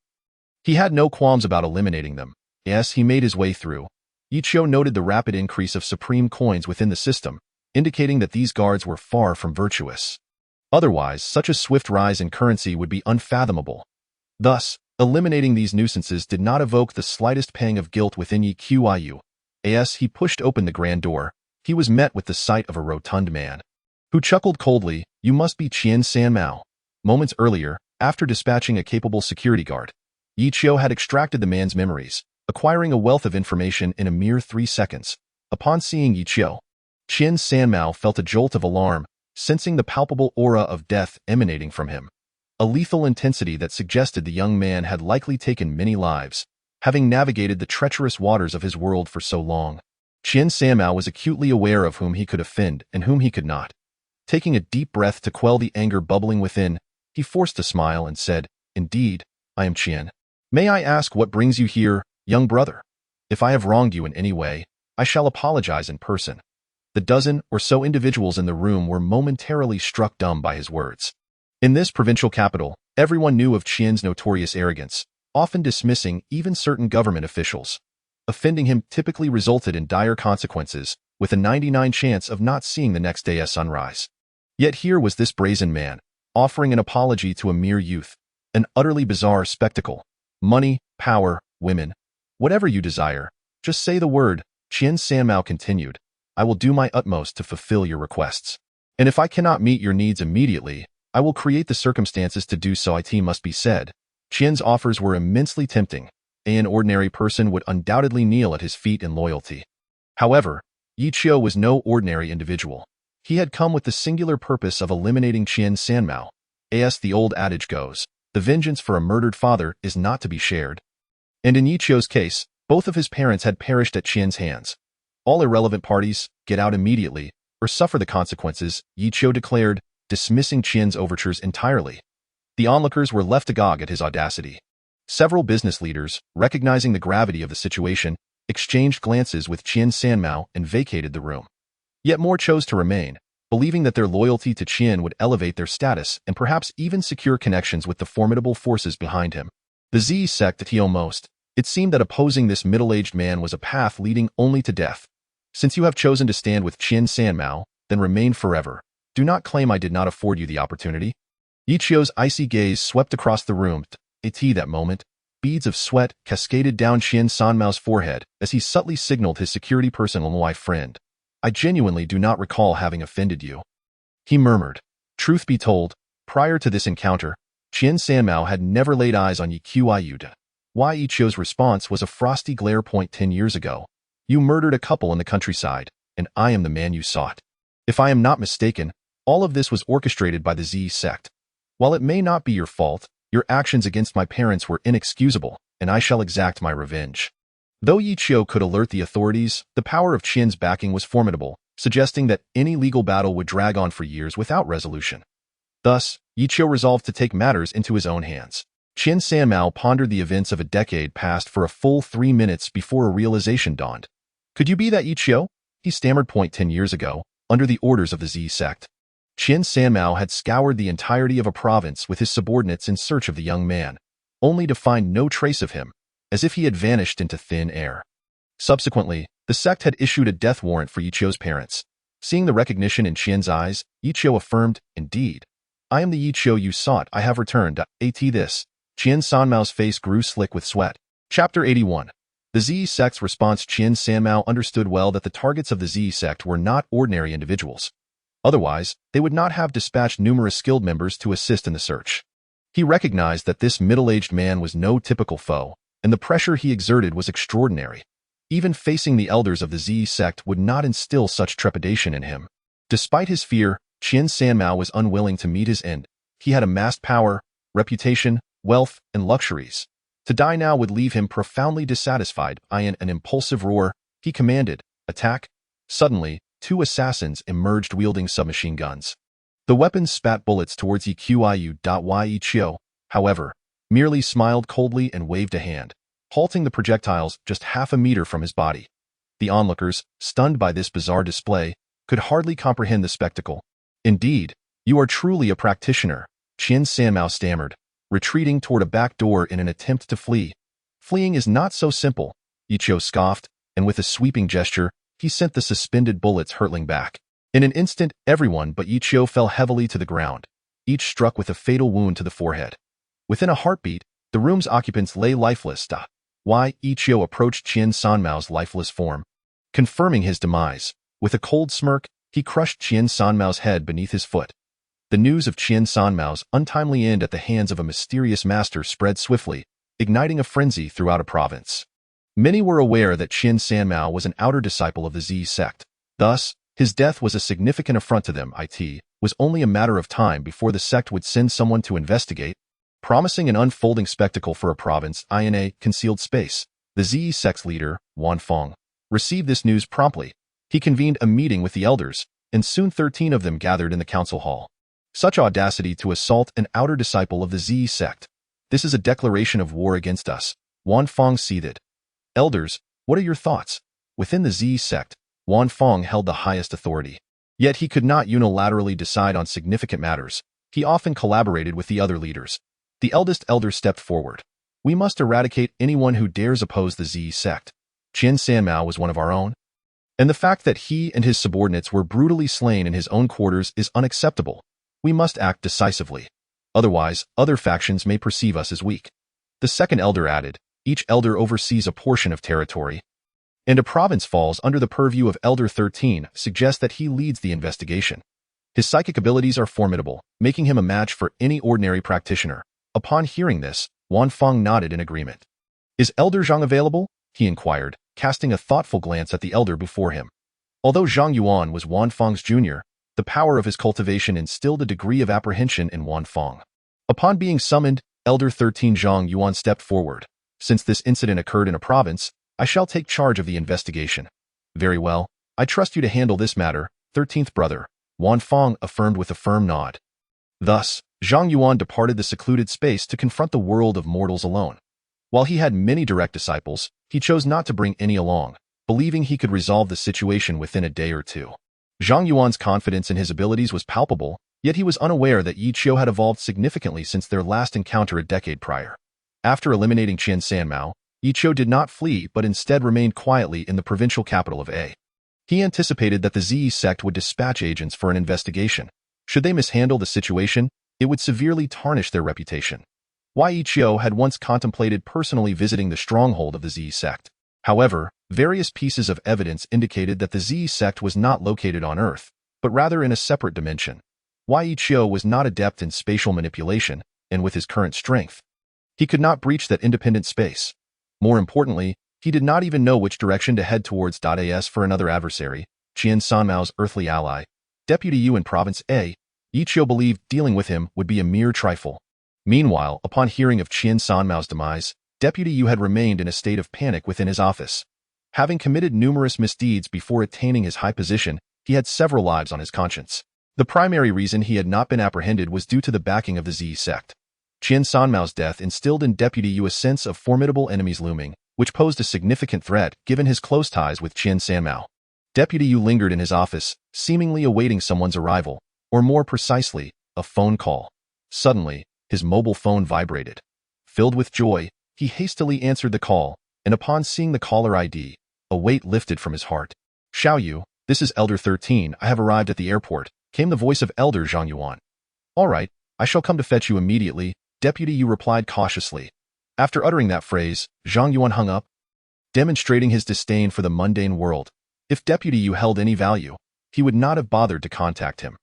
he had no qualms about eliminating them. As he made his way through, Yiqiu noted the rapid increase of supreme coins within the system, indicating that these guards were far from virtuous. Otherwise, such a swift rise in currency would be unfathomable. Thus, eliminating these nuisances did not evoke the slightest pang of guilt within Yiqiu. As he pushed open the grand door, he was met with the sight of a rotund man, who chuckled coldly. You must be Qian Sanmao. Moments earlier, after dispatching a capable security guard, Yiqiu had extracted the man's memories, acquiring a wealth of information in a mere 3 seconds. Upon seeing Yiqiu, Qian Sanmao felt a jolt of alarm, sensing the palpable aura of death emanating from him. A lethal intensity that suggested the young man had likely taken many lives, having navigated the treacherous waters of his world for so long. Qian Sanmao was acutely aware of whom he could offend and whom he could not. Taking a deep breath to quell the anger bubbling within, he forced a smile and said, Indeed, I am Qian. May I ask what brings you here, young brother? If I have wronged you in any way, I shall apologize in person. The dozen or so individuals in the room were momentarily struck dumb by his words. In this provincial capital, everyone knew of Qian's notorious arrogance, often dismissing even certain government officials. Offending him typically resulted in dire consequences, with a 99% chance of not seeing the next day as sunrise. Yet here was this brazen man, offering an apology to a mere youth. An utterly bizarre spectacle. Money, power, women. Whatever you desire, just say the word, Qian Sanmao continued. I will do my utmost to fulfill your requests. And if I cannot meet your needs immediately, I will create the circumstances to do so. It must be said, Qian's offers were immensely tempting. An ordinary person would undoubtedly kneel at his feet in loyalty. However, Yiqiu was no ordinary individual. He had come with the singular purpose of eliminating Qian Sanmao. As the old adage goes, the vengeance for a murdered father is not to be shared. And in Yiqiu's case, both of his parents had perished at Qian's hands. All irrelevant parties, get out immediately, or suffer the consequences, Yiqiu declared, dismissing Qian's overtures entirely. The onlookers were left agog at his audacity. Several business leaders, recognizing the gravity of the situation, exchanged glances with Qian Sanmao and vacated the room. Yet more chose to remain, believing that their loyalty to Qian would elevate their status and perhaps even secure connections with the formidable forces behind him. The Zi sect at most. It seemed that opposing this middle-aged man was a path leading only to death. Since you have chosen to stand with Qian Sanmao, then remain forever. Do not claim I did not afford you the opportunity. Yiqiu's icy gaze swept across the room. That moment, beads of sweat cascaded down Qian Sanmao's forehead as he subtly signaled his security personnel, my friend. I genuinely do not recall having offended you. He murmured. Truth be told, prior to this encounter, Qian Sanmao had never laid eyes on Yiqiu. Yiqiu's response was a frosty glare. 10 years ago, you murdered a couple in the countryside, and I am the man you sought. If I am not mistaken, all of this was orchestrated by the Zi sect. While it may not be your fault, your actions against my parents were inexcusable, and I shall exact my revenge. Though Yiqiu could alert the authorities, the power of Qian's backing was formidable, suggesting that any legal battle would drag on for years without resolution. Thus, Yiqiu resolved to take matters into his own hands. Qian Sanmao pondered the events of a decade past for a full 3 minutes before a realization dawned. Could you be that Yiqiu? He stammered. 10 years ago, under the orders of the Zi sect, Qian Sanmao had scoured the entirety of a province with his subordinates in search of the young man, only to find no trace of him, as if he had vanished into thin air. Subsequently, the sect had issued a death warrant for Yiqiu's parents. Seeing the recognition in Qian's eyes, Yiqiu affirmed, "Indeed. I am the Yiqiu you sought. I have returned. At this." Qian Sanmao's face grew slick with sweat. Chapter 81. The Zi sect's response. Qian Sanmao understood well that the targets of the Zi sect were not ordinary individuals. Otherwise, they would not have dispatched numerous skilled members to assist in the search. He recognized that this middle-aged man was no typical foe, and the pressure he exerted was extraordinary. Even facing the elders of the Zi sect would not instill such trepidation in him. Despite his fear, Qian Sanmao was unwilling to meet his end. He had amassed power, reputation, wealth, and luxuries. To die now would leave him profoundly dissatisfied. In an impulsive roar, he commanded, "Attack!" Suddenly, two assassins emerged wielding submachine guns. The weapons spat bullets towards Yiqiu, however, merely smiled coldly and waved a hand, halting the projectiles just half a meter from his body. The onlookers, stunned by this bizarre display, could hardly comprehend the spectacle. "Indeed, you are truly a practitioner," Qian Sanmao stammered, retreating toward a back door in an attempt to flee. "Fleeing is not so simple," Yiqiu scoffed, and with a sweeping gesture, he sent the suspended bullets hurtling back. In an instant, everyone but Yiqiu fell heavily to the ground, each struck with a fatal wound to the forehead. Within a heartbeat, the room's occupants lay lifeless. Yiqiu approached Qian Sanmao's lifeless form, confirming his demise. With a cold smirk, he crushed Qian Sanmao's head beneath his foot. The news of Qian Sanmao's untimely end at the hands of a mysterious master spread swiftly, igniting a frenzy throughout a province. Many were aware that Qian Sanmao was an outer disciple of the Zi sect. Thus, his death was a significant affront to them. It was only a matter of time before the sect would send someone to investigate, promising an unfolding spectacle for a province in a concealed space. The Zi sect's leader, Wan Feng, received this news promptly. He convened a meeting with the elders, and soon 13 of them gathered in the council hall. Such audacity to assault an outer disciple of the Zi sect. This is a declaration of war against us. Wan Feng seethed. "Elders, what are your thoughts?" Within the Zi sect, Wan Feng held the highest authority. Yet he could not unilaterally decide on significant matters. He often collaborated with the other leaders. The eldest elder stepped forward. "We must eradicate anyone who dares oppose the Zi sect. Qian Sanmao was one of our own, and the fact that he and his subordinates were brutally slain in his own quarters is unacceptable. We must act decisively. Otherwise, other factions may perceive us as weak." The second elder added, "Each elder oversees a portion of territory, and a province falls under the purview of Elder 13, suggests that he leads the investigation. His psychic abilities are formidable, making him a match for any ordinary practitioner." Upon hearing this, Wan Feng nodded in agreement. "Is Elder Zhang available?" he inquired, casting a thoughtful glance at the elder before him. Although Zhang Yuan was Wan Feng's junior, the power of his cultivation instilled a degree of apprehension in Wan Feng. Upon being summoned, Elder 13 Zhang Yuan stepped forward. "Since this incident occurred in a province, I shall take charge of the investigation." "Very well. I trust you to handle this matter, 13th brother," Wan Feng affirmed with a firm nod. Thus, Zhang Yuan departed the secluded space to confront the world of mortals alone. While he had many direct disciples, he chose not to bring any along, believing he could resolve the situation within a day or two. Zhang Yuan's confidence in his abilities was palpable, yet he was unaware that Yiqiu had evolved significantly since their last encounter a decade prior. After eliminating Qian Sanmao, Yiqiu did not flee but instead remained quietly in the provincial capital of A. He anticipated that the Zi sect would dispatch agents for an investigation. Should they mishandle the situation, it would severely tarnish their reputation. Yiqiu had once contemplated personally visiting the stronghold of the Zi sect. However, various pieces of evidence indicated that the Zi sect was not located on Earth, but rather in a separate dimension. Yiqiu was not adept in spatial manipulation, and with his current strength, he could not breach that independent space. More importantly, he did not even know which direction to head towards. As for another adversary, Qian Sanmao's earthly ally, Deputy Yu in Province A, Yiqiu believed dealing with him would be a mere trifle. Meanwhile, upon hearing of Qian Sanmao's demise, Deputy Yu had remained in a state of panic within his office. Having committed numerous misdeeds before attaining his high position, he had several lives on his conscience. The primary reason he had not been apprehended was due to the backing of the Zi sect. Qian Sanmao's death instilled in Deputy Yu a sense of formidable enemies looming, which posed a significant threat given his close ties with Qian Sanmao. Deputy Yu lingered in his office, seemingly awaiting someone's arrival. or more precisely, a phone call. Suddenly, his mobile phone vibrated. Filled with joy, he hastily answered the call, and upon seeing the caller ID, a weight lifted from his heart. Xiao Yu, this is Elder 13, I have arrived at the airport, came the voice of Elder Zhang Yuan. All right, I shall come to fetch you immediately, Deputy Yu replied cautiously. After uttering that phrase, Zhang Yuan hung up, demonstrating his disdain for the mundane world. If Deputy Yu held any value, he would not have bothered to contact him.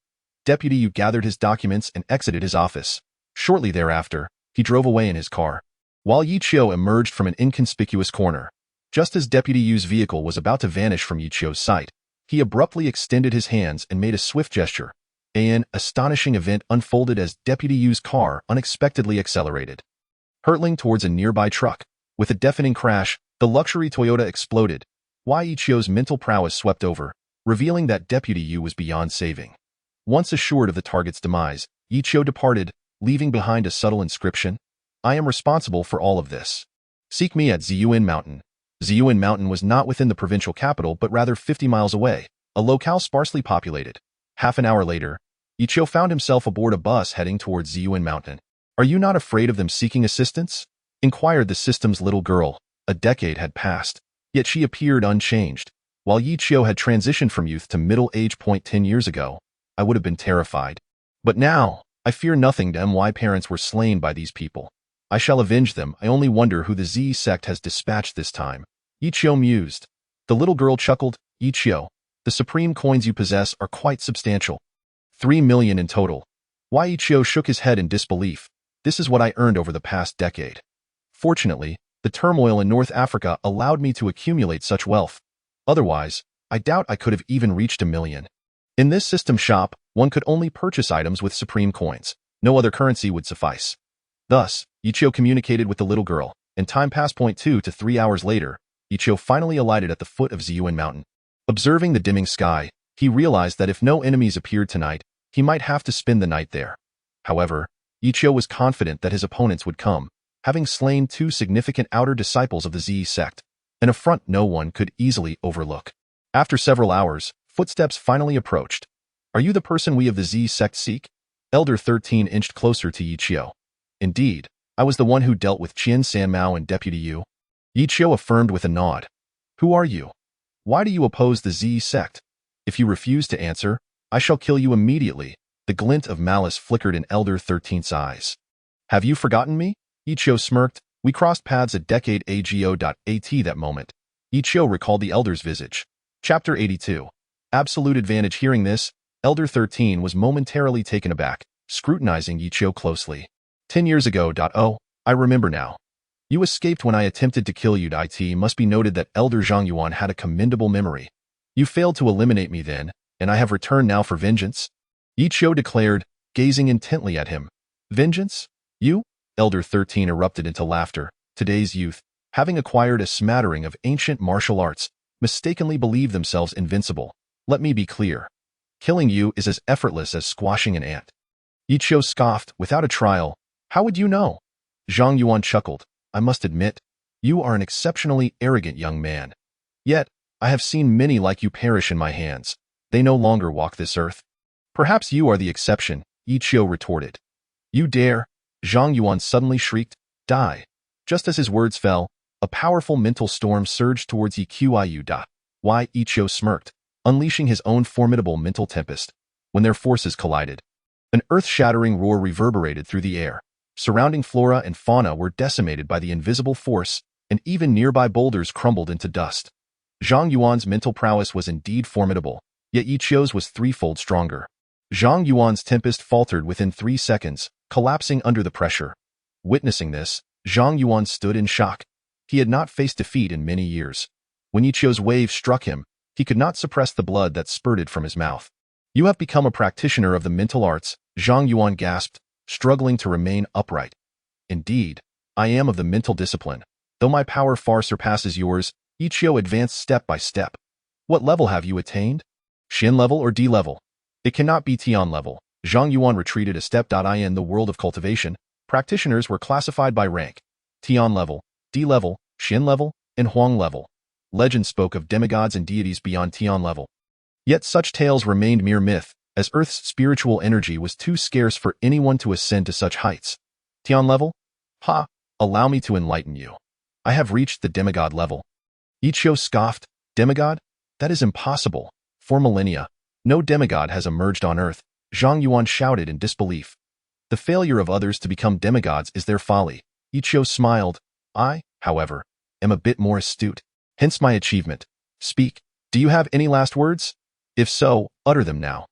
Deputy Yu gathered his documents and exited his office. Shortly thereafter, he drove away in his car. While Yi Qiu emerged from an inconspicuous corner, just as Deputy Yu's vehicle was about to vanish from Yi Qiu's sight, he abruptly extended his hands and made a swift gesture. An astonishing event unfolded as Deputy Yu's car unexpectedly accelerated. Hurtling towards a nearby truck, with a deafening crash, the luxury Toyota exploded. Yi Qiu's mental prowess swept over, revealing that Deputy Yu was beyond saving. Once assured of the target's demise, Yi Qiu departed, leaving behind a subtle inscription. I am responsible for all of this. Seek me at Ziyuan Mountain. Ziyuan Mountain was not within the provincial capital but rather 50 miles away, a locale sparsely populated. Half an hour later, Yi Qiu found himself aboard a bus heading towards Ziyuan Mountain. Are you not afraid of them seeking assistance? Inquired the system's little girl. A decade had passed, yet she appeared unchanged. While Yi Qiu had transitioned from youth to middle age 10 years ago, I would have been terrified. But now, I fear nothing. My parents were slain by these people. I shall avenge them. I only wonder who the Z sect has dispatched this time. Yi Qiu mused. The little girl chuckled. Yi Qiu, the supreme coins you possess are quite substantial. 3 million in total. Yi Qiu shook his head in disbelief. This is what I earned over the past decade. Fortunately, the turmoil in North Africa allowed me to accumulate such wealth. Otherwise, I doubt I could have even reached 1 million. In this system shop, one could only purchase items with supreme coins. No other currency would suffice. Thus, Yi Qiu communicated with the little girl, and time passed. 2 to 3 hours later, Yi Qiu finally alighted at the foot of Ziyuan Mountain. Observing the dimming sky, he realized that if no enemies appeared tonight, he might have to spend the night there. However, Yi Qiu was confident that his opponents would come, having slain 2 significant outer disciples of the Z sect, an affront no one could easily overlook. After several hours, footsteps finally approached. Are you the person we of the Z sect seek? Elder 13 inched closer to Yi Qiu. Indeed, I was the one who dealt with Qian Sanmao and Deputy Yu. Yi Qiu affirmed with a nod. Who are you? Why do you oppose the Z sect? If you refuse to answer, I shall kill you immediately. The glint of malice flickered in Elder 13's eyes. Have you forgotten me? Yi Qiu smirked. We crossed paths a decade ago. That moment. Yi Qiu recalled the Elder's visage. Chapter 82. Absolute advantage. Hearing this, Elder 13 was momentarily taken aback, scrutinizing Yi Qiu closely. 10 years ago. Oh, I remember now. You escaped when I attempted to kill you. It must be noted that Elder Zhang Yuan had a commendable memory. You failed to eliminate me then, and I have returned now for vengeance. Yi Qiu declared, gazing intently at him. Vengeance? You? Elder 13 erupted into laughter. Today's youth, having acquired a smattering of ancient martial arts, mistakenly believe themselves invincible. Let me be clear. Killing you is as effortless as squashing an ant. Yi Qiu scoffed, without a trial. How would you know? Zhang Yuan chuckled. I must admit, you are an exceptionally arrogant young man. Yet, I have seen many like you perish in my hands. They no longer walk this earth. Perhaps you are the exception, Yi Qiu retorted. You dare? Zhang Yuan suddenly shrieked. Die. Just as his words fell, a powerful mental storm surged towards Yi Qiu. Yi Qiu smirked, unleashing his own formidable mental tempest. When their forces collided, an earth-shattering roar reverberated through the air. Surrounding flora and fauna were decimated by the invisible force, and even nearby boulders crumbled into dust. Zhang Yuan's mental prowess was indeed formidable, yet Yi Qiu's was threefold stronger. Zhang Yuan's tempest faltered within 3 seconds, collapsing under the pressure. Witnessing this, Zhang Yuan stood in shock. He had not faced defeat in many years. When Yi Qiu's wave struck him, he could not suppress the blood that spurted from his mouth. You have become a practitioner of the mental arts, Zhang Yuan gasped, struggling to remain upright. Indeed, I am of the mental discipline. Though my power far surpasses yours, Yi Qiu advanced step by step. What level have you attained? Xin level or D level? It cannot be Tian level. Zhang Yuan retreated a step. In the world of cultivation, practitioners were classified by rank. Tian level, D level, Xin level, and Huang level. Legend spoke of demigods and deities beyond Tian level. Yet such tales remained mere myth, as Earth's spiritual energy was too scarce for anyone to ascend to such heights. Tian level? Ha! Allow me to enlighten you. I have reached the demigod level. Ichio scoffed. Demigod? That is impossible. For millennia, no demigod has emerged on Earth, Zhang Yuan shouted in disbelief. The failure of others to become demigods is their folly. Ichio smiled. I, however, am a bit more astute. Hence my achievement. Speak. Do you have any last words? If so, utter them now.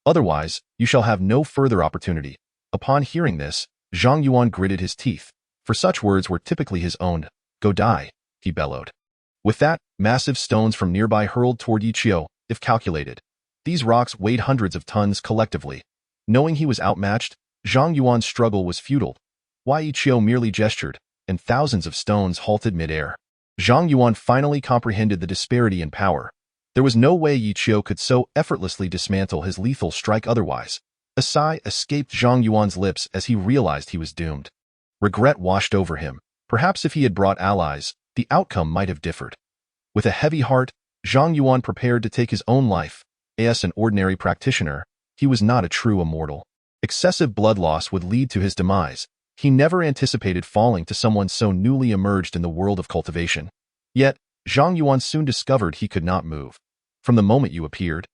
Otherwise, you shall have no further opportunity. Upon hearing this, Zhang Yuan gritted his teeth, for such words were typically his own. Go die, he bellowed. With that, massive stones from nearby hurled toward Ichio, if calculated. These rocks weighed hundreds of tons collectively. Knowing he was outmatched, Zhang Yuan's struggle was futile. Why Ichio merely gestured, and thousands of stones halted midair. Zhang Yuan finally comprehended the disparity in power. There was no way Ichio could so effortlessly dismantle his lethal strike otherwise. A sigh escaped Zhang Yuan's lips as he realized he was doomed. Regret washed over him. Perhaps if he had brought allies, the outcome might have differed. With a heavy heart, Zhang Yuan prepared to take his own life. As an ordinary practitioner, he was not a true immortal. Excessive blood loss would lead to his demise. He never anticipated falling to someone so newly emerged in the world of cultivation. Yet, Zhang Yuan soon discovered he could not move. From the moment you appeared,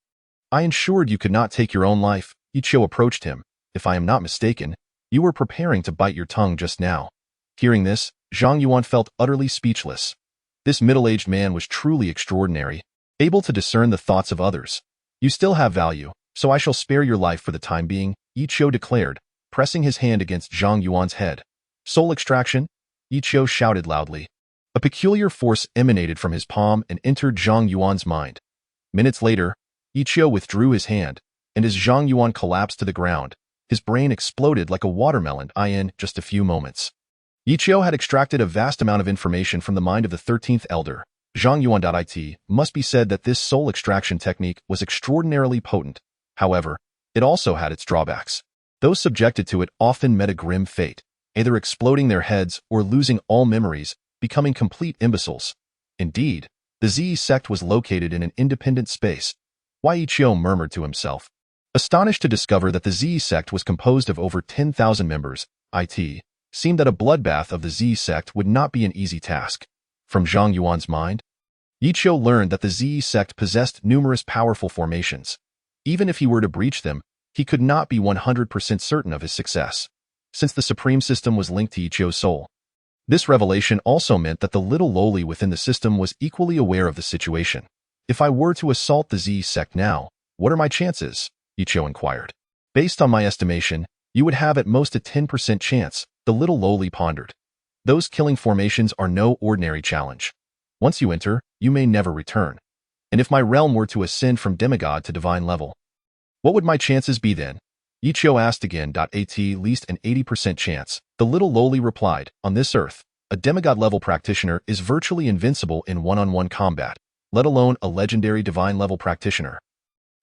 I ensured you could not take your own life. Ichio approached him. If I am not mistaken, you were preparing to bite your tongue just now. Hearing this, Zhang Yuan felt utterly speechless. This middle-aged man was truly extraordinary, able to discern the thoughts of others. You still have value, so I shall spare your life for the time being, Ichio declared, pressing his hand against Zhang Yuan's head. Soul extraction? Ichio shouted loudly. A peculiar force emanated from his palm and entered Zhang Yuan's mind. Minutes later, Ichio withdrew his hand, and as Zhang Yuan collapsed to the ground, his brain exploded like a watermelon in just a few moments. Ichio had extracted a vast amount of information from the mind of the 13th elder, Zhang Yuan. It must be said that this soul extraction technique was extraordinarily potent. However, it also had its drawbacks. Those subjected to it often met a grim fate, either exploding their heads or losing all memories, becoming complete imbeciles. Indeed, the Z sect was located in an independent space. Why Ichio murmured to himself. Astonished to discover that the Z sect was composed of over 10,000 members, it seemed that a bloodbath of the Z sect would not be an easy task. From Zhang Yuan's mind, Ichio learned that the Z sect possessed numerous powerful formations. Even if he were to breach them, he could not be 100% certain of his success, since the supreme system was linked to Ichio's soul. This revelation also meant that the little lowly within the system was equally aware of the situation. If I were to assault the Z sect now, what are my chances? Ichio inquired. Based on my estimation, you would have at most a 10% chance, the little lowly pondered. Those killing formations are no ordinary challenge. Once you enter, you may never return. And if my realm were to ascend from demigod to divine level, what would my chances be then? Ichio asked again. At least an 80% chance, the little lowly replied. On this earth, a demigod-level practitioner is virtually invincible in one-on-one combat, let alone a legendary divine-level practitioner.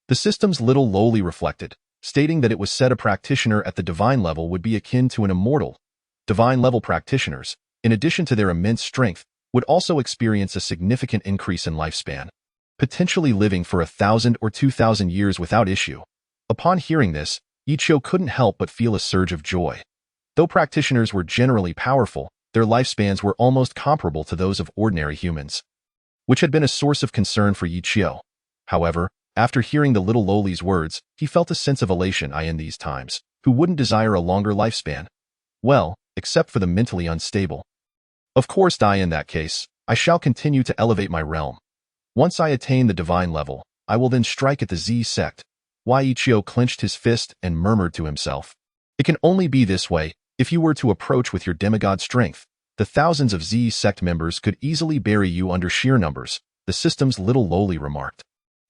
The system's little lowly reflected, stating that it was said a practitioner at the divine level would be akin to an immortal. Divine-level practitioners, in addition to their immense strength, would also experience a significant increase in lifespan, potentially living for 1,000 or 2,000 years without issue. Upon hearing this, Ichio couldn't help but feel a surge of joy. Though practitioners were generally powerful, their lifespans were almost comparable to those of ordinary humans, which had been a source of concern for Ichio. However, after hearing the little lowly's words, he felt a sense of elation in these times. Who wouldn't desire a longer lifespan? Well, except for the mentally unstable. Of course, in that case, I shall continue to elevate my realm. Once I attain the divine level, I will then strike at the Z sect. Ichio clenched his fist and murmured to himself. It can only be this way. If you were to approach with your demigod strength, the thousands of Z sect members could easily bury you under sheer numbers, the system's little lowly remarked.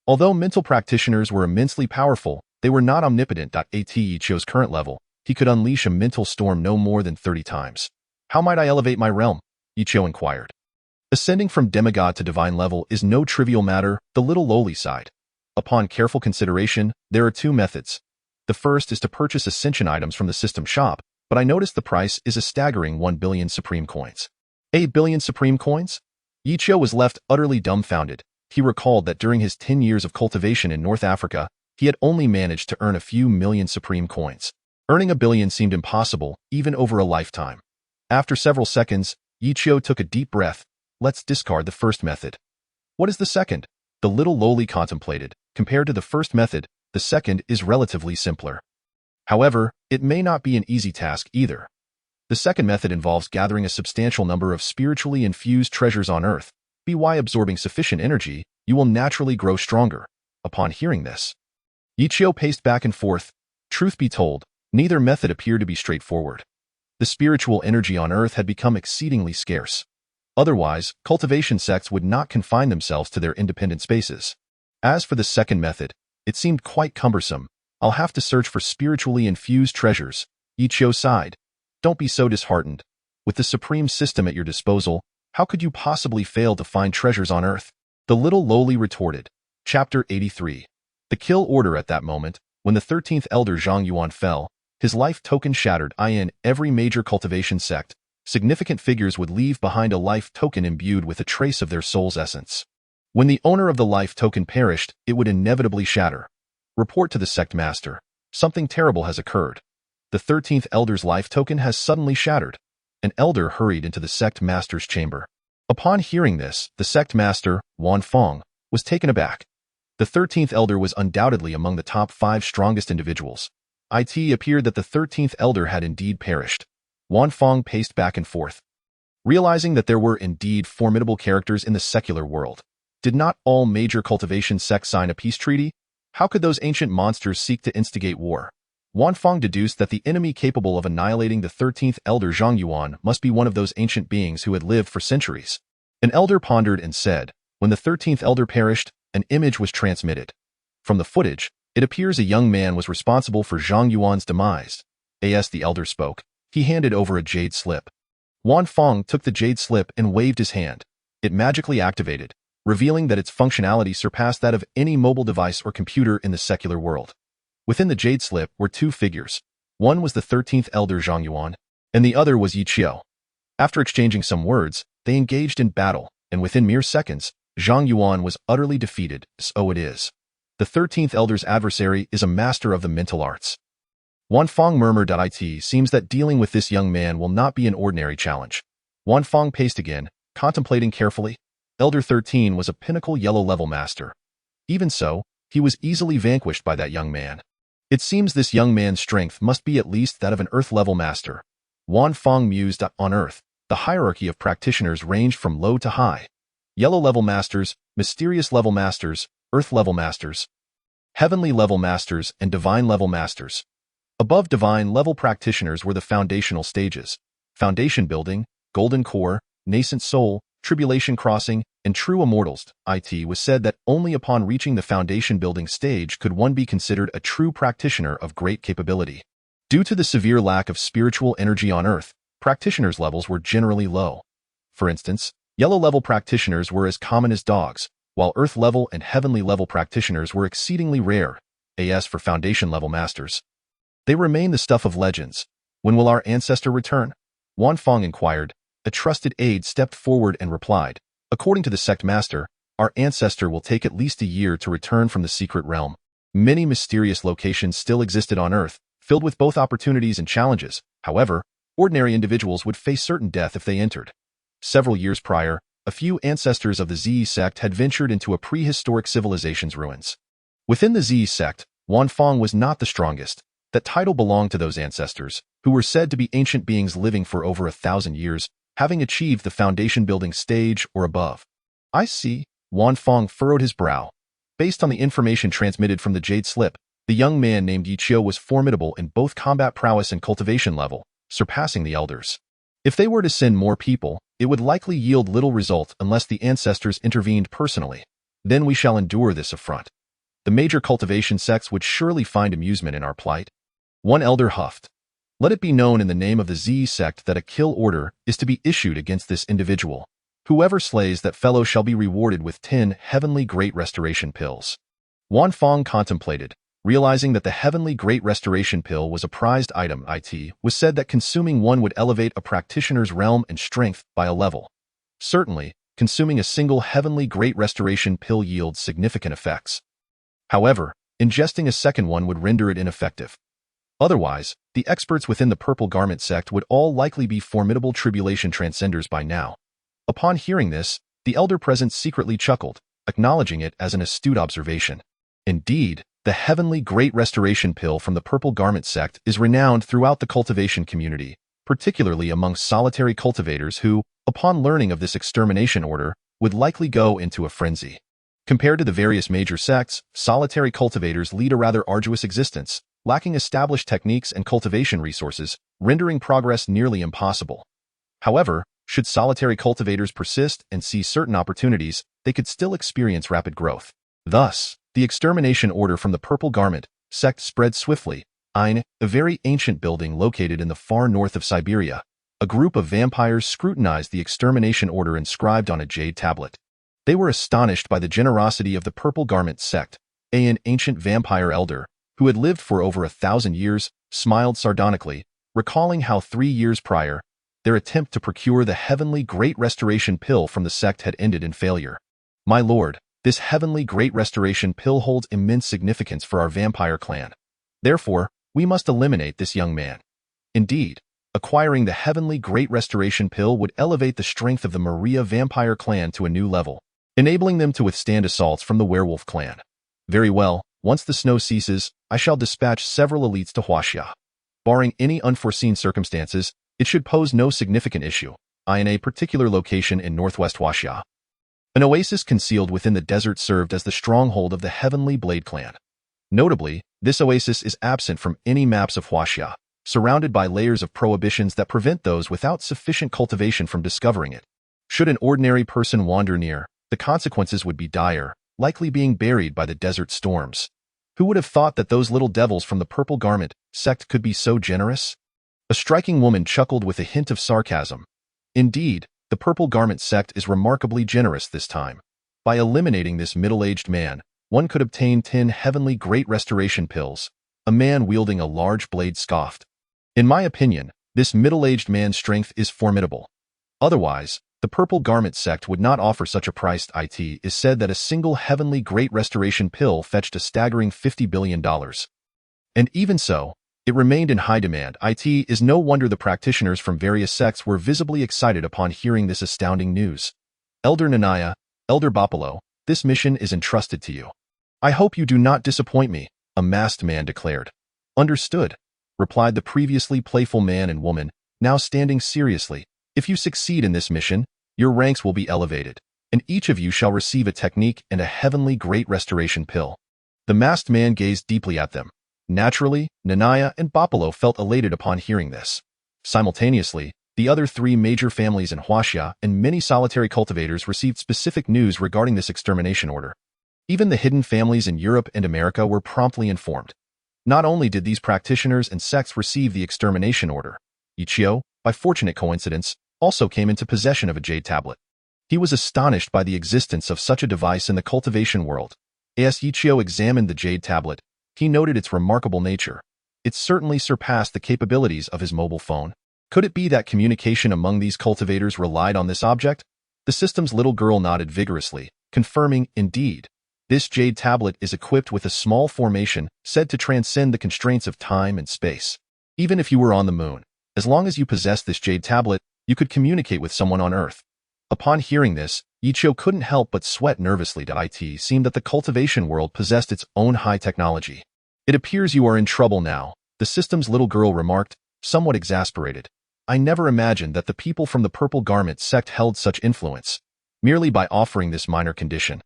Although mental practitioners were immensely powerful, they were not omnipotent. At Ichio's current level, he could unleash a mental storm no more than 30 times. How might I elevate my realm? Ichio inquired. Ascending from demigod to divine level is no trivial matter, the little lowly sighed. Upon careful consideration, there are two methods. The first is to purchase ascension items from the system shop, but I noticed the price is a staggering 1 billion supreme coins. 8 billion supreme coins? Ichio was left utterly dumbfounded. He recalled that during his 10 years of cultivation in North Africa, He had only managed to earn a few million supreme coins. Earning 1 billion seemed impossible, even over a lifetime. After several seconds, Yichio took a deep breath. Let's discard the first method. What is the second? The little lowly contemplated. Compared to the first method, the second is relatively simpler. However, it may not be an easy task either. The second method involves gathering a substantial number of spiritually infused treasures on Earth. By absorbing sufficient energy, you will naturally grow stronger. Upon hearing this, Yichio paced back and forth. Truth be told, neither method appeared to be straightforward. The spiritual energy on Earth had become exceedingly scarce. Otherwise, cultivation sects would not confine themselves to their independent spaces. As for the second method, it seemed quite cumbersome. I'll have to search for spiritually infused treasures. Yichio sighed. Don't be so disheartened. With the supreme system at your disposal, how could you possibly fail to find treasures on Earth? The little lowly retorted. Chapter 83. The kill order. At that moment, when the 13th elder Zhang Yuan fell, his life token shattered. In every major cultivation sect, significant figures would leave behind a life token imbued with a trace of their soul's essence. When the owner of the life token perished, it would inevitably shatter. Report to the sect master. Something terrible has occurred. The 13th elder's life token has suddenly shattered. An elder hurried into the sect master's chamber. Upon hearing this, the sect master, Wan Fong, was taken aback. The 13th elder was undoubtedly among the top 5 strongest individuals. It appeared that the 13th elder had indeed perished. Wan Fong paced back and forth. Realizing that there were indeed formidable characters in the secular world, did not all major cultivation sects sign a peace treaty? How could those ancient monsters seek to instigate war? Wan Fong deduced that the enemy capable of annihilating the 13th elder Zhang Yuan must be one of those ancient beings who had lived for centuries. An elder pondered and said, when the 13th elder perished, an image was transmitted. From the footage, it appears a young man was responsible for Zhang Yuan's demise. As the elder spoke, he handed over a jade slip. Wan Fong took the jade slip and waved his hand. It magically activated, revealing that its functionality surpassed that of any mobile device or computer in the secular world. Within the jade slip were 2 figures. One was the 13th elder Zhang Yuan, and the other was Yichio. After exchanging some words, they engaged in battle, and within mere seconds, Zhang Yuan was utterly defeated. So it is. The 13th elder's adversary is a master of the mental arts. Wan Fong murmured. It seems that dealing with this young man will not be an ordinary challenge. Wan Fong paced again, contemplating carefully. Elder 13 was a pinnacle yellow level master. Even so, he was easily vanquished by that young man. It seems this young man's strength must be at least that of an earth level master. Wan Fong mused. On Earth, the hierarchy of practitioners ranged from low to high. Yellow level masters, mysterious level masters, earth level masters, heavenly level masters, and divine level masters. Above divine level practitioners were the foundational stages: foundation building, golden core, nascent soul, tribulation crossing, and true immortals. It was said that only upon reaching the foundation building stage could one be considered a true practitioner of great capability. Due to the severe lack of spiritual energy on Earth, practitioners' levels were generally low. For instance, yellow level practitioners were as common as dogs, while earth level and heavenly level practitioners were exceedingly rare. As for foundation level masters, they remain the stuff of legends. When will our ancestor return? Wan Fong inquired. A trusted aide stepped forward and replied, according to the sect master, our ancestor will take at least a year to return from the secret realm. Many mysterious locations still existed on Earth, filled with both opportunities and challenges. However, ordinary individuals would face certain death if they entered. Several years prior, a few ancestors of the Zi sect had ventured into a prehistoric civilization's ruins. Within the Zi sect, Wan Fong was not the strongest. That title belonged to those ancestors, who were said to be ancient beings living for over 1,000 years, having achieved the foundation building stage or above. I see. Wan Fong furrowed his brow. Based on the information transmitted from the jade slip, the young man named Yichio was formidable in both combat prowess and cultivation level, surpassing the elders. If they were to send more people, it would likely yield little result unless the ancestors intervened personally. Then we shall endure this affront. The major cultivation sects would surely find amusement in our plight. One elder huffed. Let it be known in the name of the Zi sect that a kill order is to be issued against this individual. Whoever slays that fellow shall be rewarded with 10 heavenly great restoration pills. Wan Fong contemplated, realizing that the heavenly great restoration pill was a prized item. It was said that consuming one would elevate a practitioner's realm and strength by a level. Certainly, consuming a single heavenly great restoration pill yields significant effects. However, Ingesting a second one would render it ineffective. Otherwise, the experts within the Purple Garment sect would all likely be formidable tribulation transcenders by now. Upon hearing this, the elder present secretly chuckled, acknowledging it as an astute observation. Indeed, the heavenly Great Restoration pill from the Purple Garment sect is renowned throughout the cultivation community, particularly among solitary cultivators who, upon learning of this extermination order, would likely go into a frenzy. Compared to the various major sects, solitary cultivators lead a rather arduous existence, lacking established techniques and cultivation resources, rendering progress nearly impossible. However, should solitary cultivators persist and seize certain opportunities, they could still experience rapid growth. Thus, the extermination order from the Purple Garment sect spread swiftly. A very ancient building located in the far north of Siberia, a group of vampires scrutinized the extermination order inscribed on a jade tablet. They were astonished by the generosity of the Purple Garment sect. An ancient vampire elder, who had lived for over 1,000 years, smiled sardonically, recalling how 3 years prior, their attempt to procure the heavenly Great Restoration pill from the sect had ended in failure. My lord, this heavenly Great Restoration pill holds immense significance for our vampire clan. Therefore, we must eliminate this young man. Indeed, acquiring the heavenly Great Restoration pill would elevate the strength of the Maria vampire clan to a new level, enabling them to withstand assaults from the werewolf clan. Very well, once the snow ceases, I shall dispatch several elites to Huaxia. Barring any unforeseen circumstances, it should pose no significant issue. In a particular location in northwest Huaxia, an oasis concealed within the desert served as the stronghold of the Heavenly Blade clan. Notably, this oasis is absent from any maps of Huaxia, surrounded by layers of prohibitions that prevent those without sufficient cultivation from discovering it. Should an ordinary person wander near, the consequences would be dire, likely being buried by the desert storms. Who would have thought that those little devils from the Purple Garment sect could be so generous? A striking woman chuckled with a hint of sarcasm. Indeed, the Purple Garment sect is remarkably generous this time. By eliminating this middle-aged man, one could obtain 10 heavenly Great Restoration pills. A man wielding a large blade scoffed. In my opinion, this middle-aged man's strength is formidable. Otherwise, the Purple Garment sect would not offer such a price. It is said that a single heavenly Great Restoration pill fetched a staggering $50 billion. And even so, it remained in high demand. It is no wonder the practitioners from various sects were visibly excited upon hearing this astounding news. Elder Nanaya, Elder Bapalo, this mission is entrusted to you. I hope you do not disappoint me, a masked man declared. Understood, replied the previously playful man and woman, now standing seriously. If you succeed in this mission, your ranks will be elevated, and each of you shall receive a technique and a heavenly Great Restoration pill. The masked man gazed deeply at them. Naturally, Nanaya and Bapalo felt elated upon hearing this. Simultaneously, the other 3 major families in Huaxia and many solitary cultivators received specific news regarding this extermination order. Even the hidden families in Europe and America were promptly informed. Not only did these practitioners and sects receive the extermination order, Ichio, by fortunate coincidence, also came into possession of a jade tablet. He was astonished by the existence of such a device in the cultivation world. As Ichio examined the jade tablet, he noted its remarkable nature. It certainly surpassed the capabilities of his mobile phone. Could it be that communication among these cultivators relied on this object? The system's little girl nodded vigorously, confirming, indeed. This jade tablet is equipped with a small formation said to transcend the constraints of time and space. Even if you were on the moon, as long as you possessed this jade tablet, you could communicate with someone on Earth. Upon hearing this, Ichio couldn't help but sweat nervously. It seemed that the cultivation world possessed its own high technology. It appears you are in trouble now, the system's little girl remarked, somewhat exasperated. I never imagined that the people from the Purple Garment sect held such influence, merely by offering this minor condition.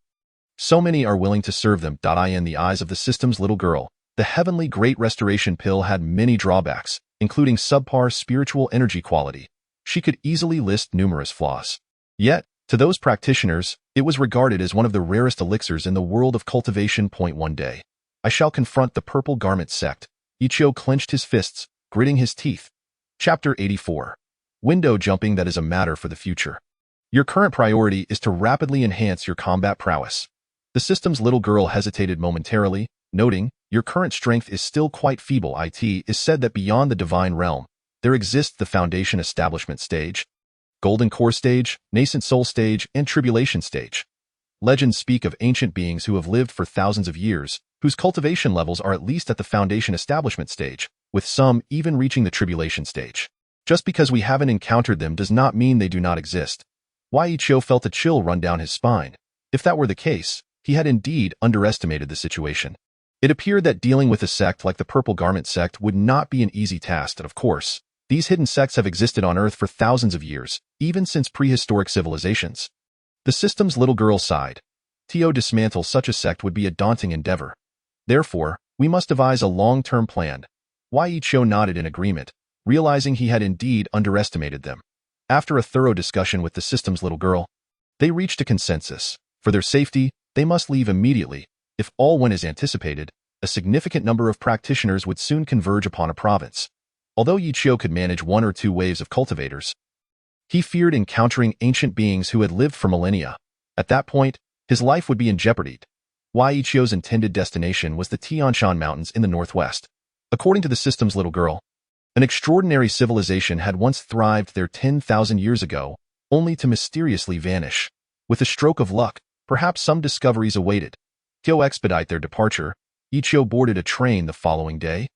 So many are willing to serve them. In the eyes of the system's little girl, the heavenly Great Restoration pill had many drawbacks, including subpar spiritual energy quality. She could easily list numerous flaws. Yet, to those practitioners, it was regarded as one of the rarest elixirs in the world of cultivation. One day, I shall confront the Purple Garment sect. Ichio clenched his fists, gritting his teeth. Chapter 84. Window jumping that is a matter for the future. Your current priority is to rapidly enhance your combat prowess. The system's little girl hesitated momentarily, noting, your current strength is still quite feeble. It is said that beyond the divine realm, there exists the Foundation Establishment stage, Golden Core stage, Nascent Soul stage, and Tribulation stage. Legends speak of ancient beings who have lived for thousands of years, whose cultivation levels are at least at the foundation establishment stage, with some even reaching the tribulation stage. Just because we haven't encountered them does not mean they do not exist. Wai Cho felt a chill run down his spine. If that were the case, he had indeed underestimated the situation. It appeared that dealing with a sect like the Purple Garment sect would not be an easy task, and of course, these hidden sects have existed on Earth for thousands of years, even since prehistoric civilizations. The system's little girl sighed. To dismantle such a sect would be a daunting endeavor. Therefore, we must devise a long-term plan. Wai Cho nodded in agreement, realizing he had indeed underestimated them. After a thorough discussion with the system's little girl, they reached a consensus. For their safety, they must leave immediately. If all went as anticipated, a significant number of practitioners would soon converge upon a province. Although Yi Chio could manage 1 or 2 waves of cultivators, he feared encountering ancient beings who had lived for millennia. At that point, his life would be in jeopardy. Wai Chio's intended destination was the Tianshan Mountains in the northwest. According to the system's little girl, an extraordinary civilization had once thrived there 10,000 years ago, only to mysteriously vanish. With a stroke of luck, perhaps some discoveries awaited. To expedite their departure, Ichio boarded a train the following day,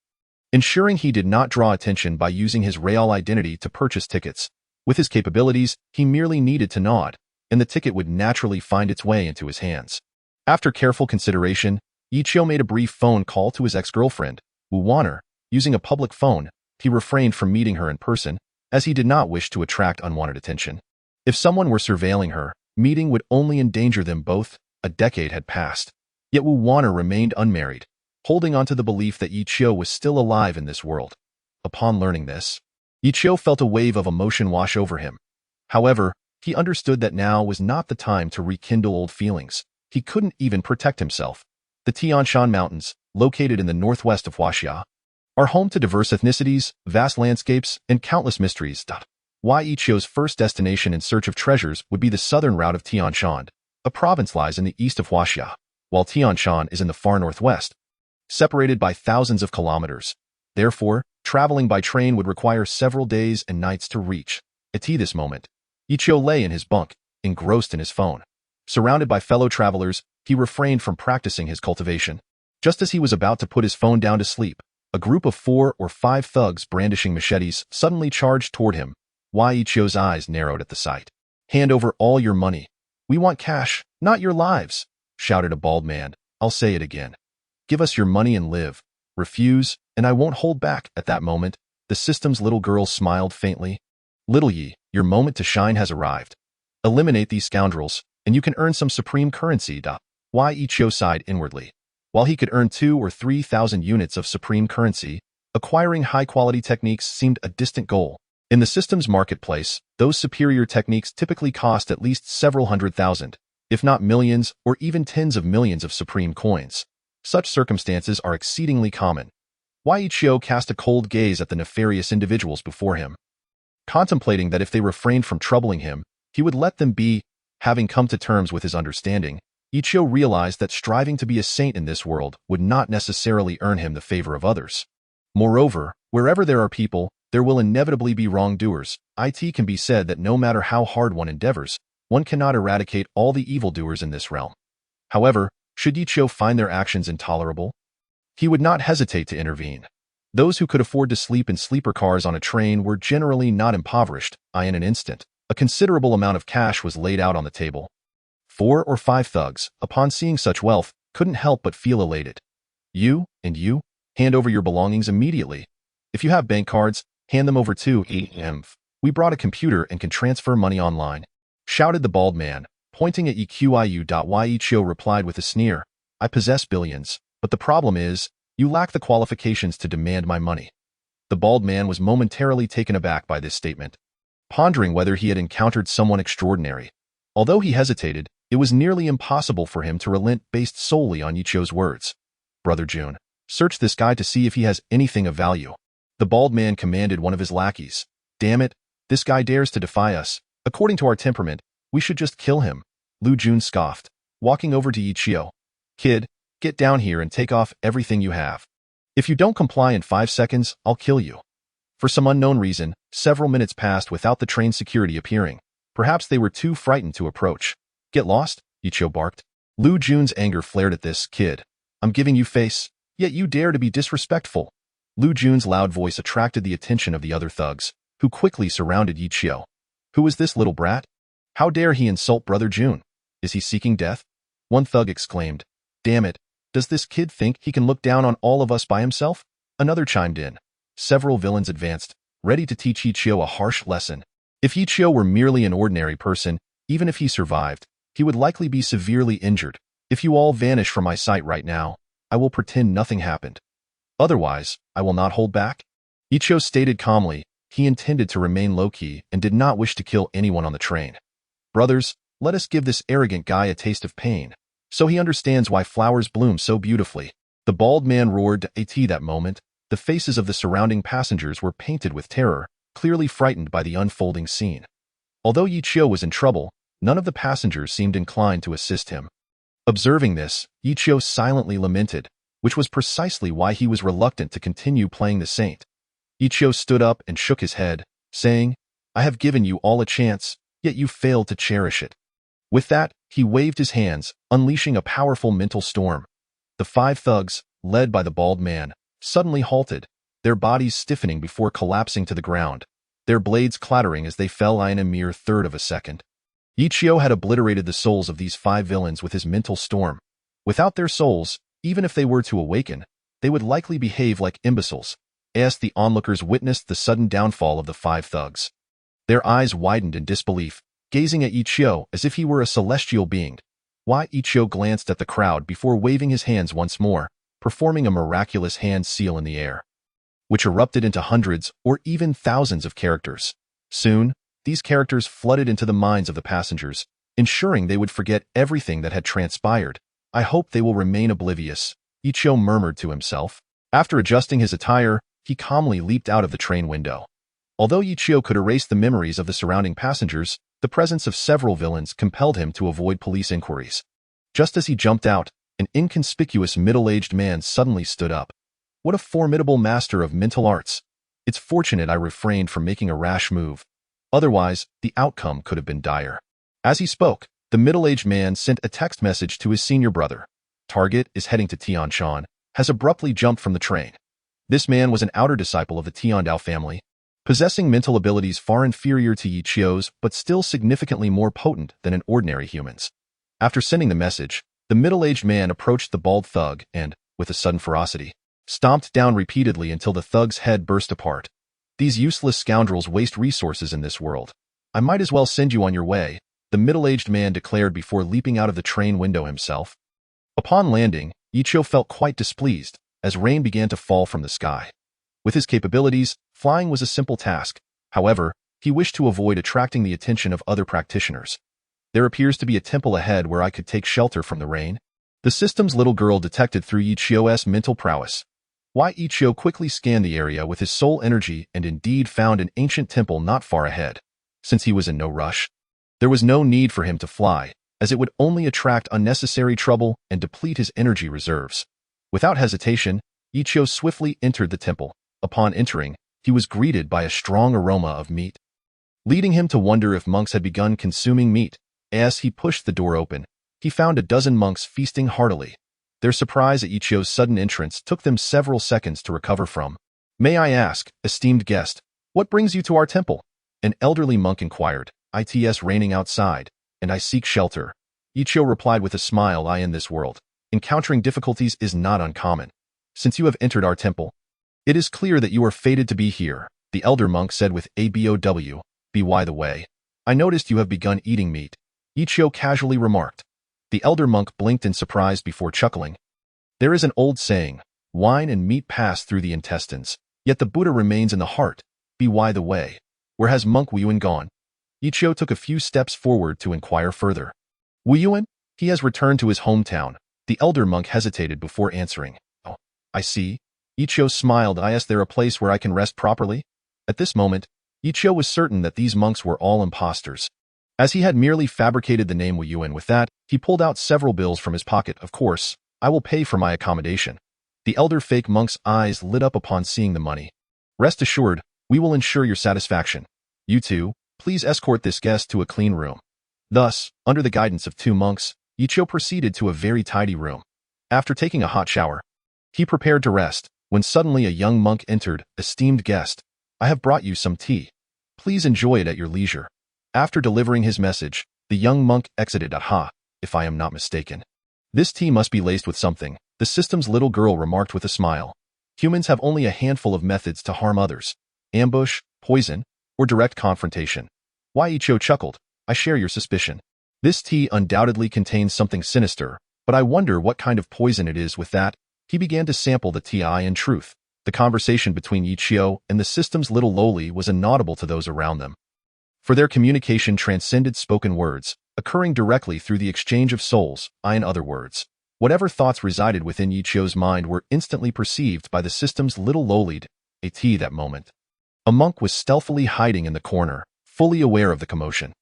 ensuring he did not draw attention by using his real identity to purchase tickets. With his capabilities, he merely needed to nod, and the ticket would naturally find its way into his hands. After careful consideration, Ichio made a brief phone call to his ex-girlfriend, Wu Wanner. Using a public phone, he refrained from meeting her in person, as he did not wish to attract unwanted attention. If someone were surveilling her, meeting would only endanger them both. A decade had passed. Yet Wu Wanner remained unmarried, holding on to the belief that Ichio was still alive in this world. Upon learning this, Ichio felt a wave of emotion wash over him. However, he understood that now was not the time to rekindle old feelings. He couldn't even protect himself. The Tianshan Mountains, located in the northwest of Huaxia, are home to diverse ethnicities, vast landscapes, and countless mysteries. Wai Ichio's first destination in search of treasures would be the southern route of Tianshan. A province lies in the east of Huaxia, while Tianshan is in the far northwest, separated by thousands of kilometers. Therefore, traveling by train would require several days and nights to reach. At this moment, Ichio lay in his bunk, engrossed in his phone. Surrounded by fellow travelers, he refrained from practicing his cultivation. Just as he was about to put his phone down to sleep, a group of 4 or 5 thugs brandishing machetes suddenly charged toward him. Wai Ichio's eyes narrowed at the sight. "Hand over all your money. We want cash, not your lives," shouted a bald man. "I'll say it again. Give us your money and live. Refuse, and I won't hold back." At that moment, the system's little girl smiled faintly. "Little Yi, your moment to shine has arrived. Eliminate these scoundrels, and you can earn some supreme currency." Wai Ichio sighed inwardly. While he could earn 2,000 or 3,000 units of supreme currency, acquiring high-quality techniques seemed a distant goal. In the system's marketplace, those superior techniques typically cost at least several hundred thousand, if not millions or even tens of millions of supreme coins. Such circumstances are exceedingly common. Wai Ichio cast a cold gaze at the nefarious individuals before him, contemplating that if they refrained from troubling him, he would let them be. Having come to terms with his understanding, Ichio realized that striving to be a saint in this world would not necessarily earn him the favor of others. Moreover, wherever there are people, there will inevitably be wrongdoers. It can be said that no matter how hard one endeavors, one cannot eradicate all the evildoers in this realm. However, should Ichio find their actions intolerable, he would not hesitate to intervene. Those who could afford to sleep in sleeper cars on a train were generally not impoverished. In an instant, a considerable amount of cash was laid out on the table. 4 or 5 thugs, upon seeing such wealth, couldn't help but feel elated. "You, and you, hand over your belongings immediately. If you have bank cards, hand them over too. We brought a computer and can transfer money online," shouted the bald man, pointing at EQIU. Wai Ichio replied with a sneer. "I possess billions, but the problem is, you lack the qualifications to demand my money." The bald man was momentarily taken aback by this statement, pondering whether he had encountered someone extraordinary. Although he hesitated, it was nearly impossible for him to relent based solely on Ichio's words. "Brother Jun, search this guy to see if he has anything of value." The bald man commanded one of his lackeys. "Damn it, this guy dares to defy us. According to our temperament, we should just kill him." Lu Jun scoffed, walking over to Ichio. "Kid, get down here and take off everything you have. If you don't comply in 5 seconds, I'll kill you." For some unknown reason, several minutes passed without the train security appearing. Perhaps they were too frightened to approach. "Get lost, Ichio barked. Lu Jun's anger flared at this. Kid, I'm giving you face, yet you dare to be disrespectful. Lu Jun's loud voice attracted the attention of the other thugs, who quickly surrounded Ichio. Who is this little brat? How dare he insult Brother Jun? Is he seeking death? One thug exclaimed. Damn it, does this kid think he can look down on all of us by himself? Another chimed in. Several villains advanced, ready to teach Ichio a harsh lesson. If Ichio were merely an ordinary person, even if he survived, he would likely be severely injured. If you all vanish from my sight right now, I will pretend nothing happened. Otherwise, I will not hold back. Ichio stated calmly, he intended to remain low-key and did not wish to kill anyone on the train. Brothers, let us give this arrogant guy a taste of pain, so he understands why flowers bloom so beautifully. The bald man roared to at that moment. The faces of the surrounding passengers were painted with terror, clearly frightened by the unfolding scene. Although Ichio was in trouble, none of the passengers seemed inclined to assist him. Observing this, Ichio silently lamented, which was precisely why he was reluctant to continue playing the saint. Ichio stood up and shook his head, saying, I have given you all a chance, yet you failed to cherish it. With that, he waved his hands, unleashing a powerful mental storm. The 5 thugs, led by the bald man, suddenly halted, their bodies stiffening before collapsing to the ground, their blades clattering as they fell in a mere third of a second. Ichio had obliterated the souls of these 5 villains with his mental storm. Without their souls, even if they were to awaken, they would likely behave like imbeciles. As the onlookers witnessed the sudden downfall of the 5 thugs, their eyes widened in disbelief, gazing at Ichio as if he were a celestial being. Why? Ichio glanced at the crowd before waving his hands once more, performing a miraculous hand seal in the air, which erupted into hundreds or even thousands of characters. Soon, these characters flooded into the minds of the passengers, ensuring they would forget everything that had transpired. I hope they will remain oblivious, Ichio murmured to himself. After adjusting his attire, he calmly leaped out of the train window. Although Ichio could erase the memories of the surrounding passengers, the presence of several villains compelled him to avoid police inquiries. Just as he jumped out, an inconspicuous middle-aged man suddenly stood up. What a formidable master of mental arts! It's fortunate I refrained from making a rash move. Otherwise, the outcome could have been dire. As he spoke, the middle-aged man sent a text message to his senior brother. Target is heading to Tianshan, has abruptly jumped from the train. This man was an outer disciple of the Tiandao family, possessing mental abilities far inferior to Ichio's but still significantly more potent than an ordinary human's. After sending the message, the middle-aged man approached the bald thug and, with a sudden ferocity, stomped down repeatedly until the thug's head burst apart. These useless scoundrels waste resources in this world. I might as well send you on your way, the middle-aged man declared before leaping out of the train window himself. Upon landing, Ichio felt quite displeased, as rain began to fall from the sky. With his capabilities, flying was a simple task. However, he wished to avoid attracting the attention of other practitioners. There appears to be a temple ahead where I could take shelter from the rain. The system's little girl detected through Ichio's mental prowess. Why? Ichio quickly scanned the area with his soul energy and indeed found an ancient temple not far ahead. Since he was in no rush, there was no need for him to fly, as it would only attract unnecessary trouble and deplete his energy reserves. Without hesitation, Ichio swiftly entered the temple. Upon entering, he was greeted by a strong aroma of meat, leading him to wonder if monks had begun consuming meat. As he pushed the door open, he found a dozen monks feasting heartily. Their surprise at Ichio's sudden entrance took them several seconds to recover from. May I ask, esteemed guest, what brings you to our temple? An elderly monk inquired. It's raining outside, and I seek shelter. Ichio replied with a smile. In this world, encountering difficulties is not uncommon. Since you have entered our temple, it is clear that you are fated to be here, the elder monk said with a bow. By the way, I noticed you have begun eating meat, Ichio casually remarked. The elder monk blinked in surprise before chuckling. There is an old saying, wine and meat pass through the intestines, yet the Buddha remains in the heart. By the way, where has Monk Wuyuan gone? Ichio took a few steps forward to inquire further. Wuyuan? He has returned to his hometown. The elder monk hesitated before answering. Oh, I see. Ichio smiled. Is there a place where I can rest properly? At this moment, Ichio was certain that these monks were all impostors, as he had merely fabricated the name Wuyuan. With that, he pulled out several bills from his pocket. Of course, I will pay for my accommodation. The elder fake monk's eyes lit up upon seeing the money. Rest assured, we will ensure your satisfaction. You two, please escort this guest to a clean room. Thus, under the guidance of 2 monks, Ichio proceeded to a very tidy room. After taking a hot shower, he prepared to rest, when suddenly a young monk entered. Esteemed guest, I have brought you some tea. Please enjoy it at your leisure. After delivering his message, the young monk exited. Aha, if I am not mistaken. This tea must be laced with something, the system's little girl remarked with a smile. Humans have only a handful of methods to harm others: ambush, poison, or direct confrontation. Why? Ichio chuckled. I share your suspicion. This tea undoubtedly contains something sinister, but I wonder what kind of poison it is. With that, he began to sample the tea. In truth, the conversation between Ichio and the system's little loli was inaudible to those around them, for their communication transcended spoken words, occurring directly through the exchange of souls. In other words, whatever thoughts resided within Ichio's mind were instantly perceived by the system's little lolid. A tea. That moment, a monk was stealthily hiding in the corner, fully aware of the commotion.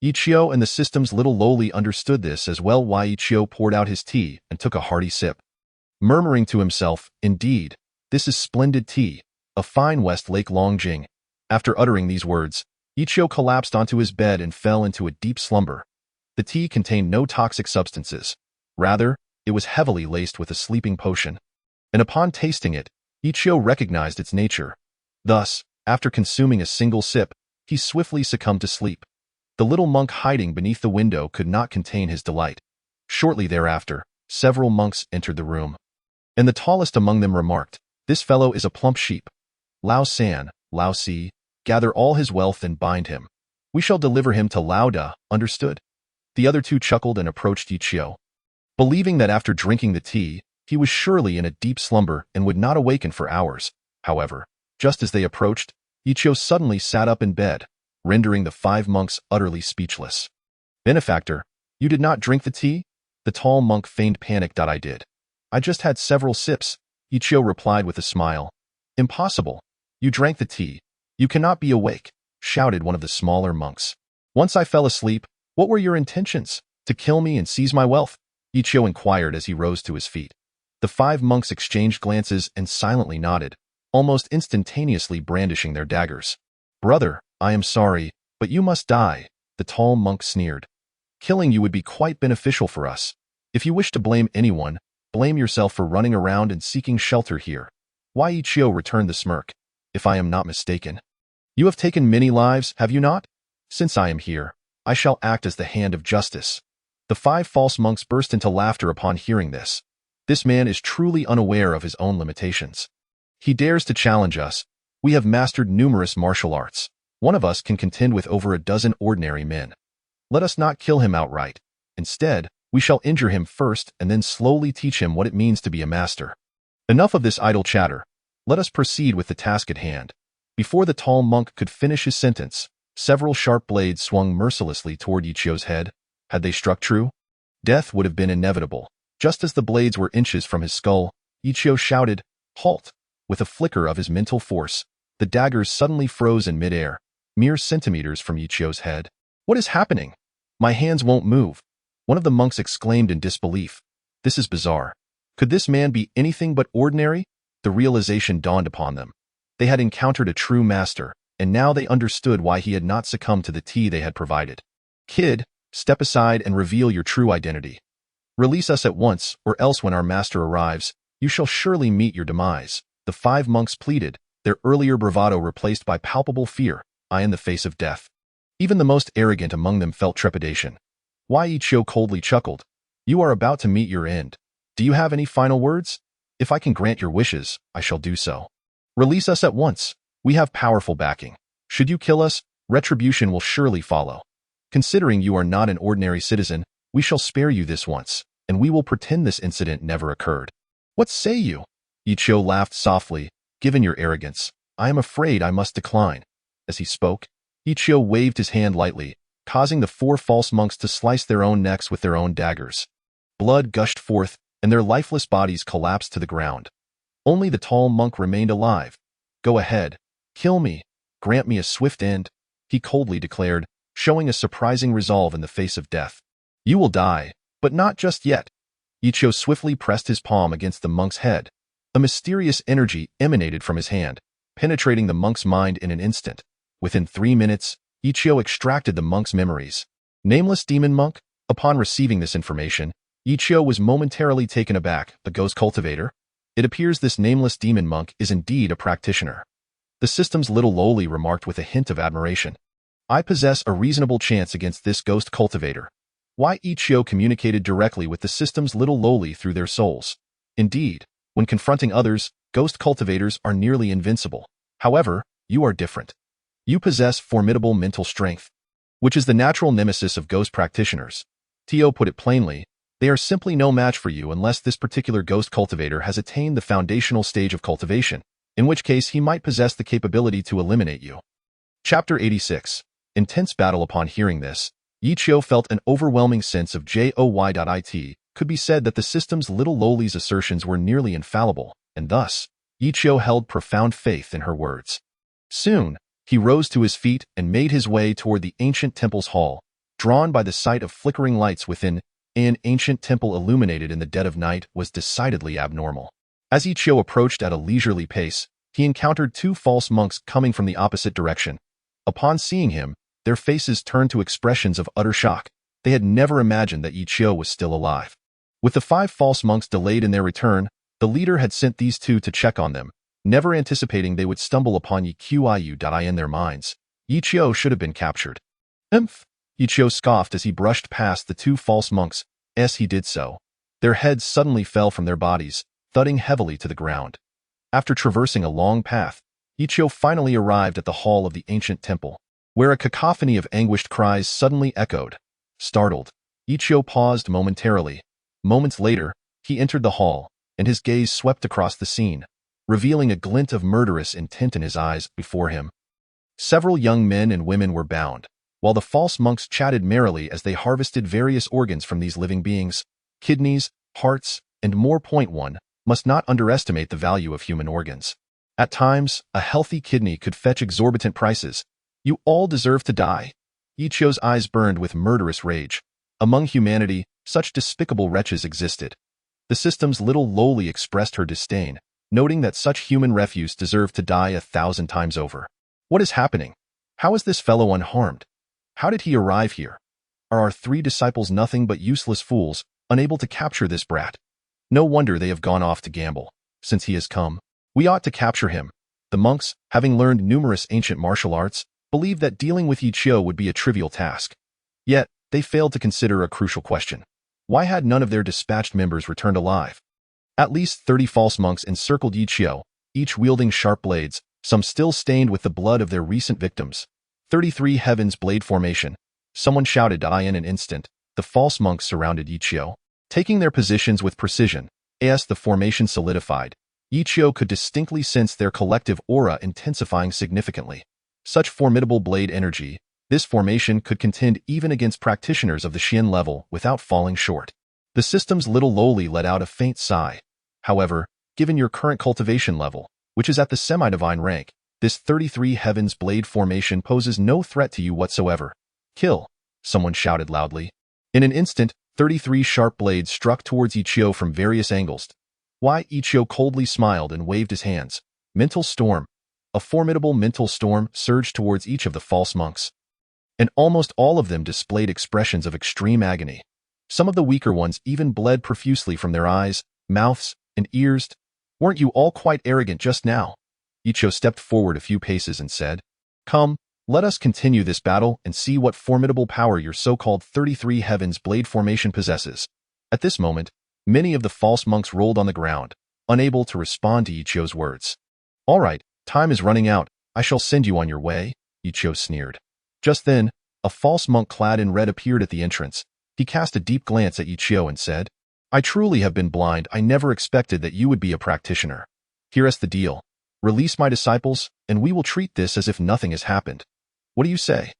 Ichio and the system's little loli understood this as well. Why? Ichio poured out his tea and took a hearty sip, murmuring to himself, indeed, this is splendid tea, a fine West Lake Longjing. After uttering these words, Ichio collapsed onto his bed and fell into a deep slumber. The tea contained no toxic substances. Rather, it was heavily laced with a sleeping potion. And upon tasting it, Ichio recognized its nature. Thus, after consuming a single sip, he swiftly succumbed to sleep. The little monk hiding beneath the window could not contain his delight. Shortly thereafter, several monks entered the room, and the tallest among them remarked, "This fellow is a plump sheep. Lao San, Lao Si, gather all his wealth and bind him. We shall deliver him to Lao Da, understood?" The other two chuckled and approached Ichio, believing that after drinking the tea, he was surely in a deep slumber and would not awaken for hours. However, just as they approached, Ichio suddenly sat up in bed, rendering the 5 monks utterly speechless. "Benefactor, you did not drink the tea?" The tall monk feigned panic. "I did. I just had several sips," Ichio replied with a smile. "Impossible. You drank the tea. You cannot be awake," shouted one of the smaller monks. "Once I fell asleep, what were your intentions? To kill me and seize my wealth?" Ichio inquired as he rose to his feet. The 5 monks exchanged glances and silently nodded, almost instantaneously brandishing their daggers. "Brother, I am sorry, but you must die," the tall monk sneered. "Killing you would be quite beneficial for us. If you wish to blame anyone, blame yourself for running around and seeking shelter here." "Why?" Ichio returned the smirk. "If I am not mistaken, you have taken many lives, have you not? Since I am here, I shall act as the hand of justice." The 5 false monks burst into laughter upon hearing this. This man is truly unaware of his own limitations. He dares to challenge us. We have mastered numerous martial arts. One of us can contend with over a dozen ordinary men. Let us not kill him outright. Instead, we shall injure him first and then slowly teach him what it means to be a master. Enough of this idle chatter. Let us proceed with the task at hand. Before the tall monk could finish his sentence, several sharp blades swung mercilessly toward Ichio's head. Had they struck true, death would have been inevitable. Just as the blades were inches from his skull, Ichio shouted, "Halt!" With a flicker of his mental force, the daggers suddenly froze in midair, mere centimeters from Ichio's head. "What is happening? My hands won't move," one of the monks exclaimed in disbelief. "This is bizarre. Could this man be anything but ordinary?" The realization dawned upon them. They had encountered a true master, and now they understood why he had not succumbed to the tea they had provided. "Kid, step aside and reveal your true identity. Release us at once, or else when our master arrives, you shall surely meet your demise," the 5 monks pleaded, their earlier bravado replaced by palpable fear, in the face of death. Even the most arrogant among them felt trepidation. "Why?" Ichio coldly chuckled. "You are about to meet your end. Do you have any final words? If I can grant your wishes, I shall do so. Release us at once. We have powerful backing. Should you kill us, retribution will surely follow. Considering you are not an ordinary citizen, we shall spare you this once, and we will pretend this incident never occurred." "What say you?" Ichio laughed softly. "Given your arrogance, I am afraid I must decline." As he spoke, Ichio waved his hand lightly, causing the 4 false monks to slice their own necks with their own daggers. Blood gushed forth, and their lifeless bodies collapsed to the ground. Only the tall monk remained alive. "Go ahead. Kill me. Grant me a swift end," he coldly declared, showing a surprising resolve in the face of death. "You will die, but not just yet." Ichio swiftly pressed his palm against the monk's head. A mysterious energy emanated from his hand, penetrating the monk's mind in an instant. Within 3 minutes, Ichio extracted the monk's memories. "Nameless demon monk, Upon receiving this information, Ichio was momentarily taken aback. A ghost cultivator? It appears this nameless demon monk is indeed a practitioner. The system's little lowly remarked with a hint of admiration. I possess a reasonable chance against this ghost cultivator. Why Ichio communicated directly with the system's little lowly through their souls. Indeed, when confronting others, ghost cultivators are nearly invincible. However, you are different. You possess formidable mental strength, which is the natural nemesis of ghost practitioners. Tio put it plainly, they are simply no match for you unless this particular ghost cultivator has attained the foundational stage of cultivation, in which case he might possess the capability to eliminate you. Chapter 86. Intense battle. Upon hearing this, Ichio felt an overwhelming sense of joy. It could be said that the system's little lowly's assertions were nearly infallible, and thus, Ichio held profound faith in her words. Soon, he rose to his feet and made his way toward the ancient temple's hall, drawn by the sight of flickering lights within. An ancient temple illuminated in the dead of night was decidedly abnormal. As Ichio approached at a leisurely pace, he encountered two false monks coming from the opposite direction. Upon seeing him, their faces turned to expressions of utter shock. They had never imagined that Ichio was still alive. With the 5 false monks delayed in their return, the leader had sent these 2 to check on them, never anticipating they would stumble upon Yiqiu. In their minds, Ichio should have been captured. Ichio scoffed as he brushed past the 2 false monks. As he did so, their heads suddenly fell from their bodies, thudding heavily to the ground. After traversing a long path, Ichio finally arrived at the hall of the ancient temple, where a cacophony of anguished cries suddenly echoed. Startled, Ichio paused momentarily. Moments later, he entered the hall, and his gaze swept across the scene, revealing a glint of murderous intent in his eyes before him. Several young men and women were bound, while the false monks chatted merrily as they harvested various organs from these living beings, kidneys, hearts, and more. One must not underestimate the value of human organs. At times, a healthy kidney could fetch exorbitant prices. You all deserve to die. Ichio's eyes burned with murderous rage. Among humanity, such despicable wretches existed. The system's little lowly expressed her disdain, noting that such human refuse deserved to die 1,000 times over. What is happening? How is this fellow unharmed? How did he arrive here? Are our 3 disciples nothing but useless fools, unable to capture this brat? No wonder they have gone off to gamble. Since he has come, we ought to capture him. The monks, having learned numerous ancient martial arts, believed that dealing with Ichio would be a trivial task. Yet, they failed to consider a crucial question. Why had none of their dispatched members returned alive? At least 30 false monks encircled Ichio, each wielding sharp blades, some still stained with the blood of their recent victims. 33 Heaven's Blade Formation. Someone shouted. In an instant, the false monks surrounded Ichio, taking their positions with precision. As the formation solidified, Ichio could distinctly sense their collective aura intensifying significantly. Such formidable blade energy, this formation could contend even against practitioners of the Xian level without falling short. The system's little lowly let out a faint sigh. However, given your current cultivation level, which is at the semi-divine rank, this 33 Heaven's Blade Formation poses no threat to you whatsoever. Kill! Someone shouted loudly. In an instant, 33 sharp blades struck towards Ichio from various angles. Why? Ichio coldly smiled and waved his hands. Mental storm. A formidable mental storm surged towards each of the false monks, and almost all of them displayed expressions of extreme agony. Some of the weaker ones even bled profusely from their eyes, mouths, and ears. Weren't you all quite arrogant just now? Ichio stepped forward a few paces and said, Come, let us continue this battle and see what formidable power your so-called 33 Heaven's Blade Formation possesses. At this moment, many of the false monks rolled on the ground, unable to respond to Ichio's words. All right, time is running out. I shall send you on your way, Ichio sneered. Just then, a false monk clad in red appeared at the entrance. He cast a deep glance at Ichio and said, I truly have been blind. I never expected that you would be a practitioner. Here's the deal. Release my disciples, and we will treat this as if nothing has happened. What do you say?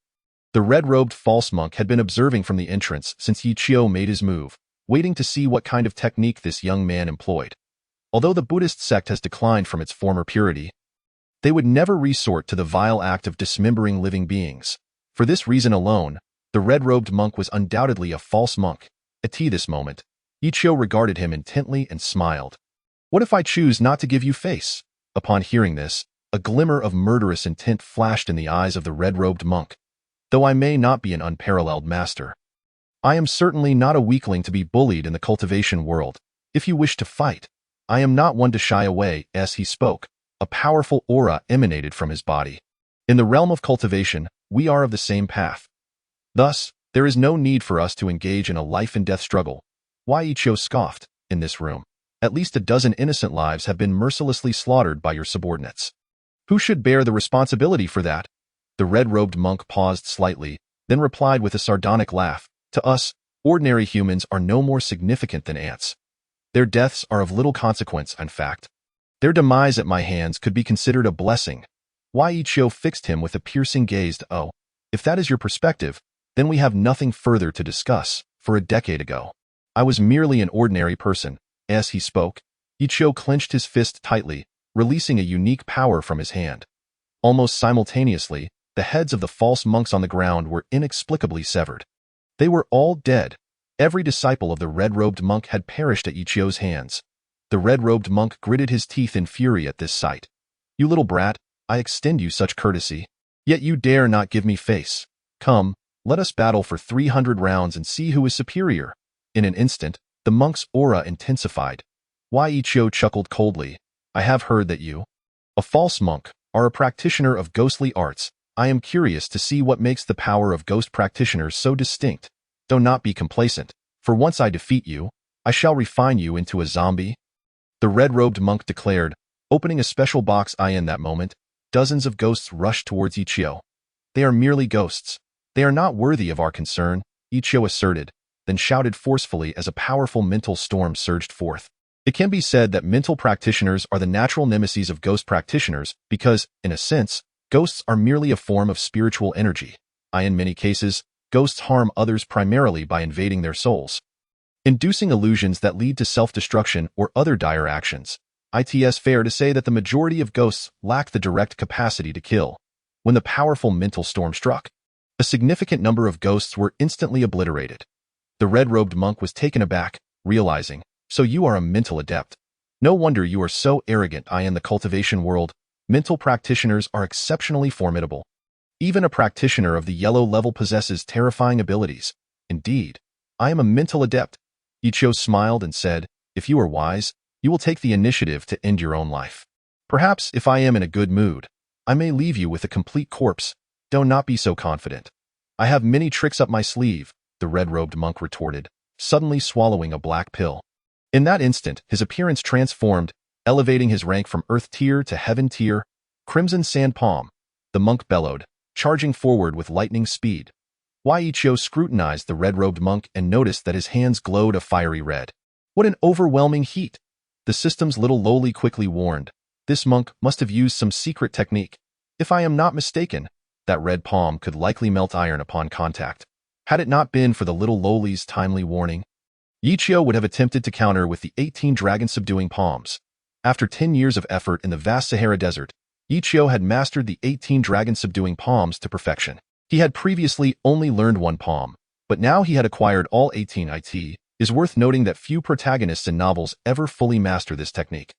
The red-robed false monk had been observing from the entrance since Ichio made his move, waiting to see what kind of technique this young man employed. Although the Buddhist sect has declined from its former purity, they would never resort to the vile act of dismembering living beings. For this reason alone, the red-robed monk was undoubtedly a false monk. At this moment, Ichio regarded him intently and smiled. What if I choose not to give you face? Upon hearing this, a glimmer of murderous intent flashed in the eyes of the red-robed monk. Though I may not be an unparalleled master, I am certainly not a weakling to be bullied in the cultivation world. If you wish to fight, I am not one to shy away. As he spoke, a powerful aura emanated from his body. In the realm of cultivation, we are of the same path. Thus, there is no need for us to engage in a life-and-death struggle. Ichio scoffed. In this room, at least a dozen innocent lives have been mercilessly slaughtered by your subordinates. Who should bear the responsibility for that? The red-robed monk paused slightly, then replied with a sardonic laugh. To us, ordinary humans are no more significant than ants. Their deaths are of little consequence, in fact. Their demise at my hands could be considered a blessing. Ichio fixed him with a piercing gaze. Oh, if that is your perspective, then we have nothing further to discuss. For a decade ago, I was merely an ordinary person. As he spoke, Ichio clenched his fist tightly, releasing a unique power from his hand. Almost simultaneously, the heads of the false monks on the ground were inexplicably severed. They were all dead. Every disciple of the red-robed monk had perished at Ichio's hands. The red-robed monk gritted his teeth in fury at this sight. You little brat, I extend you such courtesy, yet you dare not give me face. Come, let us battle for 300 rounds and see who is superior. In an instant, the monk's aura intensified. Ichio chuckled coldly. I have heard that you, a false monk, are a practitioner of ghostly arts. I am curious to see what makes the power of ghost practitioners so distinct. Do not be complacent, for once I defeat you, I shall refine you into a zombie. The red-robed monk declared, opening a special box. In that moment, dozens of ghosts rushed towards Ichio. They are merely ghosts. They are not worthy of our concern, Ichio asserted, then shouted forcefully as a powerful mental storm surged forth. It can be said that mental practitioners are the natural nemesis of ghost practitioners because, in a sense, ghosts are merely a form of spiritual energy. In many cases, ghosts harm others primarily by invading their souls, inducing illusions that lead to self-destruction or other dire actions. It's fair to say that the majority of ghosts lack the direct capacity to kill. When the powerful mental storm struck, a significant number of ghosts were instantly obliterated. The red-robed monk was taken aback, realizing, so you are a mental adept. No wonder you are so arrogant. In the cultivation world, mental practitioners are exceptionally formidable. Even a practitioner of the yellow level possesses terrifying abilities. Indeed, I am a mental adept. Ichio smiled and said, if you are wise, you will take the initiative to end your own life. Perhaps if I am in a good mood, I may leave you with a complete corpse. Do not be so confident. I have many tricks up my sleeve, the red-robed monk retorted, suddenly swallowing a black pill. In that instant, his appearance transformed, elevating his rank from earth tier to heaven tier. Crimson Sand Palm, the monk bellowed, charging forward with lightning speed. Ichio scrutinized the red-robed monk and noticed that his hands glowed a fiery red. What an overwhelming heat! The system's little lowly quickly warned. This monk must have used some secret technique. If I am not mistaken, that red palm could likely melt iron upon contact. Had it not been for the little lowly's timely warning, Ichio would have attempted to counter with the 18 dragon-subduing palms. After 10 years of effort in the vast Sahara Desert, Ichio had mastered the 18 dragon-subduing palms to perfection. He had previously only learned one palm, but now he had acquired all 18. It is worth noting that few protagonists in novels ever fully master this technique.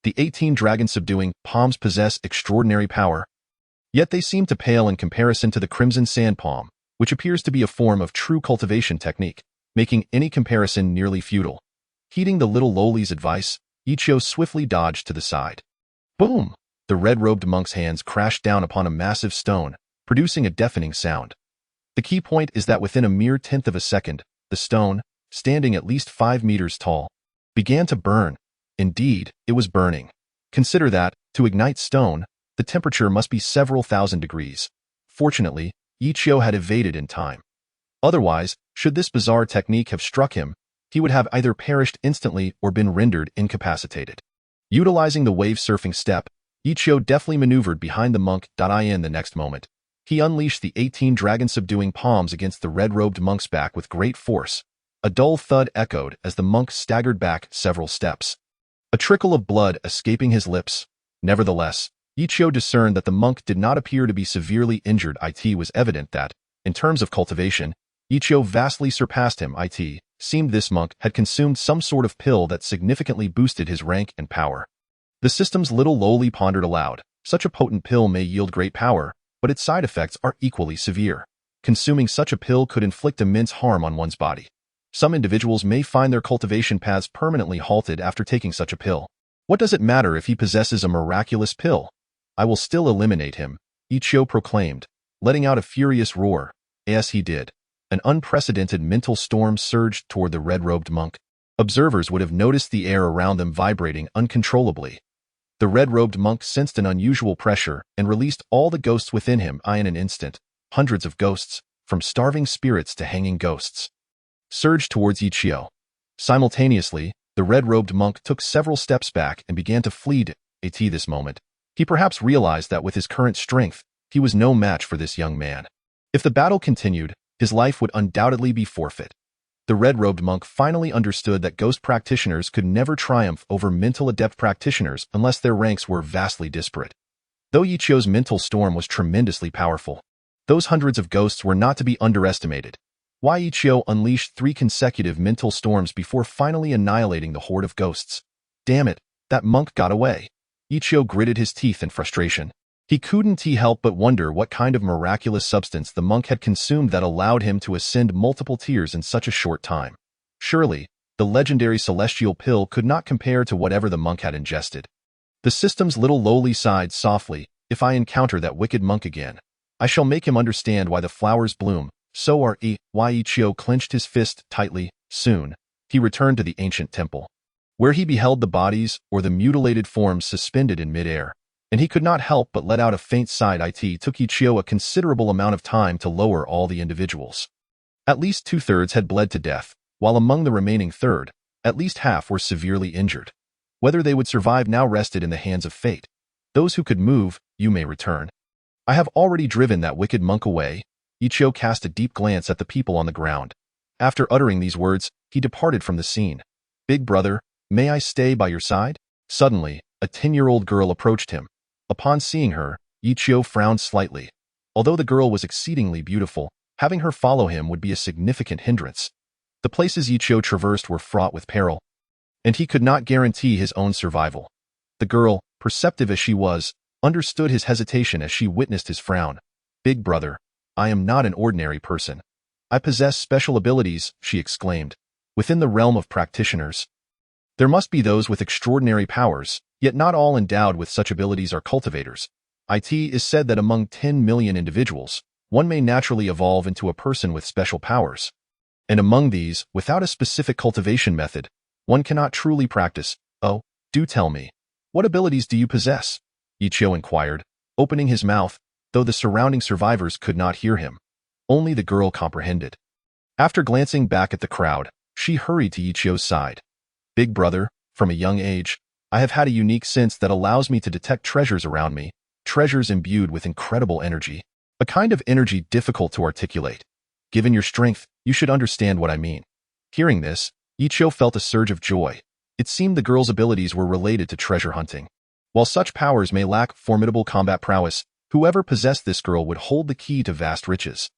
The 18 dragon-subduing palms possess extraordinary power, yet they seem to pale in comparison to the Crimson Sand Palm, which appears to be a form of true cultivation technique, making any comparison nearly futile. Heeding the little lowly's advice, Ichio swiftly dodged to the side. Boom! The red-robed monk's hands crashed down upon a massive stone, producing a deafening sound. The key point is that within a mere tenth of a second, the stone, standing at least 5 meters tall, began to burn. Indeed, it was burning. Consider that, to ignite stone, the temperature must be several thousand degrees. Fortunately, Ichio had evaded in time. Otherwise, should this bizarre technique have struck him, he would have either perished instantly or been rendered incapacitated. Utilizing the wave-surfing step, Ichio deftly maneuvered behind the monk. In the next moment, he unleashed the 18 dragon-subduing palms against the red-robed monk's back with great force. A dull thud echoed as the monk staggered back several steps, a trickle of blood escaping his lips. Nevertheless, Ichio discerned that the monk did not appear to be severely injured. It was evident that, in terms of cultivation, Ichio vastly surpassed him. It seemed this monk had consumed some sort of pill that significantly boosted his rank and power. The system's little lowly pondered aloud. Such a potent pill may yield great power, but its side effects are equally severe. Consuming such a pill could inflict immense harm on one's body. Some individuals may find their cultivation paths permanently halted after taking such a pill. What does it matter if he possesses a miraculous pill? I will still eliminate him, Ichio proclaimed, letting out a furious roar. As he did, an unprecedented mental storm surged toward the red-robed monk. Observers would have noticed the air around them vibrating uncontrollably. The red-robed monk sensed an unusual pressure and released all the ghosts within him in an instant. Hundreds of ghosts, from starving spirits to hanging ghosts, surged towards Ichio. Simultaneously, the red-robed monk took several steps back and began to flee at this moment. He perhaps realized that with his current strength, he was no match for this young man. If the battle continued, his life would undoubtedly be forfeit. The red-robed monk finally understood that ghost practitioners could never triumph over mental adept practitioners unless their ranks were vastly disparate. Though Ichio's mental storm was tremendously powerful, those hundreds of ghosts were not to be underestimated. Why Ichio unleashed 3 consecutive mental storms before finally annihilating the horde of ghosts. Damn it, that monk got away. Ichio gritted his teeth in frustration. He couldn't help but wonder what kind of miraculous substance the monk had consumed that allowed him to ascend multiple tiers in such a short time. Surely, the legendary celestial pill could not compare to whatever the monk had ingested. The system's little lowly sighed softly. If I encounter that wicked monk again, I shall make him understand why the flowers bloom. So are why Ichio clenched his fist tightly. Soon, he returned to the ancient temple, where he beheld the bodies or the mutilated forms suspended in midair. And he could not help but let out a faint sigh. It took Ichio a considerable amount of time to lower all the individuals. At least 2/3 had bled to death, while among the remaining third, at least half were severely injured. Whether they would survive now rested in the hands of fate. Those who could move, you may return. I have already driven that wicked monk away. Ichio cast a deep glance at the people on the ground. After uttering these words, he departed from the scene. Big brother, may I stay by your side? Suddenly, a 10-year-old girl approached him. Upon seeing her, Ichio frowned slightly. Although the girl was exceedingly beautiful, having her follow him would be a significant hindrance. The places Ichio traversed were fraught with peril, and he could not guarantee his own survival. The girl, perceptive as she was, understood his hesitation as she witnessed his frown. Big brother, I am not an ordinary person. I possess special abilities, she exclaimed. Within the realm of practitioners, there must be those with extraordinary powers, yet not all endowed with such abilities are cultivators. It is said that among 10 million individuals, one may naturally evolve into a person with special powers. And among these, without a specific cultivation method, one cannot truly practice. Oh, do tell me, what abilities do you possess? Ichio inquired, opening his mouth, though the surrounding survivors could not hear him. Only the girl comprehended. After glancing back at the crowd, she hurried to Ichio's side. Big brother, from a young age, I have had a unique sense that allows me to detect treasures around me, treasures imbued with incredible energy, a kind of energy difficult to articulate. Given your strength, you should understand what I mean. Hearing this, Ichio felt a surge of joy. It seemed the girl's abilities were related to treasure hunting. While such powers may lack formidable combat prowess, whoever possessed this girl would hold the key to vast riches.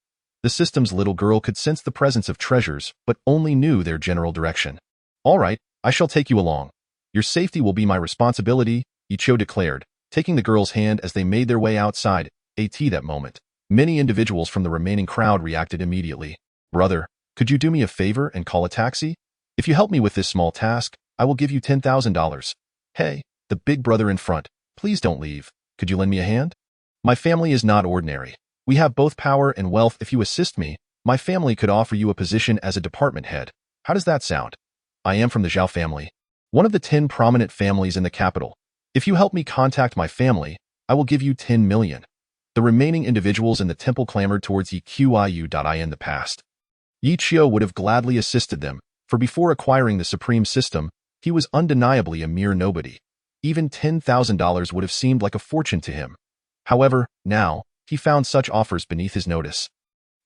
The system's little girl could sense the presence of treasures, but only knew their general direction. All right, I shall take you along. Your safety will be my responsibility, Ichio declared, taking the girl's hand as they made their way outside. That moment, many individuals from the remaining crowd reacted immediately. Brother, could you do me a favor and call a taxi? If you help me with this small task, I will give you $10,000. Hey, the big brother in front, please don't leave. Could you lend me a hand? My family is not ordinary. We have both power and wealth. If you assist me, my family could offer you a position as a department head. How does that sound? I am from the Zhao family, one of the 10 prominent families in the capital. If you help me contact my family, I will give you 10 million. The remaining individuals in the temple clamored towards in the past. Ichio would have gladly assisted them, for before acquiring the supreme system, he was undeniably a mere nobody. Even $10,000 would have seemed like a fortune to him. However, now, he found such offers beneath his notice,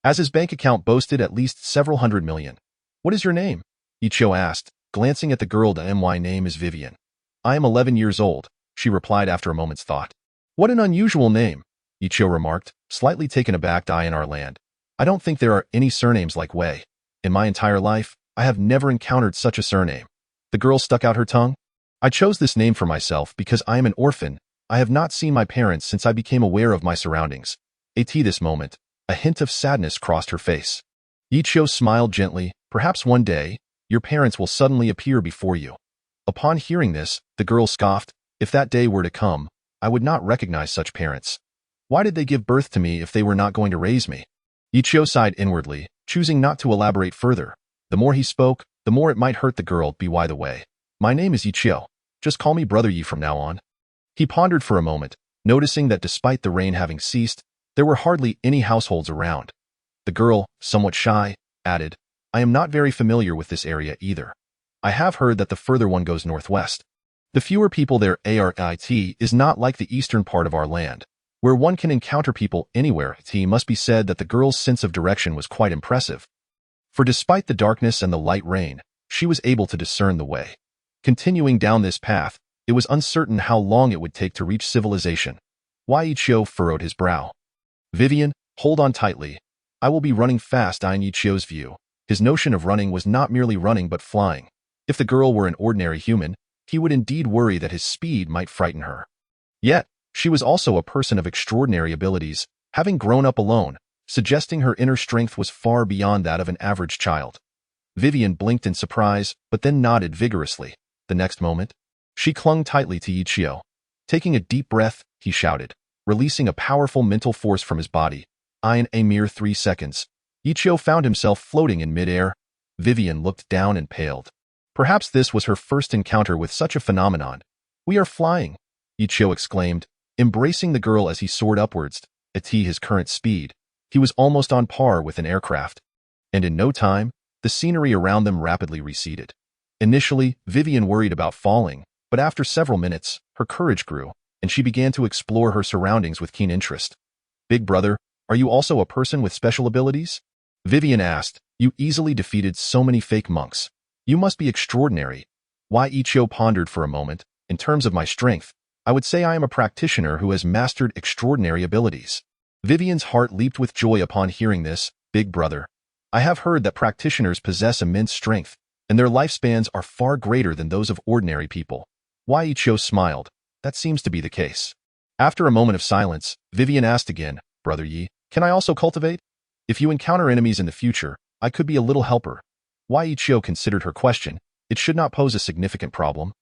as his bank account boasted at least several hundred million. What is your name? Ichio asked, glancing at the girl. My name is Vivian. I am 11 years old, she replied after a moment's thought. What an unusual name, Ichio remarked, slightly taken aback. In our land, I don't think there are any surnames like Wei. In my entire life, I have never encountered such a surname. The girl stuck out her tongue. I chose this name for myself because I am an orphan. I have not seen my parents since I became aware of my surroundings. At this moment, A hint of sadness crossed her face. Ichio smiled gently. Perhaps one day, your parents will suddenly appear before you. Upon hearing this, the girl scoffed. If that day were to come, I would not recognize such parents. Why did they give birth to me if they were not going to raise me? Ichio sighed inwardly, choosing not to elaborate further. The more he spoke, the more it might hurt the girl. By the way, my name is Ichio. Just call me Brother Yi from now on. He pondered for a moment, noticing that despite the rain having ceased, there were hardly any households around. The girl, somewhat shy, added, I am not very familiar with this area either. I have heard that the further one goes northwest. The fewer people there is not like the eastern part of our land, where one can encounter people anywhere. It must be said that the girl's sense of direction was quite impressive. For despite the darkness and the light rain, she was able to discern the way. Continuing down this path, it was uncertain how long it would take to reach civilization. Ichio furrowed his brow. Vivian, hold on tightly. I will be running fast. In Ichio's view, his notion of running was not merely running but flying. If the girl were an ordinary human, he would indeed worry that his speed might frighten her. Yet, she was also a person of extraordinary abilities, having grown up alone, suggesting her inner strength was far beyond that of an average child. Vivian blinked in surprise, but then nodded vigorously. The next moment, she clung tightly to Ichio. Taking a deep breath, he shouted, releasing a powerful mental force from his body. In a mere 3 seconds, Ichio found himself floating in midair. Vivian looked down and paled. Perhaps this was her first encounter with such a phenomenon. We are flying, Ichio exclaimed, embracing the girl as he soared upwards. At his current speed, he was almost on par with an aircraft. And in no time, the scenery around them rapidly receded. Initially, Vivian worried about falling, but after several minutes, her courage grew, and she began to explore her surroundings with keen interest. Big brother, are you also a person with special abilities? Vivian asked. You easily defeated so many fake monks. You must be extraordinary. Ichio pondered for a moment. In terms of my strength, I would say I am a practitioner who has mastered extraordinary abilities. Vivian's heart leaped with joy upon hearing this. Big brother, I have heard that practitioners possess immense strength, and their lifespans are far greater than those of ordinary people. Ichio smiled. That seems to be the case. After a moment of silence, Vivian asked again, Brother Yi, can I also cultivate? If you encounter enemies in the future, I could be a little helper. Ichio considered her question. It should not pose a significant problem.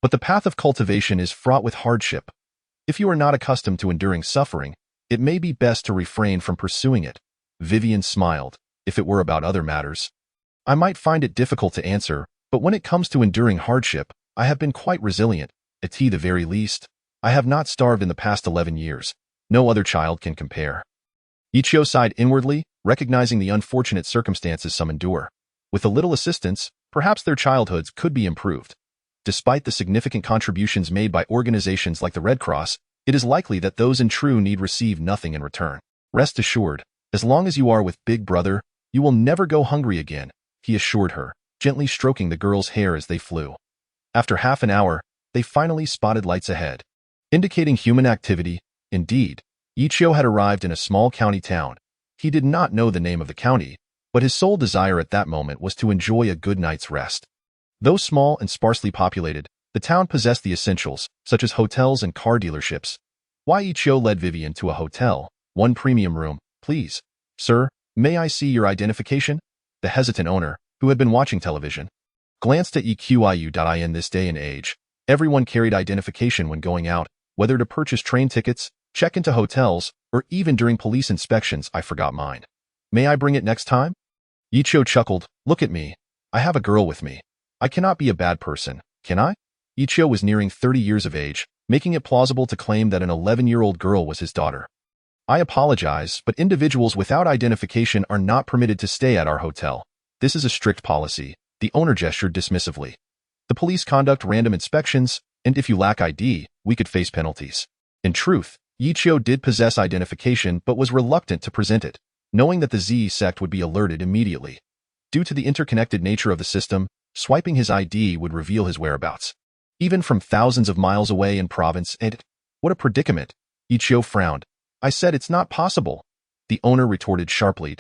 But the path of cultivation is fraught with hardship. If you are not accustomed to enduring suffering, it may be best to refrain from pursuing it. Vivian smiled. If it were about other matters, I might find it difficult to answer, but when it comes to enduring hardship, I have been quite resilient. At the very least, I have not starved in the past 11 years. No other child can compare. Ichio sighed inwardly, recognizing the unfortunate circumstances some endure. With a little assistance, perhaps their childhoods could be improved. Despite the significant contributions made by organizations like the Red Cross, it is likely that those in true need receive nothing in return. Rest assured, as long as you are with Big Brother, you will never go hungry again, he assured her, gently stroking the girl's hair as they flew. After half an hour, they finally spotted lights ahead, indicating human activity. Indeed, Ichio had arrived in a small county town. He did not know the name of the county, but his sole desire at that moment was to enjoy a good night's rest. Though small and sparsely populated, the town possessed the essentials, such as hotels and car dealerships. Ichio led Vivian to a hotel. One premium room, please. Sir, may I see your identification? The hesitant owner, who had been watching television, glanced at EQIU.in. This day and age, everyone carried identification when going out, whether to purchase train tickets, check into hotels, or even during police inspections. I forgot mine. May I bring it next time? Ichio chuckled. Look at me. I have a girl with me. I cannot be a bad person, can I? Ichio was nearing 30 years of age, making it plausible to claim that an 11-year-old girl was his daughter. I apologize, but individuals without identification are not permitted to stay at our hotel. This is a strict policy. The owner gestured dismissively. The police conduct random inspections, and if you lack ID, we could face penalties. In truth, Ichio did possess identification but was reluctant to present it, knowing that the Z sect would be alerted immediately. Due to the interconnected nature of the system, swiping his ID would reveal his whereabouts, even from thousands of miles away in province. And what a predicament! Ichio frowned. I said it's not possible. The owner retorted sharply.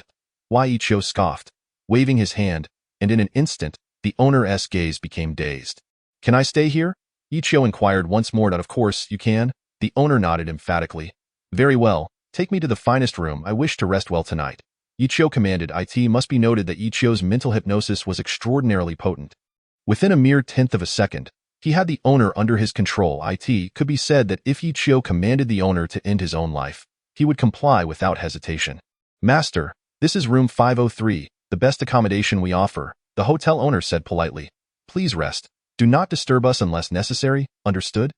Ichio scoffed, waving his hand, and in an instant, the owner's gaze became dazed. Can I stay here? Ichio inquired once more. Of course you can. The owner nodded emphatically. Very well. Take me to the finest room. I wish to rest well tonight. Ichio commanded. It must be noted that Ichio's mental hypnosis was extraordinarily potent. Within a mere tenth of a second, he had the owner under his control. It could be said that if Ichio commanded the owner to end his own life, he would comply without hesitation. Master, this is room 503, the best accommodation we offer, the hotel owner said politely. Please rest. Do not disturb us unless necessary, understood?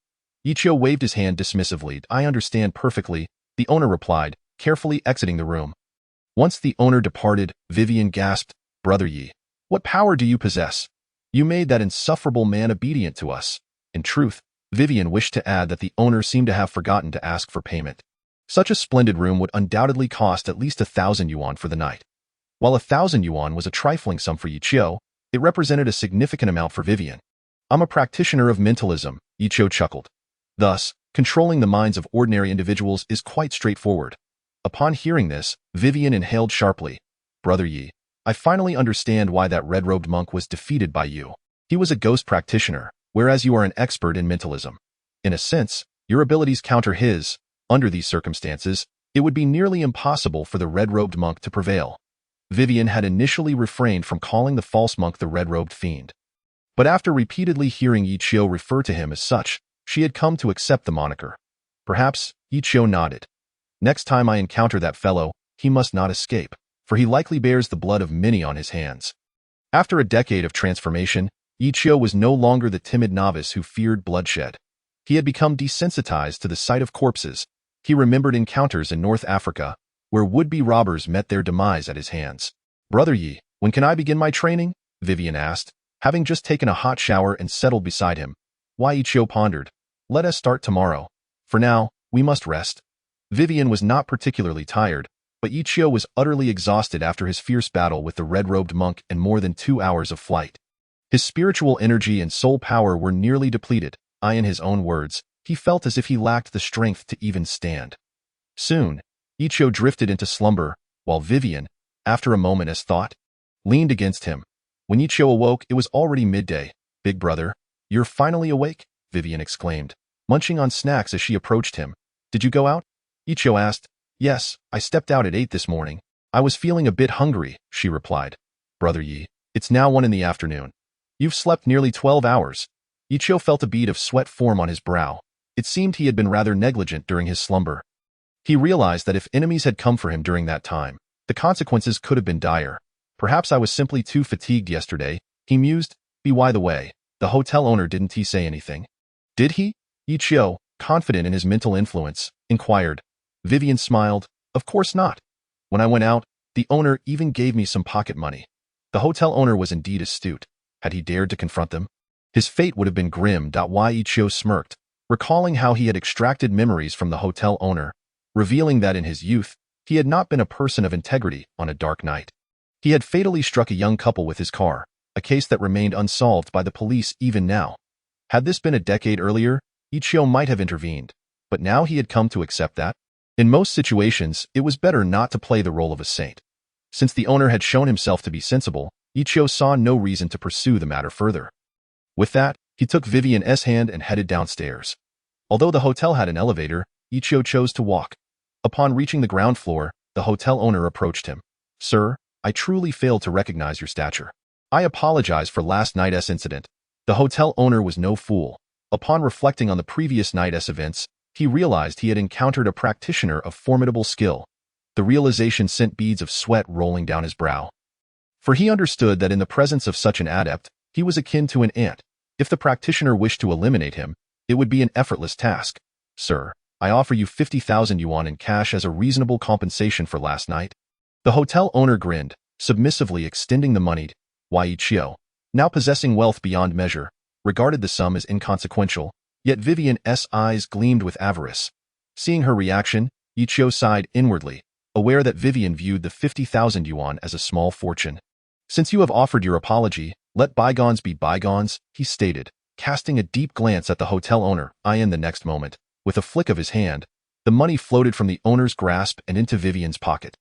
Ichio waved his hand dismissively. I understand perfectly, the owner replied, carefully exiting the room. Once the owner departed, Vivian gasped, Brother Yi, what power do you possess? You made that insufferable man obedient to us. In truth, Vivian wished to add that the owner seemed to have forgotten to ask for payment. Such a splendid room would undoubtedly cost at least 1,000 yuan for the night. While 1,000 yuan was a trifling sum for Ichio, it represented a significant amount for Vivian. I'm a practitioner of mentalism, Ichio chuckled. Thus, controlling the minds of ordinary individuals is quite straightforward. Upon hearing this, Vivian inhaled sharply. Brother Yi, I finally understand why that red-robed monk was defeated by you. He was a ghost practitioner, whereas you are an expert in mentalism. In a sense, your abilities counter his. Under these circumstances, it would be nearly impossible for the red-robed monk to prevail. Vivian had initially refrained from calling the false monk the red-robed fiend. But after repeatedly hearing Ichio refer to him as such, she had come to accept the moniker. Perhaps, Ichio nodded. Next time I encounter that fellow, he must not escape, for he likely bears the blood of many on his hands. After a decade of transformation, Ichio was no longer the timid novice who feared bloodshed. He had become desensitized to the sight of corpses. He remembered encounters in North Africa, where would-be robbers met their demise at his hands. Brother Yi, when can I begin my training? Vivian asked, having just taken a hot shower and settled beside him. Why, Ichio pondered. Let us start tomorrow. For now, we must rest. Vivian was not particularly tired, but Ichio was utterly exhausted after his fierce battle with the red-robed monk and more than 2 hours of flight. His spiritual energy and soul power were nearly depleted. In his own words, he felt as if he lacked the strength to even stand. Soon, Ichio drifted into slumber, while Vivian, after a moment as thought, leaned against him. When Ichio awoke, it was already midday. Big brother, you're finally awake? Vivian exclaimed, munching on snacks as she approached him. Did you go out? Ichio asked. Yes, I stepped out at 8 this morning. I was feeling a bit hungry, she replied. Brother Yi, it's now 1 in the afternoon. You've slept nearly 12 hours. Ichio felt a bead of sweat form on his brow. It seemed he had been rather negligent during his slumber. He realized that if enemies had come for him during that time, the consequences could have been dire. Perhaps I was simply too fatigued yesterday, he mused. By the way, the hotel owner, didn't he say anything? Did he? Ichio, confident in his mental influence, inquired. Vivian smiled. Of course not. When I went out, the owner even gave me some pocket money. The hotel owner was indeed astute. Had he dared to confront them? His fate would have been grim. Ichio smirked, recalling how he had extracted memories from the hotel owner, revealing that in his youth, he had not been a person of integrity on a dark night. He had fatally struck a young couple with his car, a case that remained unsolved by the police even now. Had this been a decade earlier, Ichio might have intervened, but now he had come to accept that. In most situations, it was better not to play the role of a saint. Since the owner had shown himself to be sensible, Ichio saw no reason to pursue the matter further. With that, he took Vivian's hand and headed downstairs. Although the hotel had an elevator, Ichio chose to walk. Upon reaching the ground floor, the hotel owner approached him. Sir, I truly failed to recognize your stature. I apologize for last night's incident. The hotel owner was no fool. Upon reflecting on the previous night's events, he realized he had encountered a practitioner of formidable skill. The realization sent beads of sweat rolling down his brow. For he understood that in the presence of such an adept, he was akin to an ant. If the practitioner wished to eliminate him, it would be an effortless task. Sir, I offer you 50,000 yuan in cash as a reasonable compensation for last night. The hotel owner grinned, submissively extending the money. Ichio, now possessing wealth beyond measure, regarded the sum as inconsequential, yet Vivian's eyes gleamed with avarice. Seeing her reaction, Ichio sighed inwardly, aware that Vivian viewed the 50,000 yuan as a small fortune. Since you have offered your apology, let bygones be bygones, he stated, casting a deep glance at the hotel owner. In the next moment, with a flick of his hand, the money floated from the owner's grasp and into Vivian's pocket.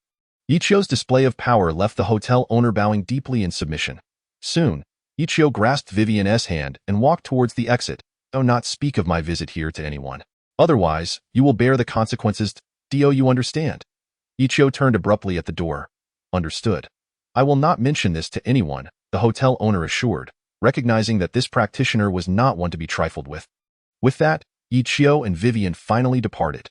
Ichio's display of power left the hotel owner bowing deeply in submission. Soon, Ichio grasped Vivian's hand and walked towards the exit. Do not speak of my visit here to anyone. Otherwise, you will bear the consequences. Do you understand? Ichio turned abruptly at the door. Understood. I will not mention this to anyone, the hotel owner assured, recognizing that this practitioner was not one to be trifled with. With that, Ichio and Vivian finally departed.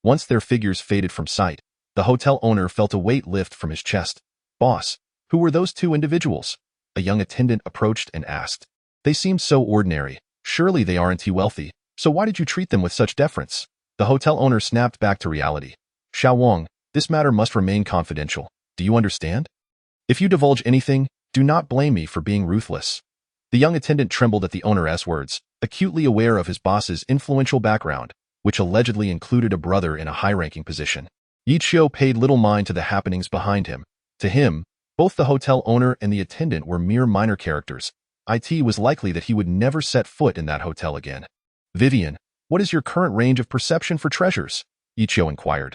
Once their figures faded from sight, the hotel owner felt a weight lift from his chest. Boss, who were those two individuals? A young attendant approached and asked. They seemed so ordinary. Surely they aren't wealthy, so why did you treat them with such deference? The hotel owner snapped back to reality. Xiao Wang, this matter must remain confidential. Do you understand? If you divulge anything, do not blame me for being ruthless. The young attendant trembled at the owner's words, acutely aware of his boss's influential background, which allegedly included a brother in a high-ranking position. Ichio paid little mind to the happenings behind him. To him, both the hotel owner and the attendant were mere minor characters. It was likely that he would never set foot in that hotel again. Vivian, what is your current range of perception for treasures? Ichio inquired.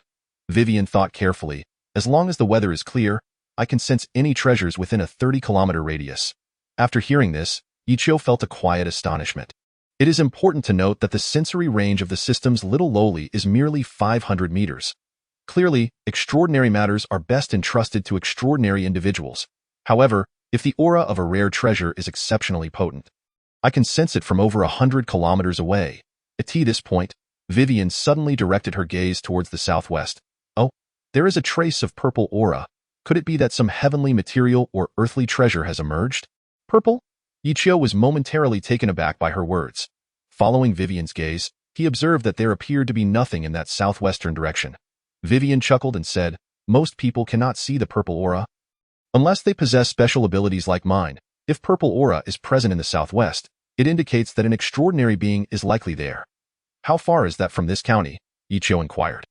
Vivian thought carefully. As long as the weather is clear, I can sense any treasures within a 30-kilometer radius. After hearing this, Ichio felt a quiet astonishment. It is important to note that the sensory range of the system's little lowly is merely 500 meters. Clearly, extraordinary matters are best entrusted to extraordinary individuals. However, if the aura of a rare treasure is exceptionally potent, I can sense it from over 100 kilometers away. At this point, Vivian suddenly directed her gaze towards the southwest. Oh, there is a trace of purple aura. Could it be that some heavenly material or earthly treasure has emerged? Purple? Ichio was momentarily taken aback by her words. Following Vivian's gaze, he observed that there appeared to be nothing in that southwestern direction. Vivian chuckled and said, most people cannot see the purple aura. Unless they possess special abilities like mine, if purple aura is present in the southwest, it indicates that an extraordinary being is likely there. How far is that from this county? Ichio inquired.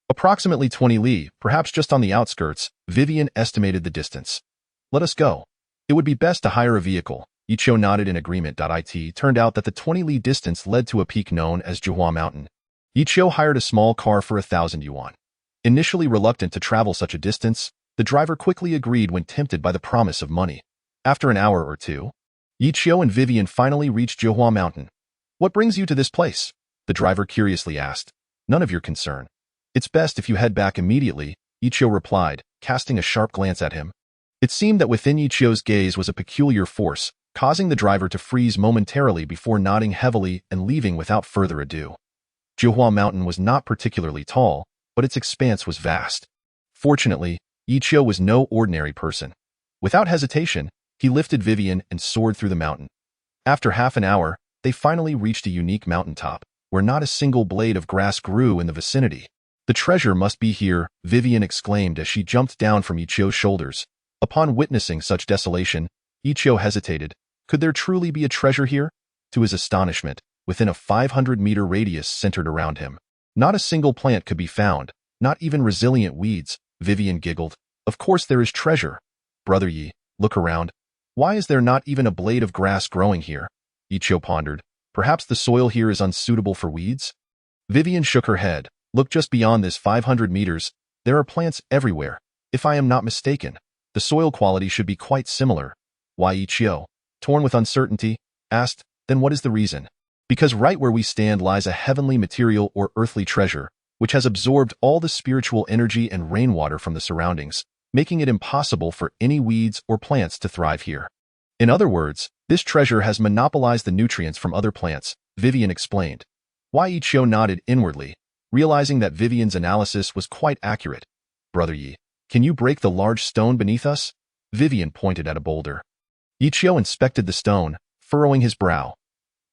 Approximately 20 li, perhaps just on the outskirts. Vivian estimated the distance. Let us go. It would be best to hire a vehicle. Ichio nodded in agreement. It turned out that the 20 li distance led to a peak known as Jihua Mountain. Ichio hired a small car for 1,000 yuan. Initially reluctant to travel such a distance, the driver quickly agreed when tempted by the promise of money. After an hour or two, Ichio and Vivian finally reached Jihua Mountain. What brings you to this place? The driver curiously asked. None of your concern. It's best if you head back immediately, Ichio replied, casting a sharp glance at him. It seemed that within Ichio's gaze was a peculiar force, causing the driver to freeze momentarily before nodding heavily and leaving without further ado. Jihua Mountain was not particularly tall, but its expanse was vast. Fortunately, Ichio was no ordinary person. Without hesitation, he lifted Vivian and soared through the mountain. After half an hour, they finally reached a unique mountaintop, where not a single blade of grass grew in the vicinity. The treasure must be here, Vivian exclaimed as she jumped down from Ichio's shoulders. Upon witnessing such desolation, Ichio hesitated. Could there truly be a treasure here? To his astonishment, within a 500-meter radius centered around him, not a single plant could be found, not even resilient weeds. Vivian giggled. Of course there is treasure. Brother Yi, look around. Why is there not even a blade of grass growing here? Ichio pondered. Perhaps the soil here is unsuitable for weeds? Vivian shook her head. Look just beyond this 500 meters. There are plants everywhere. If I am not mistaken, the soil quality should be quite similar. Why? Ichio, torn with uncertainty, asked. Then what is the reason? Because right where we stand lies a heavenly material or earthly treasure, which has absorbed all the spiritual energy and rainwater from the surroundings, making it impossible for any weeds or plants to thrive here. In other words, this treasure has monopolized the nutrients from other plants, Vivian explained. Why? Ichio nodded inwardly, realizing that Vivian's analysis was quite accurate. Brother Yi, can you break the large stone beneath us? Vivian pointed at a boulder. Ichio inspected the stone, furrowing his brow.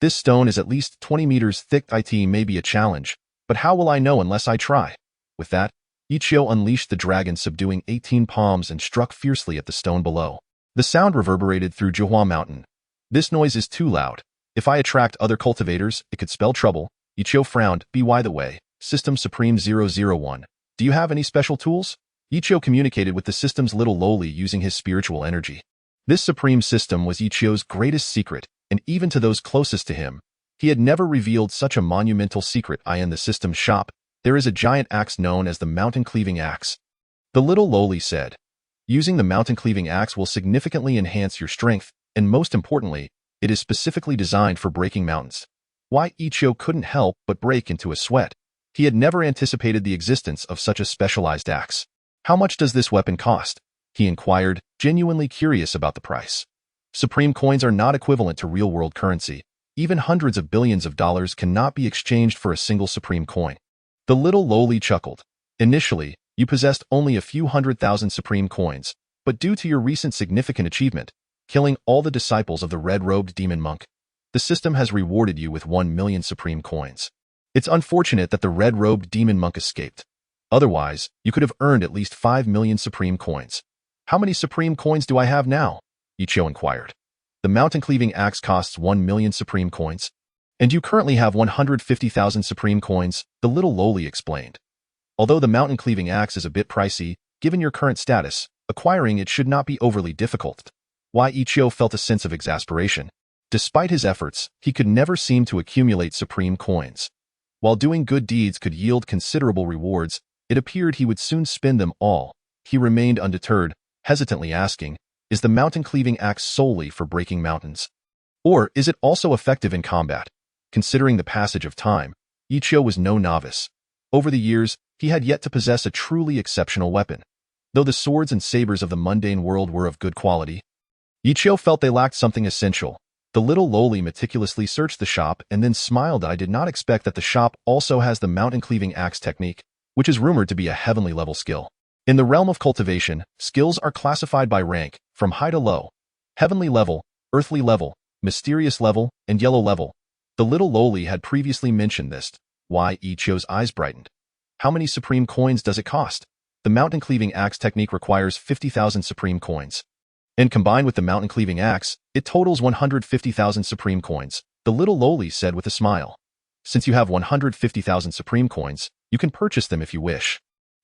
This stone is at least 20 meters thick. It may be a challenge, but how will I know unless I try? With that, Ichio unleashed the dragon, subduing 18 palms and struck fiercely at the stone below. The sound reverberated through Jihua Mountain. This noise is too loud. If I attract other cultivators, it could spell trouble. Ichio frowned. By the way, System Supreme 001. Do you have any special tools? Ichio communicated with the system's little lowly using his spiritual energy. This supreme system was Ichio's greatest secret, and even to those closest to him, he had never revealed such a monumental secret. In the system's shop, there is a giant axe known as the mountain-cleaving axe. The little lowly said. Using the mountain-cleaving axe will significantly enhance your strength, and most importantly, it is specifically designed for breaking mountains. Why? Ichio couldn't help but break into a sweat. He had never anticipated the existence of such a specialized axe. "How much does this weapon cost?" he inquired, genuinely curious about the price. Supreme coins are not equivalent to real-world currency. Even hundreds of billions of dollars cannot be exchanged for a single Supreme coin. The little lowly chuckled. "Initially, you possessed only a few 100,000 Supreme coins, but due to your recent significant achievement, killing all the disciples of the red-robed demon monk, the system has rewarded you with 1 million Supreme coins. It's unfortunate that the red-robed demon monk escaped. Otherwise, you could have earned at least 5 million Supreme coins." "How many Supreme coins do I have now?" Ichio inquired. "The mountain-cleaving axe costs 1 million Supreme coins, and you currently have 150,000 Supreme coins," the little lowly explained. "Although the mountain-cleaving axe is a bit pricey, given your current status, acquiring it should not be overly difficult." Ichio felt a sense of exasperation. Despite his efforts, he could never seem to accumulate Supreme coins. While doing good deeds could yield considerable rewards, it appeared he would soon spend them all. He remained undeterred, hesitantly asking, "Is the mountain-cleaving axe solely for breaking mountains? Or is it also effective in combat?" Considering the passage of time, Ichio was no novice. Over the years, he had yet to possess a truly exceptional weapon. Though the swords and sabers of the mundane world were of good quality, Ichio felt they lacked something essential. The little lowly meticulously searched the shop and then smiled. "I did not expect that the shop also has the mountain-cleaving axe technique, which is rumored to be a heavenly level skill. In the realm of cultivation, skills are classified by rank, from high to low: heavenly level, earthly level, mysterious level, and yellow level." The little lowly had previously mentioned this. Ichio's eyes brightened. "How many Supreme coins does it cost?" "The mountain-cleaving axe technique requires 50,000 Supreme coins. And combined with the mountain-cleaving axe, it totals 150,000 Supreme coins," the little lowly said with a smile. "Since you have 150,000 Supreme coins, you can purchase them if you wish."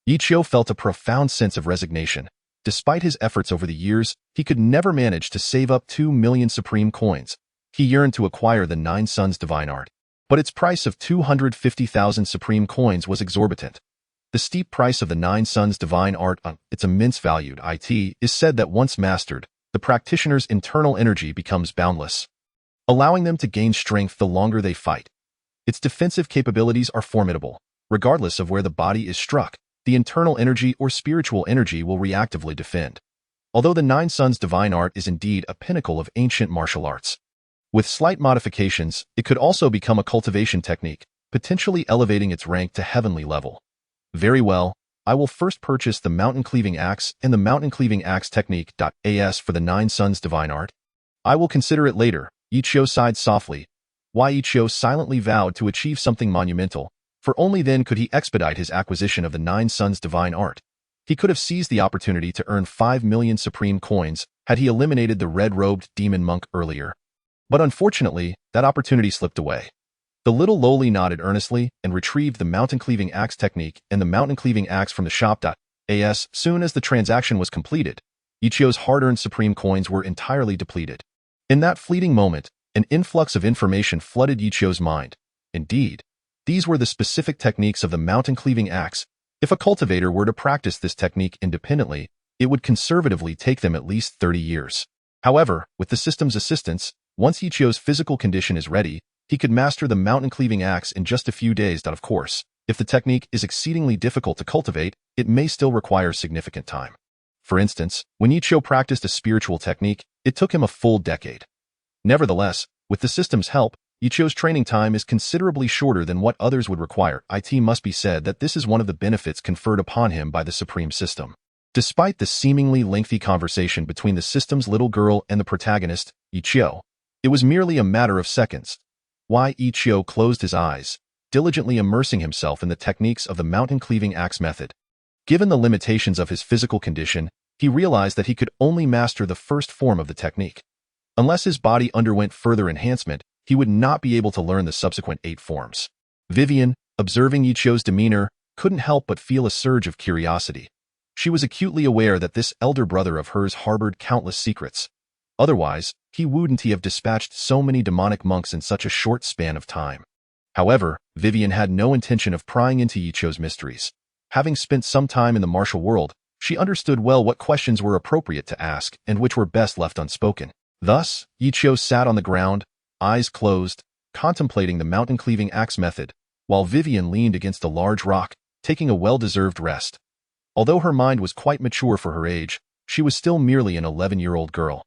Ichio felt a profound sense of resignation. Despite his efforts over the years, he could never manage to save up 2 million Supreme coins. He yearned to acquire the Nine Suns Divine Art, but its price of 250,000 Supreme coins was exorbitant. The steep price of the Nine Suns Divine Art, its immense value, is said that once mastered, the practitioner's internal energy becomes boundless, allowing them to gain strength the longer they fight. Its defensive capabilities are formidable. Regardless of where the body is struck, the internal energy or spiritual energy will reactively defend. Although the Nine Suns Divine Art is indeed a pinnacle of ancient martial arts, with slight modifications, it could also become a cultivation technique, potentially elevating its rank to heavenly level. "Very well, I will first purchase the mountain-cleaving axe and the mountain-cleaving axe technique. As for the Nine Suns Divine Art, I will consider it later." Ichio sighed softly. Ichio silently vowed to achieve something monumental, for only then could he expedite his acquisition of the Nine Suns Divine Art. He could have seized the opportunity to earn 5 million Supreme coins had he eliminated the red-robed demon monk earlier. But unfortunately, that opportunity slipped away. The little lowly nodded earnestly and retrieved the mountain-cleaving axe technique and the mountain-cleaving axe from the shop. As soon as the transaction was completed, Ichio's hard-earned Supreme coins were entirely depleted. In that fleeting moment, an influx of information flooded Ichio's mind. Indeed, these were the specific techniques of the mountain-cleaving axe. If a cultivator were to practice this technique independently, it would conservatively take them at least 30 years. However, with the system's assistance, once Ichio's physical condition is ready, he could master the mountain-cleaving axe in just a few days. Of course, if the technique is exceedingly difficult to cultivate, it may still require significant time. For instance, when Ichio practiced a spiritual technique, it took him a full decade. Nevertheless, with the system's help, Ichio's training time is considerably shorter than what others would require. It must be said that this is one of the benefits conferred upon him by the Supreme System. Despite the seemingly lengthy conversation between the system's little girl and the protagonist, Ichio, it was merely a matter of seconds. Ichio closed his eyes, diligently immersing himself in the techniques of the mountain-cleaving axe method. Given the limitations of his physical condition, he realized that he could only master the first form of the technique. Unless his body underwent further enhancement, he would not be able to learn the subsequent 8 forms. Vivian, observing Ichio's demeanor, couldn't help but feel a surge of curiosity. She was acutely aware that this elder brother of hers harbored countless secrets. Otherwise, he wouldn't have dispatched so many demonic monks in such a short span of time. However, Vivian had no intention of prying into Ichio's mysteries. Having spent some time in the martial world, she understood well what questions were appropriate to ask and which were best left unspoken. Thus, Ichio sat on the ground, eyes closed, contemplating the mountain-cleaving axe method. while Vivian leaned against a large rock, taking a well-deserved rest. Although her mind was quite mature for her age, she was still merely an 11-year-old girl,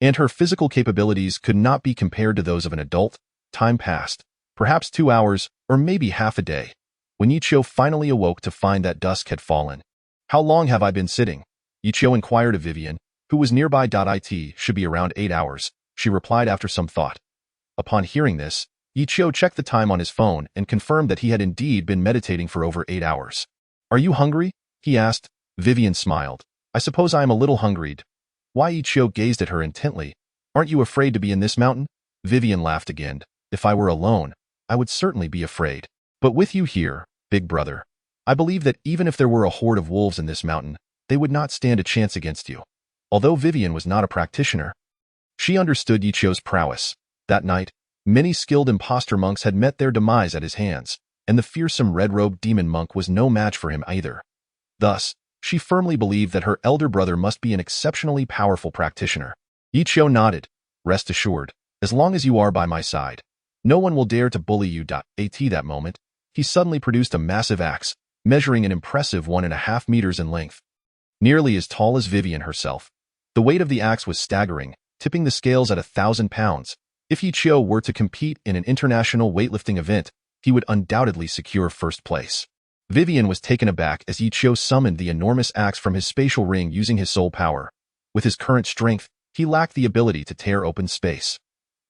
and her physical capabilities could not be compared to those of an adult. Time passed, perhaps 2 hours, or maybe half a day, when Ichio finally awoke to find that dusk had fallen. "How long have I been sitting?" Ichio inquired of Vivian, who was nearby. "It should be around 8 hours, she replied after some thought. Upon hearing this, Ichio checked the time on his phone and confirmed that he had indeed been meditating for over 8 hours. "Are you hungry?" he asked. Vivian smiled. "I suppose I am a little hungry." Why? Ichio gazed at her intently. "Aren't you afraid to be in this mountain?" Vivian laughed again. "If I were alone, I would certainly be afraid. But with you here, big brother, I believe that even if there were a horde of wolves in this mountain, they would not stand a chance against you." Although Vivian was not a practitioner, she understood Ichio's prowess. That night, many skilled imposter monks had met their demise at his hands, and the fearsome red-robed demon monk was no match for him either. Thus, she firmly believed that her elder brother must be an exceptionally powerful practitioner. Ichio nodded. "Rest assured, as long as you are by my side, no one will dare to bully you." At that moment, he suddenly produced a massive axe, measuring an impressive 1.5 meters in length, nearly as tall as Vivian herself. The weight of the axe was staggering, tipping the scales at 1,000 pounds. If Ichio were to compete in an international weightlifting event, he would undoubtedly secure first place. Vivian was taken aback as Ichio summoned the enormous axe from his spatial ring using his soul power. With his current strength, he lacked the ability to tear open space.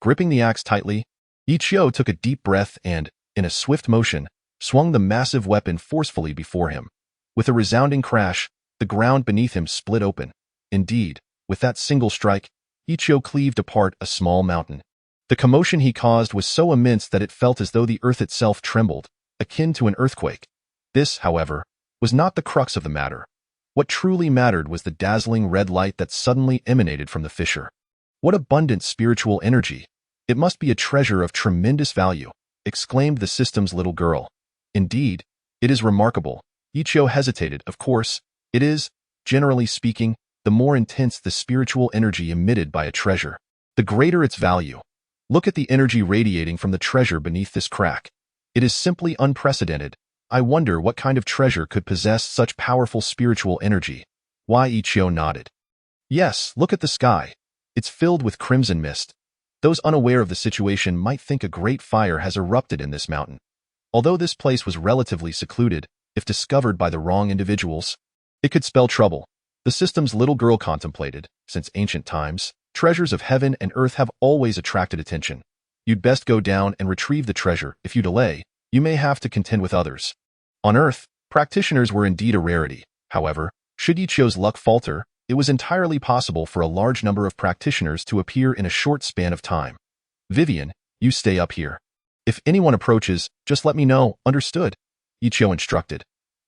Gripping the axe tightly, Ichio took a deep breath and, in a swift motion, swung the massive weapon forcefully before him. With a resounding crash, the ground beneath him split open. Indeed, with that single strike, Ichio cleaved apart a small mountain. The commotion he caused was so immense that it felt as though the earth itself trembled, akin to an earthquake. This, however, was not the crux of the matter. What truly mattered was the dazzling red light that suddenly emanated from the fissure. "What abundant spiritual energy! It must be a treasure of tremendous value," exclaimed the system's little girl. "Indeed, it is remarkable." Ichio hesitated. "Of course, it is, generally speaking, the more intense the spiritual energy emitted by a treasure, the greater its value. Look at the energy radiating from the treasure beneath this crack. It is simply unprecedented. I wonder what kind of treasure could possess such powerful spiritual energy." Why? Ichio nodded. "Yes, look at the sky. It's filled with crimson mist. Those unaware of the situation might think a great fire has erupted in this mountain. Although this place was relatively secluded, if discovered by the wrong individuals, it could spell trouble." The system's little girl contemplated. "Since ancient times, treasures of heaven and earth have always attracted attention. You'd best go down and retrieve the treasure. If you delay, you may have to contend with others." On Earth, practitioners were indeed a rarity. However, should Ichio's luck falter, it was entirely possible for a large number of practitioners to appear in a short span of time. "Vivian, you stay up here. If anyone approaches, just let me know." "Understood," Ichio instructed.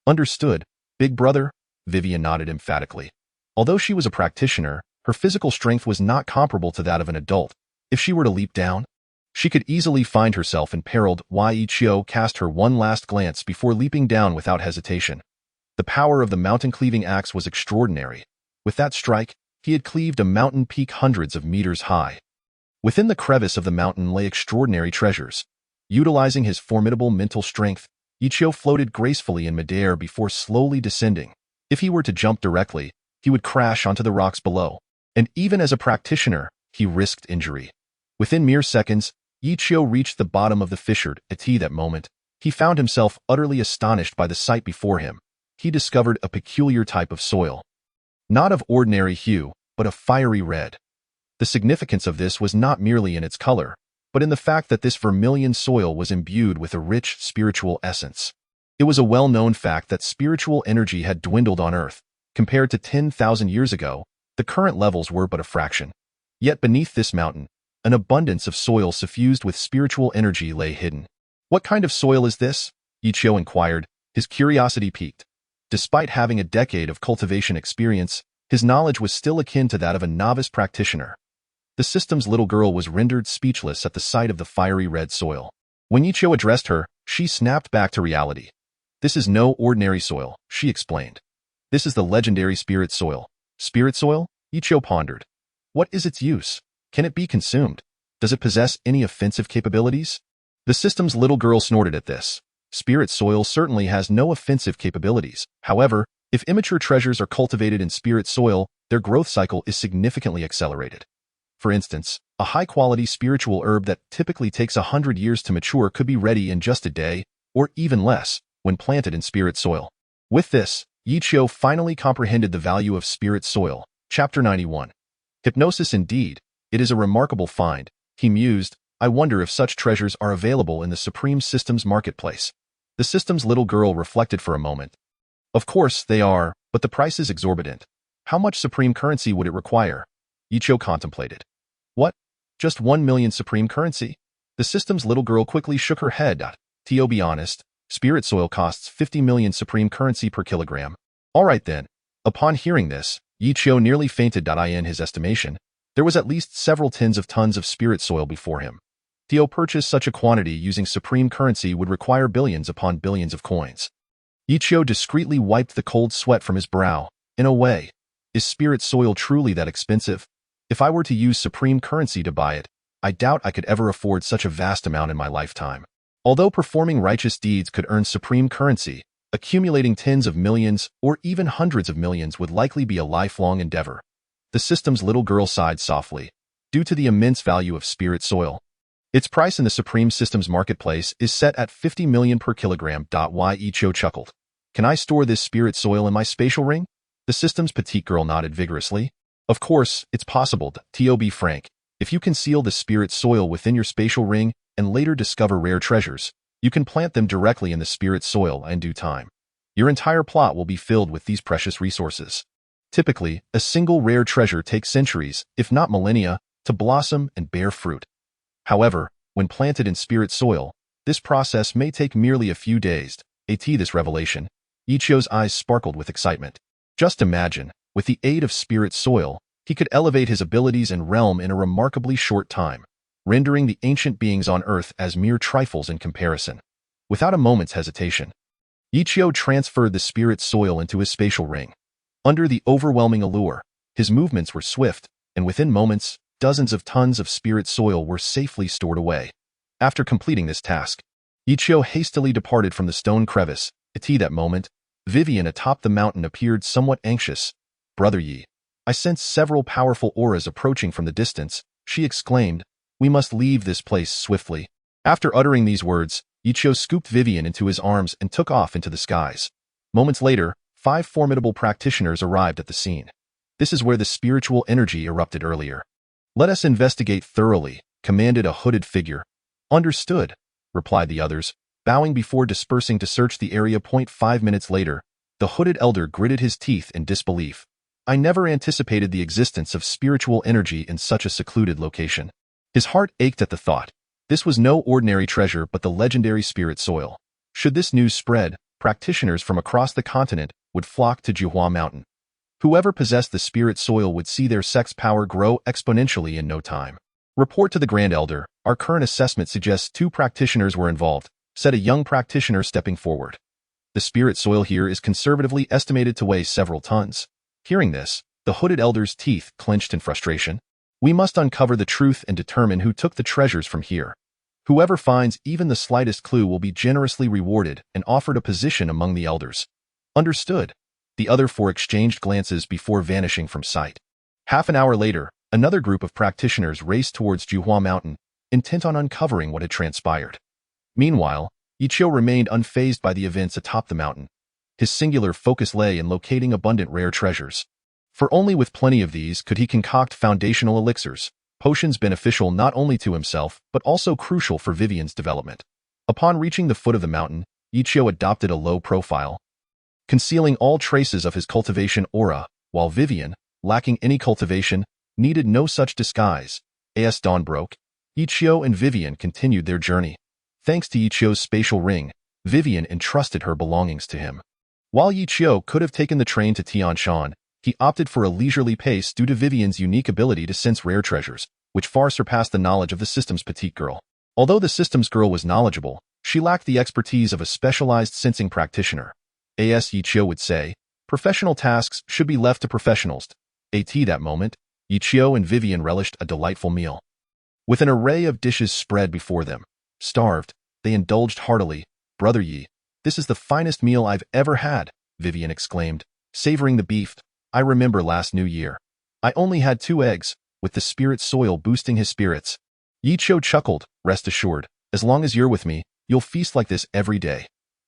"Understood, big brother," Vivian nodded emphatically. Although she was a practitioner, her physical strength was not comparable to that of an adult. If she were to leap down, she could easily find herself imperiled. Why? Ichio cast her one last glance before leaping down without hesitation. The power of the mountain-cleaving axe was extraordinary. With that strike, he had cleaved a mountain peak hundreds of meters high. Within the crevice of the mountain lay extraordinary treasures. Utilizing his formidable mental strength, Ichio floated gracefully in midair before slowly descending. If he were to jump directly, he would crash onto the rocks below. And even as a practitioner, he risked injury. Within mere seconds, Ichio reached the bottom of the fissure. At that moment, he found himself utterly astonished by the sight before him. He discovered a peculiar type of soil. Not of ordinary hue, but a fiery red. The significance of this was not merely in its color, but in the fact that this vermilion soil was imbued with a rich spiritual essence. It was a well-known fact that spiritual energy had dwindled on Earth. Compared to 10,000 years ago, the current levels were but a fraction. Yet beneath this mountain, an abundance of soil suffused with spiritual energy lay hidden. "What kind of soil is this?" Ichio inquired, his curiosity piqued. Despite having a decade of cultivation experience, his knowledge was still akin to that of a novice practitioner. The system's little girl was rendered speechless at the sight of the fiery red soil. When Ichio addressed her, she snapped back to reality. "This is no ordinary soil," she explained. "This is the legendary spirit soil." "Spirit soil?" Ichio pondered. "What is its use? Can it be consumed? Does it possess any offensive capabilities?" The system's little girl snorted at this. Spirit soil certainly has no offensive capabilities. However, if immature treasures are cultivated in spirit soil, their growth cycle is significantly accelerated. For instance, a high-quality spiritual herb that typically takes 100 years to mature could be ready in just a day, or even less, when planted in spirit soil. With this, Yi Qiu finally comprehended the value of spirit soil. Chapter 91. Hypnosis indeed. It is a remarkable find, he mused. I wonder if such treasures are available in the Supreme Systems marketplace. The system's little girl reflected for a moment. Of course they are, but the price is exorbitant. How much supreme currency would it require? Yi Qiu contemplated. What? Just 1 million supreme currency? The system's little girl quickly shook her head. To be honest, spirit soil costs 50 million supreme currency per kilogram. All right then. Upon hearing this, Yi Qiu nearly fainted. In his estimation, there was at least several tens of tons of spirit soil before him. To purchase such a quantity using supreme currency would require billions upon billions of coins. Yi Qiu discreetly wiped the cold sweat from his brow. In a way, is spirit soil truly that expensive? If I were to use supreme currency to buy it, I doubt I could ever afford such a vast amount in my lifetime. Although performing righteous deeds could earn supreme currency, accumulating tens of millions or even hundreds of millions would likely be a lifelong endeavor. The system's little girl sighed softly. Due to the immense value of spirit soil, its price in the Supreme Systems marketplace is set at 50 million per kilogram. Yi Qiu chuckled. Can I store this spirit soil in my spatial ring? The system's petite girl nodded vigorously. Of course, it's possible. To be frank, if you conceal the spirit soil within your spatial ring and later discover rare treasures, you can plant them directly in the spirit soil in due time. Your entire plot will be filled with these precious resources. Typically, a single rare treasure takes centuries, if not millennia, to blossom and bear fruit. However, when planted in spirit soil, this process may take merely a few days. This revelation, Yi Qiu's eyes sparkled with excitement. Just imagine, with the aid of spirit soil, he could elevate his abilities and realm in a remarkably short time, rendering the ancient beings on earth as mere trifles in comparison. Without a moment's hesitation, Yi Qiu transferred the spirit soil into his spatial ring. Under the overwhelming allure, his movements were swift, and within moments, dozens of tons of spirit soil were safely stored away. After completing this task, Yi Qiu hastily departed from the stone crevice. At that moment, Vivian atop the mountain appeared somewhat anxious. Brother Yi, I sense several powerful auras approaching from the distance, she exclaimed. We must leave this place swiftly. After uttering these words, Yi Qiu scooped Vivian into his arms and took off into the skies. Moments later, 5 formidable practitioners arrived at the scene. This is where the spiritual energy erupted earlier. Let us investigate thoroughly, commanded a hooded figure. Understood, replied the others, bowing before dispersing to search the area. 5 minutes later, the hooded elder gritted his teeth in disbelief. I never anticipated the existence of spiritual energy in such a secluded location. His heart ached at the thought. This was no ordinary treasure but the legendary spirit soil. Should this news spread, practitioners from across the continent would flock to Juhua Mountain. Whoever possessed the spirit soil would see their sex power grow exponentially in no time. Report to the Grand Elder. Our current assessment suggests 2 practitioners were involved, said a young practitioner stepping forward. The spirit soil here is conservatively estimated to weigh several tons. Hearing this, the hooded elder's teeth clenched in frustration. We must uncover the truth and determine who took the treasures from here. Whoever finds even the slightest clue will be generously rewarded and offered a position among the elders. Understood. The other 4 exchanged glances before vanishing from sight. Half an hour later, another group of practitioners raced towards Juhua Mountain, intent on uncovering what had transpired. Meanwhile, Yi Qiu remained unfazed by the events atop the mountain. His singular focus lay in locating abundant rare treasures. For only with plenty of these could he concoct foundational elixirs, potions beneficial not only to himself but also crucial for Vivian's development. Upon reaching the foot of the mountain, Yi Qiu adopted a low profile, concealing all traces of his cultivation aura, while Vivian, lacking any cultivation, needed no such disguise. As dawn broke, Yi Qiu and Vivian continued their journey. Thanks to Yi Qiu's spatial ring, Vivian entrusted her belongings to him. While Yi Qiu could have taken the train to Tianshan, he opted for a leisurely pace due to Vivian's unique ability to sense rare treasures, which far surpassed the knowledge of the system's petite girl. Although the system's girl was knowledgeable, she lacked the expertise of a specialized sensing practitioner. As Yi Qiu would say, professional tasks should be left to professionals. At that moment, Yi Qiu and Vivian relished a delightful meal. With an array of dishes spread before them, starved, they indulged heartily. Brother Yi, this is the finest meal I've ever had, Vivian exclaimed, savoring the beef. I remember last New Year. I only had 2 eggs, with the spirit soil boosting his spirits. Yi Qiu chuckled, rest assured, as long as you're with me, you'll feast like this every day.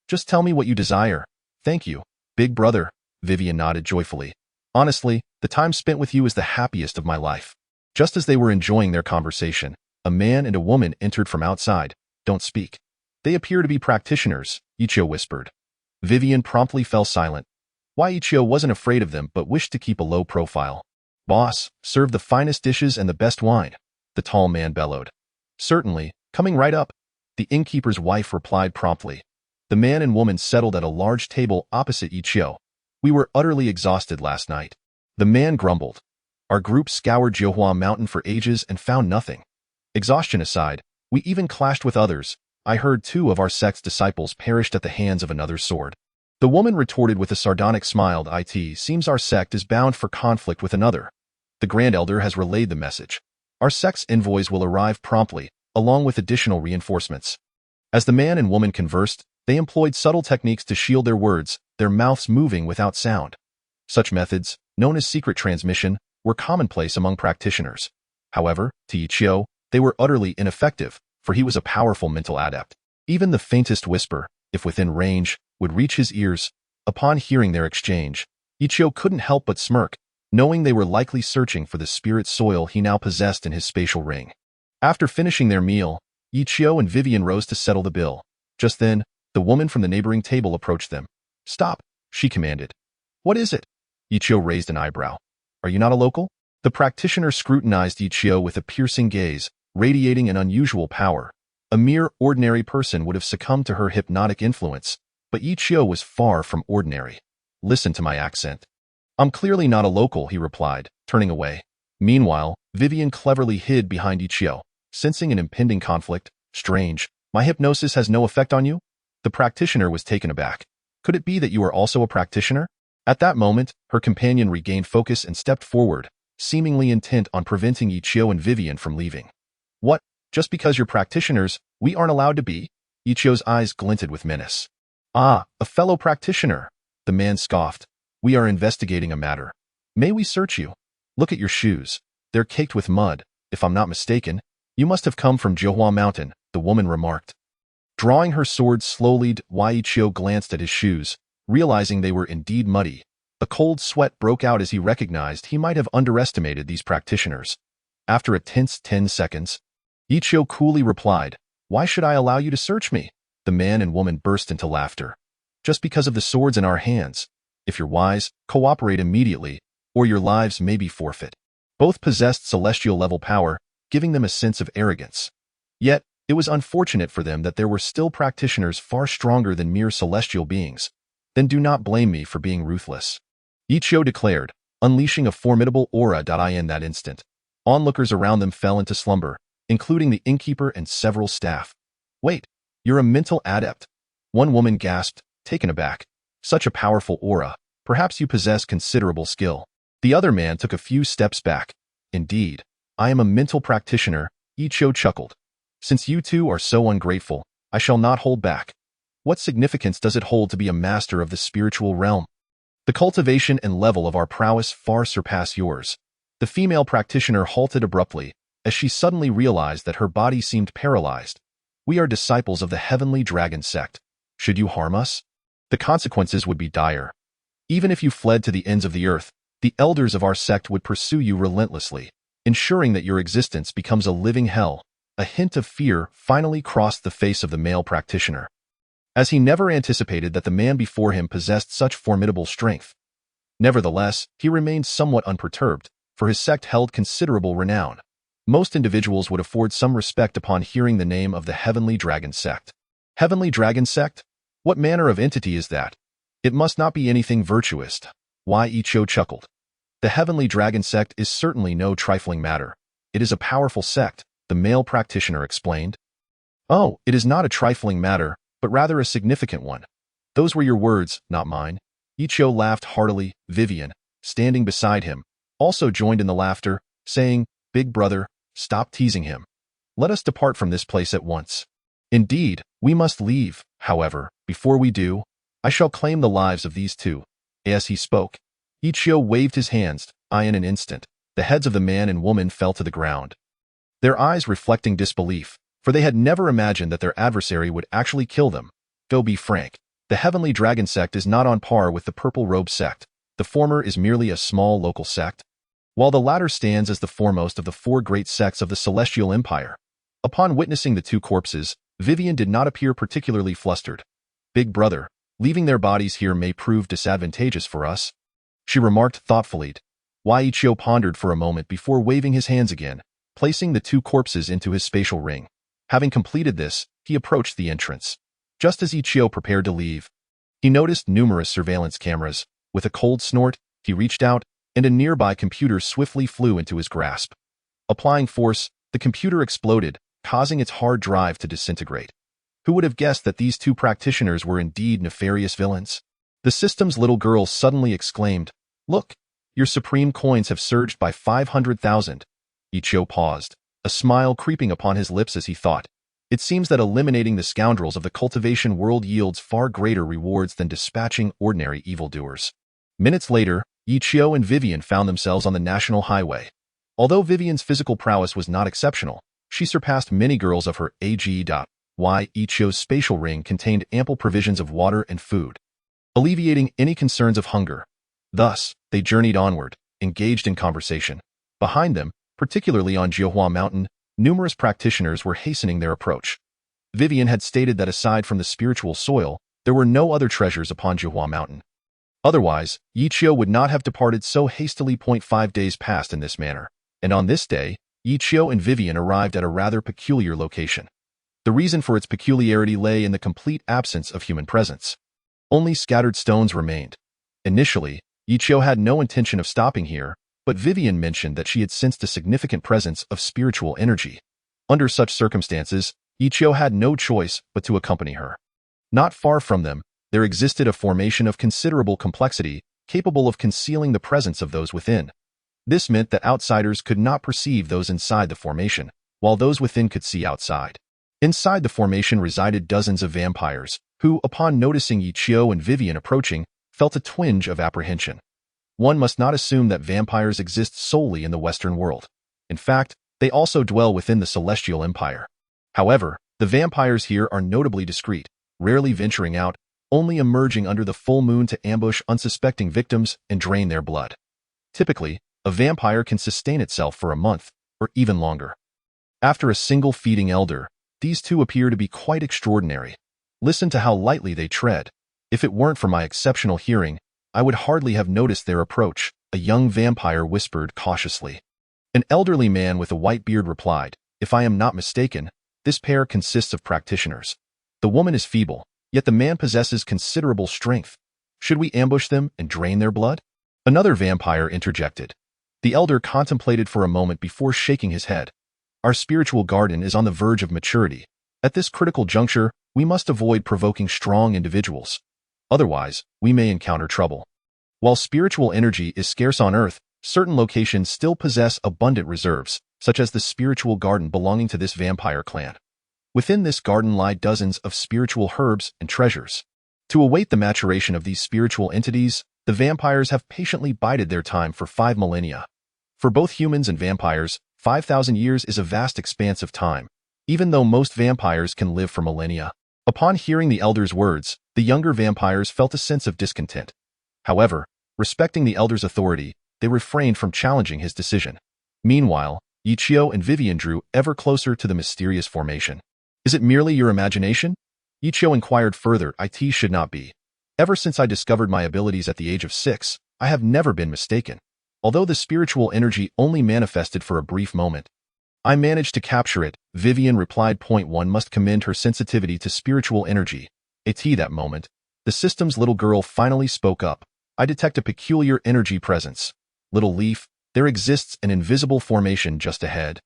Just tell me what you desire. Thank you, big brother, Vivian nodded joyfully. Honestly, the time spent with you is the happiest of my life. Just as they were enjoying their conversation, a man and a woman entered from outside. Don't speak. They appear to be practitioners, Yi Qiu whispered. Vivian promptly fell silent. Why Yi Qiu wasn't afraid of them but wished to keep a low profile. Boss, serve the finest dishes and the best wine, the tall man bellowed. Certainly, coming right up, the innkeeper's wife replied promptly. The man and woman settled at a large table opposite Yi Qiu. We were utterly exhausted last night. The man grumbled. Our group scoured Jiuhua Mountain for ages and found nothing. Exhaustion aside, we even clashed with others. I heard 2 of our sect's disciples perished at the hands of another's sword. The woman retorted with a sardonic smile. It seems our sect is bound for conflict with another. The Grand Elder has relayed the message. Our sect's envoys will arrive promptly, along with additional reinforcements. As the man and woman conversed, they employed subtle techniques to shield their words, their mouths moving without sound. Such methods, known as secret transmission, were commonplace among practitioners. However, to Yi Qiu, they were utterly ineffective, for he was a powerful mental adept. Even the faintest whisper, if within range, would reach his ears. Upon hearing their exchange, Yi Qiu couldn't help but smirk, knowing they were likely searching for the spirit soil he now possessed in his spatial ring. After finishing their meal, Yi Qiu and Vivian rose to settle the bill. Just then, the woman from the neighboring table approached them. Stop, she commanded. What is it? Yi Qiu raised an eyebrow. Are you not a local? The practitioner scrutinized Yi Qiu with a piercing gaze, radiating an unusual power. A mere ordinary person would have succumbed to her hypnotic influence, but Yi Qiu was far from ordinary. Listen to my accent. I'm clearly not a local, he replied, turning away. Meanwhile, Vivian cleverly hid behind Yi Qiu, sensing an impending conflict. Strange, my hypnosis has no effect on you? The practitioner was taken aback. Could it be that you are also a practitioner? At that moment, her companion regained focus and stepped forward, seemingly intent on preventing Yi Qiu and Vivian from leaving. What? Just because you're practitioners, we aren't allowed to be? Yi Qiu's eyes glinted with menace. Ah, a fellow practitioner, the man scoffed. We are investigating a matter. May we search you? Look at your shoes. They're caked with mud. If I'm not mistaken, you must have come from Jiuhua Mountain, the woman remarked. Drawing her sword slowly, Yi Qiu glanced at his shoes, realizing they were indeed muddy. A cold sweat broke out as he recognized he might have underestimated these practitioners. After a tense 10 seconds, Yi Qiu coolly replied, Why should I allow you to search me? The man and woman burst into laughter. Just because of the swords in our hands. If you're wise, cooperate immediately, or your lives may be forfeit. Both possessed celestial-level power, giving them a sense of arrogance. Yet, it was unfortunate for them that there were still practitioners far stronger than mere celestial beings. Then do not blame me for being ruthless. Yi Qiu declared, unleashing a formidable aura. In that instant, onlookers around them fell into slumber, including the innkeeper and several staff. Wait, you're a mental adept. One woman gasped, taken aback. Such a powerful aura. Perhaps you possess considerable skill. The other man took a few steps back. Indeed, I am a mental practitioner, Yi Qiu chuckled. Since you two are so ungrateful, I shall not hold back. What significance does it hold to be a master of the spiritual realm? The cultivation and level of our prowess far surpass yours. The female practitioner halted abruptly, as she suddenly realized that her body seemed paralyzed. We are disciples of the Heavenly Dragon sect. Should you harm us? The consequences would be dire. Even if you fled to the ends of the earth, the elders of our sect would pursue you relentlessly, ensuring that your existence becomes a living hell. A hint of fear finally crossed the face of the male practitioner, as he never anticipated that the man before him possessed such formidable strength. Nevertheless, he remained somewhat unperturbed, for his sect held considerable renown. Most individuals would afford some respect upon hearing the name of the Heavenly Dragon sect. Heavenly Dragon sect? What manner of entity is that? It must not be anything virtuous. Yi Qiu chuckled. The Heavenly Dragon sect is certainly no trifling matter. It is a powerful sect, the male practitioner explained. Oh, it is not a trifling matter, but rather a significant one. Those were your words, not mine. Yi Qiu laughed heartily. Vivian, standing beside him, also joined in the laughter, saying, Big brother, stop teasing him. Let us depart from this place at once. Indeed, we must leave. However, before we do, I shall claim the lives of these two. As he spoke, Ichio waved his hands. In an instant, the heads of the man and woman fell to the ground, their eyes reflecting disbelief, for they had never imagined that their adversary would actually kill them. Go be frank. The Heavenly Dragon sect is not on par with the Purple Robe sect. The former is merely a small local sect, while the latter stands as the foremost of the four great sects of the Celestial Empire. Upon witnessing the two corpses, Vivian did not appear particularly flustered. Big brother, leaving their bodies here may prove disadvantageous for us, she remarked thoughtfully. Ichio pondered for a moment before waving his hands again, placing the two corpses into his spatial ring. Having completed this, he approached the entrance. Just as Ichio prepared to leave, he noticed numerous surveillance cameras. With a cold snort, he reached out, and a nearby computer swiftly flew into his grasp. Applying force, the computer exploded, causing its hard drive to disintegrate. Who would have guessed that these two practitioners were indeed nefarious villains? The system's little girl suddenly exclaimed, "Look, your supreme coins have surged by 500,000. Ichio paused, a smile creeping upon his lips as he thought, it seems that eliminating the scoundrels of the cultivation world yields far greater rewards than dispatching ordinary evildoers. Minutes later, Ichio and Vivian found themselves on the national highway. Although Vivian's physical prowess was not exceptional, she surpassed many girls of her age. Ichio's spatial ring contained ample provisions of water and food, alleviating any concerns of hunger. Thus, they journeyed onward, engaged in conversation. Behind them, particularly on Jiuhua Mountain, numerous practitioners were hastening their approach. Vivian had stated that aside from the spiritual soil, there were no other treasures upon Jiuhua Mountain. Otherwise, Ichio would not have departed so hastily. 5 days passed in this manner, and on this day, Ichio and Vivian arrived at a rather peculiar location. The reason for its peculiarity lay in the complete absence of human presence. Only scattered stones remained. Initially, Ichio had no intention of stopping here, but Vivian mentioned that she had sensed a significant presence of spiritual energy. Under such circumstances, Ichio had no choice but to accompany her. Not far from them, there existed a formation of considerable complexity, capable of concealing the presence of those within. This meant that outsiders could not perceive those inside the formation, while those within could see outside. Inside the formation resided dozens of vampires, who, upon noticing Ichio and Vivian approaching, felt a twinge of apprehension. One must not assume that vampires exist solely in the Western world. In fact, they also dwell within the Celestial Empire. However, the vampires here are notably discreet, rarely venturing out, only emerging under the full moon to ambush unsuspecting victims and drain their blood. Typically, a vampire can sustain itself for a month, or even longer. After a single feeding elder, these two appear to be quite extraordinary. Listen to how lightly they tread. If it weren't for my exceptional hearing, I would hardly have noticed their approach, a young vampire whispered cautiously. An elderly man with a white beard replied, "If I am not mistaken, this pair consists of practitioners. The woman is feeble, yet the man possesses considerable strength. Should we ambush them and drain their blood?" Another vampire interjected. The elder contemplated for a moment before shaking his head. "Our spiritual garden is on the verge of maturity. At this critical juncture, we must avoid provoking strong individuals. Otherwise, we may encounter trouble. While spiritual energy is scarce on Earth, certain locations still possess abundant reserves, such as the spiritual garden belonging to this vampire clan. Within this garden lie dozens of spiritual herbs and treasures. To await the maturation of these spiritual entities, the vampires have patiently bided their time for 5 millennia. For both humans and vampires, 5,000 years is a vast expanse of time, even though most vampires can live for millennia." Upon hearing the elder's words, the younger vampires felt a sense of discontent. However, respecting the elder's authority, they refrained from challenging his decision. Meanwhile, Ichio and Vivian drew ever closer to the mysterious formation. "Is it merely your imagination?" Ichio inquired further. "It should not be. Ever since I discovered my abilities at the age of 6, I have never been mistaken. Although the spiritual energy only manifested for a brief moment, I managed to capture it," Vivian replied. "One must commend her sensitivity to spiritual energy." At that moment, the system's little girl finally spoke up. "I detect a peculiar energy presence. Little leaf, there exists an invisible formation just ahead,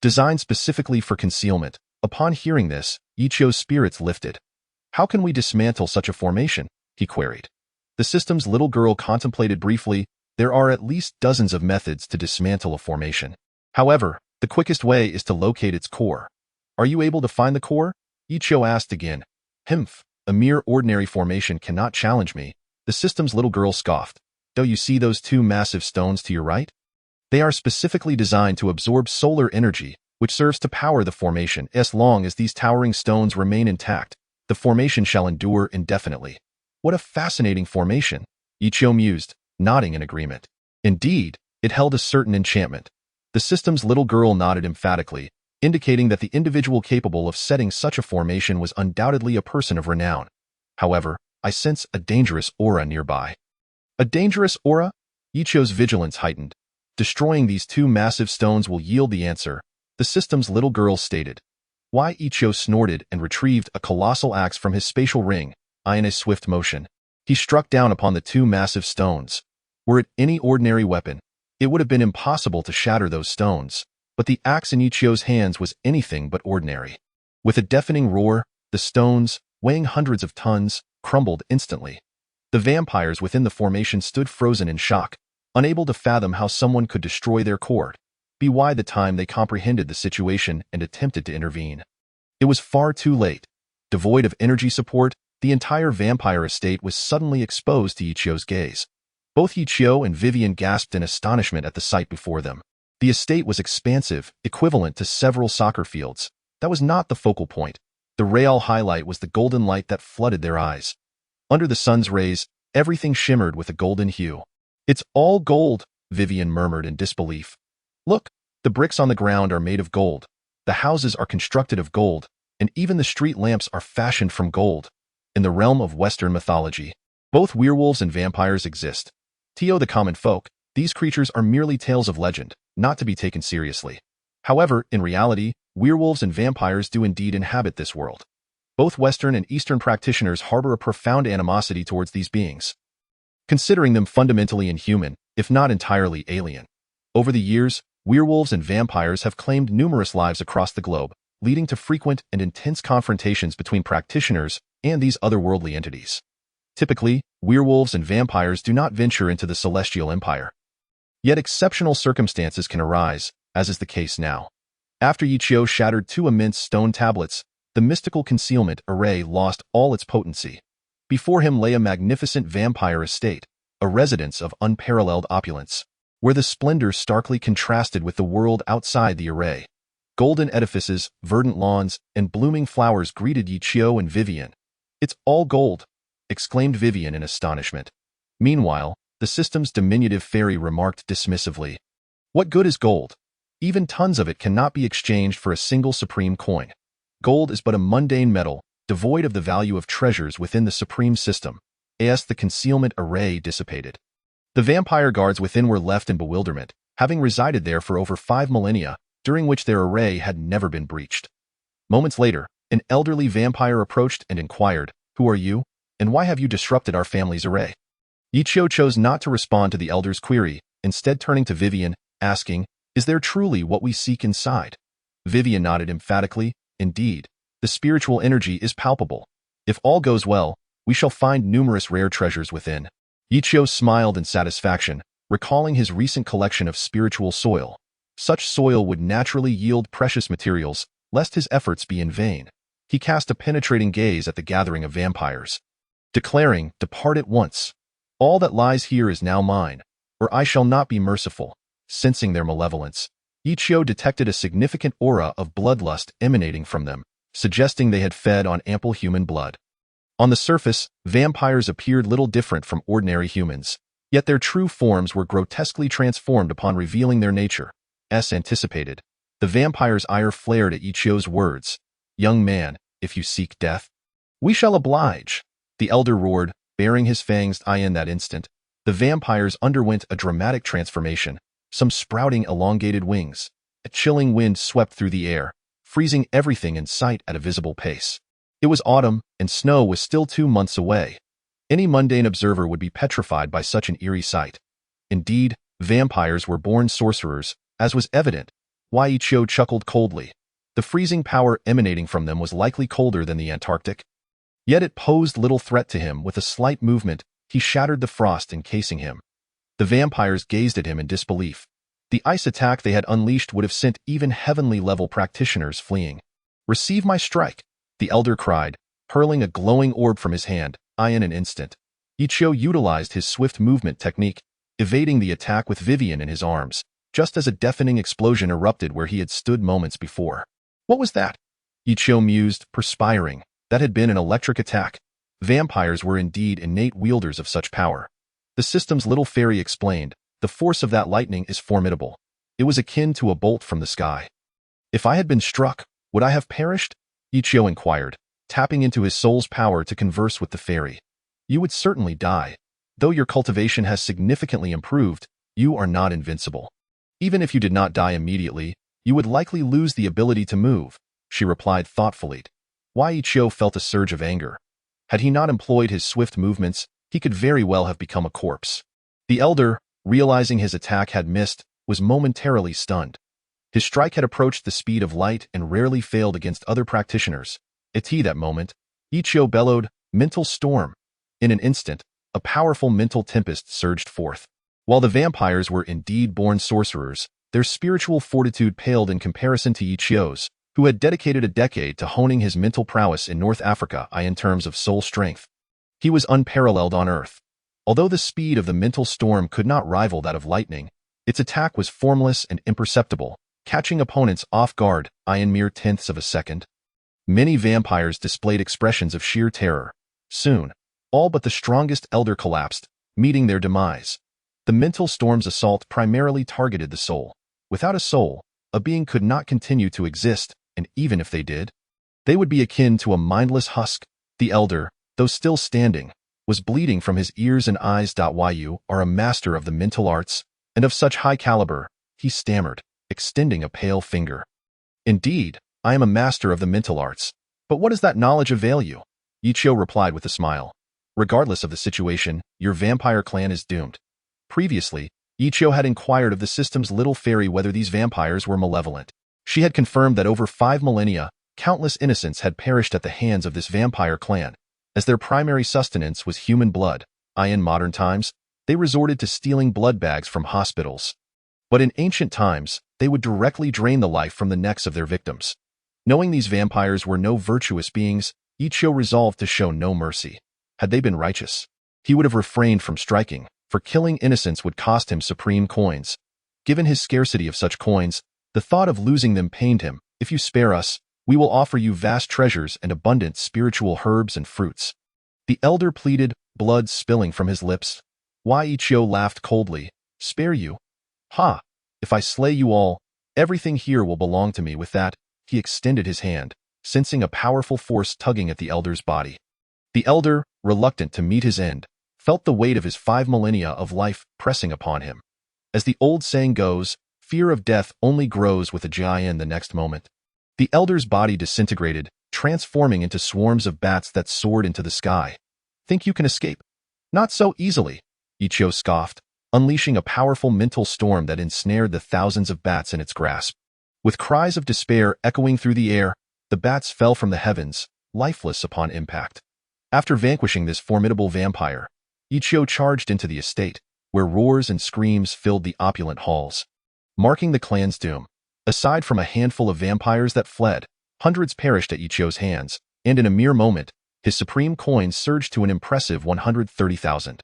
designed specifically for concealment." Upon hearing this, Ichio's spirits lifted. "How can we dismantle such a formation?" he queried. The system's little girl contemplated briefly. "There are at least dozens of methods to dismantle a formation. However, the quickest way is to locate its core. Are you able to find the core?" Ichio asked again. Himph, a mere ordinary formation cannot challenge me. The system's little girl scoffed. Do you see those two massive stones to your right? They are specifically designed to absorb solar energy, which serves to power the formation. As long as these towering stones remain intact, the formation shall endure indefinitely. What a fascinating formation, Ichio mused, nodding in agreement. Indeed, it held a certain enchantment. The system's little girl nodded emphatically, indicating that the individual capable of setting such a formation was undoubtedly a person of renown. However, I sense a dangerous aura nearby. A dangerous aura? Ichio's vigilance heightened. Destroying these two massive stones will yield the answer, the system's little girl stated. Why? Ichio snorted and retrieved a colossal axe from his spatial ring, in a swift motion. He struck down upon the two massive stones. Were it any ordinary weapon, it would have been impossible to shatter those stones, but the axe in Ichio's hands was anything but ordinary. With a deafening roar, the stones, weighing hundreds of tons, crumbled instantly. The vampires within the formation stood frozen in shock, unable to fathom how someone could destroy their core. By the time they comprehended the situation and attempted to intervene, it was far too late. Devoid of energy support, the entire vampire estate was suddenly exposed to Ichio's gaze. Both Ichio and Vivian gasped in astonishment at the sight before them. The estate was expansive, equivalent to several soccer fields. That was not the focal point. The real highlight was the golden light that flooded their eyes. Under the sun's rays, everything shimmered with a golden hue. It's all gold, Vivian murmured in disbelief. Look, the bricks on the ground are made of gold. The houses are constructed of gold, and even the street lamps are fashioned from gold. In the realm of Western mythology, both werewolves and vampires exist. To the common folk, these creatures are merely tales of legend, not to be taken seriously. However, in reality, werewolves and vampires do indeed inhabit this world. Both Western and Eastern practitioners harbor a profound animosity towards these beings, considering them fundamentally inhuman, if not entirely alien. Over the years, werewolves and vampires have claimed numerous lives across the globe, leading to frequent and intense confrontations between practitioners and these otherworldly entities. Typically, werewolves and vampires do not venture into the Celestial Empire. Yet exceptional circumstances can arise, as is the case now. After Ichio shattered two immense stone tablets, the mystical concealment array lost all its potency. Before him lay a magnificent vampire estate, a residence of unparalleled opulence, where the splendor starkly contrasted with the world outside the array. Golden edifices, verdant lawns, and blooming flowers greeted Ichio and Vivian. It's all gold, exclaimed Vivian in astonishment. Meanwhile, the system's diminutive fairy remarked dismissively. What good is gold? Even tons of it cannot be exchanged for a single supreme coin. Gold is but a mundane metal, devoid of the value of treasures within the supreme system. As the concealment array dissipated, the vampire guards within were left in bewilderment, having resided there for over 5 millennia, during which their array had never been breached. Moments later, an elderly vampire approached and inquired, Who are you, and why have you disrupted our family's array? Ichio chose not to respond to the elder's query, instead turning to Vivian, asking, Is there truly what we seek inside? Vivian nodded emphatically. Indeed, the spiritual energy is palpable. If all goes well, we shall find numerous rare treasures within. Ichio smiled in satisfaction, recalling his recent collection of spiritual soil. Such soil would naturally yield precious materials, lest his efforts be in vain. He cast a penetrating gaze at the gathering of vampires, declaring, Depart at once. All that lies here is now mine, or I shall not be merciful. Sensing their malevolence, Ichio detected a significant aura of bloodlust emanating from them, suggesting they had fed on ample human blood. On the surface, vampires appeared little different from ordinary humans, yet their true forms were grotesquely transformed upon revealing their nature. As anticipated, the vampire's ire flared at Ichio's words. Young man, if you seek death, we shall oblige. The elder roared, baring his fangs. In that instant, the vampires underwent a dramatic transformation, some sprouting elongated wings. A chilling wind swept through the air, freezing everything in sight at a visible pace. It was autumn, and snow was still 2 months away. Any mundane observer would be petrified by such an eerie sight. Indeed, vampires were born sorcerers, as was evident. Ichio chuckled coldly. The freezing power emanating from them was likely colder than the Antarctic. Yet it posed little threat to him. With a slight movement, he shattered the frost encasing him. The vampires gazed at him in disbelief. The ice attack they had unleashed would have sent even heavenly-level practitioners fleeing. Receive my strike. the elder cried, hurling a glowing orb from his hand. In an instant, Ichio utilized his swift movement technique, evading the attack with Vivian in his arms, just as a deafening explosion erupted where he had stood moments before. What was that? Ichio mused, perspiring. That had been an electric attack. Vampires were indeed innate wielders of such power. The system's little fairy explained, the force of that lightning is formidable. It was akin to a bolt from the sky. If I had been struck, would I have perished? Ichio inquired, tapping into his soul's power to converse with the fairy. You would certainly die. Though your cultivation has significantly improved, you are not invincible. Even if you did not die immediately, you would likely lose the ability to move, she replied thoughtfully. Why Ichio felt a surge of anger. Had he not employed his swift movements, he could very well have become a corpse. The elder, realizing his attack had missed, was momentarily stunned. His strike had approached the speed of light and rarely failed against other practitioners. At that moment, Ichio bellowed, "Mental storm." In an instant, a powerful mental tempest surged forth. While the vampires were indeed born sorcerers, their spiritual fortitude paled in comparison to Ichio's, who had dedicated a decade to honing his mental prowess in North Africa in terms of soul strength. He was unparalleled on Earth. Although the speed of the mental storm could not rival that of lightning, its attack was formless and imperceptible, catching opponents off guard in mere tenths of a second. Many vampires displayed expressions of sheer terror. Soon, all but the strongest elder collapsed, meeting their demise. The mental storm's assault primarily targeted the soul. Without a soul, a being could not continue to exist, and even if they did, they would be akin to a mindless husk. The elder, though still standing, was bleeding from his ears and eyes. You are a master of the mental arts, and of such high caliber, he stammered, extending a pale finger. Indeed, I am a master of the mental arts. But what does that knowledge avail you? Ichio replied with a smile. Regardless of the situation, your vampire clan is doomed. Previously, Ichio had inquired of the system's little fairy whether these vampires were malevolent. She had confirmed that over 5 millennia, countless innocents had perished at the hands of this vampire clan. As their primary sustenance was human blood, in modern times, they resorted to stealing blood bags from hospitals. But in ancient times, they would directly drain the life from the necks of their victims. Knowing these vampires were no virtuous beings, Ichio resolved to show no mercy. Had they been righteous, he would have refrained from striking, for killing innocents would cost him supreme coins. Given his scarcity of such coins, the thought of losing them pained him. If you spare us, we will offer you vast treasures and abundant spiritual herbs and fruits. The elder pleaded, blood spilling from his lips. Why? Ichio laughed coldly. Spare you? Ha! If I slay you all, everything here will belong to me. With that, he extended his hand, sensing a powerful force tugging at the elder's body. The elder, reluctant to meet his end, felt the weight of his 5 millennia of life pressing upon him. As the old saying goes, fear of death only grows with a giant. The next moment, the elder's body disintegrated, transforming into swarms of bats that soared into the sky. Think you can escape? Not so easily, Ichio scoffed, unleashing a powerful mental storm that ensnared the thousands of bats in its grasp. With cries of despair echoing through the air, the bats fell from the heavens, lifeless upon impact. After vanquishing this formidable vampire, Ichio charged into the estate, where roars and screams filled the opulent halls. Marking the clan's doom, aside from a handful of vampires that fled, hundreds perished at Ichio's hands, and in a mere moment, his supreme coins surged to an impressive 130,000.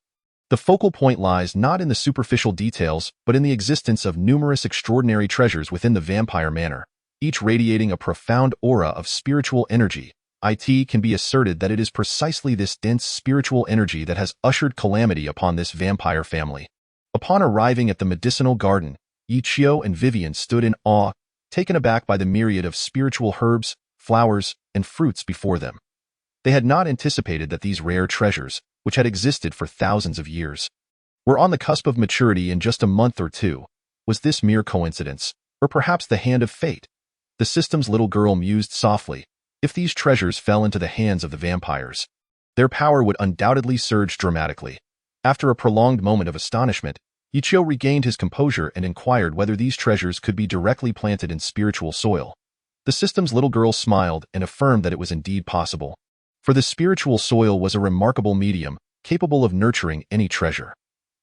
The focal point lies not in the superficial details, but in the existence of numerous extraordinary treasures within the vampire manor, each radiating a profound aura of spiritual energy. It can be asserted that it is precisely this dense spiritual energy that has ushered calamity upon this vampire family. Upon arriving at the medicinal garden, Ichio and Vivian stood in awe, taken aback by the myriad of spiritual herbs, flowers, and fruits before them. They had not anticipated that these rare treasures, which had existed for thousands of years, were on the cusp of maturity in just a month or two. Was this mere coincidence, or perhaps the hand of fate? The system's little girl mused softly. If these treasures fell into the hands of the vampires, their power would undoubtedly surge dramatically. After a prolonged moment of astonishment, Ichio regained his composure and inquired whether these treasures could be directly planted in spiritual soil. The system's little girl smiled and affirmed that it was indeed possible, for the spiritual soil was a remarkable medium, capable of nurturing any treasure.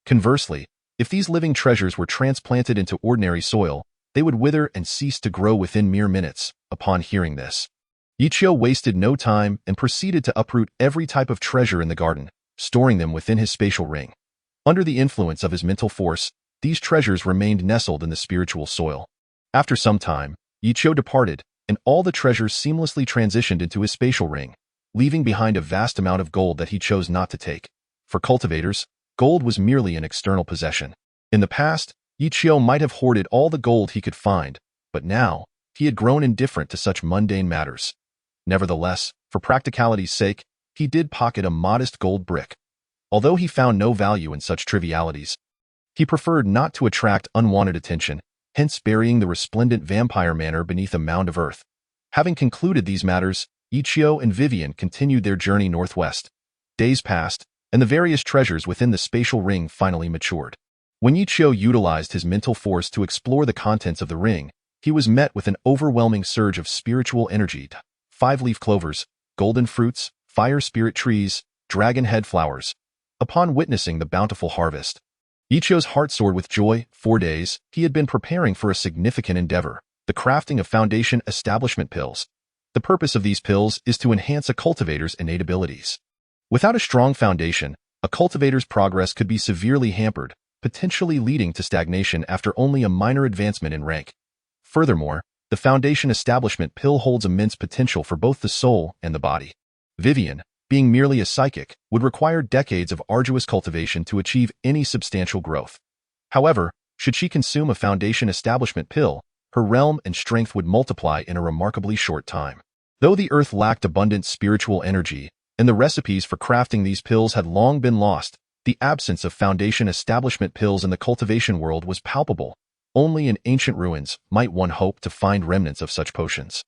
Conversely, if these living treasures were transplanted into ordinary soil, they would wither and cease to grow within mere minutes. Upon hearing this, Ichio wasted no time and proceeded to uproot every type of treasure in the garden, storing them within his spatial ring. Under the influence of his mental force, these treasures remained nestled in the spiritual soil. After some time, Ichio departed, and all the treasures seamlessly transitioned into his spatial ring, leaving behind a vast amount of gold that he chose not to take. For cultivators, gold was merely an external possession. In the past, Ichio might have hoarded all the gold he could find, but now, he had grown indifferent to such mundane matters. Nevertheless, for practicality's sake, he did pocket a modest gold brick. Although he found no value in such trivialities, he preferred not to attract unwanted attention, hence burying the resplendent vampire manor beneath a mound of earth. Having concluded these matters, Ichio and Vivian continued their journey northwest. Days passed, and the various treasures within the spatial ring finally matured. When Ichio utilized his mental force to explore the contents of the ring, he was met with an overwhelming surge of spiritual energy. 5-leaf clovers, golden fruits, fire spirit trees, dragon head flowers. Upon witnessing the bountiful harvest, Ichio's heart soared with joy. 4 days, he had been preparing for a significant endeavor, the crafting of foundation establishment pills. The purpose of these pills is to enhance a cultivator's innate abilities. Without a strong foundation, a cultivator's progress could be severely hampered, potentially leading to stagnation after only a minor advancement in rank. Furthermore, the foundation establishment pill holds immense potential for both the soul and the body. Vivian, being merely a psychic, would require decades of arduous cultivation to achieve any substantial growth. However, should she consume a foundation establishment pill, her realm and strength would multiply in a remarkably short time. Though the earth lacked abundant spiritual energy, and the recipes for crafting these pills had long been lost, the absence of foundation establishment pills in the cultivation world was palpable. Only in ancient ruins might one hope to find remnants of such potions.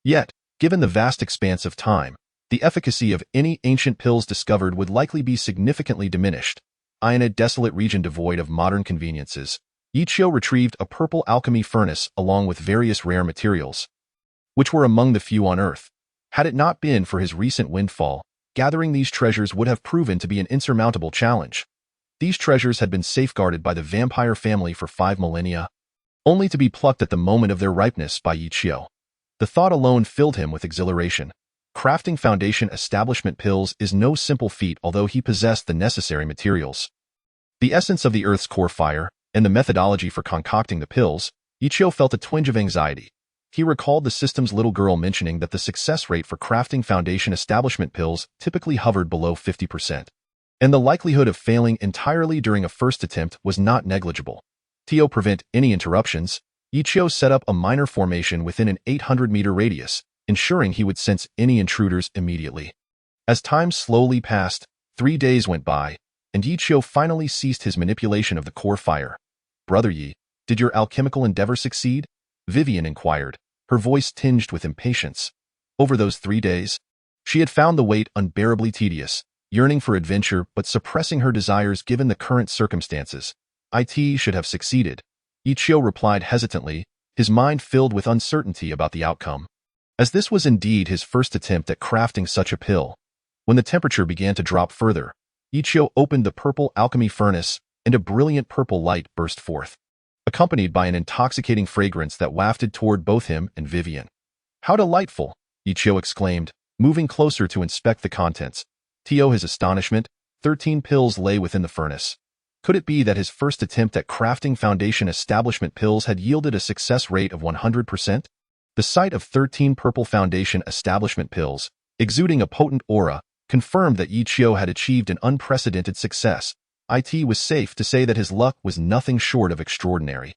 Yet, given the vast expanse of time, the efficacy of any ancient pills discovered would likely be significantly diminished. In a desolate region devoid of modern conveniences, Ichio retrieved a purple alchemy furnace along with various rare materials, which were among the few on Earth. Had it not been for his recent windfall, gathering these treasures would have proven to be an insurmountable challenge. These treasures had been safeguarded by the vampire family for 5 millennia, only to be plucked at the moment of their ripeness by Ichio. The thought alone filled him with exhilaration. Crafting foundation establishment pills is no simple feat, although he possessed the necessary materials. The essence of the Earth's core fire, and the methodology for concocting the pills, Ichio felt a twinge of anxiety. He recalled the system's little girl mentioning that the success rate for crafting foundation establishment pills typically hovered below 50%. And the likelihood of failing entirely during a first attempt was not negligible. To prevent any interruptions, Ichio set up a minor formation within an 800-meter radius, ensuring he would sense any intruders immediately. As time slowly passed, 3 days went by, and Ichio finally ceased his manipulation of the core fire. "Brother Yi, did your alchemical endeavor succeed?" Vivian inquired, her voice tinged with impatience. Over those 3 days, she had found the wait unbearably tedious, yearning for adventure but suppressing her desires given the current circumstances. "It should have succeeded," Ichio replied hesitantly, his mind filled with uncertainty about the outcome. As this was indeed his first attempt at crafting such a pill, when the temperature began to drop further, Ichio opened the purple alchemy furnace, and a brilliant purple light burst forth, accompanied by an intoxicating fragrance that wafted toward both him and Vivian. "How delightful!" Ichio exclaimed, moving closer to inspect the contents. To his astonishment, 13 pills lay within the furnace. Could it be that his first attempt at crafting foundation establishment pills had yielded a success rate of 100%? The sight of 13 purple foundation establishment pills, exuding a potent aura, confirmed that Ichio had achieved an unprecedented success. It was safe to say that his luck was nothing short of extraordinary.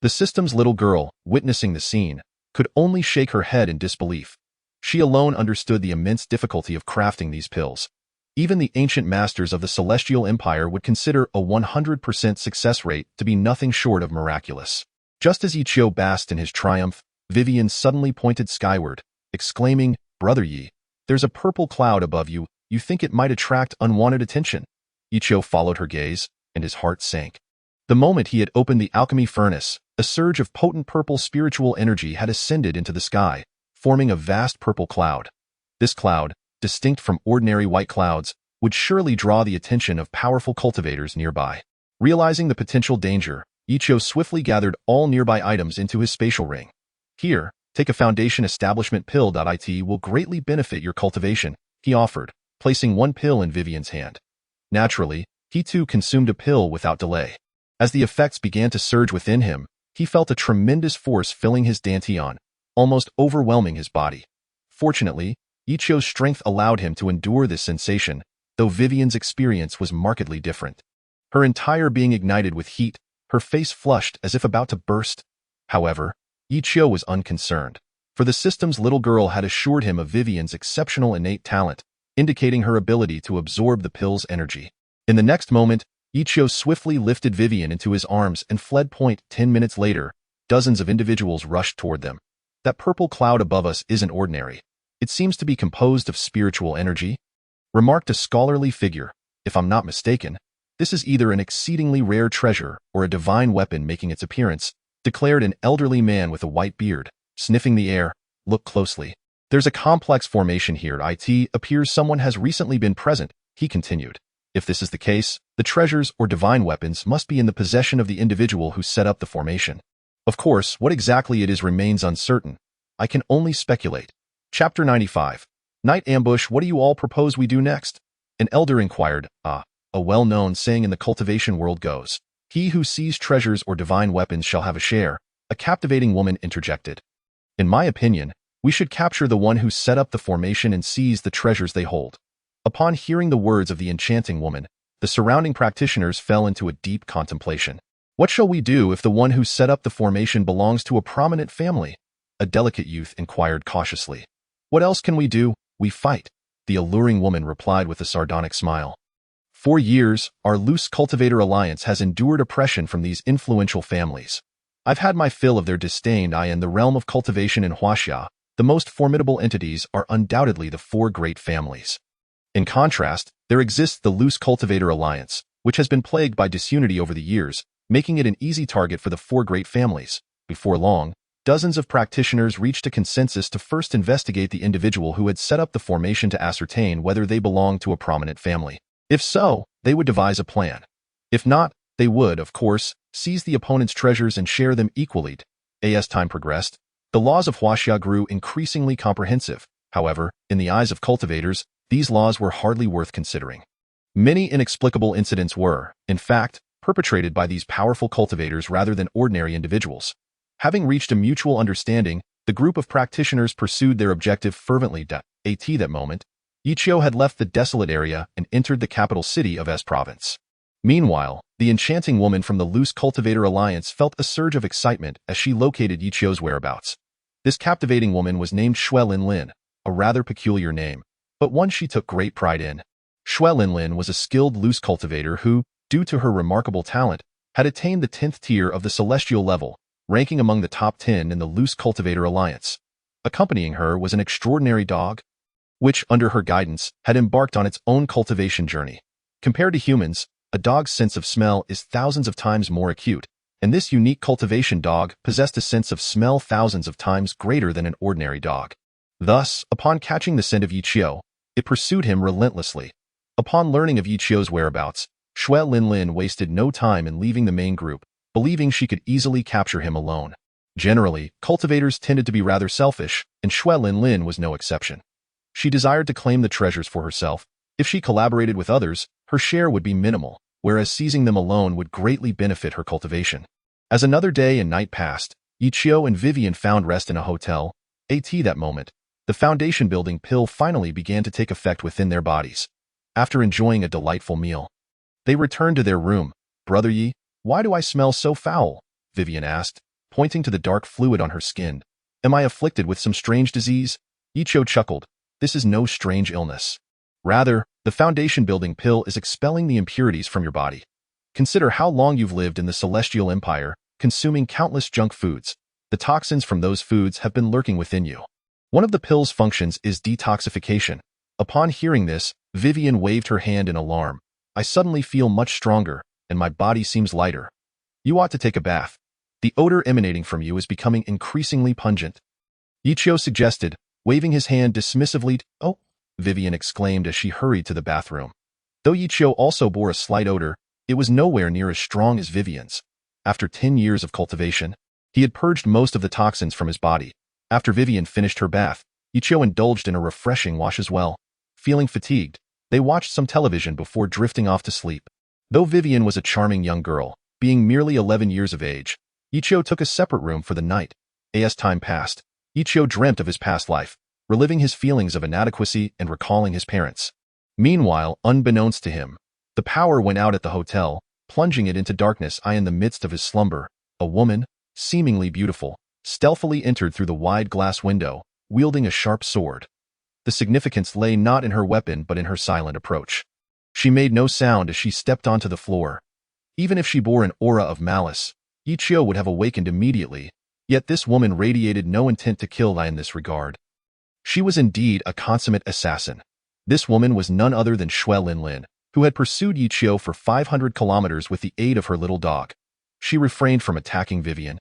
The system's little girl, witnessing the scene, could only shake her head in disbelief. She alone understood the immense difficulty of crafting these pills. Even the ancient masters of the Celestial Empire would consider a 100% success rate to be nothing short of miraculous. Just as Ichio basked in his triumph, Vivian suddenly pointed skyward, exclaiming, "Brother Yi, there's a purple cloud above you. You think it might attract unwanted attention?" Ichio followed her gaze, and his heart sank. The moment he had opened the alchemy furnace, a surge of potent purple spiritual energy had ascended into the sky, forming a vast purple cloud. This cloud, distinct from ordinary white clouds, would surely draw the attention of powerful cultivators nearby. Realizing the potential danger, Ichio swiftly gathered all nearby items into his spatial ring. Here, Take a foundation establishment pill. It will greatly benefit your cultivation, he offered, placing one pill in Vivian's hand. Naturally, he too consumed a pill without delay. As the effects began to surge within him, he felt a tremendous force filling his dantian, almost overwhelming his body. Fortunately, Ichio's strength allowed him to endure this sensation, though Vivian's experience was markedly different. Her entire being ignited with heat, her face flushed as if about to burst. However, Ichio was unconcerned, for the system's little girl had assured him of Vivian's exceptional innate talent, indicating her ability to absorb the pill's energy. In the next moment, Ichio swiftly lifted Vivian into his arms and fled. 10 minutes later, dozens of individuals rushed toward them. That purple cloud above us isn't ordinary. It seems to be composed of spiritual energy, remarked a scholarly figure. If I'm not mistaken, this is either an exceedingly rare treasure or a divine weapon making its appearance, declared an elderly man with a white beard, sniffing the air. Look closely. There's a complex formation here. It appears someone has recently been present, he continued. If this is the case, the treasures or divine weapons must be in the possession of the individual who set up the formation. Of course, what exactly it is remains uncertain. I can only speculate. Chapter 95. Night Ambush. What do you all propose we do next? An elder inquired. A well-known saying in the cultivation world goes, he who sees treasures or divine weapons shall have a share, a captivating woman interjected. In my opinion, we should capture the one who set up the formation and seize the treasures they hold. Upon hearing the words of the enchanting woman, the surrounding practitioners fell into a deep contemplation. What shall we do if the one who set up the formation belongs to a prominent family? A delicate youth inquired cautiously. What else can we do? We fight, the alluring woman replied with a sardonic smile. For years, our loose cultivator alliance has endured oppression from these influential families. I've had my fill of their disdain. In the realm of cultivation in Huaxia, the most formidable entities are undoubtedly the four great families. In contrast, there exists the loose cultivator alliance, which has been plagued by disunity over the years, making it an easy target for the four great families. Before long, dozens of practitioners reached a consensus to first investigate the individual who had set up the formation to ascertain whether they belonged to a prominent family. If so, they would devise a plan. If not, they would, of course, seize the opponent's treasures and share them equally. As time progressed, the laws of Huaxia grew increasingly comprehensive. However, in the eyes of cultivators, these laws were hardly worth considering. Many inexplicable incidents were, in fact, perpetrated by these powerful cultivators rather than ordinary individuals. Having reached a mutual understanding, the group of practitioners pursued their objective fervently. At that moment, Ichio had left the desolate area and entered the capital city of S province. Meanwhile, the enchanting woman from the loose cultivator alliance felt a surge of excitement as she located Ichio's whereabouts. This captivating woman was named Shui Lin, a rather peculiar name, but one she took great pride in. Shui Lin was a skilled loose cultivator who, due to her remarkable talent, had attained the 10th tier of the celestial level, ranking among the top 10 in the loose cultivator alliance. Accompanying her was an extraordinary dog, which, under her guidance, had embarked on its own cultivation journey. Compared to humans, a dog's sense of smell is thousands of times more acute, and this unique cultivation dog possessed a sense of smell thousands of times greater than an ordinary dog. Thus, upon catching the scent of Ichio, it pursued him relentlessly. Upon learning of Ichio's whereabouts, Shui Lin wasted no time in leaving the main group, believing she could easily capture him alone. Generally, cultivators tended to be rather selfish, and Shui Lin was no exception. She desired to claim the treasures for herself. If she collaborated with others, her share would be minimal, whereas seizing them alone would greatly benefit her cultivation. As another day and night passed, Ichio and Vivian found rest in a hotel. That moment, the foundation building pill finally began to take effect within their bodies. After enjoying a delightful meal, they returned to their room. Brother Yi, why do I smell so foul? Vivian asked, pointing to the dark fluid on her skin. Am I afflicted with some strange disease? Ichio chuckled. This is no strange illness. Rather, the foundation building pill is expelling the impurities from your body. Consider how long you've lived in the Celestial Empire, consuming countless junk foods. The toxins from those foods have been lurking within you. One of the pill's functions is detoxification. Upon hearing this, Vivian waved her hand in alarm. I suddenly feel much stronger, and my body seems lighter. You ought to take a bath. The odor emanating from you is becoming increasingly pungent. Ichio suggested, waving his hand dismissively. Oh, Vivian exclaimed as she hurried to the bathroom. Though Ichio also bore a slight odor, it was nowhere near as strong as Vivian's. After 10 years of cultivation, he had purged most of the toxins from his body. After Vivian finished her bath, Ichio indulged in a refreshing wash as well. Feeling fatigued, they watched some television before drifting off to sleep. Though Vivian was a charming young girl, being merely 11 years of age, Ichio took a separate room for the night. As time passed, Ichio dreamt of his past life, reliving his feelings of inadequacy and recalling his parents. Meanwhile, unbeknownst to him, the power went out at the hotel, plunging it into darkness. In the midst of his slumber, a woman, seemingly beautiful, stealthily entered through the wide glass window, wielding a sharp sword. The significance lay not in her weapon but in her silent approach. She made no sound as she stepped onto the floor. Even if she bore an aura of malice, Ichio would have awakened immediately, yet this woman radiated no intent to kill in this regard. She was indeed a consummate assassin. This woman was none other than Xue Linlin, who had pursued Ichio for 500 kilometers with the aid of her little dog. She refrained from attacking Vivian,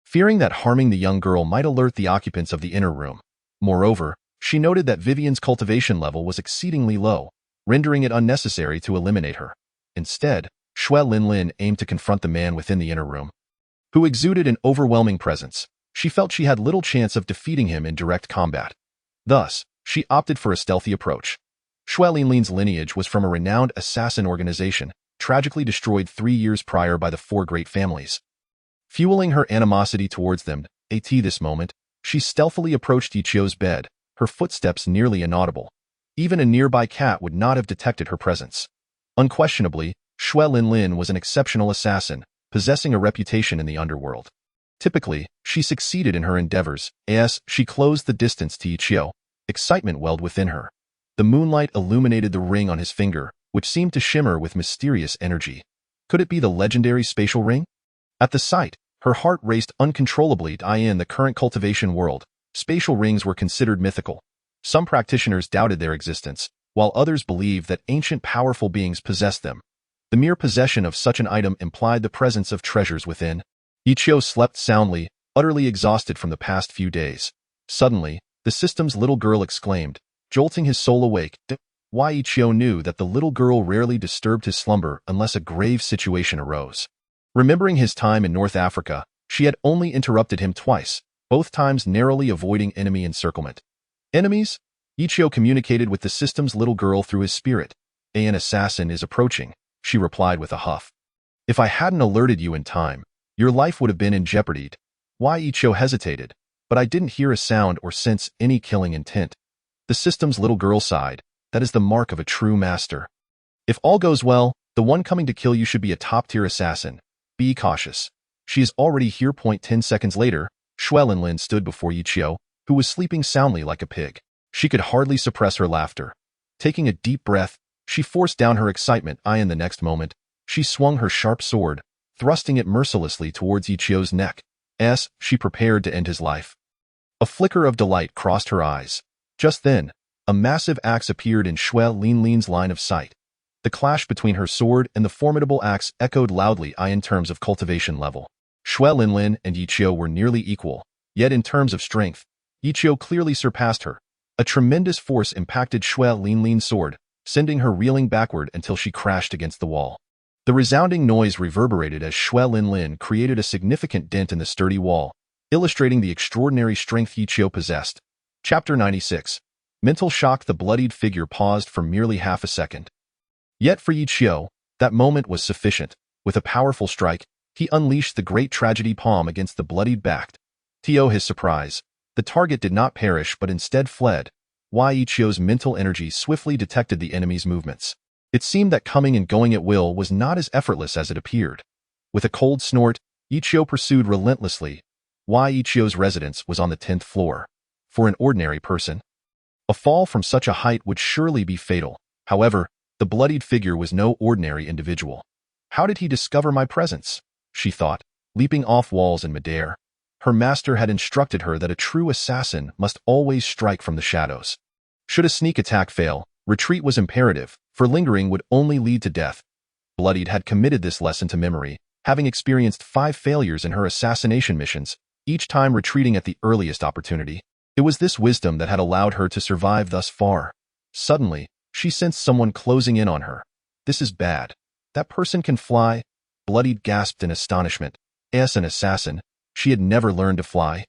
fearing that harming the young girl might alert the occupants of the inner room. Moreover, she noted that Vivian's cultivation level was exceedingly low, rendering it unnecessary to eliminate her. Instead, Xue Linlin aimed to confront the man within the inner room, who exuded an overwhelming presence. She felt she had little chance of defeating him in direct combat. Thus, she opted for a stealthy approach. Xue Linlin's lineage was from a renowned assassin organization, tragically destroyed 3 years prior by the 4 great families. Fueling her animosity towards them, at this moment, she stealthily approached Ichio's bed, her footsteps nearly inaudible. Even a nearby cat would not have detected her presence. Unquestionably, Xue Linlin was an exceptional assassin, possessing a reputation in the underworld. Typically, she succeeded in her endeavors. As she closed the distance to Ichio, excitement welled within her. The moonlight illuminated the ring on his finger, which seemed to shimmer with mysterious energy. Could it be the legendary spatial ring? At the sight, her heart raced uncontrollably. In the current cultivation world, spatial rings were considered mythical. Some practitioners doubted their existence, while others believed that ancient powerful beings possessed them. The mere possession of such an item implied the presence of treasures within. Ichio slept soundly, utterly exhausted from the past few days. Suddenly, the system's little girl exclaimed, jolting his soul awake. Why Ichio knew that the little girl rarely disturbed his slumber unless a grave situation arose. Remembering his time in North Africa, she had only interrupted him twice, both times narrowly avoiding enemy encirclement. Enemies? Ichio communicated with the system's little girl through his spirit. An assassin is approaching, she replied with a huff. If I hadn't alerted you in time, your life would have been in jeopardy. Why Ichio hesitated, but I didn't hear a sound or sense any killing intent. The system's little girl sighed. That is the mark of a true master. If all goes well, the one coming to kill you should be a top-tier assassin. Be cautious. She is already here. 10 seconds later, Xue Linlin stood before Ichio, who was sleeping soundly like a pig. She could hardly suppress her laughter. Taking a deep breath, she forced down her excitement. In the next moment, she swung her sharp sword, thrusting it mercilessly towards Ichio's neck, as she prepared to end his life. A flicker of delight crossed her eyes. Just then, a massive axe appeared in Xue Linlin's line of sight. The clash between her sword and the formidable axe echoed loudly. In terms of cultivation level, Xue Linlin and Ichio were nearly equal, yet in terms of strength, Ichio clearly surpassed her. A tremendous force impacted Xue Linlin's sword, sending her reeling backward until she crashed against the wall. The resounding noise reverberated as Xue Linlin created a significant dent in the sturdy wall, illustrating the extraordinary strength Ichio possessed. Chapter 96. Mental shock. The bloodied figure paused for merely half a second. Yet for Ichio, that moment was sufficient. With a powerful strike, he unleashed the great tragedy palm against the bloodied back. To his surprise, the target did not perish but instead fled. Ichio's mental energy swiftly detected the enemy's movements. It seemed that coming and going at will was not as effortless as it appeared. With a cold snort, Ichio pursued relentlessly. Ichio's residence was on the 10th floor. For an ordinary person, a fall from such a height would surely be fatal. However, the bloodied figure was no ordinary individual. How did he discover my presence? She thought, leaping off walls in midair. Her master had instructed her that a true assassin must always strike from the shadows. Should a sneak attack fail, retreat was imperative, for lingering would only lead to death. Bloodied had committed this lesson to memory, having experienced 5 failures in her assassination missions, each time retreating at the earliest opportunity. It was this wisdom that had allowed her to survive thus far. Suddenly, she sensed someone closing in on her. This is bad. That person can fly? Bloodied gasped in astonishment. As an assassin, she had never learned to fly.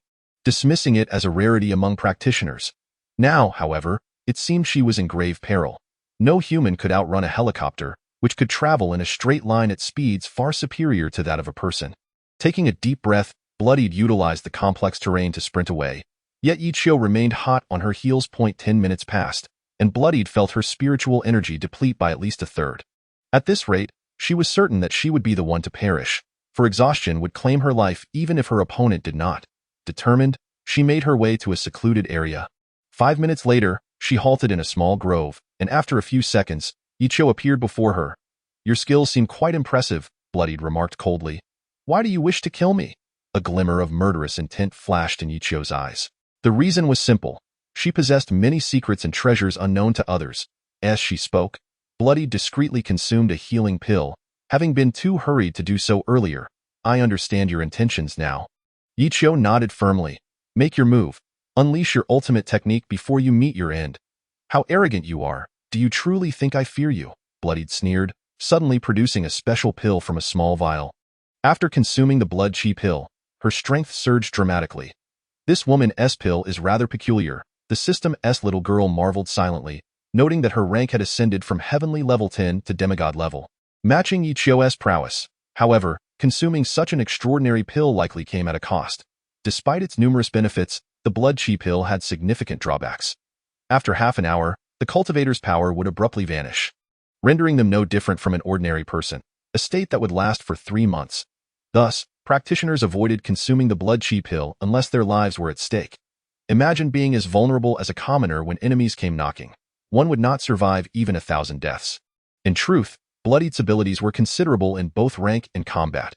dismissing it as a rarity among practitioners. Now, however, it seemed she was in grave peril. No human could outrun a helicopter, which could travel in a straight line at speeds far superior to that of a person. Taking a deep breath, Bloodied utilized the complex terrain to sprint away. Yet Ichio remained hot on her heels. 10 minutes passed, and Bloodied felt her spiritual energy deplete by at least a third. At this rate, she was certain that she would be the one to perish, for exhaustion would claim her life even if her opponent did not. Determined, she made her way to a secluded area. 5 minutes later, she halted in a small grove, and after a few seconds, Ichio appeared before her. "Your skills seem quite impressive," Bloodied remarked coldly. "Why do you wish to kill me?" A glimmer of murderous intent flashed in Ichio's eyes. The reason was simple. She possessed many secrets and treasures unknown to others. As she spoke, Bloodied discreetly consumed a healing pill, having been too hurried to do so earlier. "I understand your intentions now." Ichio nodded firmly. "Make your move. Unleash your ultimate technique before you meet your end." "How arrogant you are. Do you truly think I fear you?" Bloodied sneered, suddenly producing a special pill from a small vial. After consuming the blood chi pill, her strength surged dramatically. "This woman's pill is rather peculiar," the system's little girl marveled silently, noting that her rank had ascended from heavenly level 10 to demigod level, matching Ichio's prowess. However, consuming such an extraordinary pill likely came at a cost. Despite its numerous benefits, the blood chi pill had significant drawbacks. After half an hour, the cultivator's power would abruptly vanish, rendering them no different from an ordinary person, a state that would last for 3 months. Thus, practitioners avoided consuming the blood chi pill unless their lives were at stake. Imagine being as vulnerable as a commoner when enemies came knocking. One would not survive even 1,000 deaths. In truth, Bloodied's abilities were considerable in both rank and combat.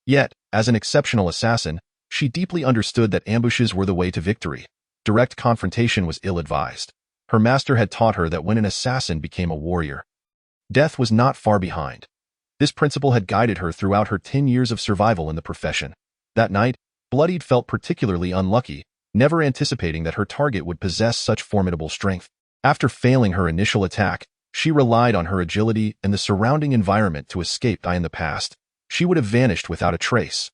Yet, as an exceptional assassin, she deeply understood that ambushes were the way to victory. Direct confrontation was ill-advised. Her master had taught her that when an assassin became a warrior, death was not far behind. This principle had guided her throughout her 10 years of survival in the profession. That night, Bloodied felt particularly unlucky, never anticipating that her target would possess such formidable strength. After failing her initial attack, she relied on her agility and the surrounding environment to escape. In the past, she would have vanished without a trace.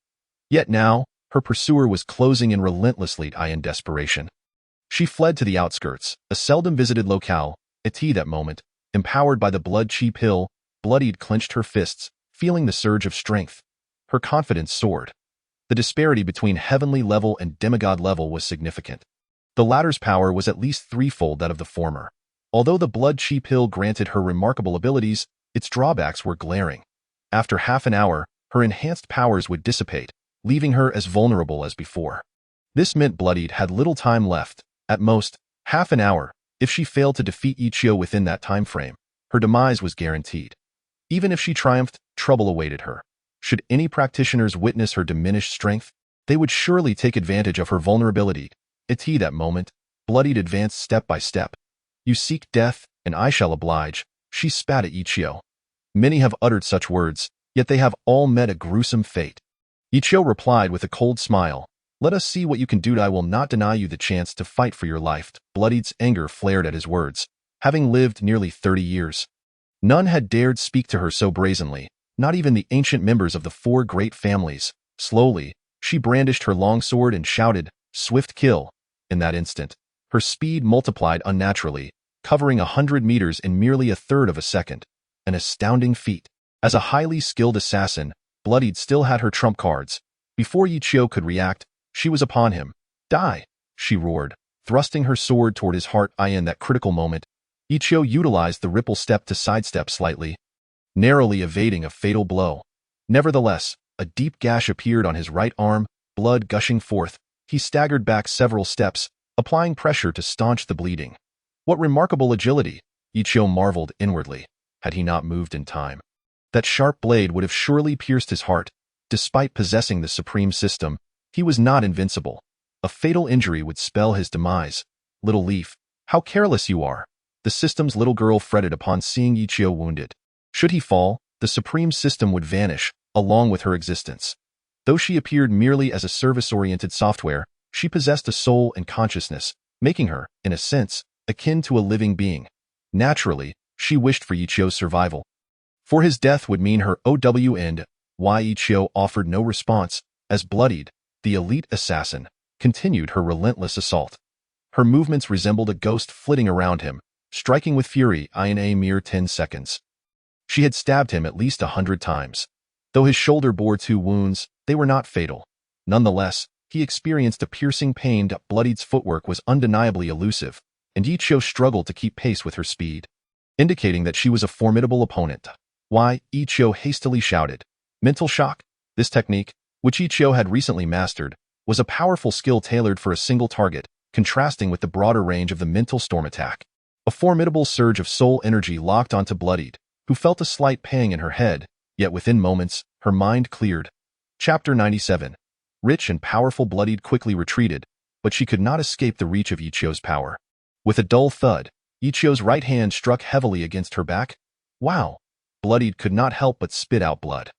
Yet now, her pursuer was closing in relentlessly. In desperation, she fled to the outskirts, a seldom visited locale. At that moment, empowered by the blood chi pill, Bloodied clenched her fists, feeling the surge of strength. Her confidence soared. The disparity between heavenly level and demigod level was significant. The latter's power was at least threefold that of the former. Although the blood chi pill granted her remarkable abilities, its drawbacks were glaring. After half an hour, her enhanced powers would dissipate, leaving her as vulnerable as before. This meant Bloodied had little time left, at most, half an hour. If she failed to defeat Ichio within that time frame, her demise was guaranteed. Even if she triumphed, trouble awaited her. Should any practitioners witness her diminished strength, they would surely take advantage of her vulnerability. At that moment, Bloodied advanced step by step. "You seek death, and I shall oblige," she spat at Ichio. Many have uttered such words, yet they have all met a gruesome fate. Ichio replied with a cold smile, "Let us see what you can do. I will not deny you the chance to fight for your life." Bloodied's anger flared at his words. Having lived nearly 30 years, none had dared speak to her so brazenly, not even the ancient members of the 4 great families. Slowly, she brandished her longsword and shouted, "Swift kill." In that instant, her speed multiplied unnaturally, covering 100 meters in merely a third of a second. An astounding feat. As a highly skilled assassin, Bloodied still had her trump cards. Before Ichio could react, she was upon him. "Die!" she roared, thrusting her sword toward his heart. In that critical moment, Ichio utilized the ripple step to sidestep slightly, narrowly evading a fatal blow. Nevertheless, a deep gash appeared on his right arm, blood gushing forth. He staggered back several steps, applying pressure to staunch the bleeding. What remarkable agility! Ichio marveled inwardly. Had he not moved in time, that sharp blade would have surely pierced his heart. Despite possessing the supreme system, he was not invincible. A fatal injury would spell his demise. "Little leaf, how careless you are!" The system's little girl fretted upon seeing Ichio wounded. Should he fall, the supreme system would vanish, along with her existence. Though she appeared merely as a service-oriented software, she possessed a soul and consciousness, making her, in a sense, akin to a living being. Naturally, she wished for Ichio's survival. For his death would mean her OW end. Why Ichio offered no response, as Bloodied, the elite assassin, continued her relentless assault. Her movements resembled a ghost flitting around him, striking with fury in a mere 10 seconds. She had stabbed him at least 100 times. Though his shoulder bore 2 wounds, they were not fatal. Nonetheless, he experienced a piercing pain. Bloodied's footwork was undeniably elusive, and Ichio struggled to keep pace with her speed, indicating that she was a formidable opponent. Why? Ichio hastily shouted. Mental shock? This technique, which Ichio had recently mastered, was a powerful skill tailored for a single target, contrasting with the broader range of the mental storm attack. A formidable surge of soul energy locked onto Bloodied, who felt a slight pang in her head, yet within moments, her mind cleared. Chapter 97. Rich and powerful Bloodied quickly retreated, but she could not escape the reach of Ichio's power. With a dull thud, Ichio's right hand struck heavily against her back. Wow! Bloodied could not help but spit out blood.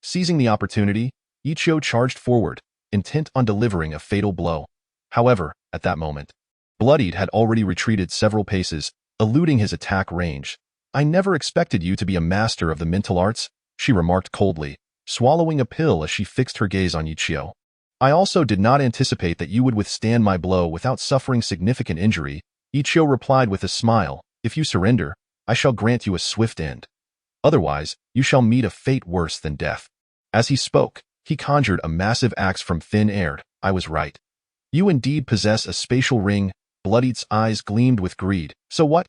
Seizing the opportunity, Ichio charged forward, intent on delivering a fatal blow. However, at that moment, Bloodied had already retreated several paces, eluding his attack range. I never expected you to be a master of the mental arts, she remarked coldly, swallowing a pill as she fixed her gaze on Ichio. I also did not anticipate that you would withstand my blow without suffering significant injury, Ichio replied with a smile. If you surrender, I shall grant you a swift end. Otherwise, you shall meet a fate worse than death. As he spoke, he conjured a massive axe from thin air. I was right. You indeed possess a spatial ring. Bloodied's eyes gleamed with greed. So what?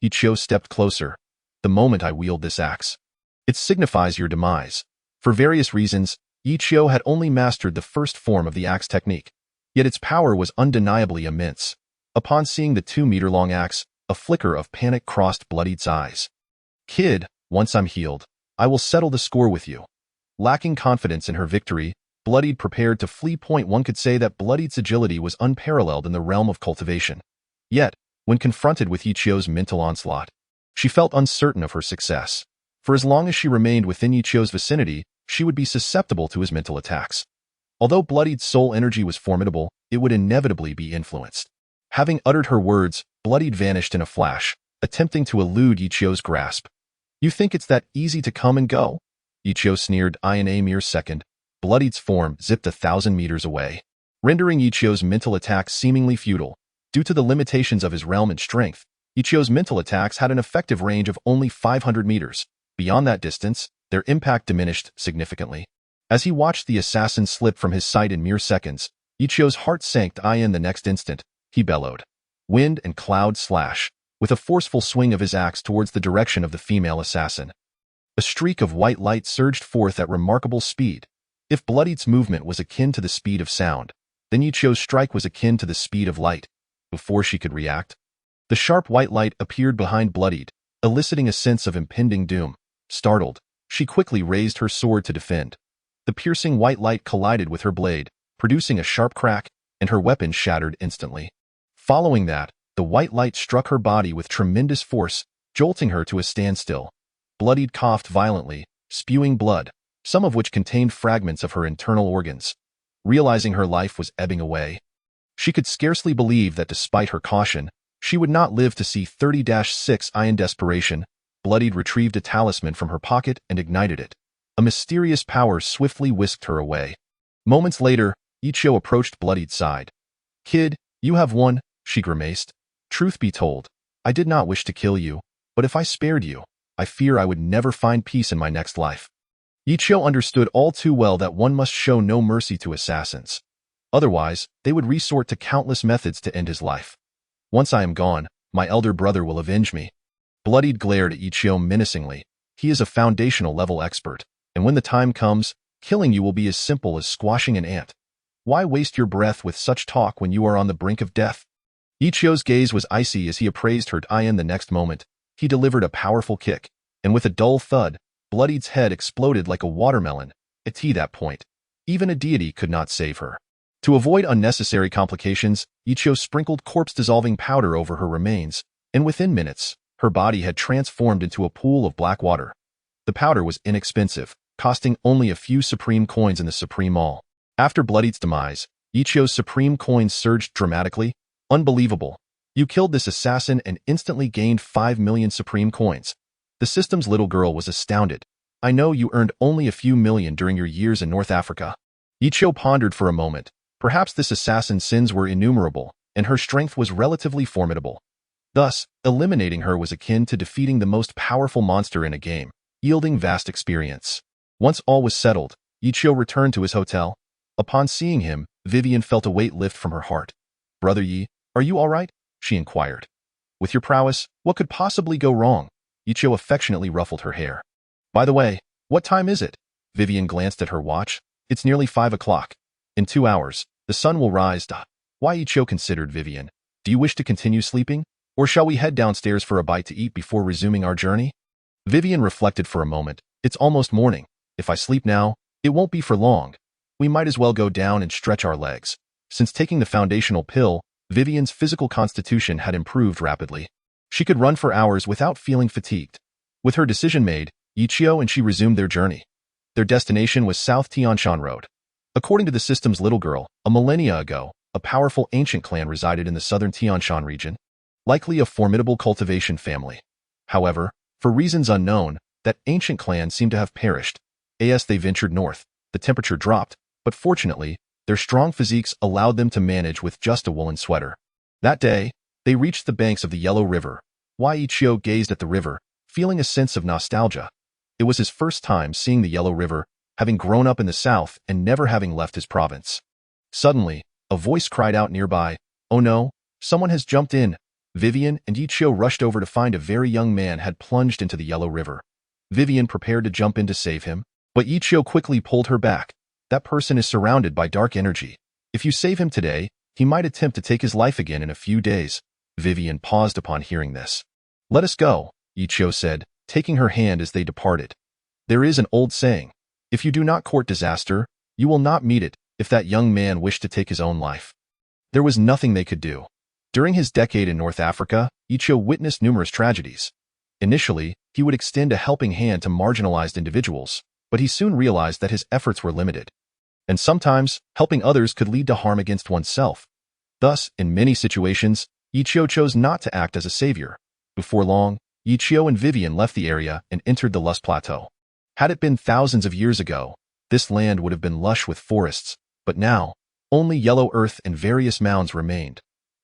Ichio stepped closer. The moment I wield this axe, it signifies your demise. For various reasons, Ichio had only mastered the first form of the axe technique, yet its power was undeniably immense. Upon seeing the 2-meter-long axe, a flicker of panic crossed Bloodied's eyes. Kid, once I'm healed, I will settle the score with you. Lacking confidence in her victory, Bloodied prepared to flee. One could say that Bloodied's agility was unparalleled in the realm of cultivation. Yet, when confronted with Ichio's mental onslaught, she felt uncertain of her success. For as long as she remained within Ichio's vicinity, she would be susceptible to his mental attacks. Although Bloodied's soul energy was formidable, it would inevitably be influenced. Having uttered her words, Bloodied vanished in a flash, attempting to elude Ichio's grasp. You think it's that easy to come and go? Ichio sneered. In a mere second, Bloodied's form zipped 1,000 meters away, rendering Ichio's mental attacks seemingly futile. Due to the limitations of his realm and strength, Ichio's mental attacks had an effective range of only 500 meters. Beyond that distance, their impact diminished significantly. As he watched the assassin slip from his sight in mere seconds, Ichio's heart sank. In the next instant, he bellowed. Wind and cloud slash, with a forceful swing of his axe towards the direction of the female assassin. A streak of white light surged forth at remarkable speed. If Bloodied's movement was akin to the speed of sound, then Ichio's strike was akin to the speed of light. Before she could react, the sharp white light appeared behind Bloodied, eliciting a sense of impending doom. Startled, she quickly raised her sword to defend. The piercing white light collided with her blade, producing a sharp crack, and her weapon shattered instantly. Following that, the white light struck her body with tremendous force, jolting her to a standstill. Bloodied coughed violently, spewing blood, some of which contained fragments of her internal organs. Realizing her life was ebbing away, she could scarcely believe that despite her caution, she would not live to see 30-6. In desperation, Bloodied retrieved a talisman from her pocket and ignited it. A mysterious power swiftly whisked her away. Moments later, Ichio approached Bloodied's side. Kid, you have won, she grimaced. Truth be told, I did not wish to kill you, but if I spared you, I fear I would never find peace in my next life. Ichio understood all too well that one must show no mercy to assassins. Otherwise, they would resort to countless methods to end his life. Once I am gone, my elder brother will avenge me. Bloodied glared at Ichio menacingly. He is a foundational level expert, and when the time comes, killing you will be as simple as squashing an ant. Why waste your breath with such talk when you are on the brink of death? Ichio's gaze was icy as he appraised her. In the next moment, he delivered a powerful kick, and with a dull thud, Bloodied's head exploded like a watermelon. At that point, even a deity could not save her. To avoid unnecessary complications, Ichio sprinkled corpse-dissolving powder over her remains, and within minutes, her body had transformed into a pool of black water. The powder was inexpensive, costing only a few supreme coins in the Supreme Mall. After Bloodied's demise, Ichio's supreme coins surged dramatically. Unbelievable. You killed this assassin and instantly gained 5 million supreme coins. The system's little girl was astounded. I know you earned only a few million during your years in North Africa. Ichio pondered for a moment, Perhaps this assassin's sins were innumerable, and her strength was relatively formidable. Thus, eliminating her was akin to defeating the most powerful monster in a game, yielding vast experience. Once all was settled, Ichio returned to his hotel. Upon seeing him, Vivian felt a weight lift from her heart. "Brother Yi, are you all right?" she inquired. "With your prowess, what could possibly go wrong?" Ichio affectionately ruffled her hair. "By the way, what time is it?" Vivian glanced at her watch. "It's nearly 5 o'clock. In 2 hours, the sun will rise." Why, Ichio considered Vivian. "Do you wish to continue sleeping? Or shall we head downstairs for a bite to eat before resuming our journey?" Vivian reflected for a moment. "It's almost morning. If I sleep now, it won't be for long. We might as well go down and stretch our legs." Since taking the foundational pill, Vivian's physical constitution had improved rapidly. She could run for hours without feeling fatigued. With her decision made, Ichio and she resumed their journey. Their destination was South Tianshan Road. According to the system's little girl, a millennia ago, a powerful ancient clan resided in the southern Tianshan region, likely a formidable cultivation family. However, for reasons unknown, that ancient clan seemed to have perished. As they ventured north, the temperature dropped, but fortunately, their strong physiques allowed them to manage with just a woolen sweater. That day, they reached the banks of the Yellow River. Ichio gazed at the river, feeling a sense of nostalgia. It was his first time seeing the Yellow River, having grown up in the south and never having left his province. Suddenly, a voice cried out nearby, "Oh no, someone has jumped in." Vivian and Ichio rushed over to find a very young man had plunged into the Yellow River. Vivian prepared to jump in to save him, but Ichio quickly pulled her back. "That person is surrounded by dark energy. If you save him today, he might attempt to take his life again in a few days." Vivian paused upon hearing this. "Let us go," Ichio said, taking her hand as they departed. There is an old saying, "If you do not court disaster, you will not meet it." If that young man wished to take his own life, there was nothing they could do. During his decade in North Africa, Ichio witnessed numerous tragedies. Initially, he would extend a helping hand to marginalized individuals, but he soon realized that his efforts were limited. And sometimes, helping others could lead to harm against oneself. Thus, in many situations, Ichio chose not to act as a savior. Before long, Ichio and Vivian left the area and entered the Lust Plateau. Had it been thousands of years ago, this land would have been lush with forests, but now, only yellow earth and various mounds remained.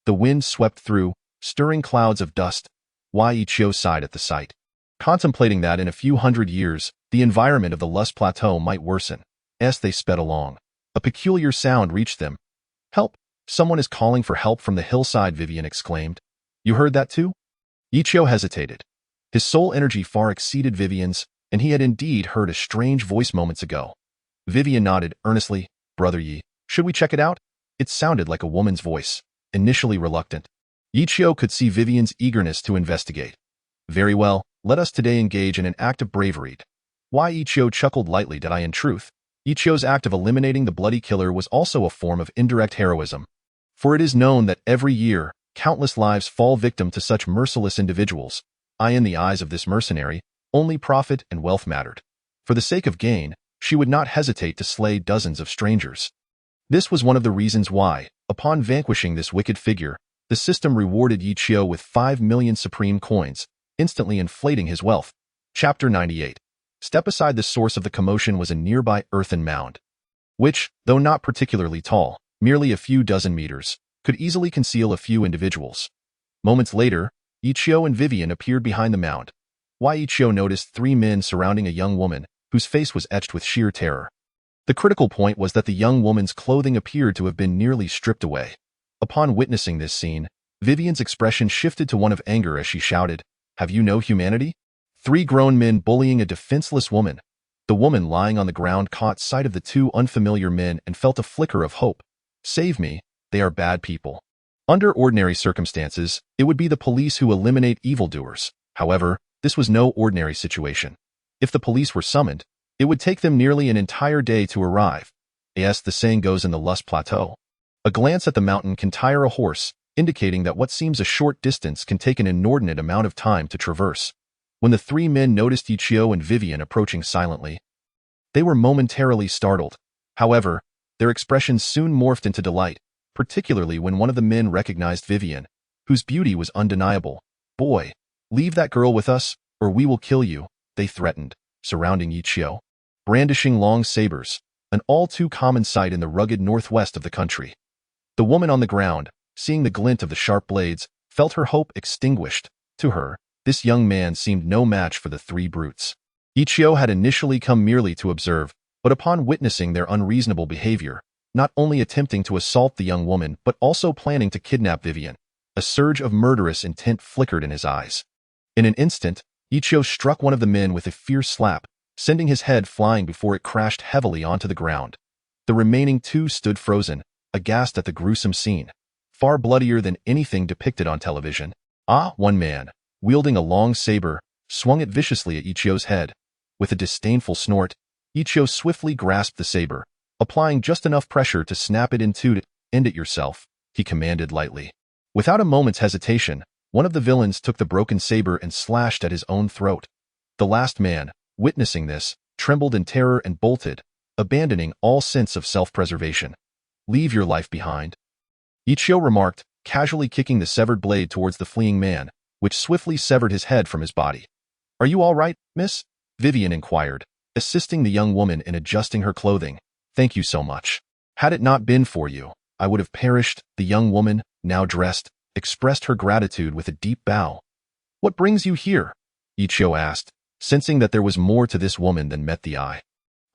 The wind swept through, stirring clouds of dust. Ichio sighed at the sight, contemplating that in a few hundred years, the environment of the Lust Plateau might worsen. As they sped along, a peculiar sound reached them. "Help! Someone is calling for help from the hillside," Vivian exclaimed. "You heard that too?" Ichio hesitated. His soul energy far exceeded Vivian's, and he had indeed heard a strange voice moments ago. Vivian nodded earnestly. "Brother Yi, should we check it out?" It sounded like a woman's voice, initially reluctant. Ichio could see Vivian's eagerness to investigate. "Very well, let us today engage in an act of bravery." Ichio chuckled lightly. "Did I in truth?" Ichio's act of eliminating the bloody killer was also a form of indirect heroism. For it is known that every year, countless lives fall victim to such merciless individuals. In the eyes of this mercenary, only profit and wealth mattered. For the sake of gain, she would not hesitate to slay dozens of strangers. This was one of the reasons why, upon vanquishing this wicked figure, the system rewarded Ichio with 5 million supreme coins, instantly inflating his wealth. Chapter 98. Step aside. The source of the commotion was a nearby earthen mound, which, though not particularly tall, merely a few dozen meters, could easily conceal a few individuals. Moments later, Ichio and Vivian appeared behind the mound. Ichio noticed 3 men surrounding a young woman, whose face was etched with sheer terror. The critical point was that the young woman's clothing appeared to have been nearly stripped away. Upon witnessing this scene, Vivian's expression shifted to one of anger as she shouted, "Have you no humanity?" 3 grown men bullying a defenseless woman. The woman lying on the ground caught sight of the 2 unfamiliar men and felt a flicker of hope. "Save me, they are bad people." Under ordinary circumstances, it would be the police who eliminate evildoers. However, this was no ordinary situation. If the police were summoned, it would take them nearly an entire day to arrive. As the saying goes in the Lust Plateau, a glance at the mountain can tire a horse, indicating that what seems a short distance can take an inordinate amount of time to traverse. When the 3 men noticed Ichio and Vivian approaching silently, they were momentarily startled. However, their expressions soon morphed into delight, particularly when one of the men recognized Vivian, whose beauty was undeniable. "Boy, leave that girl with us, or we will kill you," they threatened, surrounding Ichio. Brandishing long sabers, an all-too-common sight in the rugged northwest of the country. The woman on the ground, seeing the glint of the sharp blades, felt her hope extinguished. To her, this young man seemed no match for the three brutes. Ichio had initially come merely to observe, but upon witnessing their unreasonable behavior, not only attempting to assault the young woman but also planning to kidnap Vivian, a surge of murderous intent flickered in his eyes. In an instant, Ichio struck one of the men with a fierce slap, sending his head flying before it crashed heavily onto the ground. The remaining two stood frozen, aghast at the gruesome scene, far bloodier than anything depicted on television. One man, wielding a long saber, swung it viciously at Ichio's head. With a disdainful snort, Ichio swiftly grasped the saber, applying just enough pressure to snap it in two. End it yourself, he commanded lightly. Without a moment's hesitation, one of the villains took the broken saber and slashed at his own throat. The last man, witnessing this, trembled in terror and bolted, abandoning all sense of self-preservation. Leave your life behind, Ichio remarked, casually kicking the severed blade towards the fleeing man, which swiftly severed his head from his body. Are you all right, miss? Vivian inquired, assisting the young woman in adjusting her clothing. Thank you so much. Had it not been for you, I would have perished. The young woman, now dressed, expressed her gratitude with a deep bow. What brings you here? Ichio asked, sensing that there was more to this woman than met the eye.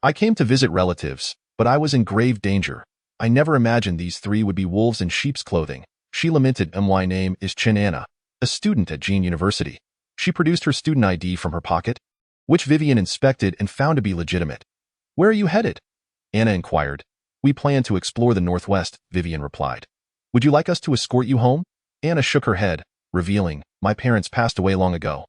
I came to visit relatives, but I was in grave danger. I never imagined these three would be wolves in sheep's clothing. She lamented. My name is Anna, a student at Jean University. She produced her student ID from her pocket, which Vivian inspected and found to be legitimate. Where are you headed? Anna inquired. We plan to explore the Northwest, Vivian replied. Would you like us to escort you home? Anna shook her head, revealing, my parents passed away long ago.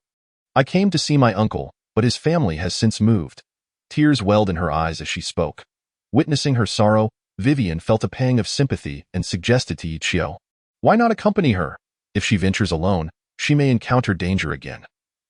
I came to see my uncle, but his family has since moved. Tears welled in her eyes as she spoke. Witnessing her sorrow, Vivian felt a pang of sympathy and suggested to Ichio, why not accompany her? If she ventures alone, she may encounter danger again.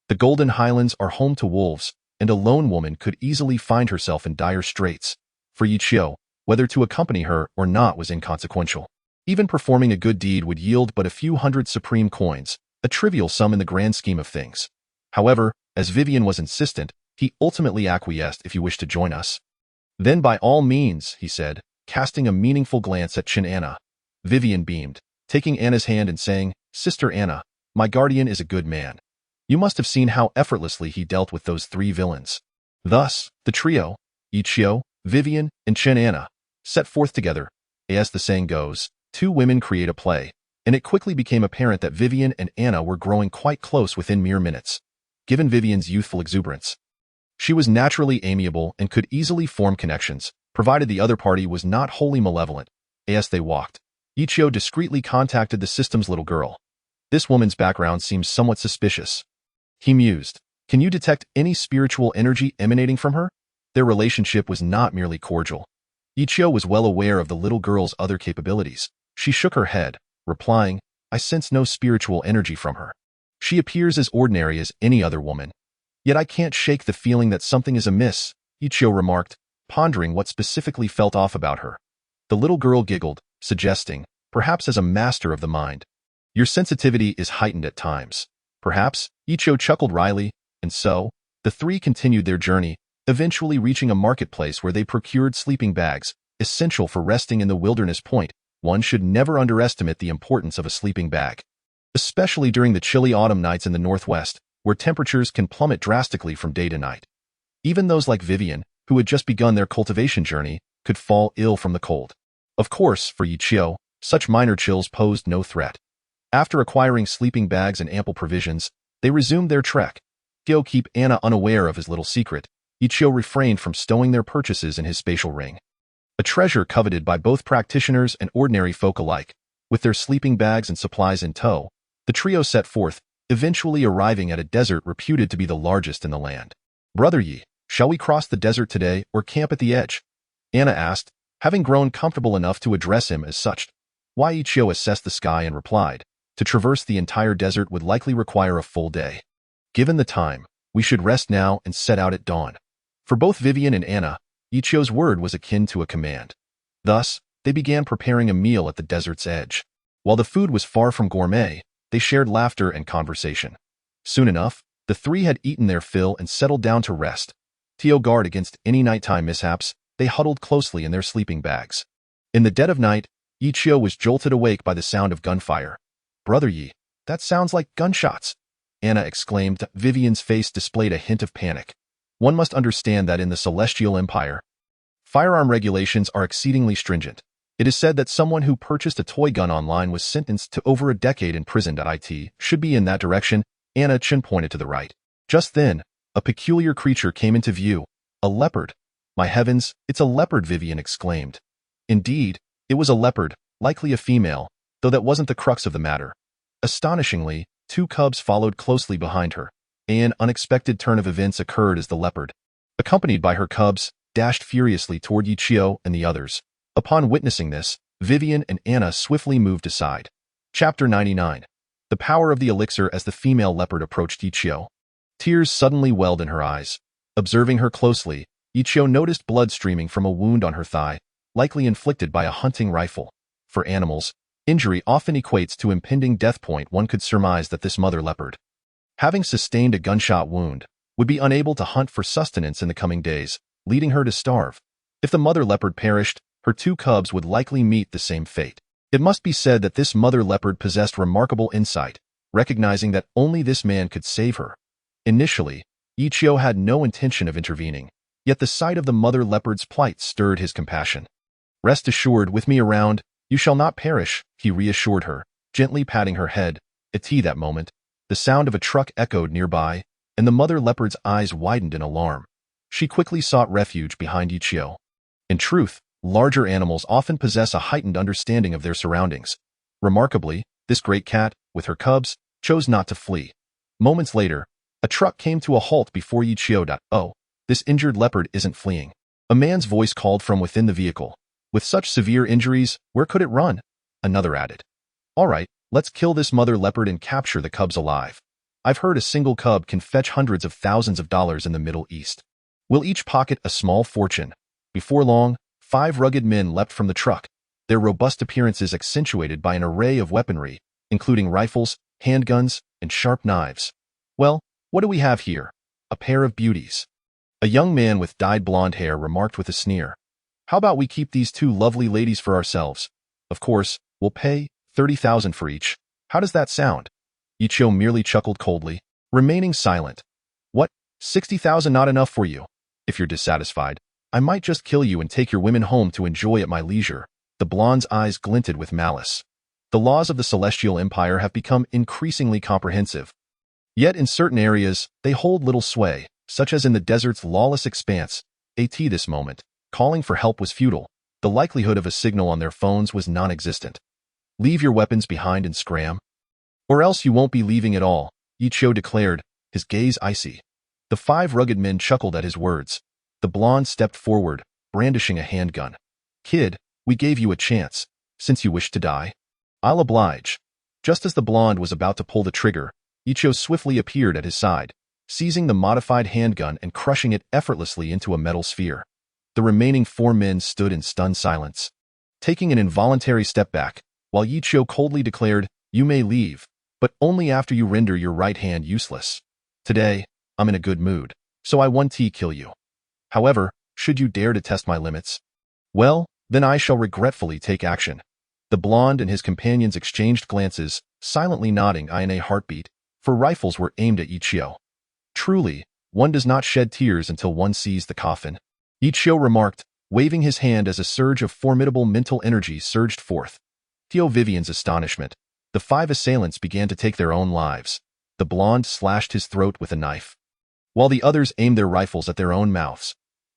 The Golden Highlands are home to wolves, and a lone woman could easily find herself in dire straits. For Ichio, whether to accompany her or not was inconsequential. Even performing a good deed would yield but a few hundred supreme coins, a trivial sum in the grand scheme of things. However, as Vivian was insistent, he ultimately acquiesced. If you wish to join us, then by all means, he said, casting a meaningful glance at Anna. Vivian beamed, taking Anna's hand and saying, Sister Anna, my guardian is a good man. You must have seen how effortlessly he dealt with those three villains. Thus, the trio, Ichio, Vivian, and Anna, set forth together. As the saying goes, two women create a play, and it quickly became apparent that Vivian and Anna were growing quite close within mere minutes. Given Vivian's youthful exuberance, she was naturally amiable and could easily form connections, provided the other party was not wholly malevolent. As they walked, Ichio discreetly contacted the system's little girl. This woman's background seems somewhat suspicious. He mused, can you detect any spiritual energy emanating from her? Their relationship was not merely cordial. Ichio was well aware of the little girl's other capabilities. She shook her head, replying, I sense no spiritual energy from her. She appears as ordinary as any other woman. Yet I can't shake the feeling that something is amiss, Ichio remarked, pondering what specifically felt off about her. The little girl giggled, suggesting, perhaps as a master of the mind. Your sensitivity is heightened at times. Perhaps, Ichio chuckled wryly, and so, the three continued their journey, eventually reaching a marketplace where they procured sleeping bags, essential for resting in the wilderness. One should never underestimate the importance of a sleeping bag, especially during the chilly autumn nights in the Northwest, where temperatures can plummet drastically from day to night. Even those like Vivian, who had just begun their cultivation journey, could fall ill from the cold. Of course, for Ichio, such minor chills posed no threat. After acquiring sleeping bags and ample provisions, they resumed their trek. To keep Anna unaware of his little secret, Ichio refrained from stowing their purchases in his spatial ring. A treasure coveted by both practitioners and ordinary folk alike. With their sleeping bags and supplies in tow, the trio set forth, eventually arriving at a desert reputed to be the largest in the land. Brother Yi, shall we cross the desert today or camp at the edge? Anna asked, having grown comfortable enough to address him as such. Ichio assessed the sky and replied, to traverse the entire desert would likely require a full day. Given the time, we should rest now and set out at dawn. For both Vivian and Anna, Ichio's word was akin to a command. Thus, they began preparing a meal at the desert's edge. While the food was far from gourmet, they shared laughter and conversation. Soon enough, the three had eaten their fill and settled down to rest. To guard against any nighttime mishaps, they huddled closely in their sleeping bags. In the dead of night, Ichio was jolted awake by the sound of gunfire. "Brother Yi, that sounds like gunshots," Anna exclaimed. Vivian's face displayed a hint of panic. One must understand that in the Celestial Empire, firearm regulations are exceedingly stringent. It is said that someone who purchased a toy gun online was sentenced to over a decade in prison. It should be in that direction. Anna Chen pointed to the right. Just then, a peculiar creature came into view. A leopard. "My heavens, it's a leopard," Vivian exclaimed. Indeed, it was a leopard, likely a female, though that wasn't the crux of the matter. Astonishingly, 2 cubs followed closely behind her. An unexpected turn of events occurred as the leopard, accompanied by her cubs, dashed furiously toward Ichio and the others. Upon witnessing this, Vivian and Anna swiftly moved aside. Chapter 99. The power of the elixir. As the female leopard approached Ichio, tears suddenly welled in her eyes. Observing her closely, Ichio noticed blood streaming from a wound on her thigh, likely inflicted by a hunting rifle. For animals, injury often equates to impending death. One could surmise that this mother leopard, having sustained a gunshot wound, would be unable to hunt for sustenance in the coming days, leading her to starve. If the mother leopard perished, her 2 cubs would likely meet the same fate. It must be said that this mother leopard possessed remarkable insight, recognizing that only this man could save her. Initially, Ichio had no intention of intervening, yet the sight of the mother leopard's plight stirred his compassion. "Rest assured, with me around, you shall not perish," he reassured her, gently patting her head. At that moment, the sound of a truck echoed nearby, and the mother leopard's eyes widened in alarm. She quickly sought refuge behind Ichio. In truth, larger animals often possess a heightened understanding of their surroundings. Remarkably, this great cat, with her cubs, chose not to flee. Moments later, a truck came to a halt before Ichio. "Oh, this injured leopard isn't fleeing," a man's voice called from within the vehicle. "With such severe injuries, where could it run?" Another added. "All right, let's kill this mother leopard and capture the cubs alive. I've heard a single cub can fetch hundreds of thousands of dollars in the Middle East. We'll each pocket a small fortune." Before long, 5 rugged men leapt from the truck, their robust appearances accentuated by an array of weaponry, including rifles, handguns, and sharp knives. "Well, what do we have here? A pair of beauties," a young man with dyed blonde hair remarked with a sneer. "How about we keep these 2 lovely ladies for ourselves? Of course, we'll pay 30,000 for each. How does that sound?" Ichio merely chuckled coldly, remaining silent. "What, 60,000 not enough for you? If you're dissatisfied, I might just kill you and take your women home to enjoy at my leisure." The blonde's eyes glinted with malice. The laws of the Celestial Empire have become increasingly comprehensive. Yet in certain areas, they hold little sway, such as in the desert's lawless expanse. At this moment, calling for help was futile. The likelihood of a signal on their phones was non-existent. "Leave your weapons behind and scram, or else you won't be leaving at all," Ichio declared, his gaze icy. The 5 rugged men chuckled at his words. The blonde stepped forward, brandishing a handgun. "Kid, we gave you a chance. Since you wish to die, I'll oblige." Just as the blonde was about to pull the trigger, Ichio swiftly appeared at his side, seizing the modified handgun and crushing it effortlessly into a metal sphere. The remaining 4 men stood in stunned silence, taking an involuntary step back, while Ichio coldly declared, "You may leave, but only after you render your right hand useless. Today, I'm in a good mood, so I won't kill you. However, should you dare to test my limits, well, then I shall regretfully take action." The blonde and his companions exchanged glances, silently nodding in a heartbeat, for rifles were aimed at Ichio. "Truly, one does not shed tears until one sees the coffin," Ichio remarked, waving his hand as a surge of formidable mental energy surged forth. To Vivian's astonishment, the 5 assailants began to take their own lives. The blonde slashed his throat with a knife, while the others aimed their rifles at their own mouths.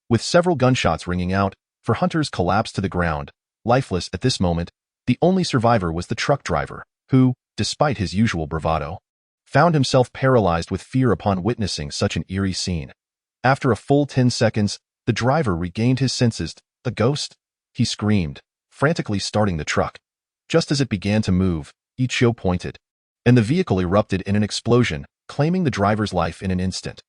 With several gunshots ringing out, 4 hunters collapsed to the ground, lifeless. At this moment, the only survivor was the truck driver, who, despite his usual bravado, found himself paralyzed with fear upon witnessing such an eerie scene. After a full 10 seconds, the driver regained his senses. "The ghost!" he screamed, frantically starting the truck. Just as it began to move, Ichio pointed, and the vehicle erupted in an explosion, claiming the driver's life in an instant.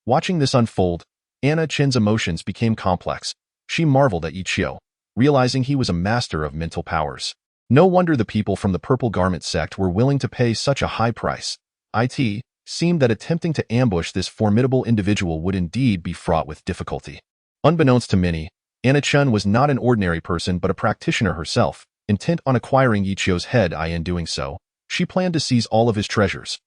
Watching this unfold, Anna Chen's emotions became complex. She marveled at Ichio, realizing he was a master of mental powers. No wonder the people from the Purple Garment sect were willing to pay such a high price. It seemed that attempting to ambush this formidable individual would indeed be fraught with difficulty. Unbeknownst to many, Anna-chun was not an ordinary person but a practitioner herself, intent on acquiring Yichio's head. In doing so, she planned to seize all of his treasures.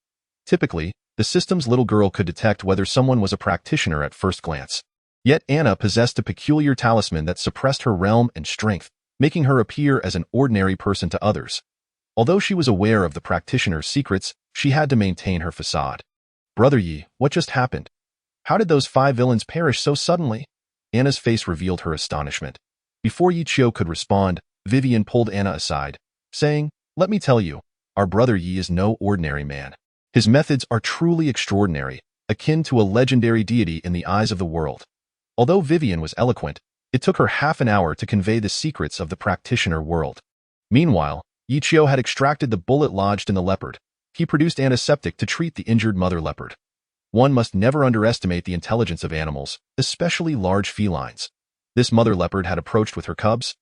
Typically, the system's little girl could detect whether someone was a practitioner at first glance. Yet Anna possessed a peculiar talisman that suppressed her realm and strength, making her appear as an ordinary person to others. Although she was aware of the practitioner's secrets, she had to maintain her facade. "Brother Yi, what just happened? How did those 5 villains perish so suddenly?" Anna's face revealed her astonishment. Before Yichio could respond, Vivian pulled Anna aside, saying, "Let me tell you, our brother Yi is no ordinary man. His methods are truly extraordinary, akin to a legendary deity in the eyes of the world." Although Vivian was eloquent, it took her half an hour to convey the secrets of the practitioner world. Meanwhile, Yichio had extracted the bullet lodged in the leopard. He produced antiseptic to treat the injured mother leopard. One must never underestimate the intelligence of animals, especially large felines. This mother leopard had approached with her cubs,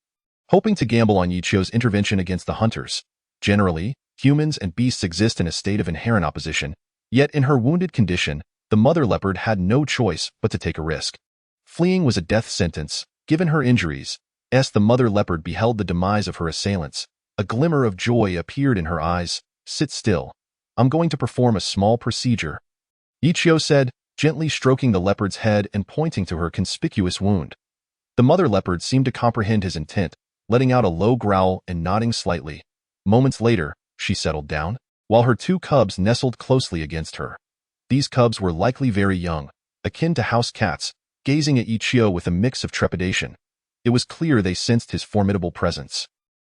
hoping to gamble on Yichio's intervention against the hunters. Generally, humans and beasts exist in a state of inherent opposition, yet in her wounded condition, the mother leopard had no choice but to take a risk. Fleeing was a death sentence, given her injuries. As the mother leopard beheld the demise of her assailants, a glimmer of joy appeared in her eyes. "Sit still. I'm going to perform a small procedure," Yichio said, gently stroking the leopard's head and pointing to her conspicuous wound. The mother leopard seemed to comprehend his intent, letting out a low growl and nodding slightly. Moments later, she settled down, while her 2 cubs nestled closely against her. These cubs were likely very young, akin to house cats, gazing at Yichio with a mix of trepidation. It was clear they sensed his formidable presence.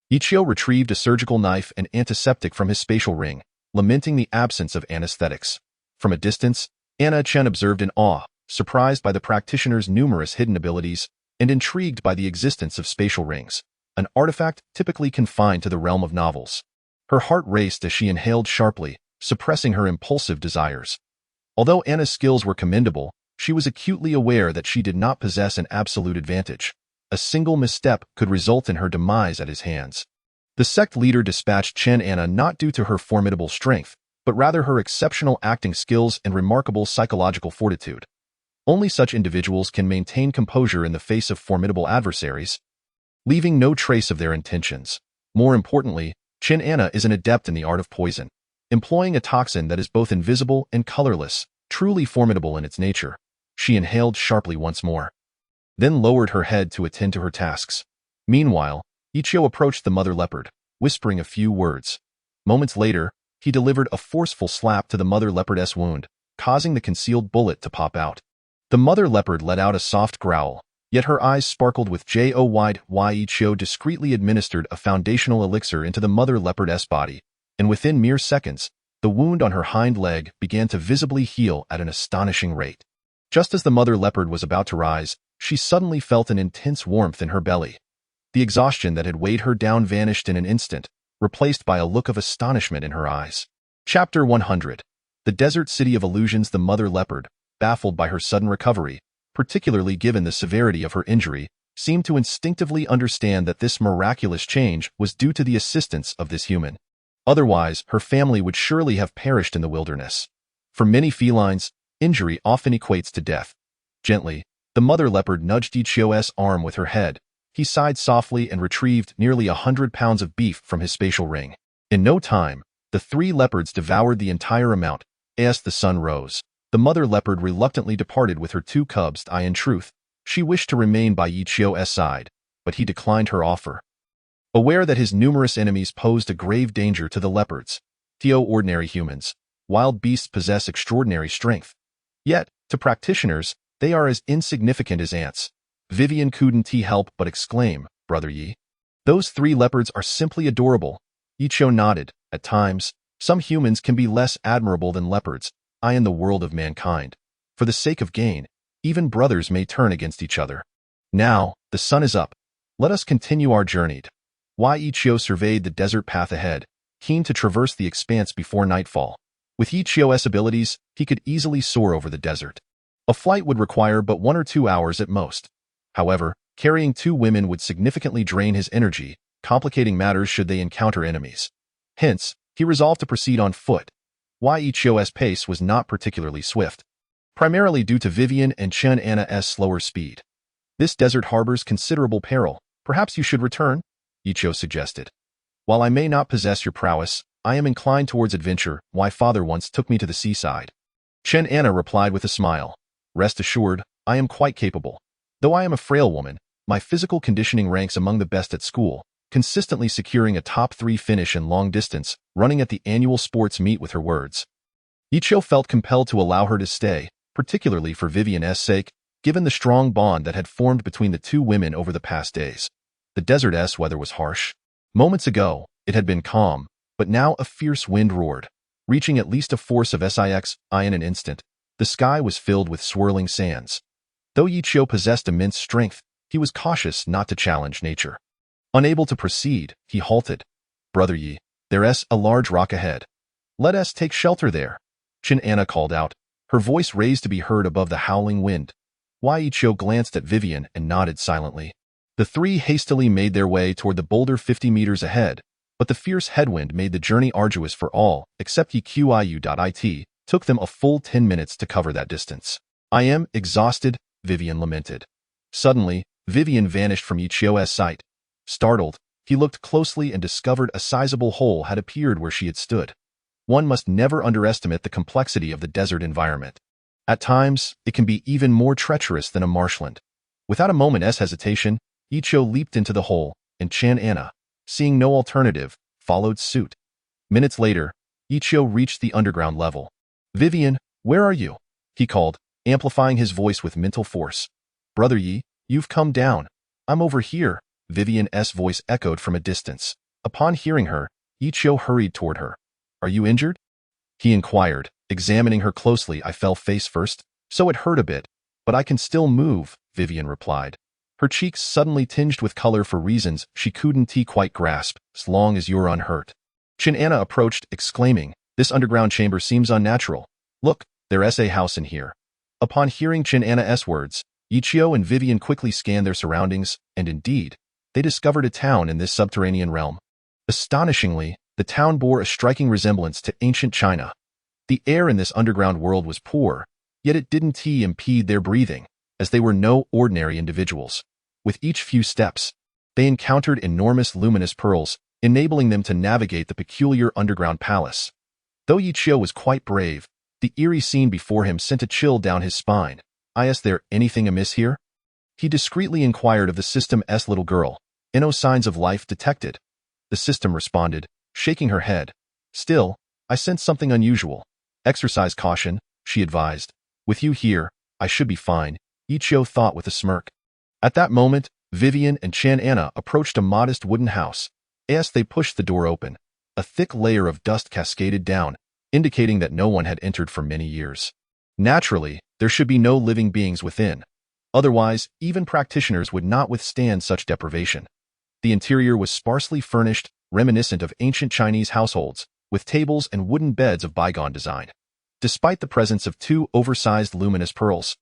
Yichio retrieved a surgical knife and antiseptic from his spatial ring, lamenting the absence of anesthetics. From a distance, Anna-chan observed in awe, surprised by the practitioner's numerous hidden abilities and intrigued by the existence of spatial rings, an artifact typically confined to the realm of novels. Her heart raced as she inhaled sharply, suppressing her impulsive desires. Although Anna's skills were commendable, she was acutely aware that she did not possess an absolute advantage. A single misstep could result in her demise at his hands. The sect leader dispatched Chen Anna not due to her formidable strength, but rather her exceptional acting skills and remarkable psychological fortitude. Only such individuals can maintain composure in the face of formidable adversaries, leaving no trace of their intentions. More importantly, Chen Anna is an adept in the art of poison, employing a toxin that is both invisible and colorless, truly formidable in its nature. She inhaled sharply once more, then lowered her head to attend to her tasks. Meanwhile, Ichio approached the mother leopard, whispering a few words. Moments later, he delivered a forceful slap to the mother leopardess wound, causing the concealed bullet to pop out. The mother leopard let out a soft growl, yet her eyes sparkled with joy. Ichio discreetly administered a foundational elixir into the mother leopardess body, and within mere seconds, the wound on her hind leg began to visibly heal at an astonishing rate. Just as the mother leopard was about to rise, she suddenly felt an intense warmth in her belly. The exhaustion that had weighed her down vanished in an instant, replaced by a look of astonishment in her eyes. Chapter 100. The Desert City of Illusions. The mother leopard, baffled by her sudden recovery, particularly given the severity of her injury, seemed to instinctively understand that this miraculous change was due to the assistance of this human. Otherwise, her family would surely have perished in the wilderness. For many felines, injury often equates to death. Gently, the mother leopard nudged Ichio's arm with her head. He sighed softly and retrieved nearly 100 pounds of beef from his spatial ring. In no time, the 3 leopards devoured the entire amount. As the sun rose, the mother leopard reluctantly departed with her 2 cubs. In truth, she wished to remain by Ichio's side, but he declined her offer. Aware that his numerous enemies posed a grave danger to the leopards, ordinary humans, wild beasts possess extraordinary strength. Yet, to practitioners, they are as insignificant as ants. Vivian couldn't help but exclaim, "Brother Yi, those 3 leopards are simply adorable." Ichio nodded. At times, some humans can be less admirable than leopards, in the world of mankind. For the sake of gain, even brothers may turn against each other. Now, the sun is up. Let us continue our journey. Ichio surveyed the desert path ahead, keen to traverse the expanse before nightfall. With Ichio's abilities, he could easily soar over the desert. A flight would require but 1 or 2 hours at most. However, carrying 2 women would significantly drain his energy, complicating matters should they encounter enemies. Hence, he resolved to proceed on foot. Ichio's pace was not particularly swift, primarily due to Vivian and Chen Anna's slower speed. This desert harbors considerable peril. Perhaps you should return, Yichio suggested. While I may not possess your prowess, I am inclined towards adventure. My father once took me to the seaside. Chen Anna replied with a smile. Rest assured, I am quite capable. Though I am a frail woman, my physical conditioning ranks among the best at school, consistently securing a top 3 finish in long distance, running at the annual sports meet with her words. Yichio felt compelled to allow her to stay, particularly for Vivian's sake, given the strong bond that had formed between the two women over the past days. The desert's weather was harsh. Moments ago, it had been calm, but now a fierce wind roared. Reaching at least a force of six in an instant, the sky was filled with swirling sands. Though Yichio possessed immense strength, he was cautious not to challenge nature. Unable to proceed, he halted. Brother Yi, there's a large rock ahead. Let us take shelter there, Chen Anna called out, her voice raised to be heard above the howling wind. Yichio glanced at Vivian and nodded silently. The three hastily made their way toward the boulder 50 meters ahead, but the fierce headwind made the journey arduous for all, except EQIU.IT, took them a full 10 minutes to cover that distance. I am exhausted, Vivian lamented. Suddenly, Vivian vanished from Yichio's sight. Startled, he looked closely and discovered a sizable hole had appeared where she had stood. One must never underestimate the complexity of the desert environment. At times, it can be even more treacherous than a marshland. Without a moment's hesitation, Yichio leaped into the hole, and Chen Anna, seeing no alternative, followed suit. Minutes later, Yichio reached the underground level. Vivian, where are you? He called, amplifying his voice with mental force. Brother Yi, you've come down. I'm over here, Vivian's voice echoed from a distance. Upon hearing her, Yichio hurried toward her. Are you injured? He inquired, examining her closely. I fell face first, so it hurt a bit, but I can still move, Vivian replied. Her cheeks suddenly tinged with color for reasons she couldn't quite grasp, as long as you're unhurt. Chen Anna approached, exclaiming, this underground chamber seems unnatural. Look, there's a house in here. Upon hearing Chen Anna's words, Yichio and Vivian quickly scanned their surroundings, and indeed, they discovered a town in this subterranean realm. Astonishingly, the town bore a striking resemblance to ancient China. The air in this underground world was poor, yet it didn't impede their breathing, as they were no ordinary individuals. With each few steps, they encountered enormous luminous pearls, enabling them to navigate the peculiar underground palace. Though Yichio was quite brave, the eerie scene before him sent a chill down his spine. Is there anything amiss here? He discreetly inquired of the system's little girl. No signs of life detected. The system responded, shaking her head. Still, I sense something unusual. Exercise caution, she advised. With you here, I should be fine, Yichio thought with a smirk. At that moment, Vivian and Chen Anna approached a modest wooden house. As they pushed the door open, a thick layer of dust cascaded down, indicating that no one had entered for many years. Naturally, there should be no living beings within. Otherwise, even practitioners would not withstand such deprivation. The interior was sparsely furnished, reminiscent of ancient Chinese households, with tables and wooden beds of bygone design. Despite the presence of 2 oversized luminous pearls,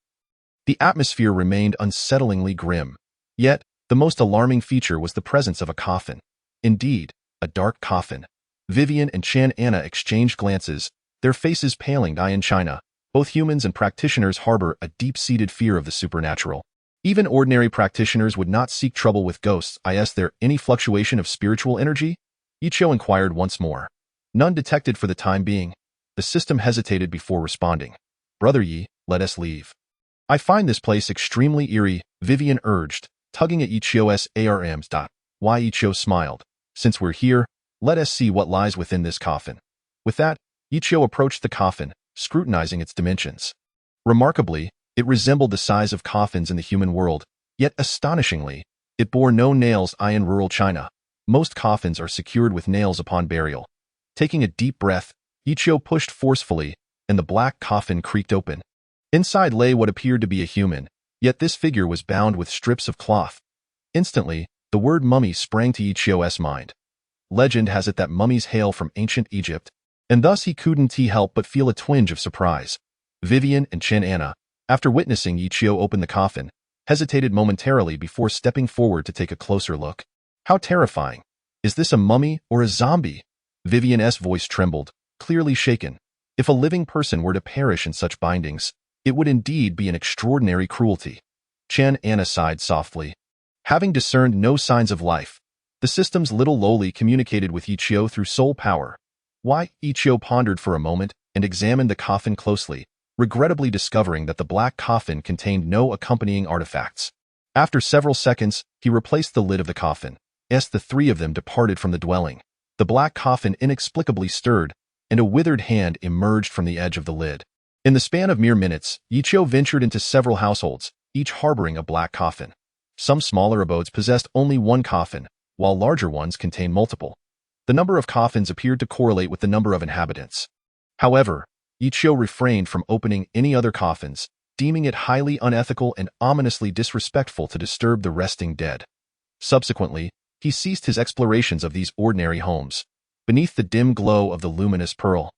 the atmosphere remained unsettlingly grim. Yet, the most alarming feature was the presence of a coffin. Indeed, a dark coffin. Vivian and Chen Anna exchanged glances, their faces paling. In China, both humans and practitioners harbor a deep-seated fear of the supernatural. Even ordinary practitioners would not seek trouble with ghosts. Is there any fluctuation of spiritual energy? Yichio inquired once more. None detected for the time being. The system hesitated before responding. Brother Yi, let us leave. I find this place extremely eerie, Vivian urged, tugging at Yichio's arms. Yichio smiled. Since we're here, let us see what lies within this coffin. With that, Yichio approached the coffin, scrutinizing its dimensions. Remarkably, it resembled the size of coffins in the human world, yet astonishingly, it bore no nails. In rural China, most coffins are secured with nails upon burial. Taking a deep breath, Yichio pushed forcefully, and the black coffin creaked open. Inside lay what appeared to be a human, yet this figure was bound with strips of cloth. Instantly, the word mummy sprang to Yichio's mind. Legend has it that mummies hail from ancient Egypt, and thus he couldn't help but feel a twinge of surprise. Vivian and Chen Anna, after witnessing Yichio open the coffin, hesitated momentarily before stepping forward to take a closer look. How terrifying! Is this a mummy or a zombie? Vivian's voice trembled, clearly shaken. If a living person were to perish in such bindings, it would indeed be an extraordinary cruelty. Chen Anna sighed softly. Having discerned no signs of life, the system's little lowly communicated with Ichio through soul power. Why? Ichio pondered for a moment and examined the coffin closely, regrettably discovering that the black coffin contained no accompanying artifacts. After several seconds, he replaced the lid of the coffin. As the three of them departed from the dwelling, the black coffin inexplicably stirred, and a withered hand emerged from the edge of the lid. In the span of mere minutes, Ichio ventured into several households, each harboring a black coffin. Some smaller abodes possessed only one coffin, while larger ones contained multiple. The number of coffins appeared to correlate with the number of inhabitants. However, Ichio refrained from opening any other coffins, deeming it highly unethical and ominously disrespectful to disturb the resting dead. Subsequently, he ceased his explorations of these ordinary homes, beneath the dim glow of the luminous pearl.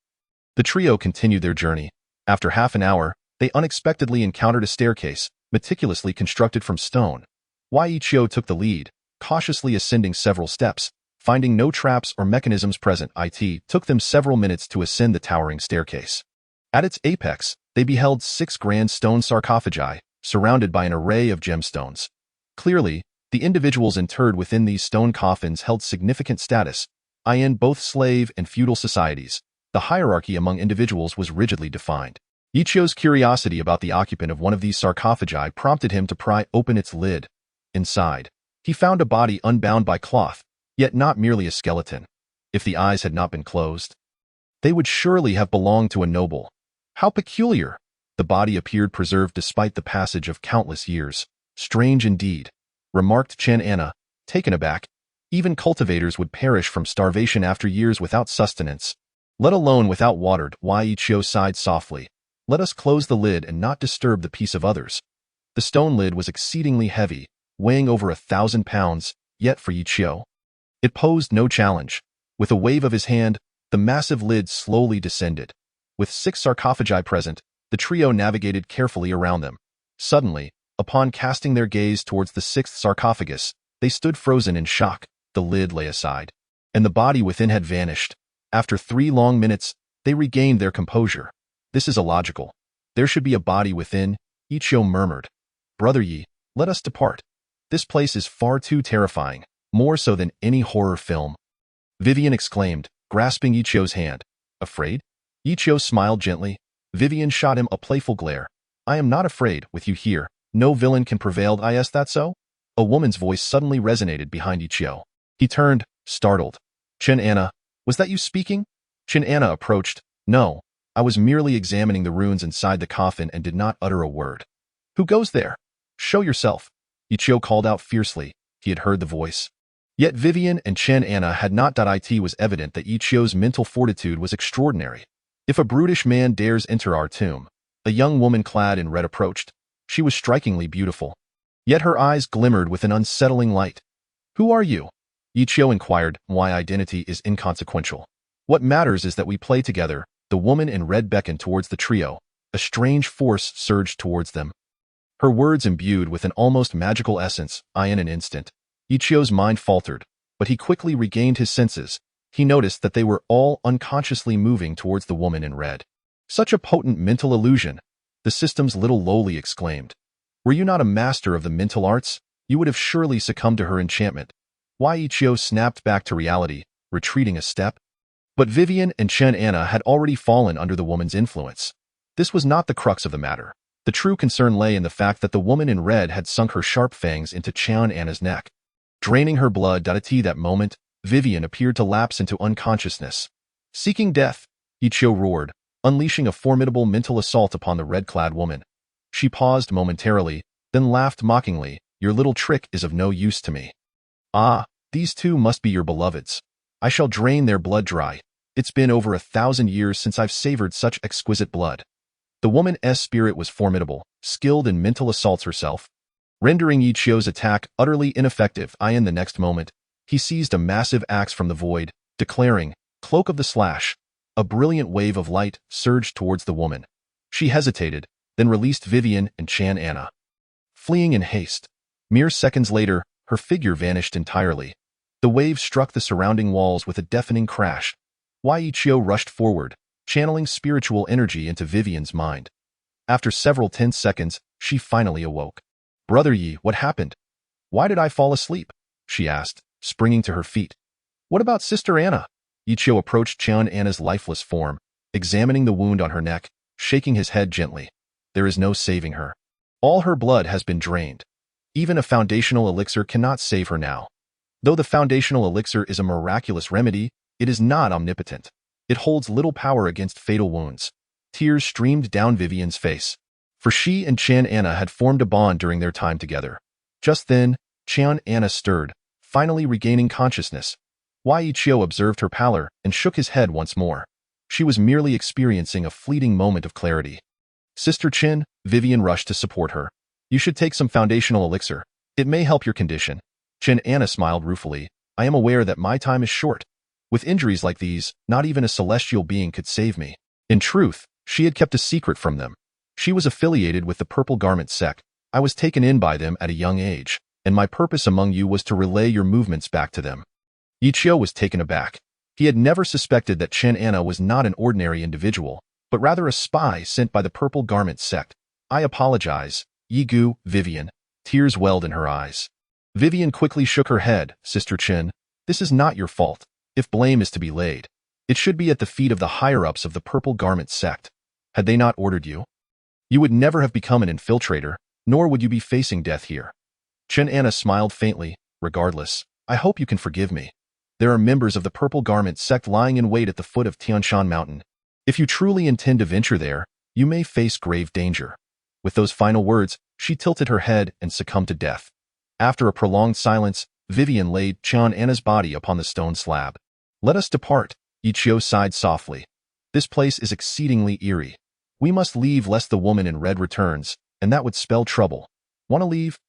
The trio continued their journey. After half an hour, they unexpectedly encountered a staircase, meticulously constructed from stone. Ichio took the lead, cautiously ascending several steps. Finding no traps or mechanisms present, it took them several minutes to ascend the towering staircase. At its apex, they beheld 6 grand stone sarcophagi, surrounded by an array of gemstones. Clearly, the individuals interred within these stone coffins held significant status, in both slave and feudal societies. The hierarchy among individuals was rigidly defined. Ichio's curiosity about the occupant of one of these sarcophagi prompted him to pry open its lid. Inside, he found a body unbound by cloth, yet not merely a skeleton. If the eyes had not been closed, they would surely have belonged to a noble. How peculiar! The body appeared preserved despite the passage of countless years. Strange indeed, remarked Chen Anna, taken aback. Even cultivators would perish from starvation after years without sustenance, let alone without water. Ichio sighed softly. Let us close the lid and not disturb the peace of others. The stone lid was exceedingly heavy, weighing over 1,000 pounds, yet for Ichio, it posed no challenge. With a wave of his hand, the massive lid slowly descended. With 6 sarcophagi present, the trio navigated carefully around them. Suddenly, upon casting their gaze towards the 6th sarcophagus, they stood frozen in shock. The lid lay aside, and the body within had vanished. After 3 long minutes, they regained their composure. This is illogical. There should be a body within, Ichio murmured. Brother Yi, let us depart. This place is far too terrifying, more so than any horror film. Vivian exclaimed, grasping Ichio's hand. Afraid? Ichio smiled gently. Vivian shot him a playful glare. I am not afraid, with you here. No villain can prevail. Is that so? A woman's voice suddenly resonated behind Ichio. He turned, startled. Chen Anna, was that you speaking? Chen Anna approached. No, I was merely examining the runes inside the coffin and did not utter a word. Who goes there? Show yourself. Ichio called out fiercely. He had heard the voice. Yet Vivian and Chen Anna had not. It was evident that Ichio's mental fortitude was extraordinary. If a brutish man dares enter our tomb, a young woman clad in red approached. She was strikingly beautiful. Yet her eyes glimmered with an unsettling light. Who are you? Ichio inquired. My identity is inconsequential. What matters is that we play together. The woman in red beckoned towards the trio. A strange force surged towards them. Her words imbued with an almost magical essence. In an instant, Ichio's mind faltered, but he quickly regained his senses. He noticed that they were all unconsciously moving towards the woman in red. Such a potent mental illusion, the system's little lowly exclaimed. Were you not a master of the mental arts, you would have surely succumbed to her enchantment. Ichio snapped back to reality, retreating a step. But Vivian and Chen Anna had already fallen under the woman's influence. This was not the crux of the matter. The true concern lay in the fact that the woman in red had sunk her sharp fangs into Chen Anna's neck, draining her blood. At that moment, Vivian appeared to lapse into unconsciousness. Seeking death, Ichio roared, unleashing a formidable mental assault upon the red-clad woman. She paused momentarily, then laughed mockingly. Your little trick is of no use to me. Ah, these two must be your beloveds. I shall drain their blood dry. It's been over 1,000 years since I've savored such exquisite blood. The woman's spirit was formidable, skilled in mental assaults herself, rendering Ichio's attack utterly ineffective. In the next moment, he seized a massive axe from the void, declaring, Cloak of the Slash. A brilliant wave of light surged towards the woman. She hesitated, then released Vivian and Chen Anna, fleeing in haste. Mere seconds later, her figure vanished entirely. The wave struck the surrounding walls with a deafening crash. Ichio rushed forward, channeling spiritual energy into Vivian's mind. After several tense seconds, she finally awoke. Brother Yi, what happened? Why did I fall asleep? She asked, springing to her feet. What about Sister Anna? Ichio approached Cheon Anna's lifeless form, examining the wound on her neck, shaking his head gently. There is no saving her. All her blood has been drained. Even a foundational elixir cannot save her now. Though the foundational elixir is a miraculous remedy, it is not omnipotent. It holds little power against fatal wounds. Tears streamed down Vivian's face. For she and Cheon Anna had formed a bond during their time together. Just then, Cheon Anna stirred, finally regaining consciousness. Ichio observed her pallor and shook his head once more. She was merely experiencing a fleeting moment of clarity. Sister Chin, Vivian rushed to support her. You should take some foundational elixir. It may help your condition. Cheon Anna smiled ruefully. I am aware that my time is short. With injuries like these, not even a celestial being could save me. In truth, she had kept a secret from them. She was affiliated with the Purple Garment sect. I was taken in by them at a young age, and my purpose among you was to relay your movements back to them. Ichio was taken aback. He had never suspected that Cheon Anna was not an ordinary individual, but rather a spy sent by the Purple Garment sect. I apologize, Yigu, Vivian. Tears welled in her eyes. Vivian quickly shook her head. Sister Chin, this is not your fault. If blame is to be laid, it should be at the feet of the higher-ups of the Purple Garment sect. Had they not ordered you, you would never have become an infiltrator, nor would you be facing death here. Cheon Anna smiled faintly. Regardless, I hope you can forgive me. There are members of the Purple Garment sect lying in wait at the foot of Tianshan Mountain. If you truly intend to venture there, you may face grave danger. With those final words, she tilted her head and succumbed to death. After a prolonged silence, Vivian laid Cheon Anna's body upon the stone slab. Let us depart, Ichio sighed softly. This place is exceedingly eerie. We must leave lest the woman in red returns, and that would spell trouble. Want to leave?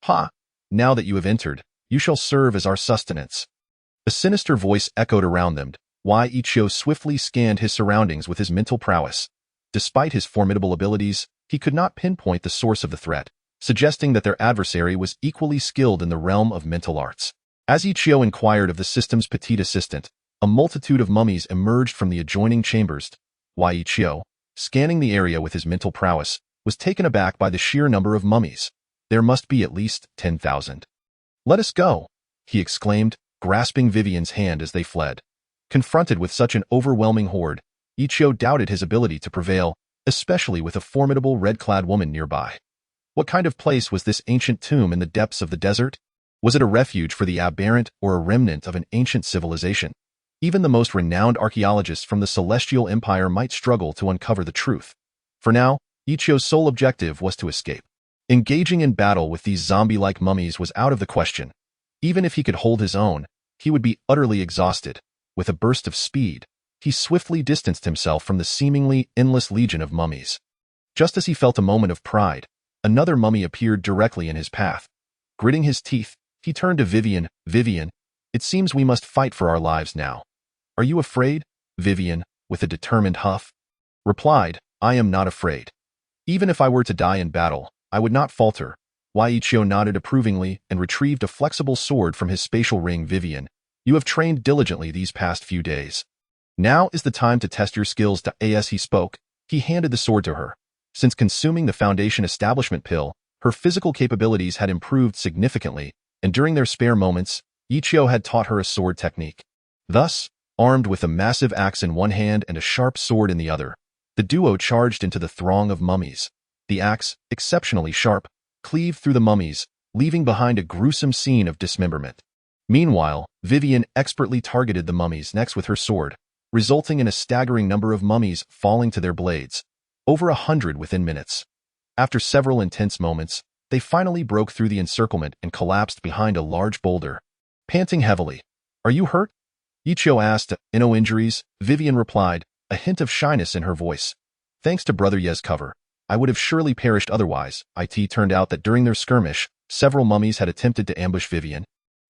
Ha! Now that you have entered, you shall serve as our sustenance. A sinister voice echoed around them. Ichio swiftly scanned his surroundings with his mental prowess. Despite his formidable abilities, he could not pinpoint the source of the threat, suggesting that their adversary was equally skilled in the realm of mental arts. As Ichio inquired of the system's petite assistant, a multitude of mummies emerged from the adjoining chambers. Ichio, scanning the area with his mental prowess, was taken aback by the sheer number of mummies. There must be at least 10,000. Let us go, he exclaimed, grasping Vivian's hand as they fled. Confronted with such an overwhelming horde, Ichio doubted his ability to prevail, especially with a formidable red-clad woman nearby. What kind of place was this ancient tomb in the depths of the desert? Was it a refuge for the aberrant or a remnant of an ancient civilization? Even the most renowned archaeologists from the Celestial Empire might struggle to uncover the truth. For now, Ichio's sole objective was to escape. Engaging in battle with these zombie-like mummies was out of the question. Even if he could hold his own, he would be utterly exhausted. With a burst of speed, he swiftly distanced himself from the seemingly endless legion of mummies. Just as he felt a moment of pride, another mummy appeared directly in his path. Gritting his teeth, he turned to Vivian. Vivian, it seems we must fight for our lives now. Are you afraid? Vivian, with a determined huff, replied, I am not afraid. Even if I were to die in battle, I would not falter. Ichio nodded approvingly and retrieved a flexible sword from his spatial ring. Vivian, you have trained diligently these past few days. Now is the time to test your skills. As he spoke, he handed the sword to her. Since consuming the Foundation Establishment pill, her physical capabilities had improved significantly, and during their spare moments, Ichio had taught her a sword technique. Thus, armed with a massive axe in one hand and a sharp sword in the other, the duo charged into the throng of mummies. The axe, exceptionally sharp, cleaved through the mummies, leaving behind a gruesome scene of dismemberment. Meanwhile, Vivian expertly targeted the mummies' necks with her sword, resulting in a staggering number of mummies falling to their blades, over 100 within minutes. After several intense moments, they finally broke through the encirclement and collapsed behind a large boulder. Panting heavily, Are you hurt? Ichio asked. No injuries, Vivian replied, a hint of shyness in her voice. Thanks to Brother Ye's cover, I would have surely perished otherwise. It turned out that during their skirmish, several mummies had attempted to ambush Vivian,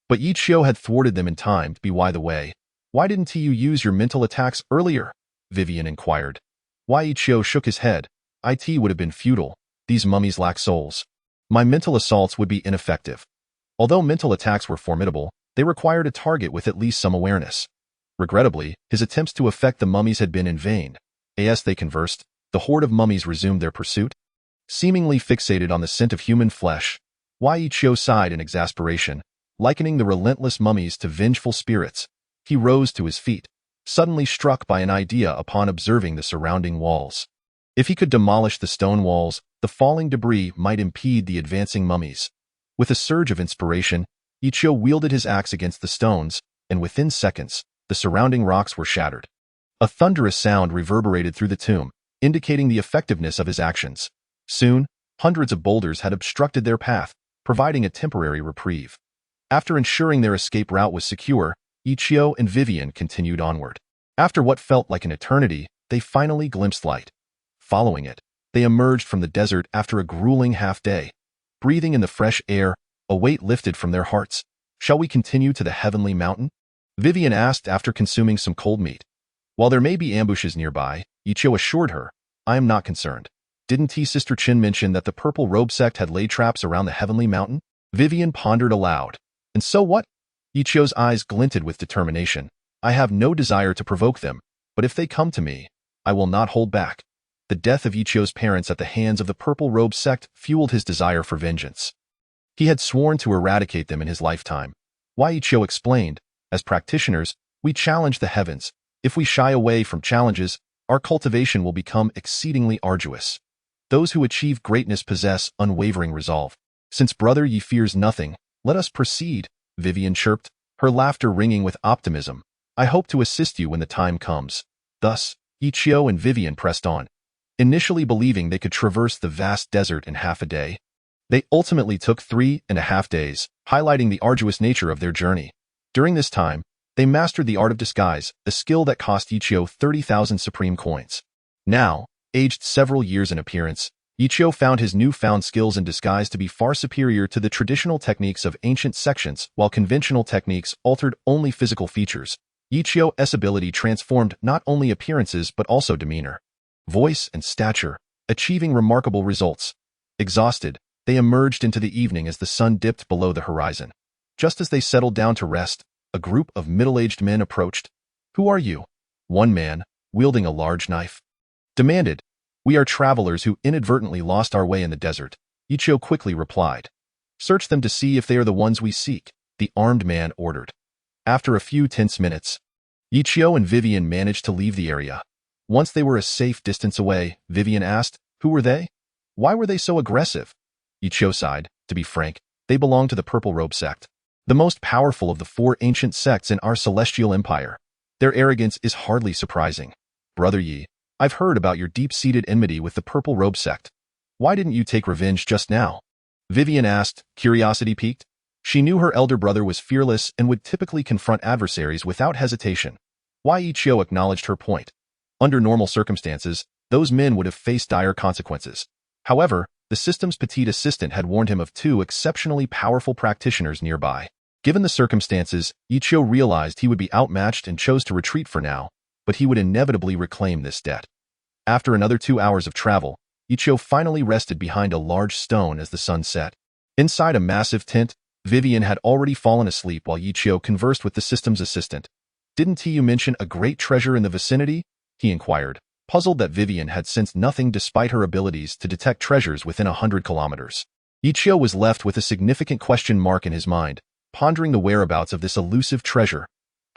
but Ichio had thwarted them in time. By the way, why didn't you use your mental attacks earlier? Vivian inquired. Ichio shook his head. It would have been futile. These mummies lack souls. My mental assaults would be ineffective. Although mental attacks were formidable, they required a target with at least some awareness. Regrettably, his attempts to affect the mummies had been in vain. As they conversed, the horde of mummies resumed their pursuit. Seemingly fixated on the scent of human flesh, Yi Qiu sighed in exasperation, likening the relentless mummies to vengeful spirits. He rose to his feet, suddenly struck by an idea upon observing the surrounding walls. If he could demolish the stone walls, the falling debris might impede the advancing mummies. With a surge of inspiration, Yi Qiu wielded his axe against the stones, and within seconds, the surrounding rocks were shattered. A thunderous sound reverberated through the tomb, indicating the effectiveness of his actions. Soon, hundreds of boulders had obstructed their path, providing a temporary reprieve. After ensuring their escape route was secure, Yi Qiu and Vivian continued onward. After what felt like an eternity, they finally glimpsed light. Following it, they emerged from the desert after a grueling half-day. Breathing in the fresh air, a weight lifted from their hearts. "Shall we continue to the heavenly mountain?" Vivian asked after consuming some cold meat. While there may be ambushes nearby, Yi Qiu assured her, "I am not concerned. Didn't Sister Qin mention that the Purple Robe sect had laid traps around the heavenly mountain?" Vivian pondered aloud. "And so what?" Yi Qiu's eyes glinted with determination. "I have no desire to provoke them, but if they come to me, I will not hold back." The death of Yi Qiu's parents at the hands of the Purple Robe sect fueled his desire for vengeance. He had sworn to eradicate them in his lifetime. Yi Qiu explained, "As practitioners, we challenge the heavens. If we shy away from challenges, our cultivation will become exceedingly arduous. Those who achieve greatness possess unwavering resolve. Since Brother Yi fears nothing, let us proceed," Vivian chirped, her laughter ringing with optimism. "I hope to assist you when the time comes." Thus, Yi Qiu and Vivian pressed on. Initially believing they could traverse the vast desert in half a day, they ultimately took 3.5 days, highlighting the arduous nature of their journey. During this time, they mastered the art of disguise, a skill that cost Yi Qiu 30,000 supreme coins. Now, aged several years in appearance, Yi Qiu found his newfound skills in disguise to be far superior to the traditional techniques of ancient sections, while conventional techniques altered only physical features. Yi Qiu's ability transformed not only appearances but also demeanor, voice, and stature, achieving remarkable results. Exhausted, they emerged into the evening as the sun dipped below the horizon. Just as they settled down to rest, a group of middle-aged men approached. "Who are you?" One man, wielding a large knife, demanded. "We are travelers who inadvertently lost our way in the desert," Yi Qiu quickly replied. "Search them to see if they are the ones we seek," the armed man ordered. After a few tense minutes, Yi Qiu and Vivian managed to leave the area. Once they were a safe distance away, Vivian asked, "Who were they? Why were they so aggressive?" Yi Qiu sighed. "To be frank, they belong to the Purple Robe sect, the most powerful of the 4 ancient sects in our celestial empire. Their arrogance is hardly surprising. Brother Yi, I've heard about your deep-seated enmity with the Purple Robe sect. Why didn't you take revenge just now?" Vivian asked, curiosity piqued. She knew her elder brother was fearless and would typically confront adversaries without hesitation. Yi Qiu acknowledged her point. Under normal circumstances, those men would have faced dire consequences. However, the system's petite assistant had warned him of 2 exceptionally powerful practitioners nearby. Given the circumstances, Yi Qiu realized he would be outmatched and chose to retreat for now, but he would inevitably reclaim this debt. After another 2 hours of travel, Yi Qiu finally rested behind a large stone as the sun set. Inside a massive tent, Vivian had already fallen asleep while Yi Qiu conversed with the system's assistant. "Didn't you mention a great treasure in the vicinity?" he inquired, puzzled that Vivian had sensed nothing despite her abilities to detect treasures within 100 kilometers. Yi Qiu was left with a significant question mark in his mind, pondering the whereabouts of this elusive treasure.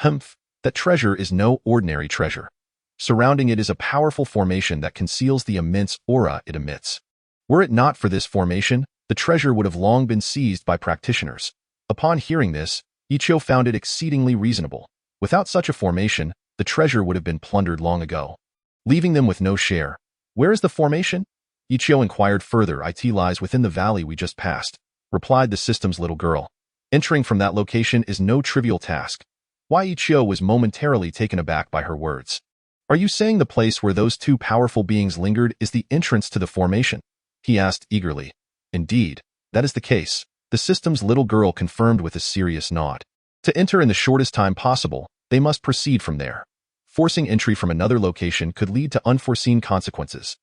That treasure is no ordinary treasure. Surrounding it is a powerful formation that conceals the immense aura it emits. Were it not for this formation, the treasure would have long been seized by practitioners. Upon hearing this, Yi Qiu found it exceedingly reasonable. Without such a formation, the treasure would have been plundered long ago, leaving them with no share. "Where is the formation?" Yi Qiu inquired further. "It lies within the valley we just passed," replied the system's little girl. Entering from that location is no trivial task. Yi Qiu was momentarily taken aback by her words. "Are you saying the place where those 2 powerful beings lingered is the entrance to the formation?" he asked eagerly. "Indeed, that is the case," the system's little girl confirmed with a serious nod. "To enter in the shortest time possible, they must proceed from there. Forcing entry from another location could lead to unforeseen consequences."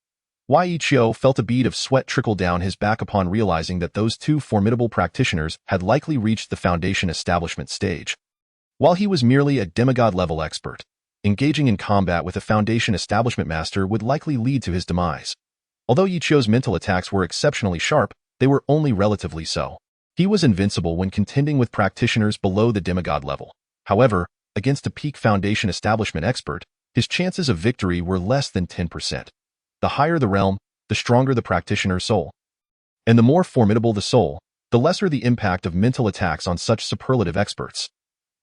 Yi Qiu felt a bead of sweat trickle down his back upon realizing that those 2 formidable practitioners had likely reached the Foundation establishment stage. While he was merely a demigod-level expert, engaging in combat with a Foundation establishment master would likely lead to his demise. Although Yi Qiu's mental attacks were exceptionally sharp, they were only relatively so. He was invincible when contending with practitioners below the demigod level. However, against a peak Foundation establishment expert, his chances of victory were less than 10%. The higher the realm, the stronger the practitioner's soul. And the more formidable the soul, the lesser the impact of mental attacks on such superlative experts.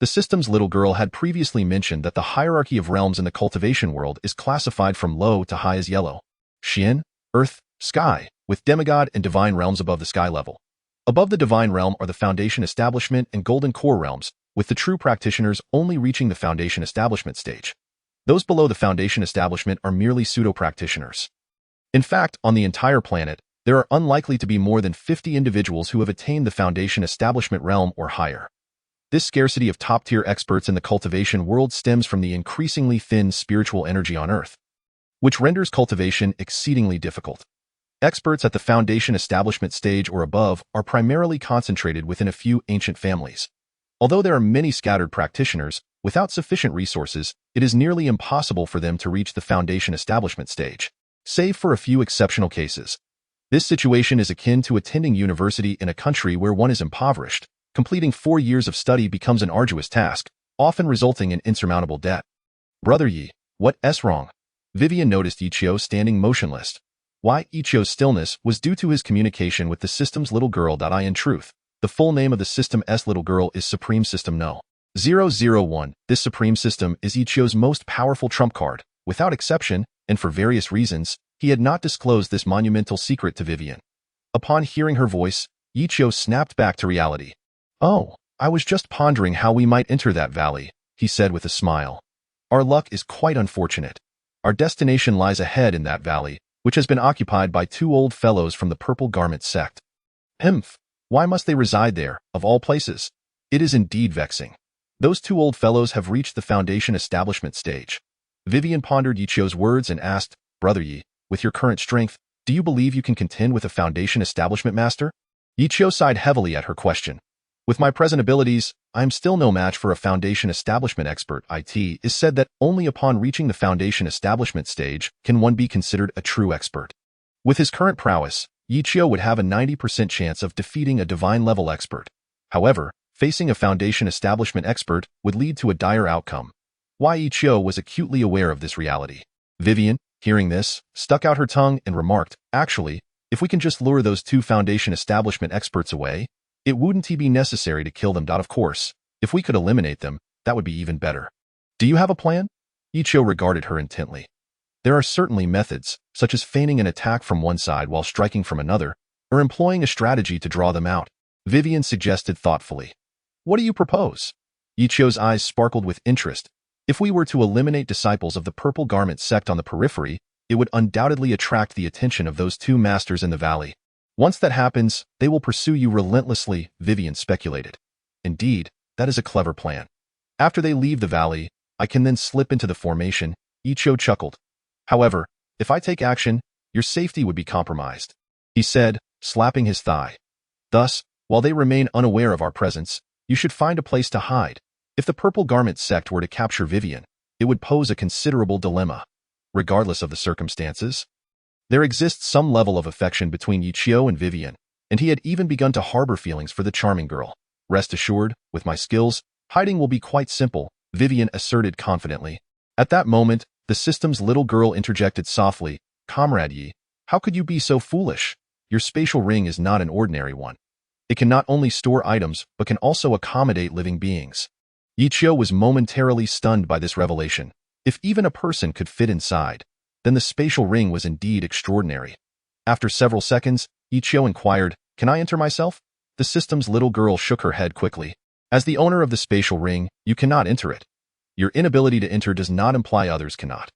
The system's little girl had previously mentioned that the hierarchy of realms in the cultivation world is classified from low to high as yellow. Xian, Earth, Sky, with demigod and divine realms above the sky level. Above the divine realm are the Foundation establishment and golden core realms, with the true practitioners only reaching the Foundation establishment stage. Those below the Foundation establishment are merely pseudo-practitioners. In fact, on the entire planet, there are unlikely to be more than 50 individuals who have attained the Foundation establishment realm or higher. This scarcity of top-tier experts in the cultivation world stems from the increasingly thin spiritual energy on Earth, which renders cultivation exceedingly difficult. Experts at the Foundation establishment stage or above are primarily concentrated within a few ancient families. Although there are many scattered practitioners, without sufficient resources, it is nearly impossible for them to reach the Foundation establishment stage, save for a few exceptional cases. This situation is akin to attending university in a country where one is impoverished. Completing 4 years of study becomes an arduous task, often resulting in insurmountable debt. Brother Yi, what's wrong? Vivian noticed Ichio standing motionless. Why Ichio's stillness was due to his communication with the system's little girl. In truth, the full name of the system's little girl is Supreme System No. 001. This Supreme System is Ichio's most powerful trump card. Without exception, and for various reasons, he had not disclosed this monumental secret to Vivian. Upon hearing her voice, Ichio snapped back to reality. Oh, I was just pondering how we might enter that valley, he said with a smile. Our luck is quite unfortunate. Our destination lies ahead in that valley, which has been occupied by 2 old fellows from the Purple Garment sect. Humph, why must they reside there, of all places? It is indeed vexing. Those 2 old fellows have reached the Foundation establishment stage. Vivian pondered Ichio's words and asked, Brother Yi, with your current strength, do you believe you can contend with a Foundation establishment master? Ichio sighed heavily at her question. With my present abilities, I am still no match for a Foundation establishment expert. It is said that only upon reaching the Foundation establishment stage can one be considered a true expert. With his current prowess, Ichio would have a 90% chance of defeating a divine-level expert. However, facing a Foundation establishment expert would lead to a dire outcome. Why Ichio was acutely aware of this reality. Vivian, hearing this, stuck out her tongue and remarked, Actually, if we can just lure those 2 Foundation establishment experts away, it wouldn't be necessary to kill them. Of course, if we could eliminate them, that would be even better. Do you have a plan? Ichio regarded her intently. There are certainly methods, such as feigning an attack from one side while striking from another, or employing a strategy to draw them out. Vivian suggested thoughtfully. What do you propose? Ichio's eyes sparkled with interest. If we were to eliminate disciples of the Purple Garment sect on the periphery, it would undoubtedly attract the attention of those 2 masters in the valley. Once that happens, they will pursue you relentlessly, Vivian speculated. Indeed, that is a clever plan. After they leave the valley, I can then slip into the formation, Ichio chuckled. However, if I take action, your safety would be compromised, he said, slapping his thigh. Thus, while they remain unaware of our presence, you should find a place to hide. If the Purple Garment sect were to capture Vivian, it would pose a considerable dilemma. Regardless of the circumstances, there exists some level of affection between Ichio and Vivian, and he had even begun to harbor feelings for the charming girl. Rest assured, with my skills, hiding will be quite simple, Vivian asserted confidently. At that moment, the system's little girl interjected softly, Comrade Yi, how could you be so foolish? Your spatial ring is not an ordinary one. It can not only store items, but can also accommodate living beings. Ichio was momentarily stunned by this revelation. If even a person could fit inside, then the spatial ring was indeed extraordinary. After several seconds, Ichio inquired, Can I enter myself? The system's little girl shook her head quickly. As the owner of the spatial ring, you cannot enter it. Your inability to enter does not imply others cannot.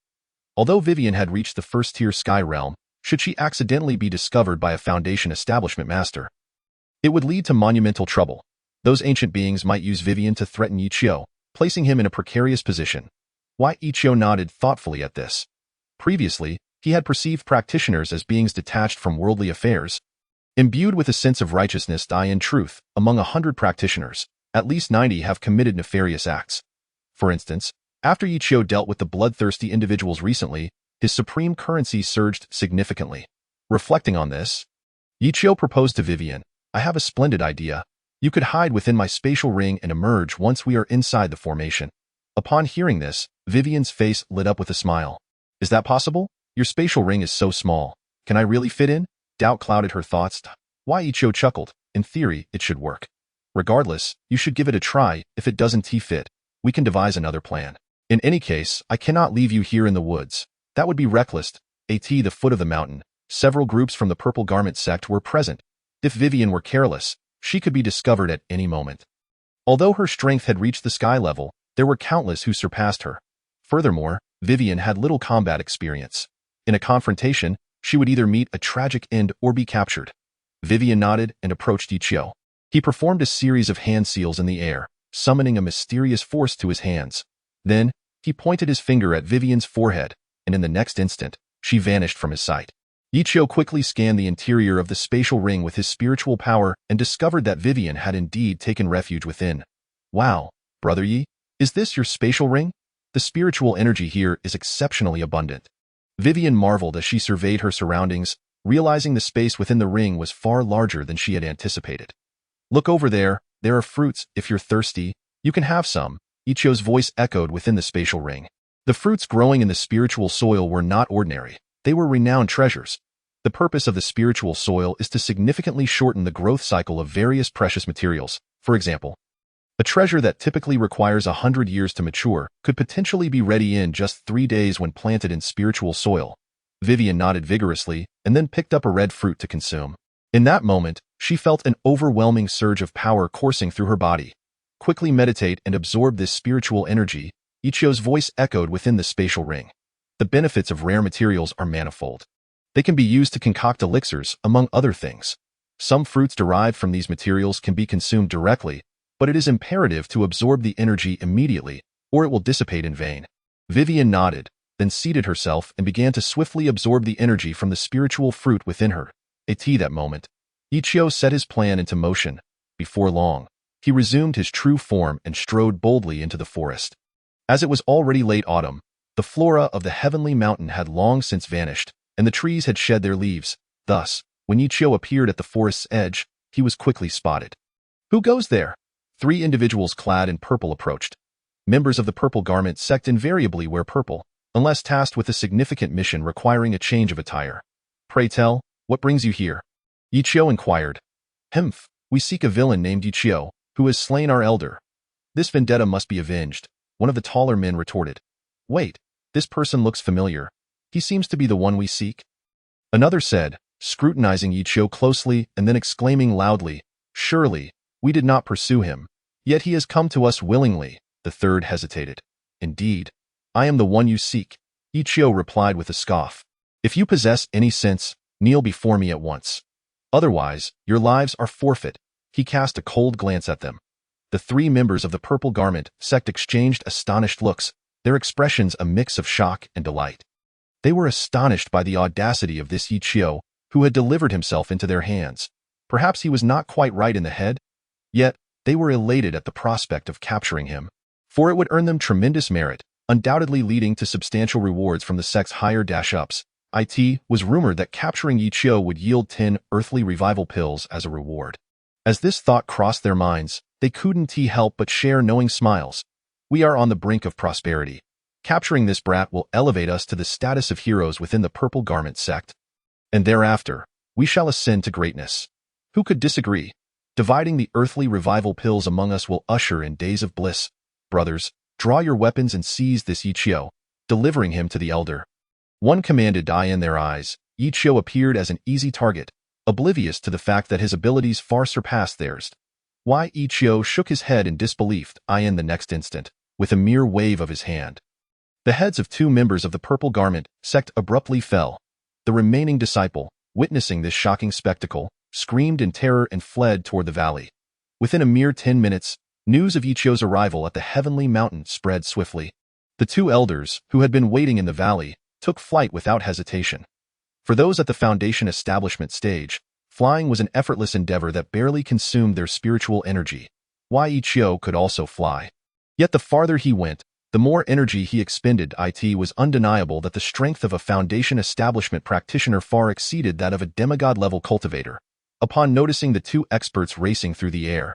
Although Vivian had reached the first-tier sky realm, should she accidentally be discovered by a Foundation establishment master, it would lead to monumental trouble. Those ancient beings might use Vivian to threaten Ichio, placing him in a precarious position. Why Ichio nodded thoughtfully at this. Previously, he had perceived practitioners as beings detached from worldly affairs, imbued with a sense of righteousness. In truth, among 100 practitioners, at least 90 have committed nefarious acts. For instance, after Ichio dealt with the bloodthirsty individuals recently, his supreme currency surged significantly. Reflecting on this, Ichio proposed to Vivian, I have a splendid idea. You could hide within my spatial ring and emerge once we are inside the formation. Upon hearing this, Vivian's face lit up with a smile. Is that possible? Your spatial ring is so small. Can I really fit in? Doubt clouded her thoughts. Why Ichio chuckled. In theory, it should work. Regardless, you should give it a try. If it doesn't fit, we can devise another plan. In any case, I cannot leave you here in the woods. That would be reckless. At the foot of the mountain, several groups from the Purple Garment sect were present. If Vivian were careless, she could be discovered at any moment. Although her strength had reached the sky level, there were countless who surpassed her. Furthermore, Vivian had little combat experience. In a confrontation, she would either meet a tragic end or be captured. Vivian nodded and approached Ichio. He performed a series of hand seals in the air, summoning a mysterious force to his hands. Then, he pointed his finger at Vivian's forehead, and in the next instant, she vanished from his sight. Ichio quickly scanned the interior of the spatial ring with his spiritual power and discovered that Vivian had indeed taken refuge within. Wow, Brother Yi, is this your spatial ring? The spiritual energy here is exceptionally abundant. Vivian marveled as she surveyed her surroundings, realizing the space within the ring was far larger than she had anticipated. Look over there are fruits. If you're thirsty, you can have some. Ichio's voice echoed within the spatial ring. The fruits growing in the spiritual soil were not ordinary. They were renowned treasures. The purpose of the spiritual soil is to significantly shorten the growth cycle of various precious materials. For example, a treasure that typically requires 100 years to mature could potentially be ready in just 3 days when planted in spiritual soil. Vivian nodded vigorously and then picked up a red fruit to consume. In that moment, she felt an overwhelming surge of power coursing through her body. Quickly meditate and absorb this spiritual energy, Ichio's voice echoed within the spatial ring. The benefits of rare materials are manifold. They can be used to concoct elixirs, among other things. Some fruits derived from these materials can be consumed directly, but it is imperative to absorb the energy immediately, or it will dissipate in vain. Vivian nodded, then seated herself and began to swiftly absorb the energy from the spiritual fruit within her. At that moment, Ichio set his plan into motion. Before long, he resumed his true form and strode boldly into the forest. As it was already late autumn, the flora of the heavenly mountain had long since vanished, and the trees had shed their leaves. Thus, when Ichio appeared at the forest's edge, he was quickly spotted. Who goes there? 3 individuals clad in purple approached. Members of the Purple Garment sect invariably wear purple, unless tasked with a significant mission requiring a change of attire. Pray tell, what brings you here? Ichio inquired. Hmph, we seek a villain named Ichio, who has slain our elder. This vendetta must be avenged, one of the taller men retorted. Wait, this person looks familiar. He seems to be the one we seek. Another said, scrutinizing Ichio closely and then exclaiming loudly, surely, we did not pursue him. Yet he has come to us willingly. The third hesitated. Indeed, I am the one you seek. Ichio replied with a scoff. If you possess any sense, kneel before me at once. Otherwise, your lives are forfeit. He cast a cold glance at them. The 3 members of the Purple Garment sect exchanged astonished looks, their expressions a mix of shock and delight. They were astonished by the audacity of this Ichio, who had delivered himself into their hands. Perhaps he was not quite right in the head? Yet, they were elated at the prospect of capturing him, for it would earn them tremendous merit, undoubtedly leading to substantial rewards from the sect's higher dash-ups. It was rumored that capturing Ichio would yield 10 earthly revival pills as a reward. As this thought crossed their minds, they couldn't help but share knowing smiles. We are on the brink of prosperity. Capturing this brat will elevate us to the status of heroes within the Purple Garment sect. And thereafter, we shall ascend to greatness. Who could disagree? Dividing the earthly revival pills among us will usher in days of bliss. Brothers, draw your weapons and seize this Ichio, delivering him to the elder. One commanded. In their eyes, Ichio appeared as an easy target, oblivious to the fact that his abilities far surpassed theirs. Why Ichio shook his head in disbelief. In the next instant, with a mere wave of his hand, the heads of 2 members of the Purple Garment sect abruptly fell. The remaining disciple, witnessing this shocking spectacle, screamed in terror and fled toward the valley. Within a mere 10 minutes, news of Ichio's arrival at the heavenly mountain spread swiftly. The 2 elders, who had been waiting in the valley, took flight without hesitation. For those at the foundation establishment stage, flying was an effortless endeavor that barely consumed their spiritual energy. Why Ichio could also fly. Yet the farther he went, the more energy he expended. It was undeniable that the strength of a foundation establishment practitioner far exceeded that of a demigod-level cultivator. Upon noticing the two experts racing through the air,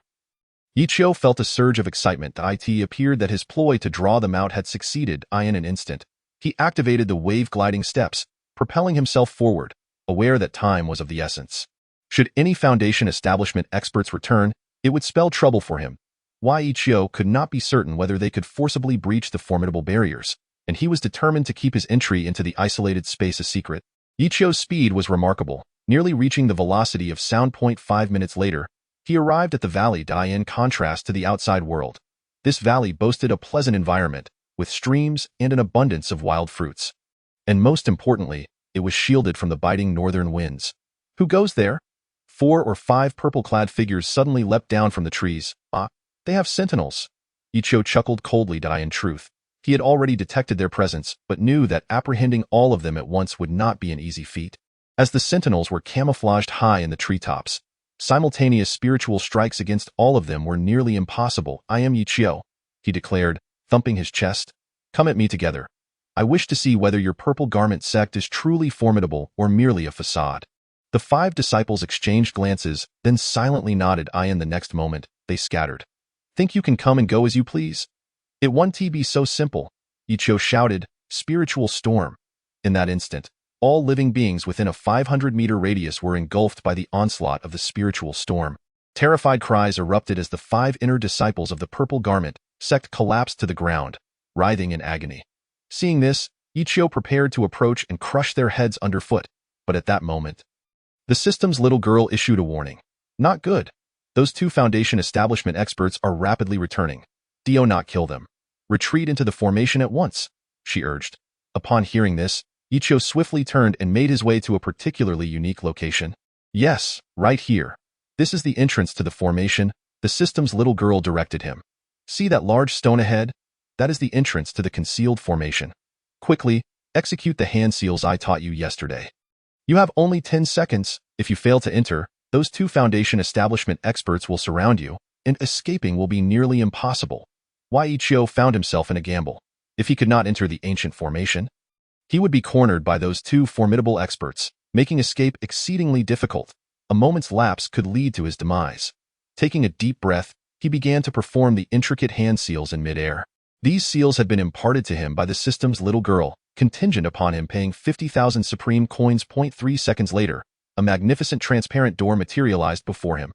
Ichio felt a surge of excitement. It appeared that his ploy to draw them out had succeeded. In an instant, he activated the wave-gliding steps, propelling himself forward, aware that time was of the essence. Should any Foundation establishment experts return, it would spell trouble for him. Ichio could not be certain whether they could forcibly breach the formidable barriers, and he was determined to keep his entry into the isolated space a secret. Ichio's speed was remarkable, nearly reaching the velocity of sound. 5 minutes later, he arrived at the valley. In contrast to the outside world, this valley boasted a pleasant environment, with streams and an abundance of wild fruits. And most importantly, it was shielded from the biting northern winds. Who goes there? 4 or 5 purple-clad figures suddenly leapt down from the trees. They have sentinels. Ichio chuckled coldly. In truth, he had already detected their presence, but knew that apprehending all of them at once would not be an easy feat. As the sentinels were camouflaged high in the treetops, simultaneous spiritual strikes against all of them were nearly impossible. I am Ichio, he declared, thumping his chest. Come at me together. I wish to see whether your purple garment sect is truly formidable or merely a facade. The 5 disciples exchanged glances, then silently nodded. In the next moment, they scattered. Think you can come and go as you please? It won't be so simple, Ichio shouted, spiritual storm. In that instant, all living beings within a 500-meter radius were engulfed by the onslaught of the spiritual storm. Terrified cries erupted as the 5 inner disciples of the purple garment sect collapsed to the ground, writhing in agony. Seeing this, Ichio prepared to approach and crush their heads underfoot, but at that moment, the system's little girl issued a warning. Not good. Those 2 Foundation establishment experts are rapidly returning. Do not kill them. Retreat into the formation at once, she urged. Upon hearing this, Ichio swiftly turned and made his way to a particularly unique location. Yes, right here. This is the entrance to the formation, the system's little girl directed him. See that large stone ahead? That is the entrance to the concealed formation. Quickly, execute the hand seals I taught you yesterday. You have only 10 seconds. If you fail to enter, those 2 Foundation establishment experts will surround you, and escaping will be nearly impossible. Ichio found himself in a gamble. If he could not enter the ancient formation, he would be cornered by those 2 formidable experts, making escape exceedingly difficult. A moment's lapse could lead to his demise. Taking a deep breath, he began to perform the intricate hand seals in midair. These seals had been imparted to him by the system's little girl, contingent upon him paying 50,000 supreme coins. 3 seconds later, a magnificent transparent door materialized before him.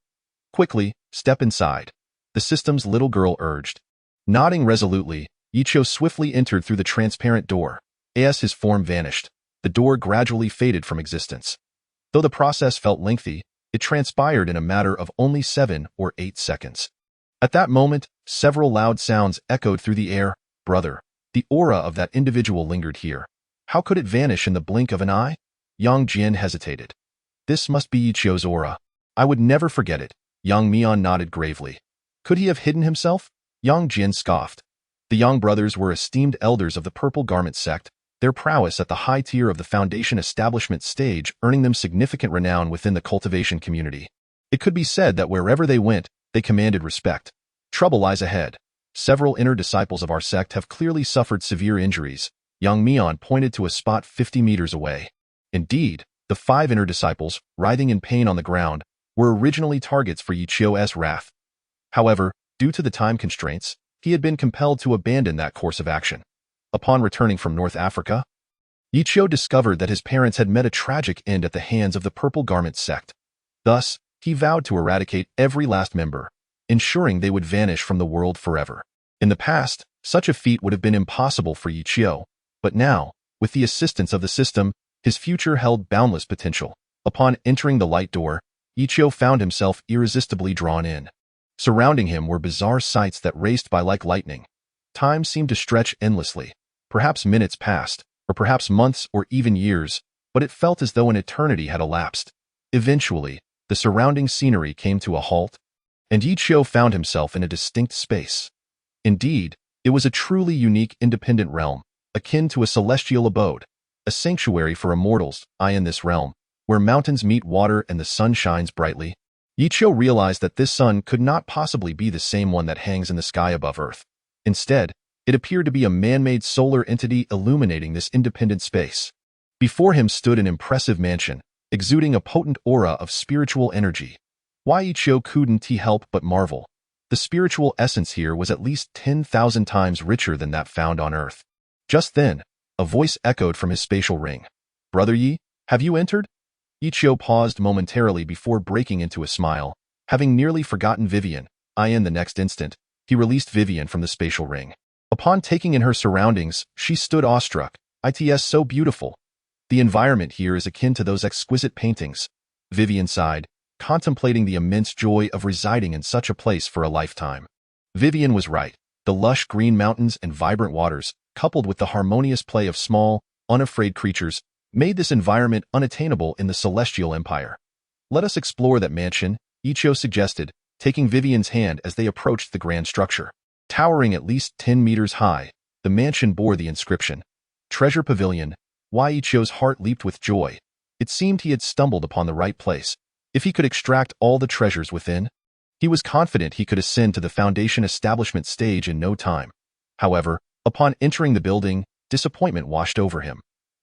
Quickly, step inside, the system's little girl urged. Nodding resolutely, Ichio swiftly entered through the transparent door. As his form vanished, the door gradually faded from existence. Though the process felt lengthy, it transpired in a matter of only 7 or 8 seconds. At that moment, several loud sounds echoed through the air. Brother, the aura of that individual lingered here. How could it vanish in the blink of an eye? Yang Jian hesitated. This must be Ichio's aura. I would never forget it. Yang Mian nodded gravely. Could he have hidden himself? Yang Jian scoffed. The Yang brothers were esteemed elders of the Purple Garment sect, their prowess at the high tier of the Foundation establishment stage earning them significant renown within the cultivation community. It could be said that wherever they went, they commanded respect. Trouble lies ahead. Several inner disciples of our sect have clearly suffered severe injuries. Yang Mian pointed to a spot 50 meters away. Indeed, the 5 inner disciples, writhing in pain on the ground, were originally targets for Ichio's wrath. However, due to the time constraints, he had been compelled to abandon that course of action. Upon returning from North Africa, Ichio discovered that his parents had met a tragic end at the hands of the Purple Garment sect. Thus, he vowed to eradicate every last member, ensuring they would vanish from the world forever. In the past, such a feat would have been impossible for Ichio, but now, with the assistance of the system, his future held boundless potential. Upon entering the light door, Ichio found himself irresistibly drawn in. Surrounding him were bizarre sights that raced by like lightning. Time seemed to stretch endlessly. Perhaps minutes passed, or perhaps months or even years, but it felt as though an eternity had elapsed. Eventually, the surrounding scenery came to a halt, and Ichio found himself in a distinct space. Indeed, it was a truly unique independent realm, akin to a celestial abode, a sanctuary for immortals. In this realm, where mountains meet water and the sun shines brightly, Ichio realized that this sun could not possibly be the same one that hangs in the sky above Earth. Instead, it appeared to be a man-made solar entity illuminating this independent space. Before him stood an impressive mansion, exuding a potent aura of spiritual energy. Why Ichio couldn't he help but marvel. The spiritual essence here was at least 10,000 times richer than that found on Earth. Just then, a voice echoed from his spatial ring. "Brother Yi, have you entered?" Ichio paused momentarily before breaking into a smile. Having nearly forgotten Vivian, in the next instant, he released Vivian from the spatial ring. Upon taking in her surroundings, she stood awestruck. "It's so beautiful. The environment here is akin to those exquisite paintings." Vivian sighed, contemplating the immense joy of residing in such a place for a lifetime. Vivian was right. The lush green mountains and vibrant waters, coupled with the harmonious play of small, unafraid creatures, made this environment unattainable in the Celestial Empire. "Let us explore that mansion," Ichio suggested, taking Vivian's hand as they approached the grand structure. Towering at least 10 meters high, the mansion bore the inscription, "Treasure Pavilion." Why Ichio's heart leaped with joy. It seemed he had stumbled upon the right place. If he could extract all the treasures within, he was confident he could ascend to the Foundation establishment stage in no time. However, upon entering the building, disappointment washed over him.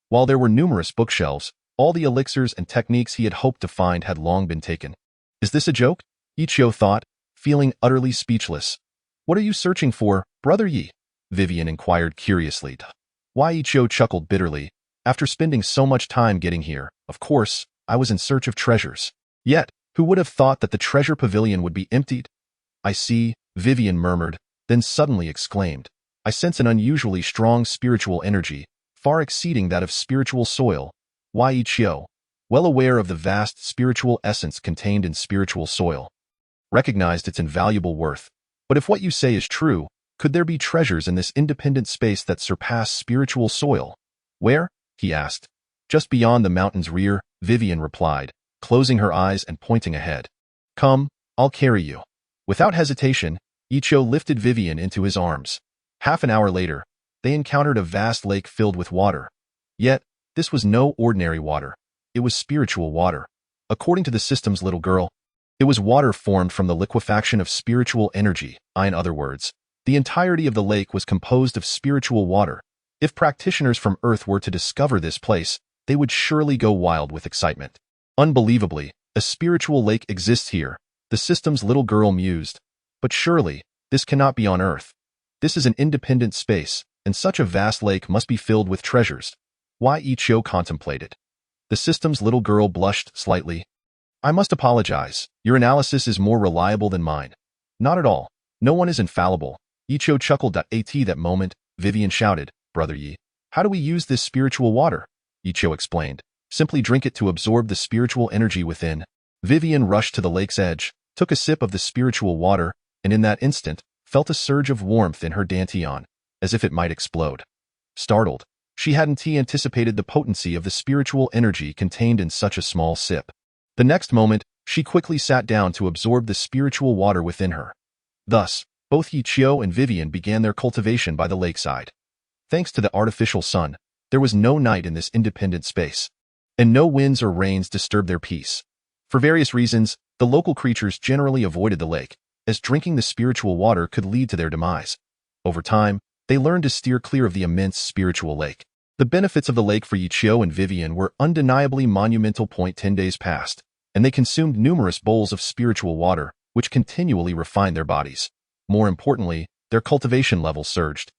While there were numerous bookshelves, all the elixirs and techniques he had hoped to find had long been taken. "Is this a joke?" Ichio thought, feeling utterly speechless. "What are you searching for, Brother Yi?" Vivian inquired curiously. Why Ichio chuckled bitterly. "After spending so much time getting here, of course, I was in search of treasures. Yet, who would have thought that the treasure pavilion would be emptied?" "I see," Vivian murmured, then suddenly exclaimed. "I sense an unusually strong spiritual energy, far exceeding that of spiritual soil." Why Ichio, well aware of the vast spiritual essence contained in spiritual soil, recognized its invaluable worth. "But if what you say is true, could there be treasures in this independent space that surpass spiritual soil?" "Where?" he asked. "Just beyond the mountain's rear," Vivian replied, closing her eyes and pointing ahead. "Come, I'll carry you." Without hesitation, Ichio lifted Vivian into his arms. Half an hour later, they encountered a vast lake filled with water. Yet, this was no ordinary water. It was spiritual water. According to the system's little girl, it was water formed from the liquefaction of spiritual energy. In other words, the entirety of the lake was composed of spiritual water. If practitioners from Earth were to discover this place, they would surely go wild with excitement. Unbelievably, a spiritual lake exists here, the system's little girl mused. But surely, this cannot be on Earth. This is an independent space, and such a vast lake must be filled with treasures. Why Ichio contemplated. The system's little girl blushed slightly. "I must apologize. Your analysis is more reliable than mine." "Not at all. No one is infallible." Ichio chuckled. At that moment, Vivian shouted, "Brother Yi, how do we use this spiritual water?" Ichio explained. "Simply drink it to absorb the spiritual energy within." Vivian rushed to the lake's edge, took a sip of the spiritual water, and in that instant, felt a surge of warmth in her dantian, as if it might explode. Startled, she hadn't anticipated the potency of the spiritual energy contained in such a small sip. The next moment, she quickly sat down to absorb the spiritual water within her. Thus, both Ichio and Vivian began their cultivation by the lakeside. Thanks to the artificial sun, there was no night in this independent space, and no winds or rains disturbed their peace. For various reasons, the local creatures generally avoided the lake, as drinking the spiritual water could lead to their demise. Over time, they learned to steer clear of the immense spiritual lake. The benefits of the lake for Ichio and Vivian were undeniably monumental. 10 days passed, and they consumed numerous bowls of spiritual water, which continually refined their bodies. More importantly, their cultivation levels surged.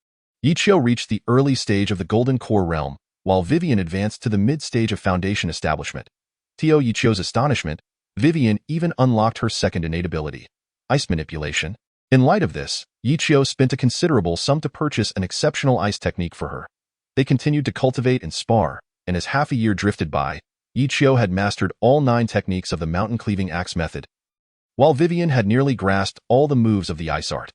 Ichio reached the early stage of the Golden Core realm, while Vivian advanced to the mid-stage of Foundation establishment. To Ichio's astonishment, Vivian even unlocked her second innate ability, ice manipulation. In light of this, Ichio spent a considerable sum to purchase an exceptional ice technique for her. They continued to cultivate and spar, and as half a year drifted by, Ichio had mastered all 9 techniques of the mountain-cleaving axe method, while Vivian had nearly grasped all the moves of the ice art.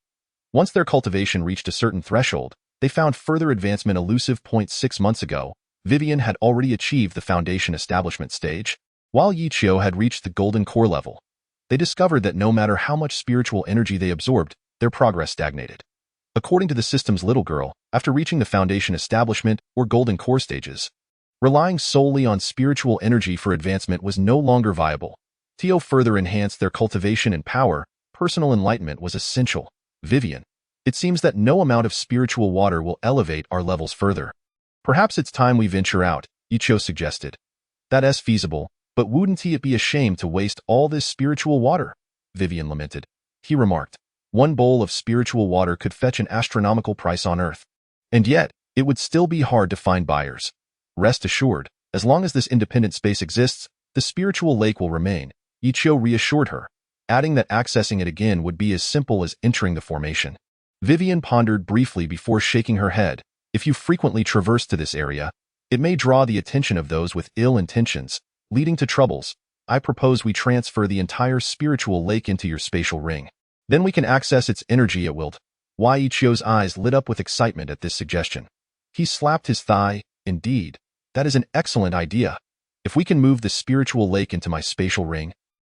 Once their cultivation reached a certain threshold, they found further advancement elusive. 6 months ago, Vivian had already achieved the Foundation establishment stage, while Ichio had reached the Golden Core level. They discovered that no matter how much spiritual energy they absorbed, their progress stagnated. According to the system's little girl, after reaching the Foundation establishment or Golden Core stages, relying solely on spiritual energy for advancement was no longer viable. To further enhance their cultivation and power, personal enlightenment was essential. "Vivian, it seems that no amount of spiritual water will elevate our levels further. Perhaps it's time we venture out," Ichio suggested. "That is feasible, But wouldn't it be a shame to waste all this spiritual water? Vivian lamented. He remarked, one bowl of spiritual water could fetch an astronomical price on Earth. And yet, it would still be hard to find buyers. Rest assured, as long as this independent space exists, the spiritual lake will remain, Ichio reassured her, adding that accessing it again would be as simple as entering the formation. Vivian pondered briefly before shaking her head. If you frequently traverse to this area, it may draw the attention of those with ill intentions, leading to troubles. I propose we transfer the entire spiritual lake into your spatial ring. Then we can access its energy at will. Ichio's eyes lit up with excitement at this suggestion. He slapped his thigh. Indeed, that is an excellent idea. If we can move the spiritual lake into my spatial ring,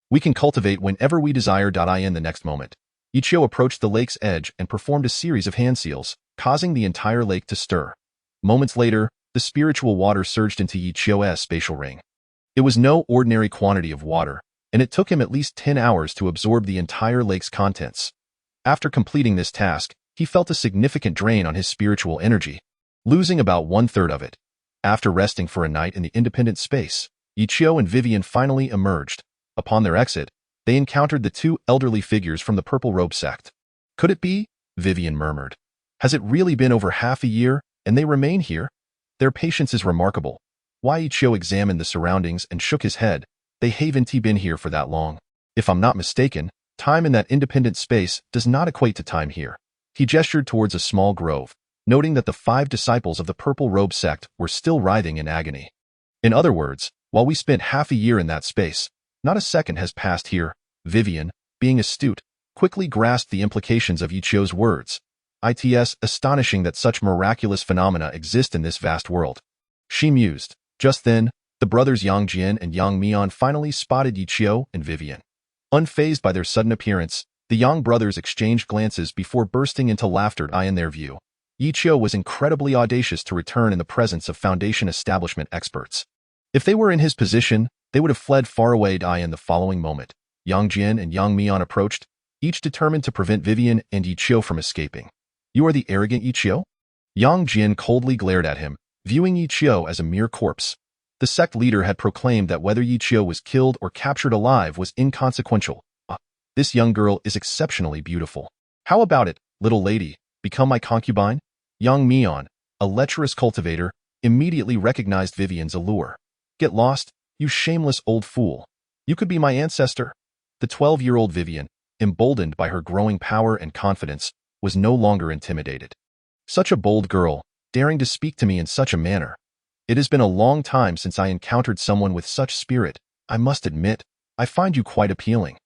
we can cultivate whenever we desire. In the next moment, Ichio approached the lake's edge and performed a series of hand seals, causing the entire lake to stir. Moments later, the spiritual water surged into Ichio's spatial ring. It was no ordinary quantity of water, and it took him at least 10 hours to absorb the entire lake's contents. After completing this task, he felt a significant drain on his spiritual energy, losing about 1/3 of it. After resting for a night in the independent space, Ichio and Vivian finally emerged. Upon their exit, they encountered the two elderly figures from the Purple Robe sect. Could it be? Vivian murmured. Has it really been over half a year, and they remain here? Their patience is remarkable. Ichio examined the surroundings and shook his head. They haven't been here for that long. If I'm not mistaken, time in that independent space does not equate to time here. He gestured towards a small grove, noting that the 5 disciples of the Purple Robe sect were still writhing in agony. In other words, while we spent half a year in that space, not a second has passed here. Vivian, being astute, quickly grasped the implications of Ichio's words. It's astonishing that such miraculous phenomena exist in this vast world. She mused. Just then, the brothers Yang Jian and Yang Mian finally spotted Ichio and Vivian. Unfazed by their sudden appearance, the Yang brothers exchanged glances before bursting into laughter. In their view, Ichio was incredibly audacious to return in the presence of Foundation establishment experts. If they were in his position, they would have fled far away. In the following moment, Yang Jian and Yang Mian approached, each determined to prevent Vivian and Ichio from escaping. You are the arrogant Ichio? Yang Jian coldly glared at him, viewing Ichio as a mere corpse. The sect leader had proclaimed that whether Ichio was killed or captured alive was inconsequential. This young girl is exceptionally beautiful. How about it, little lady, become my concubine? Yang Mian, a lecherous cultivator, immediately recognized Vivian's allure. Get lost, you shameless old fool. You could be my ancestor. The 12-year-old Vivian, emboldened by her growing power and confidence, was no longer intimidated. Such a bold girl, daring to speak to me in such a manner. It has been a long time since I encountered someone with such spirit. I must admit, I find you quite appealing.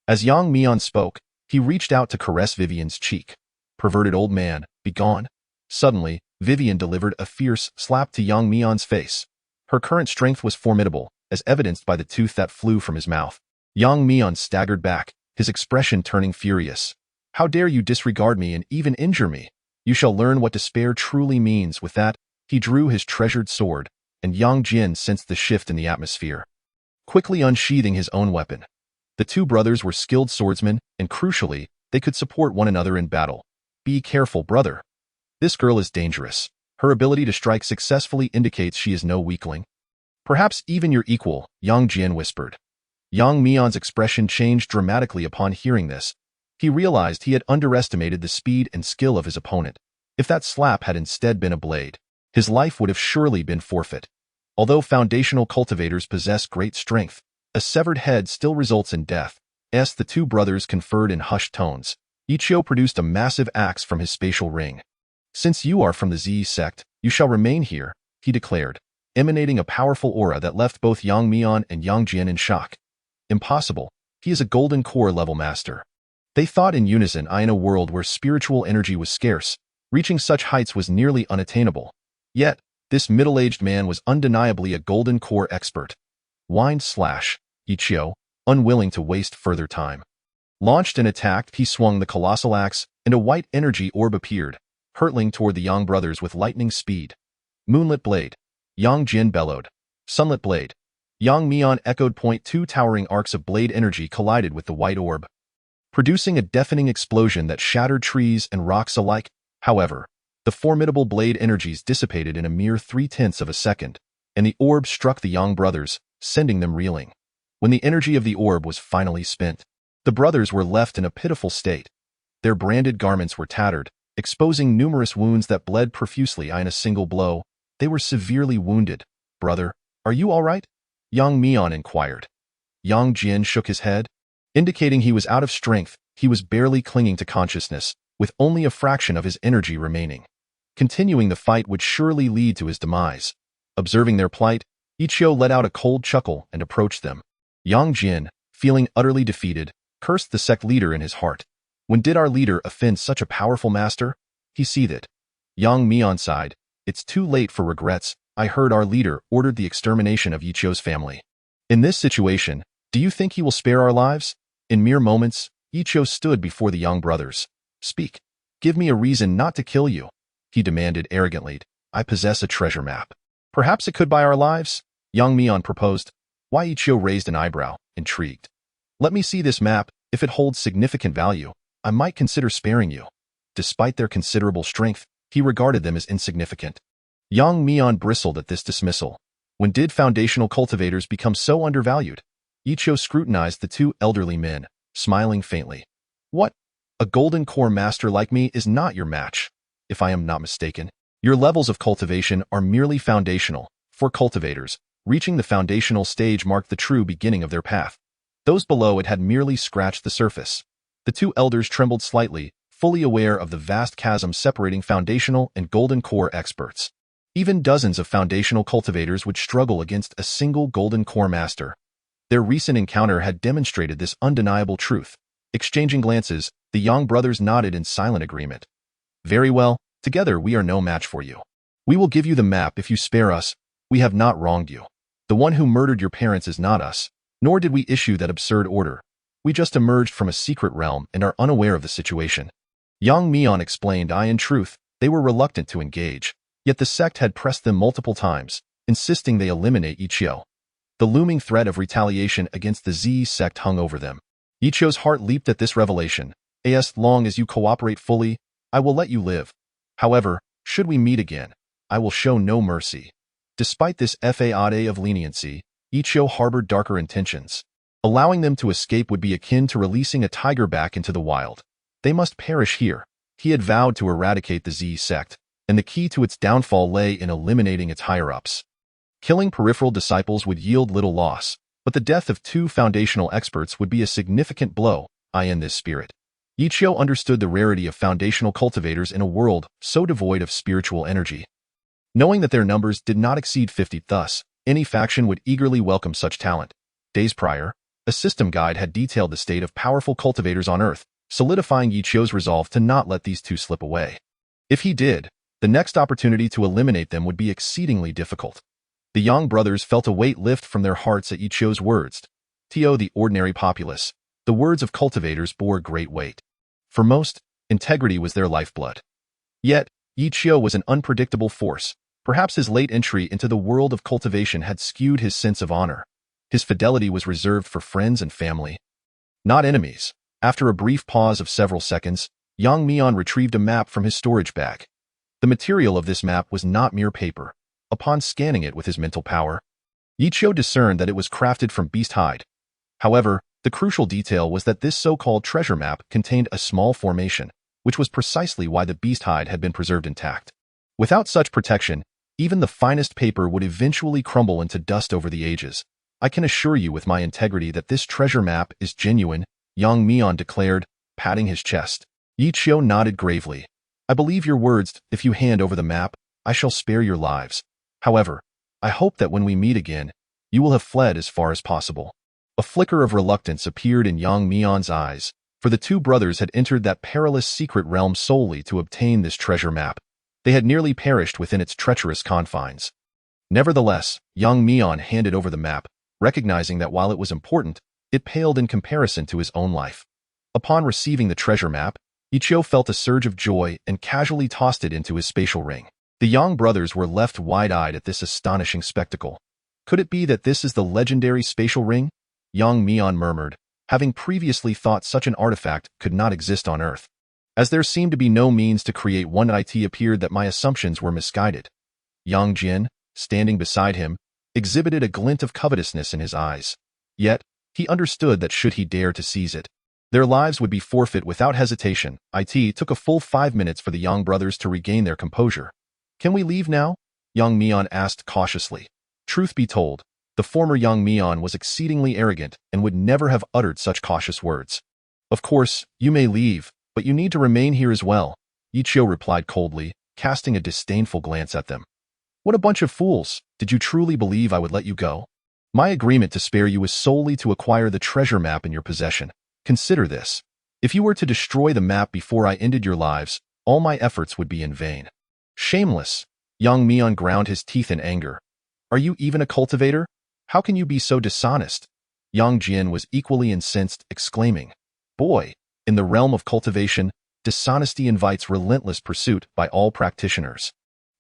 As Yang Mian spoke, he reached out to caress Vivian's cheek. Perverted old man, begone. Suddenly, Vivian delivered a fierce slap to Yang Mian's face. Her current strength was formidable, as evidenced by the tooth that flew from his mouth. Yang Mian staggered back, his expression turning furious. How dare you disregard me and even injure me? You shall learn what despair truly means. With that, he drew his treasured sword, and Yang Jian sensed the shift in the atmosphere, quickly unsheathing his own weapon. The two brothers were skilled swordsmen, and crucially, they could support one another in battle. Be careful, brother. This girl is dangerous. Her ability to strike successfully indicates she is no weakling. Perhaps even your equal, Yang Jian whispered. Yang Mian's expression changed dramatically upon hearing this. He realized he had underestimated the speed and skill of his opponent. If that slap had instead been a blade, his life would have surely been forfeit. Although foundational cultivators possess great strength, a severed head still results in death. As the two brothers conferred in hushed tones, Ichio produced a massive axe from his spatial ring. Since you are from the Z sect, you shall remain here, he declared, emanating a powerful aura that left both Yang Mian and Yang Jian in shock. Impossible. He is a golden core level master. They thought in unison. In a world where spiritual energy was scarce, reaching such heights was nearly unattainable. Yet, this middle-aged man was undeniably a golden core expert. Whined slash, Ichio, unwilling to waste further time. Launched and attacked, he swung the colossal axe, and a white energy orb appeared, hurtling toward the Yang brothers with lightning speed. Moonlit blade. Yang Jin bellowed. Sunlit blade. Yang Mian echoed. Two towering arcs of blade energy collided with the white orb, producing a deafening explosion that shattered trees and rocks alike. However, the formidable blade energies dissipated in a mere 0.3 of a second, and the orb struck the Yang brothers, sending them reeling. When the energy of the orb was finally spent, the brothers were left in a pitiful state. Their branded garments were tattered, exposing numerous wounds that bled profusely in a single blow. They were severely wounded. "Brother, are you all right?" Yang Mian inquired. Yang Jin shook his head, indicating he was out of strength. He was barely clinging to consciousness, with only a fraction of his energy remaining. Continuing the fight would surely lead to his demise. Observing their plight, Ichio let out a cold chuckle and approached them. Yang Jin, feeling utterly defeated, cursed the sect leader in his heart. When did our leader offend such a powerful master? He seethed. Yang Mian sighed. It's too late for regrets. I heard our leader ordered the extermination of Ichio's family. In this situation, do you think he will spare our lives? In mere moments, Ichio stood before the young brothers. Speak. Give me a reason not to kill you, he demanded arrogantly. I possess a treasure map. Perhaps it could buy our lives? Yang Mian proposed. Why? Ichio raised an eyebrow, intrigued. Let me see this map. If it holds significant value, I might consider sparing you. Despite their considerable strength, he regarded them as insignificant. Yang Mian bristled at this dismissal. When did foundational cultivators become so undervalued? Ichio scrutinized the two elderly men, smiling faintly. What? A golden core master like me is not your match. If I am not mistaken, your levels of cultivation are merely foundational. For cultivators, reaching the foundational stage marked the true beginning of their path. Those below it had merely scratched the surface. The two elders trembled slightly, fully aware of the vast chasm separating foundational and golden core experts. Even dozens of foundational cultivators would struggle against a single golden core master. Their recent encounter had demonstrated this undeniable truth. Exchanging glances, the Yang brothers nodded in silent agreement. Very well, together we are no match for you. We will give you the map if you spare us. We have not wronged you. The one who murdered your parents is not us, nor did we issue that absurd order. We just emerged from a secret realm and are unaware of the situation. Yang Mian explained. In truth, they were reluctant to engage, yet the sect had pressed them multiple times, insisting they eliminate Ichio. The looming threat of retaliation against the Z sect hung over them. Ichio's heart leaped at this revelation. As long as you cooperate fully, I will let you live. However, should we meet again, I will show no mercy. Despite this facade of leniency, Ichio harbored darker intentions. Allowing them to escape would be akin to releasing a tiger back into the wild. They must perish here. He had vowed to eradicate the Z sect, and the key to its downfall lay in eliminating its higher-ups. Killing peripheral disciples would yield little loss, but the death of two foundational experts would be a significant blow. In this spirit, Ichio understood the rarity of foundational cultivators in a world so devoid of spiritual energy. Knowing that their numbers did not exceed 50, thus, any faction would eagerly welcome such talent. Days prior, a system guide had detailed the state of powerful cultivators on Earth, solidifying Ichio's resolve to not let these two slip away. If he did, the next opportunity to eliminate them would be exceedingly difficult. The Yang brothers felt a weight lift from their hearts at Ichio's words. To the ordinary populace, the words of cultivators bore great weight. For most, integrity was their lifeblood. Yet, Ichio was an unpredictable force. Perhaps his late entry into the world of cultivation had skewed his sense of honor. His fidelity was reserved for friends and family, not enemies. After a brief pause of several seconds, Yang Mian retrieved a map from his storage bag. The material of this map was not mere paper. Upon scanning it with his mental power, Ichio discerned that it was crafted from beast hide. However, the crucial detail was that this so-called treasure map contained a small formation, which was precisely why the beast hide had been preserved intact. Without such protection, even the finest paper would eventually crumble into dust over the ages. I can assure you with my integrity that this treasure map is genuine, Yang Mian declared, patting his chest. Ichio nodded gravely. I believe your words. If you hand over the map, I shall spare your lives. However, I hope that when we meet again, you will have fled as far as possible. A flicker of reluctance appeared in Yang Mian's eyes, for the two brothers had entered that perilous secret realm solely to obtain this treasure map. They had nearly perished within its treacherous confines. Nevertheless, Yang Mian handed over the map, recognizing that while it was important, it paled in comparison to his own life. Upon receiving the treasure map, Ichio felt a surge of joy and casually tossed it into his spatial ring. The Yang brothers were left wide-eyed at this astonishing spectacle. Could it be that this is the legendary spatial ring? Yang Mian murmured, having previously thought such an artifact could not exist on Earth. As there seemed to be no means to create one, it appeared that my assumptions were misguided. Yang Jin, standing beside him, exhibited a glint of covetousness in his eyes. Yet, he understood that should he dare to seize it, their lives would be forfeit without hesitation. It took a full 5 minutes for the Yang brothers to regain their composure. Can we leave now? Yang Mian asked cautiously. Truth be told, the former Yang Mian was exceedingly arrogant and would never have uttered such cautious words. Of course, you may leave, but you need to remain here as well, Yichio replied coldly, casting a disdainful glance at them. What a bunch of fools! Did you truly believe I would let you go? My agreement to spare you is solely to acquire the treasure map in your possession. Consider this. If you were to destroy the map before I ended your lives, all my efforts would be in vain. Shameless! Yang Mian ground his teeth in anger. Are you even a cultivator? How can you be so dishonest? Yang Jian was equally incensed, exclaiming, Boy, in the realm of cultivation, dishonesty invites relentless pursuit by all practitioners.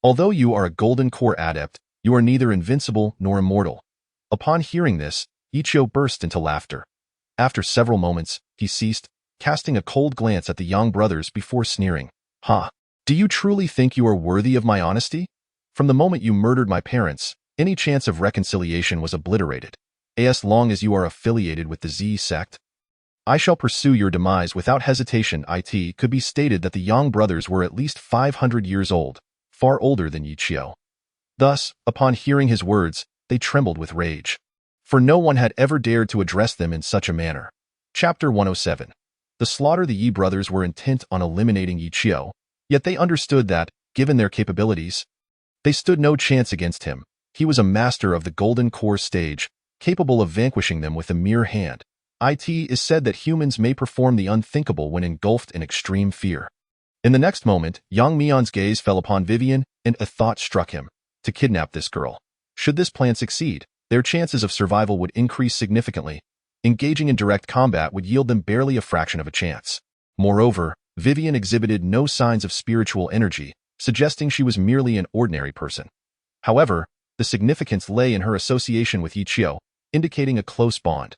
Although you are a golden core adept, you are neither invincible nor immortal. Upon hearing this, Ichio burst into laughter. After several moments, he ceased, casting a cold glance at the Yang brothers before sneering. Do you truly think you are worthy of my honesty? From the moment you murdered my parents, any chance of reconciliation was obliterated. As long as you are affiliated with the Z sect, I shall pursue your demise without hesitation. It could be stated that the Yang brothers were at least 500 years old, far older than Yichio. Thus, upon hearing his words, they trembled with rage. For no one had ever dared to address them in such a manner. Chapter 107. The slaughter. The Yi brothers were intent on eliminating Yichio, yet they understood that, given their capabilities, they stood no chance against him. He was a master of the Golden Core stage, capable of vanquishing them with a mere hand. It is said that humans may perform the unthinkable when engulfed in extreme fear. In the next moment, Yang Mian's gaze fell upon Vivian, and a thought struck him: to kidnap this girl. Should this plan succeed, their chances of survival would increase significantly. Engaging in direct combat would yield them barely a fraction of a chance. Moreover, Vivian exhibited no signs of spiritual energy, suggesting she was merely an ordinary person. However, the significance lay in her association with Yichio, indicating a close bond.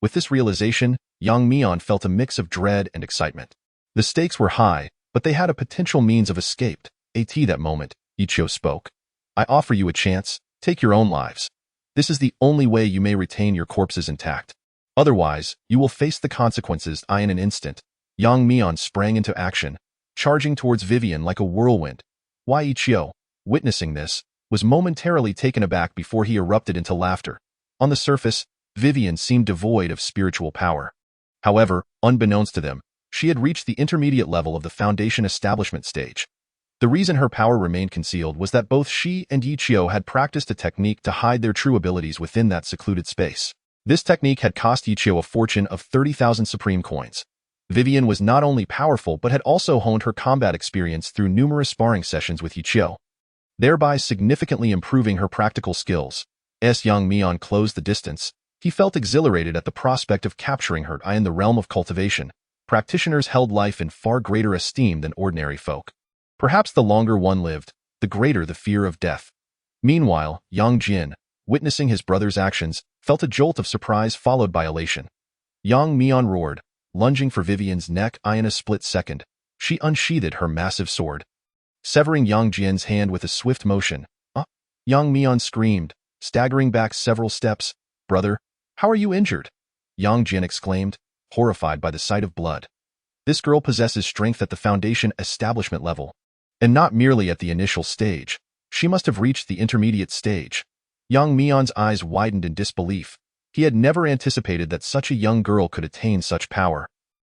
With this realization, Yang Mian felt a mix of dread and excitement. The stakes were high, but they had a potential means of escape. At that moment, Yichio spoke. I offer you a chance. Take your own lives. This is the only way you may retain your corpses intact. Otherwise, you will face the consequences. In an instant, Yang Mian sprang into action, charging towards Vivian like a whirlwind. Yichio, witnessing this, was momentarily taken aback before he erupted into laughter. On the surface, Vivian seemed devoid of spiritual power. However, unbeknownst to them, she had reached the intermediate level of the Foundation establishment stage. The reason her power remained concealed was that both she and Yichio had practiced a technique to hide their true abilities within that secluded space. This technique had cost Yichio a fortune of 30,000 supreme coins. Vivian was not only powerful but had also honed her combat experience through numerous sparring sessions with Yichio, thereby significantly improving her practical skills. As Yang Mian closed the distance, he felt exhilarated at the prospect of capturing her. In the realm of cultivation, practitioners held life in far greater esteem than ordinary folk. Perhaps the longer one lived, the greater the fear of death. Meanwhile, Yang Jian, witnessing his brother's actions, felt a jolt of surprise followed by elation. Yang Mian roared, lunging for Vivian's neck. In a split second, she unsheathed her massive sword, severing Yang Jian's hand with a swift motion. Yang Mian screamed, staggering back several steps. Brother, how are you injured? Yang Jian exclaimed, horrified by the sight of blood. This girl possesses strength at the Foundation establishment level, and not merely at the initial stage. She must have reached the intermediate stage. Yang Mian's eyes widened in disbelief. He had never anticipated that such a young girl could attain such power.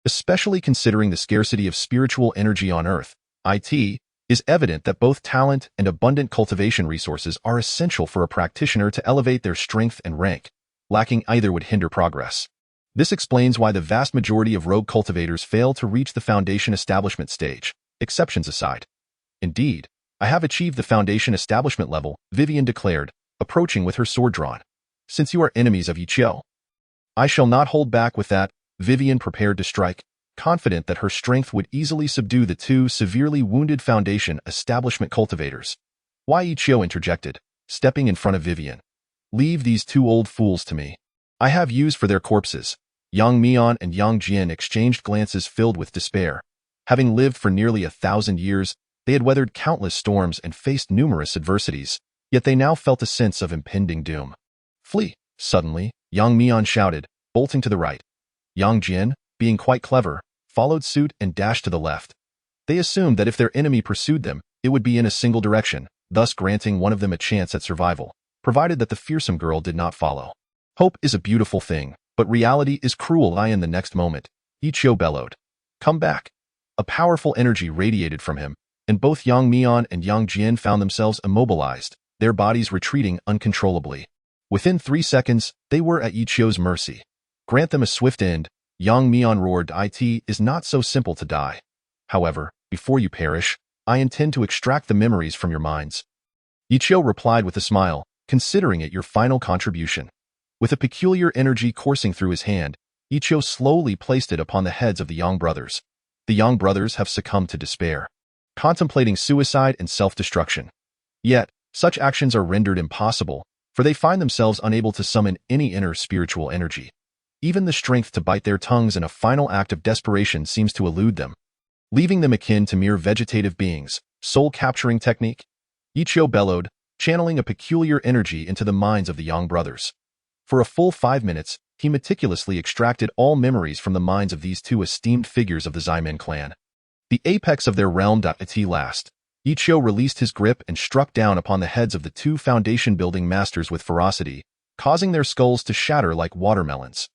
Especially considering the scarcity of spiritual energy on Earth, it is evident that both talent and abundant cultivation resources are essential for a practitioner to elevate their strength and rank. Lacking either would hinder progress. This explains why the vast majority of rogue cultivators fail to reach the Foundation establishment stage, exceptions aside. Indeed, I have achieved the Foundation establishment level, Vivian declared, approaching with her sword drawn. Since you are enemies of Yichio, I shall not hold back with that. Vivian prepared to strike, confident that her strength would easily subdue the two severely wounded Foundation establishment cultivators. Yichio interjected, stepping in front of Vivian. Leave these two old fools to me. I have use for their corpses. Yang Mian and Yang Jian exchanged glances filled with despair. Having lived for nearly 1,000 years, they had weathered countless storms and faced numerous adversities. Yet they now felt a sense of impending doom. Flee! Suddenly, Yang Mian shouted, bolting to the right. Yang Jian, being quite clever, followed suit and dashed to the left. They assumed that if their enemy pursued them, it would be in a single direction, thus granting one of them a chance at survival, provided that the fearsome girl did not follow. Hope is a beautiful thing, but reality is cruel. In the next moment, Yi Qiu bellowed. Come back! A powerful energy radiated from him, and both Yang Mian and Yang Jian found themselves immobilized, their bodies retreating uncontrollably. Within 3 seconds, they were at Yi Qiu's mercy. Grant them a swift end, Yang Mian roared. It is not so simple to die. However, before you perish, I intend to extract the memories from your minds. Yi Qiu replied with a smile, considering it your final contribution. With a peculiar energy coursing through his hand, Yi Qiu slowly placed it upon the heads of the Yang brothers. The Yang brothers have succumbed to despair, contemplating suicide and self-destruction. Yet, such actions are rendered impossible, for they find themselves unable to summon any inner spiritual energy. Even the strength to bite their tongues in a final act of desperation seems to elude them, leaving them akin to mere vegetative beings. Soul-capturing technique? Yi Qiu bellowed, channeling a peculiar energy into the minds of the Yang brothers. For a full 5 minutes, he meticulously extracted all memories from the minds of these two esteemed figures of the Ximen clan. The apex of their realm. At last, Yi Qiu released his grip and struck down upon the heads of the two foundation-building masters with ferocity, causing their skulls to shatter like watermelons.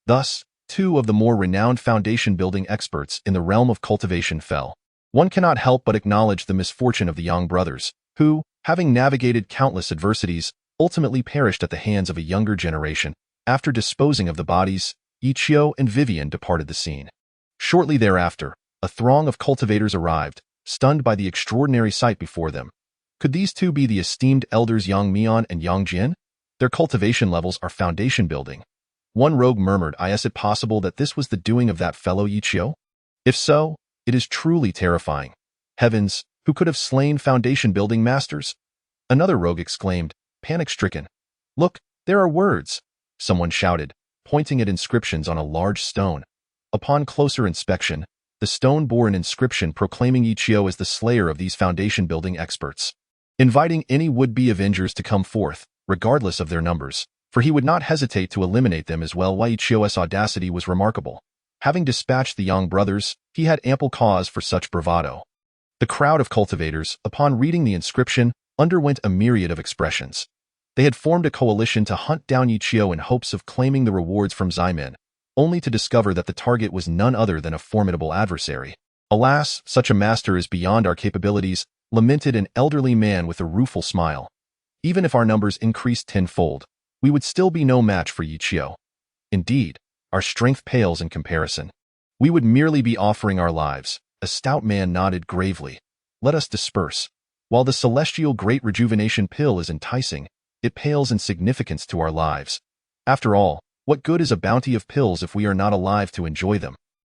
Thus, 2 of the more renowned foundation-building experts in the realm of cultivation fell. One cannot help but acknowledge the misfortune of the Yang brothers, who, having navigated countless adversities, ultimately perished at the hands of a younger generation. After disposing of the bodies, Yi Qiu and Vivian departed the scene. Shortly thereafter, a throng of cultivators arrived, stunned by the extraordinary sight before them. Could these two be the esteemed elders Yang Mian and Yang Jian? Their cultivation levels are foundation building. One rogue murmured, Is it possible that this was the doing of that fellow Yi Qiu? If so, it is truly terrifying. Heavens, who could have slain foundation-building masters? Another rogue exclaimed, panic-stricken. Look, there are words, someone shouted, pointing at inscriptions on a large stone. Upon closer inspection, the stone bore an inscription proclaiming Yi Qiu as the slayer of these foundation-building experts, inviting any would-be avengers to come forth, regardless of their numbers, for he would not hesitate to eliminate them as well. Yi Qiu's audacity was remarkable. Having dispatched the Yang brothers, he had ample cause for such bravado. The crowd of cultivators, upon reading the inscription, underwent a myriad of expressions. They had formed a coalition to hunt down Yi Qiu in hopes of claiming the rewards from Ximen, only to discover that the target was none other than a formidable adversary. Alas, such a master is beyond our capabilities, lamented an elderly man with a rueful smile. Even if our numbers increased tenfold, we would still be no match for Yi Qiu. Indeed, our strength pales in comparison. We would merely be offering our lives. A stout man nodded gravely. Let us disperse. While the celestial great rejuvenation pill is enticing, it pales in significance to our lives. After all, what good is a bounty of pills if we are not alive to enjoy them?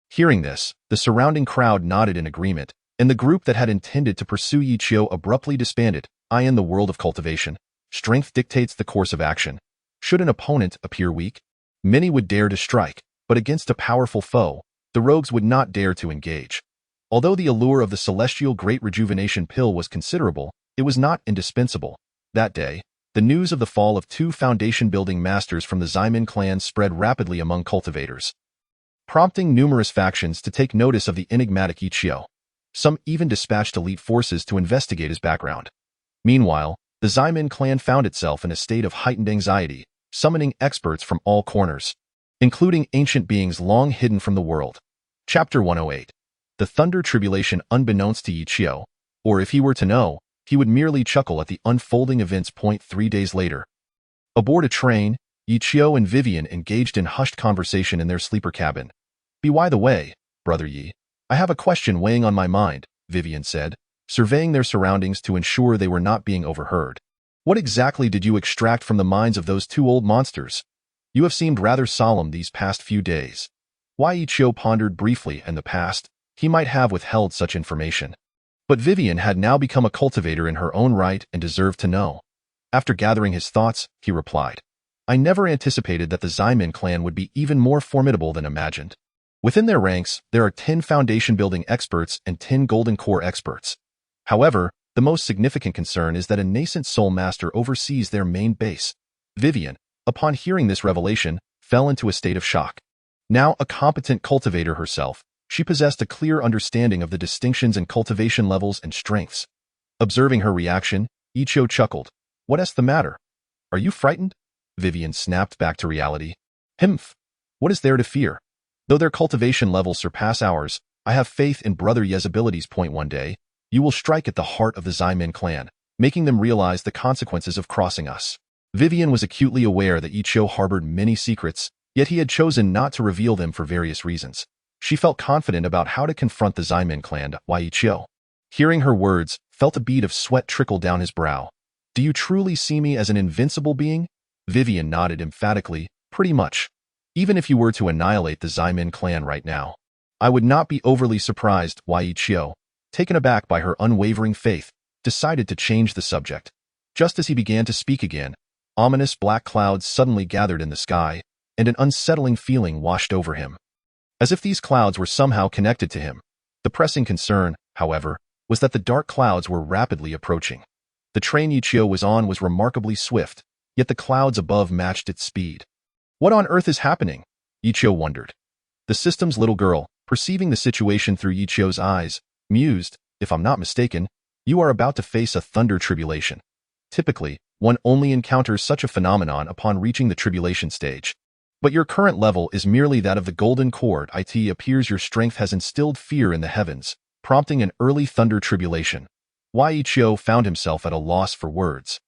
Hearing this, the surrounding crowd nodded in agreement, and the group that had intended to pursue Yi Qiu abruptly disbanded. In the world of cultivation, strength dictates the course of action. Should an opponent appear weak, many would dare to strike, but against a powerful foe, the rogues would not dare to engage. Although the allure of the celestial great rejuvenation pill was considerable, it was not indispensable. That day, the news of the fall of 2 foundation-building masters from the Ximen clan spread rapidly among cultivators, prompting numerous factions to take notice of the enigmatic Yi Qiu. Some even dispatched elite forces to investigate his background. Meanwhile, the Ximen clan found itself in a state of heightened anxiety, summoning experts from all corners, including ancient beings long hidden from the world. Chapter 108. The Thunder Tribulation. Unbeknownst to Yi Qiu, or if he were to know, he would merely chuckle at the unfolding events. 3 days later, aboard a train, Yi Qiu and Vivian engaged in hushed conversation in their sleeper cabin. By the way, Brother Yi, I have a question weighing on my mind, Vivian said, surveying their surroundings to ensure they were not being overheard. What exactly did you extract from the minds of those 2 old monsters? You have seemed rather solemn these past few days. Yi Qiu pondered briefly. In the past, he might have withheld such information. But Vivian had now become a cultivator in her own right and deserved to know. After gathering his thoughts, he replied, I never anticipated that the Ximen clan would be even more formidable than imagined. Within their ranks, there are 10 foundation-building experts and 10 golden core experts. However, The most significant concern is that a nascent soul master oversees their main base. Vivian, upon hearing this revelation, fell into a state of shock. Now a competent cultivator herself, she possessed a clear understanding of the distinctions in cultivation levels and strengths. Observing her reaction, Ichio chuckled. "What's the matter? Are you frightened?" Vivian snapped back to reality. "Himph! What is there to fear? Though their cultivation levels surpass ours, I have faith in Brother Ye's abilities. One day, you will strike at the heart of the Zymin clan, making them realize the consequences of crossing us." Vivian was acutely aware that Ichio harbored many secrets, yet he had chosen not to reveal them for various reasons. She felt confident about how to confront the Zymin clan while Ichio, hearing her words, felt a bead of sweat trickle down his brow. "Do you truly see me as an invincible being?" Vivian nodded emphatically. "Pretty much. Even if you were to annihilate the Zymin clan right now, I would not be overly surprised." Ichio, taken aback by her unwavering faith, decided to change the subject. Just as he began to speak again, ominous black clouds suddenly gathered in the sky, and an unsettling feeling washed over him. As if these clouds were somehow connected to him. The pressing concern, however, was that the dark clouds were rapidly approaching. The train Ichio was on was remarkably swift, yet the clouds above matched its speed. What on earth is happening? Ichio wondered. The system's little girl, perceiving the situation through Ichio's eyes, mused, "If I'm not mistaken, you are about to face a thunder tribulation." Typically, one only encounters such a phenomenon upon reaching the tribulation stage. But your current level is merely that of the golden cord. It appears your strength has instilled fear in the heavens, prompting an early thunder tribulation. Ichio found himself at a loss for words.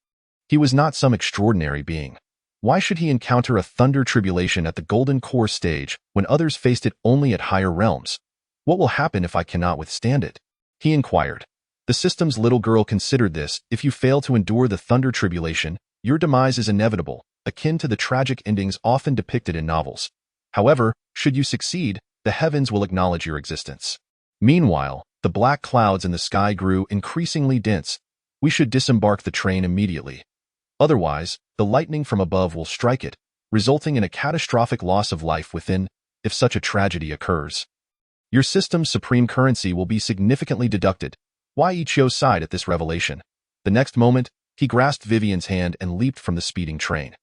He was not some extraordinary being. Why should he encounter a thunder tribulation at the golden core stage when others faced it only at higher realms? What will happen if I cannot withstand it? He inquired. The system's little girl considered this. If you fail to endure the thunder tribulation, your demise is inevitable, akin to the tragic endings often depicted in novels. However, should you succeed, the heavens will acknowledge your existence. Meanwhile, the black clouds in the sky grew increasingly dense. We should disembark the train immediately. Otherwise, the lightning from above will strike it, resulting in a catastrophic loss of life within, if such a tragedy occurs. Your system's supreme currency will be significantly deducted. Ichio sighed at this revelation. The next moment, he grasped Vivian's hand and leaped from the speeding train.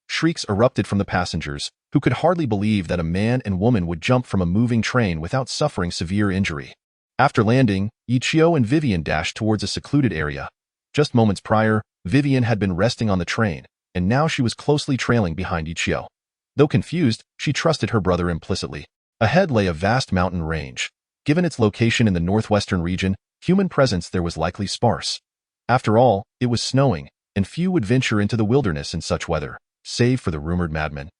Shrieks erupted from the passengers, who could hardly believe that a man and woman would jump from a moving train without suffering severe injury. After landing, Ichio and Vivian dashed towards a secluded area. Just moments prior, Vivian had been resting on the train, and now she was closely trailing behind Ichio. Though confused, she trusted her brother implicitly. Ahead lay a vast mountain range. Given its location in the northwestern region, human presence there was likely sparse. After all, it was snowing, and few would venture into the wilderness in such weather, save for the rumored madmen.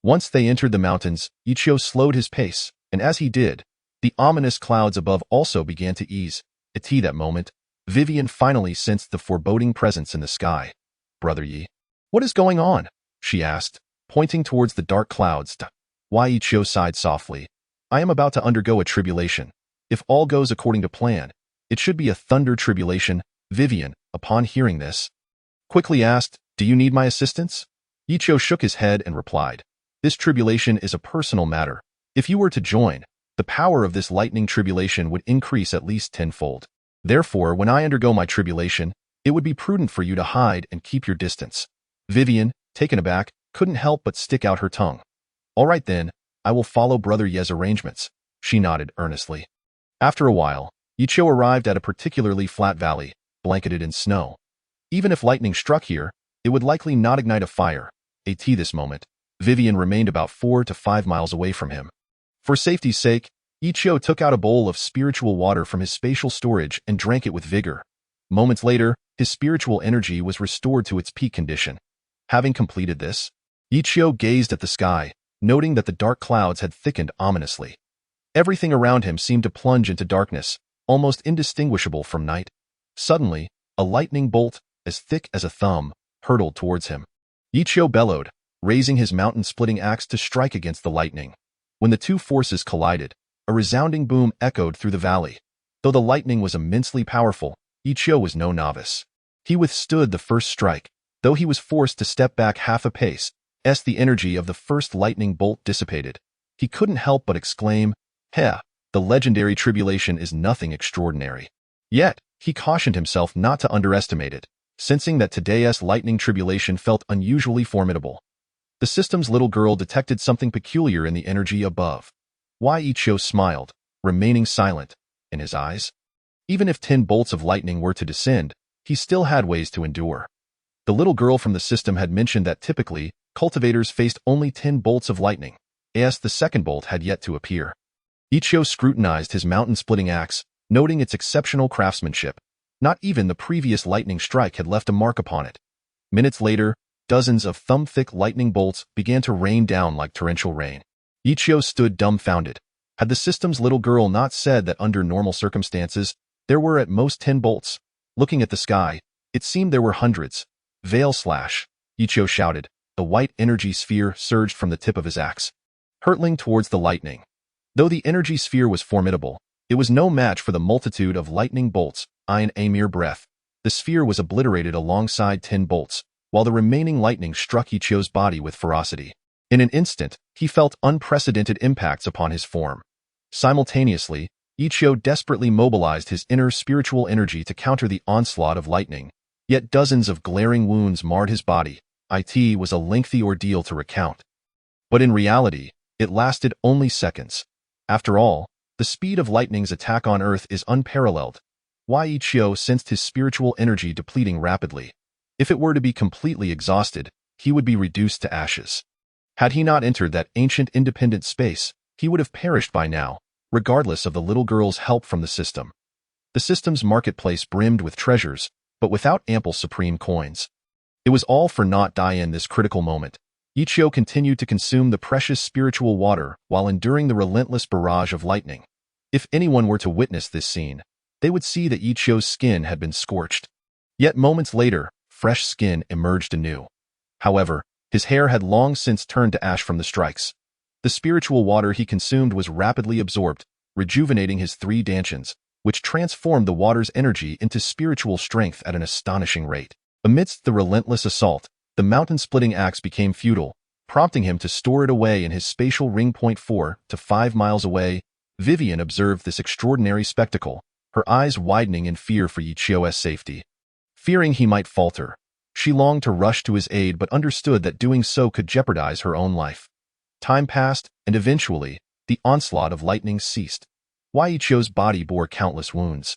Once they entered the mountains, Ichio slowed his pace, and as he did, the ominous clouds above also began to ease. At that moment, Vivian finally sensed the foreboding presence in the sky. "Brother Yi, what is going on?" she asked, pointing towards the dark clouds. Ichio sighed softly. "I am about to undergo a tribulation. If all goes according to plan, it should be a thunder tribulation." Vivian, upon hearing this, quickly asked, "Do you need my assistance?" Ichio shook his head and replied, "This tribulation is a personal matter. If you were to join, the power of this lightning tribulation would increase at least tenfold. Therefore, when I undergo my tribulation, it would be prudent for you to hide and keep your distance." Vivian, taken aback, couldn't help but stick out her tongue. "All right then, I will follow Brother Ye's arrangements." She nodded earnestly. After a while, Ichio arrived at a particularly flat valley, blanketed in snow. Even if lightning struck here, it would likely not ignite a fire. At this moment, Vivian remained about 4 to 5 miles away from him. For safety's sake, Ichio took out a bowl of spiritual water from his spatial storage and drank it with vigor. Moments later, his spiritual energy was restored to its peak condition. Having completed this, Ichio gazed at the sky, noting that the dark clouds had thickened ominously. Everything around him seemed to plunge into darkness, almost indistinguishable from night. Suddenly, a lightning bolt, as thick as a thumb, hurtled towards him. Ichio bellowed, raising his mountain-splitting axe to strike against the lightning. When the two forces collided, a resounding boom echoed through the valley. Though the lightning was immensely powerful, Ichio was no novice. He withstood the first strike, though he was forced to step back half a pace, as the energy of the first lightning bolt dissipated. He couldn't help but exclaim, "Heh, the legendary tribulation is nothing extraordinary." Yet, He cautioned himself not to underestimate it, sensing that today's lightning tribulation felt unusually formidable. The system's little girl detected something peculiar in the energy above. Ichio smiled, remaining silent. In his eyes, even if 10 bolts of lightning were to descend, he still had ways to endure. The little girl from the system had mentioned that typically, cultivators faced only 10 bolts of lightning, as the second bolt had yet to appear. Ichio scrutinized his mountain-splitting axe, noting its exceptional craftsmanship. Not even the previous lightning strike had left a mark upon it. Minutes later, dozens of thumb-thick lightning bolts began to rain down like torrential rain. Ichio stood dumbfounded. Had the system's little girl not said that under normal circumstances, there were at most 10 bolts? Looking at the sky, it seemed there were hundreds. Veil slash, Ichio shouted. The white energy sphere surged from the tip of his axe, hurtling towards the lightning. Though the energy sphere was formidable, it was no match for the multitude of lightning bolts. In a mere breath, the sphere was obliterated alongside 10 bolts, while the remaining lightning struck Ichio's body with ferocity. In an instant, he felt unprecedented impacts upon his form. Simultaneously, Ichio desperately mobilized his inner spiritual energy to counter the onslaught of lightning. Yet dozens of glaring wounds marred his body. It was a lengthy ordeal to recount. But in reality, it lasted only seconds. After all, the speed of lightning's attack on Earth is unparalleled. Ichio sensed his spiritual energy depleting rapidly. If it were to be completely exhausted, he would be reduced to ashes. Had he not entered that ancient independent space, he would have perished by now, regardless of the little girl's help from the system. The system's marketplace brimmed with treasures, but without ample supreme coins. It was all for naught in this critical moment. Ichio continued to consume the precious spiritual water while enduring the relentless barrage of lightning. If anyone were to witness this scene, they would see that Ichio's skin had been scorched. Yet moments later, fresh skin emerged anew. However, his hair had long since turned to ash from the strikes. The spiritual water he consumed was rapidly absorbed, rejuvenating his 3 dantians, which transformed the water's energy into spiritual strength at an astonishing rate. Amidst the relentless assault, the mountain-splitting axe became futile, prompting him to store it away in his spatial ring. 4 to 5 miles away, Vivian observed this extraordinary spectacle, her eyes widening in fear for Ichio's safety. Fearing he might falter, she longed to rush to his aid but understood that doing so could jeopardize her own life. Time passed, and eventually, the onslaught of lightning ceased. Ichio's body bore countless wounds,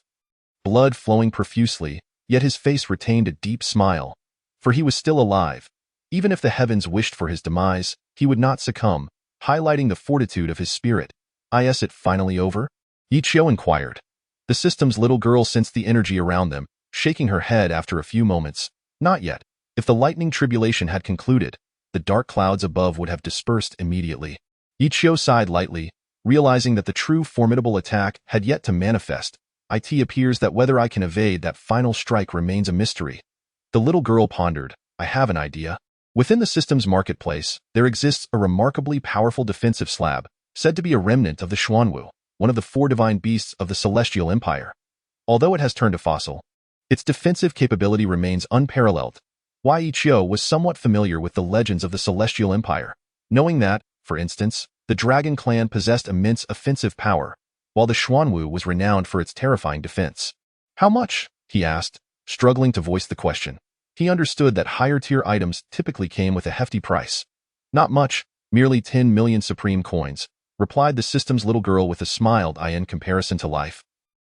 blood flowing profusely, yet his face retained a deep smile, for he was still alive. Even if the heavens wished for his demise, he would not succumb, highlighting the fortitude of his spirit. Is it finally over? Ichio inquired. The system's little girl sensed the energy around them, shaking her head after a few moments. Not yet. If the lightning tribulation had concluded, the dark clouds above would have dispersed immediately. Ichio sighed lightly, realizing that the true formidable attack had yet to manifest. It appears that whether I can evade that final strike remains a mystery. The little girl pondered. I have an idea. Within the system's marketplace, there exists a remarkably powerful defensive slab, said to be a remnant of the Xuanwu, one of the 4 divine beasts of the Celestial Empire. Although it has turned to fossil, its defensive capability remains unparalleled. Ichio was somewhat familiar with the legends of the Celestial Empire, knowing that, for instance, the Dragon Clan possessed immense offensive power, while the Xuanwu was renowned for its terrifying defense. How much? He asked, struggling to voice the question. He understood that higher-tier items typically came with a hefty price. Not much, merely 10 million supreme coins, replied the system's little girl with a smile in comparison to life.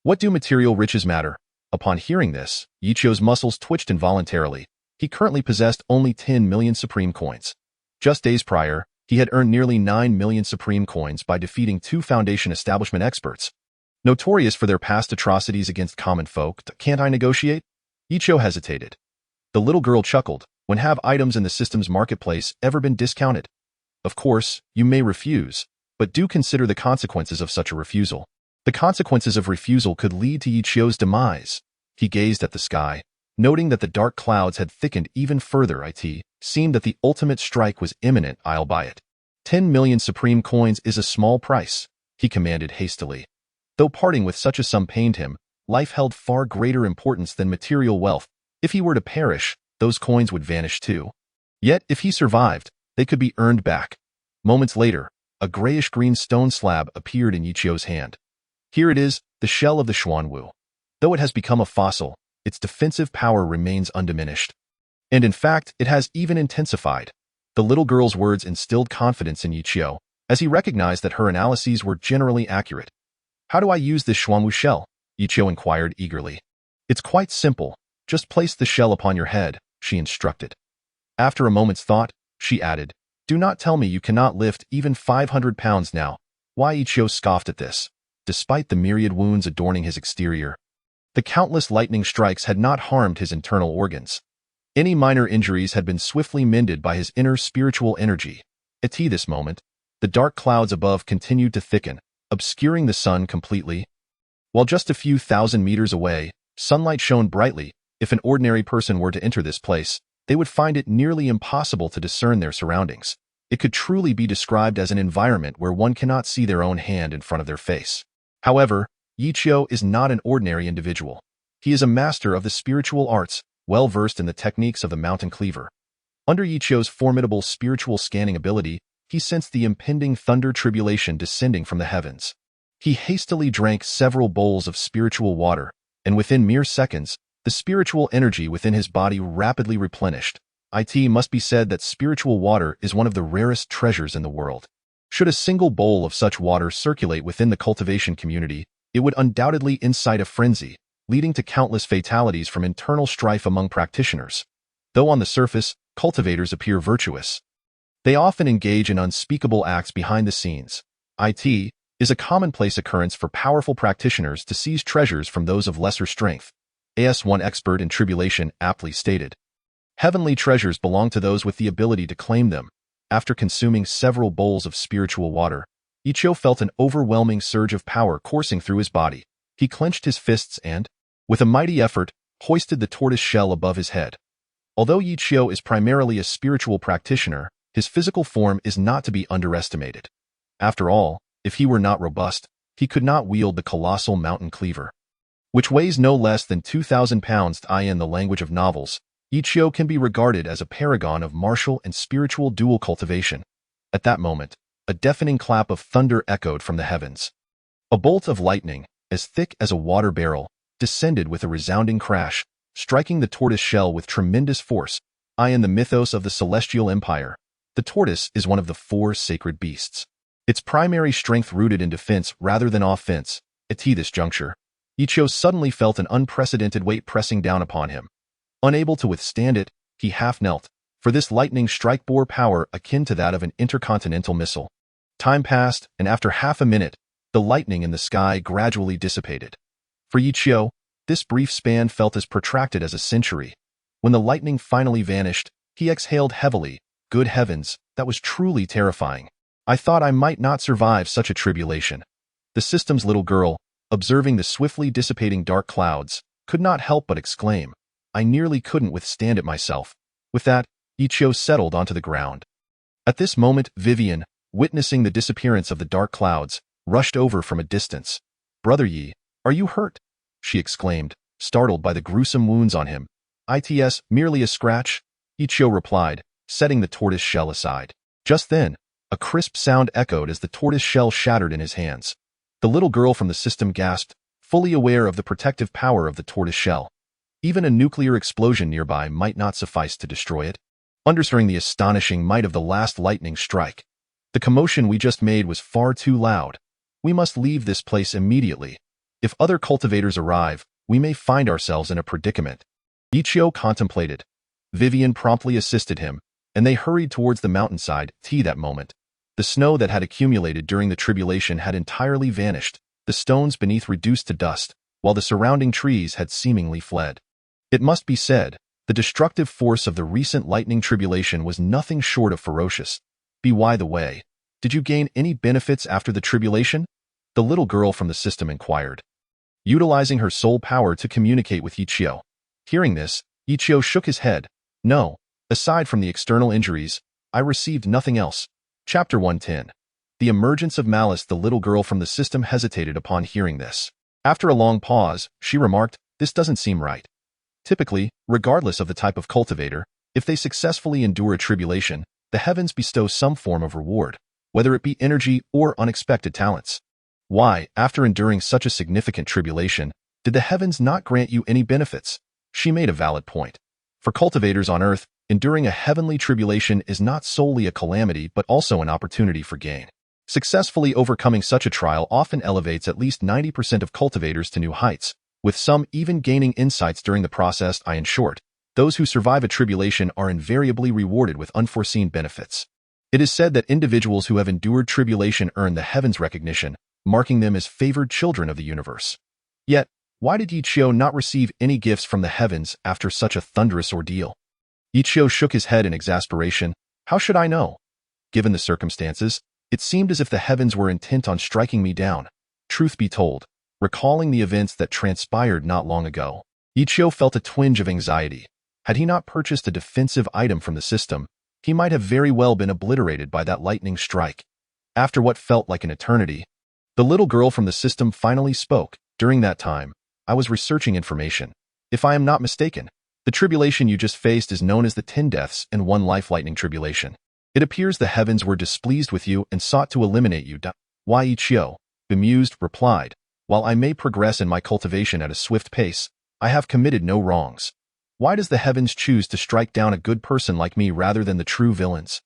What do material riches matter? Upon hearing this, Ichio's muscles twitched involuntarily. He currently possessed only 10 million supreme coins. Just days prior, he had earned nearly 9 million supreme coins by defeating 2 Foundation establishment experts. Notorious for their past atrocities against common folk, can't I negotiate? Ichio hesitated. The little girl chuckled. When have items in the system's marketplace ever been discounted? Of course, you may refuse, but do consider the consequences of such a refusal. The consequences of refusal could lead to Ichio's demise. He gazed at the sky, noting that the dark clouds had thickened even further. It seemed that the ultimate strike was imminent. I'll buy it. 10 million supreme coins is a small price, he commanded hastily. Though parting with such a sum pained him, life held far greater importance than material wealth. If he were to perish, those coins would vanish too. Yet, if he survived, they could be earned back. Moments later, a grayish-green stone slab appeared in Ichio's hand. Here it is, the shell of the Xuanwu. Though it has become a fossil, its defensive power remains undiminished. And in fact, it has even intensified. The little girl's words instilled confidence in Yichio, as he recognized that her analyses were generally accurate. "How do I use this Xuanwu shell?" Yichio inquired eagerly. "It's quite simple. Just place the shell upon your head," she instructed. After a moment's thought, she added, "Do not tell me you cannot lift even 500 pounds now." Why Yichio scoffed at this. Despite the myriad wounds adorning his exterior, the countless lightning strikes had not harmed his internal organs. Any minor injuries had been swiftly mended by his inner spiritual energy. At this moment, the dark clouds above continued to thicken, obscuring the sun completely. While just a few thousand meters away, sunlight shone brightly. If an ordinary person were to enter this place, they would find it nearly impossible to discern their surroundings. It could truly be described as an environment where one cannot see their own hand in front of their face. However, Yichio is not an ordinary individual. He is a master of the spiritual arts, well versed in the techniques of the mountain cleaver. Under Yichio's formidable spiritual scanning ability, he sensed the impending thunder tribulation descending from the heavens. He hastily drank several bowls of spiritual water, and within mere seconds, the spiritual energy within his body rapidly replenished. It must be said that spiritual water is one of the rarest treasures in the world. Should a single bowl of such water circulate within the cultivation community, it would undoubtedly incite a frenzy, leading to countless fatalities from internal strife among practitioners. Though on the surface, cultivators appear virtuous, they often engage in unspeakable acts behind the scenes. It is a commonplace occurrence for powerful practitioners to seize treasures from those of lesser strength. As one expert in tribulation aptly stated, "Heavenly treasures belong to those with the ability to claim them." After consuming several bowls of spiritual water, Yichio felt an overwhelming surge of power coursing through his body. He clenched his fists and, with a mighty effort, hoisted the tortoise shell above his head. Although Yichio is primarily a spiritual practitioner, his physical form is not to be underestimated. After all, if he were not robust, he could not wield the colossal mountain cleaver, which weighs no less than 2,000 pounds. In the language of novels, Yichio can be regarded as a paragon of martial and spiritual dual cultivation. At that moment, a deafening clap of thunder echoed from the heavens. A bolt of lightning, as thick as a water barrel, descended with a resounding crash, striking the tortoise shell with tremendous force. In the mythos of the Celestial Empire, the tortoise is one of the 4 sacred beasts. Its primary strength rooted in defense rather than offense. At this juncture, Yichio suddenly felt an unprecedented weight pressing down upon him. Unable to withstand it, he half knelt, for this lightning strike bore power akin to that of an intercontinental missile. Time passed, and after half a minute, the lightning in the sky gradually dissipated. For Yichio, this brief span felt as protracted as a century. When the lightning finally vanished, he exhaled heavily. Good heavens, that was truly terrifying. I thought I might not survive such a tribulation. The system's little girl, observing the swiftly dissipating dark clouds, could not help but exclaim, "I nearly couldn't withstand it myself." With that, Yichio settled onto the ground. At this moment, Vivian, witnessing the disappearance of the dark clouds, rushed over from a distance. "Brother Yi, are you hurt?" she exclaimed, startled by the gruesome wounds on him. "It's merely a scratch," Yichio replied, setting the tortoise shell aside. Just then, a crisp sound echoed as the tortoise shell shattered in his hands. The little girl from the system gasped, fully aware of the protective power of the tortoise shell. Even a nuclear explosion nearby might not suffice to destroy it. Understanding the astonishing might of the last lightning strike, the commotion we just made was far too loud. We must leave this place immediately. If other cultivators arrive, we may find ourselves in a predicament. Yichio contemplated. Vivian promptly assisted him, and they hurried towards the mountainside. That moment, the snow that had accumulated during the tribulation had entirely vanished, the stones beneath reduced to dust, while the surrounding trees had seemingly fled. It must be said, the destructive force of the recent lightning tribulation was nothing short of ferocious. By the way, did you gain any benefits after the tribulation? The little girl from the system inquired, utilizing her soul power to communicate with Yichio. Hearing this, Yichio shook his head. "No, aside from the external injuries, I received nothing else." Chapter 110. The emergence of malice. The little girl from the system hesitated upon hearing this. After a long pause, she remarked, "This doesn't seem right. Typically, regardless of the type of cultivator, if they successfully endure a tribulation, the heavens bestow some form of reward, whether it be energy or unexpected talents. Why, after enduring such a significant tribulation, Did the heavens not grant you any benefits? She made a valid point. For cultivators on earth, enduring a heavenly tribulation is not solely a calamity but also an opportunity for gain. Successfully overcoming such a trial often elevates at least 90% of cultivators to new heights, with some even gaining insights during the process. In short, those who survive a tribulation are invariably rewarded with unforeseen benefits. It is said that individuals who have endured tribulation earn the heavens' recognition, marking them as favored children of the universe. Yet, why did Ichio not receive any gifts from the heavens after such a thunderous ordeal? Ichio shook his head in exasperation. How should I know? Given the circumstances, it seemed as if the heavens were intent on striking me down. Truth be told, recalling the events that transpired not long ago, Ichio felt a twinge of anxiety. Had he not purchased a defensive item from the system, he might have very well been obliterated by that lightning strike. After what felt like an eternity, the little girl from the system finally spoke. During that time, I was researching information. If I am not mistaken, the tribulation you just faced is known as the 10 deaths and 1 life lightning tribulation. It appears the heavens were displeased with you and sought to eliminate you. Why Ichio, bemused, replied, while I may progress in my cultivation at a swift pace, I have committed no wrongs. Why does the heavens choose to strike down a good person like me rather than the true villains?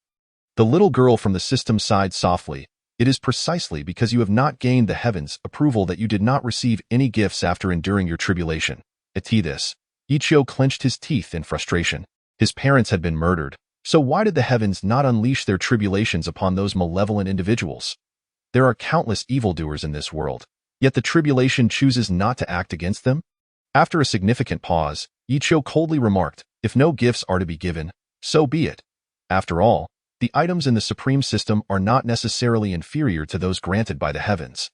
The little girl from the system sighed softly. It is precisely because you have not gained the heavens' approval that you did not receive any gifts after enduring your tribulation. At this, Ichio clenched his teeth in frustration. His parents had been murdered. So why did the heavens not unleash their tribulations upon those malevolent individuals? There are countless evildoers in this world, yet the tribulation chooses not to act against them? After a significant pause, Ichio coldly remarked, if no gifts are to be given, so be it. After all, the items in the supreme system are not necessarily inferior to those granted by the heavens.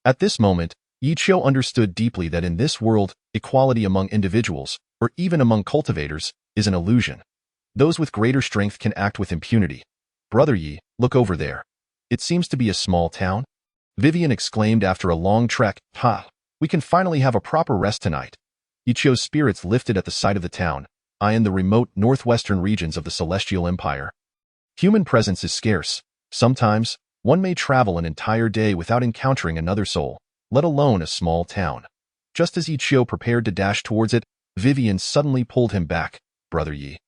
At this moment, Ichio understood deeply that in this world, equality among individuals, or even among cultivators, is an illusion. Those with greater strength can act with impunity. Brother Yi, look over there. It seems to be a small town. Vivian exclaimed after a long trek. Ha! We can finally have a proper rest tonight. Ichio's spirits lifted at the sight of the town, in the remote northwestern regions of the Celestial Empire. Human presence is scarce. Sometimes, one may travel an entire day without encountering another soul, let alone a small town. Just as Ichio prepared to dash towards it, Vivian suddenly pulled him back. Brother Yi,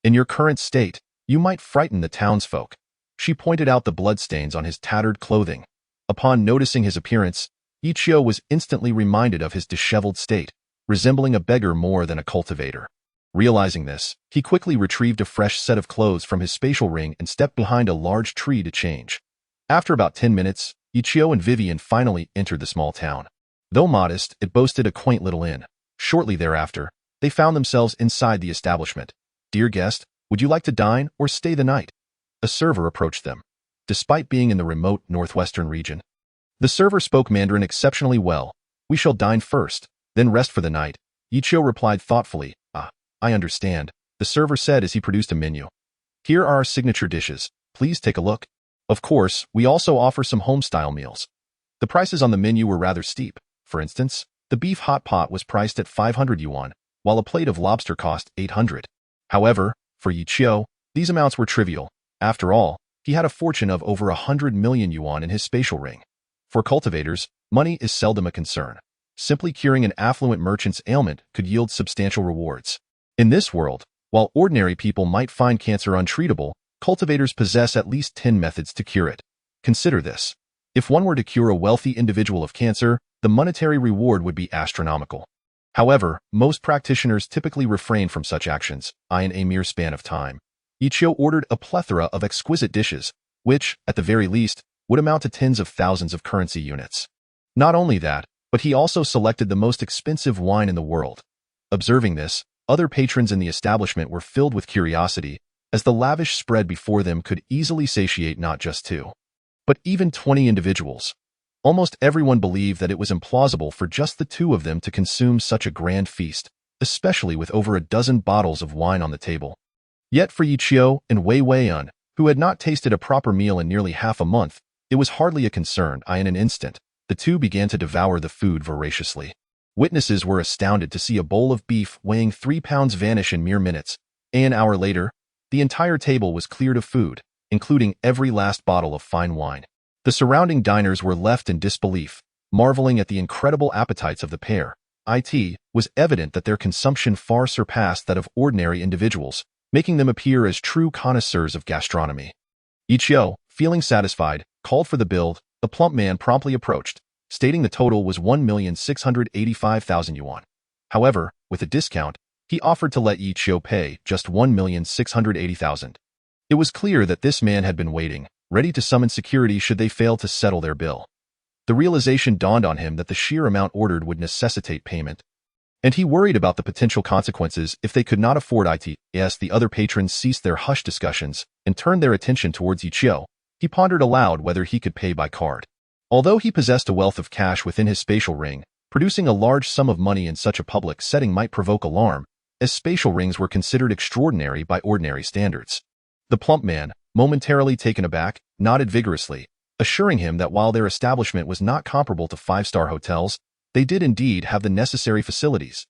in your current state, you might frighten the townsfolk. She pointed out the bloodstains on his tattered clothing. Upon noticing his appearance, Ichio was instantly reminded of his disheveled state, resembling a beggar more than a cultivator. Realizing this, he quickly retrieved a fresh set of clothes from his spatial ring and stepped behind a large tree to change. After about 10 minutes, Ichio and Vivian finally entered the small town. Though modest, it boasted a quaint little inn. Shortly thereafter, they found themselves inside the establishment. Dear guest, would you like to dine or stay the night? A server approached them. Despite being in the remote northwestern region, the server spoke Mandarin exceptionally well. We shall dine first, then rest for the night. Ichio replied thoughtfully. I understand, the server said as he produced a menu. Here are our signature dishes. Please take a look. Of course, we also offer some home-style meals. The prices on the menu were rather steep. For instance, the beef hot pot was priced at 500 yuan, while a plate of lobster cost 800. However, for Ichio, these amounts were trivial. After all, he had a fortune of over 100 million yuan in his spatial ring. For cultivators, money is seldom a concern. Simply curing an affluent merchant's ailment could yield substantial rewards. In this world, while ordinary people might find cancer untreatable, cultivators possess at least 10 methods to cure it. Consider this. If one were to cure a wealthy individual of cancer, the monetary reward would be astronomical. However, most practitioners typically refrain from such actions, in a mere span of time. Ichio ordered a plethora of exquisite dishes, which, at the very least, would amount to tens of thousands of currency units. Not only that, but he also selected the most expensive wine in the world. Observing this, other patrons in the establishment were filled with curiosity, as the lavish spread before them could easily satiate not just 2, but even 20 individuals. Almost everyone believed that it was implausible for just the 2 of them to consume such a grand feast, especially with over a dozen bottles of wine on the table. Yet for Ichio and Wei Weian, who had not tasted a proper meal in nearly half a month, it was hardly a concern. In an instant, the 2 began to devour the food voraciously. Witnesses were astounded to see a bowl of beef weighing 3 pounds vanish in mere minutes. An hour later, the entire table was cleared of food, including every last bottle of fine wine. The surrounding diners were left in disbelief, marveling at the incredible appetites of the pair. it was evident that their consumption far surpassed that of ordinary individuals, making them appear as true connoisseurs of gastronomy. Ichio, feeling satisfied, called for the bill. The plump man promptly approached, stating the total was 1,685,000 yuan. However, with a discount, he offered to let Ichio pay just 1,680,000. It was clear that this man had been waiting, ready to summon security should they fail to settle their bill. The realization dawned on him that the sheer amount ordered would necessitate payment, and he worried about the potential consequences if they could not afford it. As the other patrons ceased their hushed discussions and turned their attention towards Ichio, he pondered aloud whether he could pay by card. Although he possessed a wealth of cash within his spatial ring, producing a large sum of money in such a public setting might provoke alarm, as spatial rings were considered extraordinary by ordinary standards. The plump man, momentarily taken aback, nodded vigorously, assuring him that while their establishment was not comparable to five-star hotels, they did indeed have the necessary facilities.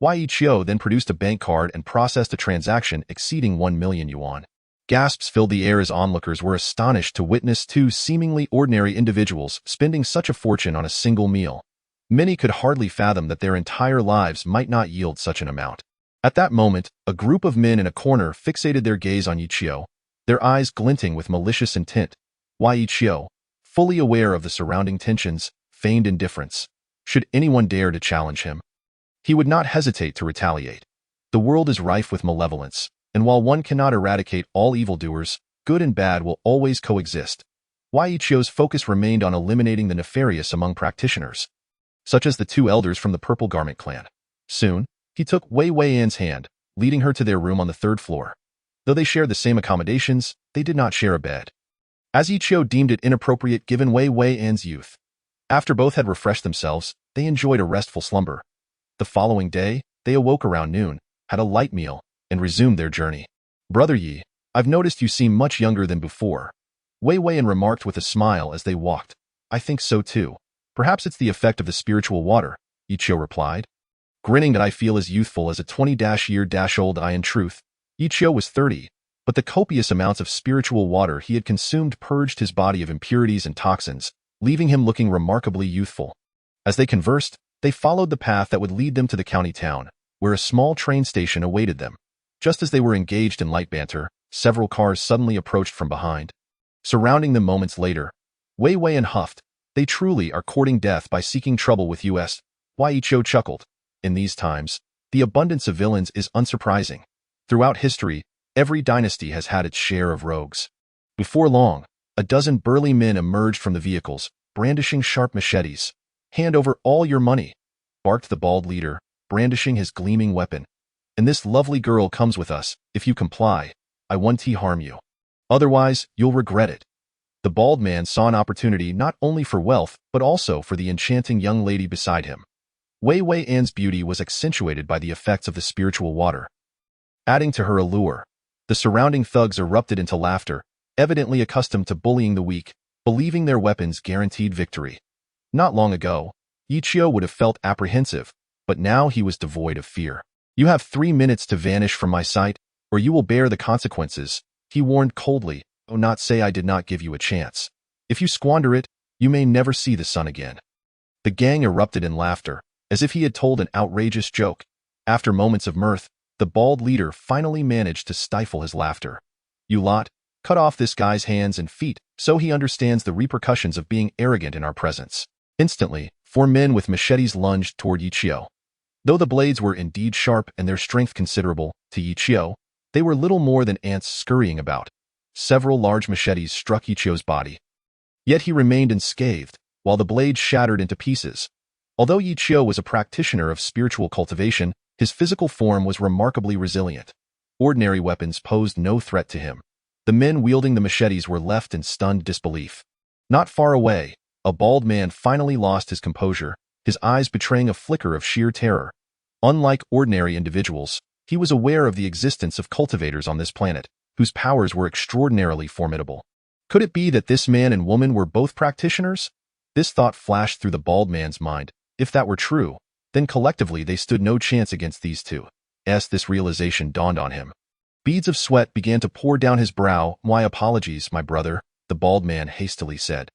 Ichio then produced a bank card and processed a transaction exceeding 1 million yuan. Gasps filled the air as onlookers were astonished to witness two seemingly ordinary individuals spending such a fortune on a single meal. Many could hardly fathom that their entire lives might not yield such an amount. At that moment, a group of men in a corner fixated their gaze on Ichio, their eyes glinting with malicious intent. Ichio, fully aware of the surrounding tensions, feigned indifference. Should anyone dare to challenge him, he would not hesitate to retaliate. The world is rife with malevolence, and while one cannot eradicate all evildoers, good and bad will always coexist. Ichio's focus remained on eliminating the nefarious among practitioners, such as the two elders from the Purple Garment clan. Soon, he took Wei Weian's hand, leading her to their room on the third floor. Though they shared the same accommodations, they did not share a bed, as Ichio deemed it inappropriate given Wei Weian's youth. After both had refreshed themselves, they enjoyed a restful slumber. The following day, they awoke around noon, had a light meal, and resumed their journey. "Brother Yi, I've noticed you seem much younger than before," Wei Weian remarked with a smile as they walked. "I think so too. Perhaps it's the effect of the spiritual water," Ichio replied, grinning. "That I feel as youthful as a 20-year-old. In truth, Ichio was 30, but the copious amounts of spiritual water he had consumed purged his body of impurities and toxins, leaving him looking remarkably youthful. As they conversed, they followed the path that would lead them to the county town, where a small train station awaited them. Just as they were engaged in light banter, several cars suddenly approached from behind, surrounding them moments later. Wei Weian huffed. "They truly are courting death by seeking trouble with us." Ichio chuckled. In these times, the abundance of villains is unsurprising. Throughout history, every dynasty has had its share of rogues. Before long, a dozen burly men emerged from the vehicles, brandishing sharp machetes. "Hand over all your money," barked the bald leader, brandishing his gleaming weapon. "And this lovely girl comes with us. If you comply, I won't harm you. Otherwise, you'll regret it." The bald man saw an opportunity not only for wealth, but also for the enchanting young lady beside him. Wei Weian's beauty was accentuated by the effects of the spiritual water, adding to her allure. The surrounding thugs erupted into laughter, evidently accustomed to bullying the weak, believing their weapons guaranteed victory. Not long ago, Ichio would have felt apprehensive, but now he was devoid of fear. "You have 3 minutes to vanish from my sight, or you will bear the consequences," he warned coldly. "Oh, not say I did not give you a chance. If you squander it, you may never see the sun again." The gang erupted in laughter, as if he had told an outrageous joke. After moments of mirth, the bald leader finally managed to stifle his laughter. "You lot, cut off this guy's hands and feet so he understands the repercussions of being arrogant in our presence." Instantly, 4 men with machetes lunged toward Ichio. Though the blades were indeed sharp and their strength considerable, to Ichio, they were little more than ants scurrying about. Several large machetes struck Ichio's body. Yet he remained unscathed, while the blades shattered into pieces. Although Ichio was a practitioner of spiritual cultivation, his physical form was remarkably resilient. Ordinary weapons posed no threat to him. The men wielding the machetes were left in stunned disbelief. Not far away, a bald man finally lost his composure, his eyes betraying a flicker of sheer terror. Unlike ordinary individuals, he was aware of the existence of cultivators on this planet, whose powers were extraordinarily formidable. Could it be that this man and woman were both practitioners? This thought flashed through the bald man's mind. If that were true, then collectively they stood no chance against these two. As this realization dawned on him, beads of sweat began to pour down his brow. "My apologies, my brother," the bald man hastily said.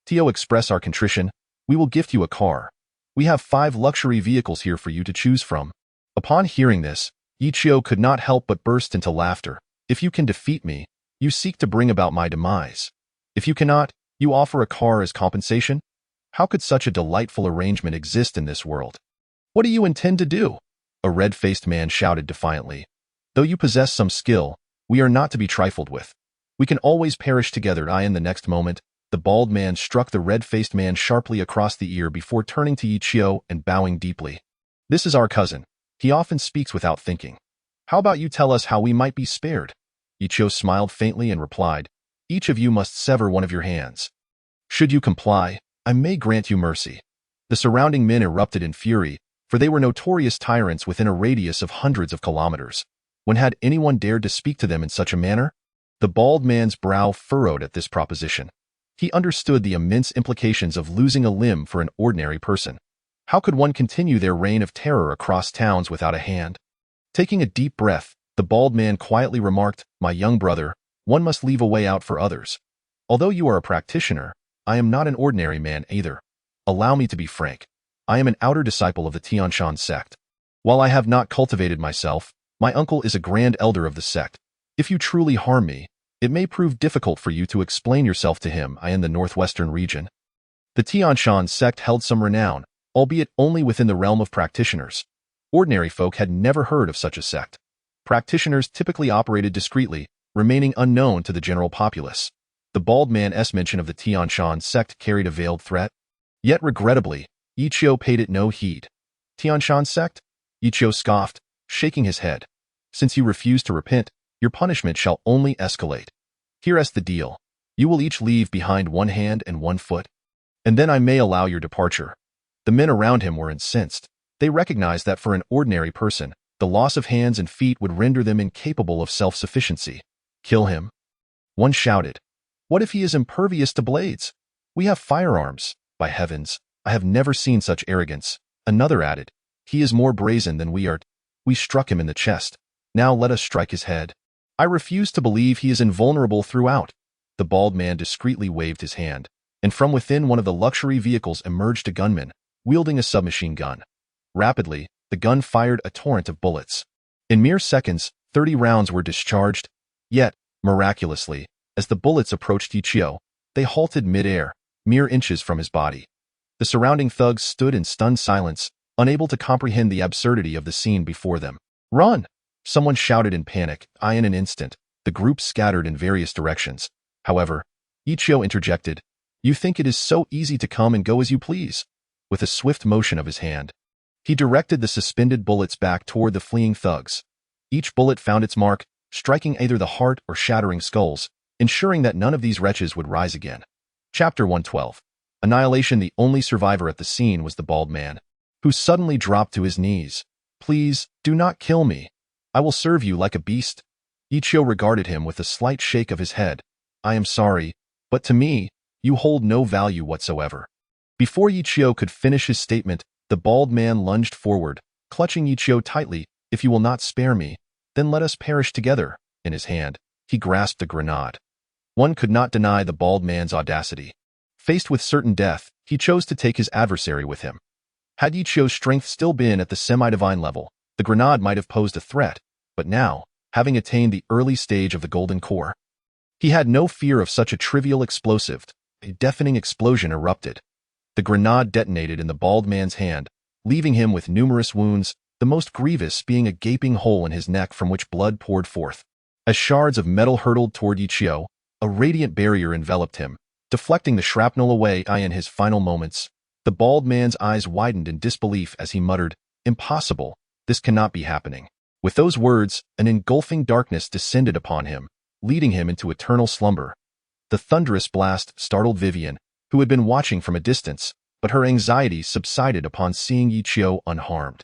"To express our contrition, we will gift you a car." We have 5 luxury vehicles here for you to choose from. Upon hearing this, Ichio could not help but burst into laughter. If you can defeat me, you seek to bring about my demise. If you cannot, you offer a car as compensation? How could such a delightful arrangement exist in this world? What do you intend to do? A red-faced man shouted defiantly. Though you possess some skill, we are not to be trifled with. We can always perish together. In the next moment, the bald man struck the red-faced man sharply across the ear before turning to Ichio and bowing deeply. This is our cousin. He often speaks without thinking. How about you tell us how we might be spared? Ichio smiled faintly and replied, each of you must sever one of your hands. Should you comply, I may grant you mercy. The surrounding men erupted in fury, for they were notorious tyrants within a radius of hundreds of kilometers. When had anyone dared to speak to them in such a manner? The bald man's brow furrowed at this proposition. He understood the immense implications of losing a limb for an ordinary person. How could one continue their reign of terror across towns without a hand? Taking a deep breath, the bald man quietly remarked, my young brother, one must leave a way out for others. Although you are a practitioner, I am not an ordinary man either. Allow me to be frank. I am an outer disciple of the Tianshan sect. While I have not cultivated myself, my uncle is a grand elder of the sect. If you truly harm me, it may prove difficult for you to explain yourself to him. In the northwestern region, the Tianshan sect held some renown, albeit only within the realm of practitioners. Ordinary folk had never heard of such a sect. Practitioners typically operated discreetly, remaining unknown to the general populace. The bald man's mention of the Tianshan sect carried a veiled threat. Yet regrettably, Ichio paid it no heed. Tianshan sect? Ichio scoffed, shaking his head. Since you refuse to repent, your punishment shall only escalate. Here's the deal. You will each leave behind one hand and one foot, and then I may allow your departure. The men around him were incensed. They recognized that for an ordinary person, the loss of hands and feet would render them incapable of self-sufficiency. Kill him? One shouted. What if he is impervious to blades? We have firearms. By heavens, I have never seen such arrogance. Another added. He is more brazen than we are. We struck him in the chest. Now let us strike his head. I refuse to believe he is invulnerable throughout. The bald man discreetly waved his hand, and from within one of the luxury vehicles emerged a gunman, wielding a submachine gun. Rapidly, the gun fired a torrent of bullets. In mere seconds, 30 rounds were discharged. Yet, miraculously, as the bullets approached Ichio, they halted mid-air, mere inches from his body. The surrounding thugs stood in stunned silence, unable to comprehend the absurdity of the scene before them. Run! Someone shouted in panic. In an instant, the group scattered in various directions. However, Ichio interjected, You think it is so easy to come and go as you please? With a swift motion of his hand, he directed the suspended bullets back toward the fleeing thugs. Each bullet found its mark, striking either the heart or shattering skulls, ensuring that none of these wretches would rise again. Chapter 112. Annihilation. The only survivor at the scene was the bald man, who suddenly dropped to his knees. Please, do not kill me. I will serve you like a beast. Ichio regarded him with a slight shake of his head. I am sorry, but to me, you hold no value whatsoever. Before Ichio could finish his statement, the bald man lunged forward, clutching Ichio tightly. If you will not spare me, then let us perish together. In his hand, he grasped a grenade. One could not deny the bald man's audacity. Faced with certain death, he chose to take his adversary with him. Had Ichio's strength still been at the semi-divine level, the grenade might have posed a threat, but now, having attained the early stage of the golden core, he had no fear of such a trivial explosive. A deafening explosion erupted. The grenade detonated in the bald man's hand, leaving him with numerous wounds, the most grievous being a gaping hole in his neck from which blood poured forth. As shards of metal hurtled toward Ichio, a radiant barrier enveloped him, deflecting the shrapnel away. In his final moments, the bald man's eyes widened in disbelief as he muttered, Impossible, this cannot be happening. With those words, an engulfing darkness descended upon him, leading him into eternal slumber. The thunderous blast startled Vivian, who had been watching from a distance, but her anxiety subsided upon seeing Ichio unharmed.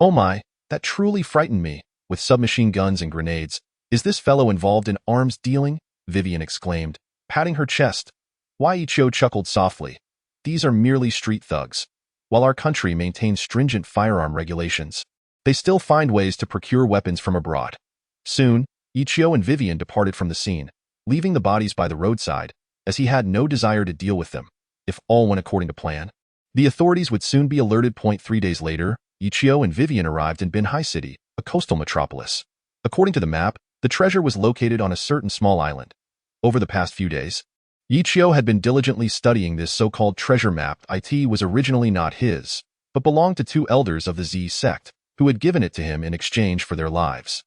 Oh my, that truly frightened me. With submachine guns and grenades, is this fellow involved in arms dealing? Vivian exclaimed, patting her chest. Why? Ichio chuckled softly. These are merely street thugs. While our country maintains stringent firearm regulations, they still find ways to procure weapons from abroad. Soon, Ichio and Vivian departed from the scene, leaving the bodies by the roadside, as he had no desire to deal with them, if all went according to plan. The authorities would soon be alerted. 3 days later, Ichio and Vivian arrived in Binhai City, a coastal metropolis. According to the map, the treasure was located on a certain small island. Over the past few days, Ichio had been diligently studying this so-called treasure map. It was originally not his, but belonged to two elders of the Z sect, who had given it to him in exchange for their lives.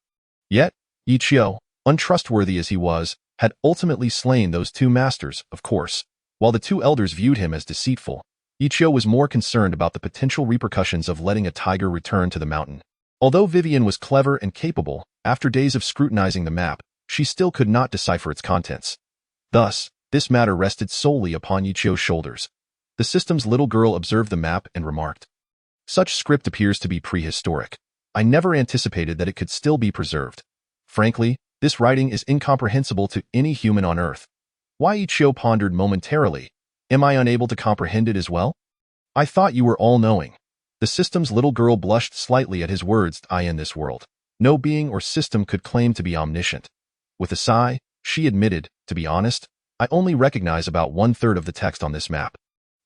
Yet, Ichio, untrustworthy as he was, had ultimately slain those two masters, of course. While the two elders viewed him as deceitful, Ichio was more concerned about the potential repercussions of letting a tiger return to the mountain. Although Vivian was clever and capable, after days of scrutinizing the map, she still could not decipher its contents. Thus, this matter rested solely upon Ichio's shoulders. The system's little girl observed the map and remarked, "Such script appears to be prehistoric. I never anticipated that it could still be preserved. Frankly, this writing is incomprehensible to any human on Earth." Why? Ichio pondered momentarily. Am I unable to comprehend it as well? I thought you were all-knowing. The system's little girl blushed slightly at his words. In this world, no being or system could claim to be omniscient. With a sigh, she admitted, to be honest, I only recognize about 1/3 of the text on this map.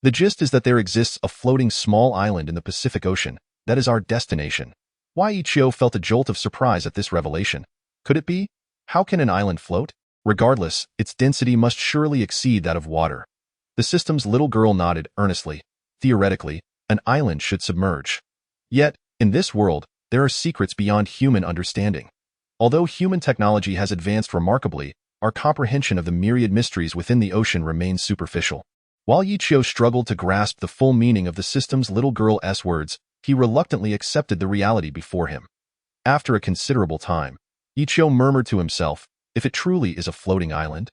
The gist is that there exists a floating small island in the Pacific Ocean that is our destination. Why? Ichio felt a jolt of surprise at this revelation. Could it be? How can an island float? Regardless, its density must surely exceed that of water. The system's little girl nodded earnestly. Theoretically, an island should submerge. Yet, in this world, there are secrets beyond human understanding. Although human technology has advanced remarkably, our comprehension of the myriad mysteries within the ocean remains superficial. While Ichio struggled to grasp the full meaning of the system's little girl's words, he reluctantly accepted the reality before him. After a considerable time, Ichio murmured to himself, if it truly is a floating island,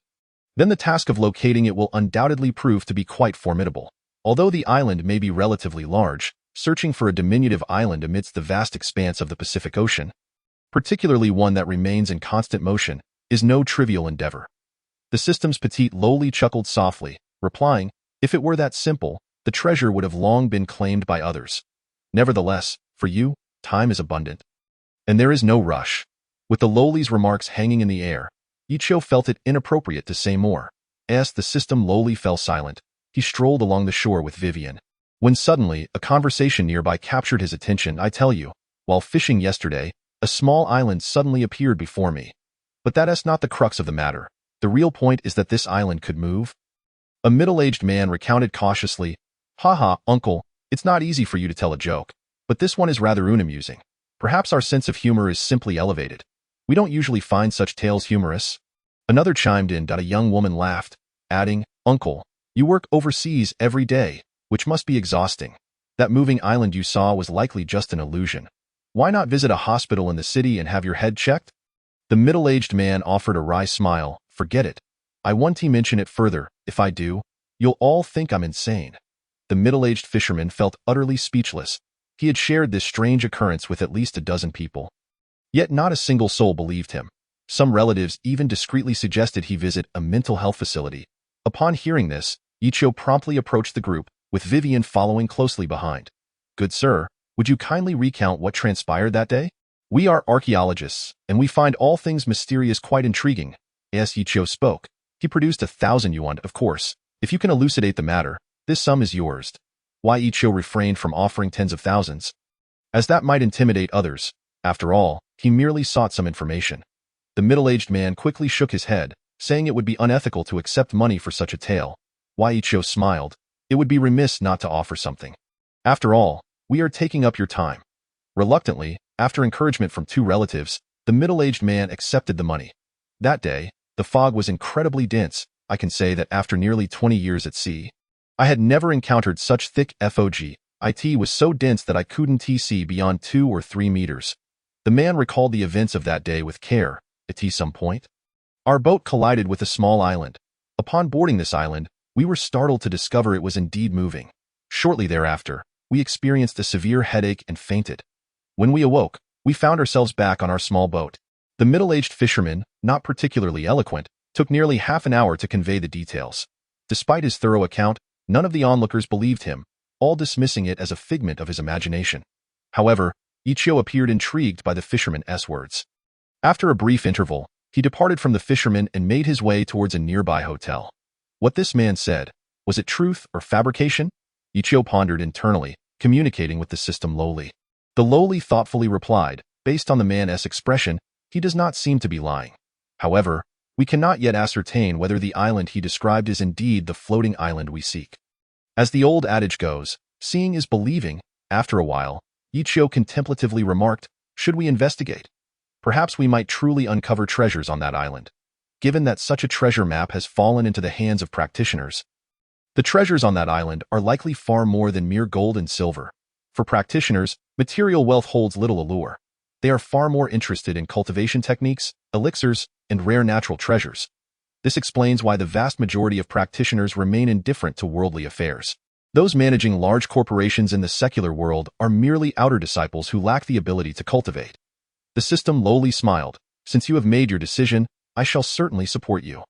then the task of locating it will undoubtedly prove to be quite formidable. Although the island may be relatively large, searching for a diminutive island amidst the vast expanse of the Pacific Ocean, particularly one that remains in constant motion, is no trivial endeavor. The system's petite lowly chuckled softly, replying, if it were that simple, the treasure would have long been claimed by others. Nevertheless, for you, time is abundant. And there is no rush. With the lowly's remarks hanging in the air, Ichio felt it inappropriate to say more. As the system lowly fell silent, he strolled along the shore with Vivian. When suddenly, a conversation nearby captured his attention. I tell you, while fishing yesterday, a small island suddenly appeared before me. But that is not the crux of the matter. The real point is that this island could move. A middle-aged man recounted cautiously, Haha, uncle, it's not easy for you to tell a joke, but this one is rather unamusing. Perhaps our sense of humor is simply elevated. We don't usually find such tales humorous. Another chimed in. A young woman laughed, adding, Uncle, you work overseas every day, which must be exhausting. That moving island you saw was likely just an illusion. Why not visit a hospital in the city and have your head checked? The middle-aged man offered a wry smile. Forget it. I won't mention it further. If I do, you'll all think I'm insane. The middle-aged fisherman felt utterly speechless. He had shared this strange occurrence with at least a dozen people. Yet not a single soul believed him. Some relatives even discreetly suggested he visit a mental health facility. Upon hearing this, Ichio promptly approached the group, with Vivian following closely behind. Good sir, would you kindly recount what transpired that day? We are archaeologists, and we find all things mysterious quite intriguing. As Ichio spoke, he produced 1,000 yuan. Of course, if you can elucidate the matter, this sum is yours. Why? Ichio refrained from offering tens of thousands, as that might intimidate others. After all, he merely sought some information. The middle-aged man quickly shook his head, saying it would be unethical to accept money for such a tale. Why? Ichio smiled. It would be remiss not to offer something. After all, we are taking up your time. Reluctantly, after encouragement from two relatives, the middle-aged man accepted the money. That day, the fog was incredibly dense. I can say that after nearly 20 years at sea, I had never encountered such thick fog. It was so dense that I couldn't see beyond 2 or 3 meters. The man recalled the events of that day with care. At some point, our boat collided with a small island. Upon boarding this island, we were startled to discover it was indeed moving. Shortly thereafter, we experienced a severe headache and fainted. When we awoke, we found ourselves back on our small boat. The middle-aged fisherman, not particularly eloquent, took nearly half an hour to convey the details. Despite his thorough account, none of the onlookers believed him, all dismissing it as a figment of his imagination. However, Ichio appeared intrigued by the fisherman's words. After a brief interval, he departed from the fisherman and made his way towards a nearby hotel. What this man said, was it truth or fabrication? Ichio pondered internally, communicating with the system lowly. The lowly thoughtfully replied, based on the man's expression, he does not seem to be lying. However, we cannot yet ascertain whether the island he described is indeed the floating island we seek. As the old adage goes, seeing is believing. After a while, Ichio contemplatively remarked, should we investigate? Perhaps we might truly uncover treasures on that island. Given that such a treasure map has fallen into the hands of practitioners, the treasures on that island are likely far more than mere gold and silver. For practitioners, material wealth holds little allure. They are far more interested in cultivation techniques, elixirs, and rare natural treasures. This explains why the vast majority of practitioners remain indifferent to worldly affairs. Those managing large corporations in the secular world are merely outer disciples who lack the ability to cultivate. The system lowly smiled. Since you have made your decision, I shall certainly support you.